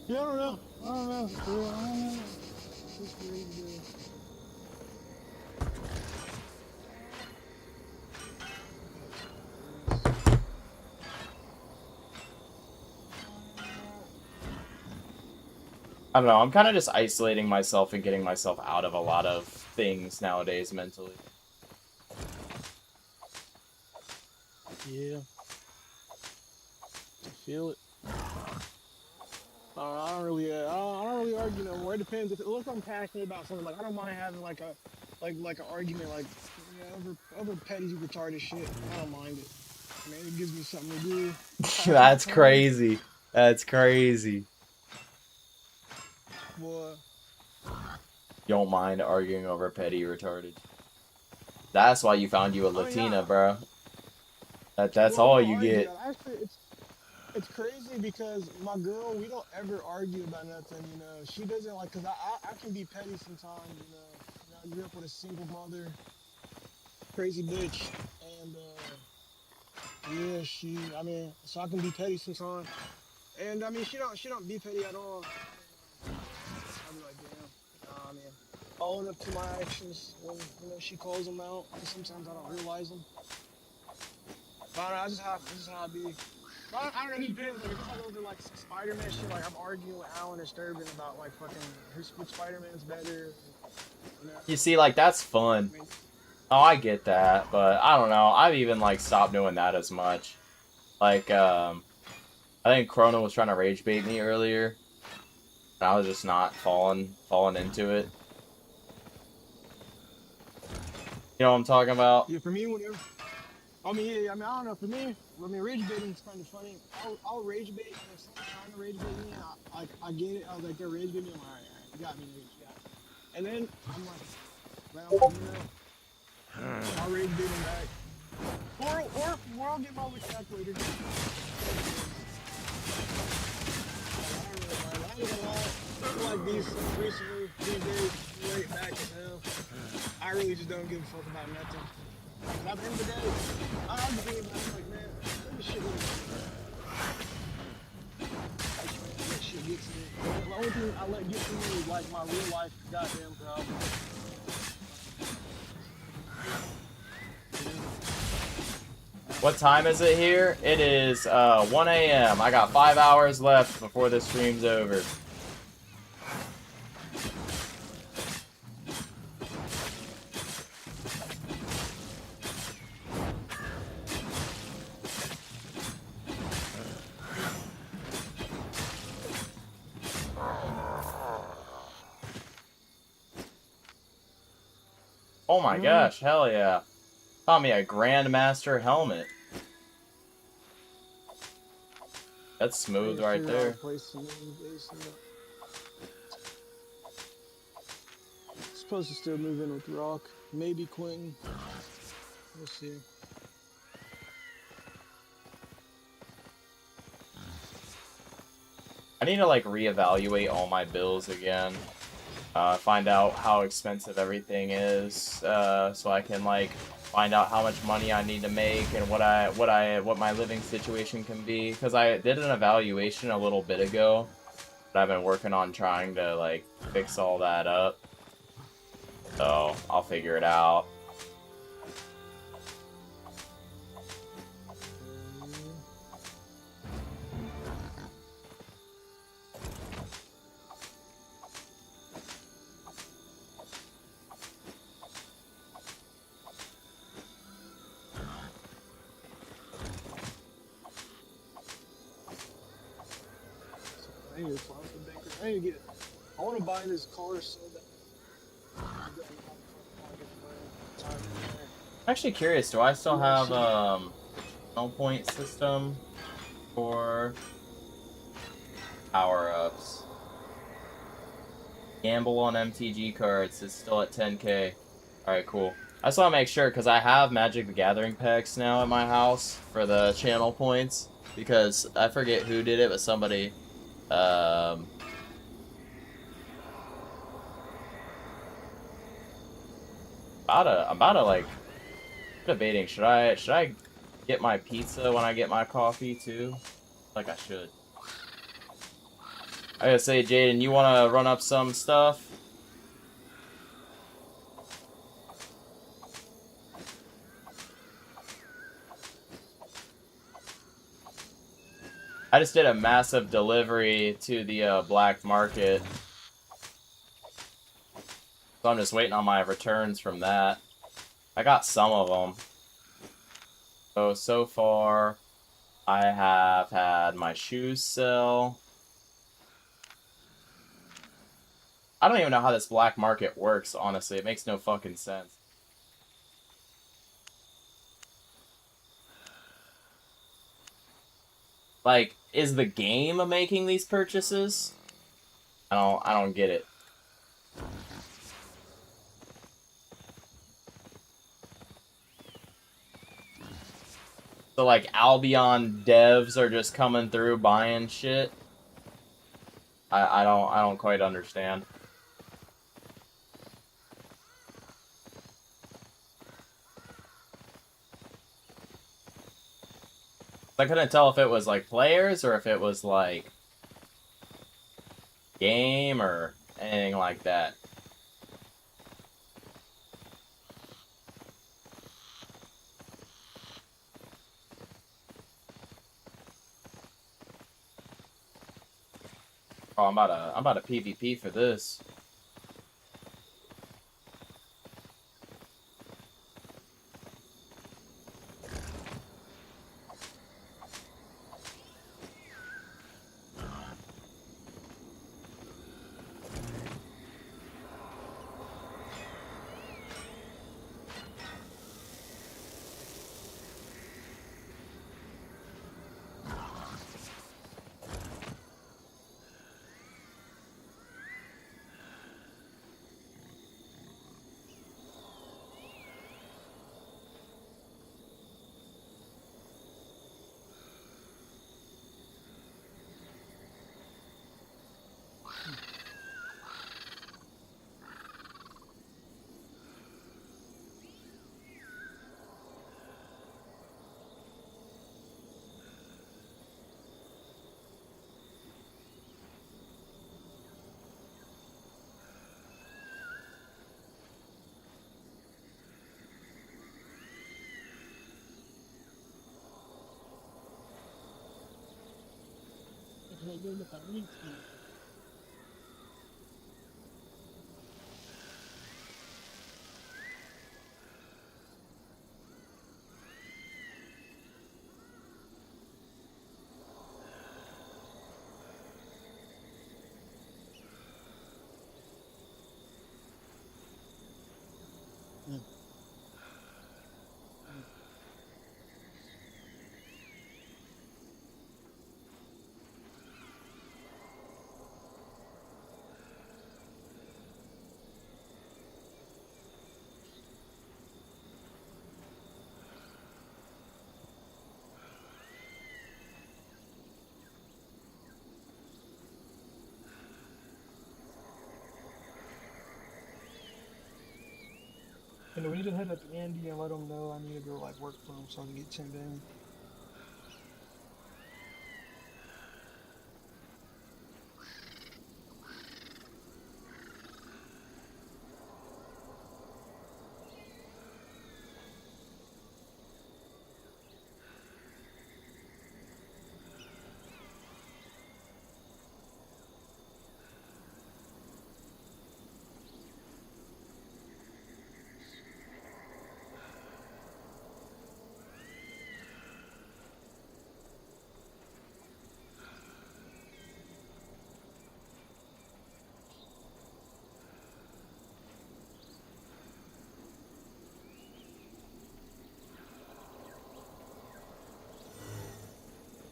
Yeah, I don't know. I don't know. I don't know, I'm kind of just isolating myself and getting myself out of a lot of things nowadays mentally. Yeah. I feel it. I don't really argue no more. It depends. If I'm passionate about something, like I don't mind having like an argument, like over petty retarded shit. I don't mind it. I mean, it gives me something to do. That's crazy. That's crazy. What? You don't mind arguing over petty retarded. That's why you found you a Latina, bro. That's all you get. Actually, it's crazy because my girl, we don't ever argue about nothing, you know. She doesn't like, cause I can be petty sometimes, you know. I grew up with a single mother, crazy bitch, and yeah, I mean, so I can be petty sometimes, and I mean, she don't be petty at all. I'll be like, damn, I mean, own up to my actions when she calls them out, cause sometimes I don't realize them. But I don't know, this is how I be. I don't know, it depends. Like, if it's over like some Spider-Man shit, like I'm arguing with Alan or Sturban about like fucking which Spider-Man's better. You know? You see, like, that's fun. I mean, Oh, I get that, but I don't know. I've even, like, stopped doing that as much. Like, I think Chrono was trying to rage bait me earlier. And I was just not falling into it. You know what I'm talking about? yeah, for me, whenever. I mean, yeah, I mean, I don't know. For me, I mean, rage baiting is kind of funny. I'll rage bait, and if someone's trying to rage bait me, I get it. I was like, they're rage baiting me. I'm like, all right, you got me, rage, you got me. And then I'm like, well, you know, I'll rage bait them back. Or I'll get my lick back later. I ain't gonna lie. I feel like these days, laid back as hell. I really just don't give a fuck about nothing. At the end of the day, I'm just thinking about it, like, man, let me shit with that shit gets me. The only thing I let get to me is like my real life goddamn problem. What time is it here? It is 1 a.m. I got 5 hours left before this stream's over. Oh my gosh, hell yeah. Found me a Grandmaster helmet. That's smooth right there. Supposed to still move in with Rock. Maybe Quentin. We'll see. I need to like reevaluate all my bills again. Find out how expensive everything is, so I can like find out how much money I need to make and what my living situation can be. Because I did an evaluation a little bit ago, but I've been working on trying to like fix all that up. So I'll figure it out. I want to buy this car so that. I'm actually curious, do I still have no point system for power-ups? Gamble on MTG cards is still at 10k. Alright, cool. I just want to make sure, because I have Magic the Gathering packs now at my house for the channel points, because I forget who did it, but somebody, I'm about to like, debating, should I get my pizza when I get my coffee too? Like I should. I gotta say, Jaden, you wanna run up some stuff? I just did a massive delivery to the black market. So I'm just waiting on my returns from that. I got some of them. So far, I have had my shoes sell. I don't even know how this black market works, honestly. It makes no fucking sense. Like, is the game making these purchases? I don't get it. So like Albion devs are just coming through buying shit. I don't quite understand. I couldn't tell if it was like players or if it was like game or anything like that. Oh, I'm about to PvP for this. And we need to head up to Andy and let him know I need to go like work for him so I can get Tim in.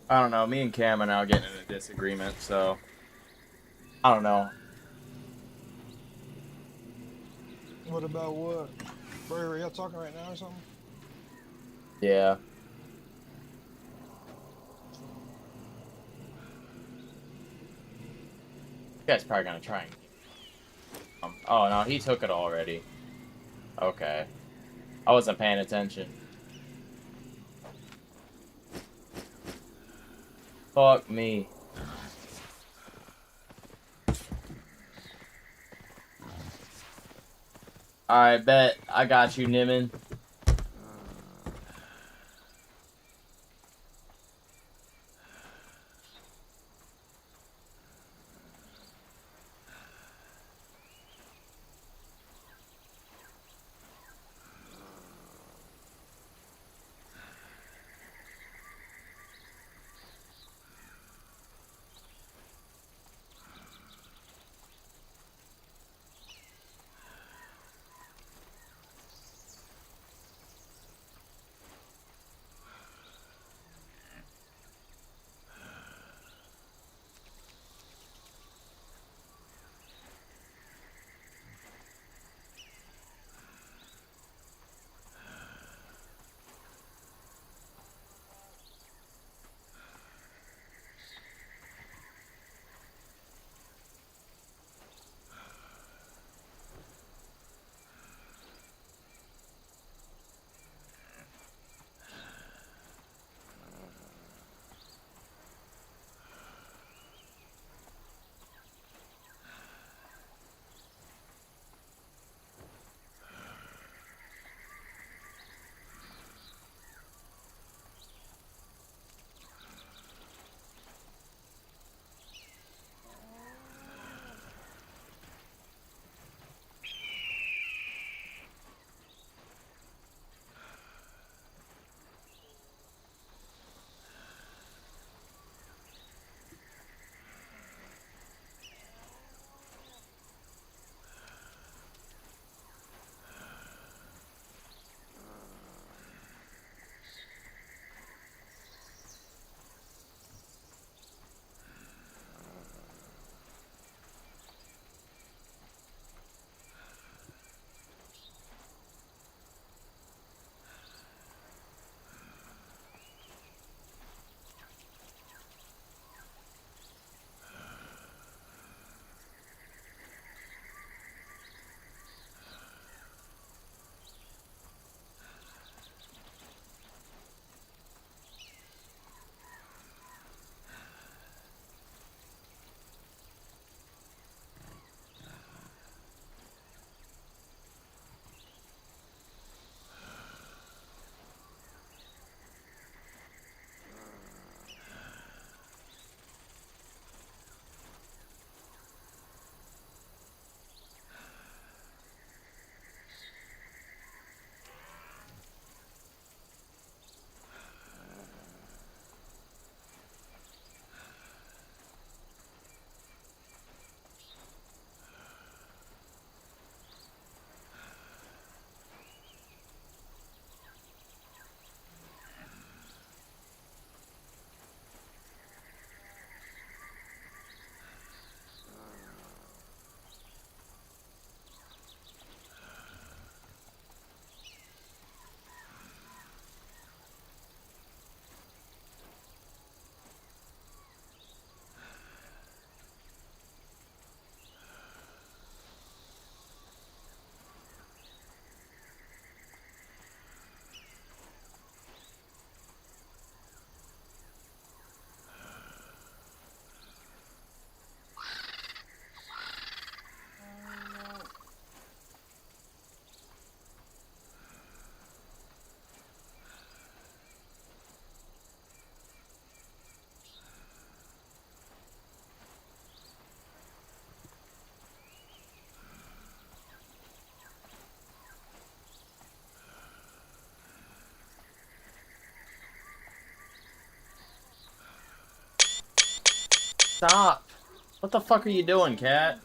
I don't know. Me and Cam are now getting in a disagreement, so I don't know. What about what? Bro, are y'all talking right now or something? Yeah. You guys probably gonna try and. Oh no, he took it already. Okay. I wasn't paying attention. Fuck me. Alright, bet. I got you, Nimin. Stop. What the fuck are you doing, cat?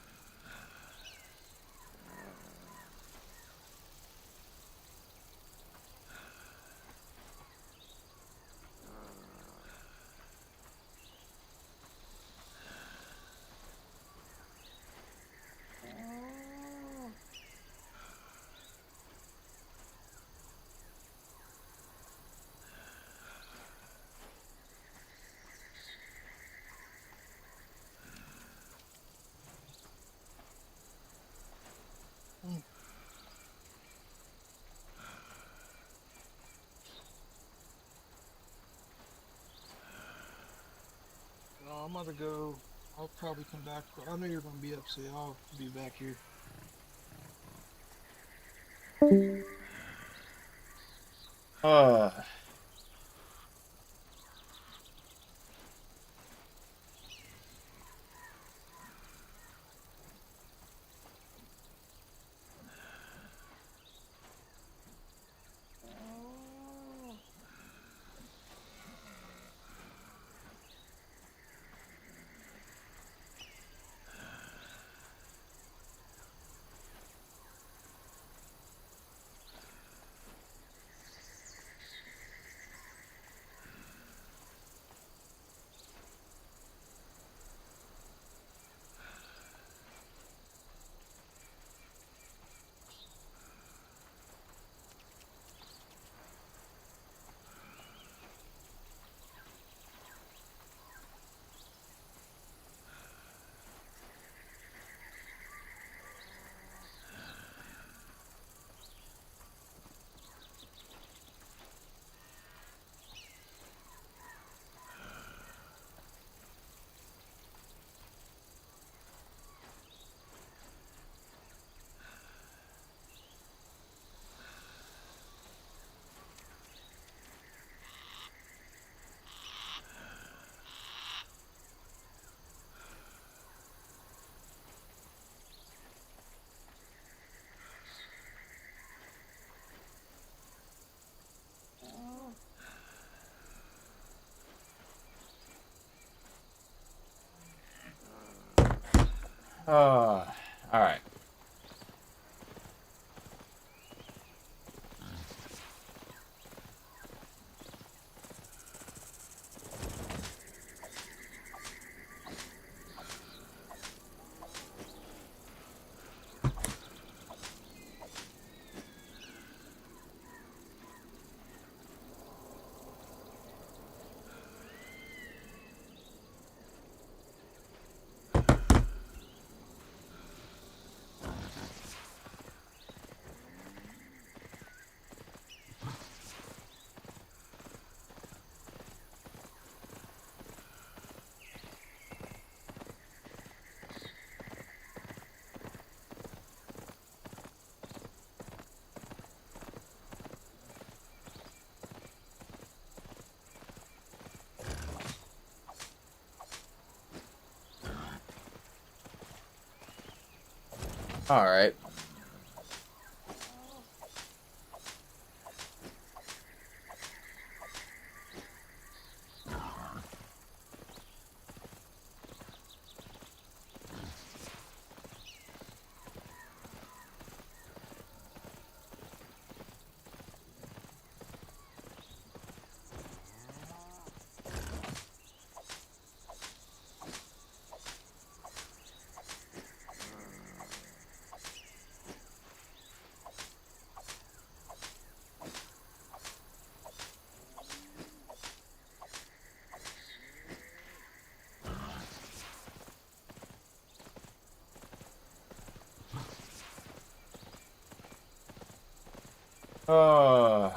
No, I'm about to go. I'll probably come back, but I know you're gonna be up, so I'll be back here. Uh, all right. All right. Uh,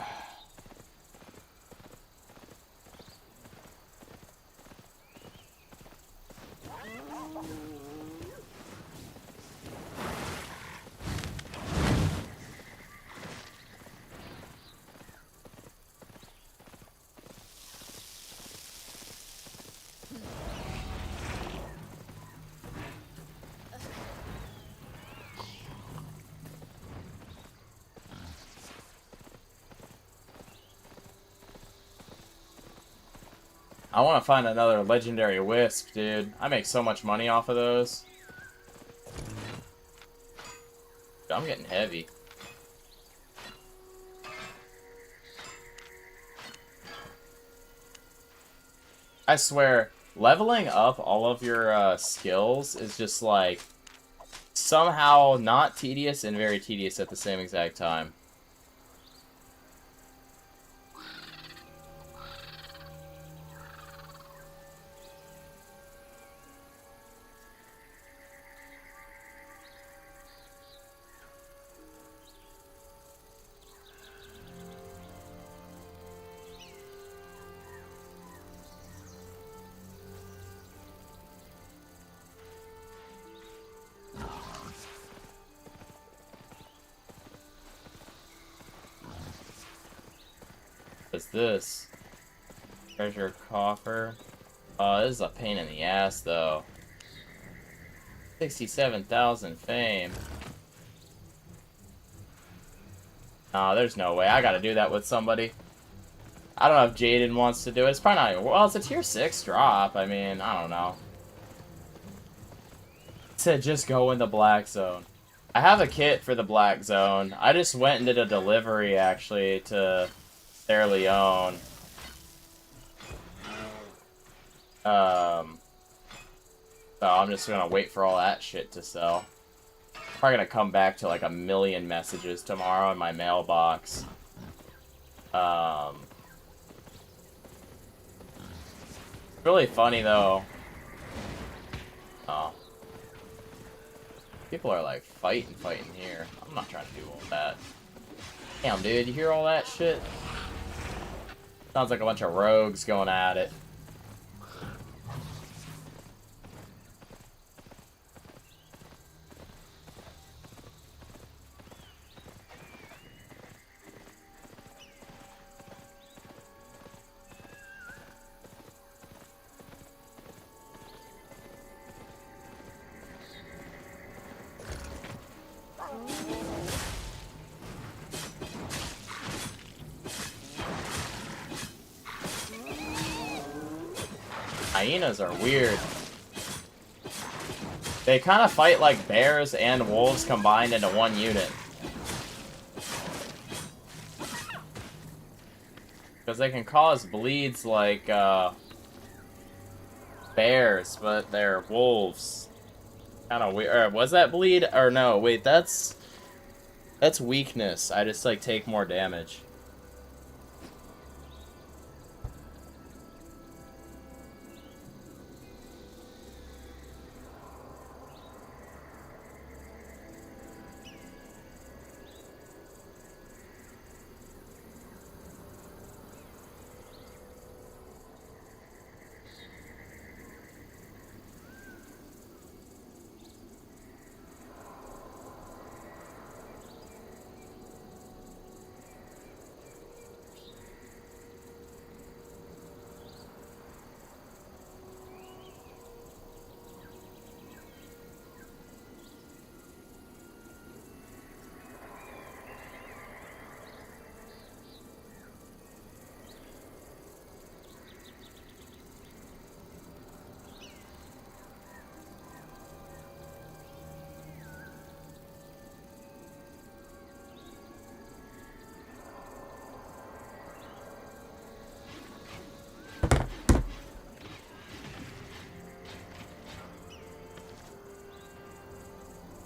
I want to find another legendary wisp, dude. I make so much money off of those. I'm getting heavy. I swear, leveling up all of your skills is just like somehow not tedious and very tedious at the same exact time. What's this? Treasure coffer. Oh, this is a pain in the ass, though. 67,000 fame. Nah, there's no way. I gotta do that with somebody. I don't know if Jaden wants to do it. It's probably not even... Well, it's a tier 6 drop. I mean, I don't know. It said just go in the black zone. I have a kit for the black zone. I just went and did a delivery, actually, to Sierra Leone. So I'm just gonna wait for all that shit to sell. Probably gonna come back to like 1 million messages tomorrow in my mailbox. Really funny though. Oh. People are like fighting here. I'm not trying to do all that. Damn, dude, you hear all that shit? Sounds like a bunch of rogues going at it. Hyenas are weird. They kind of fight like bears and wolves combined into one unit. Because they can cause bleeds like bears, but they're wolves. Kind of weird. Was that bleed? Or no, wait, that's weakness. I just like take more damage.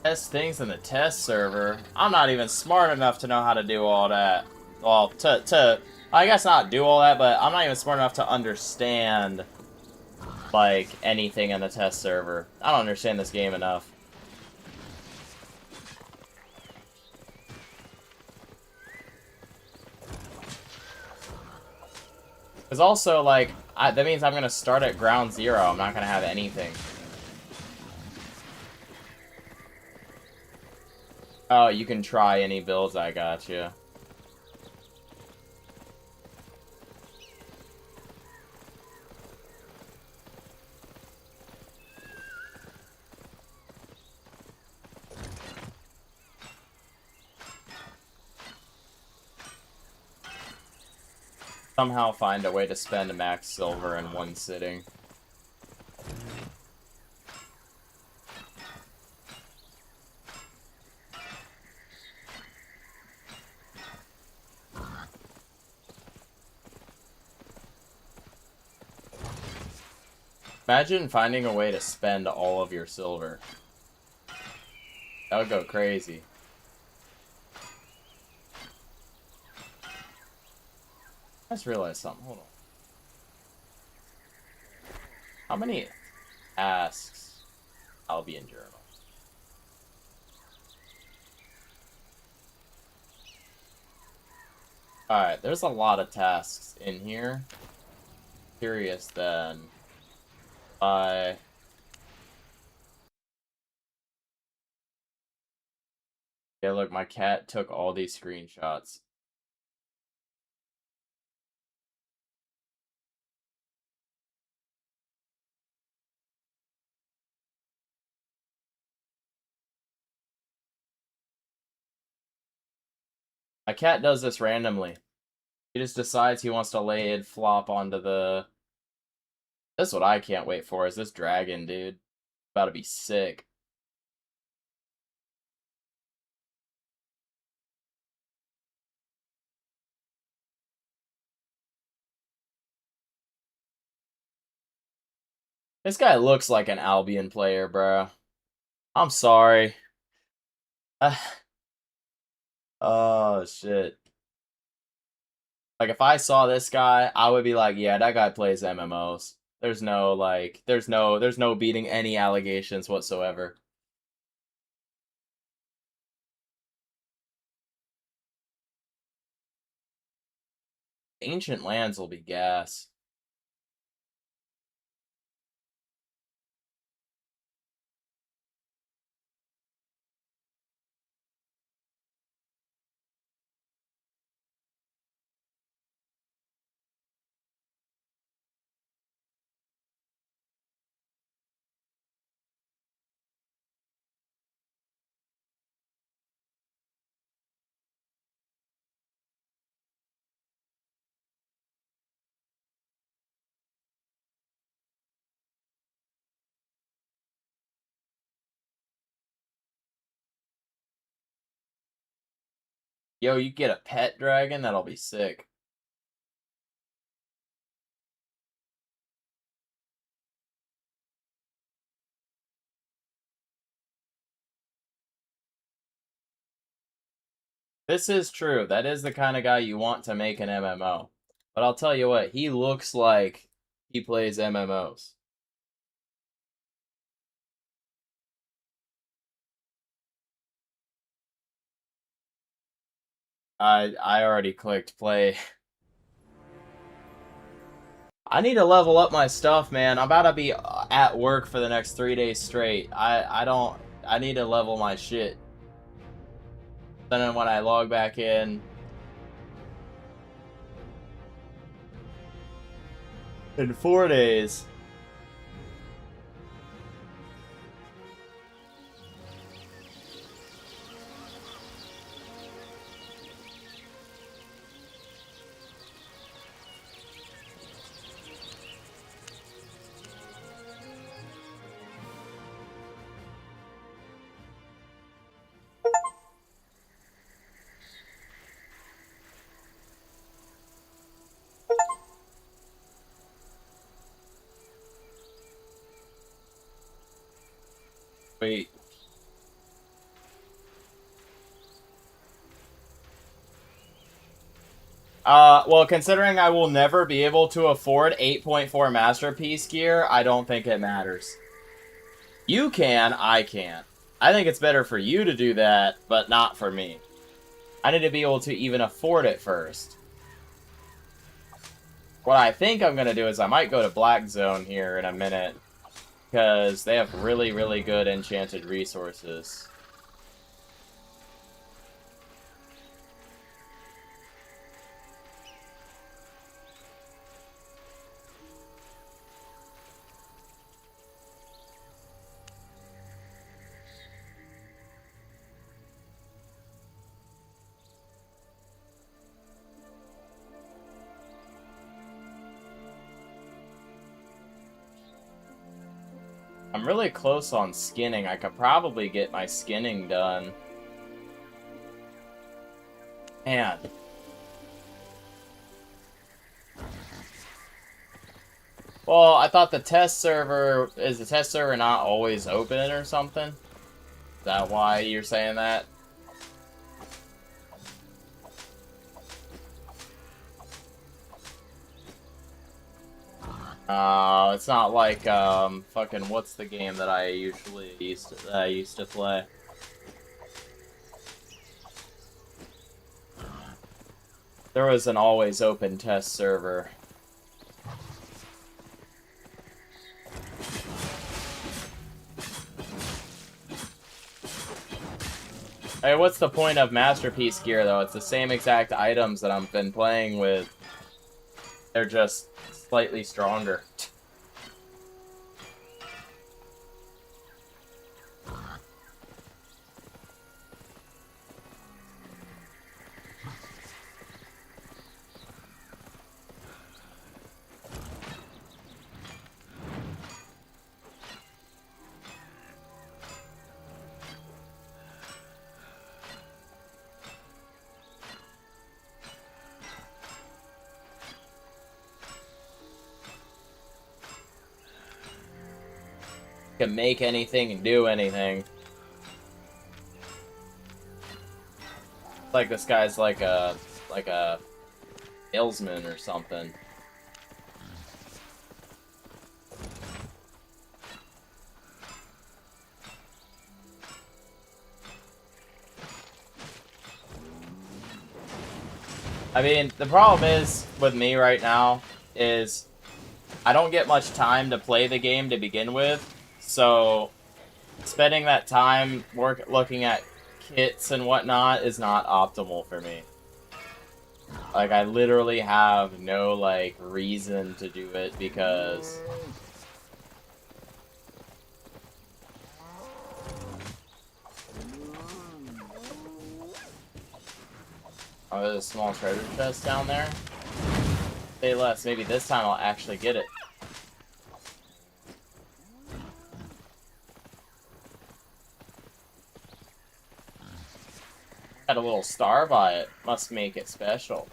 Test things in the test server. I'm not even smart enough to know how to do all that. Well, I guess not do all that, but I'm not even smart enough to understand, like, anything in the test server. I don't understand this game enough. Because also, like, that means I'm going to start at ground zero. I'm not going to have anything. Oh, you can try any builds, I gotcha. somehow find a way to spend max silver in one sitting. Imagine finding a way to spend all of your silver. That would go crazy. I just realized something. Hold on. How many asks Albion journal? Alright, there's a lot of tasks in here. Curious then. Yeah, look, my cat took all these screenshots. My cat does this randomly. He just decides he wants to lay it flop onto the... That's what I can't wait for, is this dragon, dude. About to be sick. This guy looks like an Albion player, bro. I'm sorry. Oh, shit. Like, if I saw this guy, I would be like, yeah, that guy plays MMOs. There's no, like, there's no beating any allegations whatsoever. Ancient lands will be gas. Yo, you get a pet dragon? That'll be sick. This is true. That is the kind of guy you want to make an MMO. But I'll tell you what, he looks like he plays MMOs. I already clicked play. I need to level up my stuff, man. I'm about to be at work for the next 3 days straight. I need to level my shit. Then when I log back in 4 days. Wait. Well, considering I will never be able to afford 8.4 Masterpiece gear, I don't think it matters. You can, I can't. I think it's better for you to do that, but not for me. I need to be able to even afford it first. What I think I'm gonna do is I might go to Black Zone here in a minute, because they have really, really good enchanted resources. I'm really close on skinning. I could probably get my skinning done. Man. Well, I thought the test server... Is the test server not always open or something? Is that why you're saying that? It's not like, fucking, what's the game that I used to play? There was an always open test server. Hey, what's the point of Masterpiece gear, though? It's the same exact items that I've been playing with. They're just slightly stronger. Can make anything and do anything. Like this guy's like a salesman or something. I mean, the problem is with me right now is I don't get much time to play the game to begin with. So, spending that time looking at kits and whatnot is not optimal for me. Like, I literally have no, like, reason to do it because... Oh, there's a small treasure chest down there. Say less, maybe this time I'll actually get it. Got a little star by it. Must make it special.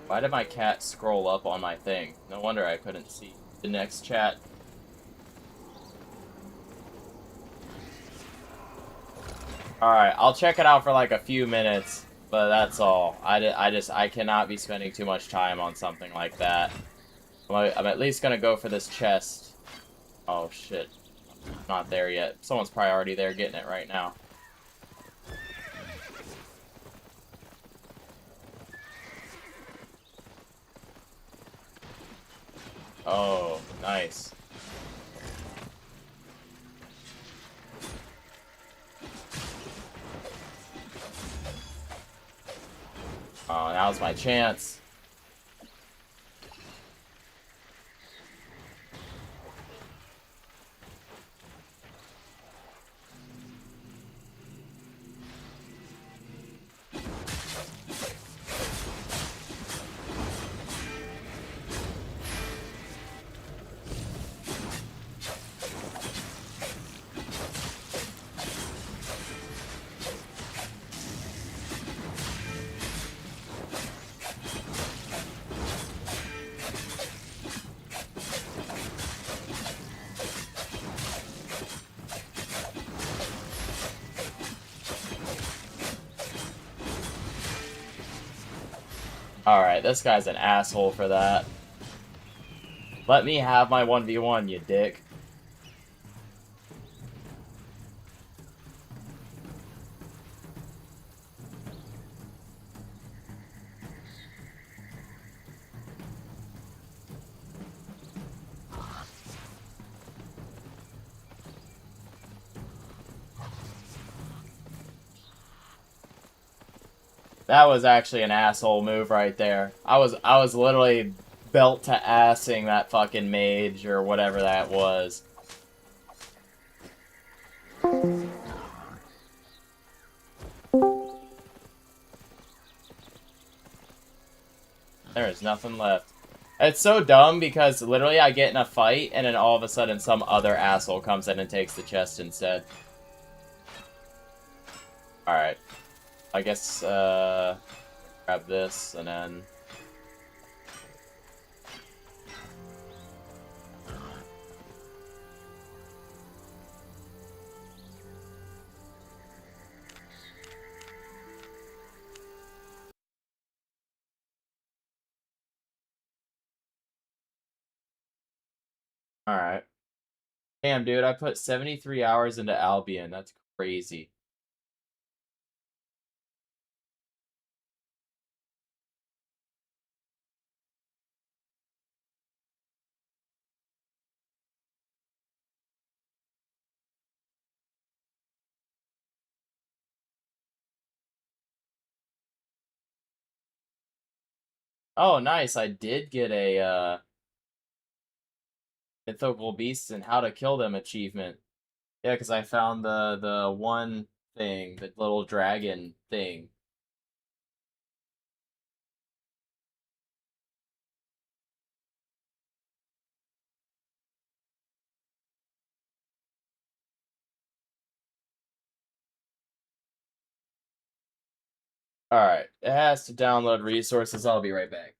Why did my cat scroll up on my thing? No wonder I couldn't see the next chat. Alright, I'll check it out for like a few minutes, but that's all. I cannot be spending too much time on something like that. I'm at least gonna go for this chest. Oh shit. Not there yet. Someone's probably already there getting it right now. Oh, nice. Oh, now's my chance. Alright, this guy's an asshole for that. Let me have my 1v1, you dick. That was actually an asshole move right there. I was literally belt to assing that fucking mage or whatever that was. There is nothing left. It's so dumb because literally I get in a fight and then all of a sudden some other asshole comes in and takes the chest instead. Alright. I guess, grab this and then... Alright. Damn, dude, I put 73 hours into Albion. That's crazy. Oh, nice. I did get a, Mythical Beasts and How to Kill Them achievement. Yeah, because I found the one thing, the little dragon thing. Alright, it has to download resources. I'll be right back.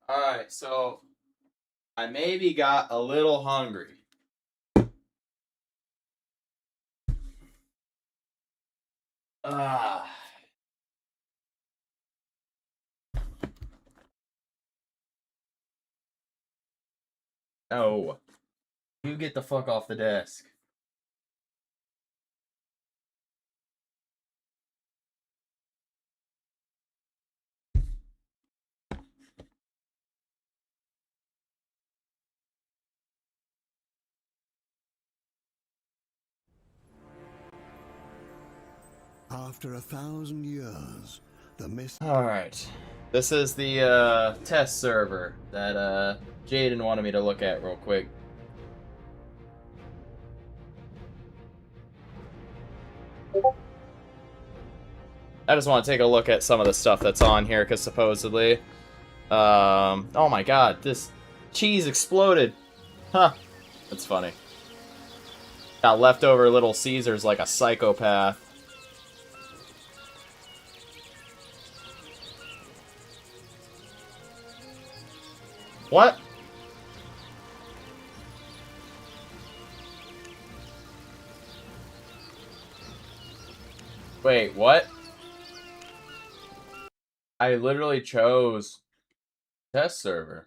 Alright, so I maybe got a little hungry. Ah. No. You get the fuck off the desk. After 1,000 years, the mist. Alright. This is the test server that Jaden wanted me to look at real quick. I just want to take a look at some of the stuff that's on here, because supposedly... oh my god, this cheese exploded! Huh. That's funny. Got leftover Little Caesars like a psychopath. What? Wait, what? I literally chose test server.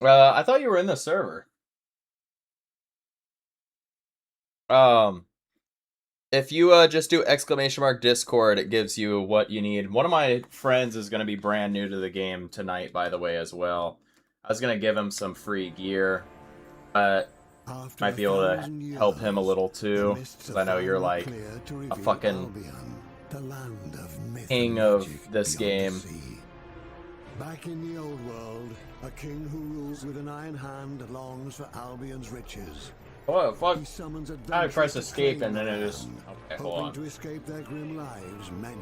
I thought you were in the server. If you just do !Discord, it gives you what you need. One of my friends is going to be brand new to the game tonight, by the way, as well. I was going to give him some free gear, but might be able to help him a little too, because I know you're like a fucking king of this game. Back in the old world, a king who rules with an iron hand longs for Albion's riches. Oh, fuck. He summons I press adventurers to escape claim and then the it just... land, Okay, hold hoping on. to escape their grim lives, many.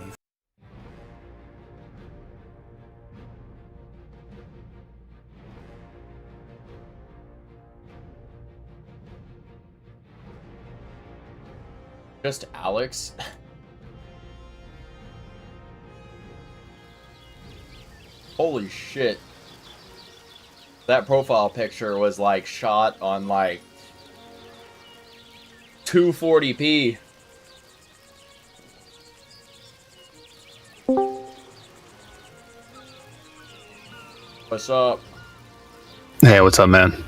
Just Alex? Holy shit. That profile picture was like shot on like 240p. What's up? Hey, what's up, man?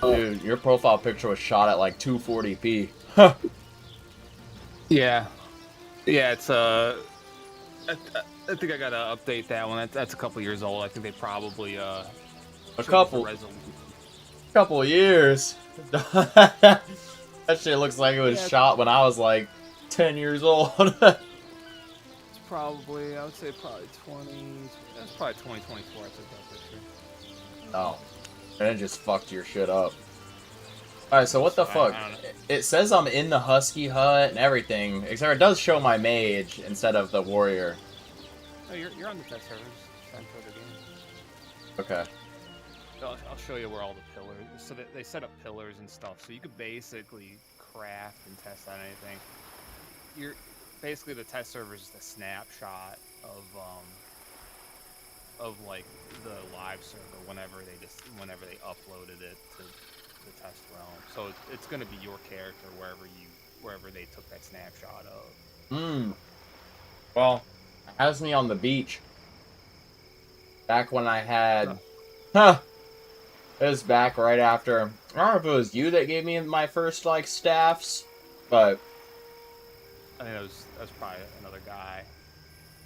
Dude, your profile picture was shot at like 240p. Huh. Yeah. Yeah, it's I think I gotta update that one. That's a couple years old. I think they probably a couple years. That shit looks like it was shot when I was like 10 years old. It's probably, I would say probably 20. That's probably 2024. I took that picture. Oh, and it just fucked your shit up. Alright, so what the fuck? It says I'm in the Husky hut and everything, except it does show my mage instead of the warrior. Oh, you're on the test server. Just try and play the game. Okay. I'll show you where all the pillars. So they set up pillars and stuff, so you could basically craft and test on anything. Basically the test server is just a snapshot of like the live server whenever they uploaded it to the test realm. So it's gonna be your character wherever they took that snapshot of. Well, it has me on the beach. Back when I had... Huh! It was back right after... I don't know if it was you that gave me my first, like, staffs, but... I think that was probably another guy.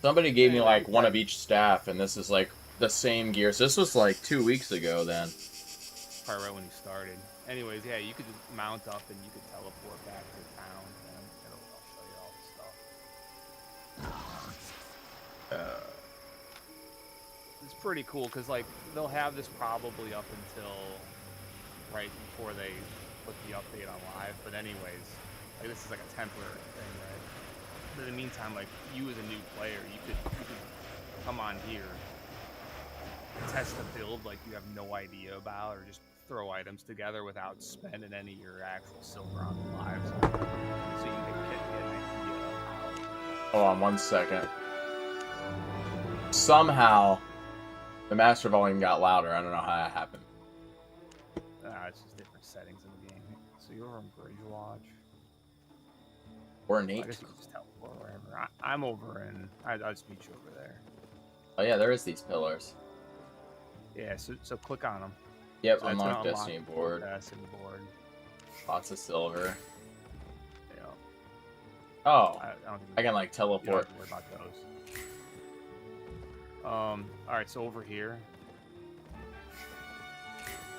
Somebody gave me, like, one of each staff, and this is, like, the same gear. So this was, like, 2 weeks ago, then. Probably right when you started. Anyways, yeah, you could just mount up and you could teleport back to town, and I'll show you all the stuff. It's pretty cool, because, like, they'll have this probably up until right before they put the update on live, but anyways, like, this is like a temporary thing, right? But in the meantime, like, you as a new player, you could come on here, test a build like you have no idea about, or just throw items together without spending any of your actual silver on the lives. So you can get an idea of how. Hold on 1 second. Somehow, the master volume got louder. I don't know how that happened. It's just different settings in the game. So you're on Bridge Watch. Or I Nate. guess you can just teleport wherever. I'm over in. I'll just meet you over there. Oh yeah, there is these pillars. Yeah, so click on them. Yep, So that's unlock gonna Destiny unlock board. Destiny board. Lots of silver. Yeah. Oh, don't think I can like you don't teleport. have to worry about those. All right, so over here.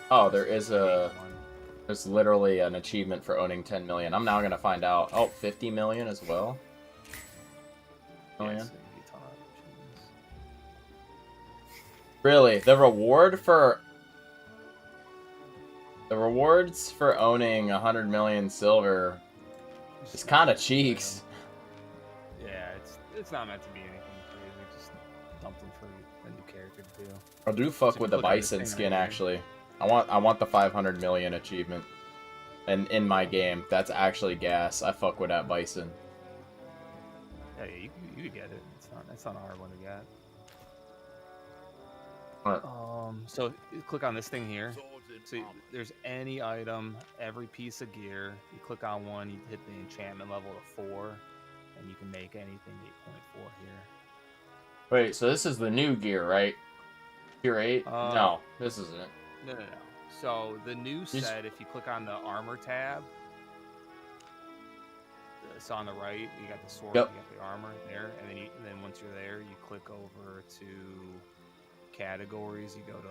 Oh, there is the main a. one. There's literally an achievement for owning 10 million. I'm now gonna find out. Oh, 50 million as well. Yes, you ton of achievements. Really, the rewards for owning 100 million silver is kind of cheeks. Yeah, it's not meant to be anything crazy. Just something for a new character to do. I do fuck So with the click on this bison thing skin right here. actually. I want the 500 million achievement. And in my game, that's actually gas. I fuck with that bison. Yeah, you could get it. It's not a hard one to get. Alright. So you click on this thing here. So there's any item, every piece of gear. You click on one, you hit the enchantment level to 4, and you can make anything 8.4 here. Wait, so this is the new gear, right? Gear 8? No, this isn't it. No. So the new set, if you click on the armor tab, it's on the right. You got the sword, Yep. you got the armor there, and then once you're there, you click over to categories. You go to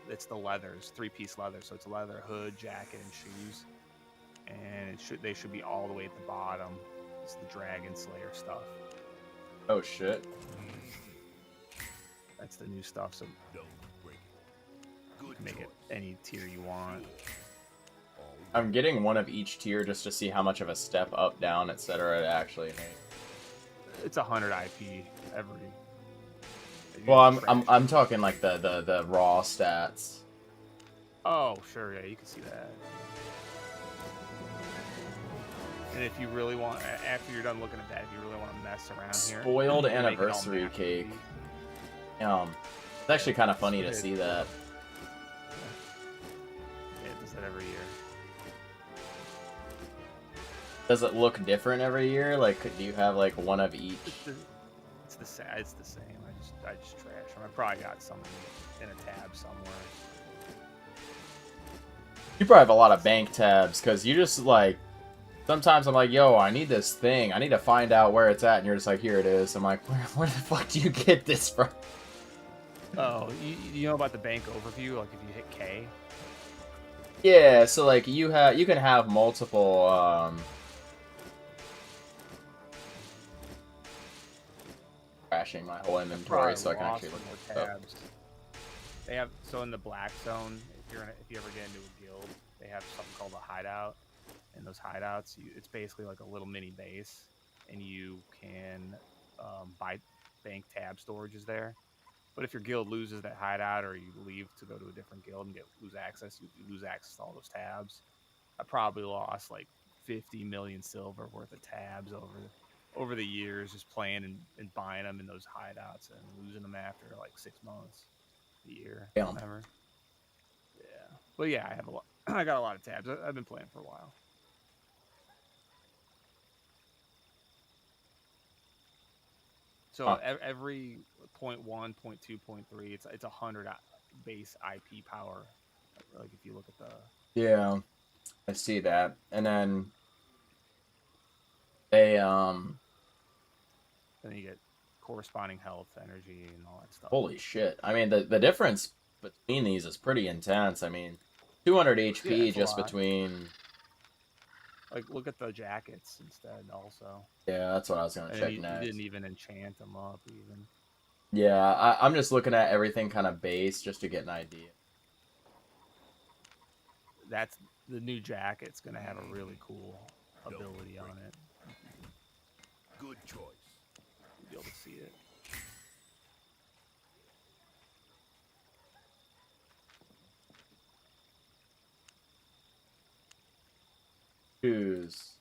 it's the leathers, 3-piece leather. So it's leather, hood, jacket, and shoes, and they should be all the way at the bottom. It's the Dragon Slayer stuff. Oh shit. That's the new stuff. So you can make it any tier you want. I'm getting one of each tier just to see how much of a step up, down, etc. it actually makes. It's 100 IP every. Well, I'm talking like the raw stats. Oh, sure, yeah, you can see that. And if you really want, after you're done looking at that, if you really want to mess around here, Spoiled you can make it all anniversary matte cake. wavy. It's actually kind of funny to see that. Yeah, it does that every year. Does it look different every year? Like, do you have like one of each? It's the same. It's the same. I just trash them. I probably got some in a tab somewhere. You probably have a lot of bank tabs because you just like. Sometimes I'm like, yo, I need this thing. I need to find out where it's at, and you're just like, here it is. I'm like, where the fuck do you get this from? Oh, you know about the bank overview? Like if you hit K. Yeah, so like you can have multiple crashing my whole inventory so I can actually look up. tabs. They have in the black zone. If you ever get into a guild, they have something called a hideout. And those hideouts, it's basically like a little mini base, and you can buy bank tab storages there. But if your guild loses that hideout, or you leave to go to a different guild and lose access, you lose access to all those tabs. I probably lost like 50 million silver worth of tabs over the years, just playing and buying them in those hideouts and losing them after like 6 months, a year, whatever. Yeah, but yeah, I have a lot. I got a lot of tabs. I've been playing for a while. So every 0.1, 0.2, 0.3, it's 100 base IP power. Like if you look at the. Yeah, I see that, and then they Then you get corresponding health, energy, and all that stuff. Holy shit! I mean, the difference between these is pretty intense. I mean, 200 HP just between. Like, look at the jackets instead, also. Yeah, that's what I was gonna check next. You didn't even enchant them up, even. Yeah, I'm just looking at everything kind of base just to get an idea. That's the new jacket's gonna have a really cool ability on it. Good choice. You'll be able to see it. Shoes.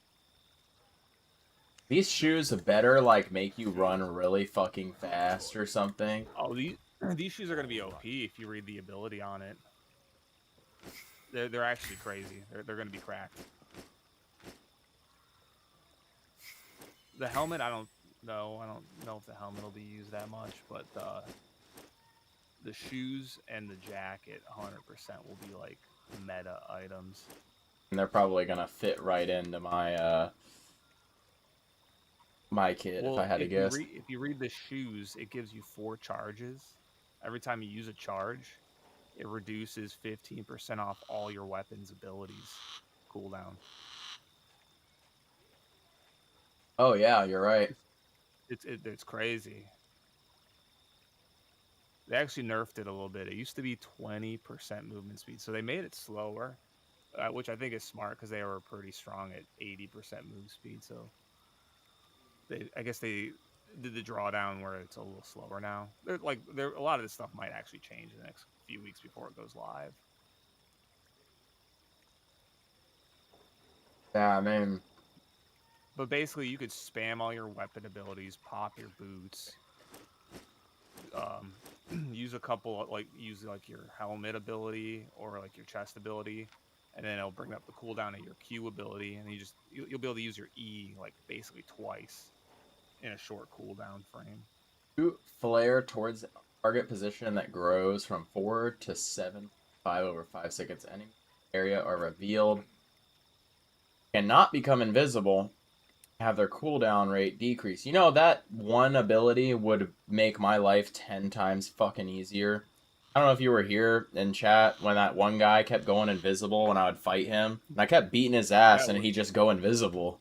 These shoes better like make you run really fucking fast or something. Oh, these shoes are gonna be OP if you read the ability on it. They're actually crazy. They're gonna be cracked. The helmet, I don't know. I don't know if the helmet will be used that much, but the shoes and the jacket 100% will be like meta items. And they're probably gonna fit right into my my kit if I had to guess. If you read the shoes, it gives you 4 charges. Every time you use a charge, it reduces 15% off all your weapons abilities cooldown. Oh yeah, you're right. It's crazy. They actually nerfed it a little bit. It used to be 20% movement speed, so they made it slower, which I think is smart because they were pretty strong at 80% move speed. So I guess they did the drawdown where it's a little slower now. A lot of this stuff might actually change in the next few weeks before it goes live. Yeah, I mean, but basically you could spam all your weapon abilities, pop your boots, use a couple use your helmet ability or like your chest ability, and then it'll bring up the cooldown of your Q ability, and you'll be able to use your E like basically twice in a short cooldown frame. Shoot flare towards target position that grows from 4 to 7, 5 over 5 seconds. Any area are revealed. Cannot become invisible. Have their cooldown rate decrease. You know, that one ability would make my life 10 times fucking easier. I don't know if you were here in chat when that one guy kept going invisible when I would fight him. And I kept beating his ass and he'd just go invisible.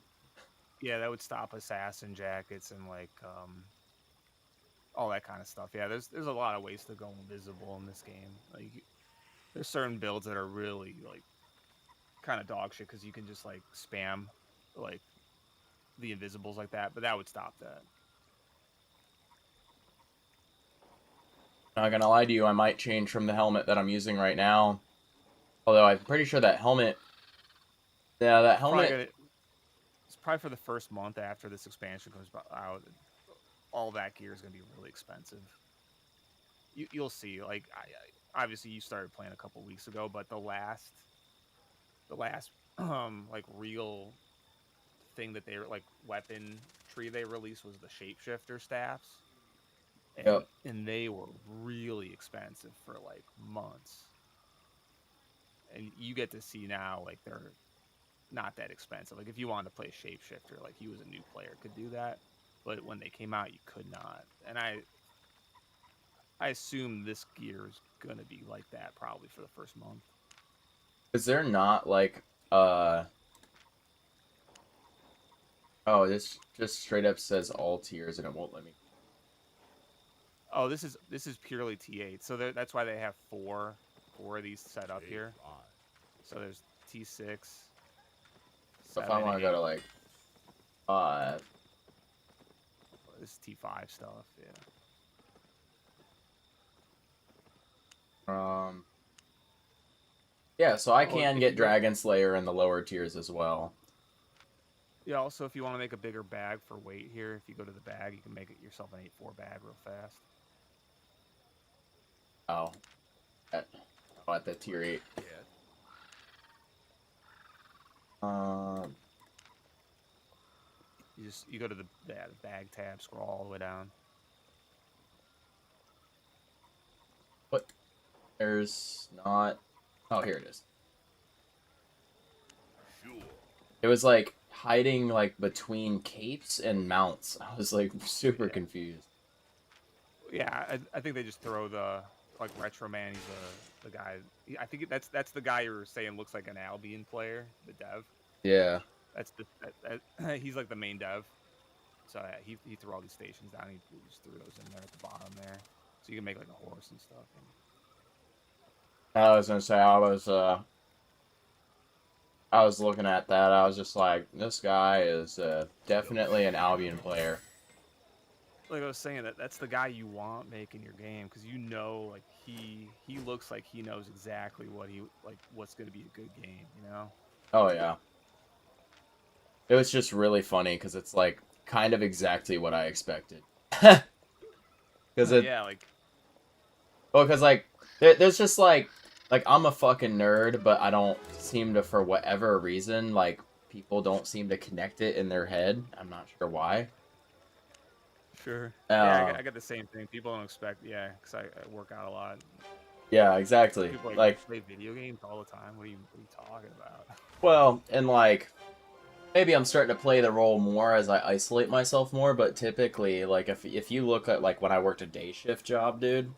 Yeah, that would stop assassin jackets and all that kind of stuff. Yeah, there's a lot of ways to go invisible in this game. Like, there's certain builds that are really kind of dog shit because you can just spam the invisibles like that, but that would stop that. Not gonna lie to you, I might change from the helmet that I'm using right now. Although I'm pretty sure that helmet... Yeah, that helmet... It's probably for the first month after this expansion comes out. All that gear is going to be really expensive. You'll see. Obviously you started playing a couple weeks ago, but the last real thing that they weapon tree they released was the shapeshifter staffs. And they were really expensive for months. And you get to see now they're not that expensive. If you wanted to play shapeshifter, you as a new player could do that, but when they came out you could not. And I assume this gear is gonna be like that probably for the first month. Is there not oh, this just straight up says all tiers and it won't let me. Oh, this is purely T8. So that's why they have four of these set up here. So there's T6. So if I want to go to 5. This is T5 stuff, yeah. Yeah, so I can get Dragon Slayer in the lower tiers as well. Yeah, also if you want to make a bigger bag for weight here, if you go to the bag, you can make it yourself an 8-4 bag real fast. Oh. At the tier 8. Yeah. You go to the bag tab, scroll all the way down. What? There's not... Oh, here it is. It was hiding between capes and mounts. I was super confused. Yeah, I think they just throw the Retro Man. He's the guy. I think that's the guy you were saying looks like an Albion player, the dev. Yeah. That's he's the main dev. So he threw all these stations down. He just threw those in there at the bottom there, so you can make a horse and stuff. I was gonna say I was looking at that. I was just like, this guy is definitely an Albion player. Like I was saying, that's the guy you want making your game because he looks like he knows exactly what what's going to be a good game. Oh yeah. It was just really funny because it's like kind of exactly what I expected. Because Yeah, like well, because like there's just like I'm a fucking nerd, but I don't seem to, for whatever reason, like people don't seem to connect it in their head. I'm not sure why. sure. Yeah, Uh, I got the same thing. People don't expect. Yeah, because I work out a lot. yeah, exactly. People are like, you Like, play video games all the time. What are you talking about? well, and like maybe I'm starting to play the role more as I isolate myself more, but typically, like if you look at like when I worked a day shift job, dude,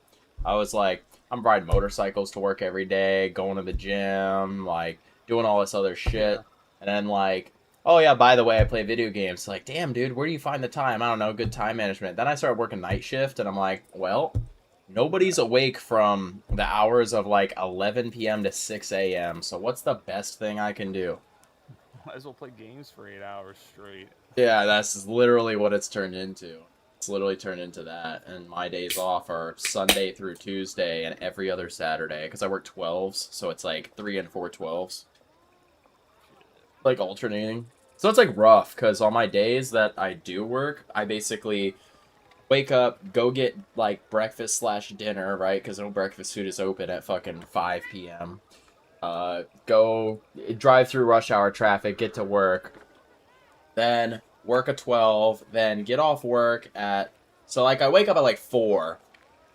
I was like I'm riding motorcycles to work every day, going to the gym, like doing all this other shit, Yeah. and then like, oh yeah, by the way, I play video games. Like, damn, dude, where do you find the time? I don't know, good time management. Then I started working night shift, and I'm like, well, nobody's awake from the hours of like 11 p.m. to 6 a.m. So what's the best thing I can do? Might as well play games for 8 hours straight. Yeah, that's literally what it's turned into. It's literally turned into that. And my days off are Sunday through Tuesday and every other Saturday because I work 12s, so it's like 3 and 4 12s. Like alternating. So it's like rough because on my days that I do work, I basically wake up, go get like breakfast slash dinner, right? Because no breakfast food is open at fucking 5 p.m. Go drive through rush hour traffic, get to work, then work at 12, then get off work at, so like I wake up at like 4,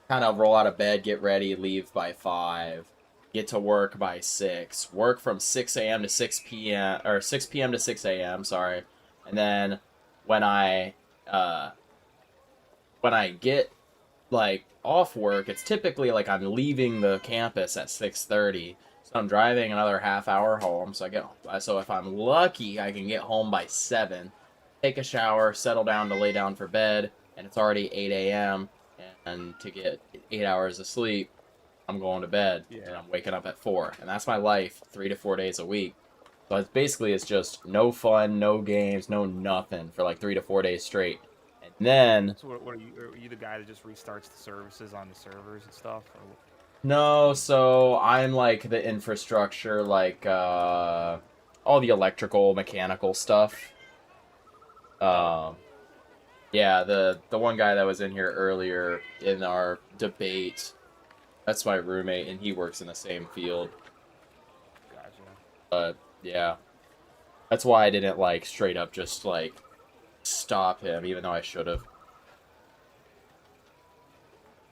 kind of roll out of bed, get ready, leave by 5, get to work by 6, work from 6 a.m. to 6 p.m. or 6 p.m. to 6 a.m. sorry, and then when I uh when I get like off work, it's typically like I'm leaving the campus at 6:30. So I'm driving another half hour home. So if I'm lucky, I can get home by 7, take a shower, settle down to lay down for bed, and it's already 8 a.m. And to get 8 hours of sleep, I'm going to bed and Yeah. I'm waking up at 4. And that's my life 3 to 4 days a week. So it's just no fun, no games, no nothing for like 3 to 4 days straight. And then So what are you the guy that just restarts the services on the servers and stuff? Or... no, so I'm like the infrastructure, like all the electrical, mechanical stuff. Um, yeah, the one guy that was in here earlier in our debate, that's my roommate, and he works in the same field. Gotcha. But yeah, that's why I didn't like straight up just like stop him, even though I should have.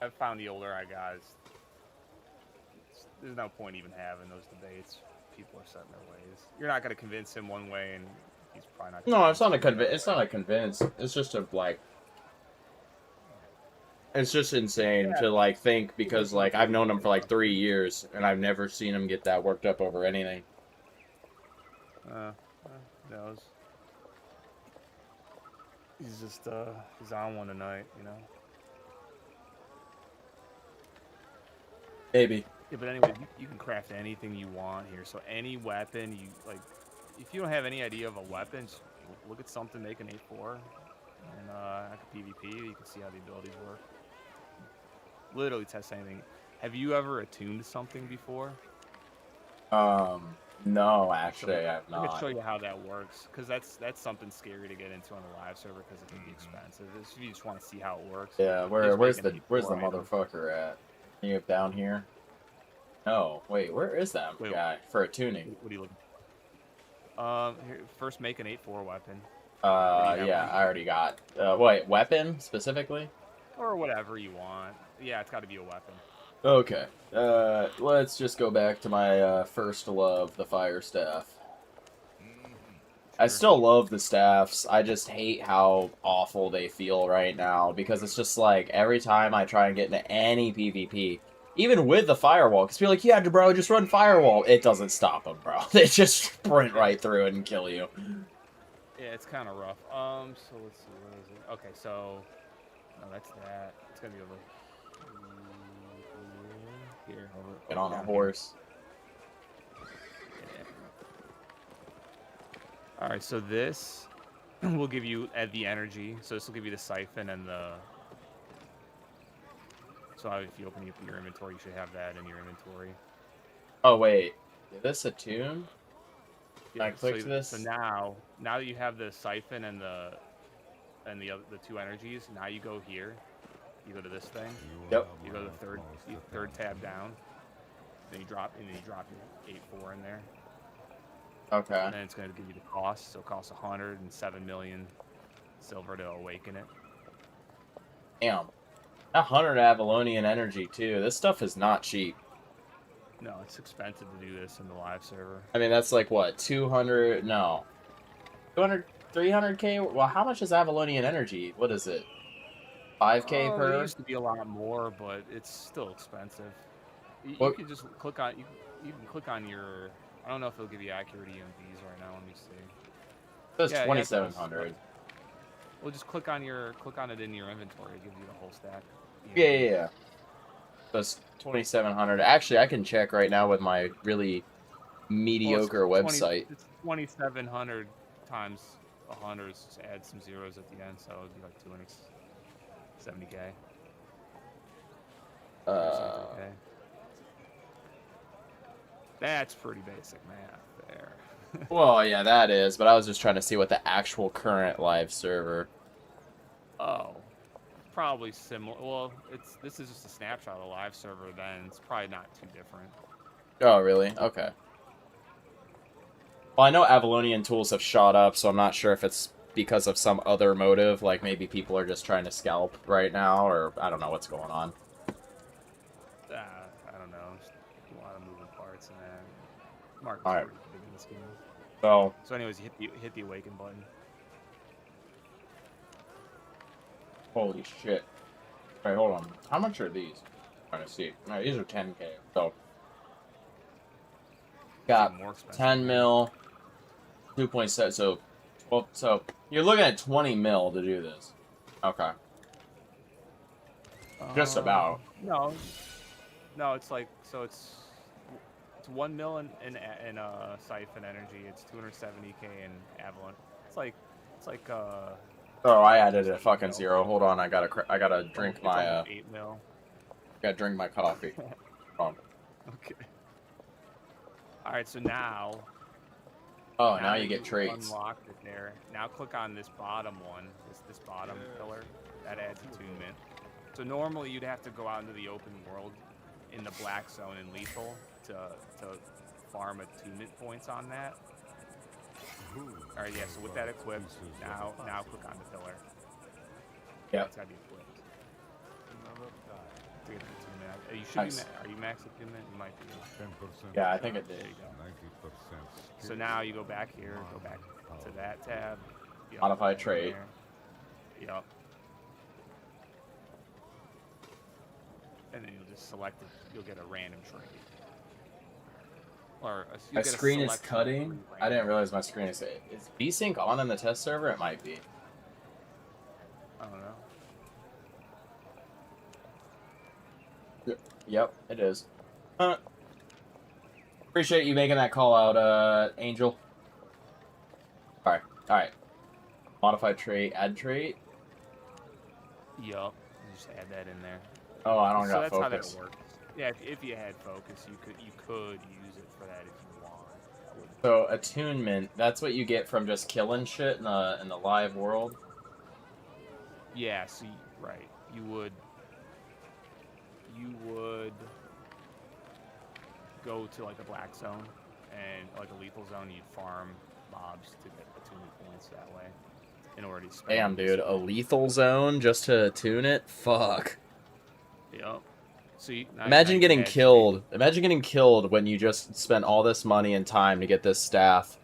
I've found the older I got, there's no point even having those debates. People are set in their ways. You're not gonna convince him one way, and he's probably not. No, it's not a convince. It's not a convince. It's just a like. It's just insane to like think because like I've known him for like 3 years and I've never seen him get that worked up over anything. Who knows? He's just he's on one tonight, you know. Maybe. Yeah, but anyway, you can craft anything you want here. So any weapon you like, if you don't have any idea of a weapon, just look at something, make an 8-4, and like a PvP, you can see how the abilities work. Literally test anything. Have you ever attuned something before? No, actually, I've I could not. show you how that works, because that's something scary to get into on the live server because it can be expensive. If you just want to see how it works. Yeah, where's the 8-4 item. motherfucker at? Are you down here? No, wait, where is that guy for a tuning? What are you looking for? Here, first make an 8-4 weapon. Yeah, I already got. Wait, weapon specifically? Or whatever you want. Yeah, it's got to be a weapon. Okay. Let's just go back to my first love, the fire staff. I still love the staffs. I just hate how awful they feel right now because it's just like every time I try and get into any PvP, even with the firewall, because people are like, yeah, bro, just run firewall. It doesn't stop them, bro. They just sprint right through it and kill you. Yeah, it's kind of rough. So let's see, where is it? Okay, so no, that's that. It's gonna be over here. Get on a horse. All right, so this will give you the energy. So this will give you the siphon and the. So if you open up your inventory, you should have that in your inventory. Oh wait, is this a tune? I click so, this. So now that you have the siphon and the two energies, now you go here. You go to this thing. Yep. You go to the third tab down. Then you drop your 8-4 in there. Okay. And then it's going to give you the cost. So it costs 107 million silver to awaken it. Damn. 100 Avalonian energy too. This stuff is not cheap. No, it's expensive to do this in the live server. I mean, that's like what, 200? No. 200, 300k? Well, how much is Avalonian energy? What is it? 5k It per? used to be a lot more, but it's still expensive. You What? can just click on you can click on your. I don't know if it'll give you accurate EMVs right now. Let me see. That's Yeah, 2,700. Well, just click on it in your inventory. It gives you the whole stack. Yeah. That's 2,700. Actually, I can check right now with my really mediocre website. It's 2,700 times 100. Just add some zeros at the end, so it'd be like 270k. Okay. That's pretty basic math there. Well, yeah, that is, but I was just trying to see what the actual current live server. Oh, probably similar. Well, this is just a snapshot of the live server. Then it's probably not too different. Oh, really? Okay. Well, I know Avalonian tools have shot up, so I'm not sure if it's because of some other motive, like maybe people are just trying to scalp right now, or I don't know what's going on. I don't know. Just a lot of moving parts in that. Market's Alright. pretty big in this game. So anyways, you hit the awaken button. holy shit. Alright, hold on. How much are these? I'm trying to see. Alright, these are 10k. So got 10 mil, 2.7. So 12. So you're looking at 20 mil to do this. Okay. Just about. No, it's like it's 1 mil in siphon energy. It's 270k in Avalon. It's like Oh, I added a fucking 0. Hold on, I gotta drink my 8 mil. Gotta drink my coffee. Hold on. Okay. All right, so now. Oh, now that you get traits. Unlocked it there. Now click on this bottom one. This bottom pillar. That adds attunement. So normally you'd have to go out into the open world in the black zone and lethal to farm attunement points on that. All right, yeah. So with that equipped, now click on the pillar. Yeah. It's gotta be equipped. To get the attunement. You should Nice. are you max attunement? You might be. 10%. Yeah, I think it did. There you go. 90%. So now you go back here, go back to that tab. Yep, Modify in trait. there. Yep. And then you'll just select it. You'll get a random trait. Or My screen is cutting. I didn't realize my screen is. Is VSync on in the test server? It might be. I don't know. Yep, it is. Appreciate you making that call out, Angel. Alright. Modify trait, add trait. Yup. Just add that in there. Oh, I don't got that's focus. how that works. Yeah, if you had focus, you could use it for that if you want. So attunement, that's what you get from just killing shit in the live world. Yeah. So right, you would go to like a black zone and like a lethal zone. You'd farm mobs to get attunement points that way in order to spend. Damn, dude, a lethal zone just to attune it? Fuck. Yep. So Imagine getting killed. Imagine getting killed when you just spent all this money and time to get this staff.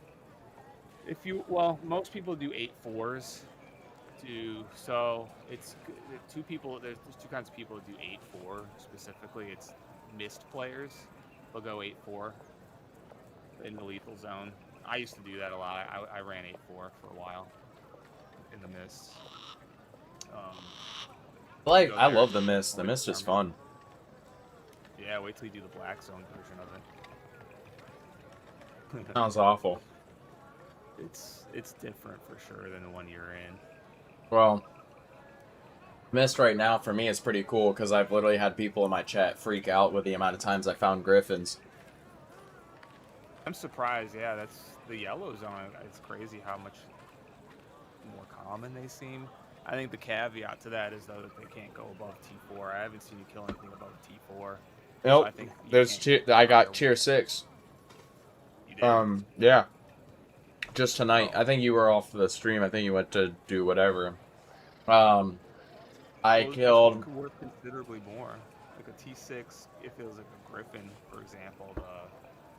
Most people do 8-4s. So it's two people. There's two kinds of people who do 8-4 specifically. It's mist players. They'll go 8-4 in the lethal zone. I used to do that a lot. I ran 8-4 for a while in the mist. I love the mist. The mist is fun. Yeah, wait till you do the black zone version of it. Sounds awful. It's different for sure than the one you're in. Well, mist right now for me is pretty cool because I've literally had people in my chat freak out with the amount of times I found griffins. I'm surprised. Yeah, that's the yellow zone. It's crazy how much more common they seem. I think the caveat to that is though that they can't go above T4. I haven't seen you kill anything above T4. So Nope. I think you There's can't I got higher. tier 6. You did? Yeah. Just tonight. Oh. I think you were off the stream. I think you went to do whatever. I Well, this one killed. could work considerably more. Like a T6, if it was like a Griffin, for example, the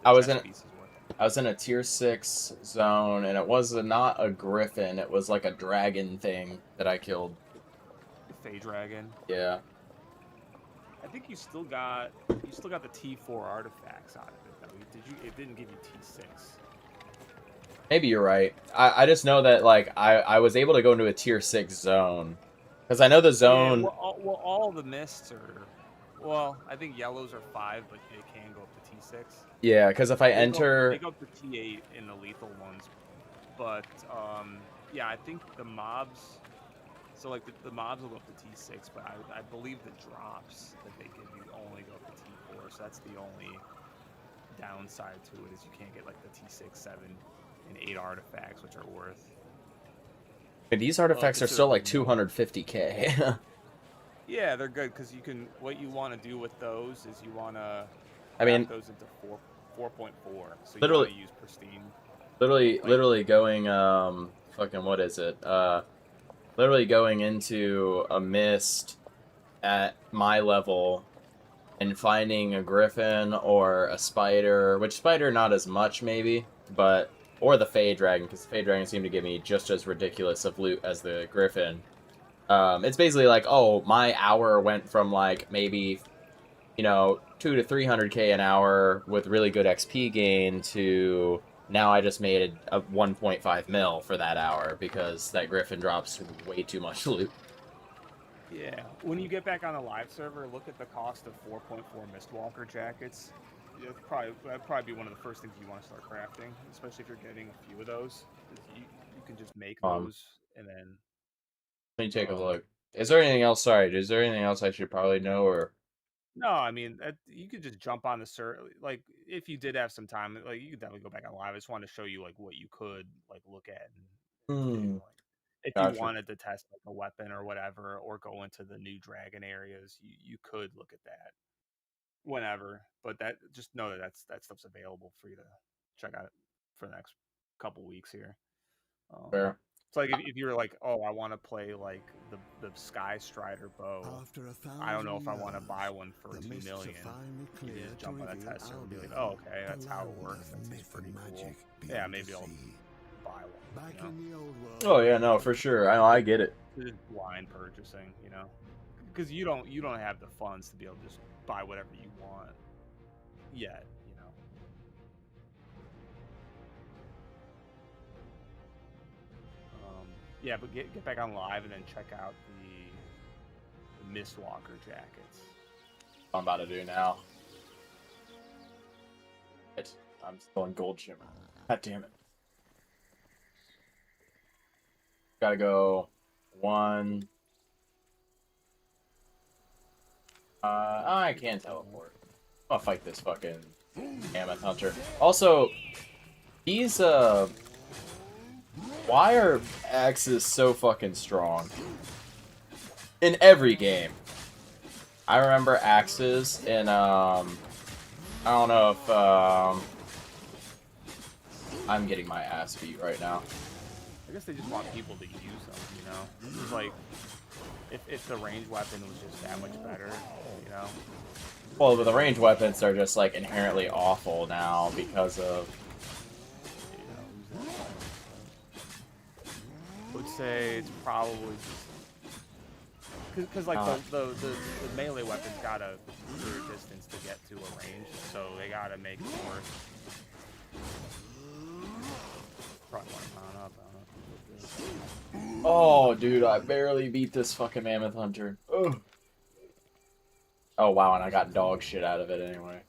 I was chess in. piece is worth it. I was in a tier 6 zone, and it was not a griffin. It was like a dragon thing that I killed. The Fey Dragon. Yeah. I think you still got the T4 artifacts out of it though. Did you? It didn't give you T6. Maybe you're right. I just know that like I was able to go into a tier 6 zone. Because I know the zone. Yeah, well, all the mists are. Well, I think yellows are 5, but they can go up to T6. Yeah, because if I They enter. go up to T8 in the lethal ones, but yeah, I think the mobs. So like the mobs will go up to T6, but I believe the drops that they give you only go up to T4. So that's the only downside to it is you can't get like the T6, 7, and 8 artifacts, which are worth. These artifacts are still like 250k. Yeah, they're good because you can. What you want to do with those is you want to. I mean, those into 4.4. So you literally want to use pristine. Literally going fucking what is it? Literally going into a mist at my level and finding a griffin or a spider, which spider not as much maybe, but or the Fey Dragon, because the Fey Dragon seemed to give me just as ridiculous of loot as the griffin. It's basically like, oh, my hour went from like maybe, you know, 200 to 300k an hour with really good XP gain to now I just made a 1.5 mil for that hour because that griffin drops way too much loot. Yeah, when you get back on the live server, look at the cost of 4.4 Mistwalker jackets. That'd probably be one of the first things you want to start crafting, especially if you're getting a few of those. You can just make those and then. Let me take a look. Is there anything else? Sorry, is there anything else I should probably know or? No, I mean you could just jump on the server. Like if you did have some time, like you could definitely go back on live. I just wanted to show you like what you could like look at and do. Like, if you wanted to test like a weapon or whatever, or go into the new dragon areas, you could look at that whenever. But that just know that that stuff's available for you to check out for the next couple weeks here. Fair. It's like if you were like, oh, I want to play like the Sky Strider bow. I don't know if I want to buy one for 2 million. You just jump on a tester and be like, oh, okay, that's how it works. That seems pretty cool. Yeah, maybe I'll buy one. You know? Oh yeah, no, for sure. I get it. Just blind purchasing, you know, because you don't have the funds to be able to just buy whatever you want yet. Yeah, but get back on live and then check out the Mistwalker jackets. I'm about to do now. I'm still in gold shimmer. God damn it. Gotta go 1. I can't teleport. I'll fight this fucking Mammoth Hunter. Also, he's why are axes so fucking strong? In every game. I remember axes in, I don't know if, I'm getting my ass beat right now. I guess they just want people to use them, you know? It's like, if the ranged weapon was just that much better, you know? Well, but the ranged weapons are just, like, inherently awful now because of... I would say it's probably because like the melee weapons got a clear distance to get to a range, so they gotta make it worse. Probably want to mount up. I don't know. Oh, dude, I barely beat this fucking Mammoth Hunter. Ugh. Oh, wow, and I got dog shit out of it anyway.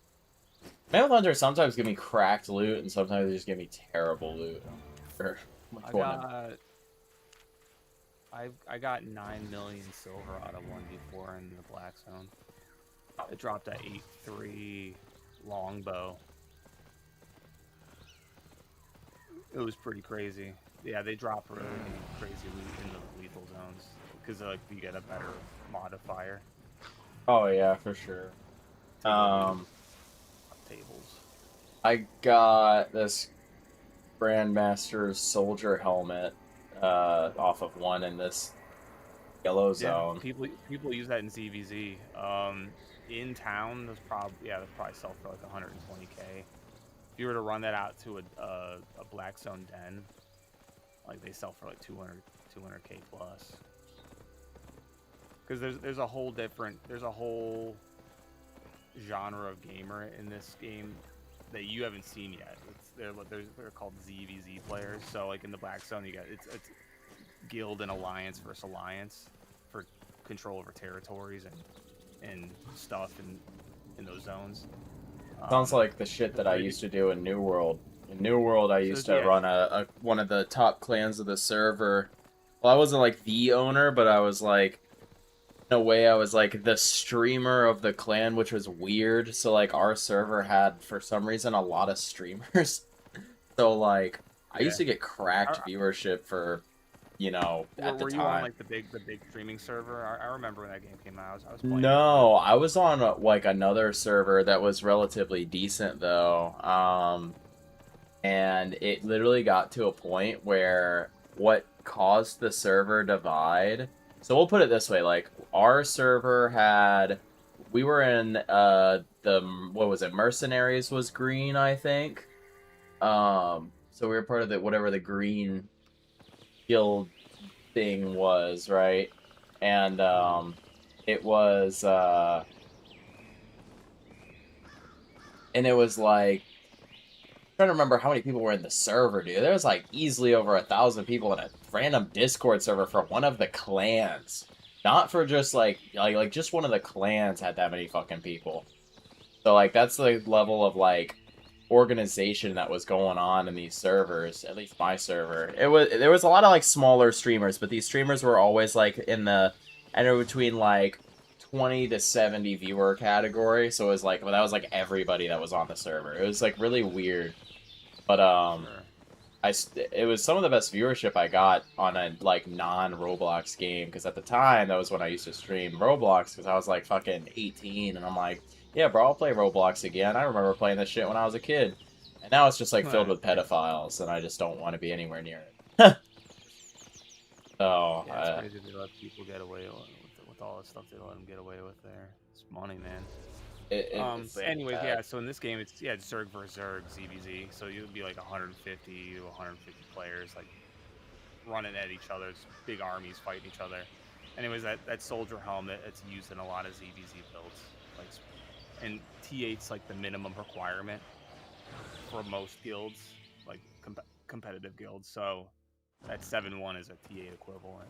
Mammoth Hunter sometimes give me cracked loot, and sometimes they just give me terrible loot. I got 9 million silver out of 1v4 in the black zone. It dropped a 8.3 longbow. It was pretty crazy. Yeah, they drop really crazy loot in the lethal zones because like you get a better modifier. Oh yeah, for sure. Tables. I got this Grandmaster's soldier helmet off of one in this yellow zone. People use that in ZVZ. In town, those probably sell for like 120K. If you were to run that out to a black zone den, like they sell for like 200K plus. Because there's a whole genre of gamer in this game that you haven't seen yet. They're called ZVZ players. So like in the black zone, you got it's guild and alliance versus alliance for control over territories and stuff in those zones. Sounds like the shit that I used to do in New World. In New World, I used to run one of the top clans of the server. Well, I wasn't like the owner, but I was like, in a way, I was like the streamer of the clan, which was weird. So like our server had, for some reason, a lot of streamers. So like, I used to get cracked viewership for, you know, at the Were time. you on like the big streaming server? I remember when that game came out. I was playing. No, I was on like another server that was relatively decent though. And it literally got to a point where what caused the server divide. So we'll put it this way, like our server had, we were in what was it, Mercenaries was green, I think. So we were part of the whatever the green guild thing was, right? And it was like, I'm trying to remember how many people were in the server, dude. There was like easily over 1,000 people in a random Discord server for one of the clans. Not for just like just one of the clans had that many fucking people. So like that's the level of like organization that was going on in these servers, at least my server. There was a lot of like smaller streamers, but these streamers were always like in the anywhere between like 20 to 70 viewer category. So it was like, well, that was like everybody that was on the server. It was like really weird. But it was some of the best viewership I got on a like non-Roblox game, because at the time that was when I used to stream Roblox, because I was like fucking 18 and I'm like, yeah bro, I'll play Roblox again. I remember playing this shit when I was a kid. And now it's just like filled with pedophiles and I just don't want to be anywhere near it. So yeah, it's crazy they let people get away with all the stuff they let them get away with there. It's money, man. But anyways, yeah. So in this game, it's Zerg versus Zerg, ZVZ. So you'll be like 150 to 150 players, like running at each other. It's big armies fighting each other. Anyways, that soldier helmet, it's used in a lot of ZVZ builds. Like, and T8's like the minimum requirement for most guilds, like competitive guilds. So that 7-1 is a T8 equivalent.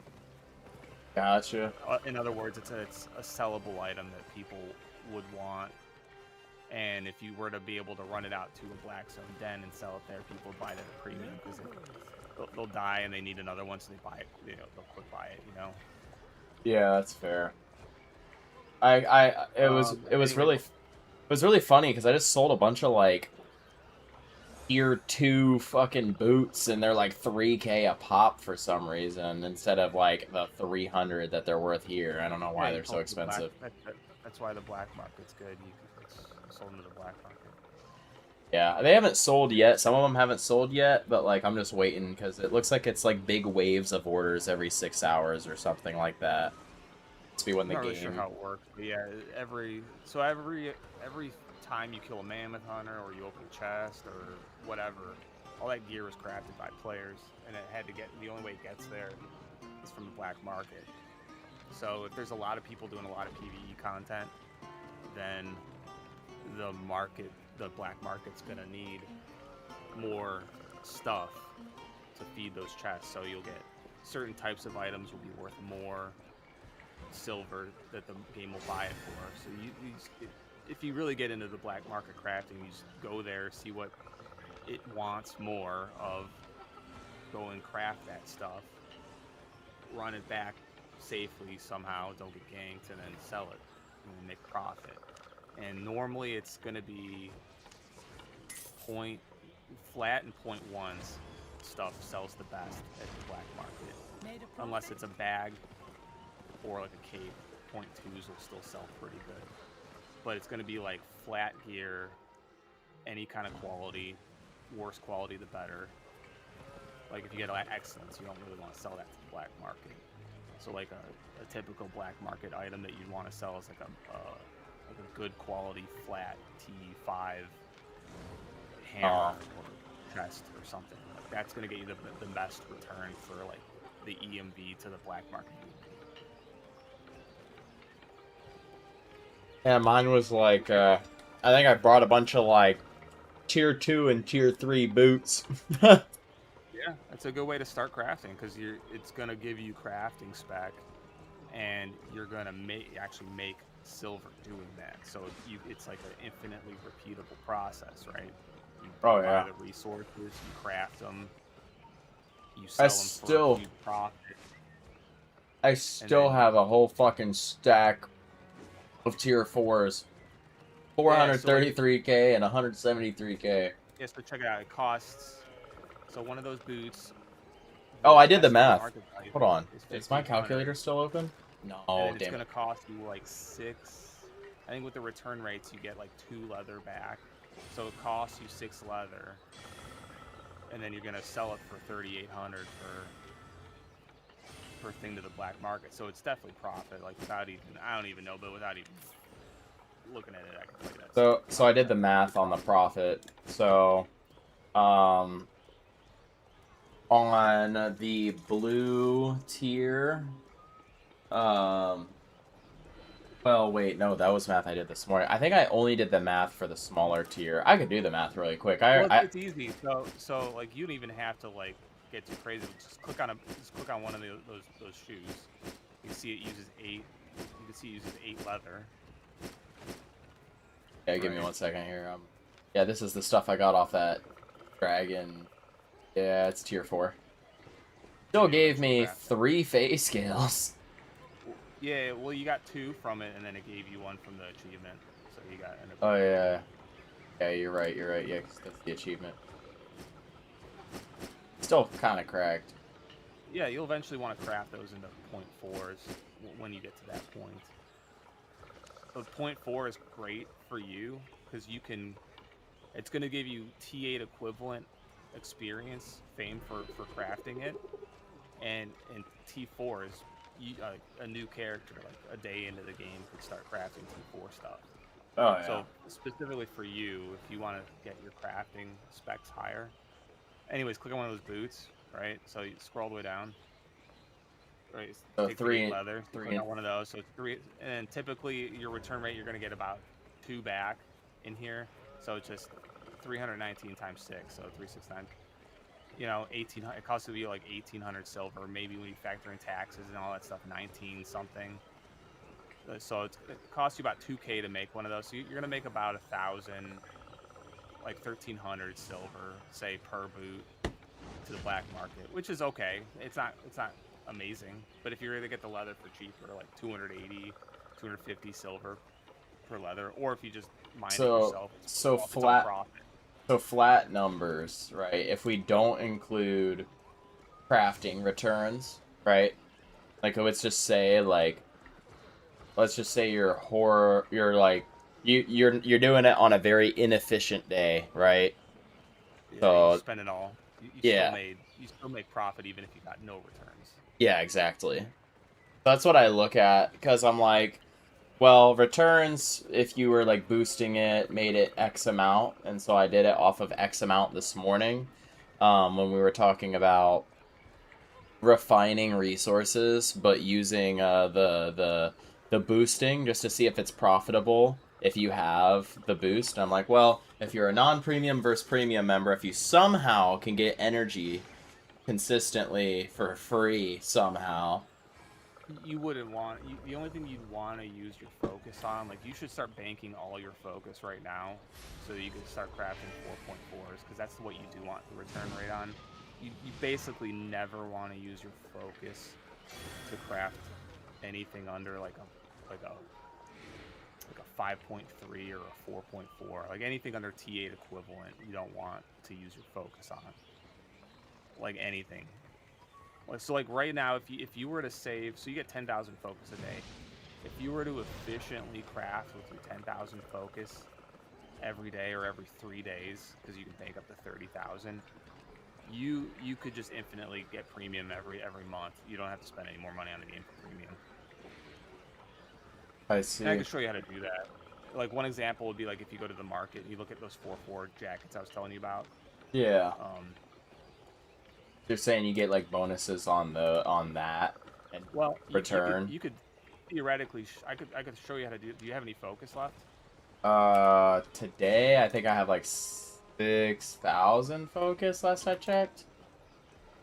Gotcha. In other words, it's a sellable item that people would want, and if you were to be able to run it out to a black zone den and sell it there, people would buy it at a premium because they'll die and they need another one, so they buy it. They'll quick buy it. You know. Yeah, that's fair. It was really funny because I just sold a bunch of like tier 2 fucking boots and they're like 3K a pop for some reason instead of like the 300 that they're worth here. I don't know why they're so expensive. That's why the black market's good. It's sold into the black market. Yeah, they haven't sold yet. Some of them haven't sold yet, but like I'm just waiting because it looks like it's like big waves of orders every 6 hours or something like that. Must be when the I'm not game. really sure how it works, but yeah, every time you kill a mammoth hunter or you open a chest or whatever, all that gear was crafted by players, and it had to get. The only way it gets there is from the black market. So if there's a lot of people doing a lot of PvE content, then the black market's gonna need more stuff to feed those chests. So you'll get certain types of items will be worth more silver that the game will buy it for. So if you really get into the black market crafting, you just go there, see what it wants more of, go and craft that stuff, run it back safely somehow, don't get ganked, and then sell it and make a profit. And normally it's going to be flat and 0.1s. stuff sells the best at the black market, unless it's a bag or like a cape. Point twos will still sell pretty good, but it's going to be like flat gear, any kind of quality, worse quality the better. Like if you get excellence, you don't really want to sell that to the black market. So like a typical black market item that you'd want to sell is like a good quality flat T5 hammer or chest or something. Like that's going to get you the best return for like the EMV to the black market. Yeah, mine was like, I think I brought a bunch of like tier 2 and tier 3 boots. Yeah, that's a good way to start crafting because it's gonna give you crafting spec, and you're gonna actually make silver doing that. So it's like an infinitely repeatable process, right? You buy the resources, you craft them, you sell them for a huge profit. I still have a whole fucking stack of tier 4s. 433k and 173k. Yeah, so check it out. It costs. So one of those boots. Oh, I did the math. Hold on. Is my calculator still open? No, and it's damn gonna it. cost you like 6. I think with the return rates, you get like 2 leather back. So it costs you 6 leather, and then you're gonna sell it for 3,800 for thing to the black market. So it's definitely profit. Like without even, I don't even know, but without even looking at it, I can tell you that. So I did the math on the profit. So, on the blue tier, well, wait, no, that was math I did this morning. I think I only did the math for the smaller tier. I could do the math really quick. It's easy. So like you don't even have to like get too crazy. Just click on one of those shoes. You can see it uses 8. You can see it uses 8 leather. Yeah, give me 1 second here. Yeah, this is the stuff I got off that dragon. Yeah, it's tier 4. Still gave me 3 face scales. Yeah, well, you got 2 from it, and then it gave you 1 from the achievement. So you got. Oh yeah. Yeah, you're right. You're right. Yeah, 'cause that's the achievement. Still kind of cracked. Yeah, you'll eventually want to craft those into .4s when you get to that point. So .4 is great for you because you can. It's going to give you T8 equivalent experience, fame for crafting it, and T4 is a new character. Like a day into the game, could start crafting T4 stuff. Oh yeah. So specifically for you, if you want to get your crafting specs higher. Anyways, click on one of those boots, right? So you scroll all the way down. Right, so take 3 leather. Click on one of those. So it's 3, and typically your return rate you're gonna get about 2 back in here. So it's just 319 times 6, so 369. You know, 1800. It costs you like 1,800 silver. Maybe when you factor in taxes and all that stuff, 19 something. So it costs you about 2k to make one of those. So you're gonna make about 1,000, like 1,300 silver, say per boot, to the black market, which is okay. It's not amazing, but if you're able to get the leather for cheaper, like 280, 250 silver per leather, or if you just mine it yourself, it's all profit. So flat numbers, right? If we don't include crafting returns, right? Like let's just say you're like you're doing it on a very inefficient day, right? Yeah, so you spend it all. You still make profit even if you got no returns. Yeah, exactly. That's what I look at, because I'm like, well, returns, if you were like boosting it, made it X amount, and so I did it off of X amount this morning, when we were talking about refining resources, but using the boosting just to see if it's profitable if you have the boost. I'm like, well, if you're a non-premium versus premium member, if you somehow can get energy consistently for free somehow, You wouldn't want. The only thing you'd want to use your focus on, like you should start banking all your focus right now, so that you can start crafting 4.4s, because that's what you do want the return rate on. You basically never want to use your focus to craft anything under like a 5.3 or a 4.4. Like anything under T8 equivalent, you don't want to use your focus on. like anything. So like right now, if you were to save, so you get 10,000 focus a day. If you were to efficiently craft with your 10,000 focus every day or every 3 days, because you can make up to 30,000, you could just infinitely get premium every month. You don't have to spend any more money on the game for premium. I see. And I can show you how to do that. Like one example would be like if you go to the market and you look at those 4/4 jackets I was telling you about. Yeah. You're saying you get like bonuses on that and Well, return. You could theoretically. I could show you how to do. Do you have any focus left? Today I think I have like 6,000 focus last I checked.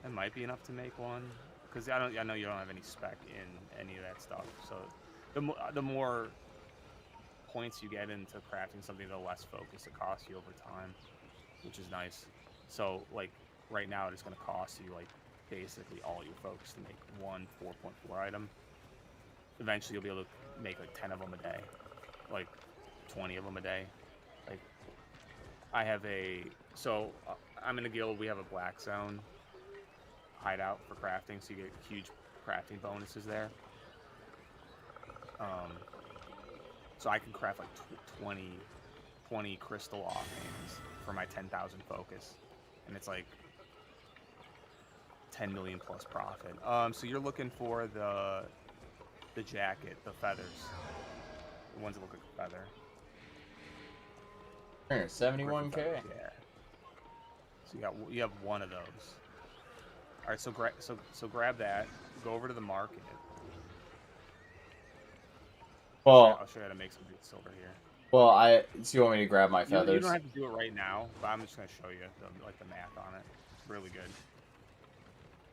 That might be enough to make one, because I know you don't have any spec in any of that stuff. So, the more points you get into crafting something, the less focus it costs you over time, which is nice. So like right now, it's going to cost you like basically all your focus to make one 4.4 item. Eventually, you'll be able to make like 10 of them a day, like 20 of them a day. Like I have I'm in a guild. We have a black zone hideout for crafting, so you get huge crafting bonuses there. So I can craft like 20 crystal offhands for my 10,000 focus, and it's like 10 million plus profit. So you're looking for the jacket, the feathers, the ones that look like a feather. Here, 71K. Yeah. So you have one of those. All right, so grab that. Go over to the market. Well, I'll show you how to make some good silver here. Well, so you want me to grab my feathers? You don't have to do it right now, but I'm just gonna show you the math on it. It's really good.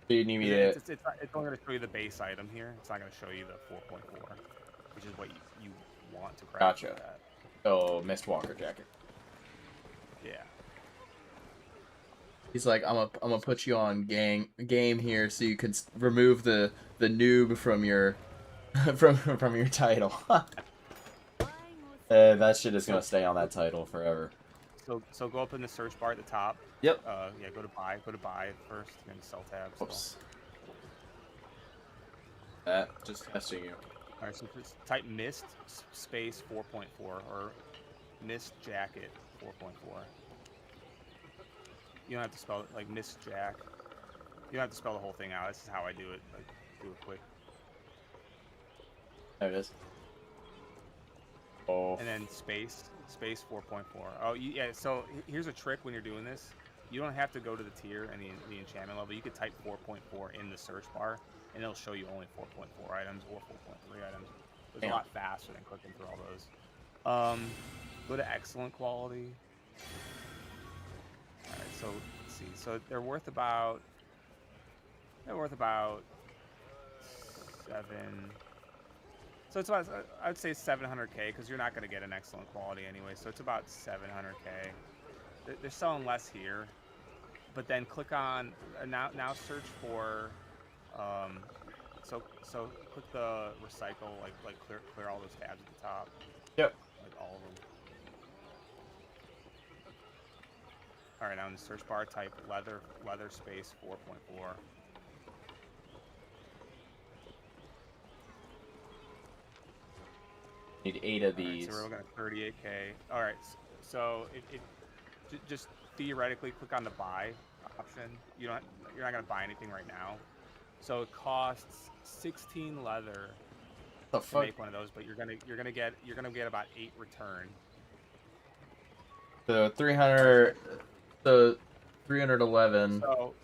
So you need me to? It's only gonna show you the base item here. It's not gonna show you the 4.4, which is what you want to craft. Gotcha. That. Oh, Mistwalker jacket. Yeah. He's like, I'm gonna put you on game here, so you can remove the noob from your from your title. That shit is gonna stay on that title forever. So go up in the search bar at the top. Yep. Yeah, go to buy first, and sell tab. Oops. That just testing you. All right, so just type mist space 4.4 or mist jacket 4.4. You don't have to spell it like mist jack. You don't have to spell the whole thing out. This is how I do it. Like, do it quick. There it is. Oh. And then space 4.4. Oh, yeah. So here's a trick when you're doing this. You don't have to go to the tier and the enchantment level. You could type 4.4 in the search bar, and it'll show you only 4.4 items or 4.3 items. It's a lot faster than clicking through all those. Go to excellent quality. All right. So let's see. So they're worth about 7. So it's about, I would say 700K, because you're not going to get an excellent quality anyway. So it's about 700K. They're selling less here, but then click on now search for so click the recycle, like clear all those tabs at the top. Yep. Like all of them. All right, now in the search bar, type leather space 4.4. Need 8 of these. Right, so we're looking at 38K. All right, so just theoretically click on the buy option. You're not gonna buy anything right now. So it costs 16 leather to make one of those, but you're gonna get about 8 return. So 300. So 311. So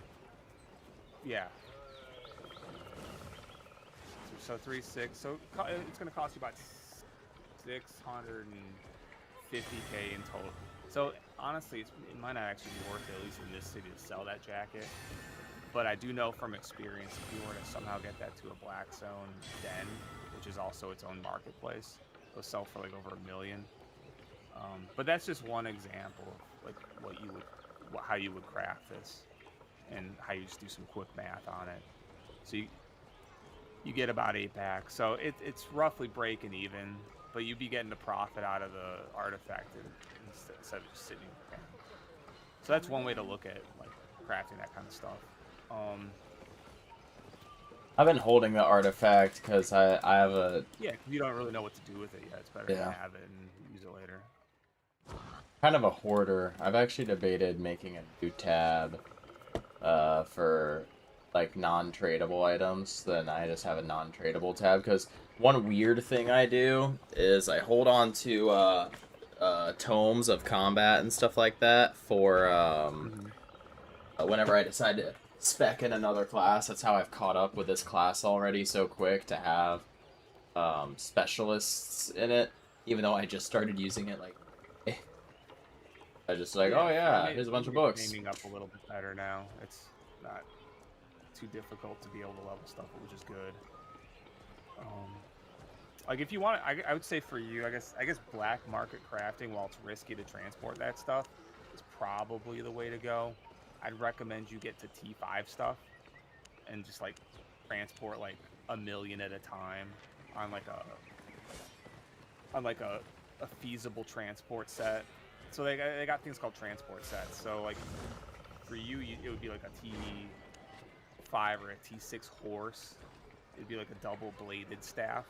yeah. So 3.6. So it's gonna cost you about 650K in total. So honestly, it might not actually be worth it, at least in this city, to sell that jacket. But I do know from experience, if you were to somehow get that to a black zone den, which is also its own marketplace, it'll sell for like over $1 million. But that's just one example of like how you would craft this, and how you just do some quick math on it. So you get about 8 packs. So it's roughly breaking even, but you'd be getting the profit out of the artifact instead of just sitting. So that's one way to look at like crafting that kind of stuff. I've been holding the artifact because I have a Yeah, 'cause you don't really know what to do with it yet. It's better to have it and use it later. kind of a hoarder. I've actually debated making a new tab for like non-tradable items. Then I just have a non-tradable tab because one weird thing I do is I hold on to tomes of combat and stuff like that for whenever I decide to spec in another class. That's how I've caught up with this class already so quick to have specialists in it, even though I just started using it like I just like, oh yeah, here's a bunch of books. Aiming up a little bit better now. It's not too difficult to be able to level stuff, which is good. Like if you want, I would say for you, I guess black market crafting, while it's risky to transport that stuff, is probably the way to go. I'd recommend you get to T5 stuff and just like transport like 1,000,000 at a time on like a feasible transport set. So they got things called transport sets. So like for you, it would be like a T5 or a T6 horse. It'd be like a double bladed staff,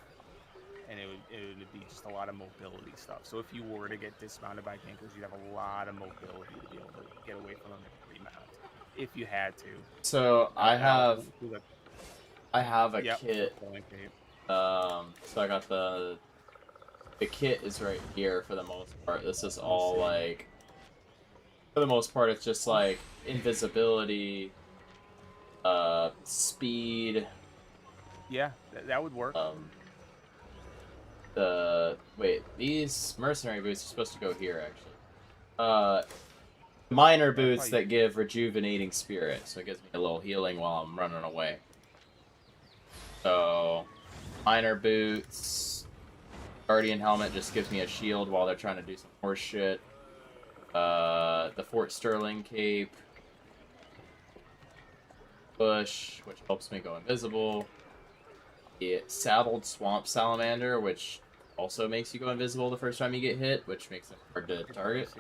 and it would be just a lot of mobility stuff. So if you were to get dismounted by gankers, you'd have a lot of mobility to be able to get away from them and remount if you had to. So I have a Yep. kit. So I got the kit is right here for the most part. This is all like, for the most part, it's just like invisibility, speed. Yeah, that would work. Wait, these mercenary boots are supposed to go here actually. Minor boots that give rejuvenating spirit, so it gives me a little healing while I'm running away. So, minor boots. Guardian helmet just gives me a shield while they're trying to do some horse shit. The Fort Sterling cape. Bush, which helps me go invisible. The saddled swamp salamander, which also makes you go invisible the first time you get hit, which makes it hard to target.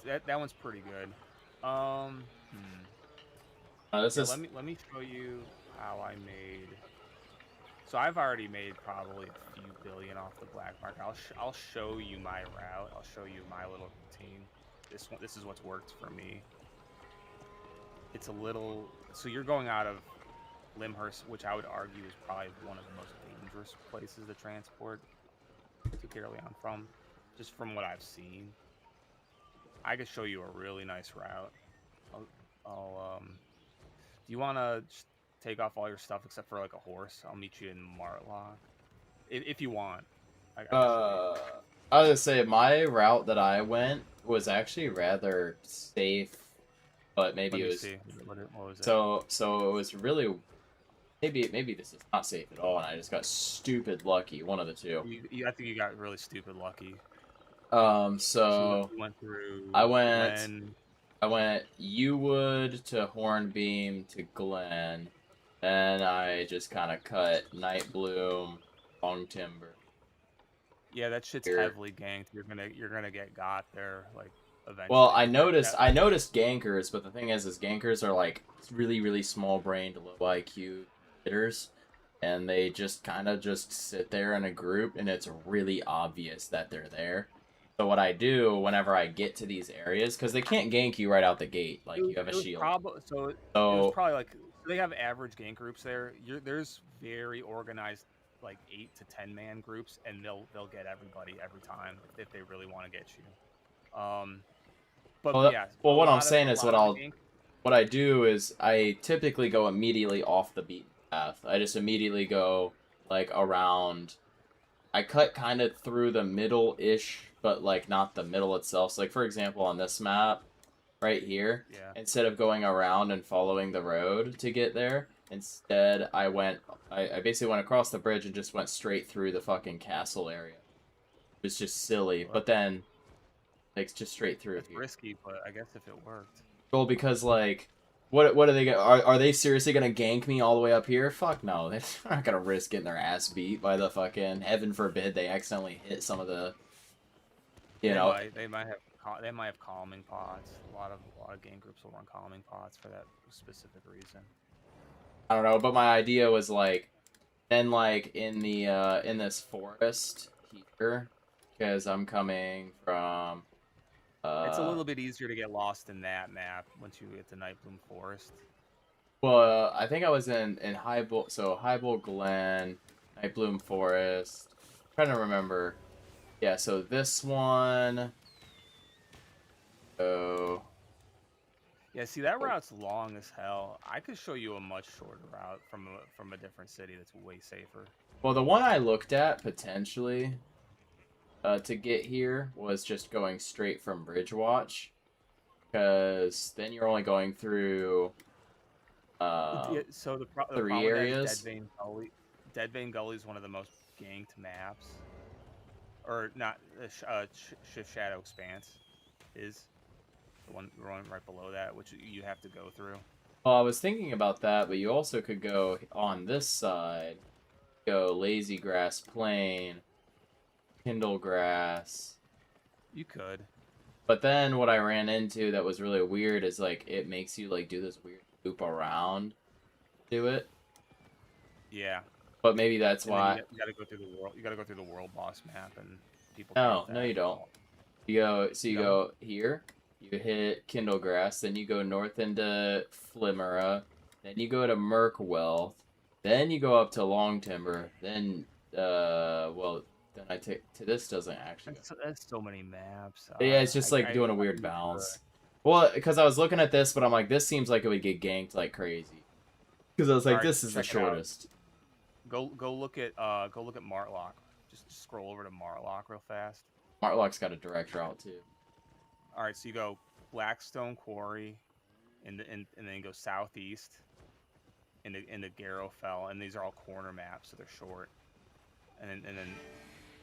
Yeah, that one's pretty good. This is... Let me show you how I made. So I've already made probably a few billion off the black market. I'll show you my route. I'll show you my little routine. This is what's worked for me. It's a little. So you're going out of Limhurst, which I would argue is probably one of the most dangerous places to transport to Caerleon from, just from what I've seen. I could show you a really nice route. Do you want to take off all your stuff except for like a horse? I'll meet you in Martlock, if you want. I was gonna say my route that I went was actually rather safe, but maybe it was. What was it? So it was really. Maybe this is not safe at all, and I just got stupid lucky. One of the two. I think you got really stupid lucky. So went through I went Yewood to Hornbeam to Glen, and I just kind of cut Nightbloom, Long Timber. Yeah, that shit's heavily ganked. You're gonna get got there like eventually. Well, I noticed gankers, but the thing is gankers are like really small-brained, low IQ hitters, and they just kind of just sit there in a group, and it's really obvious that they're there. So what I do whenever I get to these areas, because they can't gank you right out the gate, like you have a shield. It was probably like they have average gank groups there. There's very organized like 8 to 10 man groups, and they'll get everybody every time if they really want to get you. What I'm saying is what I do is I typically go immediately off the beaten path. I just immediately go like around. I cut kind of through the middle-ish, but like not the middle itself. So like for example on this map, right here, instead of going around and following the road to get there, instead I basically went across the bridge and just went straight through the fucking castle area. It was just silly, but then like just straight through. It's risky, but I guess if it worked. Well, because like, what are they gonna? Are they seriously gonna gank me all the way up here? Fuck no, they're not gonna risk getting their ass beat by the fucking. Heaven forbid they accidentally hit some of the. They might have they might have calming pots. A lot of game groups will run calming pots for that specific reason. I don't know, but my idea was like, then like in the in this forest here, because I'm coming from. It's a little bit easier to get lost in that map once you get to Nightbloom Forest. Well, I think I was in Highbull Glen, Nightbloom Forest. I'm trying to remember. Yeah, so this one. Oh. Yeah, see that route's long as hell. I could show you a much shorter route from a different city that's way safer. Well, the one I looked at potentially to get here was just going straight from Bridgewatch, because then you're only going through So the three problem with that is areas. Dead Vein Gully. Dead Vein Gully is one of the most ganked maps, or not? Shift Shadow Expanse is the one right below that, which you have to go through. Well, I was thinking about that, but you also could go on this side, go Lazy Grass Plain, Kindle Grass. You could. But then what I ran into that was really weird is like it makes you like do this weird loop around, do it. Yeah. But maybe that's and why. You gotta go through the world. You gotta go through the world boss map, and people. No, no, you don't. You go. So you go here. You hit Kindle Grass, then you go north into Flimera, then you go to Merkwealth, then you go up to Long Timber, then well, then I take to this doesn't actually. That's so many maps. Yeah, it's just like doing a weird balance. Well, because I was looking at this, but I'm like, this seems like it would get ganked like crazy. Because I was like, this is the shortest. Go look at Martlock. Just scroll over to Martlock real fast. Martlock's got a direct route too. All right, so you go Blackstone Quarry, and then you go southeast into Garrowfell, and these are all corner maps, so they're short. And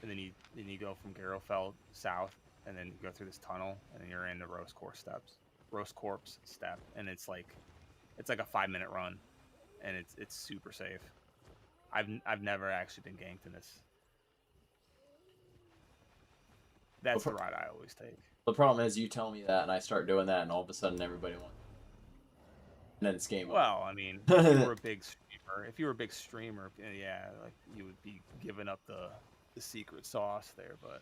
then you go from Garrowfell south, and then you go through this tunnel, and then you're in the Rose Corpse step, and it's like a 5-minute run, and it's super safe. I've never actually been ganked in this. That's the route I always take. The problem is you tell me that, and I start doing that, and all of a sudden everybody wants. And then it's game over. Well, I mean, if you were a big streamer, yeah, like you would be giving up the secret sauce there, but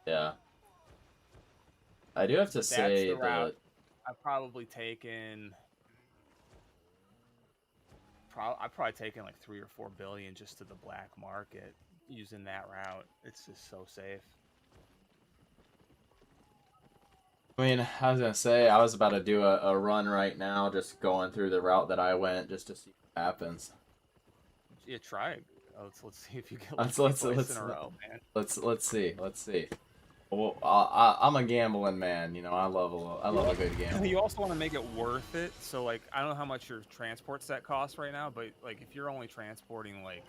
yeah, I do have to say that I've probably taken. I've probably taken like 3 or 4 billion just to the black market using that route. It's just so safe. I mean, I was gonna say I was about to do a run right now, just going through the route that I went, just to see what happens. Yeah, try it. Let's see if you get like twice in a row, man. Let's see. Well, I'm a gambling man, you know. I love a good gamble. You also want to make it worth it. So like, I don't know how much your transport set costs right now, but like if you're only transporting like,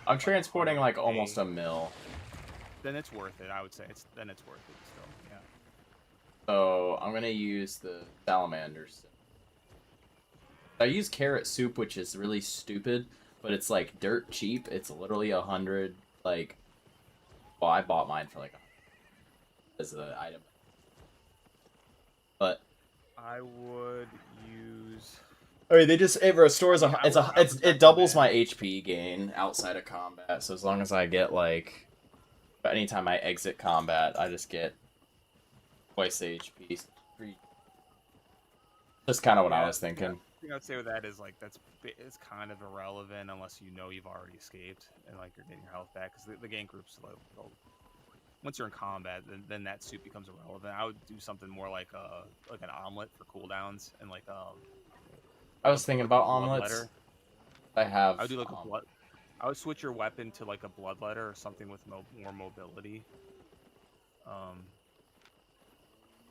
I'm transporting like almost $1 million. Then it's worth it. I would say then it's worth it still. Yeah. So I'm gonna use the salamanders. I use carrot soup, which is really stupid, but it's like dirt cheap. It's literally 100. Like, well, I bought mine for like as an item, but I would use. I mean, it restores it doubles my HP gain outside of combat. So as long as I get like, anytime I exit combat, I just get twice the HP. That's kind of what I was thinking. The thing I'd say with that is like it's kind of irrelevant unless you know you've already escaped and like you're getting your health back, because the gank groups once you're in combat, then that soup becomes irrelevant. I would do something more like an omelet for cooldowns, and like I was thinking about omelets. I would do like a blood. I would switch your weapon to like a bloodletter or something with more mobility.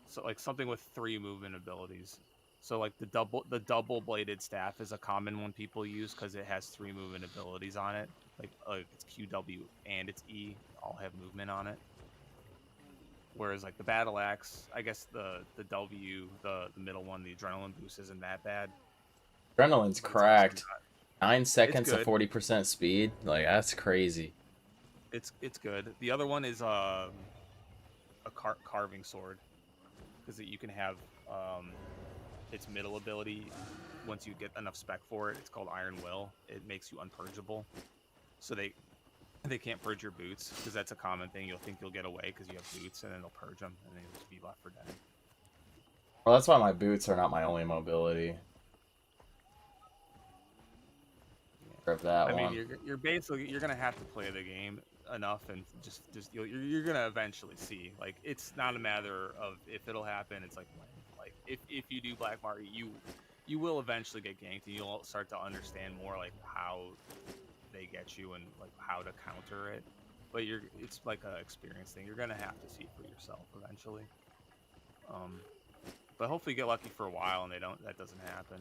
So like something with 3 movement abilities. So like the double bladed staff is a common one people use because it has 3 movement abilities on it. Like it's QW and it's E all have movement on it. Whereas like the battle axe, I guess the W, the middle one, the adrenaline boost isn't that bad. Adrenaline's cracked. 9 seconds of 40% speed. Like, that's crazy. It's good. The other one is carving sword, because you can have its middle ability. Once you get enough spec for it, it's called Iron Will. It makes you unpurgeable, so they can't purge your boots, because that's a common thing. You'll think you'll get away because you have boots, and then they'll purge them, and then you'll just be left for dead. Well, that's why my boots are not my only mobility. Of that I one. mean, you're basically gonna have to play the game enough, and just you're gonna eventually see. Like, it's not a matter of if it'll happen. It's like when. Like, if you do black market, you will eventually get ganked, and you'll start to understand more like how they get you and like how to counter it. But it's like an experience thing. You're gonna have to see for yourself eventually. But hopefully you get lucky for a while and that doesn't happen.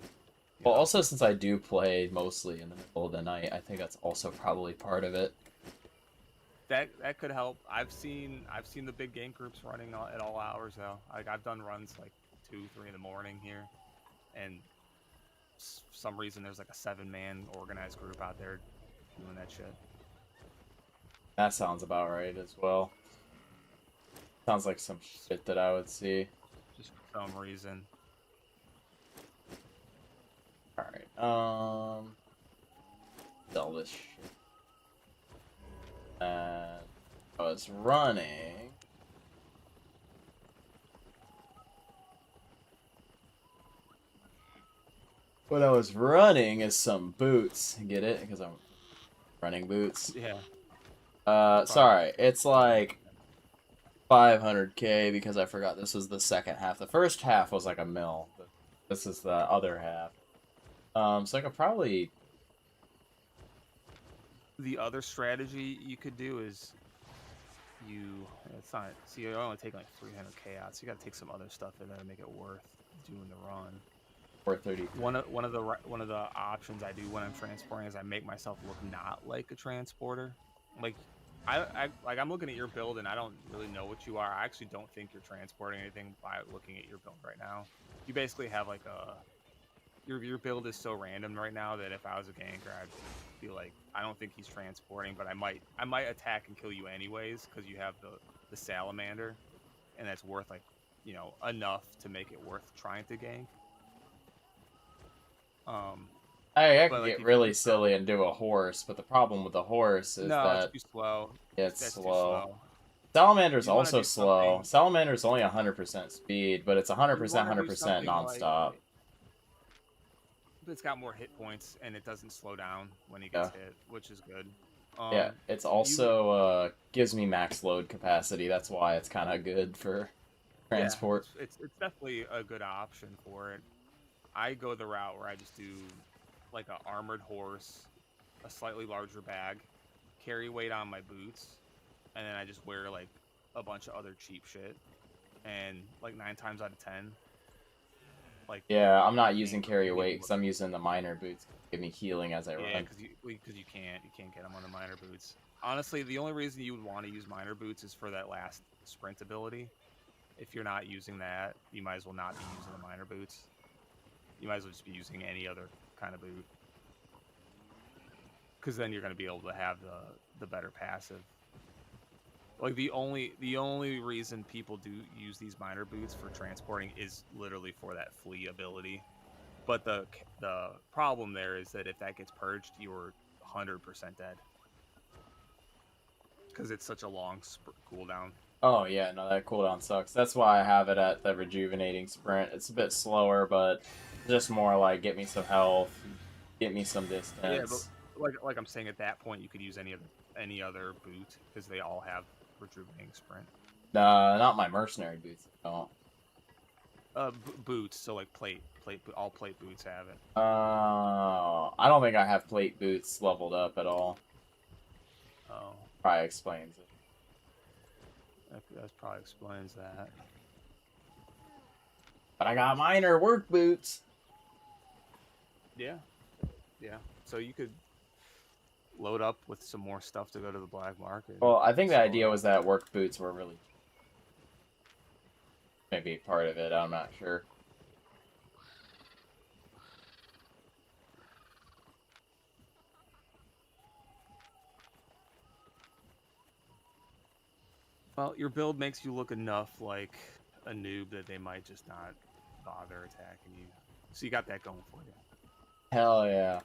Well, also since I do play mostly in the middle of the night, I think that's also probably part of it. That could help. I've seen the big gank groups running at all hours though. Like, I've done runs like 2, 3 in the morning here, and for some reason there's like a 7-man organized group out there doing that shit. That sounds about right as well. Sounds like some shit that I would see. Just for some reason. Alright, sell this shit. And I was running. What I was running is some boots. Get it? Because I'm running boots. Yeah. Sorry. It's like 500k because I forgot this was the second half. The first half was like a mil. But this is the other half. So I could probably... The other strategy you could do is it's not, see, you only take like 300k out, so you got to take some other stuff in there to make it worth doing the run. 430. One of the options I do when I'm transporting is I make myself look not like a transporter. Like, I'm looking at your build and I don't really know what you are. I actually don't think you're transporting anything by looking at your build right now. You basically have like your build is so random right now that if I was a ganker, I'd feel like I don't think he's transporting, but I might attack and kill you anyways because you have the salamander, and that's worth like, you know, enough to make it worth trying to gank. I could get really silly and do a horse, but the problem with the horse is that it's too slow. It's slow. Salamander's also slow. Salamander's only 100% speed, but it's 100%, 100% nonstop. It's got more hit points, and it doesn't slow down when he gets hit, which is good. Yeah, it's also gives me max load capacity. That's why it's kind of good for transport. Yeah, it's definitely a good option for it. I go the route where I just do like an armored horse, a slightly larger bag, carry weight on my boots, and then I just wear like a bunch of other cheap shit. And like 9 times out of 10, like, yeah, I'm not using carry weight because I'm using the minor boots to give me healing as I run. Yeah, because you can't get them on the minor boots. Honestly, the only reason you would want to use minor boots is for that last sprint ability. If you're not using that, you might as well not be using the minor boots. You might as well just be using any other kind of boot, because then you're going to be able to have the better passive. Like, the only reason people do use these minor boots for transporting is literally for that flee ability. But the problem there is that if that gets purged, you're 100% dead, because it's such a long cooldown. Oh yeah, no, that cooldown sucks. That's why I have it at the rejuvenating sprint. It's a bit slower, but just more like get me some health, get me some distance. Yeah, but like I'm saying, at that point you could use any other boot because they all have rejuvenating sprint. Not my mercenary boots. Don't. Boots. So like all plate boots have it. I don't think I have plate boots leveled up at all. Oh. Probably explains it. That probably explains that. But I got minor work boots. Yeah. So you could load up with some more stuff to go to the black market. Well, I think the idea was that work boots were really maybe part of it. I'm not sure. Well, your build makes you look enough like a noob that they might just not bother attacking you. So you got that going for you. Hell yeah.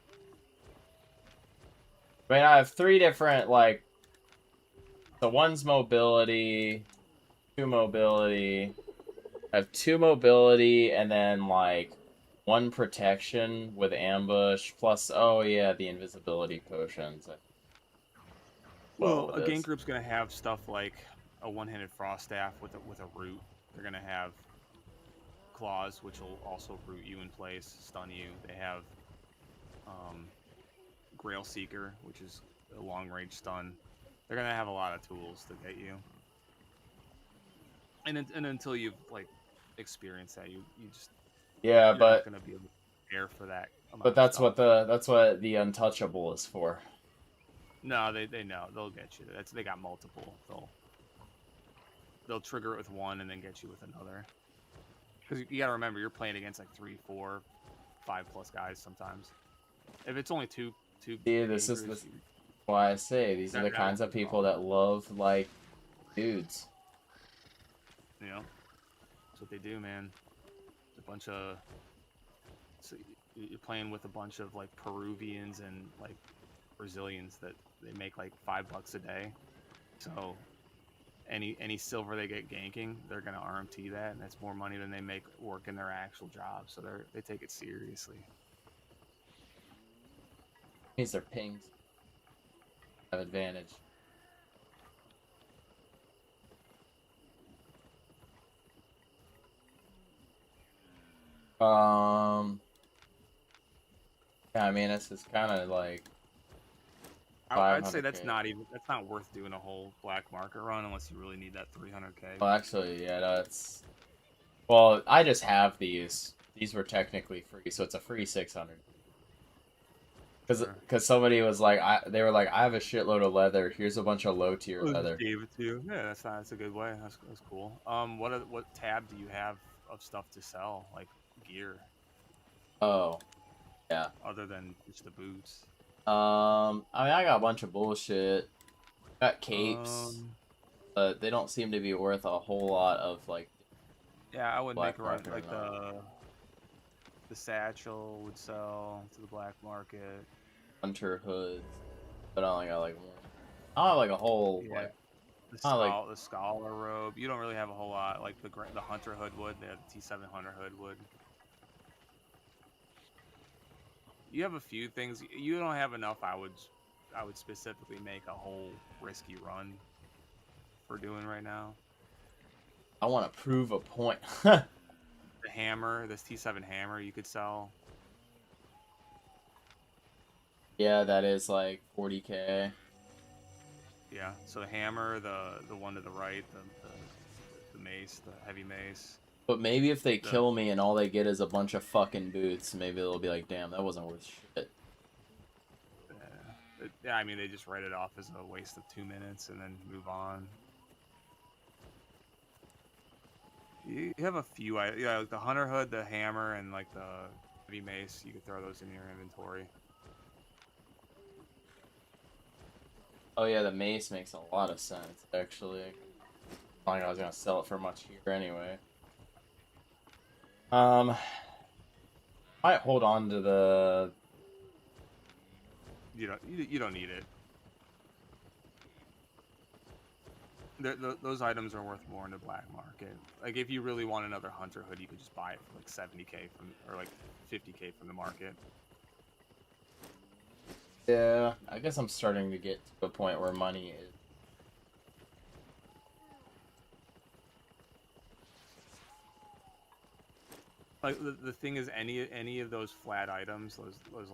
I mean, I have 3 different, like, so one's mobility, 2 mobility. I have 2 mobility, and then, like, 1 protection with ambush, plus, oh yeah, the invisibility potions. Well, Well, a it gank is. group's gonna have stuff like a one-handed frost staff with a root. They're gonna have claws, which will also root you in place, stun you. They have Grail Seeker, which is a long-range stun. They're gonna have a lot of tools to get you. And until you've like experienced that, you just Yeah, you're not but gonna be able to prepare for that amount but of that's what stuff. the untouchable is for. No, they know they'll get you. They got multiple. They'll trigger it with one and then get you with another. Because you gotta remember, you're playing against like 3, 4, 5+ guys sometimes. If it's only two See, this is gankers, why I say these are the that won't kinds be of a people problem. that love like dudes. You know, that's what they do, man. It's a bunch of so you're playing with a bunch of like Peruvians and like Brazilians that they make like $5 a day. So any silver they get ganking, they're gonna RMT that, and that's more money than they make working their actual job. So they take it seriously. Means their pings have advantage. Yeah, I mean, it's just kind of like I'd say 500K. that's not worth doing a whole black market run unless you really need that 300K. Well, actually, yeah, that's. Well, I just have these. These were technically free, so it's a free 600. Because somebody was like, they were like, I have a shitload of leather. Here's a bunch of low tier Well, just leather. gave it to you. Yeah, that's a good way. That's cool. What tab do you have of stuff to sell, like gear, Oh, yeah. other than just the boots? I mean, I got a bunch of bullshit. Got capes, Um, but they don't seem to be worth a whole lot of like yeah, I would make black a run market or like not. the satchel would sell to the black market. Hunter hoods, but I only got like one. I don't have like a whole Yeah, like. I don't like. the scholar robe. You don't really have a whole lot. Like the hunter hood would. The T7 hunter hood would. You have a few things. You don't have enough. I would specifically make a whole risky run for doing right now. I want to prove a point. The hammer, this T7 hammer, you could sell. Yeah, that is like 40K. Yeah. So the hammer, the one to the right, the mace, the heavy mace. But maybe if they kill me and all they get is a bunch of fucking boots, maybe they'll be like, damn, that wasn't worth shit. Yeah, I mean, they just write it off as a waste of 2 minutes and then move on. You have a few, yeah, like the hunter hood, the hammer, and like the heavy mace. You could throw those in your inventory. Oh yeah, the mace makes a lot of sense, actually. I thought I was gonna sell it for much here anyway. Might hold on to the. You don't need it. Those items are worth more in the black market. Like if you really want another hunter hood, you could just buy it for like 70K or like 50K from the market. Yeah, I guess I'm starting to get to a point where money is. Like the thing is, any of those flat items, those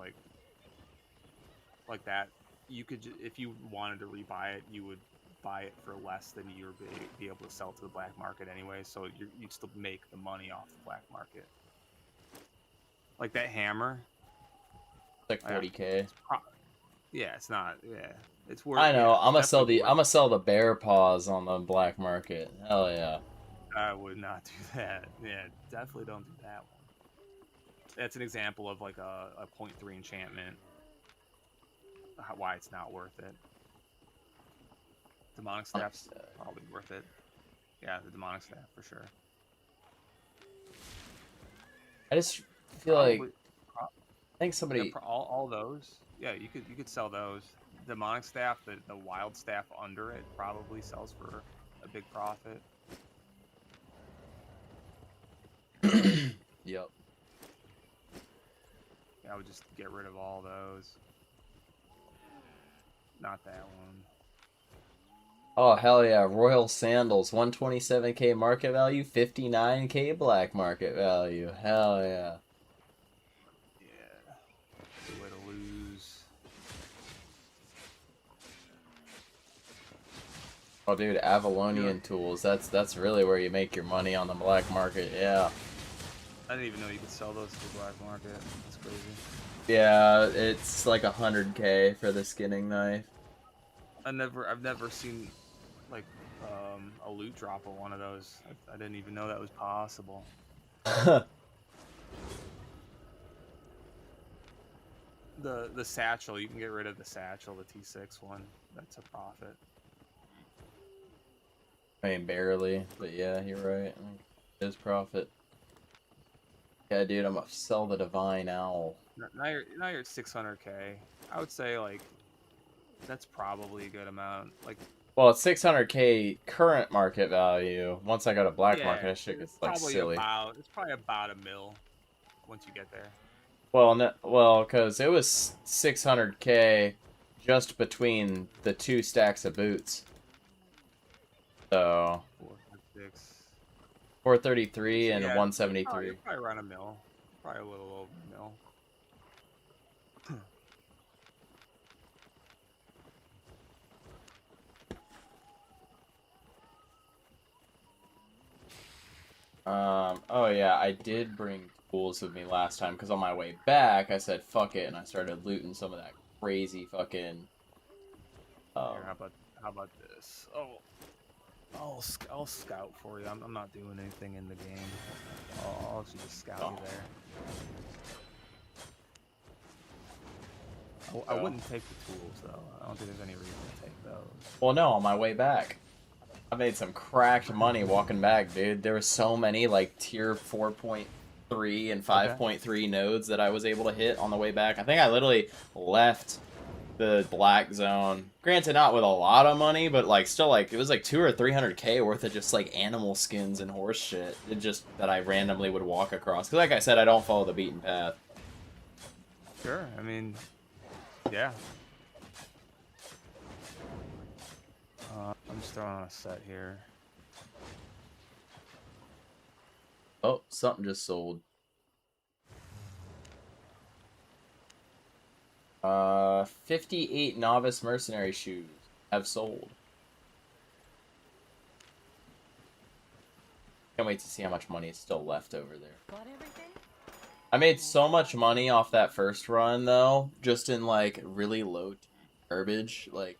like that, you could if you wanted to rebuy it, you would buy it for less than you would be able to sell to the black market anyway. So you'd still make the money off the black market. Like that hammer, It's like 40K. Yeah, it's not. Yeah, it's worth. I know. Yeah, I'm gonna sell definitely the. I'm gonna sell the bear paws on the black market. Hell yeah. I would not do that. Yeah, definitely don't do that one. That's an example of like a 0.3 enchantment. Why it's not worth it. Demonic staff's probably worth it. Yeah, the demonic staff for sure. I just feel like Probably, I think somebody all those. Yeah, you could sell those. Demonic staff, the wild staff under it probably sells for a big profit. Yep. Yeah, I would just get rid of all those. Not that one. Oh hell yeah, Royal Sandals, 127k market value, 59k black market value. Hell yeah. Yeah. Good way to lose. Oh dude, Avalonian tools. That's really where you make your money on the black market. Yeah. I didn't even know you could sell those to the black market. That's crazy. Yeah, it's like 100k for the skinning knife. I've never seen like a loot drop of one of those. I didn't even know that was possible. The satchel, you can get rid of the satchel, the T6 one. That's a profit. I mean, barely, but yeah, you're right. It is profit. Yeah, dude, I'm gonna sell the Divine Owl. Now you're at 600k. I would say like that's probably a good amount. Like, well, it's 600k current market value. Once I go to black yeah, market, that shit gets like probably silly. it's probably about a mil once you get there. Well, no, well, because it was 600k just between the 2 stacks of boots. So 433 and Yeah, 173. Probably around a mil. Probably a little over a mil. Oh yeah, I did bring tools with me last time because on my way back I said fuck it and I started looting some of that crazy fucking. Here, how about this? Oh, I'll scout for you. I'm not doing anything in the game. I'll actually just scout you there. I wouldn't take the tools though. I don't think there's any reason to take those. Well, no, on my way back. I made some cracked money walking back, dude. There were so many like tier 4.3 and 5.3 nodes that I was able to hit on the way back. I think I literally left the black zone. Granted, not with a lot of money, but like still like it was like 200 or 300k worth of just like animal skins and horse shit. It just that I randomly would walk across. Cause like I said, I don't follow the beaten path. Sure. I mean, yeah. I'm just throwing on a set here. Oh, something just sold. 58 novice mercenary shoes have sold. Can't wait to see how much money is still left over there. Got everything? I made so much money off that first run though, just in like really low garbage. Like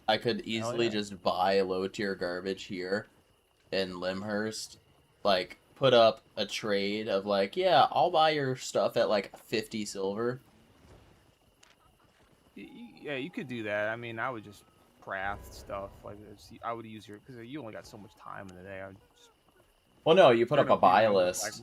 I could easily just buy low tier garbage here in Limhurst. Like put up a trade of like, yeah, I'll buy your stuff at like 50 silver. Yeah, you could do that. I mean, I would just craft stuff. Like I would use your because you only got so much time in the day. I would just. Well, no, you put up a buy list.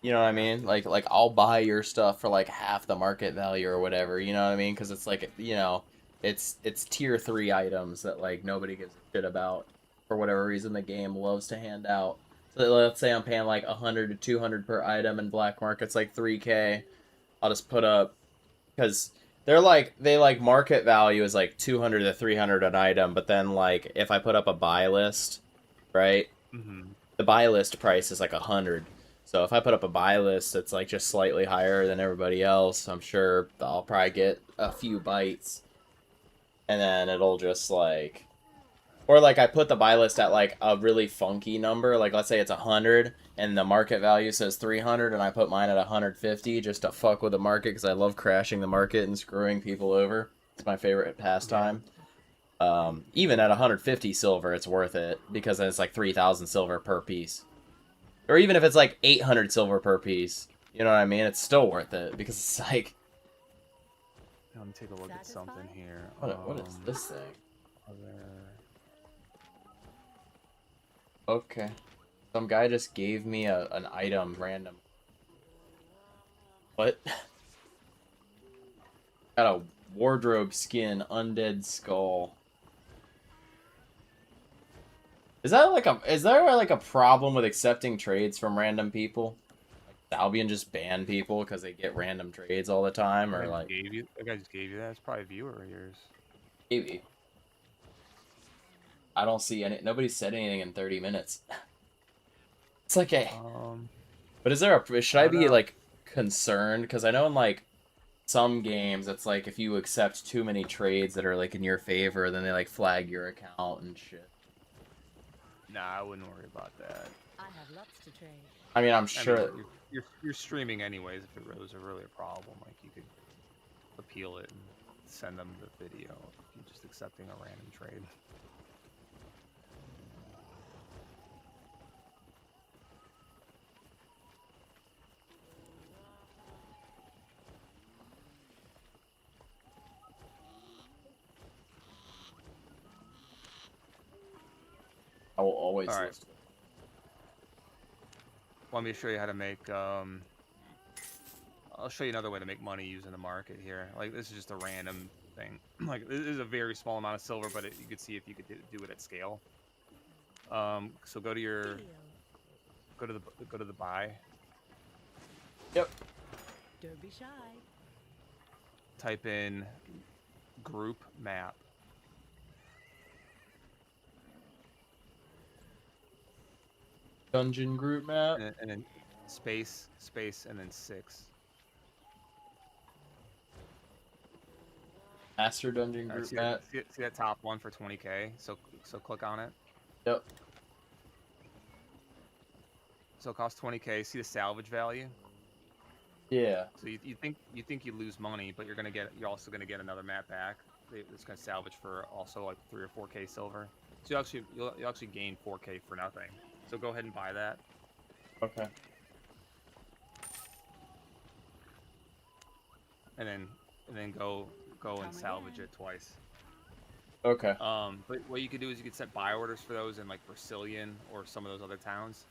You know what I mean? Like I'll buy your stuff for like half the market value or whatever. You know what I mean? Because it's like, you know, it's tier 3 items that like nobody gives a shit about for whatever reason. The game loves to hand out. So let's say I'm paying like 100 to 200 per item, and black market's like 3k. I'll just put up because they like market value is like 200 to 300 an item, but then like if I put up a buy list, right? Mm-hmm. The buy list price is like 100. So if I put up a buy list that's like just slightly higher than everybody else, I'm sure I'll probably get a few bites. And then it'll just like, or like I put the buy list at like a really funky number, like let's say it's 100 and the market value says 300 and I put mine at 150 just to fuck with the market because I love crashing the market and screwing people over. It's my favorite pastime. Even at 150 silver, it's worth it because then it's like 3,000 silver per piece. Or even if it's like 800 silver per piece, you know what I mean? It's still worth it because it's like. Let me take a look at something here. What is this thing? Okay. Some guy just gave me an item random. What? Got a wardrobe skin, undead skull. Is there like a problem with accepting trades from random people? Like Albion just ban people because they get random trades all the time, or like That guy just gave you that. It's probably a viewer of yours. maybe. I don't see any. Nobody said anything in 30 minutes. It's like a. But is there a? Should I be like concerned? Because I know in like some games, it's like if you accept too many trades that are like in your favor, then they like flag your account and shit. Nah, I wouldn't worry about that. I have lots to trade. I mean, I'm sure. I mean, you're streaming anyways. If it was really a problem, like you could appeal it and send them the video. If you're just accepting a random trade. I will always All right. list. Want me to show you how to make? I'll show you another way to make money using the market here. Like this is just a random thing. Like this is a very small amount of silver, but you could see if you could do it at scale. So go to the buy. Yep. Don't be shy. Type in group map. Dungeon group map. And then space, and then 6. Master dungeon group map. See that top one for 20k? So click on it. Yep. So it costs 20k. See the salvage value? Yeah. So you think you lose money, but you're also gonna get another map back. It's gonna salvage for also like 3 or 4k silver. So you'll actually gain 4k for nothing. So go ahead and buy that. Okay. And then go and salvage it twice. Okay. But what you could do is you could set buy orders for those in like Brazilian or some of those other towns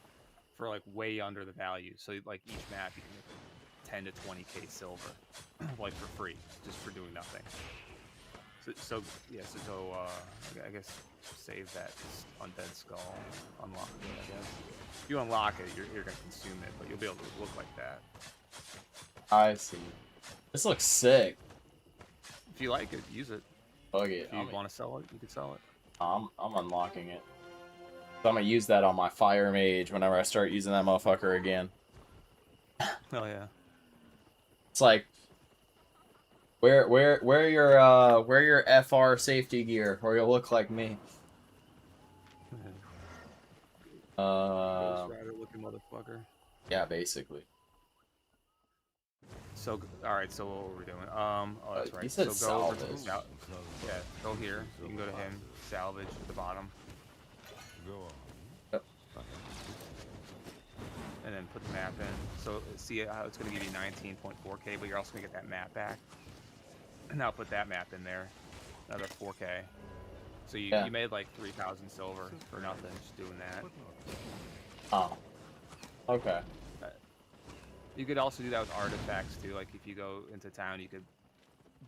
for like way under the value. So like each map you can get 10 to 20k silver, like for free, just for doing nothing. So I guess save that undead skull, unlock it. I guess if you unlock it, you're gonna consume it, but you'll be able to look like that. I see. This looks sick. If you like it, use it. Okay. If you want to sell it, you can sell it. I'm unlocking it. So I'm gonna use that on my fire mage whenever I start using that motherfucker again. Oh yeah. It's like wear your FR safety gear or you'll look like me. Ghost Rider looking motherfucker. Yeah, basically. So all right, so what were we doing? Oh, that's right. You said so go over salvage. to, yeah, go here. You can go to him, salvage at the bottom. Go on. Yep. And then put the map in. So see how it's going to give you 19.4k, but you're also going to get that map back. And now put that map in there, another 4k. So you made like 3,000 silver for nothing just doing that. Oh. Okay. You could also do that with artifacts too. Like if you go into town, you could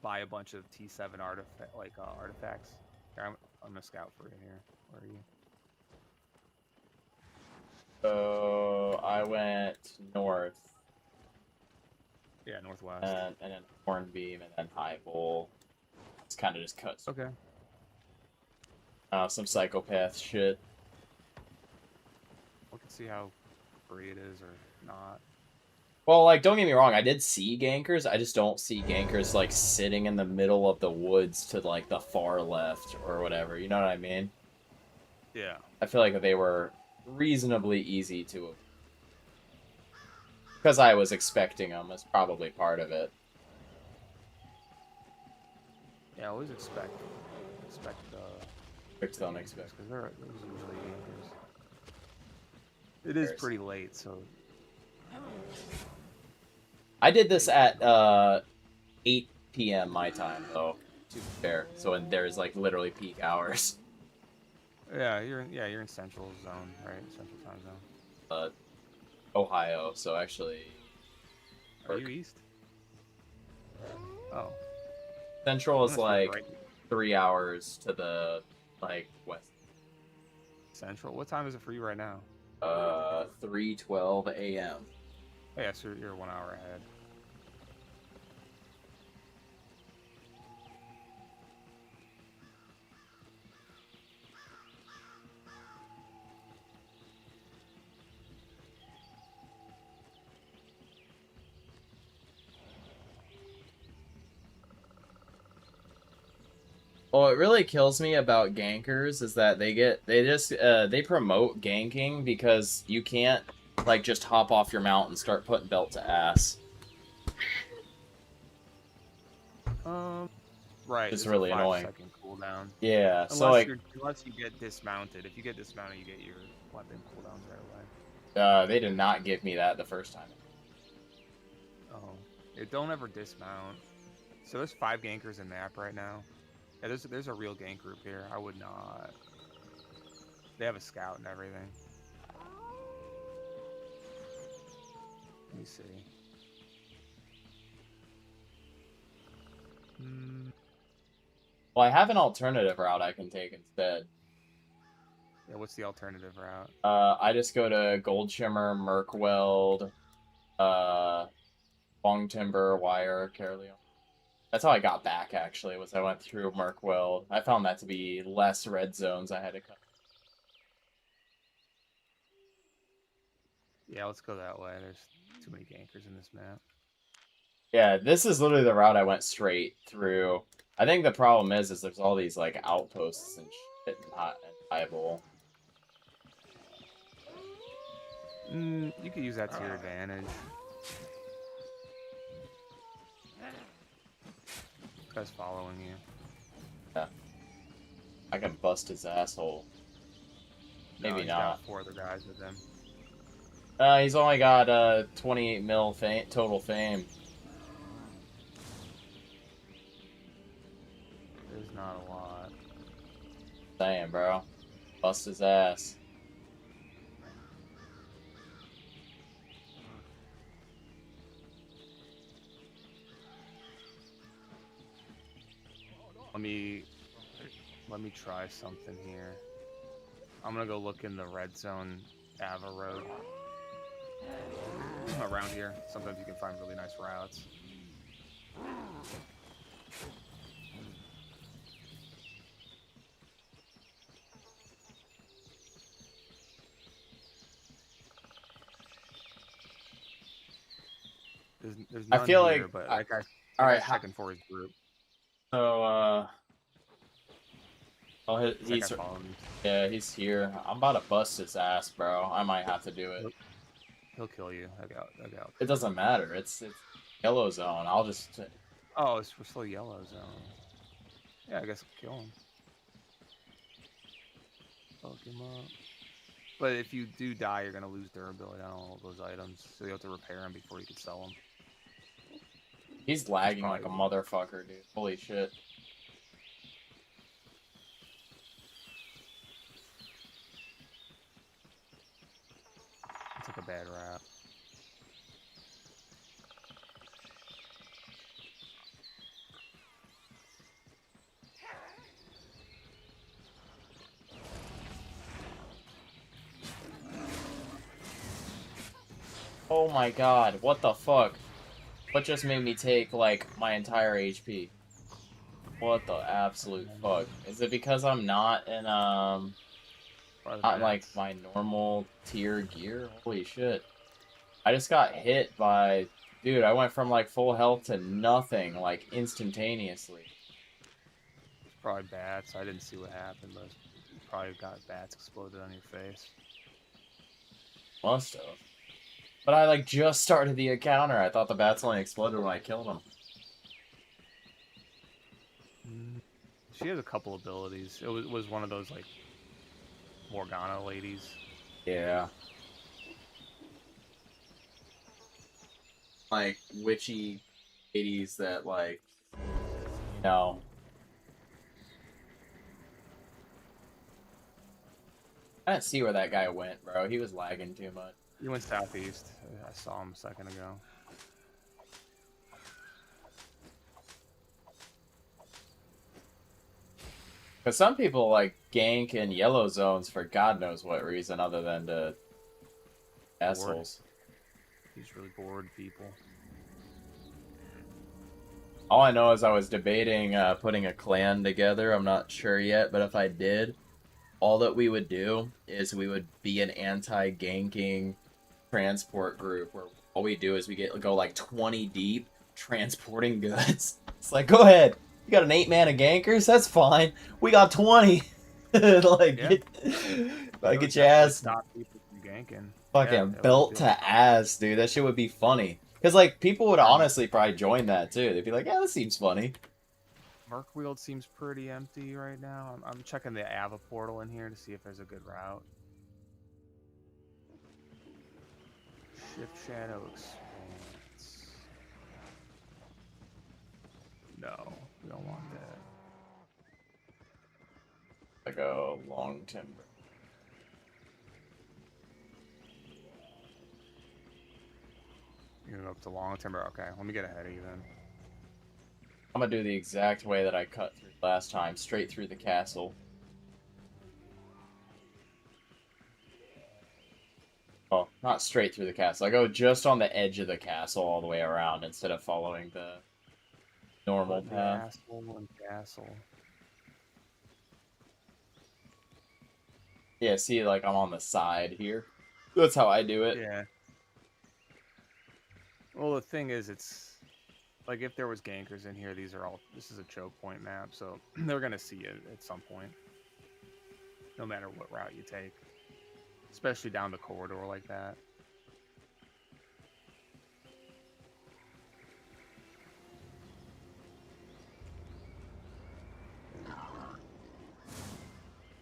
buy a bunch of T7 artifacts. Here, I'm gonna scout for you here. Where are you? So I went north. Yeah, northwest. And then Hornbeam and then High Bowl. It's kind of just cuts. Okay. Some psychopath shit. We can see how free it is or not. Well, like, don't get me wrong, I did see gankers. I just don't see gankers, like, sitting in the middle of the woods to, like, the far left or whatever. You know what I mean? Yeah. I feel like they were reasonably easy to... Because I was expecting them is probably part of it. Yeah, I always expect don't expect. Because they're usually gankers. It is pretty late, so... I did this at 8 p.m. my time, though, to be fair. So there's, like, literally peak hours. Yeah, you're in Central Zone, right? Central Time Zone. Ohio, so actually. Are you East? Oh. Central is That's for you like right 3 hours to the like west. Central. What time is it for you right now? 3:12 a.m. Oh, yeah, so you're 1 hour ahead. What really kills me about gankers is that they promote ganking because you can't like just hop off your mount and start putting belt to ass. Right. It's It's really a annoying. 5-second cooldown. Yeah, so like Unless you get dismounted. If you get dismounted, you get your weapon cooldowns right away. they did not give me that the first time. Oh, don't ever dismount. So there's 5 gankers in map right now. Yeah, there's a real gank group here. I would not. They have a scout and everything. Let me see. Well, I have an alternative route I can take instead. Yeah, what's the alternative route? I just go to Gold Shimmer, Merkweld, Long Timber, Wire, Carleon. That's how I got back, actually, was I went through Merkweld. I found that to be less red zones I had to cut. Yeah, let's go that way. There's too many gankers in this map. Yeah, this is literally the route I went straight through. I think the problem is there's all these, like, outposts and shit not viable. You could use that to your advantage. This guy's following you. Yeah. I can bust his asshole. Maybe he's not. got 4 other guys with him. He's only got 28 mil total fame. There's not a lot. Damn, bro. Bust his ass. Let me try something here. I'm gonna go look in the red zone Ava Road. Around here. Sometimes you can find really nice routes. There's none I feel here, like but that guy, alright, checking for his group. So oh, he's following me. yeah, he's here. I'm about to bust his ass, bro. I might have to do it. He'll kill you. I got. It doesn't matter. It's yellow zone. I'll just. Oh, we're still yellow zone. Yeah, I guess I'll kill him. Fuck him up. But if you do die, you're gonna lose durability on all those items, so you have to repair them before you can sell them. He's lagging like a motherfucker, dude. Holy shit. It's like a bad rap. Oh my god, what the fuck? What just made me take, like, my entire HP? What the absolute fuck? Is it because I'm not in, not in, like, my normal tier gear? Holy shit. I just got hit by... Dude, I went from, like, full health to nothing, like, instantaneously. It's probably bats. I didn't see what happened, but you probably got bats exploded on your face. Must have. But I, like, just started the encounter. I thought the bats only exploded when I killed them. She has a couple abilities. It was one of those, like, Morgana ladies. Yeah. Like, witchy ladies that, like, you know... I didn't see where that guy went, bro. He was lagging too much. He went southeast. I saw him a second ago. Because some people like gank in yellow zones for God knows what reason other than to assholes. He's really bored people. All I know is I was debating putting a clan together. I'm not sure yet, but if I did, all that we would do is we would be an anti-ganking transport group where all we do is we go like 20 deep transporting goods. It's like, go ahead. You got an 8 man of gankers? That's fine. We got 20. Like, Yeah. get your ass Stop people from ganking. fucking belt to ass, dude. That shit would be funny. Because, like, people would honestly probably join that, too. They'd be like, yeah, this seems funny. Merkwield seems pretty empty right now. I'm checking the Ava portal in here to see if there's a good route. Shift Shadow Expanse. No, we don't want that. Like a long timber. You're gonna go up to long timber? Okay, let me get ahead of you then. I'm gonna do the exact way that I cut through last time, straight through the castle. Oh, not straight through the castle. I go just on the edge of the castle all the way around instead of following the normal path. Castle and castle. Yeah, see, like, I'm on the side here. That's how I do it. Yeah. Well, the thing is, it's like if there was gankers in here, this is a choke point map, so they're gonna see it at some point, no matter what route you take, especially down the corridor like that.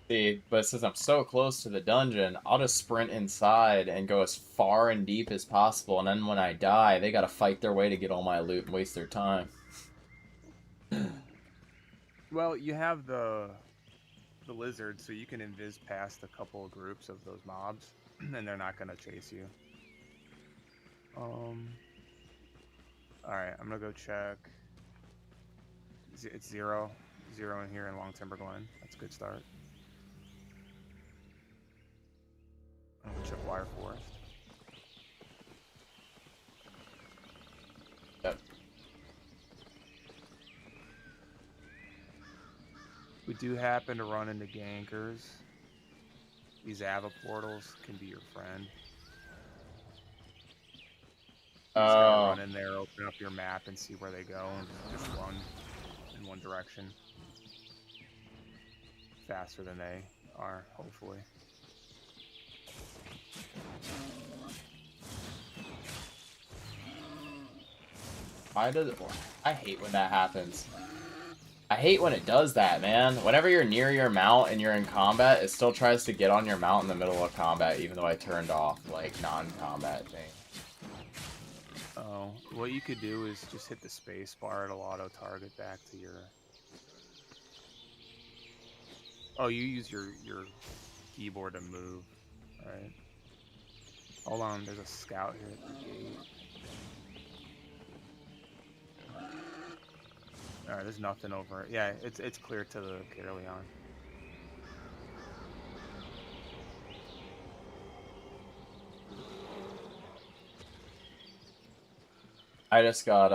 See, but since I'm so close to the dungeon, I'll just sprint inside and go as far and deep as possible, and then when I die, they gotta fight their way to get all my loot and waste their time. Well, you have the lizard, so you can invis past a couple of groups of those mobs, and they're not gonna chase you. All right, I'm gonna go check. It's zero in here in Long Timber Glen. That's a good start. I'm gonna check Wire Forest. Yep. We do happen to run into gankers. These Ava portals can be your friend. You just gotta run in there, open up your map, and see where they go, and just run in one direction. Faster than they are, hopefully. I hate when that happens. I hate when it does that, man. Whenever you're near your mount and you're in combat, it still tries to get on your mount in the middle of combat, even though I turned off, like, non-combat thing. Oh, what you could do is just hit the space bar, it'll auto-target back to your... Oh, you use your keyboard to move, right? Hold on, there's a scout here at the gate. Alright, there's nothing over it. Yeah, it's clear to the Caerleon. I just got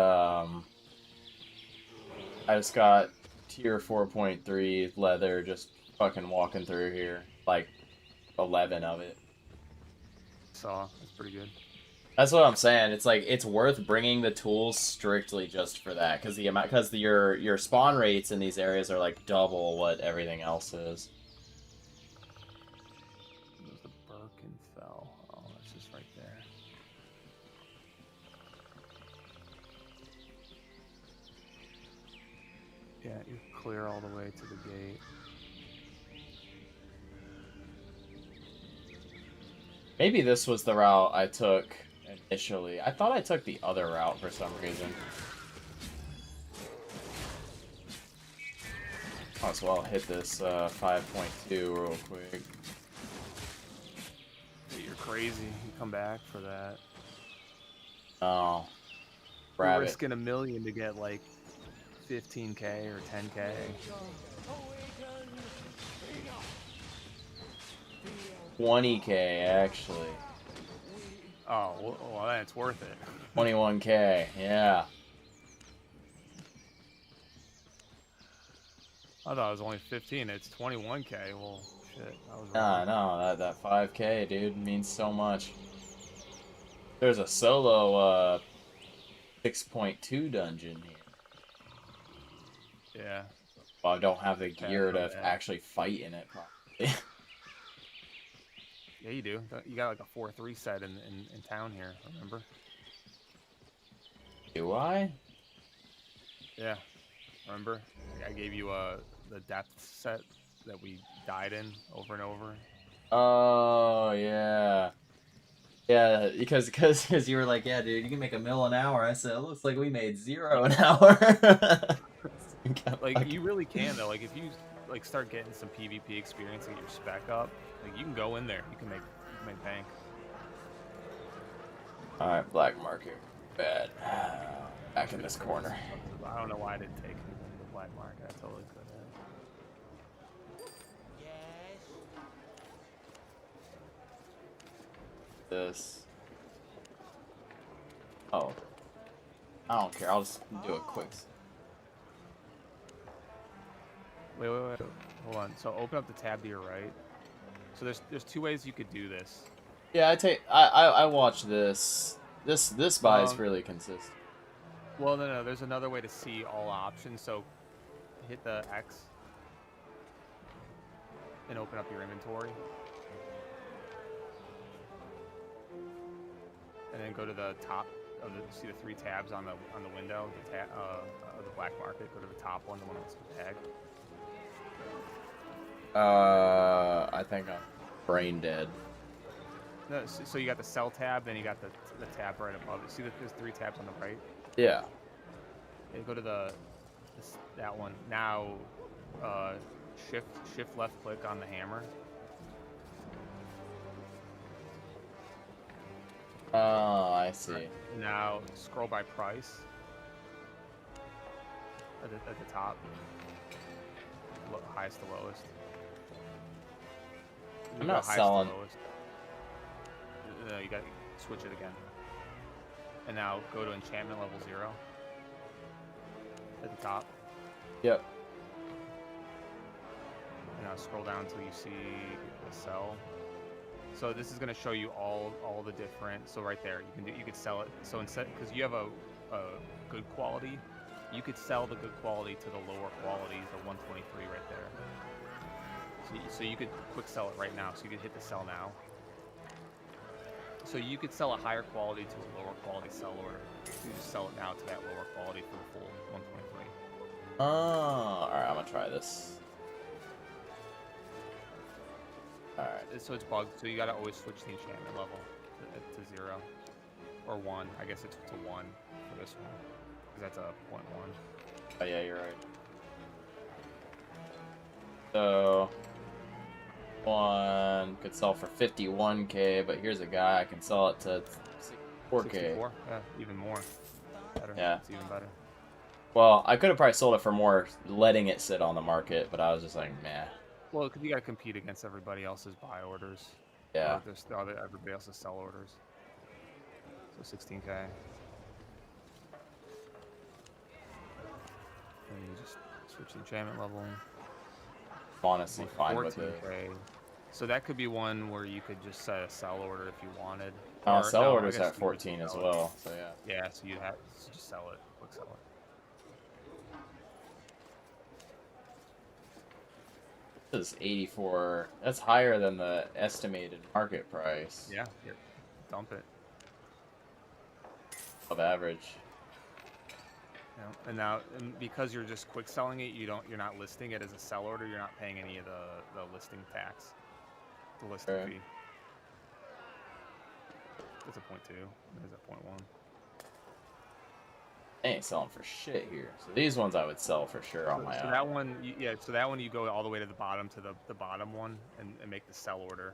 tier 4.3 leather just fucking walking through here. Like 11 of it. That's pretty good. That's what I'm saying. It's like it's worth bringing the tools strictly just for that, because your spawn rates in these areas are like double what everything else is. There's the Birkenfell. Oh, that's just right there. Yeah, you clear all the way to the gate. Maybe this was the route I took initially. I thought I took the other route for some reason. Oh, so I'll hit this 5.2 real quick. crazy. You come back for that. Oh. You're Grab it. risking $1 million to get like 15K or 10K. 20K actually. Oh, well, then it's worth it. 21K, yeah. I thought it was only 15. It's 21K. Well, shit, I was Nah, wrong. no, that 5K, dude, means so much. There's a solo 6.2 dungeon here. Yeah. Well, I don't have the gear to that. actually fight in it properly. Yeah, you do. You got like a 4-3 set in town here, remember? Do I? Yeah. Remember? I gave you the depth set that we died in over and over. Oh, yeah. Yeah, because you were like, yeah, dude, you can make $1 mil an hour. I said, it looks like we made 0 an hour. Like, you really can, though. Like, if you like start getting some PvP experience and get your spec up, like, you can go in there. You can make bank. Alright, black market. Bad. Back in this corner. I don't know why I didn't take the black market. I totally could have. This. Oh. I don't care. I'll just do it quick. Wait. Hold on. So open up the tab to your right. So there's 2 ways you could do this. Yeah, I watch this. This buy is really consistent. Well, no. There's another way to see all options. So hit the X and open up your inventory. And then go to the top of the, see the 3 tabs on the window, the of the black market. Go to the top one, the one that's the tag. I think I'm brain dead. No, so you got the sell tab, then you got the tab right above it. See that there's 3 tabs on the right? Yeah. Okay, go to that one. Now, shift left click on the hammer. Oh, I see. Now scroll by price at the top, highest to lowest. I'm not selling. No, you got to switch it again. And now go to enchantment level 0 at the top. Yep. And now scroll down until you see the sell. So this is going to show you all the different. So right there, you could sell it. So instead, because you have a good quality, you could sell the good quality to the lower quality, the 123 right there. So you could quick sell it right now. So you could hit the sell now. So you could sell a higher quality to a lower quality sell order. You just sell it now to that lower quality for the full 123. Oh, alright, I'm gonna try this. Alright. So it's bugged, so you gotta always switch the enchantment level to 0. Or 1. I guess it's to 1 for this one. Because that's a 0.1. Oh yeah, you're right. So... one could sell for 51K, but here's a guy I can sell it to 64K. 64? Yeah, even more. Better. Yeah. It's even better. Well, I could have probably sold it for more letting it sit on the market, but I was just like, meh. Well, because you gotta compete against everybody else's buy orders. Yeah. There's everybody else's sell orders. So 16K. And you just switch the enchantment level. Honestly, fine with it. So that could be one where you could just set a sell order if you wanted. Oh, sell orders at 14 as well, so yeah. Yeah, so you'd have to just sell it, quick sell it. This is 84. That's higher than the estimated market price. Yeah, here, dump it. Of average. Yeah, and now, because you're just quick selling it, you're not listing it as a sell order. You're not paying any of the listing tax, the listing fee. It's a 0.2. There's a 0.1. They ain't selling for shit here. So these ones I would sell for sure on my own. So that one, yeah. So that one you go all the way to the bottom one and make the sell order.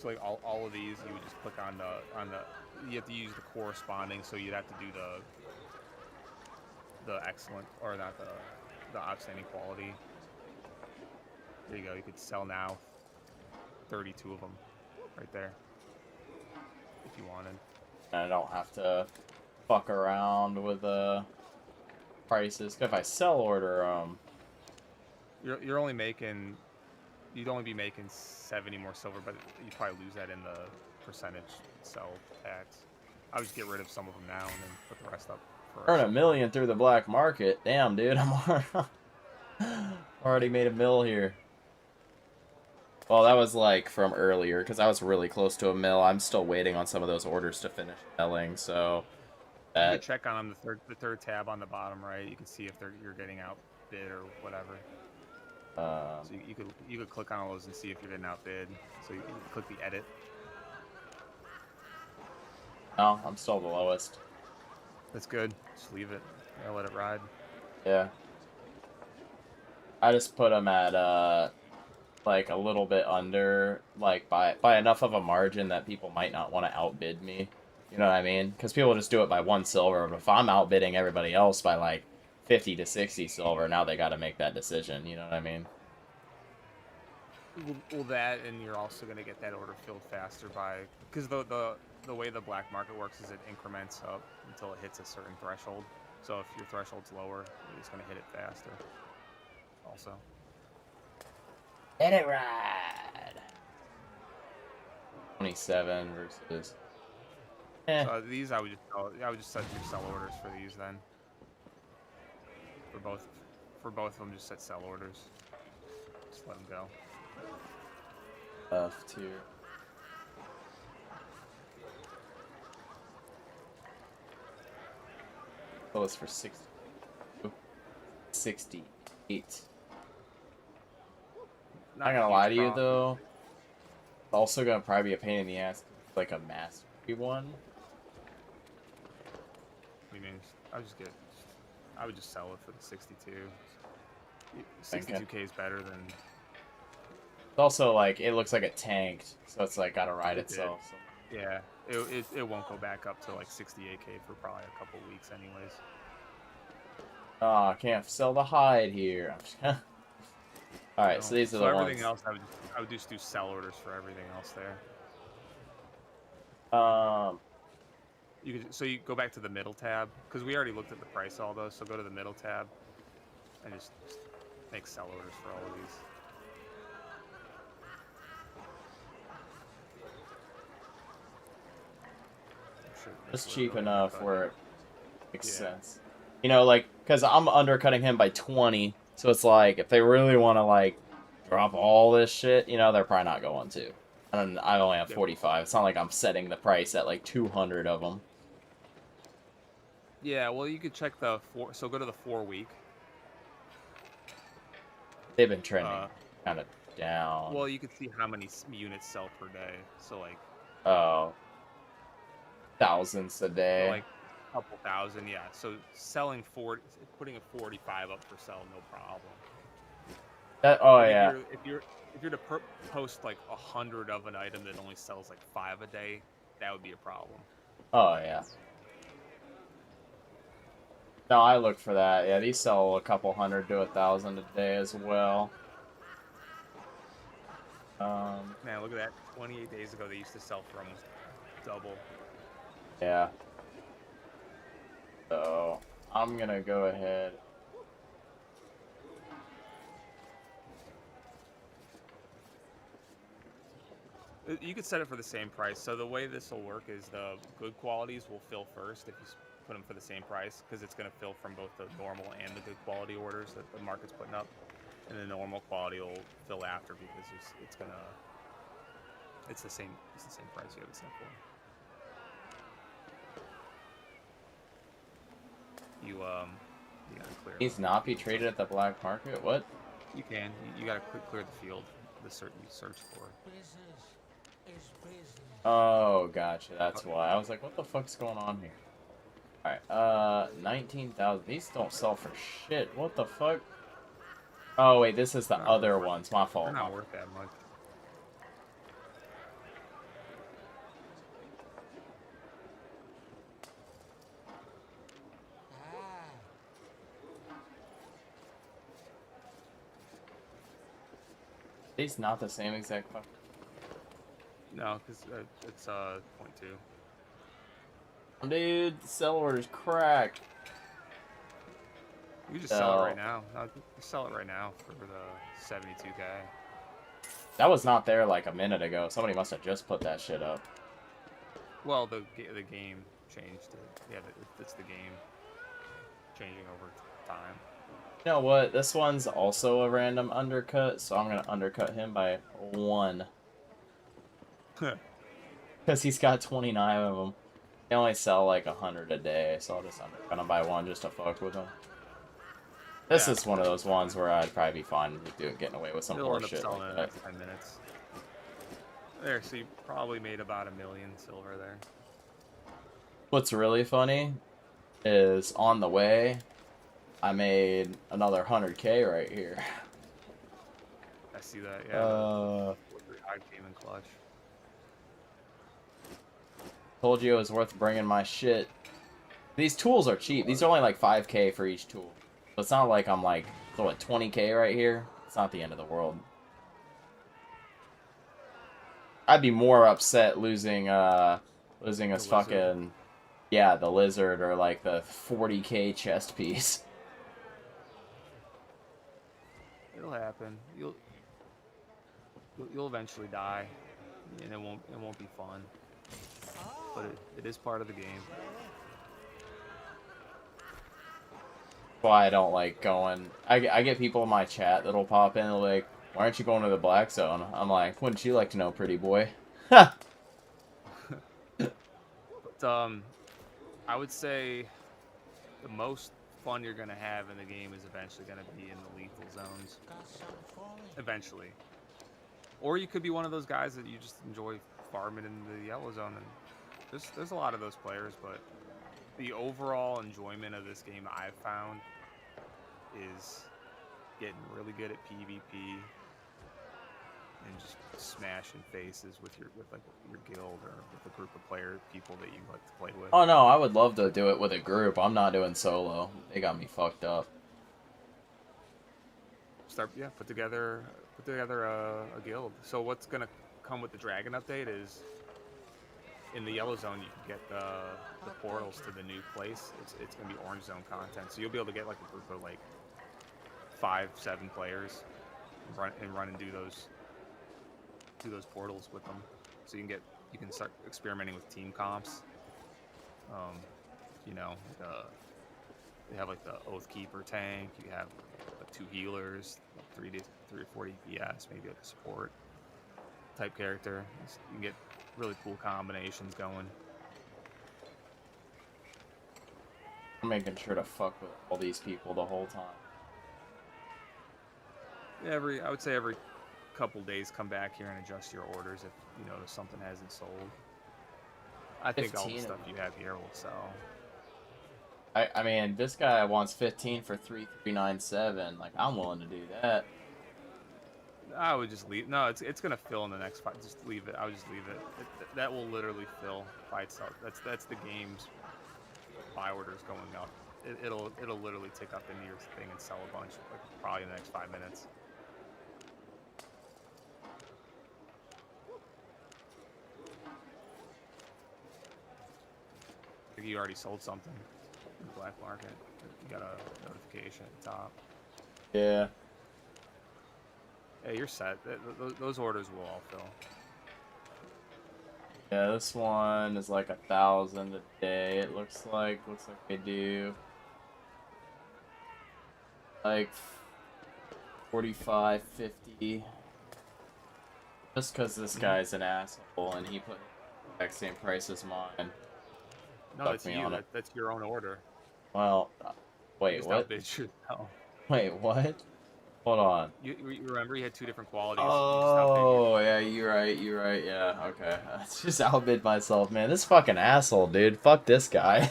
So like all of these, you would just click on the you have to use the corresponding. So you'd have to do the excellent or not the outstanding quality. There you go. You could sell now. 32 of them, right there. If you wanted. I don't have to fuck around with prices. If I sell order You're only making. You'd only be making 70 more silver, but you probably lose that in the percentage sell tax. I would just get rid of some of them now and then put the rest up. earn $1 million through the black market. Damn, dude, I'm already made $1 million here. Well, that was like from earlier because I was really close to $1 million. I'm still waiting on some of those orders to finish selling. So you can check on them, the third tab on the bottom right. You can see if you're getting outbid or whatever. So you could click on all those and see if you're getting outbid. So you can click the edit. No, I'm still the lowest. That's good. Just leave it. Yeah, let it ride. Yeah. I just put them at like a little bit under, like by enough of a margin that people might not want to outbid me. You know what I mean? Because people just do it by 1 silver. But if I'm outbidding everybody else by like 50 to 60 silver, now they got to make that decision. You know what I mean? Well, that, and you're also going to get that order filled faster by, because the way the black market works is it increments up until it hits a certain threshold. So if your threshold's lower, it's going to hit it faster. Also. Let it ride. 27 versus. So these I would just set your sell orders for these then. For both of them, just set sell orders. Just let them go. F tier. Oh, it's for 68. Not gonna lie to you though. It's also gonna probably be a pain in the ass, like a mastery one. I mean, I would just sell it for the 62. 62k is better than. It's also like it looks like it tanked, so it's like gotta ride itself. So. Yeah, it won't go back up to like 68k for probably a couple weeks, anyways. Oh, I can't sell the hide here. All right, so these are the ones. Everything else, I would just do sell orders for everything else there. You go back to the middle tab because we already looked at the price of all those. So go to the middle tab and just make sell orders for all of these. It's cheap enough where it makes sense. You know, like, because I'm undercutting him by 20, so it's like, if they really want to, like, drop all this shit, you know, they're probably not going to. And I only have 45. It's not like I'm setting the price at, like, 200 of them. Yeah, well, you could check the so go to the 4-week. They've been trending kind of down. Well, you could see how many units sell per day. So, like... Oh. Thousands a day. So like a couple thousand, yeah. So selling putting a 45 up for sell, no problem. Yeah. If you're to post like 100 of an item that only sells like 5 a day, that would be a problem. Oh yeah. No, I look for that. Yeah, these sell a couple hundred to 1,000 a day as well. Man, look at that. 28 days ago, they used to sell for almost double. Yeah. So, I'm gonna go ahead. You could set it for the same price. So the way this will work is the good qualities will fill first if you put them for the same price, because it's going to fill from both the normal and the good quality orders that the market's putting up, and the normal quality will fill after because it's the same price you have it set for. You gotta clear. He's not be traded at the black market. What? You can. You gotta clear the field. The certain you search for. Oh, gotcha. That's why. I was like, what the fuck's going on here? Alright, 19,000. These don't sell for shit. What the fuck? Oh, wait, this is the other ones. My fault. They're not worth that much. These not the same exact fuck. No, because it's 0.2. Dude, the sell order's cracked. You just sell it right now. No, you sell it right now for the 72K. That was not there like a minute ago. Somebody must have just put that shit up. Well, the game changed it. Yeah, it's the game changing over time. You know what? This one's also a random undercut, so I'm gonna undercut him by 1. Because he's got 29 of them. They only sell like 100 a day, so I'll just undercut him by 1 just to fuck with him. This is one of those ones where I'd probably be fine with getting away with some He'll end up bullshit selling like in that. the next 10 minutes. There, so you probably made about $1 million silver there. What's really funny is on the way, I made another 100K right here. I see that, yeah. The high came in clutch. Told you it was worth bringing my shit. These tools are cheap. These are only like 5K for each tool. So it's not like I'm like, so what, 20K right here? It's not the end of the world. I'd be more upset losing this fucking, yeah, the lizard or like the 40K chest piece. It'll happen. You'll eventually die, and it won't be fun. But it is part of the game. Why I don't like going. I get people in my chat that'll pop in and like, why aren't you going to the black zone? I'm like, wouldn't you like to know, pretty boy? Ha! But I would say the most fun you're gonna have in the game is eventually gonna be in the lethal zones. Eventually. Or you could be one of those guys that you just enjoy farming in the yellow zone. And there's a lot of those players, but the overall enjoyment of this game I've found is getting really good at PvP and just smashing faces with your guild or with a group of people that you like to play with. Oh no, I would love to do it with a group. I'm not doing solo. They got me fucked up. Put together a guild. So what's gonna come with the dragon update is in the yellow zone you can get the portals to the new place. It's gonna be orange zone content, so you'll be able to get like a group of like 5-7 players and run and do those portals with them. So you can start experimenting with team comps. You know, they have like the Oath Keeper tank. You have like 2 healers, 3 or 4 DPS, maybe like a support type character. You can get really cool combinations going. I'm making sure to fuck with all these people the whole time. I would say every couple days come back here and adjust your orders if you notice something hasn't sold. I think all the stuff you have here will sell. I mean, this guy wants 15 for 3397. Like, I'm willing to do that. I would just leave. No, it's gonna fill in the next 5. Just leave it. I would just leave it. That will literally fill by itself. That's the game's buy orders going up. It'll literally tick up into your thing and sell a bunch, like probably in the next 5 minutes. I think you already sold something in the black market. You got a notification at the top. Yeah. Yeah, you're set. Those orders will all fill. Yeah, this one is like 1,000 a day. It looks like they do like 45, 50. Just because this guy's an asshole and he put the exact same price as mine. No, that's you. That's your own order. Well, wait, Just what? outbid yourself. Wait, what? Hold on. You remember you had 2 different qualities. Oh, yeah, you're right, yeah, okay. I just outbid myself, man. This fucking asshole, dude. Fuck this guy.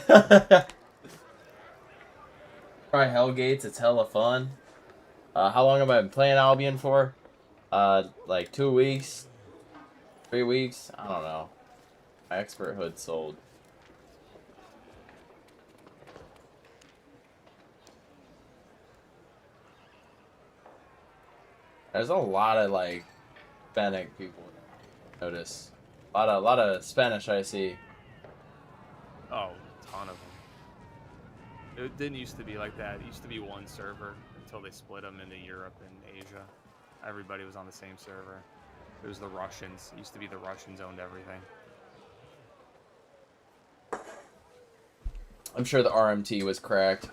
Try Hellgates, it's hella fun. How long have I been playing Albion for? Like 2 weeks? 3 weeks? I don't know. My expert hood sold. There's a lot of, like, Hispanic people notice. A lot of Spanish I see. Oh, a ton of them. It didn't used to be like that. It used to be one server until they split them into Europe and Asia. Everybody was on the same server. It was the Russians. It used to be the Russians owned everything. I'm sure the RMT was cracked.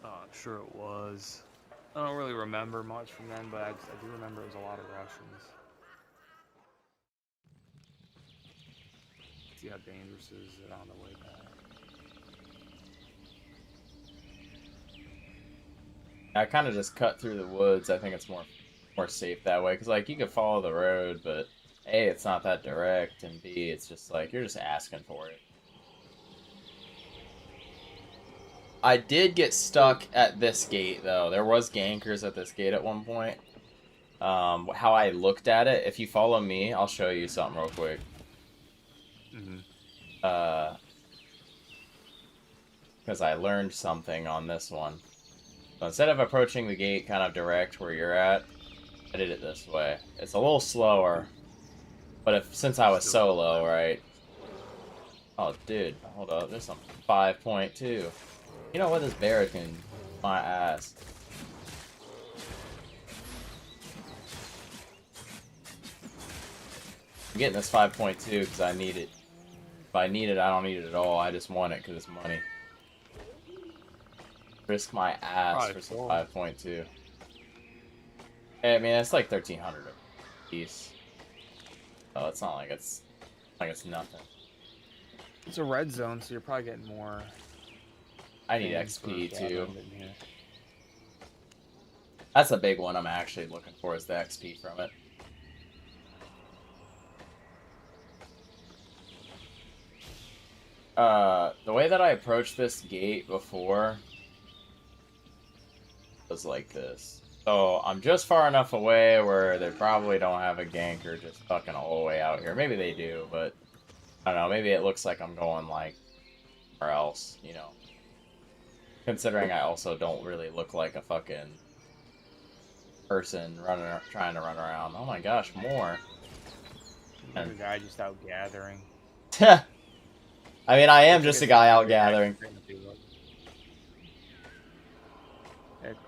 Oh, I'm sure it was. I don't really remember much from then, but I do remember it was a lot of Russians. See how dangerous is it on the way back? I kind of just cut through the woods. I think it's more safe that way, because like you could follow the road, but A, it's not that direct, and B, it's just like you're just asking for it. I did get stuck at this gate though. There was gankers at this gate at one point. How I looked at it, if you follow me, I'll show you something real quick. Because I learned something on this one. So instead of approaching the gate kind of direct where you're at, I did it this way. It's a little slower, but since I was solo, right? Oh, dude, hold up. There's some 5.2. You know what? This bear can my ass. I'm getting this 5.2 because I need it. If I need it, I don't need it at all. I just want it because it's money. Risk my ass for some 5.2. I mean, it's like 1,300 a piece. Oh, it's not like it's nothing. It's a red zone, so you're probably getting more. I need XP too. That's a big one I'm actually looking for, is the XP from it. The way that I approached this gate before was like this. So I'm just far enough away where they probably don't have a ganker just fucking all the way out here. Maybe they do, but I don't know. Maybe it looks like I'm going like somewhere else, you know. Considering I also don't really look like a fucking person trying to run around. Oh my gosh, more. You're a guy just out gathering. I mean, I am just a guy out gathering.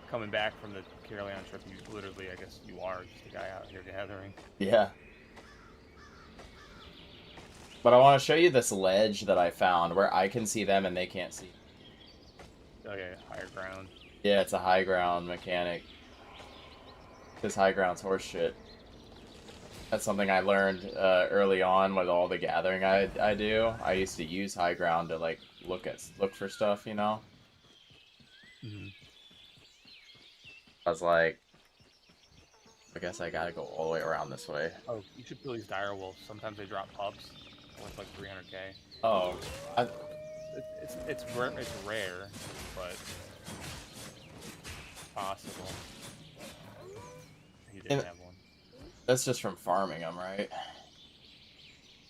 Coming back from the Carolina trip, you literally, I guess you are just a guy out here gathering. Yeah. But I want to show you this ledge that I found where I can see them and they can't see. Okay, higher ground. Yeah, it's a high ground mechanic. This high ground's horseshit. That's something I learned early on with all the gathering I do. I used to use high ground to like look for stuff, you know. I was like, I guess I gotta go all the way around this way. Oh, you should kill these dire wolves. Sometimes they drop pups worth like 300k. Oh, it's rare, but possible. You didn't have one. That's just from farming them, right?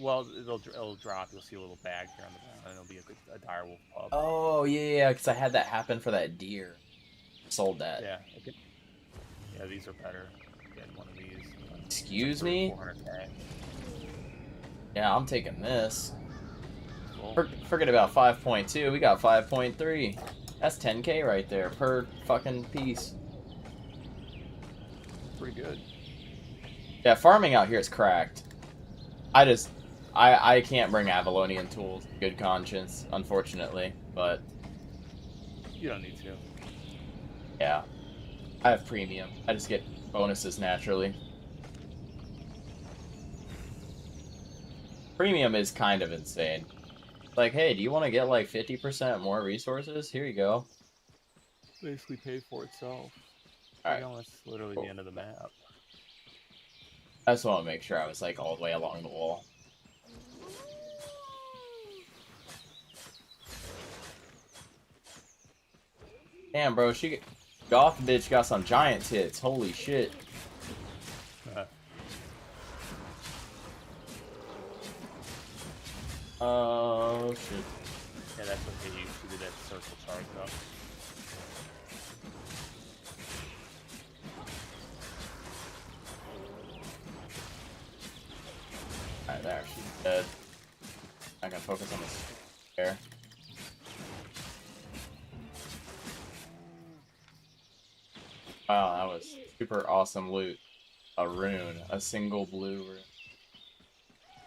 Well, it'll drop. You'll see a little bag here on the ground, and it'll be a dire wolf pup. Oh yeah, because I had that happen for that deer. Sold that. Yeah. Yeah, these are better. Getting one of these. Excuse me? 400k. Yeah, I'm taking this. Forget about 5.2. We got 5.3. That's 10k right there per fucking piece. Pretty good. Yeah, farming out here is cracked. I can't bring Avalonian tools in good conscience, unfortunately, but you don't need to. Yeah. I have premium. I just get bonuses naturally. Premium is kind of insane. Like, hey, do you want to get like 50% more resources? Here you go. Basically paid for itself. Alright. It's literally the end of the map. I just want to make sure I was like all the way along the wall. Damn, bro, Goth bitch got some giant tits. Holy shit. Oh shit. Yeah, that's what they used to do, that circle charge up. dead. I can focus on the there. Wow, that was super awesome loot. A rune, a single blue rune.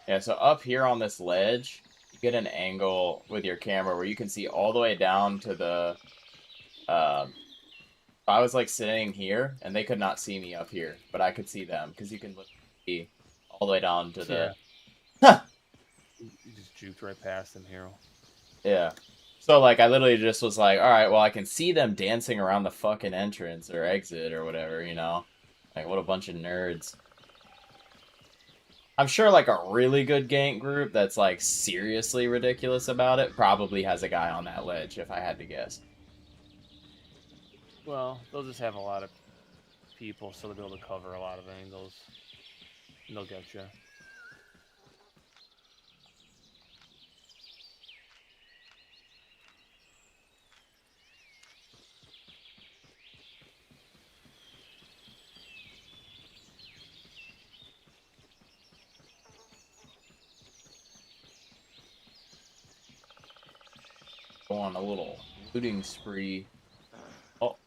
Yeah, so up here on this ledge, you get an angle with your camera where you can see all the way down to the. I was like sitting here, and they could not see me up here, but I could see them because you can see all the way down to the. Yeah. You just juked right past them, hero. Yeah. So, like, I literally just was like, alright, well, I can see them dancing around the fucking entrance or exit or whatever, you know? Like, what a bunch of nerds. I'm sure, like, a really good gank group that's, like, seriously ridiculous about it probably has a guy on that ledge, if I had to guess. Well, they'll just have a lot of people, so they'll be able to cover a lot of angles. And they'll get you. Go on a little looting spree. Oh.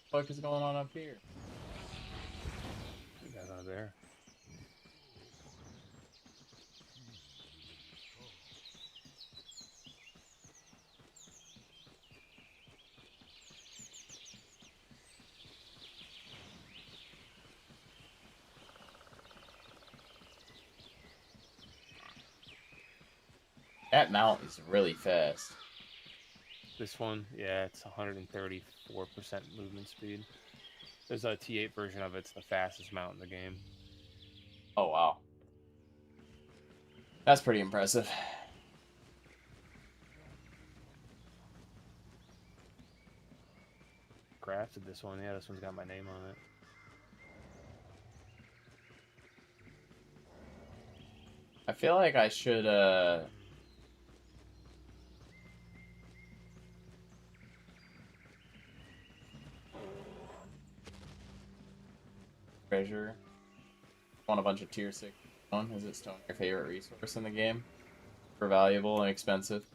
What the fuck is going on up here? You got out of there. That mount is really fast. This one, yeah, it's 134% movement speed. There's a T8 version of it. It's the fastest mount in the game. Oh, wow. That's pretty impressive. Crafted this one. Yeah, this one's got my name on it. I feel like I should, treasure. Want a bunch of tier 6 stone. Is it stone your favorite resource in the game? For valuable and expensive.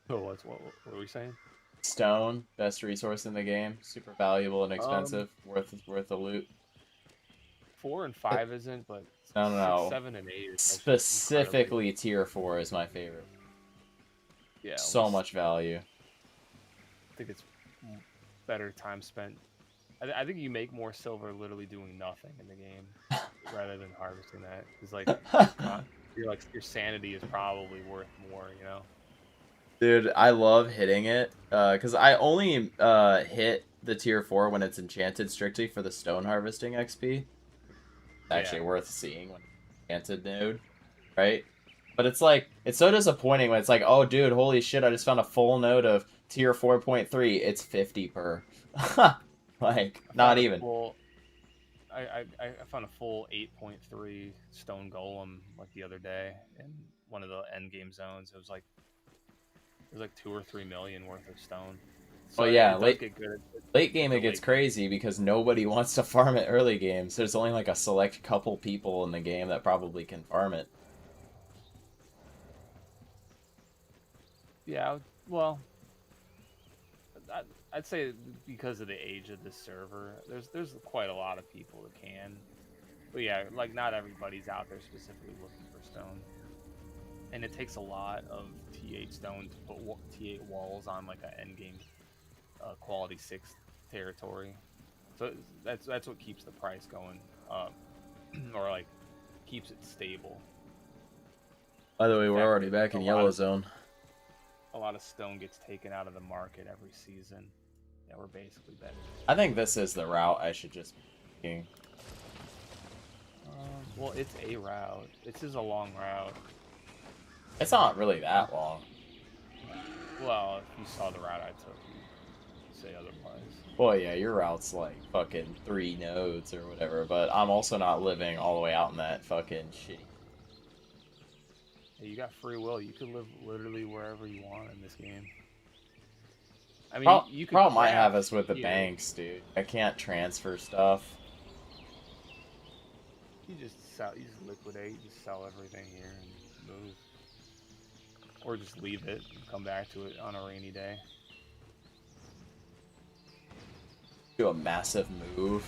Oh, what are we saying? Stone, best resource in the game. Super valuable and expensive. Worth the loot. 4 and 5 isn't, but No. 6, 7, and 8 is Specifically tier 4 is my favorite. Yeah. So much value. I think it's better time spent. I think you make more silver literally doing nothing in the game rather than harvesting that. Because like your sanity is probably worth more, you know. Dude, I love hitting it because I only hit the tier 4 when it's enchanted strictly for the stone harvesting XP. It's actually worth seeing when it's enchanted node, right? But it's like, it's so disappointing when it's like, oh dude, holy shit, I just found a full node of tier 4.3. It's 50 per. Like, not even. I found a full 8.3 stone golem like the other day in one of the end game zones. It was like 2 or 3 million worth of stone. So yeah, late game it gets crazy because nobody wants to farm it early game. So there's only like a select couple people in the game that probably can farm it. Yeah, well, I'd say because of the age of the server, there's quite a lot of people that can. But yeah, like not everybody's out there specifically looking for stone. And it takes a lot of T8 stone to put T8 walls on like an endgame quality 6 territory. So that's what keeps the price going up, or like keeps it stable. By the way, we're already back in yellow zone. A lot of stone gets taken out of the market every season. Yeah, we're basically better. I think this is the route I should just be taking. Well, it's a route. This is a long route. It's not really that long. Well, if you saw the route I took, you'd say otherwise. Well, yeah, your route's like fucking 3 nodes or whatever, but I'm also not living all the way out in that fucking shitty. Hey, you got free will. You can live literally wherever you want in this game. I mean, you could problem I have is with the banks, dude. I can't transfer stuff. You just sell. You just liquidate. You just sell everything here and move, or just leave it and come back to it on a rainy day. Do a massive move.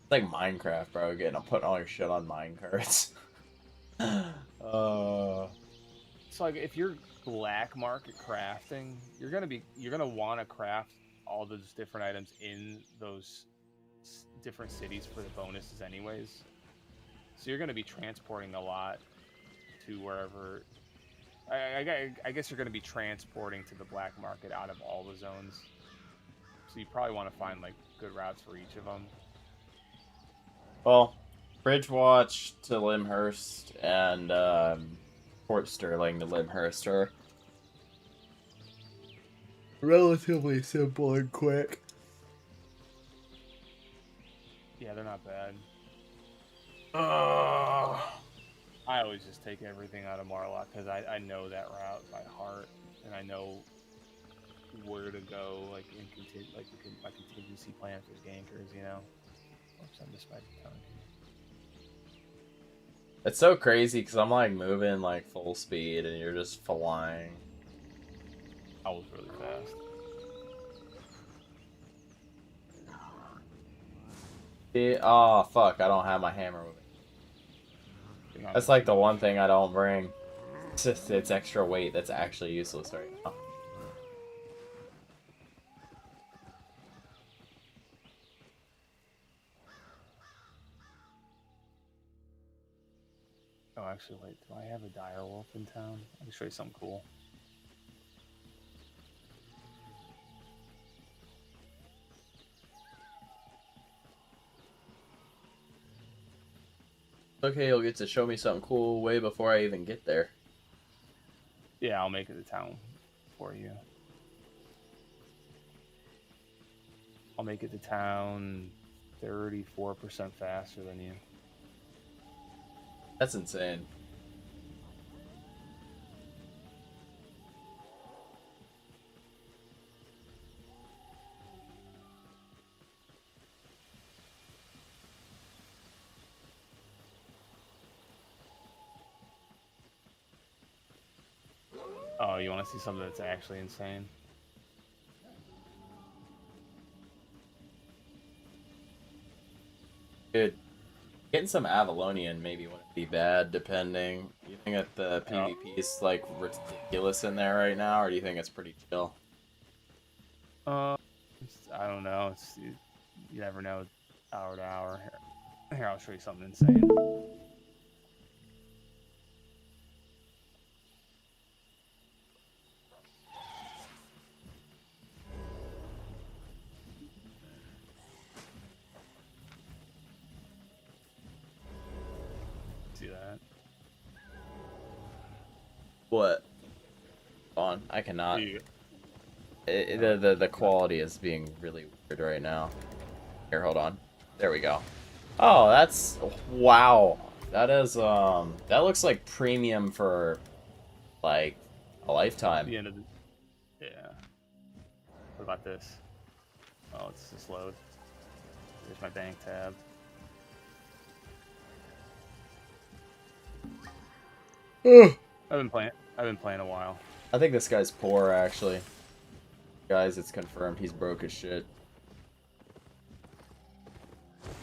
It's like Minecraft, bro. Putting all your shit on minecarts. So like, if you're black market crafting, you're gonna want to craft all those different items in those different cities for the bonuses, anyways. So you're gonna be transporting a lot to wherever. I guess you're gonna be transporting to the black market out of all the zones. So you probably want to find like good routes for each of them. Well, Bridgewatch to Limhurst and Port Sterling to Limhurst are relatively simple and quick. Yeah, they're not bad. I always just take everything out of Marlock because I know that route by heart, and I know where to go, like my contingency plan for gankers, you know. Oops, I missed my tongue. It's so crazy because I'm like moving like full speed and you're just flying. I was really fast. Oh fuck! I don't have my hammer with me. That's like the one thing I don't bring. It's just it's extra weight that's actually useless right now. Oh, actually, wait. Do I have a dire wolf in town? Let me show you something cool. Okay, you'll get to show me something cool way before I even get there. Yeah, I'll make it to town for you. I'll make it to town 34% faster than you. That's insane. Oh, you want to see something that's actually insane? Dude, getting some Avalonian maybe wouldn't be bad, depending. Do you think that the PvP is like ridiculous in there right now, or do you think it's pretty chill? I don't know. You never know, hour to hour. Here, I'll show you something insane. See that? What? On, I cannot. Yeah. The quality is being really weird right now. Here, hold on. There we go. Oh, that's wow. That is that looks like premium for like a lifetime. The end of the yeah. What about this? Oh, it's just load. There's my bank tab. I've been playing a while. I think this guy's poor actually. Guys, it's confirmed he's broke as shit.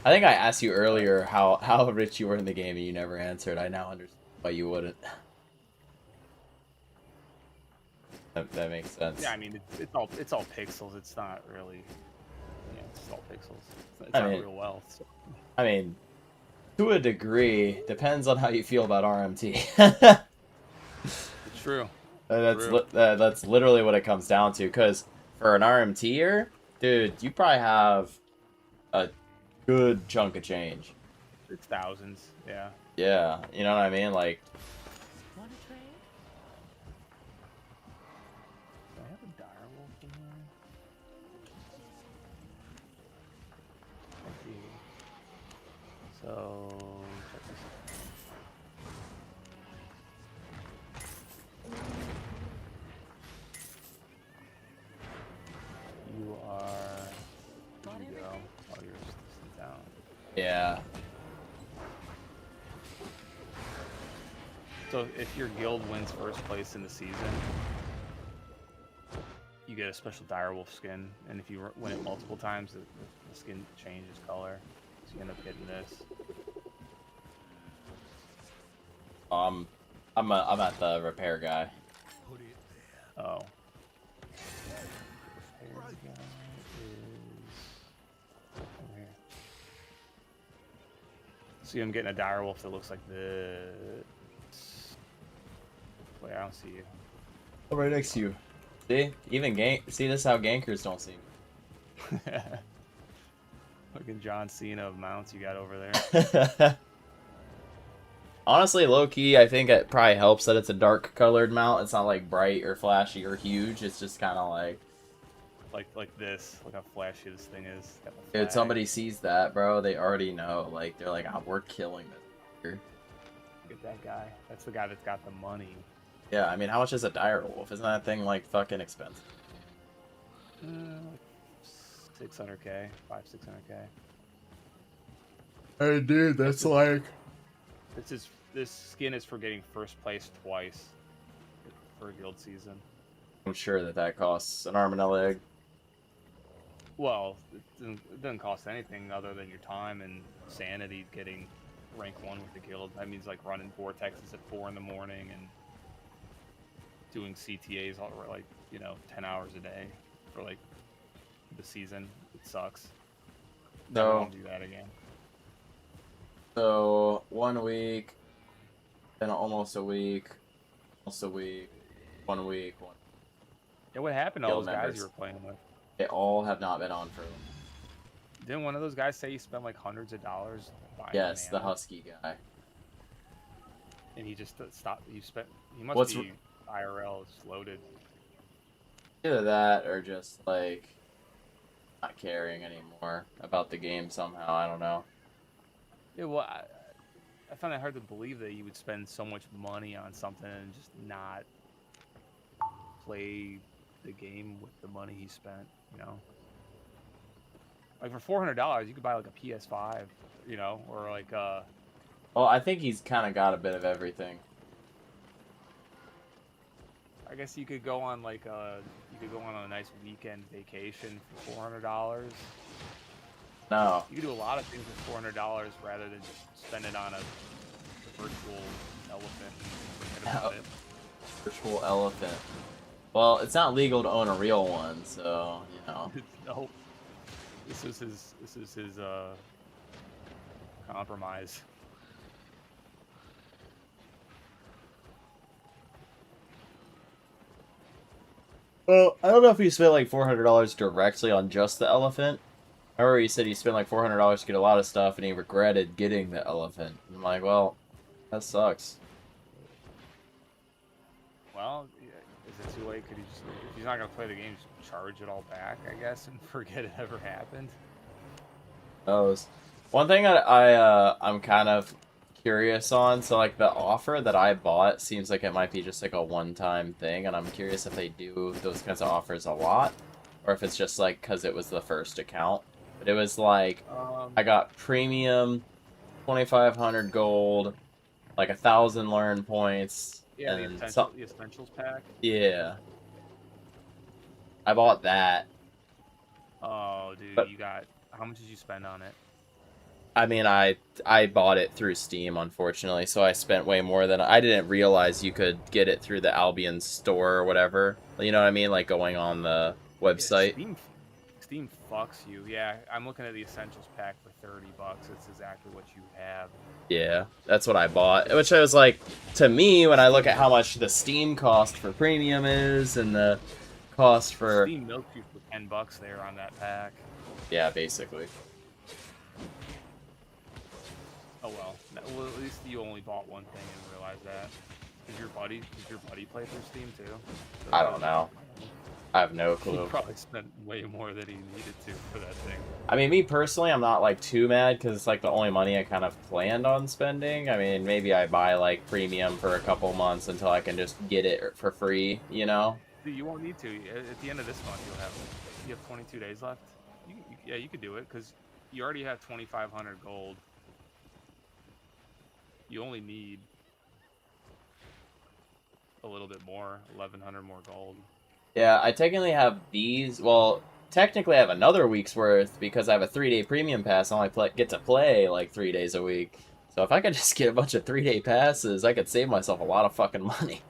I think I asked you earlier how rich you were in the game and you never answered. I now understand why you wouldn't. That makes sense. Yeah, I mean it's all pixels. It's not really. Yeah, it's all pixels. It's I not mean, real wealth. So. I mean, to a degree, depends on how you feel about RMT. It's true. That's literally what it comes down to. Because for an RMTer, dude, you probably have a good chunk of change. It's thousands. Yeah. Yeah, you know what I mean? Like. Want to trade? Do I have a dire wolf in here? I do. So check this out. You are. Where'd you go? Oh, you're just down. Yeah. So if your guild wins first place in the season, you get a special direwolf skin, and if you win it multiple times, the skin changes color. So you end up getting this. I'm at the repair guy. Oh. See, I'm getting a direwolf that looks like this. Wait, I don't see you. Oh, right next to you. See? Even gank. See, this is how gankers don't see me. Fucking John Cena of mounts you got over there. Honestly, low-key, I think it probably helps that it's a dark-colored mount. It's not, like, bright or flashy or huge. It's just kind of like... Like this. Look how flashy this thing is. Got the Dude, flag. somebody sees that, bro, they already know. Like, they're like, oh, we're killing this here. Get that guy. That's the guy that's got the money. Yeah, I mean, how much is a dire wolf? Isn't that thing, like, fucking expensive? 600k. 600k. Hey, dude, that's like... This skin is for getting first place twice for a guild season. I'm sure that costs an arm and a leg. Well, it doesn't cost anything other than your time and sanity getting rank 1 with the guild. That means like running vortexes at 4 in the morning and doing CTAs all like, 10 hours a day for like the season. It sucks. Never want to do that again. So 1 week, then almost a week, 1 week, 1 week. Yeah, what happened to all Guild those members. guys you were playing with? They all have not been on for. Didn't one of those guys say he spent like hundreds of dollars buying Yes, an the ammo? Husky guy. And he just stopped. He must What's be IRL just loaded. Either that or just like not caring anymore about the game somehow. I don't know. Yeah, well, I find it hard to believe that you would spend so much money on something and just not play the game with the money he spent, Like for $400, you could buy like a PS5, or like Well, I think he's kind of got a bit of everything. I guess you could go on like a nice weekend vacation for $400. No. You could do a lot of things with $400 rather than just spend it on a virtual elephant and forget about it. Virtual elephant. Well, it's not legal to own a real one, so No. This is his compromise. Well, I don't know if he spent like $400 directly on just the elephant. However, he said he spent like $400 to get a lot of stuff, and he regretted getting the elephant. I'm like, well, that sucks. Well, is it too late? Could he just, if he's not gonna play the game, just charge it all back, I guess, and forget it ever happened? One thing I'm kind of curious on, so like the offer that I bought seems like it might be just like a one-time thing, and I'm curious if they do those kinds of offers a lot, or if it's just like because it was the first account. But it was like I got premium, 2,500 gold, like 1,000 learn points. Yeah, and the essentials pack. Yeah, I bought that. Oh, dude, But- you got. How much did you spend on it? I mean, I bought it through Steam, unfortunately, so I spent way more than... I didn't realize you could get it through the Albion store or whatever. You know what I mean? Like, going on the website. Yeah, Steam fucks you. Yeah, I'm looking at the essentials pack for $30. It's exactly what you have. Yeah, that's what I bought. Which I was like, to me, when I look at how much the Steam cost for premium is, and the cost for... Steam milked you for $10 there on that pack. Yeah, basically. Oh well. Well, at least you only bought one thing and realized that. Did your buddy play through Steam too? I don't know. I have no He clue. probably spent way more than he needed to for that thing. I mean, me personally, I'm not like too mad because it's like the only money I kind of planned on spending. I mean, maybe I buy like premium for a couple months until I can just get it for free, you know? Dude, you won't need to. At the end of this month, you have 22 days left. Yeah, you could do it because you already have 2,500 gold. You only need a little bit more, 1,100 more gold. Yeah, I technically have these. Well, technically I have another week's worth because I have a 3-day premium pass. I only get to play like 3 days a week. So if I could just get a bunch of 3-day passes, I could save myself a lot of fucking money.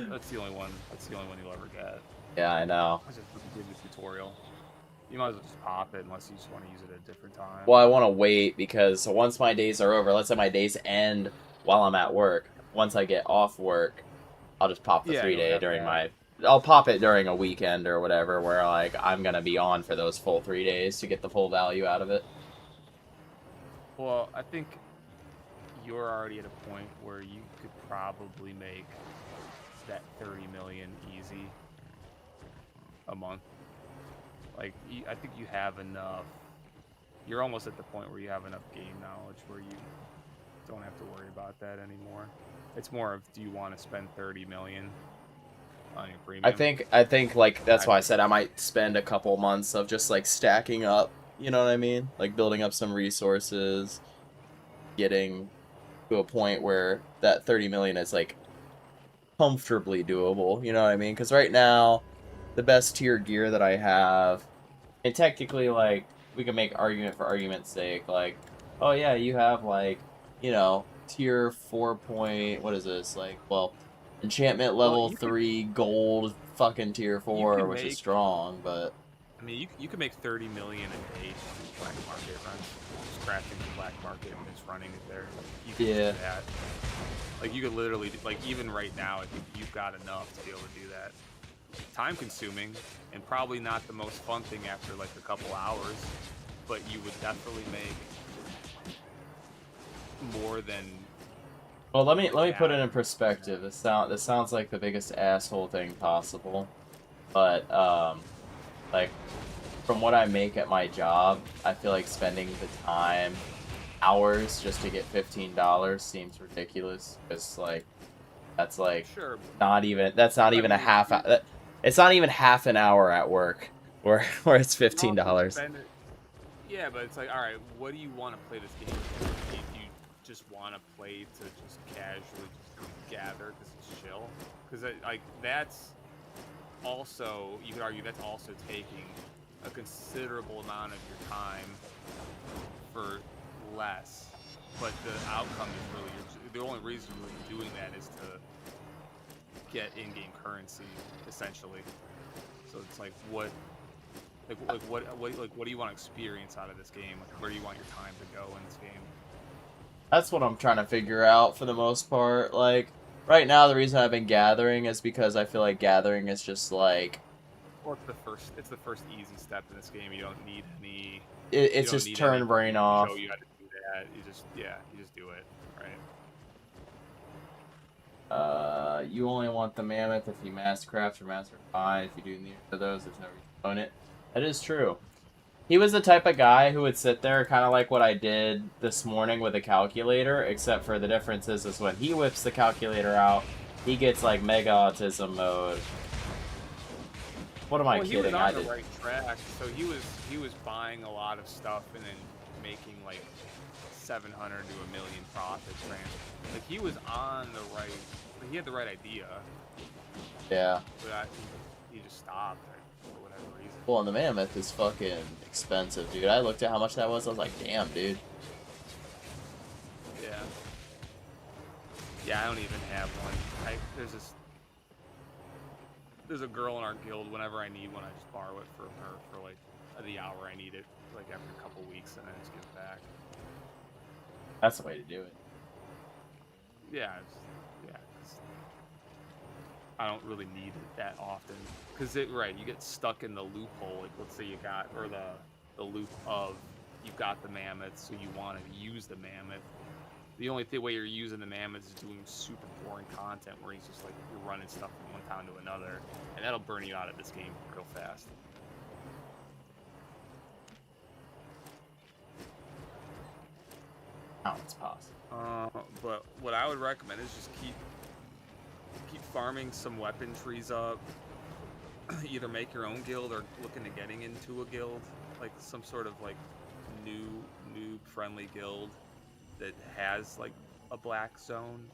That's the only one. That's the only one you'll ever get. Yeah, I know. I just give the tutorial. You might as well just pop it unless you just want to use it at a different time. Well, I want to wait because once my days are over, let's say my days end while I'm at work. Once I get off work, I'll just pop the 3-day during my... I'll pop it during a weekend or whatever where, like, I'm going to be on for those full 3 days to get the full value out of it. Well, I think you're already at a point where you could probably make that 30 million easy a month. Like, I think you have enough. You're almost at the point where you have enough game knowledge where you don't have to worry about that anymore. It's more of, do you want to spend 30 million on your premium? I think like that's why I said I might spend a couple months of just like stacking up, you know what I mean? Like building up some resources, getting to a point where that 30 million is like comfortably doable, you know what I mean? Cuz right now the best tier gear that I have, and technically like we can make argument for argument's sake, like, oh yeah, you have like, you know, tier 4 point, what is this? Like, well, enchantment level 3 gold fucking tier 4, which is strong, but I mean, you can make 30 million a day from black market runs. Just crafting the black market and just running it there. You can do that. Like, you could literally, like, even right now, I think you've got enough to be able to do that. Time consuming and probably not the most fun thing after like a couple hours, but you would definitely make more than. Well, let me put it in perspective. This sounds like the biggest asshole thing possible, but like from what I make at my job, I feel like spending the time, hours just to get $15 seems ridiculous. Because like that's like not even a half. It's not even half an hour at work where it's $15. Yeah, but it's like, all right, what do you want to play this game for? Do you just want to play to just casually just gather because it's chill? Because like that's also, you could argue that's also taking a considerable amount of your time for less, but the outcome is really the only reason you're really doing that is to get in-game currency, essentially. So it's like what do you want to experience out of this game? Like, where do you want your time to go in this game? That's what I'm trying to figure out for the most part. Like right now, the reason I've been gathering is because I feel like gathering is just like. Well, it's the first easy step in this game. You don't need any. It's just turn brain off. Show you how to do that. You just do it, right? You only want the mammoth if you mastercraft or master buy. If you do neither of those, there's no reason to own it. That is true. He was the type of guy who would sit there, kind of like what I did this morning with a calculator, except for the difference is when he whips the calculator out, he gets like mega autism mode. What am I kidding? He was on the right track. So he was buying a lot of stuff and then making like 700 to $1 million profits, man. Like he was on the right. He had the right idea. Yeah. But he just stopped for whatever reason. Well, and the mammoth is fucking expensive, dude. I looked at how much that was. I was like, damn, dude. Yeah. Yeah, I don't even have one. There's a girl in our guild. Whenever I need one, I just borrow it from her for like the hour I need it, like after a couple weeks, and then I just give it back. That's the way to do it. Yeah, I don't really need it that often. Because you get stuck in the loophole. Like, let's say you got, or the loop of, you've got the mammoth, so you want to use the mammoth. The only way you're using the mammoth is doing super boring content where he's just like, you're running stuff from one town to another. And that'll burn you out of this game real fast. How it's possible. But what I would recommend is just keep farming some weapon trees up. Either make your own guild or looking to getting into a guild, like some sort of like noob friendly guild that has like a black zone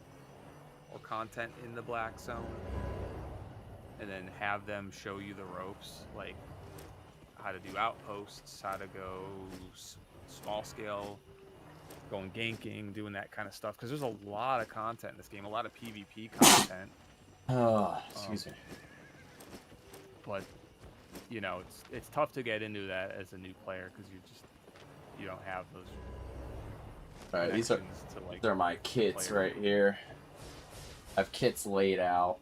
or content in the black zone, and then have them show you the ropes, like how to do outposts, how to go small scale, going ganking, doing that kind of stuff. Because there's a lot of content in this game, a lot of PvP content. Oh, excuse me. But you know, it's tough to get into that as a new player because you don't have those. All right, these to, are my kits right here. I have kits laid out.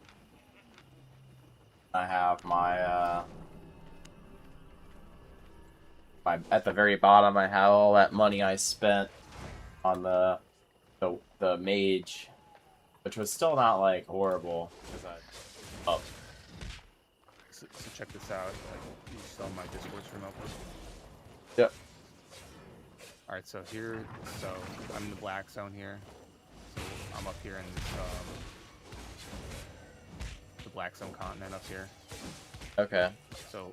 I have my at the very bottom. I have all that money I spent on the mage, which was still not like horrible because So check this out. You saw my Discord stream open. Yep. All right, so I'm in the black zone here. So I'm up here in the black zone continent up here. Okay. So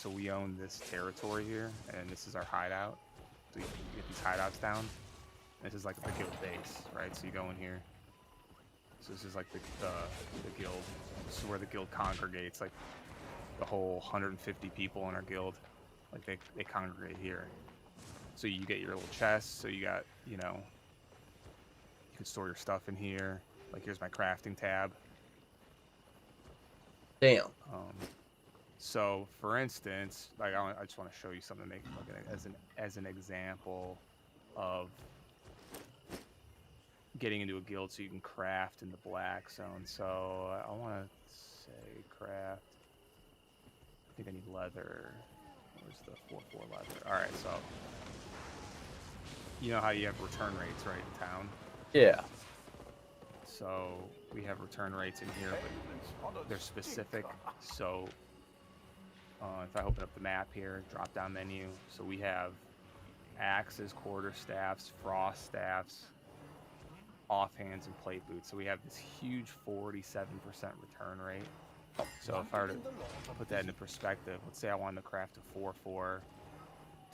we own this territory here, and this is our hideout. So you get these hideouts down. This is like the guild base, right? So you go in here. So this is like the guild. This is where the guild congregates. Like the whole 150 people in our guild, like they congregate here. So you get your little chests. So you got, you know, you can store your stuff in here. Like here's my crafting tab. Damn. So for instance, like I just want to show you something, make as an example of getting into a guild so you can craft in the black zone. So I want to say craft. I think I need leather. Where's the 4/4 leather? All right, so you know how you have return rates, right, in town? Yeah. So we have return rates in here, but they're specific. So if I open up the map here, drop down menu, so we have axes, quarter staffs, frost staffs, offhands, and plate boots. So we have this huge 47% return rate. So if I were to put that into perspective, let's say I wanted to craft a 4/4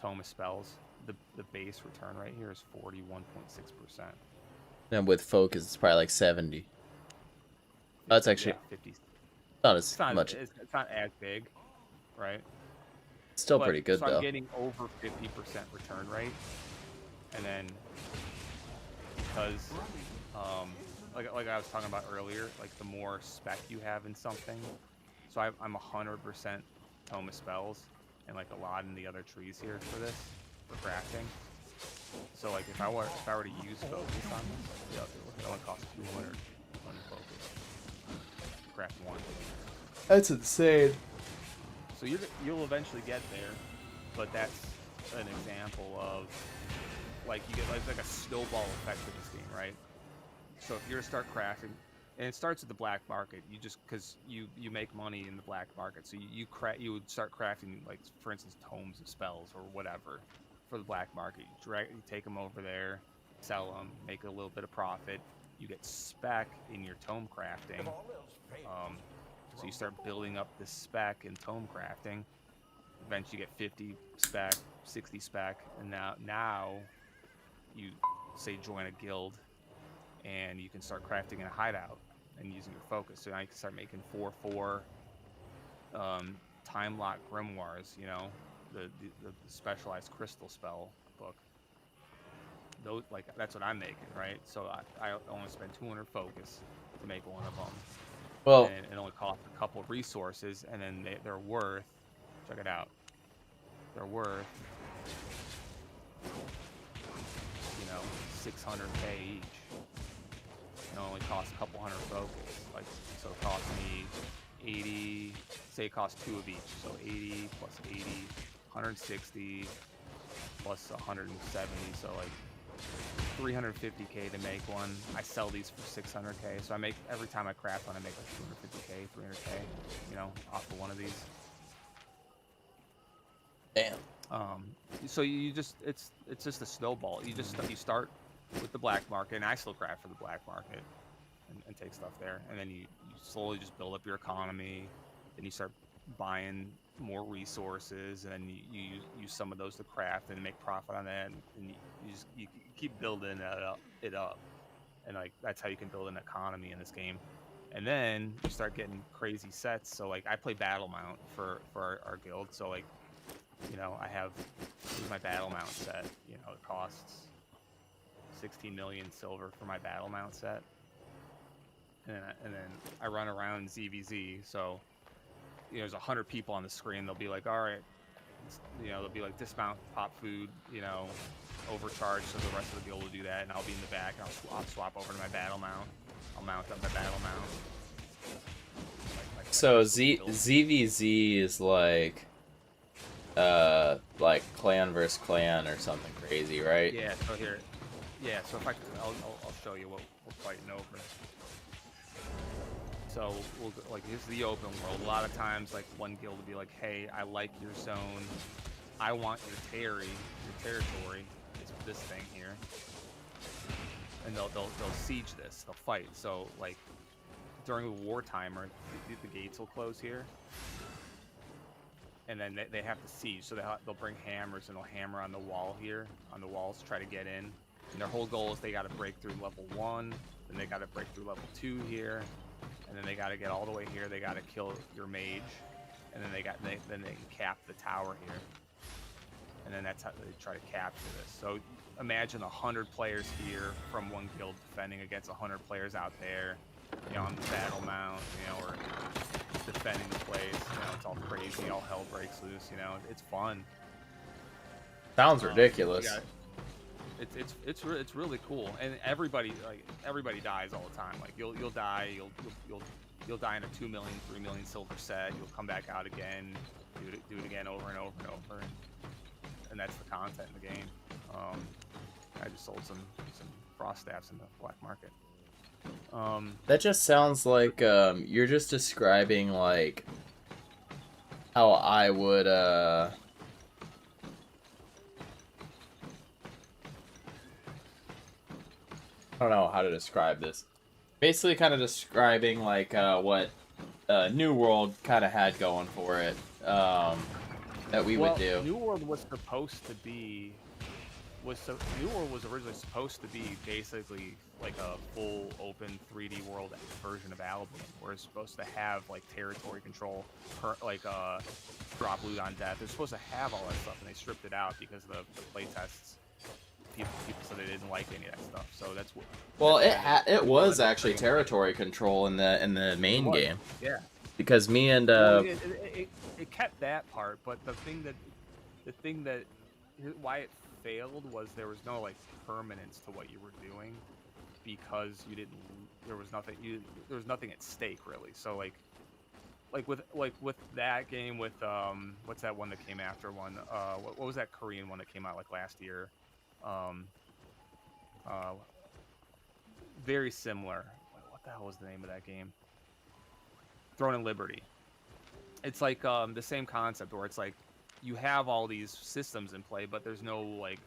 tome of spells, the base return rate here is 41.6%. And with focus, it's probably like 70. That's actually 50. Not as much. It's not as big, right? Still pretty good, so though. I'm getting over 50% return rate, and then because like I was talking about earlier, like the more spec you have in something, so I'm 100% tome of spells, and like a lot in the other trees here for this, for crafting. So like if I were to use focus on this, it only costs 200 on focus. Craft one. That's insane. So you'll eventually get there, but that's an example of like you get like a snowball effect in this game, right? So if you're to start crafting, and it starts at the black market, you just because you make money in the black market, so you would start crafting, like for instance tomes of spells or whatever for the black market. You take them over there, sell them, make a little bit of profit. You get spec in your tome crafting. So you start building up this spec in tome crafting. Eventually you get 50 spec, 60 spec, and now you say join a guild, and you can start crafting in a hideout and using your focus. So now you can start making 4/4 time lock grimoires. You know, the specialized crystal spell book. Those that's what I'm making, right? So I only spend 200 focus to make one of them. Well, and it only costs a couple of resources, and then they're worth. Check it out. They're worth, 600k each. It only costs a couple hundred focus. Like, so it costs me 80. Say it costs 2 of each. So 80 plus 80, 160 plus 170. So like 350k to make one. I sell these for 600k. So I make, every time I craft one, I make like 250k, 300k, off of one of these. Damn. So you just, it's just a snowball. You start with the black market, and I still craft for the black market and take stuff there. And then you slowly just build up your economy. Then you start buying more resources, and then you use some of those to craft and make profit on that. And you keep building it up. and like that's how you can build an economy in this game. And then you start getting crazy sets. So like I play Battle Mount for our guild. So like, you know, I have my Battle Mount set. You know, it costs 16 million silver for my Battle Mount set. And then I run around ZVZ. So you know, there's 100 people on the screen. They'll be like, all right, you know, they'll be like dismount, pop food, you know, overcharge. So the rest of the guild will do that, and I'll be in the back. And I'll swap over to my Battle Mount. I'll mount up my Battle Mount. So ZVZ is like clan versus clan or something crazy, right? Yeah. So here, yeah. So if I'll show you what we're fighting over. So we'll like this is the open world. A lot of times, like one guild will be like, "Hey, I like your zone. I want your territory. It's this thing here." And they'll siege this. They'll fight. So like during the war timer, the gates will close here, and then they have to siege. So they'll bring hammers and they'll hammer on the wall here, on the walls, to try to get in. And their whole goal is they got to break through level 1, then they got to break through level 2 here, and then they got to get all the way here. They got to kill your mage, and then they can cap the tower here. And then that's how they try to capture this. So imagine 100 players here from one guild defending against 100 players out there, you know, on the Battle Mount, you know, or defending the place. You know, it's all crazy, all hell breaks loose. You know, it's fun. Sounds ridiculous. It's really cool, and everybody dies all the time. Like you'll die, you'll die in a 2 million, 3 million silver set. You'll come back out again, do it again over and over and over. And that's the content in the game. I just sold some frost staffs in the black market. That just sounds like you're just describing like how I would I don't know how to describe this. Basically kind of describing like what New World kind of had going for it. That we would do. New World was supposed to be New World was originally supposed to be basically like a full open 3D world version of Albion, where it's supposed to have like territory control, like drop loot on death. They're supposed to have all that stuff, and they stripped it out because of the playtests. People said they didn't like any of that stuff. So that's what. Well, it was actually territory control in the main game. Yeah. Because me and it kept that part, but the thing that why it failed was there was no like permanence to what you were doing, because there was nothing at stake really. So like with that game, with what's that one that came after one, what was that Korean one that came out like last year, very similar. What the hell was the name of that game? Throne and Liberty. It's like the same concept, where it's like you have all these systems in play, but there's no like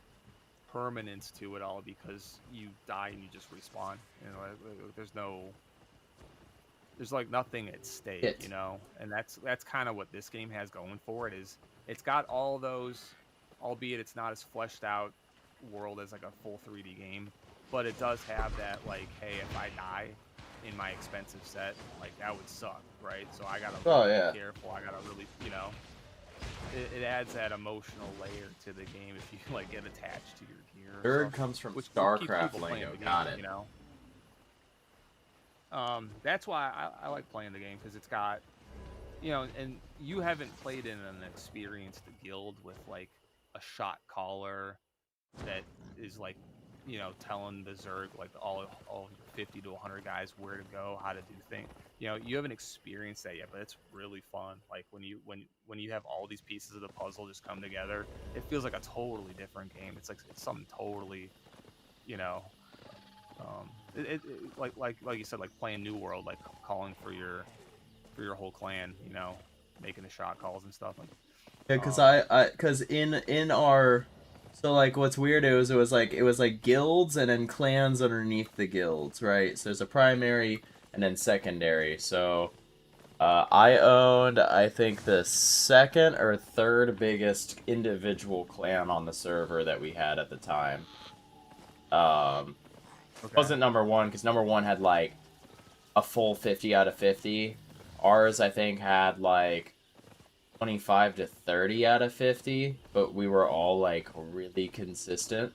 permanence to it all, because you die and you just respawn. You know, there's like nothing at stake, you know. And that's kind of what this game has going for it. Is it's got all those, albeit it's not as fleshed out world as like a full 3D game, but it does have that like, hey, if I die in my expensive set, like that would suck, right? So I gotta be careful. I gotta really, you know, it adds that emotional layer to the game if you like get attached to your gear. Third comes from StarCraft lingo. Got it. You know, that's why I like playing the game, because it's got, you know, and you haven't played in an experienced guild with like a shot caller that is like, you know, telling the Zerg like all 50 to 100 guys where to go, how to do things. You know, you haven't experienced that yet, but it's really fun. Like when you have all these pieces of the puzzle just come together, it feels like a totally different game. It's something totally, you know, like you said, like playing New World, like calling for your whole clan, you know, making the shot calls and stuff. Like, yeah, because in our, so like what's weird it was like guilds and then clans underneath the guilds, right? So there's a primary and then secondary. So I owned, I think, the second or third biggest individual clan on the server that we had at the time. It wasn't number 1 because number 1 had like a full 50 out of 50. Ours, I think, had like 25 to 30 out of 50, but we were all like really consistent.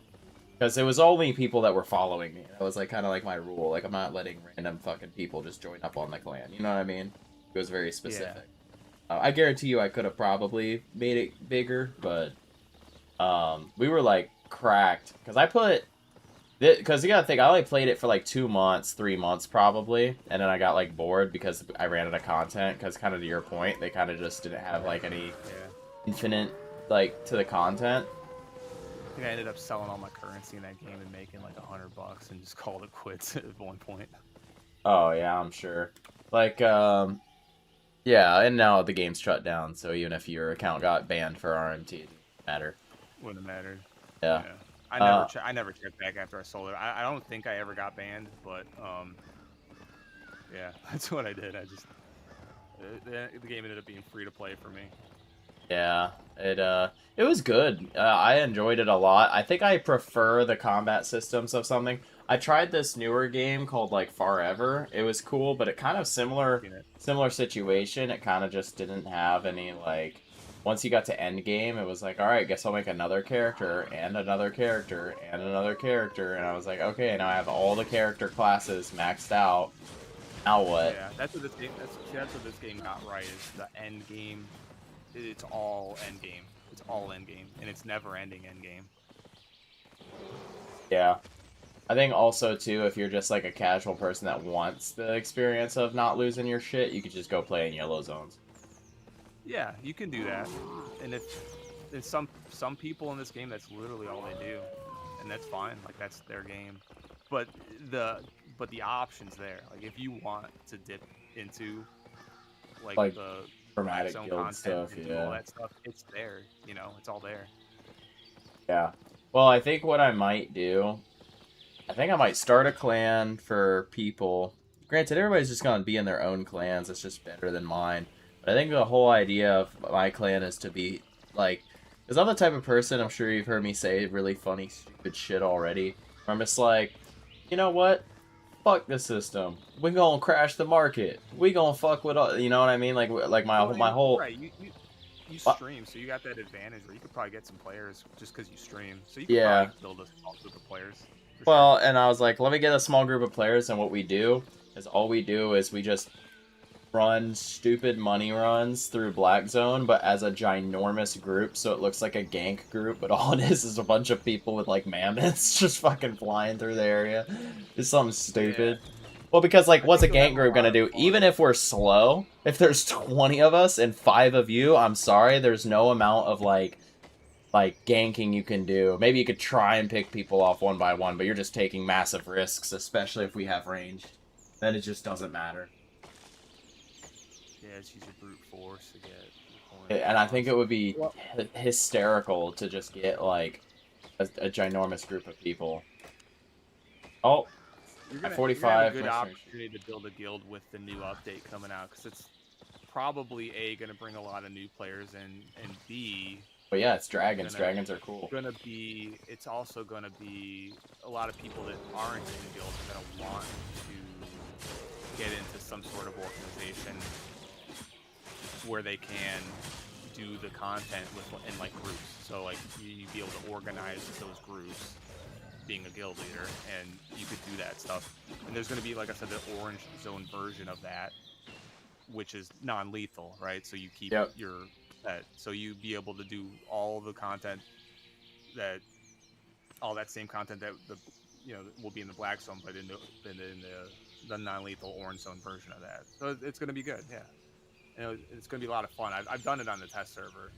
Because it was only people that were following me. That was like kind of like my rule. Like I'm not letting random fucking people just join up on the clan. You know what I mean? It was very specific. I guarantee you I could have probably made it bigger, but we were like cracked. Because I put... Because you gotta think, I only played it for like 2 months, 3 months probably, and then I got like bored because I ran out of content, because kind of to your point, they kind of just didn't have like any infinite, like, to the content. I think I ended up selling all my currency in that game and making like $100 and just called it quits at one point. Oh yeah, I'm sure. Like, yeah, and now the game's shut down, so even if your account got banned for RMT, it didn't matter. Wouldn't have mattered. Yeah. I never checked back after I sold it. I don't think I ever got banned, but yeah, that's what I did. I just the game ended up being free to play for me. Yeah, it was good. I enjoyed it a lot. I think I prefer the combat systems of something. I tried this newer game called like Forever. It was cool, but it kind of similar situation. It kind of just didn't have any like. Once you got to end game, it was like, all right, guess I'll make another character and another character and another character, and I was like, okay, now I have all the character classes maxed out. Now what? Yeah, that's what this game. That's what this game got right. Is the end game. It's all end game. It's all end game, and it's never ending end game. Yeah. I think also, too, if you're just like a casual person that wants the experience of not losing your shit, you could just go play in yellow zones. Yeah, you can do that, and if some people in this game, that's literally all they do, and that's fine. Like that's their game, but the options there. Like if you want to dip into like the dramatic zone guild content stuff, and do yeah. all that stuff, it's there. You know, it's all there. Yeah. Well, I think what I might do, I think I might start a clan for people. Granted, everybody's just going to be in their own clans. It's just better than mine. But I think the whole idea of my clan is to be, like... Because I'm the type of person, I'm sure you've heard me say really funny, stupid shit already. Where I'm just like, you know what? Fuck the system. We gonna crash the market. We gonna fuck with all... You know what I mean? Like my whole... Right, you stream, so you got that advantage where you could probably get some players just because you stream. So you could probably build a small group of players. Well, and I was like, let me get a small group of players, and what we do is we just run stupid money runs through Black Zone, but as a ginormous group, so it looks like a gank group, but all it is a bunch of people with, like, mammoths just fucking flying through the area. It's something stupid. Yeah. Well, because, like, what's a gank group gonna do? Even if we're slow, if there's 20 of us and 5 of you, I'm sorry, there's no amount of, like ganking you can do. Maybe you could try and pick people off one by one, but you're just taking massive risks, especially if we have range. Then it just doesn't matter. Yeah, just use your brute force to get... And I think it would be hysterical to just get, like, a ginormous group of people. Oh, you're 45. You're gonna have a good opportunity to build a guild with the new update coming out, because it's probably, A, going to bring a lot of new players, and B... But yeah, it's dragons. Dragons are cool. It's also gonna be a lot of people that aren't in guilds are gonna want to get into some sort of organization where they can do the content in like groups. So like you'd be able to organize those groups, being a guild leader, and you could do that stuff. And there's gonna be, like I said, the orange zone version of that, which is non-lethal, right? So you keep your so you be able to do all the content all that same content that will be in the black zone, but in the non-lethal orange zone version of that. So it's going to be good, yeah. It's going to be a lot of fun. I've done it on the test server.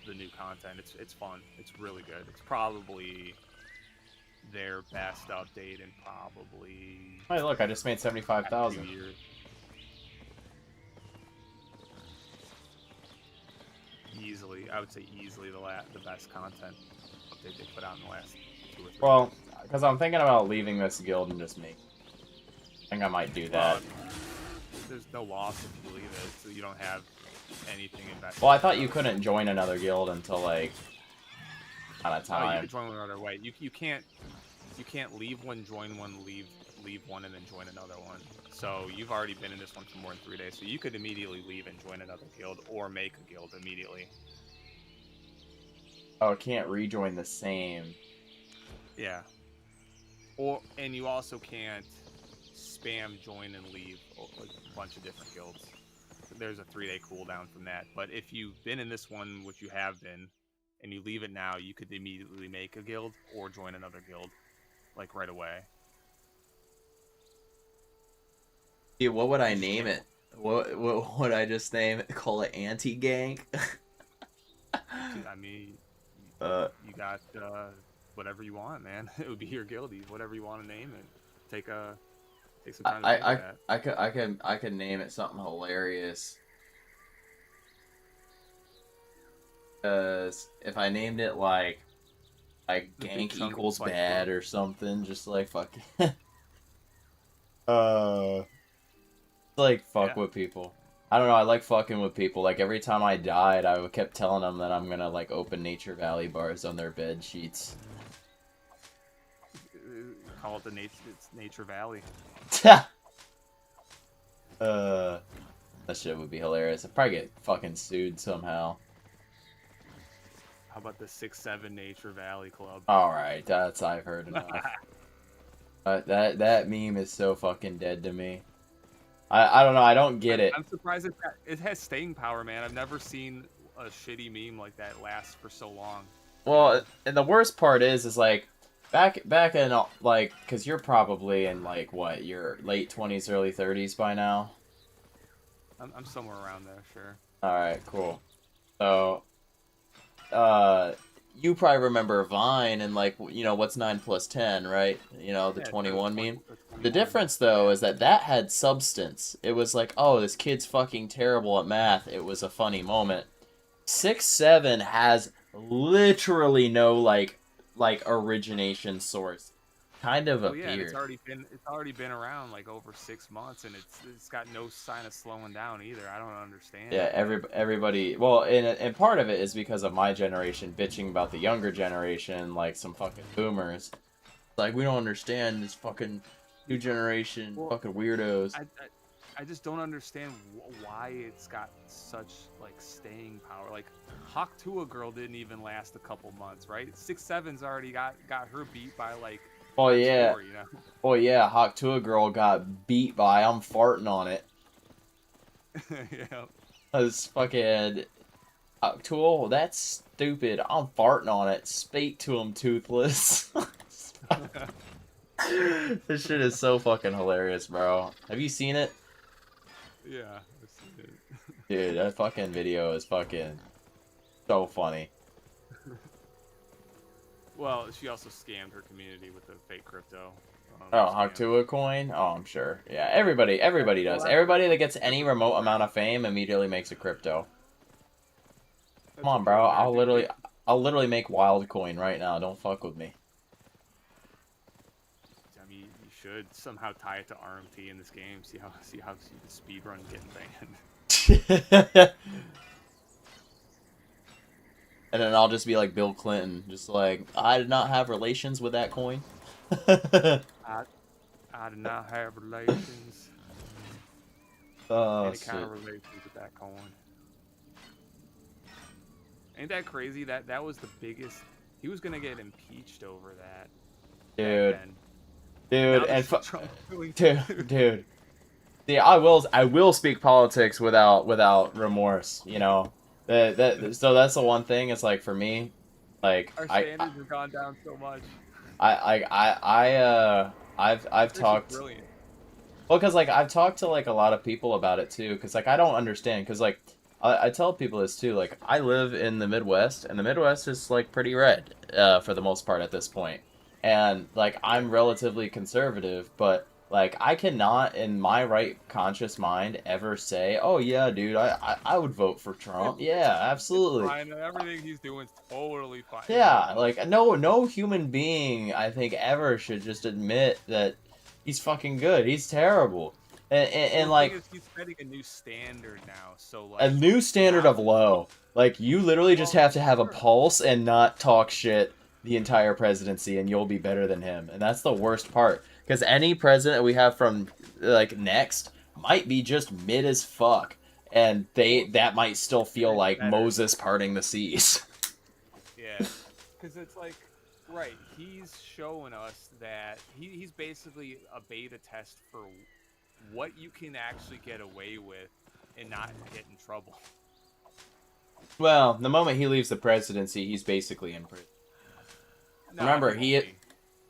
The new content, it's fun. It's really good. It's probably their best update in probably. Hey, look! I just made 75,000. Easily, I would say easily the best content update they put out in the last 2 or 3 Well, because I'm thinking about leaving this guild and just I think I might do that. There's no loss if you leave it, so you don't have anything invested. Well, I thought you couldn't join another guild until, like, out of time. Oh, you could join another way. You can't you can't leave one, join one, leave one, and then join another one. So you've already been in this one for more than 3 days, so you could immediately leave and join another guild, or make a guild immediately. Oh, it can't rejoin the same. Yeah. And you also can't spam join and leave a bunch of different guilds. There's a 3-day cooldown from that. But if you've been in this one, which you have been, and you leave it now, you could immediately make a guild or join another guild, like right away. Dude, what would I name it? What would I just name it? Call it anti-gank? I mean, you got whatever you want, man. It would be your guildie, whatever you want to name it. Take some time to think of that. I could name it something hilarious. Because if I named it like gank equals bad or something, just like fucking like fuck with people. I don't know, I like fucking with people. Like every time I died, I kept telling them that I'm gonna like open Nature Valley bars on their bed sheets. Call it it's Nature Valley. That shit would be hilarious. I'd probably get fucking sued somehow. How about the 6-7 Nature Valley Club? Alright, that's I've heard enough. That meme is so fucking dead to me. I don't know, I don't get it. I'm surprised it has staying power, man. I've never seen a shitty meme like that last for so long. Well, and the worst part is like back in like, because you're probably in like what, your late 20s, early 30s by now. I'm somewhere around there, sure. All right, cool. So, you probably remember Vine and like, you know, what's 9 plus 10, right? You know, the 21 meme. The difference though is that had substance. It was like, oh, this kid's fucking terrible at math. It was a funny moment. 6-7 has literally no like origination source. Kind of appeared. Yeah, it's already been around like over 6 months, and it's got no sign of slowing down either. I don't understand. Yeah, everybody. Well, and part of it is because of my generation bitching about the younger generation, like some fucking boomers. Like, we don't understand this fucking new generation, fucking weirdos. I just don't understand why it's got such like staying power. Like Hawk Tua girl didn't even last a couple months, right? 6-7's already got her beat by like. Oh yeah. Score, you know? Oh yeah, Hawk Tua girl got beat by I'm farting on it. Yeah. Cause fucking Hawk Tua, that's stupid. I'm farting on it. Spate to him, toothless. This shit is so fucking hilarious, bro. Have you seen it? Yeah, I've seen it. Dude, that fucking video is fucking so funny. Well, she also scammed her community with the fake crypto. Oh, Hawk Tua coin? Oh, I'm sure. Yeah, everybody does. Everybody that gets any remote amount of fame immediately makes a crypto. Come on, bro. I'll literally make wild coin right now. Don't fuck with me. I mean, you should somehow tie it to RMT in this game. See how you can speedrun getting banned. And then I'll just be like Bill Clinton, just like, I did not have relations with that coin. I did not have relations. Any kind of relations with that coin. Ain't that crazy? That was the biggest. He was gonna get impeached over that. Dude, and dude. See, I will speak politics without remorse. You know. So that's the one thing. It's like for me, like our standards have gone down so much. I've talked. Brilliant. Well, because like I've talked to like a lot of people about it too. Because like I don't understand. Because like I tell people this too. Like I live in the Midwest, and the Midwest is like pretty red for the most part at this point. And like I'm relatively conservative, but like, I cannot, in my right conscious mind, ever say, oh, yeah, dude, I would vote for Trump. Yeah, absolutely. Fine. Everything he's doing is totally fine. Yeah, like, no human being, I think, ever should just admit that he's fucking good. He's terrible. And like... He's setting a new standard now, so, like... A new standard of low. Like, you literally just have to have a pulse and not talk shit the entire presidency and you'll be better than him. And that's the worst part. Because any president we have from, like, next might be just mid as fuck. And that might still feel like better. Moses parting the seas. Yeah, because it's like, right, he's showing us that he's basically a beta test for what you can actually get away with and not get in trouble. Well, the moment he leaves the presidency, he's basically in prison. No, Remember, he won't be.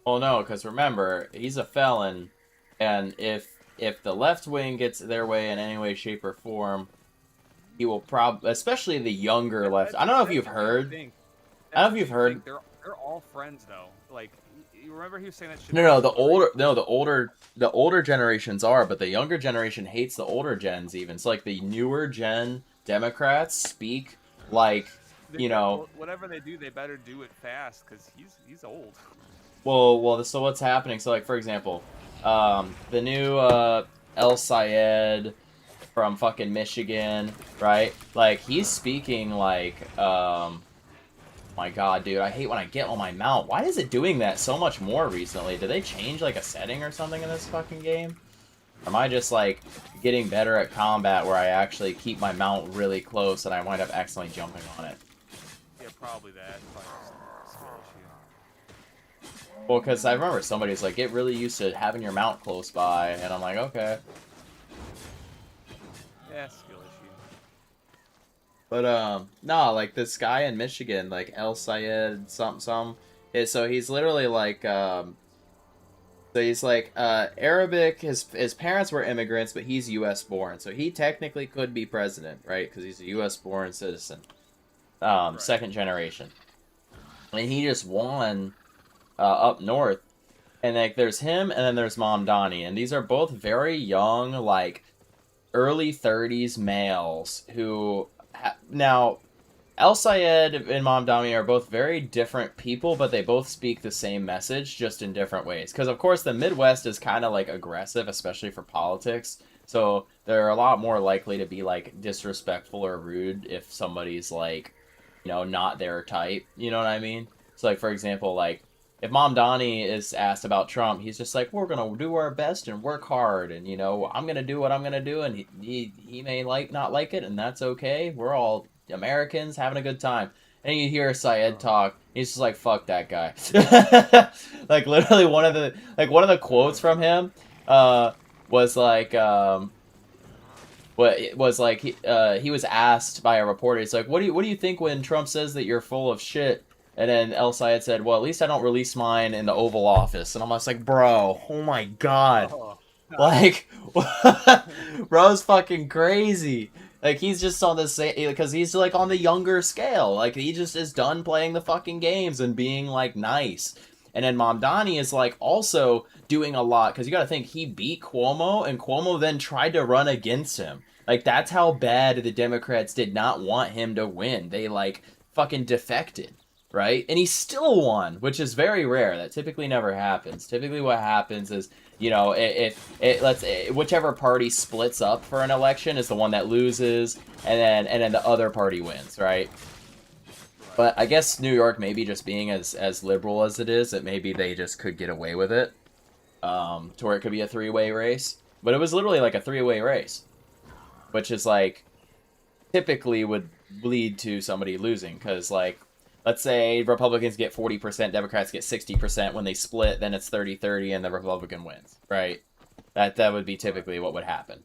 well, no, because remember, he's a felon, and if the left wing gets their way in any way, shape, or form, he will especially the younger left. I don't know if you've heard. I don't know if you've heard. They're all friends though. Like, you remember he was saying that shit. No, the older generations are, but the younger generation hates the older gens even. It's like the newer gen Democrats speak like, you know, whatever they do, they better do it fast because he's old. Well, so what's happening? So, like, for example, the new El Sayed from fucking Michigan, right? Like, he's speaking like, my god, dude, I hate when I get on my mount. Why is it doing that so much more recently? Did they change, like, a setting or something in this fucking game? Or am I just, like, getting better at combat where I actually keep my mount really close and I wind up accidentally jumping on it? Yeah, probably that. Probably a skill issue. Well, because I remember somebody's like, get really used to having your mount close by, and I'm like, okay. Yeah, skill issue. But, no, like, this guy in Michigan, like, El Sayed something, so he's literally like, so he's like, Arabic, his parents were immigrants, but he's U.S. born, so he technically could be president, right, because he's a U.S. born citizen, Right. second generation, and he just won, up north, and, like, there's him, and then there's Mamdani, and these are both very young, like, early 30s males who, now, El Sayed and Mamdani are both very different people, but they both speak the same message, just in different ways. Because, of course, the Midwest is kind of, like, aggressive, especially for politics. So they're a lot more likely to be, like, disrespectful or rude if somebody's, like, you know, not their type. You know what I mean? So, like, for example, like, if Mamdani is asked about Trump, he's just like, we're going to do our best and work hard. And, you know, I'm going to do what I'm going to do. And he may not like it, and that's okay. We're all Americans having a good time. And you hear Syed talk, he's just like, fuck that guy. Like, literally one of the quotes from him was like, he was asked by a reporter, it's like, what do you think when Trump says that you're full of shit? And then El Sayed said, well, at least I don't release mine in the Oval Office. And I'm just like, bro, oh my god. Like, bro's fucking crazy. Like, he's just on the same, because he's, like, on the younger scale. Like, he just is done playing the fucking games and being, like, nice. And then Mamdani is, like, also doing a lot, because you gotta think, he beat Cuomo, and Cuomo then tried to run against him. Like, that's how bad the Democrats did not want him to win. They, like, fucking defected. Right? And he still won, which is very rare. That typically never happens. Typically what happens is, you know, whichever party splits up for an election is the one that loses, and then the other party wins, right? But I guess New York, maybe just being as liberal as it is, that maybe they just could get away with it, to where it could be a three-way race. But it was literally like a three-way race, which is like, typically would lead to somebody losing, because, like, let's say Republicans get 40%, Democrats get 60%. When they split, then it's 30-30 and the Republican wins, right? That would be typically what would happen.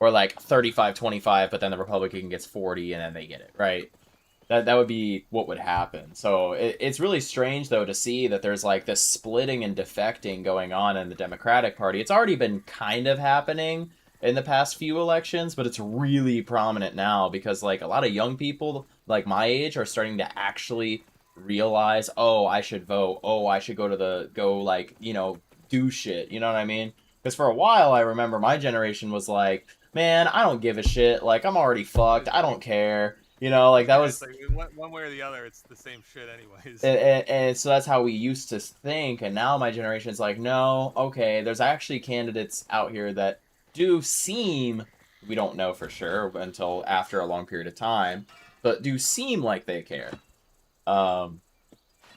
Or like 35-25, but then the Republican gets 40 and then they get it, right? That would be what would happen. So it's really strange, though, to see that there's like this splitting and defecting going on in the Democratic Party. It's already been kind of happening in the past few elections, but it's really prominent now because, like, a lot of young people like my age are starting to actually realize, oh, I should vote, oh, I should like, you know, do shit, you know what I mean? Because for a while, I remember my generation was like, man, I don't give a shit, like, I'm already fucked, I don't care, you know, like, that was... Like, one way or the other, it's the same shit anyways. And so that's how we used to think, and now my generation's like, no, okay, there's actually candidates out here that do seem, we don't know for sure until after a long period of time, but do seem like they care.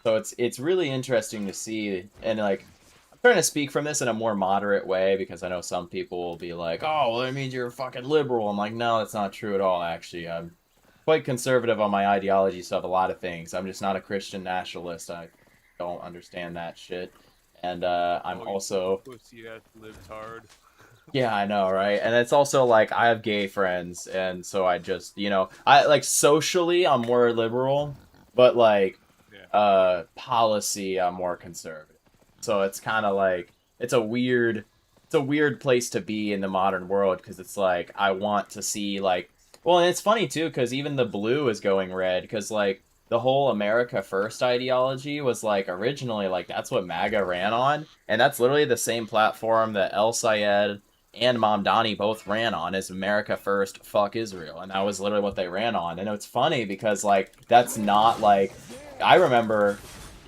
So it's really interesting to see, and like I'm trying to speak from this in a more moderate way because I know some people will be like, "Oh, well, that means you're fucking liberal." I'm like, no, that's not true at all. Actually, I'm quite conservative on my ideology stuff. A lot of things. I'm just not a Christian nationalist. I don't understand that shit, and I'm Oh, you also pussy ass libtard. yeah, I know, right? And it's also like I have gay friends, and so I just, I like socially I'm more liberal, but like Yeah. policy I'm more conservative. So it's kind of like it's a weird place to be in the modern world because it's like I want to see like well, and it's funny too because even the blue is going red because like the whole America First ideology was like originally like that's what MAGA ran on, and that's literally the same platform that El Sayed and Mamdani both ran on is America First, fuck Israel, and that was literally what they ran on. And it's funny because like that's not like I remember,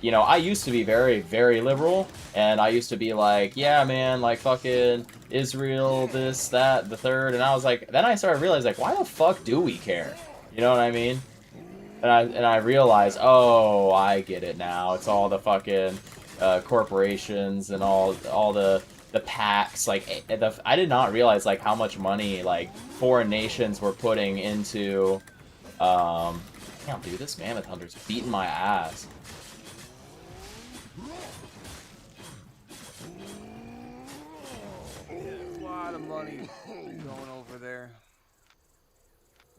I used to be very very liberal, and I used to be like, yeah, man, like fucking Israel, this, that, the third, and I was like, then I started realizing like, why the fuck do we care? You know what I mean? And I realized, oh, I get it now. It's all the fucking corporations and all the packs. Like I did not realize like how much money like foreign nations were putting into. Damn, dude, this mammoth hunter's beating my ass. There's a lot of money going over there.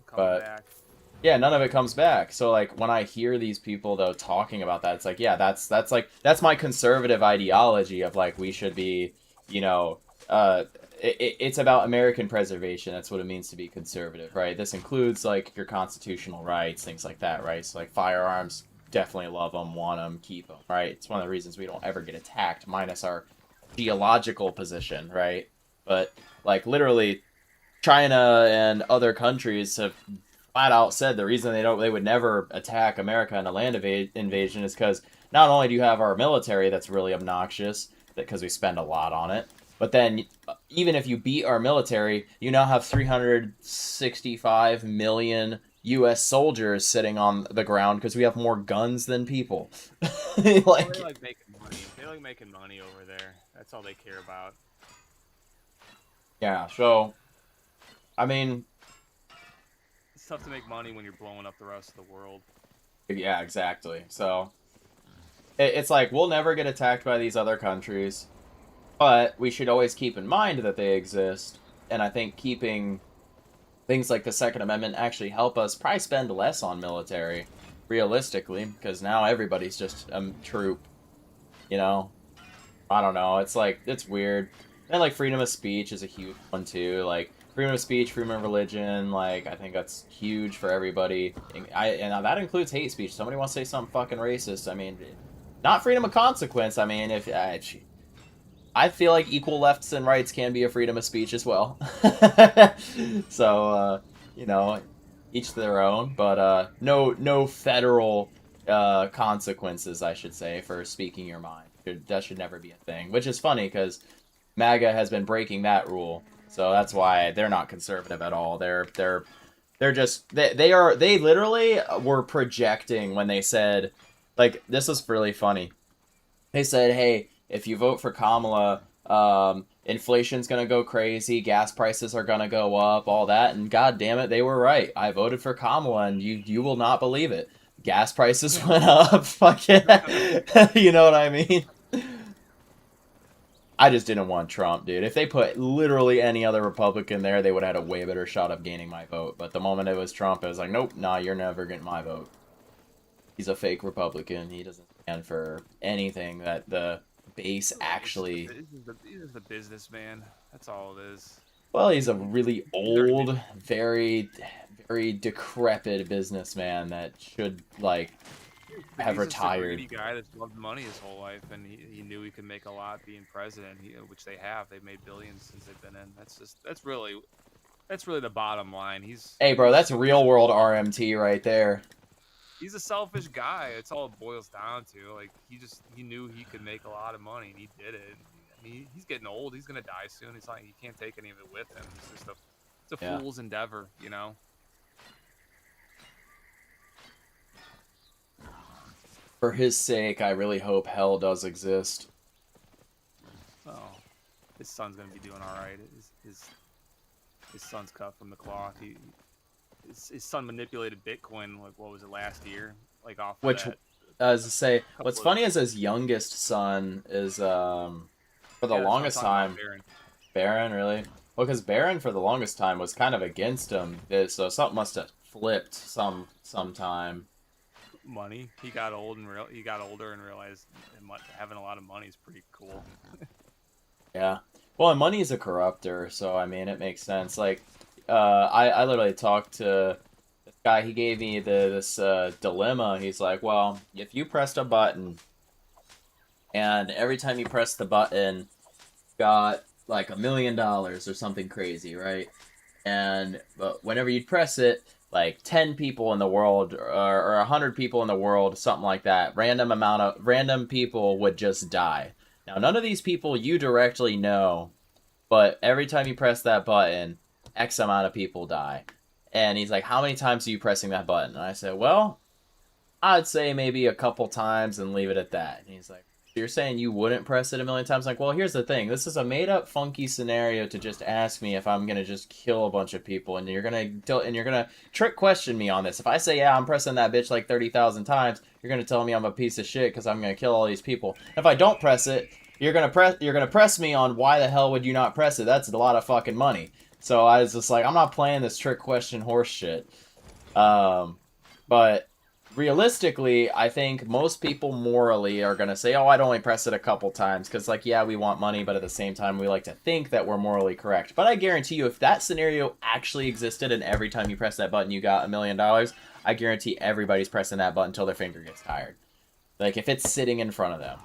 Coming But back. yeah, none of it comes back. So like when I hear these people though talking about that, it's like, yeah, that's my conservative ideology of like we should be, you know, it's about American preservation. That's what it means to be conservative, right? This includes like your constitutional rights, things like that, right? So like firearms, definitely love them, want them, keep them, right? It's one of the reasons we don't ever get attacked, minus our geological position, right? But like literally China and other countries have flat out said the reason they would never attack America in a land invasion is because not only do you have our military that's really obnoxious because we spend a lot on it, but then even if you beat our military, you now have 365 million U.S. soldiers sitting on the ground because we have more guns than people. They like, like making money. They like making money over there. That's all they care about. yeah. So, I mean, It's tough to make money when you're blowing up the rest of the world. yeah, exactly. So it's like we'll never get attacked by these other countries, but we should always keep in mind that they exist. And I think keeping things like the Second Amendment actually help us probably spend less on military, realistically, because now everybody's just a troop. You know, I don't know. It's like it's weird. And like freedom of speech is a huge one too. Like freedom of speech, freedom of religion. Like I think that's huge for everybody. And that includes hate speech. Somebody wants to say something fucking racist. I mean, not freedom of consequence. I mean, if I feel like equal lefts and rights can be a freedom of speech as well. So each to their own. But no federal consequences, I should say, for speaking your mind. That should never be a thing. Which is funny because MAGA has been breaking that rule, so that's why they're not conservative at all. They're just they literally were projecting when they said, like, this was really funny. They said, hey, if you vote for Kamala, inflation's gonna go crazy, gas prices are gonna go up, all that, and god damn it, they were right. I voted for Kamala, and you will not believe it. Gas prices went up. Fucking, you know what I mean? I just didn't want Trump, dude. If they put literally any other Republican there, they would have had a way better shot of gaining my vote. But the moment it was Trump, it was like, nope, nah, you're never getting my vote. He's a fake Republican. He doesn't stand for anything that the base actually... He's the businessman. That's all it is. Well, he's a really old, very, very decrepit businessman that should, like, have retired. He's just a greedy guy that's loved money his whole life, and he knew he could make a lot being president, which they have. They've made billions since they've been in. That's really the bottom line. Hey, bro, that's real world RMT right there. He's a selfish guy. It's all it boils down to. Like he knew he could make a lot of money, and he did it. I mean, he's getting old. He's gonna die soon. It's like he can't take any of it with him. It's just a fool's endeavor, you know. For his sake, I really hope hell does exist. Oh, his son's gonna be doing all right. His son's cut from the cloth. His son manipulated Bitcoin. Like what was it last year? Like off of Which, that. as I say, what's Couple of, funny is his youngest son is for the yeah, that's what I'm longest talking about, time. Baron. Baron, really? Well, because Baron for the longest time was kind of against him, so something must have flipped sometime. Money. He got old and he got older and realized having a lot of money is pretty cool. Yeah. Well, and money is a corrupter, so I mean it makes sense. Like, I literally talked to this guy. He gave me this dilemma. He's like, well, if you pressed a button, and every time you press the button, got like $1 million or something crazy, right? And but whenever you'd press it, like 10 people in the world or 100 people in the world, something like that, random people would just die. Now, none of these people you directly know, but every time you press that button, X amount of people die. And he's like, how many times are you pressing that button? And I said, well, I'd say maybe a couple times and leave it at that. And he's like, you're saying you wouldn't press it a million times? Like, well, here's the thing. This is a made-up, funky scenario to just ask me if I'm gonna just kill a bunch of people, and you're gonna trick question me on this. If I say, yeah, I'm pressing that bitch like 30,000 times, you're gonna tell me I'm a piece of shit because I'm gonna kill all these people. If I don't press it, you're gonna press me on why the hell would you not press it? That's a lot of fucking money. So I was just like, I'm not playing this trick question horse shit. But realistically, I think most people morally are going to say, oh, I'd only press it a couple times. Because, like, yeah, we want money, but at the same time, we like to think that we're morally correct. But I guarantee you, if that scenario actually existed and every time you press that button you got $1 million, I guarantee everybody's pressing that button until their finger gets tired. Like, if it's sitting in front of them.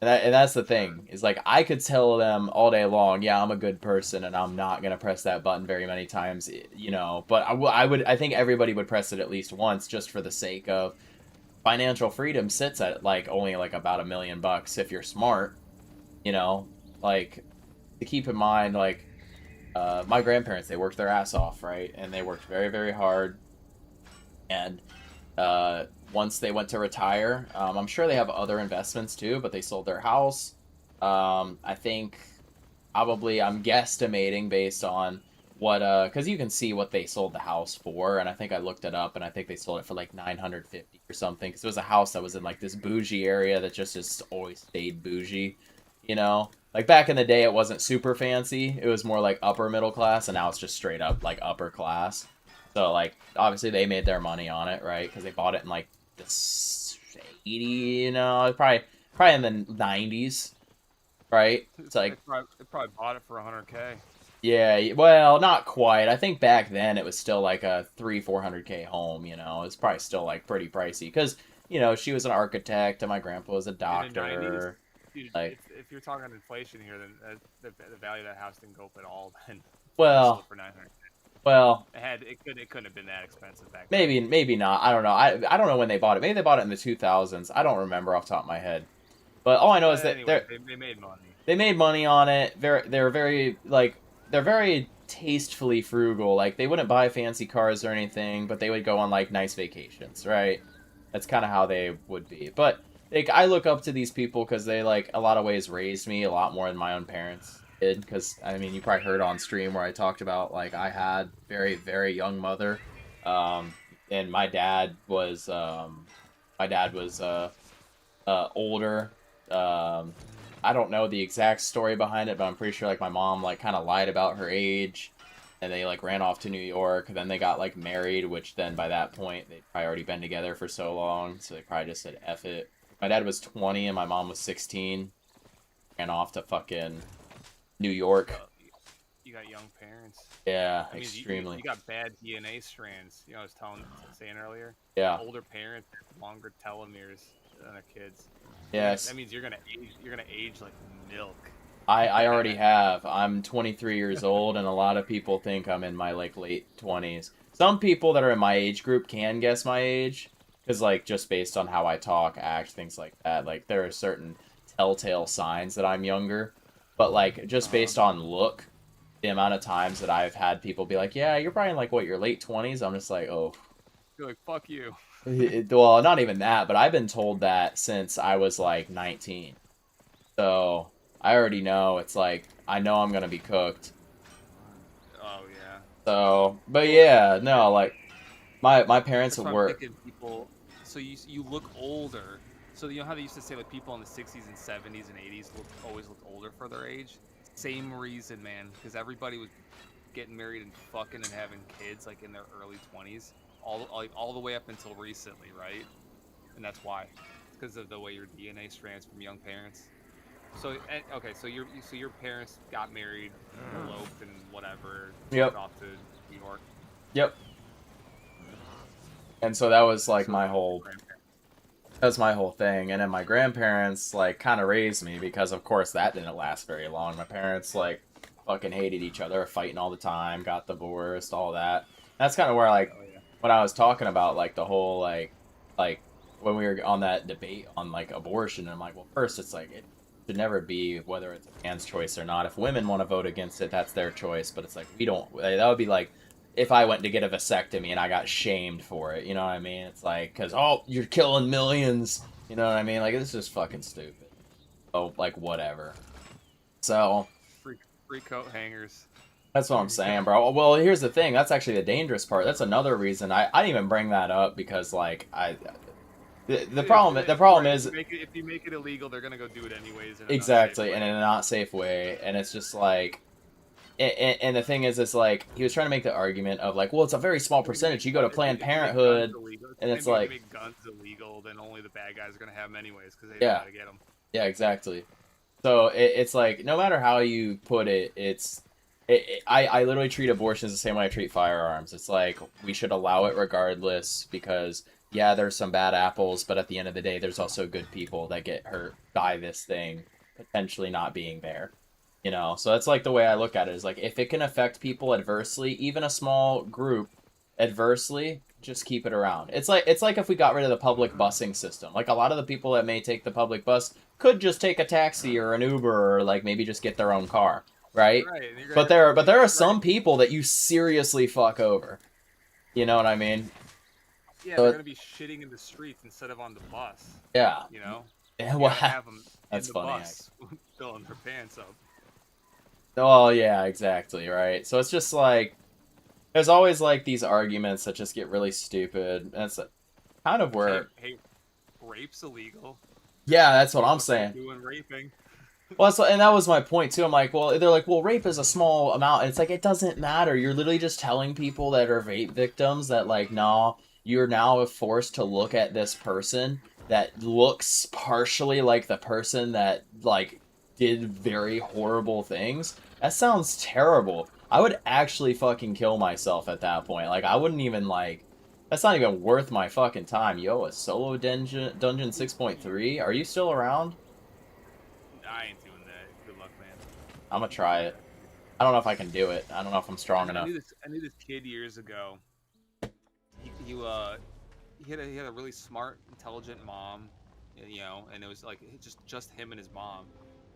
And that's the thing, is like, I could tell them all day long, yeah, I'm a good person, and I'm not going to press that button very many times, you know, but I think everybody would press it at least once, just for the sake of financial freedom sits at, like, only, like, about $1 million if you're smart, you know, like, to keep in mind, like, my grandparents, they worked their ass off, right, and they worked very, very hard, and, once they went to retire, I'm sure they have other investments too, but they sold their house. I think probably I'm guesstimating based on what because you can see what they sold the house for, and I think I looked it up, and I think they sold it for like 950 or something, because it was a house that was in like this bougie area that just always stayed bougie, you know. Like back in the day, it wasn't super fancy. It was more like upper middle class, and now it's just straight up like upper class. So like obviously they made their money on it, right? Because they bought it in like the 80, you know, probably in the 90s, right? It's like They probably bought it for 100K. yeah, well, not quite. I think back then it was still like a 300-400K home, you know. It's probably still like pretty pricey because, you know, she was an architect and my grandpa was a doctor. Dude, Like, if you're talking inflation here, then the value of that house didn't go up at all. Then well, for 900. well, it couldn't have been that expensive back then. Maybe not. I don't know. I don't know when they bought it. Maybe they bought it in the 2000s. I don't remember off the top of my head. But all I know is that anyway, they made money. They made money on it. They're very like they're very tastefully frugal. Like they wouldn't buy fancy cars or anything, but they would go on like nice vacations, right? That's kind of how they would be. But like I look up to these people because they like a lot of ways raised me a lot more than my own parents did. Because I mean, you probably heard on stream where I talked about like I had very young mother, and my dad was older. I don't know the exact story behind it, but I'm pretty sure like my mom like kind of lied about her age, and they like ran off to New York. Then they got like married, which then by that point they'd probably already been together for so long, so they probably just said F it. My dad was 20 and my mom was 16. Ran off to fucking New York. You got young parents. Yeah, that means extremely. You got bad DNA strands. You know, I was saying earlier. Yeah. Older parents have longer telomeres than their kids. Yes. That means you're gonna age like milk. I already have. I'm 23 years old, and a lot of people think I'm in my like late 20s. Some people that are in my age group can guess my age, because like just based on how I talk, act, things like that. Like there are certain telltale signs that I'm younger, but like just based on look, the amount of times that I've had people be like, "Yeah, you're probably in like what your late 20s." I'm just like, "Oh." You're like, "Fuck you." Well, not even that, but I've been told that since I was like 19. So I already know it's like I know I'm gonna be cooked. Oh yeah. So, but Well, yeah, no, like my parents that's why I'm were. thinking people. So you look older. So you know how they used to say like people in the 60s and 70s and 80s always looked older for their age. Same reason, man, because everybody was getting married and fucking and having kids like in their early 20s, all the way up until recently, right? And that's why. It's because of the way your DNA strands from young parents. So okay, so your parents got married, eloped, and whatever, fucked Yep. off to New York. Yep. And so that was like So my then whole grandparents. that's my whole thing. And then my grandparents like kind of raised me because of course that didn't last very long. My parents like fucking hated each other, fighting all the time, got divorced, all that. That's kind of where like Oh yeah. when I was talking about like the whole like when we were on that debate on like abortion, I'm like, well, first it's like it should never be whether it's a man's choice or not. If women want to vote against it, that's their choice. But it's like we don't. That would be like if I went to get a vasectomy and I got shamed for it. You know what I mean? It's like because oh, you're killing millions. You know what I mean? Like this is fucking stupid. Oh, like whatever. So Free coat hangers. that's what I'm saying, bro. Well, here's the thing. That's actually the dangerous part. That's another reason I didn't even bring that up because like the problem Right, is if you make it illegal, they're gonna go do it anyways in an unsafe exactly way. and in a not safe way, and it's just like and the thing is, it's like he was trying to make the argument of like, well, it's a very small percentage. You go to Planned If you make guns Parenthood, illegal, and it's if you like, make guns illegal, then only the bad guys are gonna have them anyways because they know yeah, how to get them. yeah, exactly. So it's like no matter how you put it, I literally treat abortions the same way I treat firearms. It's like we should allow it regardless because yeah, there's some bad apples, but at the end of the day, there's also good people that get hurt by this thing potentially not being there. You know, so that's like the way I look at it is like if it can affect people adversely, even a small group adversely, just keep it around. It's like if we got rid of the public busing system. Like a lot of the people that may take the public bus could just take a taxi or an Uber or like maybe just get their own car, right? Right. And But there are some people that you seriously fuck over. You know what I mean? Yeah, So they're gonna be shitting in the streets instead of on the bus. yeah. You know. Yeah, You well, gotta have them in that's the funny. bus, filling their pants up. Oh yeah, exactly, right. So it's just like there's always like these arguments that just get really stupid. And it's kind of where Hey, rape's illegal. yeah, that's what I'm What's they saying. doing raping? Well, and that was my point too. I'm like, well, they're like, well, rape is a small amount. And it's like, it doesn't matter. You're literally just telling people that are rape victims that, like, no, you're now forced to look at this person that looks partially like the person that, like, did very horrible things. That sounds terrible. I would actually fucking kill myself at that point. Like, I wouldn't even, like, that's not even worth my fucking time. Yo, a solo dungeon 6.3? Are you still around? I ain't doing that. Good luck, man. I'm gonna try it. I don't know if I can do it. I don't know if I'm strong I enough. knew this kid years ago. He had a really smart, intelligent mom, you know, and it was like just him and his mom.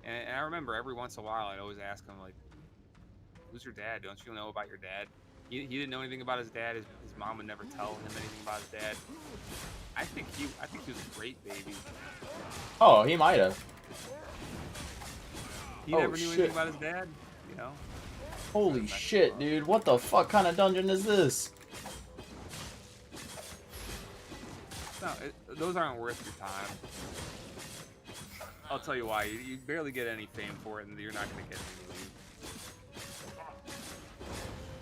And I remember every once in a while I'd always ask him like, "Who's your dad? Don't you know about your dad?" He didn't know anything about his dad. His mom would never tell him anything about his dad. I think he was a great baby. Oh, he might have. He Oh, never knew shit. anything about his dad, you know. Holy shit, dude. What the fuck kind of dungeon is this? No, those aren't worth your time. I'll tell you why. You barely get any fame for it, and you're not going to get any loot.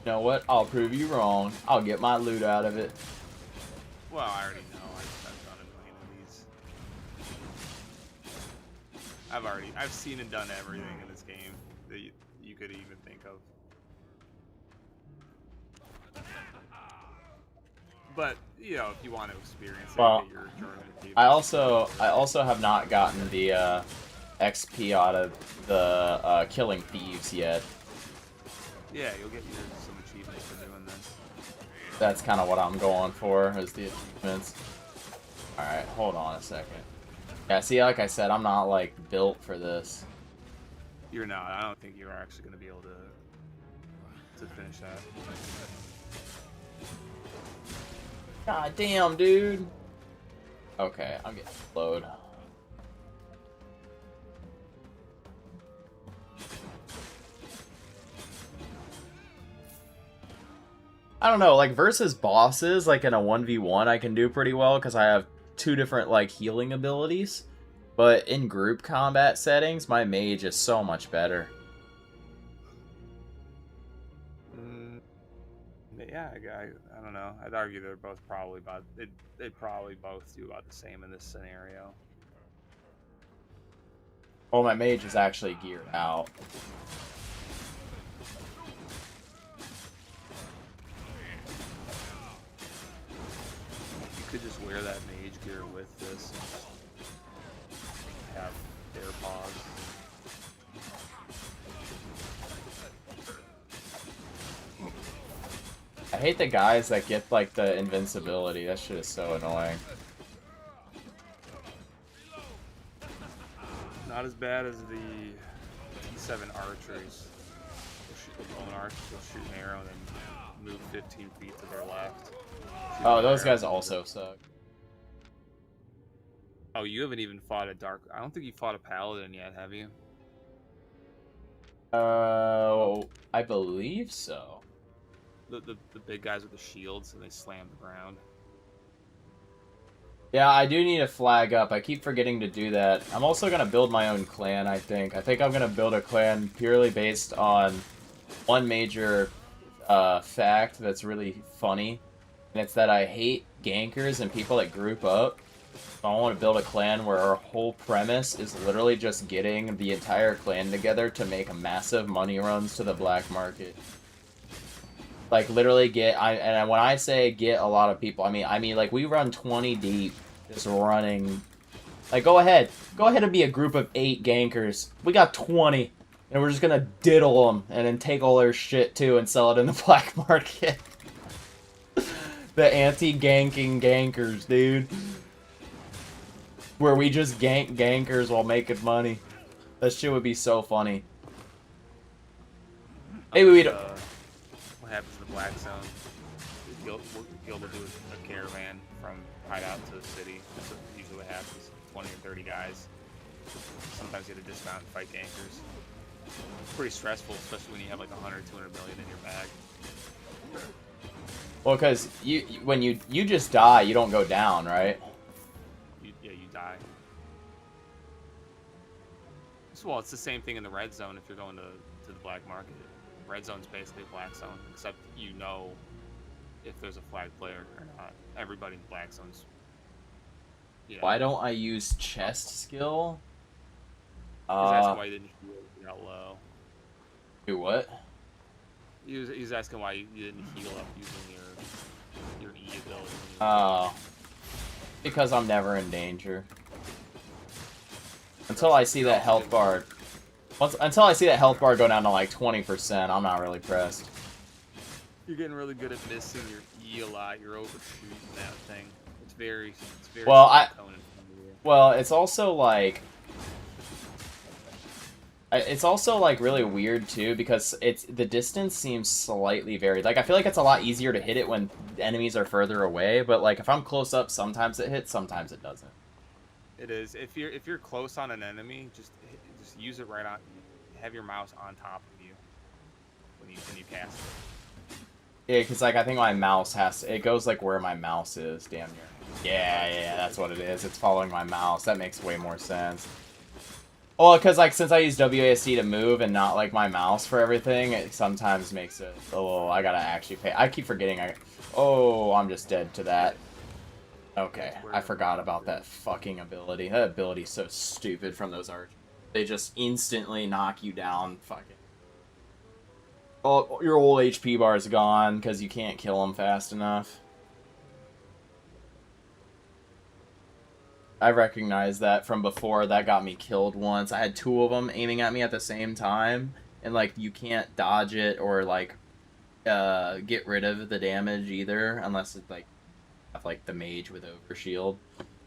You know what? I'll prove you wrong. I'll get my loot out of it. Well, I already know. I've done a million of these. I've seen and done everything in this game that you could even think of. But, you know, if you want to experience it, Well, get your enjoyment. I also have not gotten the XP out of the killing thieves yet. Yeah, you'll get some achievements for doing this. That's kind of what I'm going for, is the achievements. Alright, hold on a second. Yeah, see, like I said, I'm not, like, built for this. You're not. I don't think you're actually going to be able to finish that. God damn, dude. Okay, I'm getting slowed. I don't know, like versus bosses, like in a 1v1 I can do pretty well because I have 2 different like healing abilities. But in group combat settings, my mage is so much better. Yeah, I don't know. I'd argue they're both probably about they'd probably both do about the same in this scenario. Well, my mage is actually geared out. You could just wear that mage gear with this and have air pause. I hate the guys that get like the invincibility. That shit is so annoying. Not as bad as the T7 archers. The bone archers will shoot an arrow and then move 15 feet to their left. Oh, those guys also suck. Oh, you haven't even fought a dark. I don't think you fought a paladin yet, have you? I believe so. The big guys with the shields and they slam the ground. Yeah, I do need to flag up. I keep forgetting to do that. I'm also going to build my own clan, I think. I think I'm going to build a clan purely based on one major fact that's really funny. And it's that I hate gankers and people that group up. I want to build a clan where our whole premise is literally just getting the entire clan together to make massive money runs to the black market. Like literally and when I say get a lot of people, I mean like we run 20 deep, just running. Like go ahead and be a group of 8 gankers. We got 20, and we're just gonna diddle them and then take all their shit too and sell it in the black market. The anti-ganking gankers, dude. Where we just gank gankers while making money. That shit would be so funny. Maybe we don't. What happens in the black zone? You'll be able to do a caravan from hideout to the city. That's usually what happens. 20 or 30 guys. Sometimes you have to dismount and fight gankers. It's pretty stressful, especially when you have like 100, 200 million in your bag. Well, because when you just die, you don't go down, right? Yeah, you die. Well, it's the same thing in the red zone if you're going to the black market. Red zone's basically a black zone, except you know if there's a flag player or not. Everybody in the black zone's. Yeah. Why don't I use chest skill? He's asking why you didn't heal out low. Do what? He's asking why you didn't heal up using your E ability. Oh. Because I'm never in danger. Until I see that health bar. Until I see that health bar go down to like 20%, I'm not really pressed. You're getting really good at missing your E a lot. You're overshooting that thing. It's very well, it's also like really weird too because the distance seems slightly varied. Like I feel like it's a lot easier to hit it when enemies are further away, but like if I'm close up, sometimes it hits, sometimes it doesn't. It is. If you're close on an enemy, just use it right on. Have your mouse on top of you when you cast it. Yeah, because like I think my mouse it goes like where my mouse is, damn near. Yeah, that's what it is. It's following my mouse. That makes way more sense. Well, because like since I use WASD to move and not like my mouse for everything, it sometimes makes it a little. I gotta actually pay. I keep forgetting. Oh, I'm just dead to that. Okay, I forgot about that fucking ability. That ability's so stupid from those archers. They just instantly knock you down. Fucking. Oh, your whole HP bar is gone because you can't kill them fast enough. I recognize that from before. That got me killed once. I had 2 of them aiming at me at the same time, and like you can't dodge it or like get rid of the damage either unless it's like the mage with overshield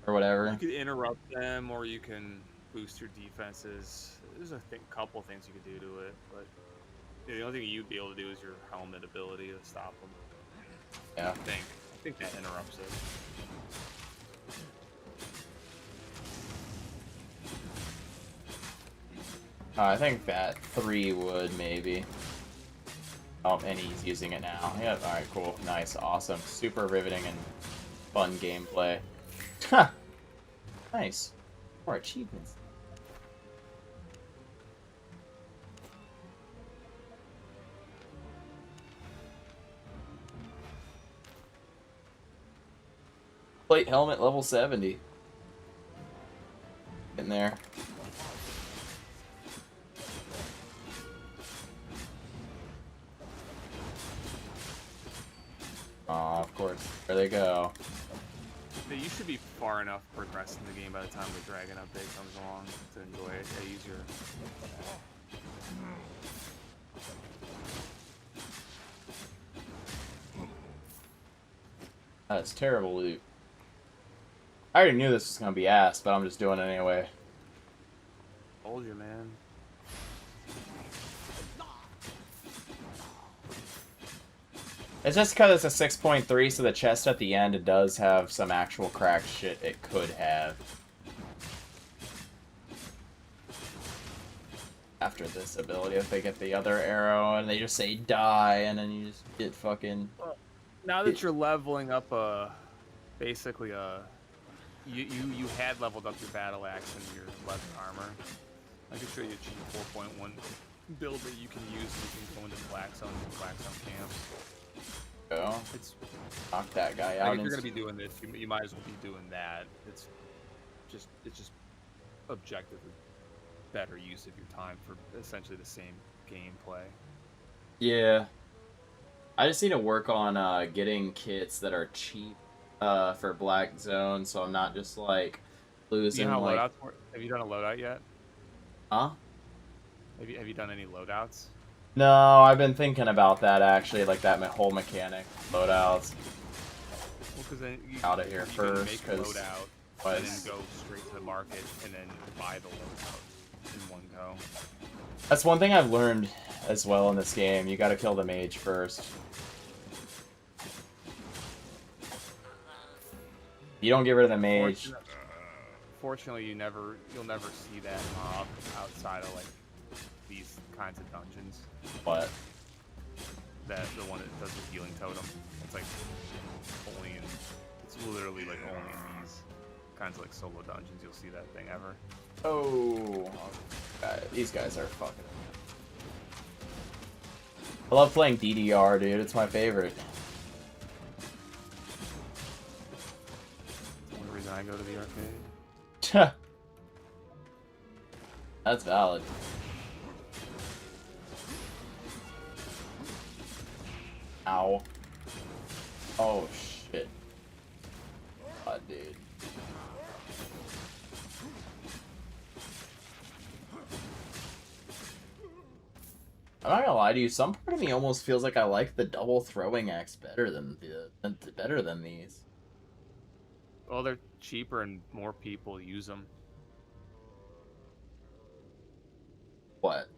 or whatever. You could interrupt them, or you can boost your defenses. There's a couple things you could do to it, but the only thing you'd be able to do is your helmet ability to stop them. Yeah. I think. think that interrupts it. I think that 3 would, maybe. Oh, and he's using it now. Yeah, alright, cool. Nice, awesome. Super riveting and fun gameplay. Ha! Nice. More achievements. Plate helmet level 70. In there. Aw, of course. There they go. You should be far enough progressed in the game by the time the Dragon update comes along to enjoy it easier. That's terrible loot. I already knew this was gonna be ass, but I'm just doing it anyway. Told you, man. It's just because it's a 6.3, so the chest at the end, it does have some actual cracked shit it could have. After this ability, if they get the other arrow and they just say die, and then you just get fucking... Now that you're leveling up basically you had leveled up your battle axe and your leather armor. I can show you a cheap 4.1 build that you can use. You can go into Black Zone camps. Go. It's knock that guy out. Like if you're gonna be doing this, you might as well be doing that. It's just objectively better use of your time for essentially the same gameplay. Yeah. I just need to work on getting kits that are cheap for Black Zone, so I'm not just like losing. You know how like... loadouts work? Have you done a loadout yet? Huh? Have you done any loadouts? No, I've been thinking about that actually, like that whole mechanic loadouts. Well, because then you out of here you first, make a loadout and then was... go straight to the market and then buy the loadout in one go. That's one thing I've learned as well in this game. You gotta kill the mage first. You don't get rid of the mage. Fortunately, you'll never see that mob outside of like these kinds of dungeons. What? The one that does the healing totem. It's like only in. It's literally like only in these kinds of like solo dungeons you'll see that thing ever. Oh, these guys are fucking. I love playing DDR, dude. It's my favorite. That's the only reason I go to the arcade. That's valid. Ow. Oh shit. God, dude. I'm not gonna lie to you. Some part of me almost feels like I like the double throwing axe better than these. Well, they're cheaper and more people use them. What?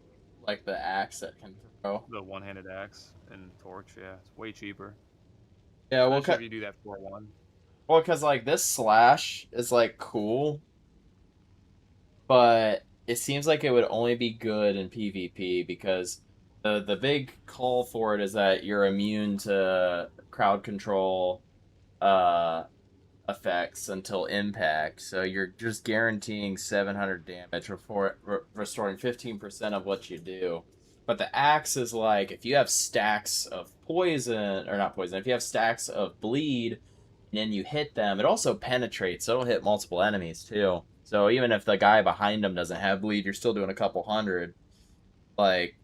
Like the axe that can throw? The one-handed axe and torch, yeah, it's way cheaper. Yeah, well, if you do that 4-1. Well, because like this slash is like cool, but it seems like it would only be good in PvP because the big call for it is that you're immune to crowd control effects until impact, so you're just guaranteeing 700 damage restoring 15% of what you do. But the axe is like, if you have stacks of poison, or not poison, if you have stacks of bleed, and then you hit them, it also penetrates, so it'll hit multiple enemies too. So even if the guy behind them doesn't have bleed, you're still doing a couple hundred. Like,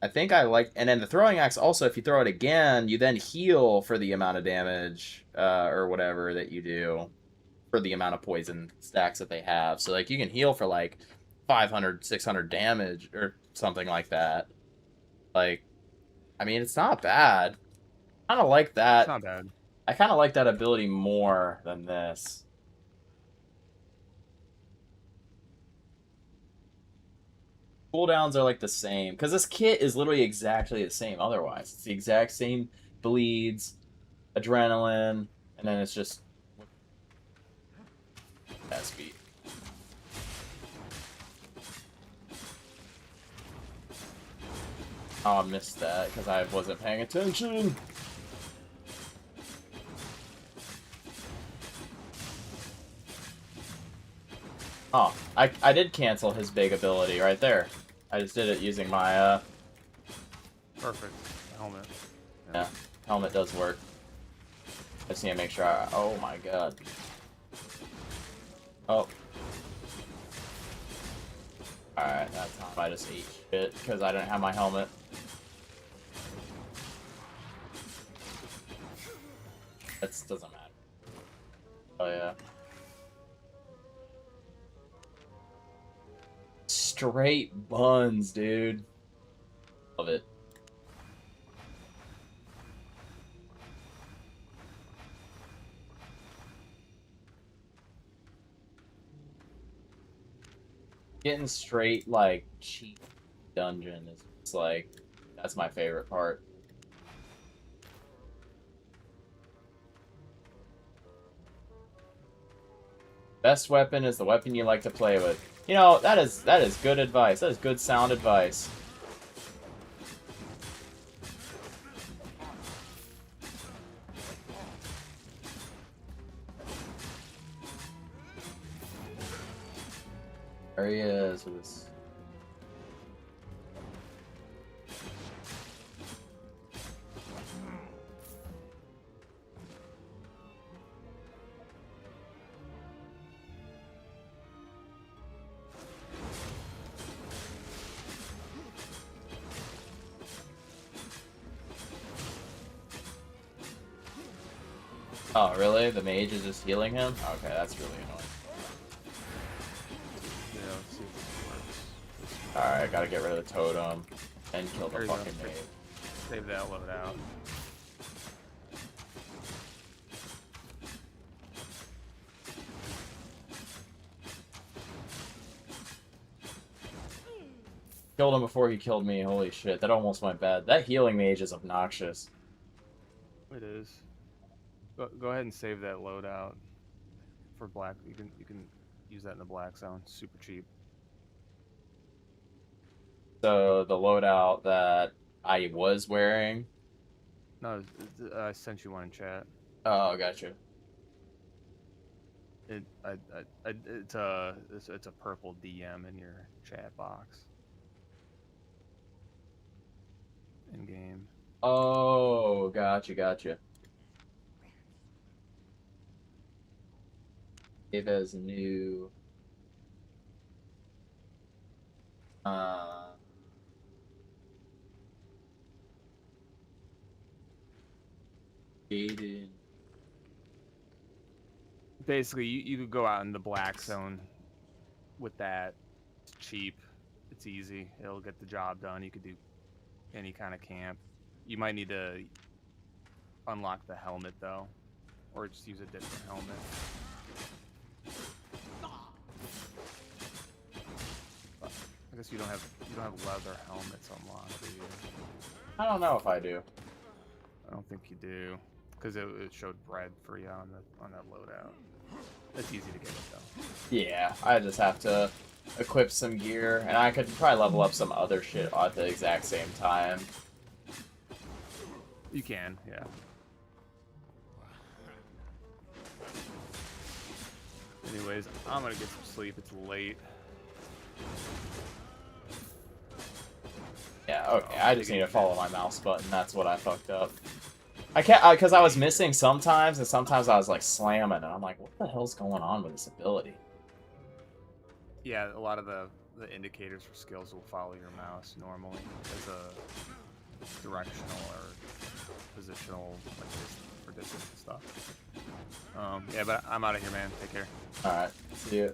I think I like, and then the throwing axe also, if you throw it again, you then heal for the amount of damage, or whatever that you do, for the amount of poison stacks that they have. So like, you can heal for like 500, 600 damage, or something like that. Like, I mean, it's not bad. I kind of like that. It's not bad. I kind of like that ability more than this. Cooldowns are like the same, because this kit is literally exactly the same otherwise. It's the exact same bleeds, adrenaline, And then it's just that speed. Oh, I missed that because I wasn't paying attention. Oh, I did cancel his big ability right there. I just did it using my, Perfect. Helmet. Yeah, helmet does work. I just need to make sure oh my god. Oh. Alright, that time I just ate shit because I didn't have my helmet. That doesn't matter. Oh yeah. Straight buns, dude. Love it. Getting straight, like, cheap dungeon is just, like, that's my favorite part. Best weapon is the weapon you like to play with. You know, that is good advice. That is good sound advice. There he is with his... Oh, really? The mage is just healing him? Okay, that's really annoying. Yeah, let's see if this works. Alright, gotta get rid of the totem and kill the There you go. fucking mage. Save that loadout. Killed him before he killed me. Holy shit, that almost went bad. That healing mage is obnoxious. It is. Go ahead and save that loadout for black. You can use that in the black zone. Super cheap. So the loadout that I was wearing. No, I sent you one in chat. Oh, gotcha. It's a purple DM in your chat box. In game. Oh, gotcha. Ava's new. Jaden. Basically, you could go out in the black zone with that. It's cheap. It's easy. It'll get the job done. You could do any kind of camp. You might need to unlock the helmet though, or just use a different helmet. But I guess you don't have leather helmets unlocked, do you? I don't know if I do. I don't think you do, because it showed bread for you on that loadout. It's easy to get it though. Yeah, I just have to equip some gear, and I could probably level up some other shit at the exact same time. You can, yeah. Anyways, I'm gonna get some sleep. It's late. Yeah, okay. I just need to follow my mouse button. That's what I fucked up. I can't, because I was missing sometimes, and sometimes I was like slamming, and I'm like, what the hell's going on with this ability? Yeah, a lot of the indicators for skills will follow your mouse normally as a directional or positional, like this, for distance and stuff. Yeah, but I'm out of here, man. Take care. Alright, see you.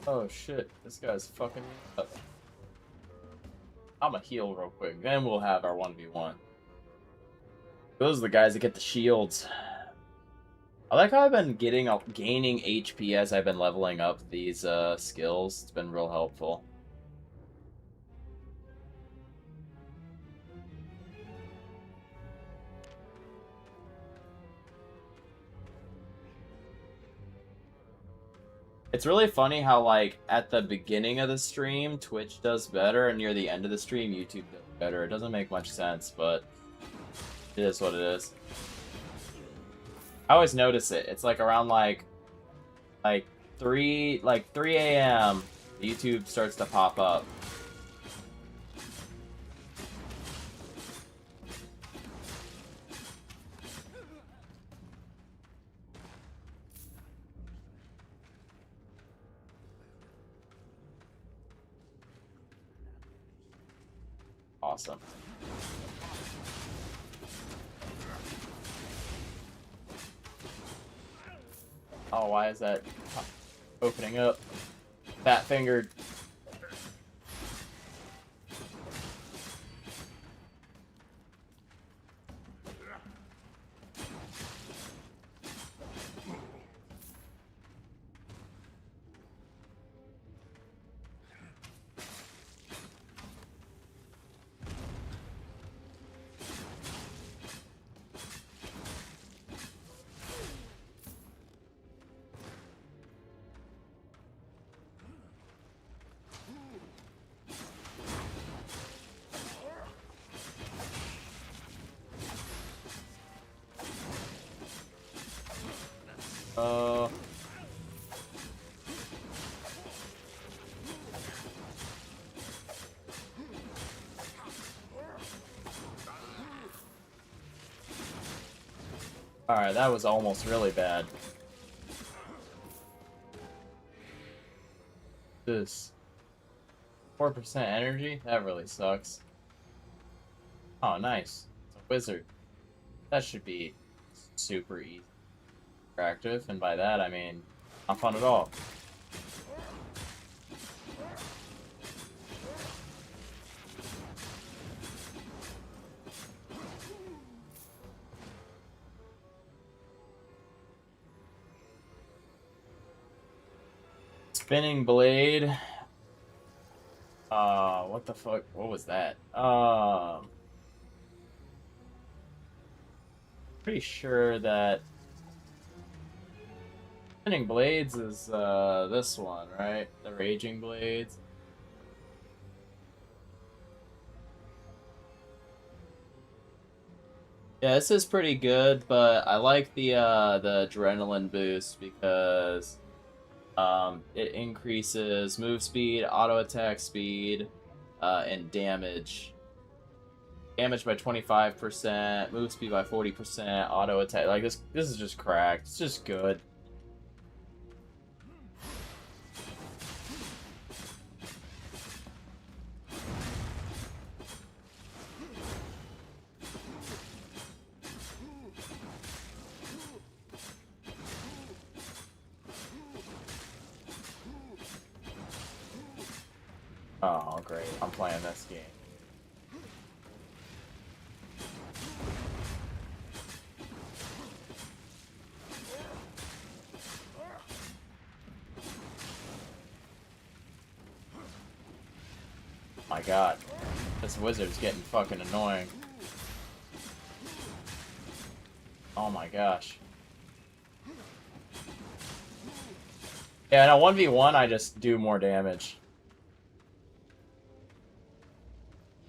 Oh shit, this guy's fucking me up. I'ma heal real quick, then we'll have our 1v1. Those are the guys that get the shields. I like how I've been gaining HP as I've been leveling up these skills. It's been real helpful. It's really funny how, like, at the beginning of the stream, Twitch does better, and near the end of the stream, YouTube does better. It doesn't make much sense, but it is what it is. I always notice it. It's like around like 3 a.m. YouTube starts to pop up. Awesome. Oh, why is that opening up? Fat fingered. Alright, that was almost really bad. This 4% energy? That really sucks. Oh, nice. It's a wizard. That should be super easy. Interactive, and by that I mean not fun at all. Spinning blade. What the fuck? What was that? Pretty sure that spinning blades is this one, right? The raging blades. Yeah, this is pretty good, but I like the adrenaline boost because it increases move speed, auto attack speed, and damage. Damage by 25%, move speed by 40%, auto attack. Like this is just cracked. It's just good. Oh, great. I'm playing this game. My god. This wizard's getting fucking annoying. Oh my gosh. Yeah, no, 1v1 I just do more damage.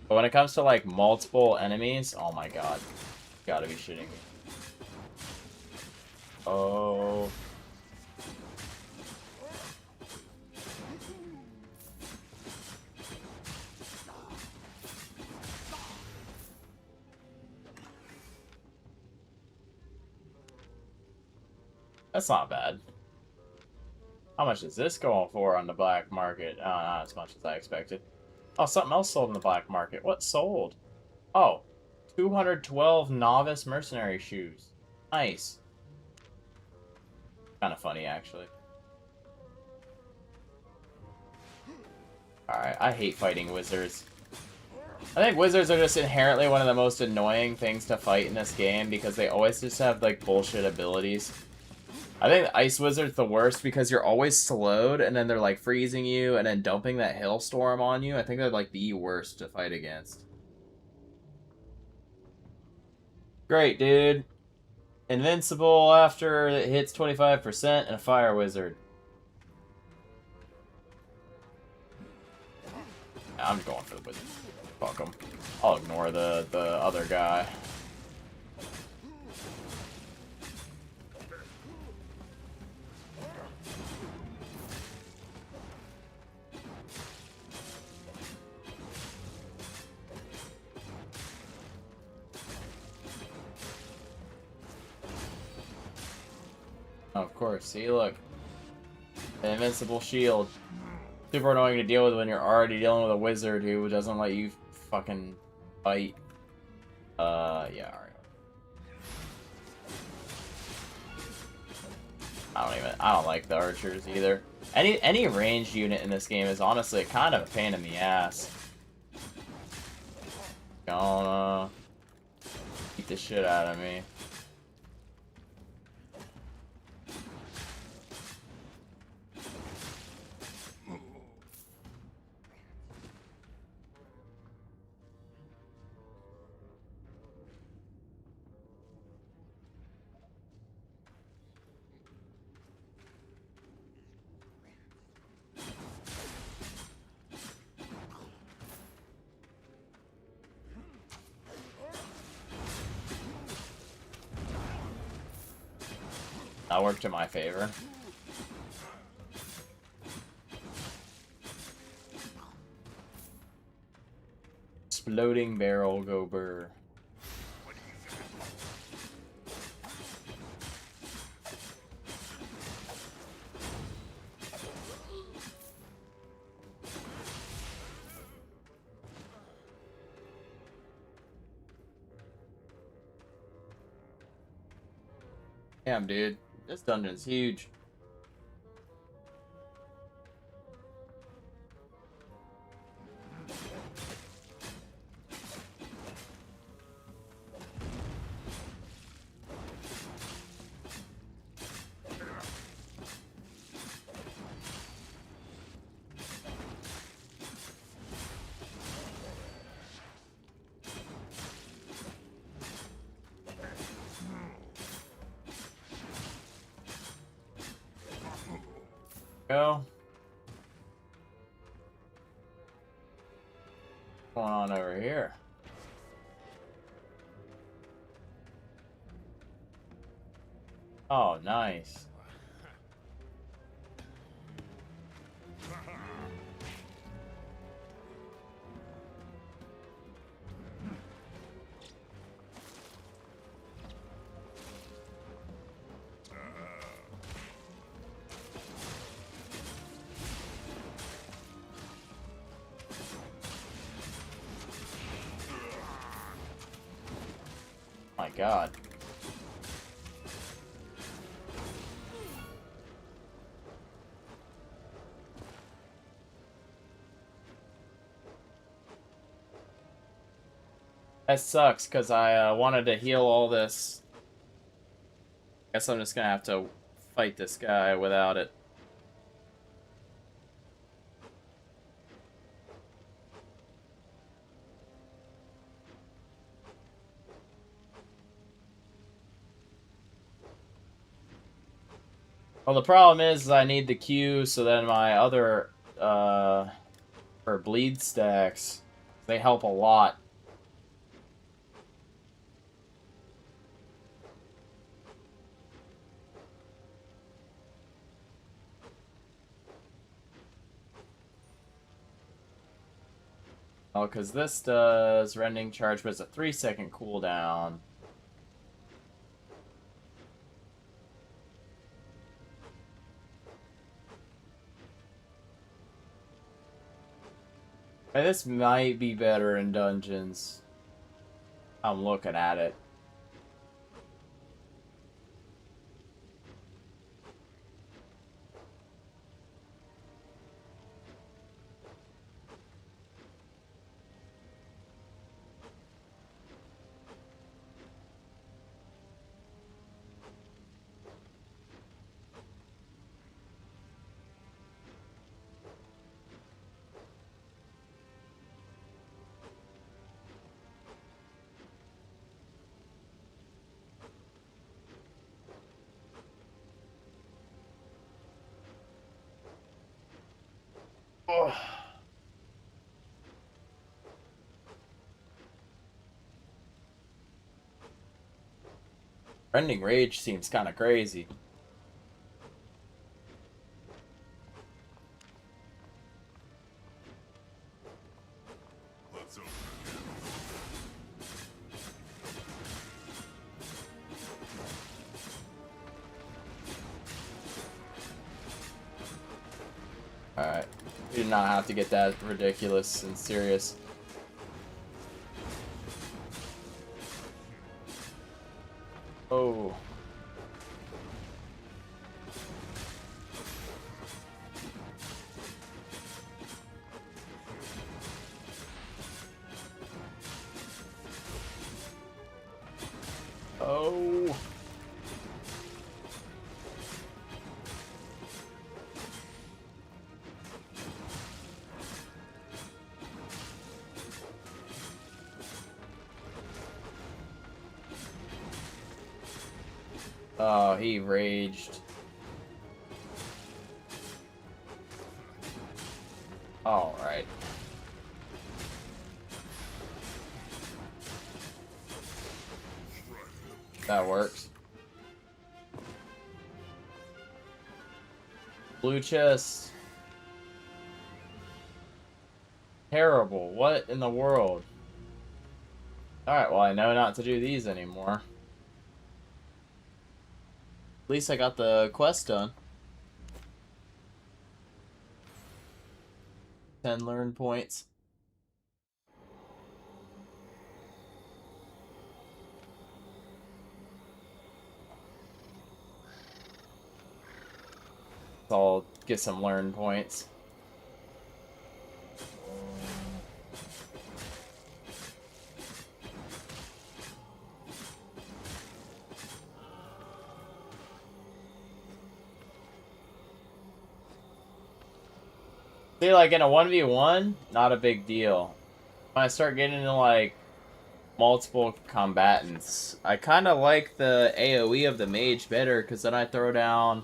But when it comes to, like, multiple enemies, oh my god. You gotta be shitting me. Oh. That's not bad. How much is this going for on the black market? Not as much as I expected. Oh, something else sold in the black market. What sold? Oh, 212 novice mercenary shoes. Nice. Kind of funny, actually. Alright, I hate fighting wizards. I think wizards are just inherently one of the most annoying things to fight in this game because they always just have, like, bullshit abilities. I think the Ice Wizard's the worst because you're always slowed, and then they're, like, freezing you, and then dumping that Hailstorm on you. I think they're, like, the worst to fight against. Great, dude. Invincible after it hits 25% and a Fire Wizard. I'm going for the wizard. Fuck him. I'll ignore the other guy. Of course, see, look. The invincible shield. Super annoying to deal with when you're already dealing with a wizard who doesn't let you fucking fight. Yeah, alright. I don't like the archers either. Any ranged unit in this game is honestly kind of a pain in the ass. Gonna beat the shit out of me. That worked in my favor. Exploding barrel go burr. Damn, dude. This dungeon's huge. Go. What's going on over here? Oh, nice. My God. That sucks, because I wanted to heal all this. Guess I'm just gonna have to fight this guy without it. Well, the problem is I need the Q so then my other, or bleed stacks, they help a lot. Oh, because this does rending charge, but it's a 3-second cooldown. This might be better in dungeons. I'm looking at it. Oh. Trending rage seems kind of crazy. Let's open Alright. We did not have to get that ridiculous and serious. Oh. Oh. Oh, he raged. All right. That works. Blue chest. Terrible. What in the world? Alright, well, I know not to do these anymore. At least I got the quest done. 10 learn points. I'll get some learn points. See, like in a 1v1, not a big deal. When I start getting into like multiple combatants, I kind of like the AoE of the mage better because then I throw down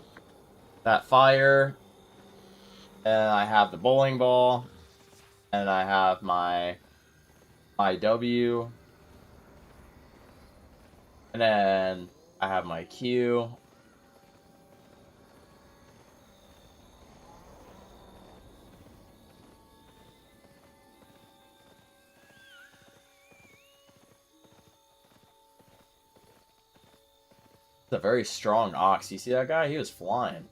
that fire, and I have the bowling ball, and I have my W, and then I have my Q. It's a very strong ox. You see that guy? He was flying.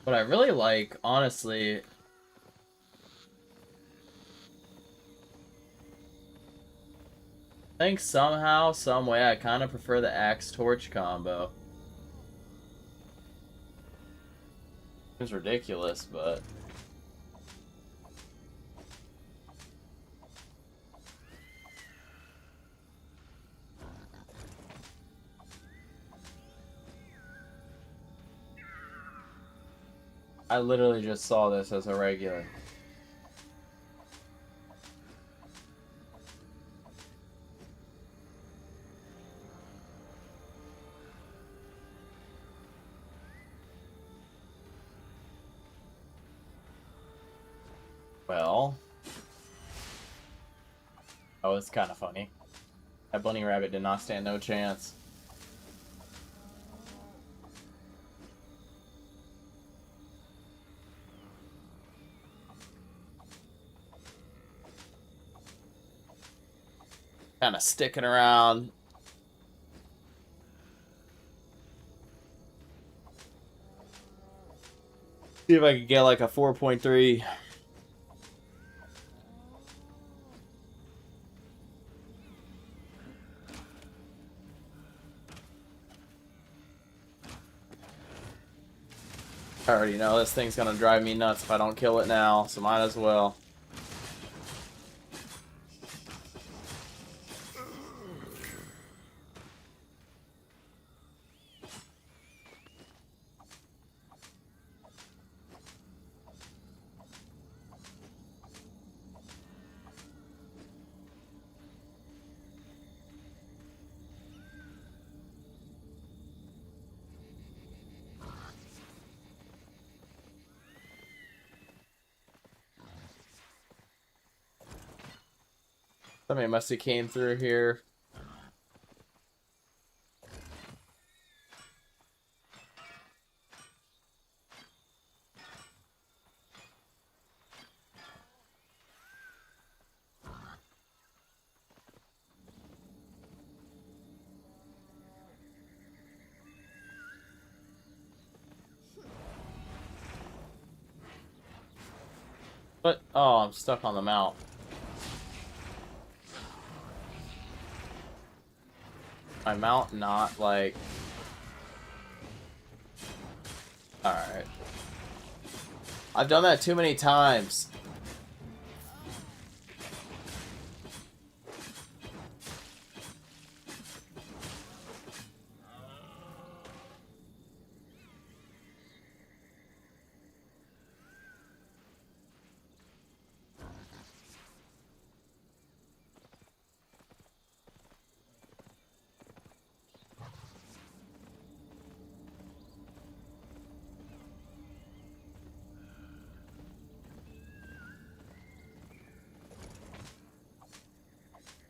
What I really like, honestly, I think somehow, some way, I kind of prefer the axe torch combo. It's ridiculous, but I literally just saw this as a regular. Well, oh, it's kind of funny. That bunny rabbit did not stand no chance. Kind of sticking around. See if I could get like a 4.3. I already know this thing's gonna drive me nuts if I don't kill it now, so might as well. Somebody must have came through here. But oh, I'm stuck on the mount. My mount not like. Alright. I've done that too many times.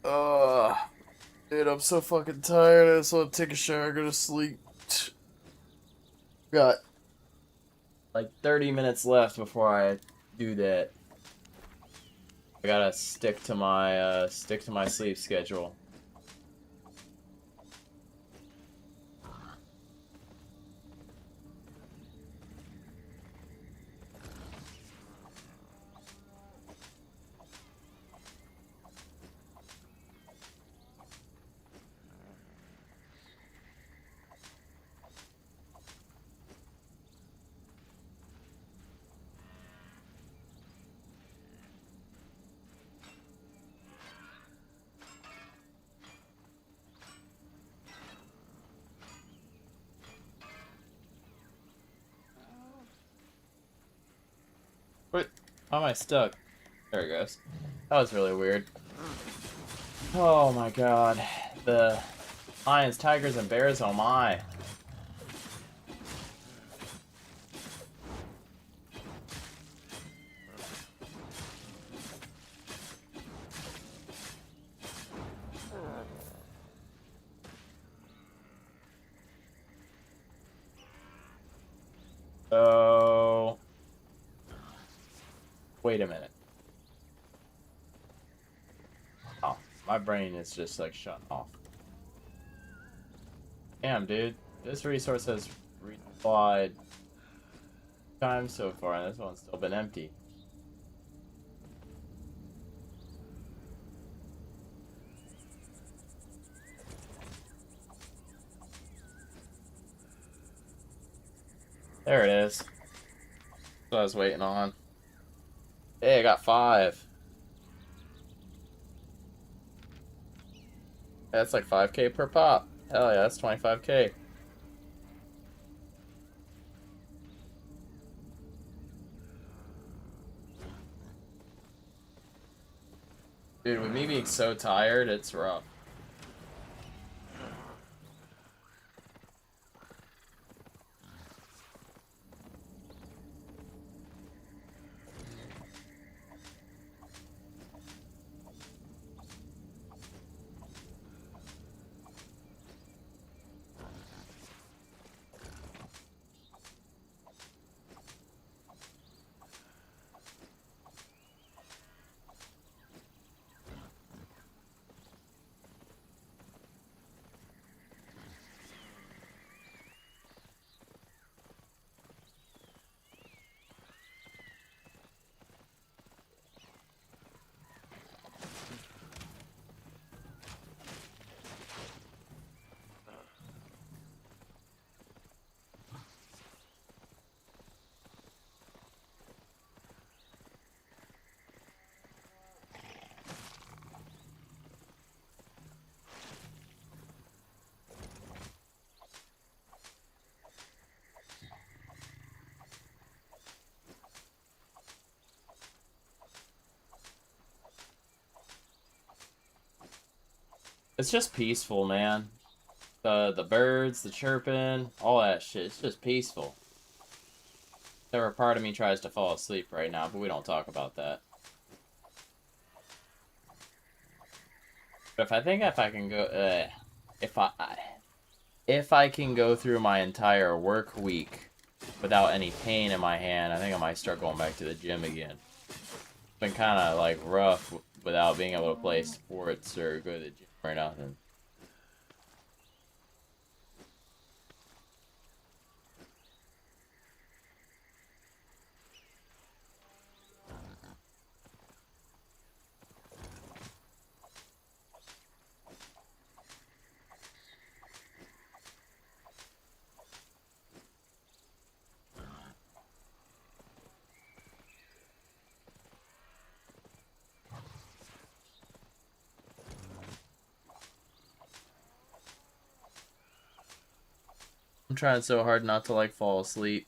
Ugh. Dude, I'm so fucking tired. I just want to take a shower, go to sleep. Got like 30 minutes left before I do that. I gotta stick to my sleep schedule. What? How am I stuck? There it goes. That was really weird. Oh my god. The lions, tigers, and bears, oh my. Oh. Wait a minute. Oh, my brain is just like shut off. Damn, dude. This resource has replied times so far, and this one's still been empty. There it is. That's what I was waiting on. Hey, I got 5. That's like 5k per pop. Hell yeah, that's 25k. Dude, with me being so tired, it's rough. It's just peaceful, man. The birds, the chirping, all that shit. It's just peaceful. There a part of me tries to fall asleep right now, but we don't talk about that. But if I can go, if I can go through my entire work week without any pain in my hand, I think I might start going back to the gym again. It's been kind of like rough without being able to play sports or go to the gym or nothing. I'm trying so hard not to like fall asleep.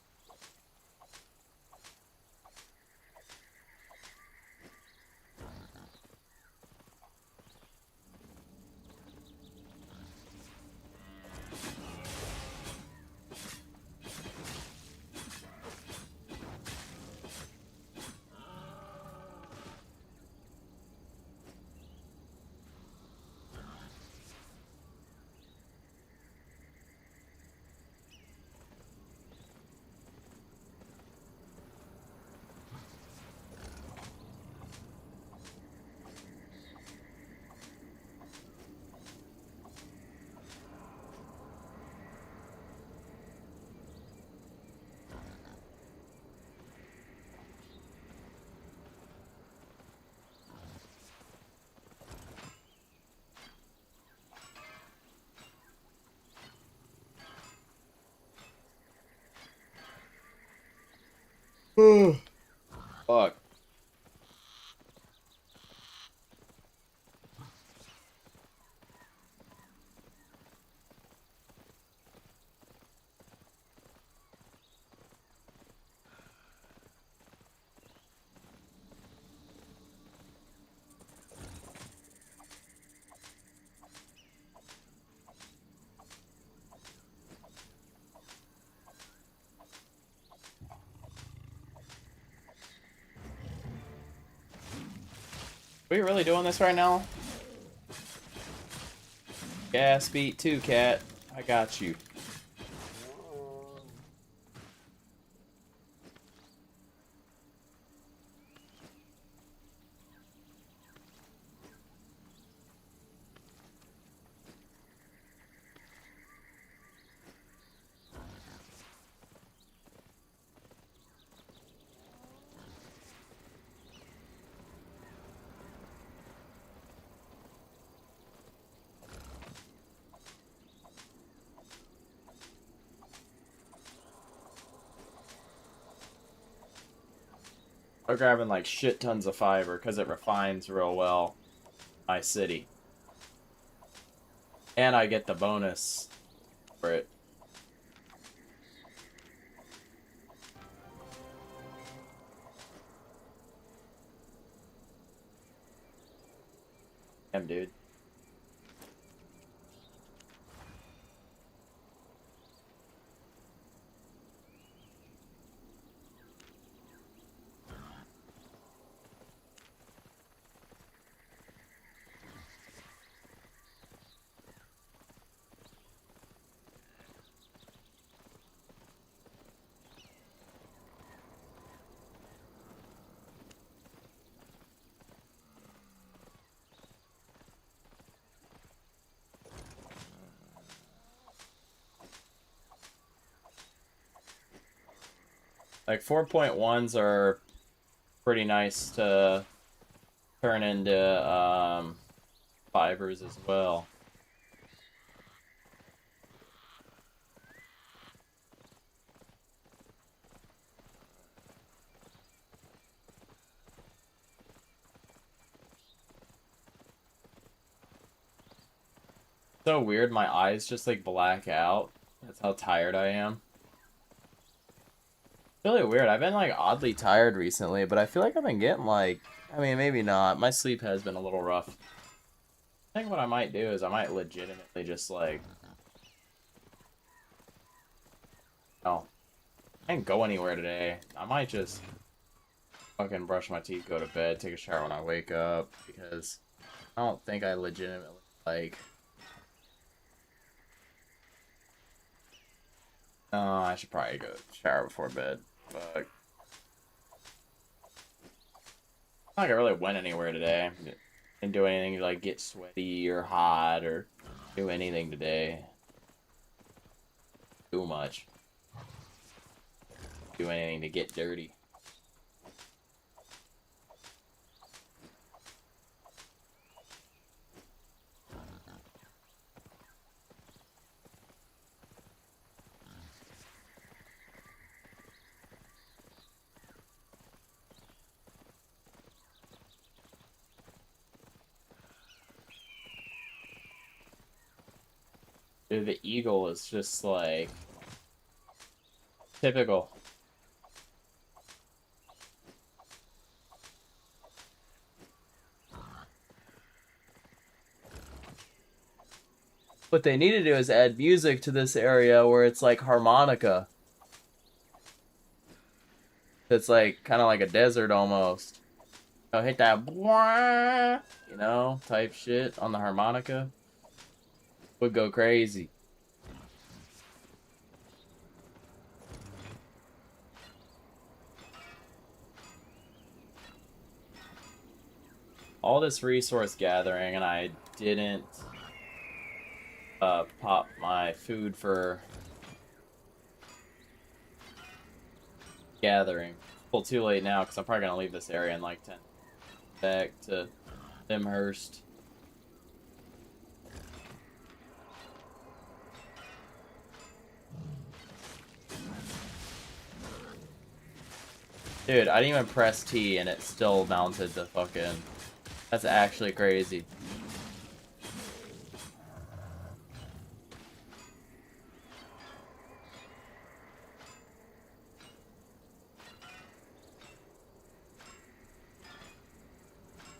Fuck. Are we really doing this right now? Gas beat 2, cat. I got you. I'm grabbing like shit tons of fiber because it refines real well my city. And I get the bonus for it. Damn, dude. Like 4.1s are pretty nice to turn into fibers as well. So weird, my eyes just like black out. That's how tired I am. Really weird. I've been like oddly tired recently, but I feel like I've been getting like, I mean, maybe not. My sleep has been a little rough. I think what I might do is I might legitimately just like, oh, I didn't go anywhere today. I might just fucking brush my teeth, go to bed, take a shower when I wake up, because I don't think I legitimately like. Oh, I should probably go shower before bed. Fuck. I don't think I really went anywhere today. Didn't do anything to like get sweaty or hot or do anything today. Too much. Do anything to get dirty. Dude, the eagle is just like typical. What they need to do is add music to this area where it's like harmonica. It's like kind of like a desert almost. Oh, hit that, you know, type shit on the harmonica. Would go crazy. All this resource gathering, and I didn't pop my food for gathering. Well, too late now because I'm probably gonna leave this area in like 10. Back to Thimhurst. Dude, I didn't even press T and it still mounted the fucking... That's actually crazy.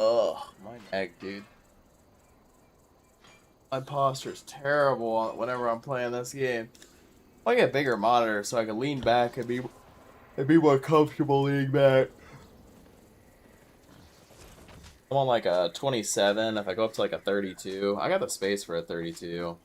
Ugh, my neck, dude. My posture's terrible whenever I'm playing this game. I get a bigger monitor so I can lean back and be more comfortable leaning back. I'm on like a 27. If I go up to like a 32, I got the space for a 32.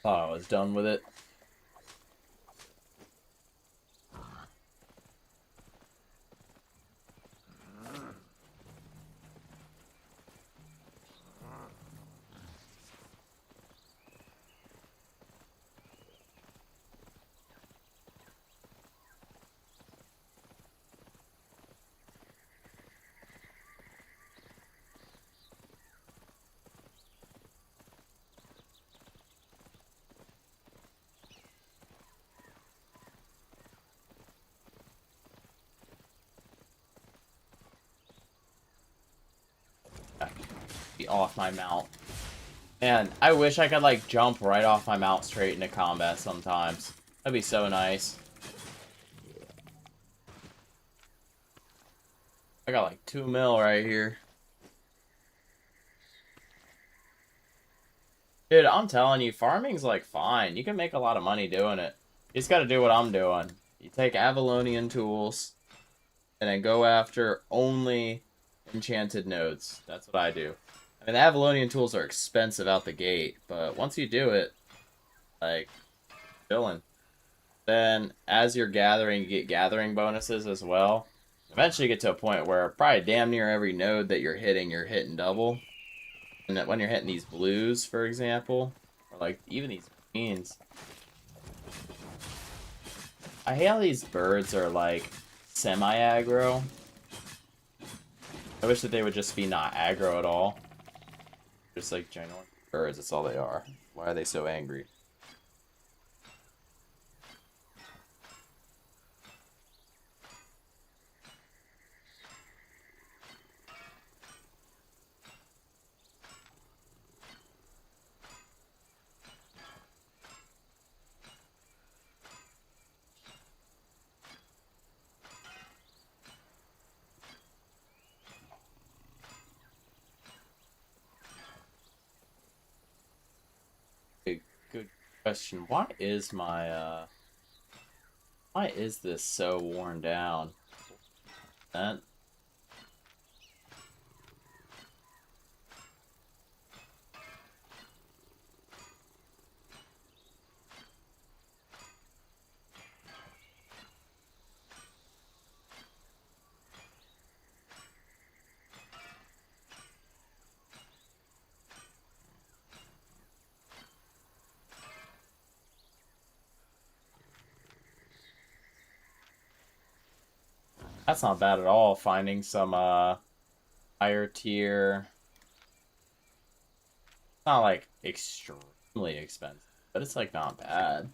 Thought I was done with it. Be off my mount. Man, I wish I could like jump right off my mount straight into combat sometimes. That'd be so nice. I got like 2 mil right here. Dude, I'm telling you, farming's like fine. You can make a lot of money doing it. You just gotta do what I'm doing. You take Avalonian tools and then go after only enchanted nodes. That's what I do. I mean, the Avalonian tools are expensive out the gate, but once you do it, like, chilling. Then, as you're gathering, you get gathering bonuses as well. Eventually you get to a point where probably damn near every node that you're hitting double. And that when you're hitting these blues, for example, or like even these greens. I hate how these birds are like semi-aggro. I wish that they would just be not aggro at all. Just like ginormous birds, that's all they are. Why are they so angry? Question, why is this so worn down? That That's not bad at all, finding some higher tier. Not like extremely expensive, but it's like not bad.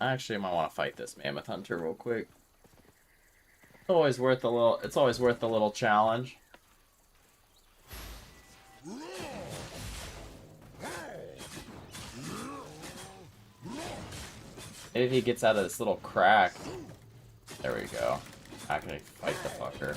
I actually might want to fight this mammoth hunter real quick. It's always worth a little challenge. Maybe if he gets out of this little crack. There we go. Not gonna fight the fucker.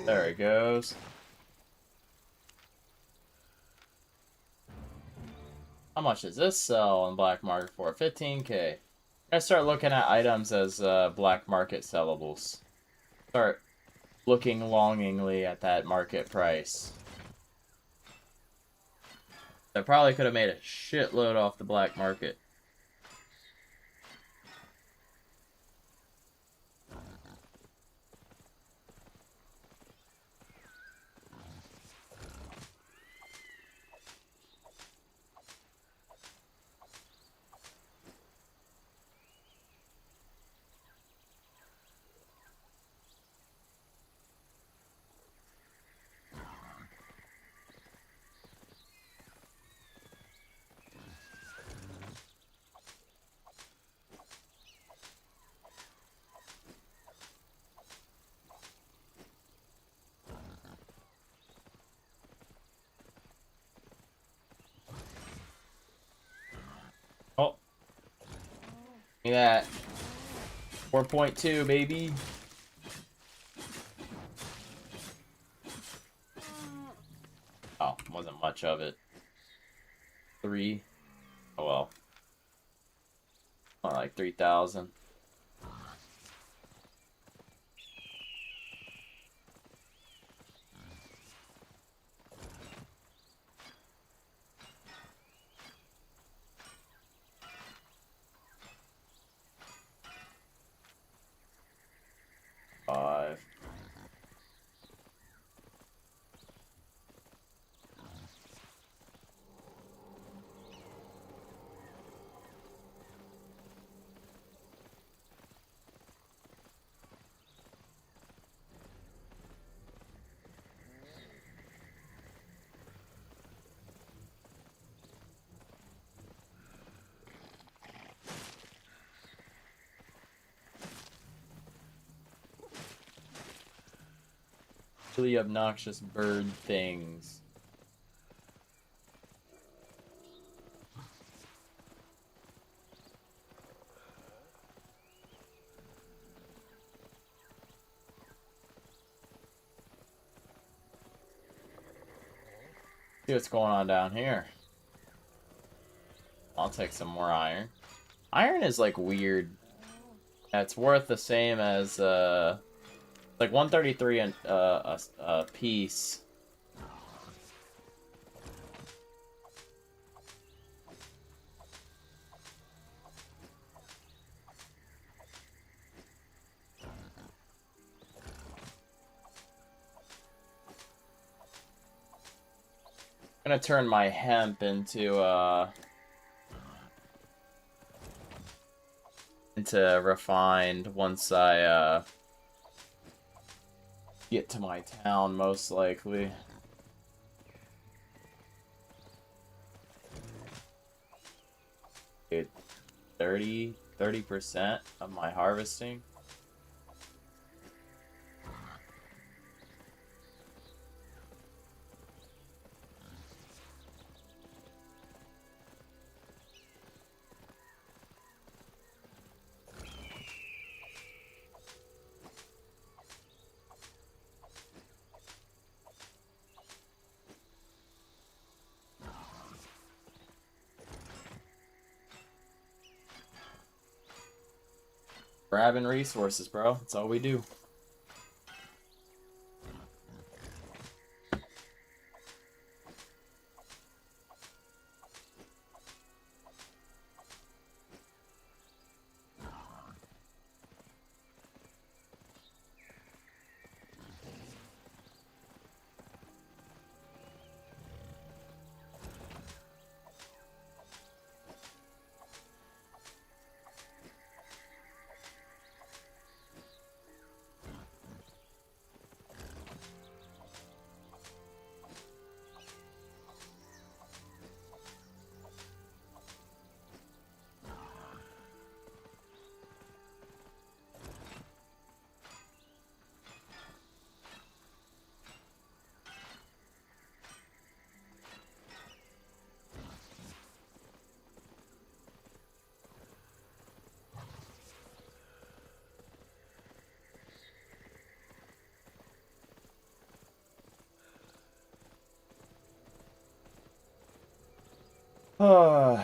There it goes. How much does this sell on black market for? 15K. I start looking at items as black market sellables. Start looking longingly at that market price. I probably could have made a shitload off the black market. Oh. Give me that. 4.2, baby. Oh, wasn't much of it. 3. Oh well. More like 3,000. Really obnoxious bird things. See what's going on down here. I'll take some more iron. Iron is like weird. Yeah, it's worth the same as like 133 a piece. gonna turn my hemp into refined once I get to my town, most likely. Dude, 30% of my harvesting. Grabbing resources, bro. That's all we do. Oh.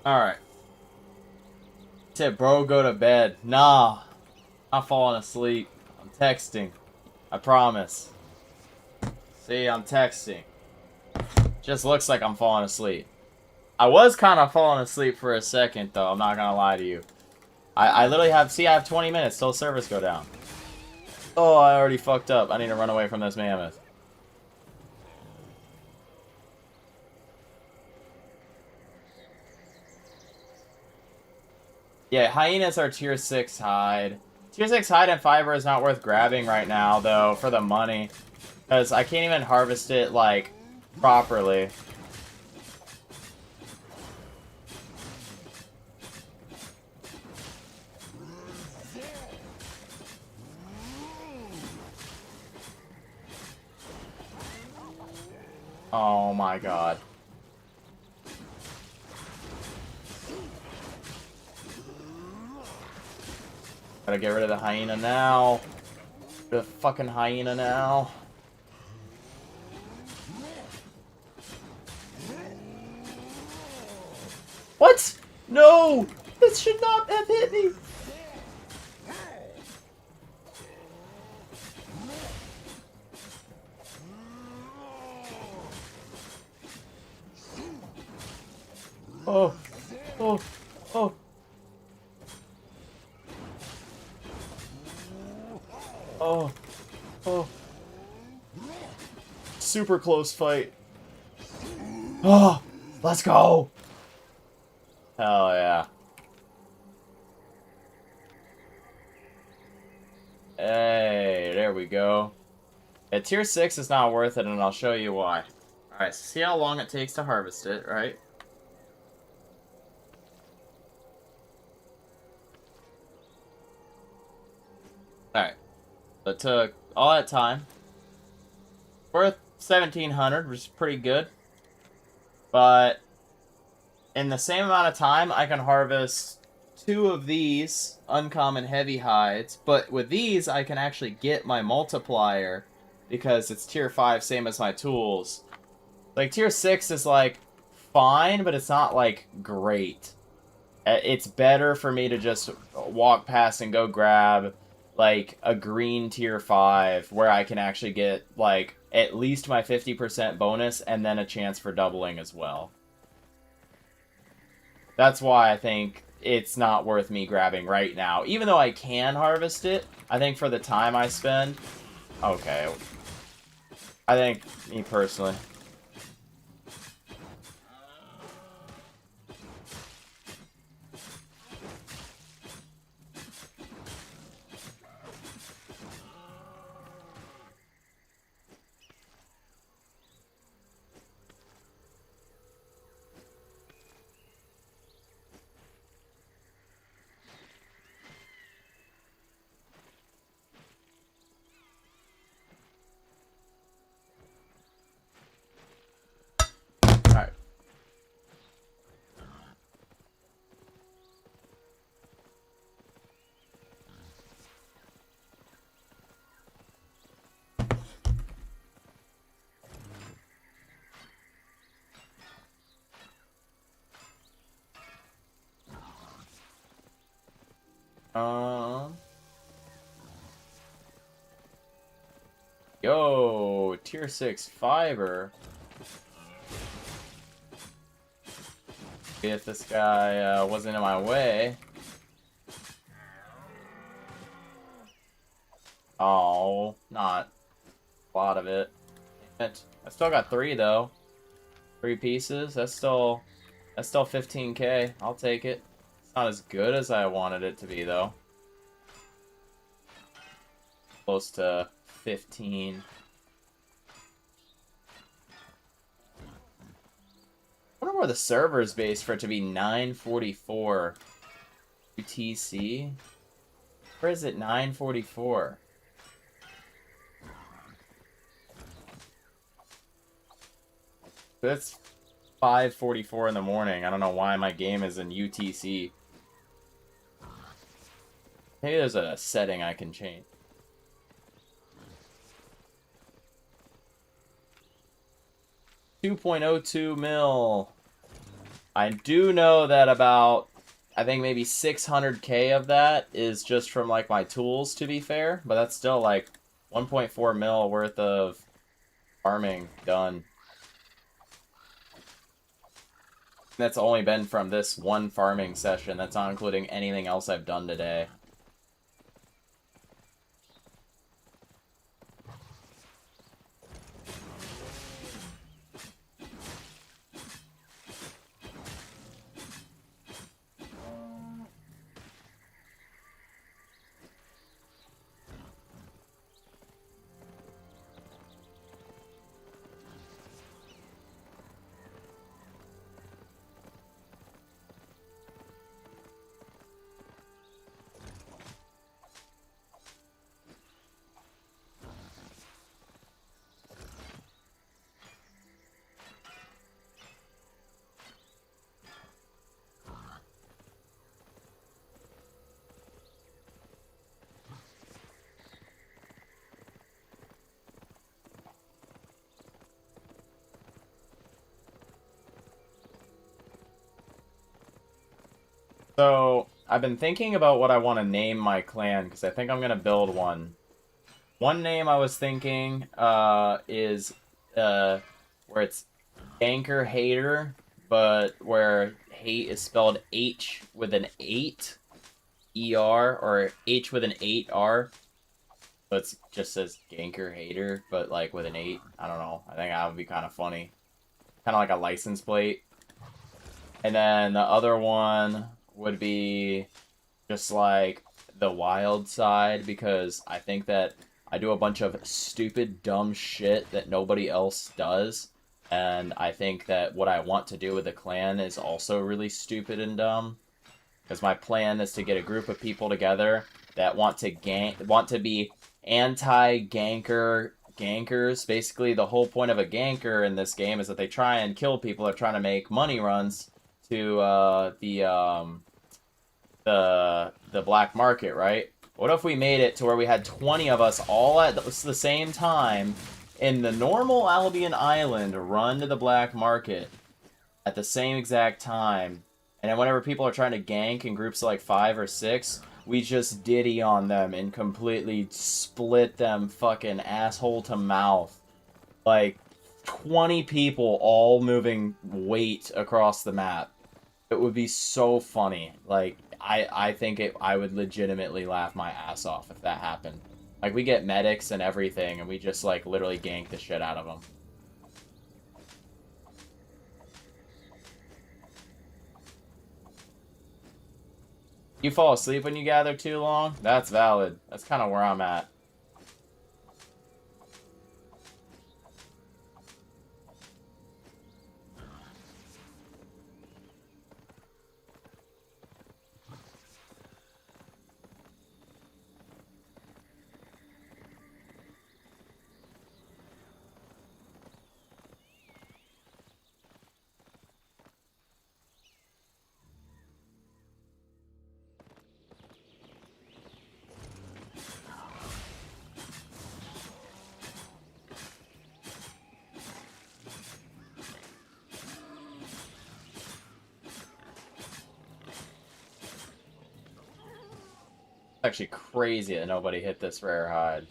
Alright. Said, bro, go to bed. Nah. I'm falling asleep. I'm texting. I promise. See, I'm texting. Just looks like I'm falling asleep. I was kind of falling asleep for a second, though. I'm not gonna lie to you. I literally have... See, I have 20 minutes till service go down. Oh, I already fucked up. I need to run away from this mammoth. Yeah, hyenas are tier 6 hide. Tier 6 hide and fiber is not worth grabbing right now, though, for the money. Because I can't even harvest it, like, properly. Oh my god. Gotta get rid of the hyena now. The fucking hyena now. What? No! This should not have hit me! Oh. Oh. Oh. Oh. Oh. Super close fight. Oh. Let's go! Hell yeah. Hey, there we go. Yeah, tier 6 is not worth it, and I'll show you why. Alright, so see how long it takes to harvest it, right? Alright. So it took all that time. Worth 1,700, which is pretty good. But in the same amount of time, I can harvest 2 of these uncommon heavy hides. But with these, I can actually get my multiplier because it's tier 5, same as my tools. Like, tier 6 is, like, fine, but it's not, like, great. It's better for me to just walk past and go grab, like, a green tier 5 where I can actually get, like, at least my 50% bonus and then a chance for doubling as well. That's why I think it's not worth me grabbing right now. Even though I can harvest it, I think for the time I spend... Okay. I think, me personally... Alright. Yo, tier 6 fiber. If this guy wasn't in my way. Oh, not a lot of it. I still got 3 though. 3 pieces. That's still 15k. I'll take it. It's not as good as I wanted it to be though. Close to 15. I wonder where the server is based for it to be 944 UTC. Where is it 944? That's 5:44 in the morning. I don't know why my game is in UTC. Maybe there's a setting I can change. $2.02 mil. I do know that about, I think maybe 600k of that is just from like my tools, to be fair, but that's still like 1.4 mil worth of farming done. That's only been from this one farming session. That's not including anything else I've done today. So, I've been thinking about what I want to name my clan, because I think I'm going to build one. One name I was thinking is where it's Ganker Hater, but where hate is spelled H with an 8 ER, or H with an 8 R. So it just says Ganker Hater, but like with an 8. I don't know. I think that would be kind of funny. Kind of like a license plate. And then the other one would be just like the wild side, because I think that I do a bunch of stupid, dumb shit that nobody else does. And I think that what I want to do with the clan is also really stupid and dumb. Because my plan is to get a group of people together that want to be gankers. Basically, the whole point of a ganker in this game is that they try and kill people that are trying to make money runs to the black market, right? What if we made it to where we had 20 of us all at the same time in the normal Albion Island run to the black market at the same exact time, and then whenever people are trying to gank in groups of like 5 or 6, we just diddy on them and completely split them fucking asshole to mouth. Like 20 people all moving weight across the map. It would be so funny. Like, I think I would legitimately laugh my ass off if that happened. Like, we get medics and everything, and we just, like, literally gank the shit out of them. You fall asleep when you gather too long? That's valid. That's kind of where I'm at. Actually crazy that nobody hit this rare hide.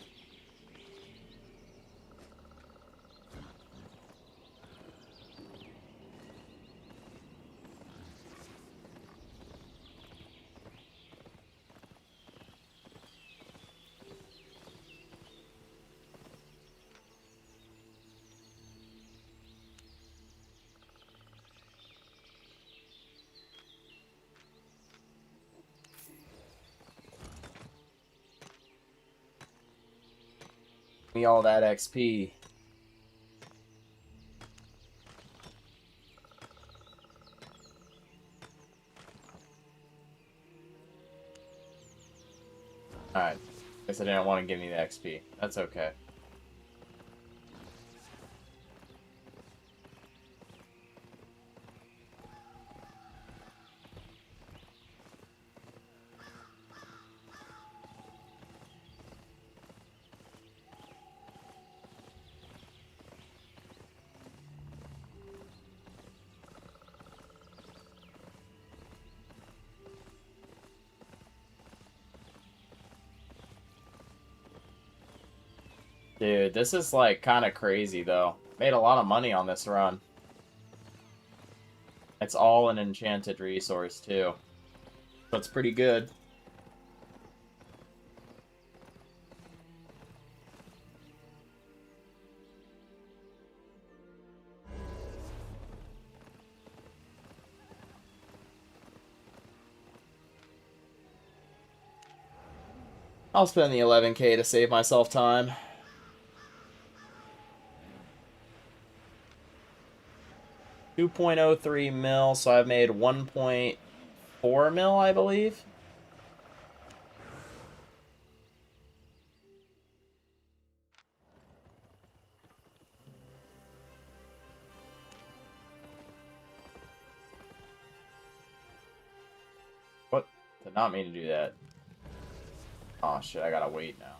Me all that XP. Alright. Guess I didn't want to give me the XP. That's okay. Dude, this is like kind of crazy though. Made a lot of money on this run. It's all an enchanted resource too. So it's pretty good. I'll spend the 11K to save myself time. $2.03 mil, so I've made 1.4 mil, I believe. What? Did not mean to do that. Oh shit, I gotta wait now.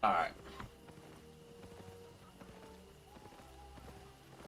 Alright.